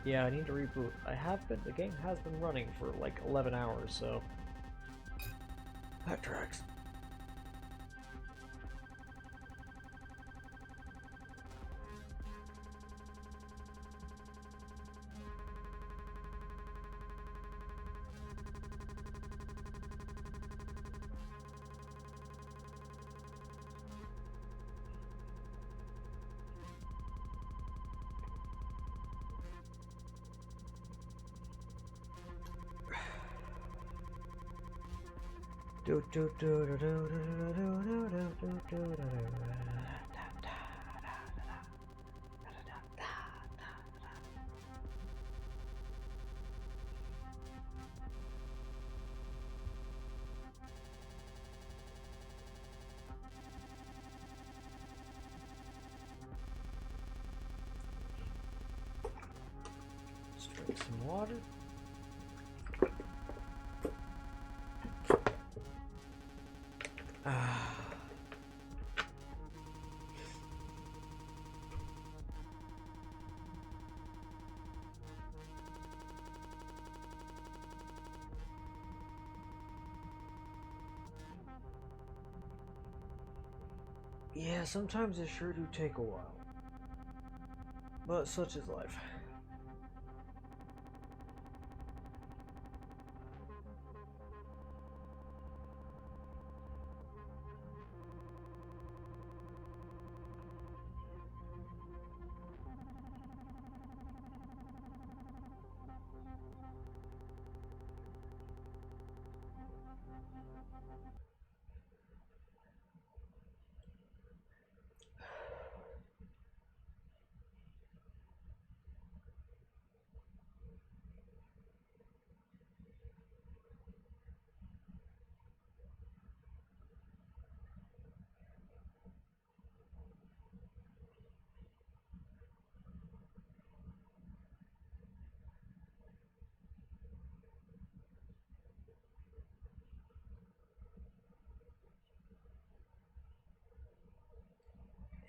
Yeah, I need to reboot. The game has been running for like 11 hours, so that tracks. Let's drink some water. Yeah, sometimes it sure do take a while. But such is life.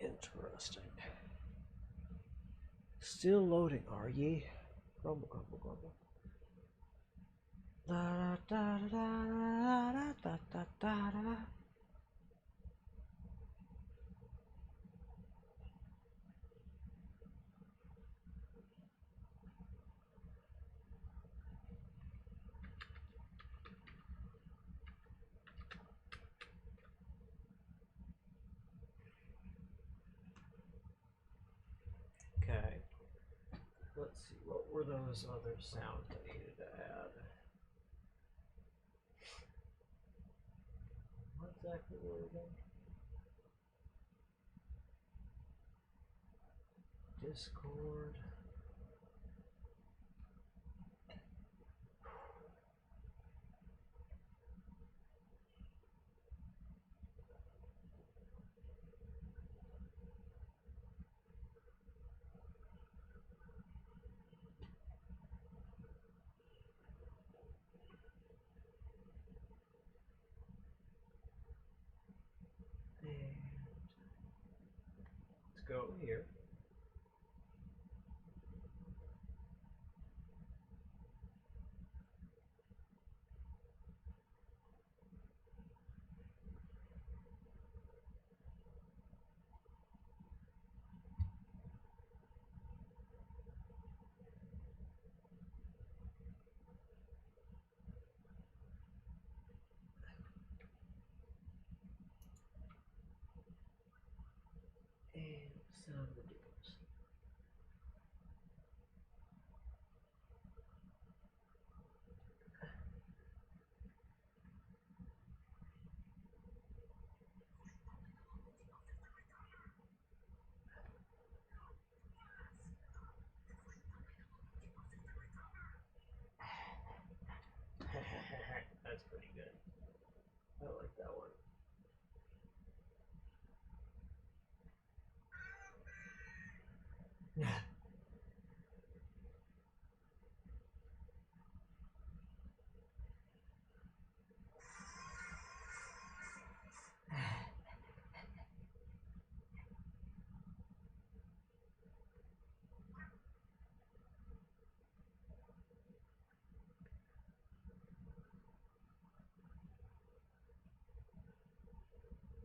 Interesting. Still loading, are ye? Grumble, grumble, grumble. Da da da da da da da da da. Okay. Let's see, what were those other sounds I needed to add? What exactly were they? Discord. And let's go here. And sound ridiculous. That's pretty good. I like that one.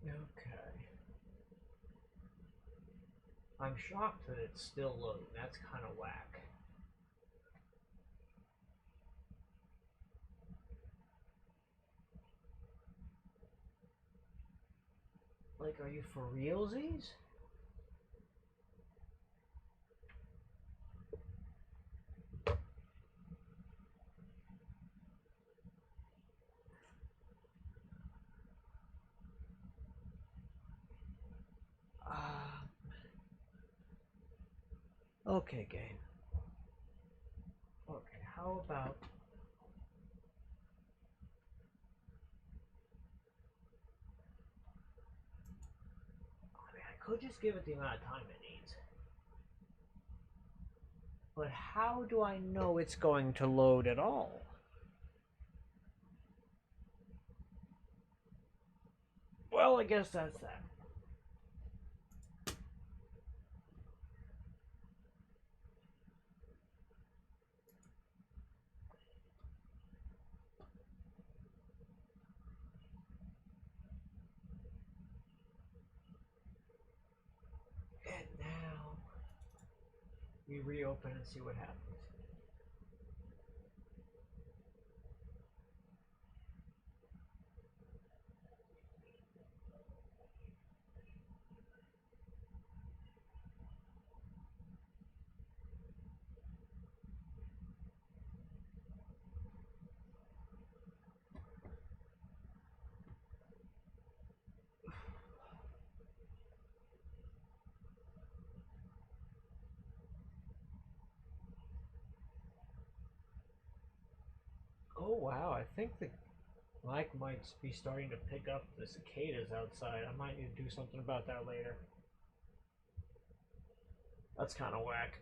Okay. I'm shocked that it's still loading. That's kind of whack. Like, are you for realsies? Okay, game. Okay, how about... I mean, I could just give it the amount of time it needs. But how do I know it's going to load at all? Well, I guess that's that. And now we reopen and see what happens. Oh wow, I think the mic might be starting to pick up the cicadas outside. I might need to do something about that later. That's kind of whack.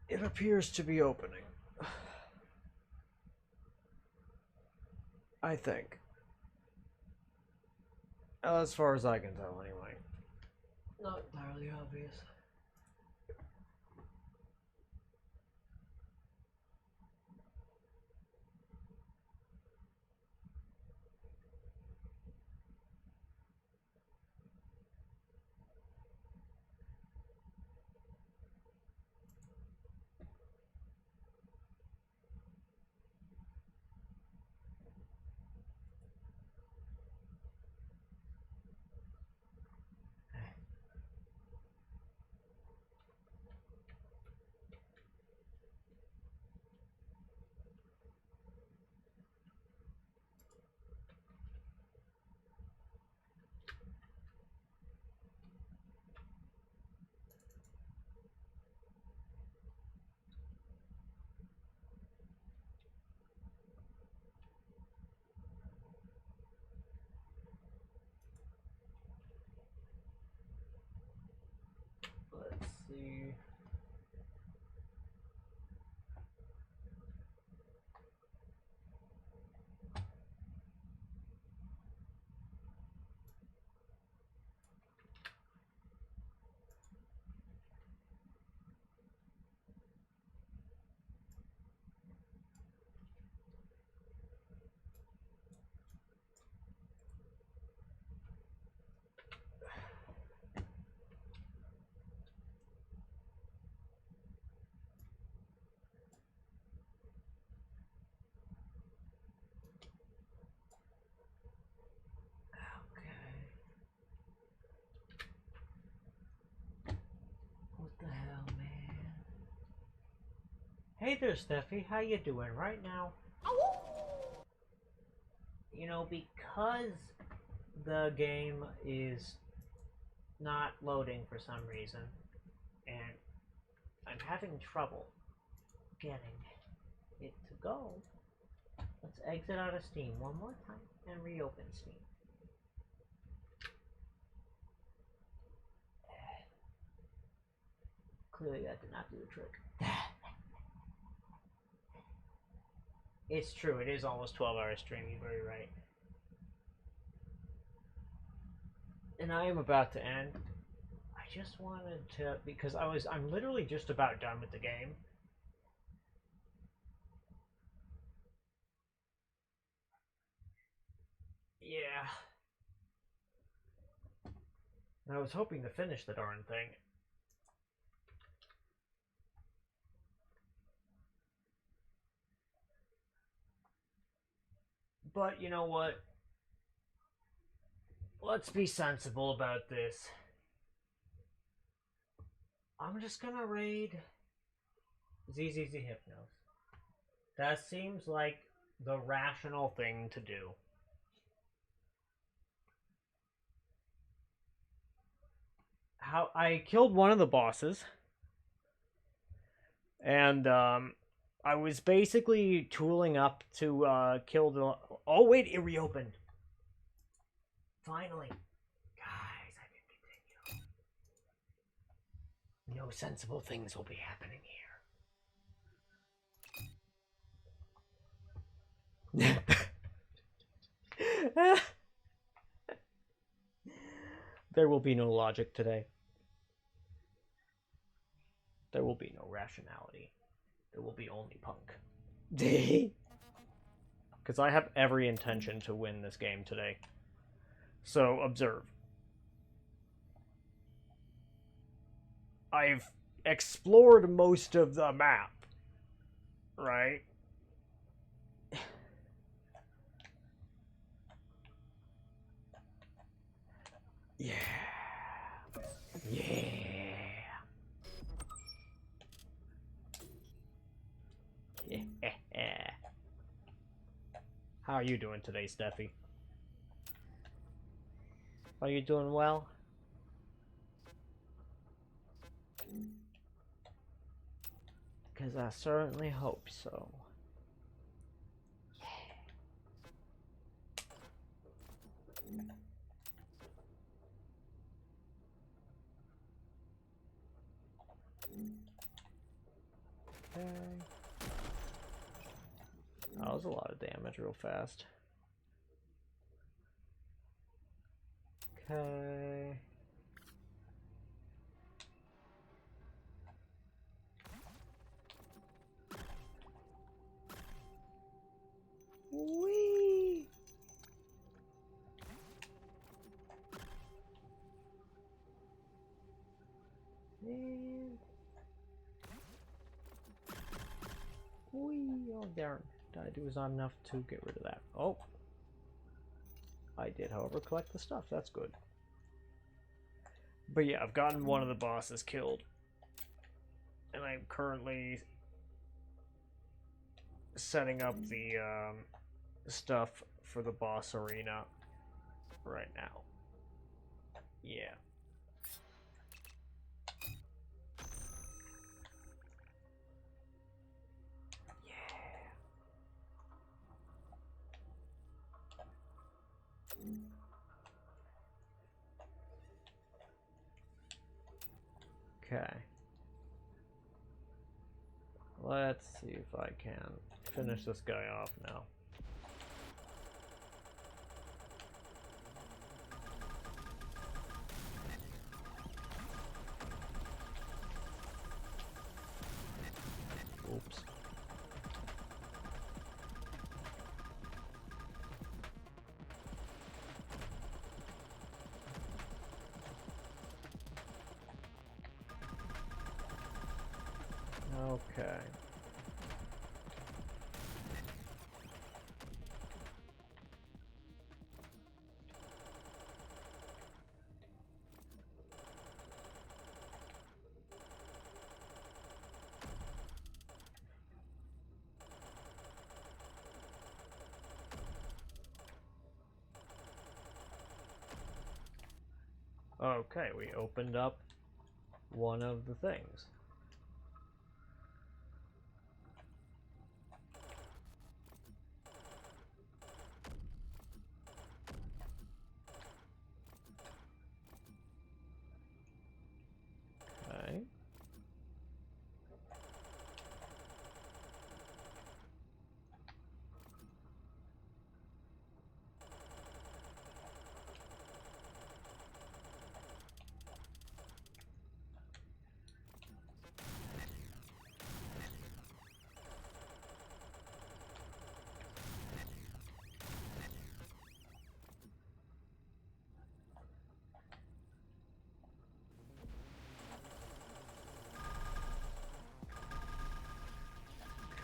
It appears to be opening. I think. As far as I can tell, anyway. Not entirely obvious. Let's see. What the hell, man? Hey there, Steffi. How you doing right now? You know, because the game is not loading for some reason, and I'm having trouble getting it to go, let's exit out of Steam one more time and reopen Steam. Clearly that did not do the trick. It's true, it is almost 12-hour stream, you're very right. And I am about to end. I just wanted to, because I'm literally just about done with the game. Yeah. And I was hoping to finish the darn thing. But you know what? Let's be sensible about this. I'm just gonna raid ZZZ Hypnos. That seems like the rational thing to do. How I killed one of the bosses, and I was basically tooling up to kill the. Oh wait, it reopened. Finally, guys, I can continue. No sensible things will be happening here. There will be no logic today. There will be no rationality. There will be only punk. Because I have every intention to win this game today. So, observe. I've explored most of the map. Right? Yeah. Yeah. How are you doing today, Steffi? Are you doing well? Because I certainly hope so. Okay. That was a lot of damage real fast. Okay. Whee! And whee! Oh darn. I do is not enough to get rid of that. Oh. I did, however, collect the stuff. That's good. But yeah, I've gotten one of the bosses killed. And I'm currently setting up the stuff for the boss arena right now. Yeah. Okay. Let's see if I can finish this guy off now. Oops. Okay. Okay, we opened up one of the things. Okay.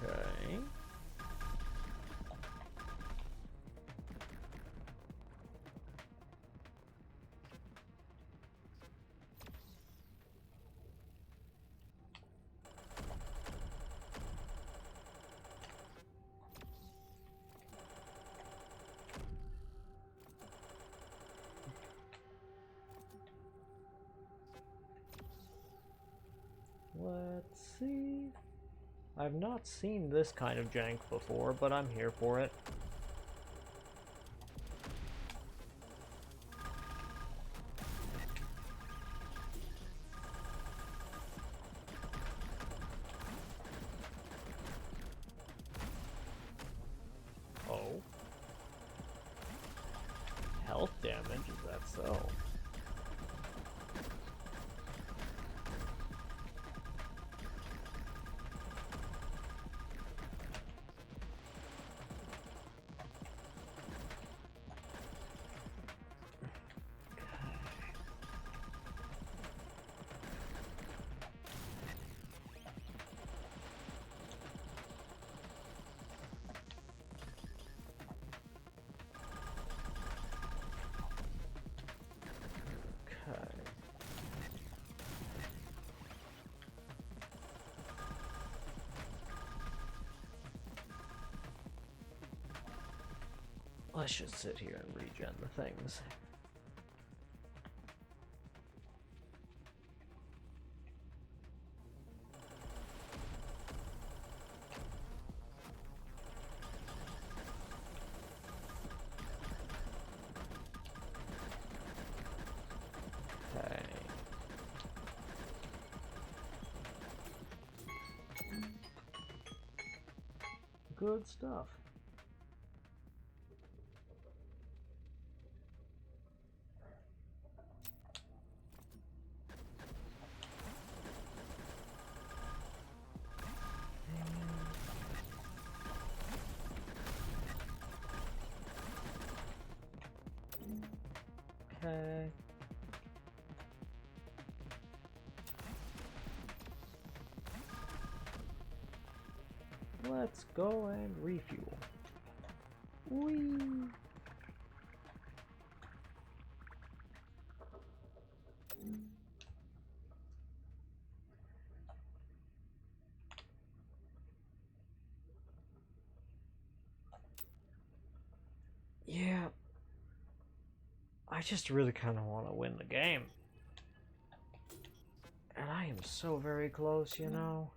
Okay. Let's see. I've not seen this kind of jank before, but I'm here for it. Oh. Health damage, is that so? I should sit here and regen the things. Okay. good stuff. Okay. Let's go and refuel. Whee! Yeah. I just really kind of want to win the game. And I am so very close, you know?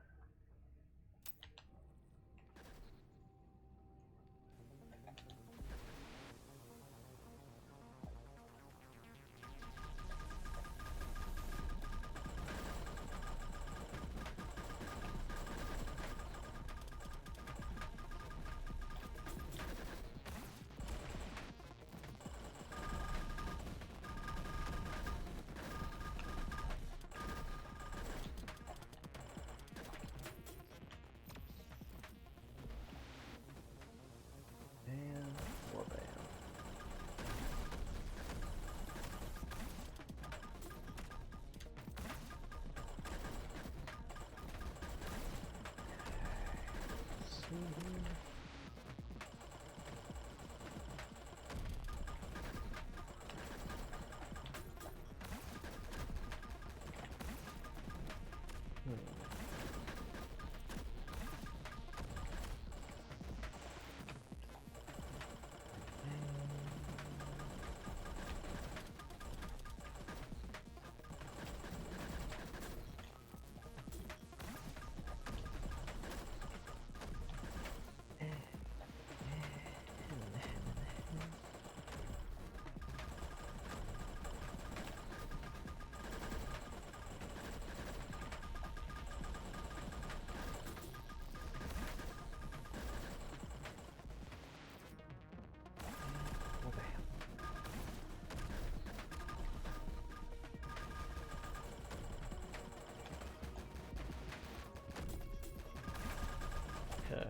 Okay.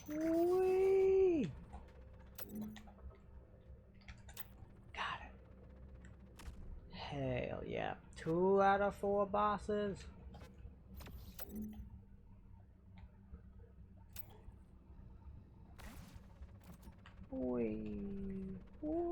Whee! Got it. Hell yeah. 2 out of 4 bosses. Whee!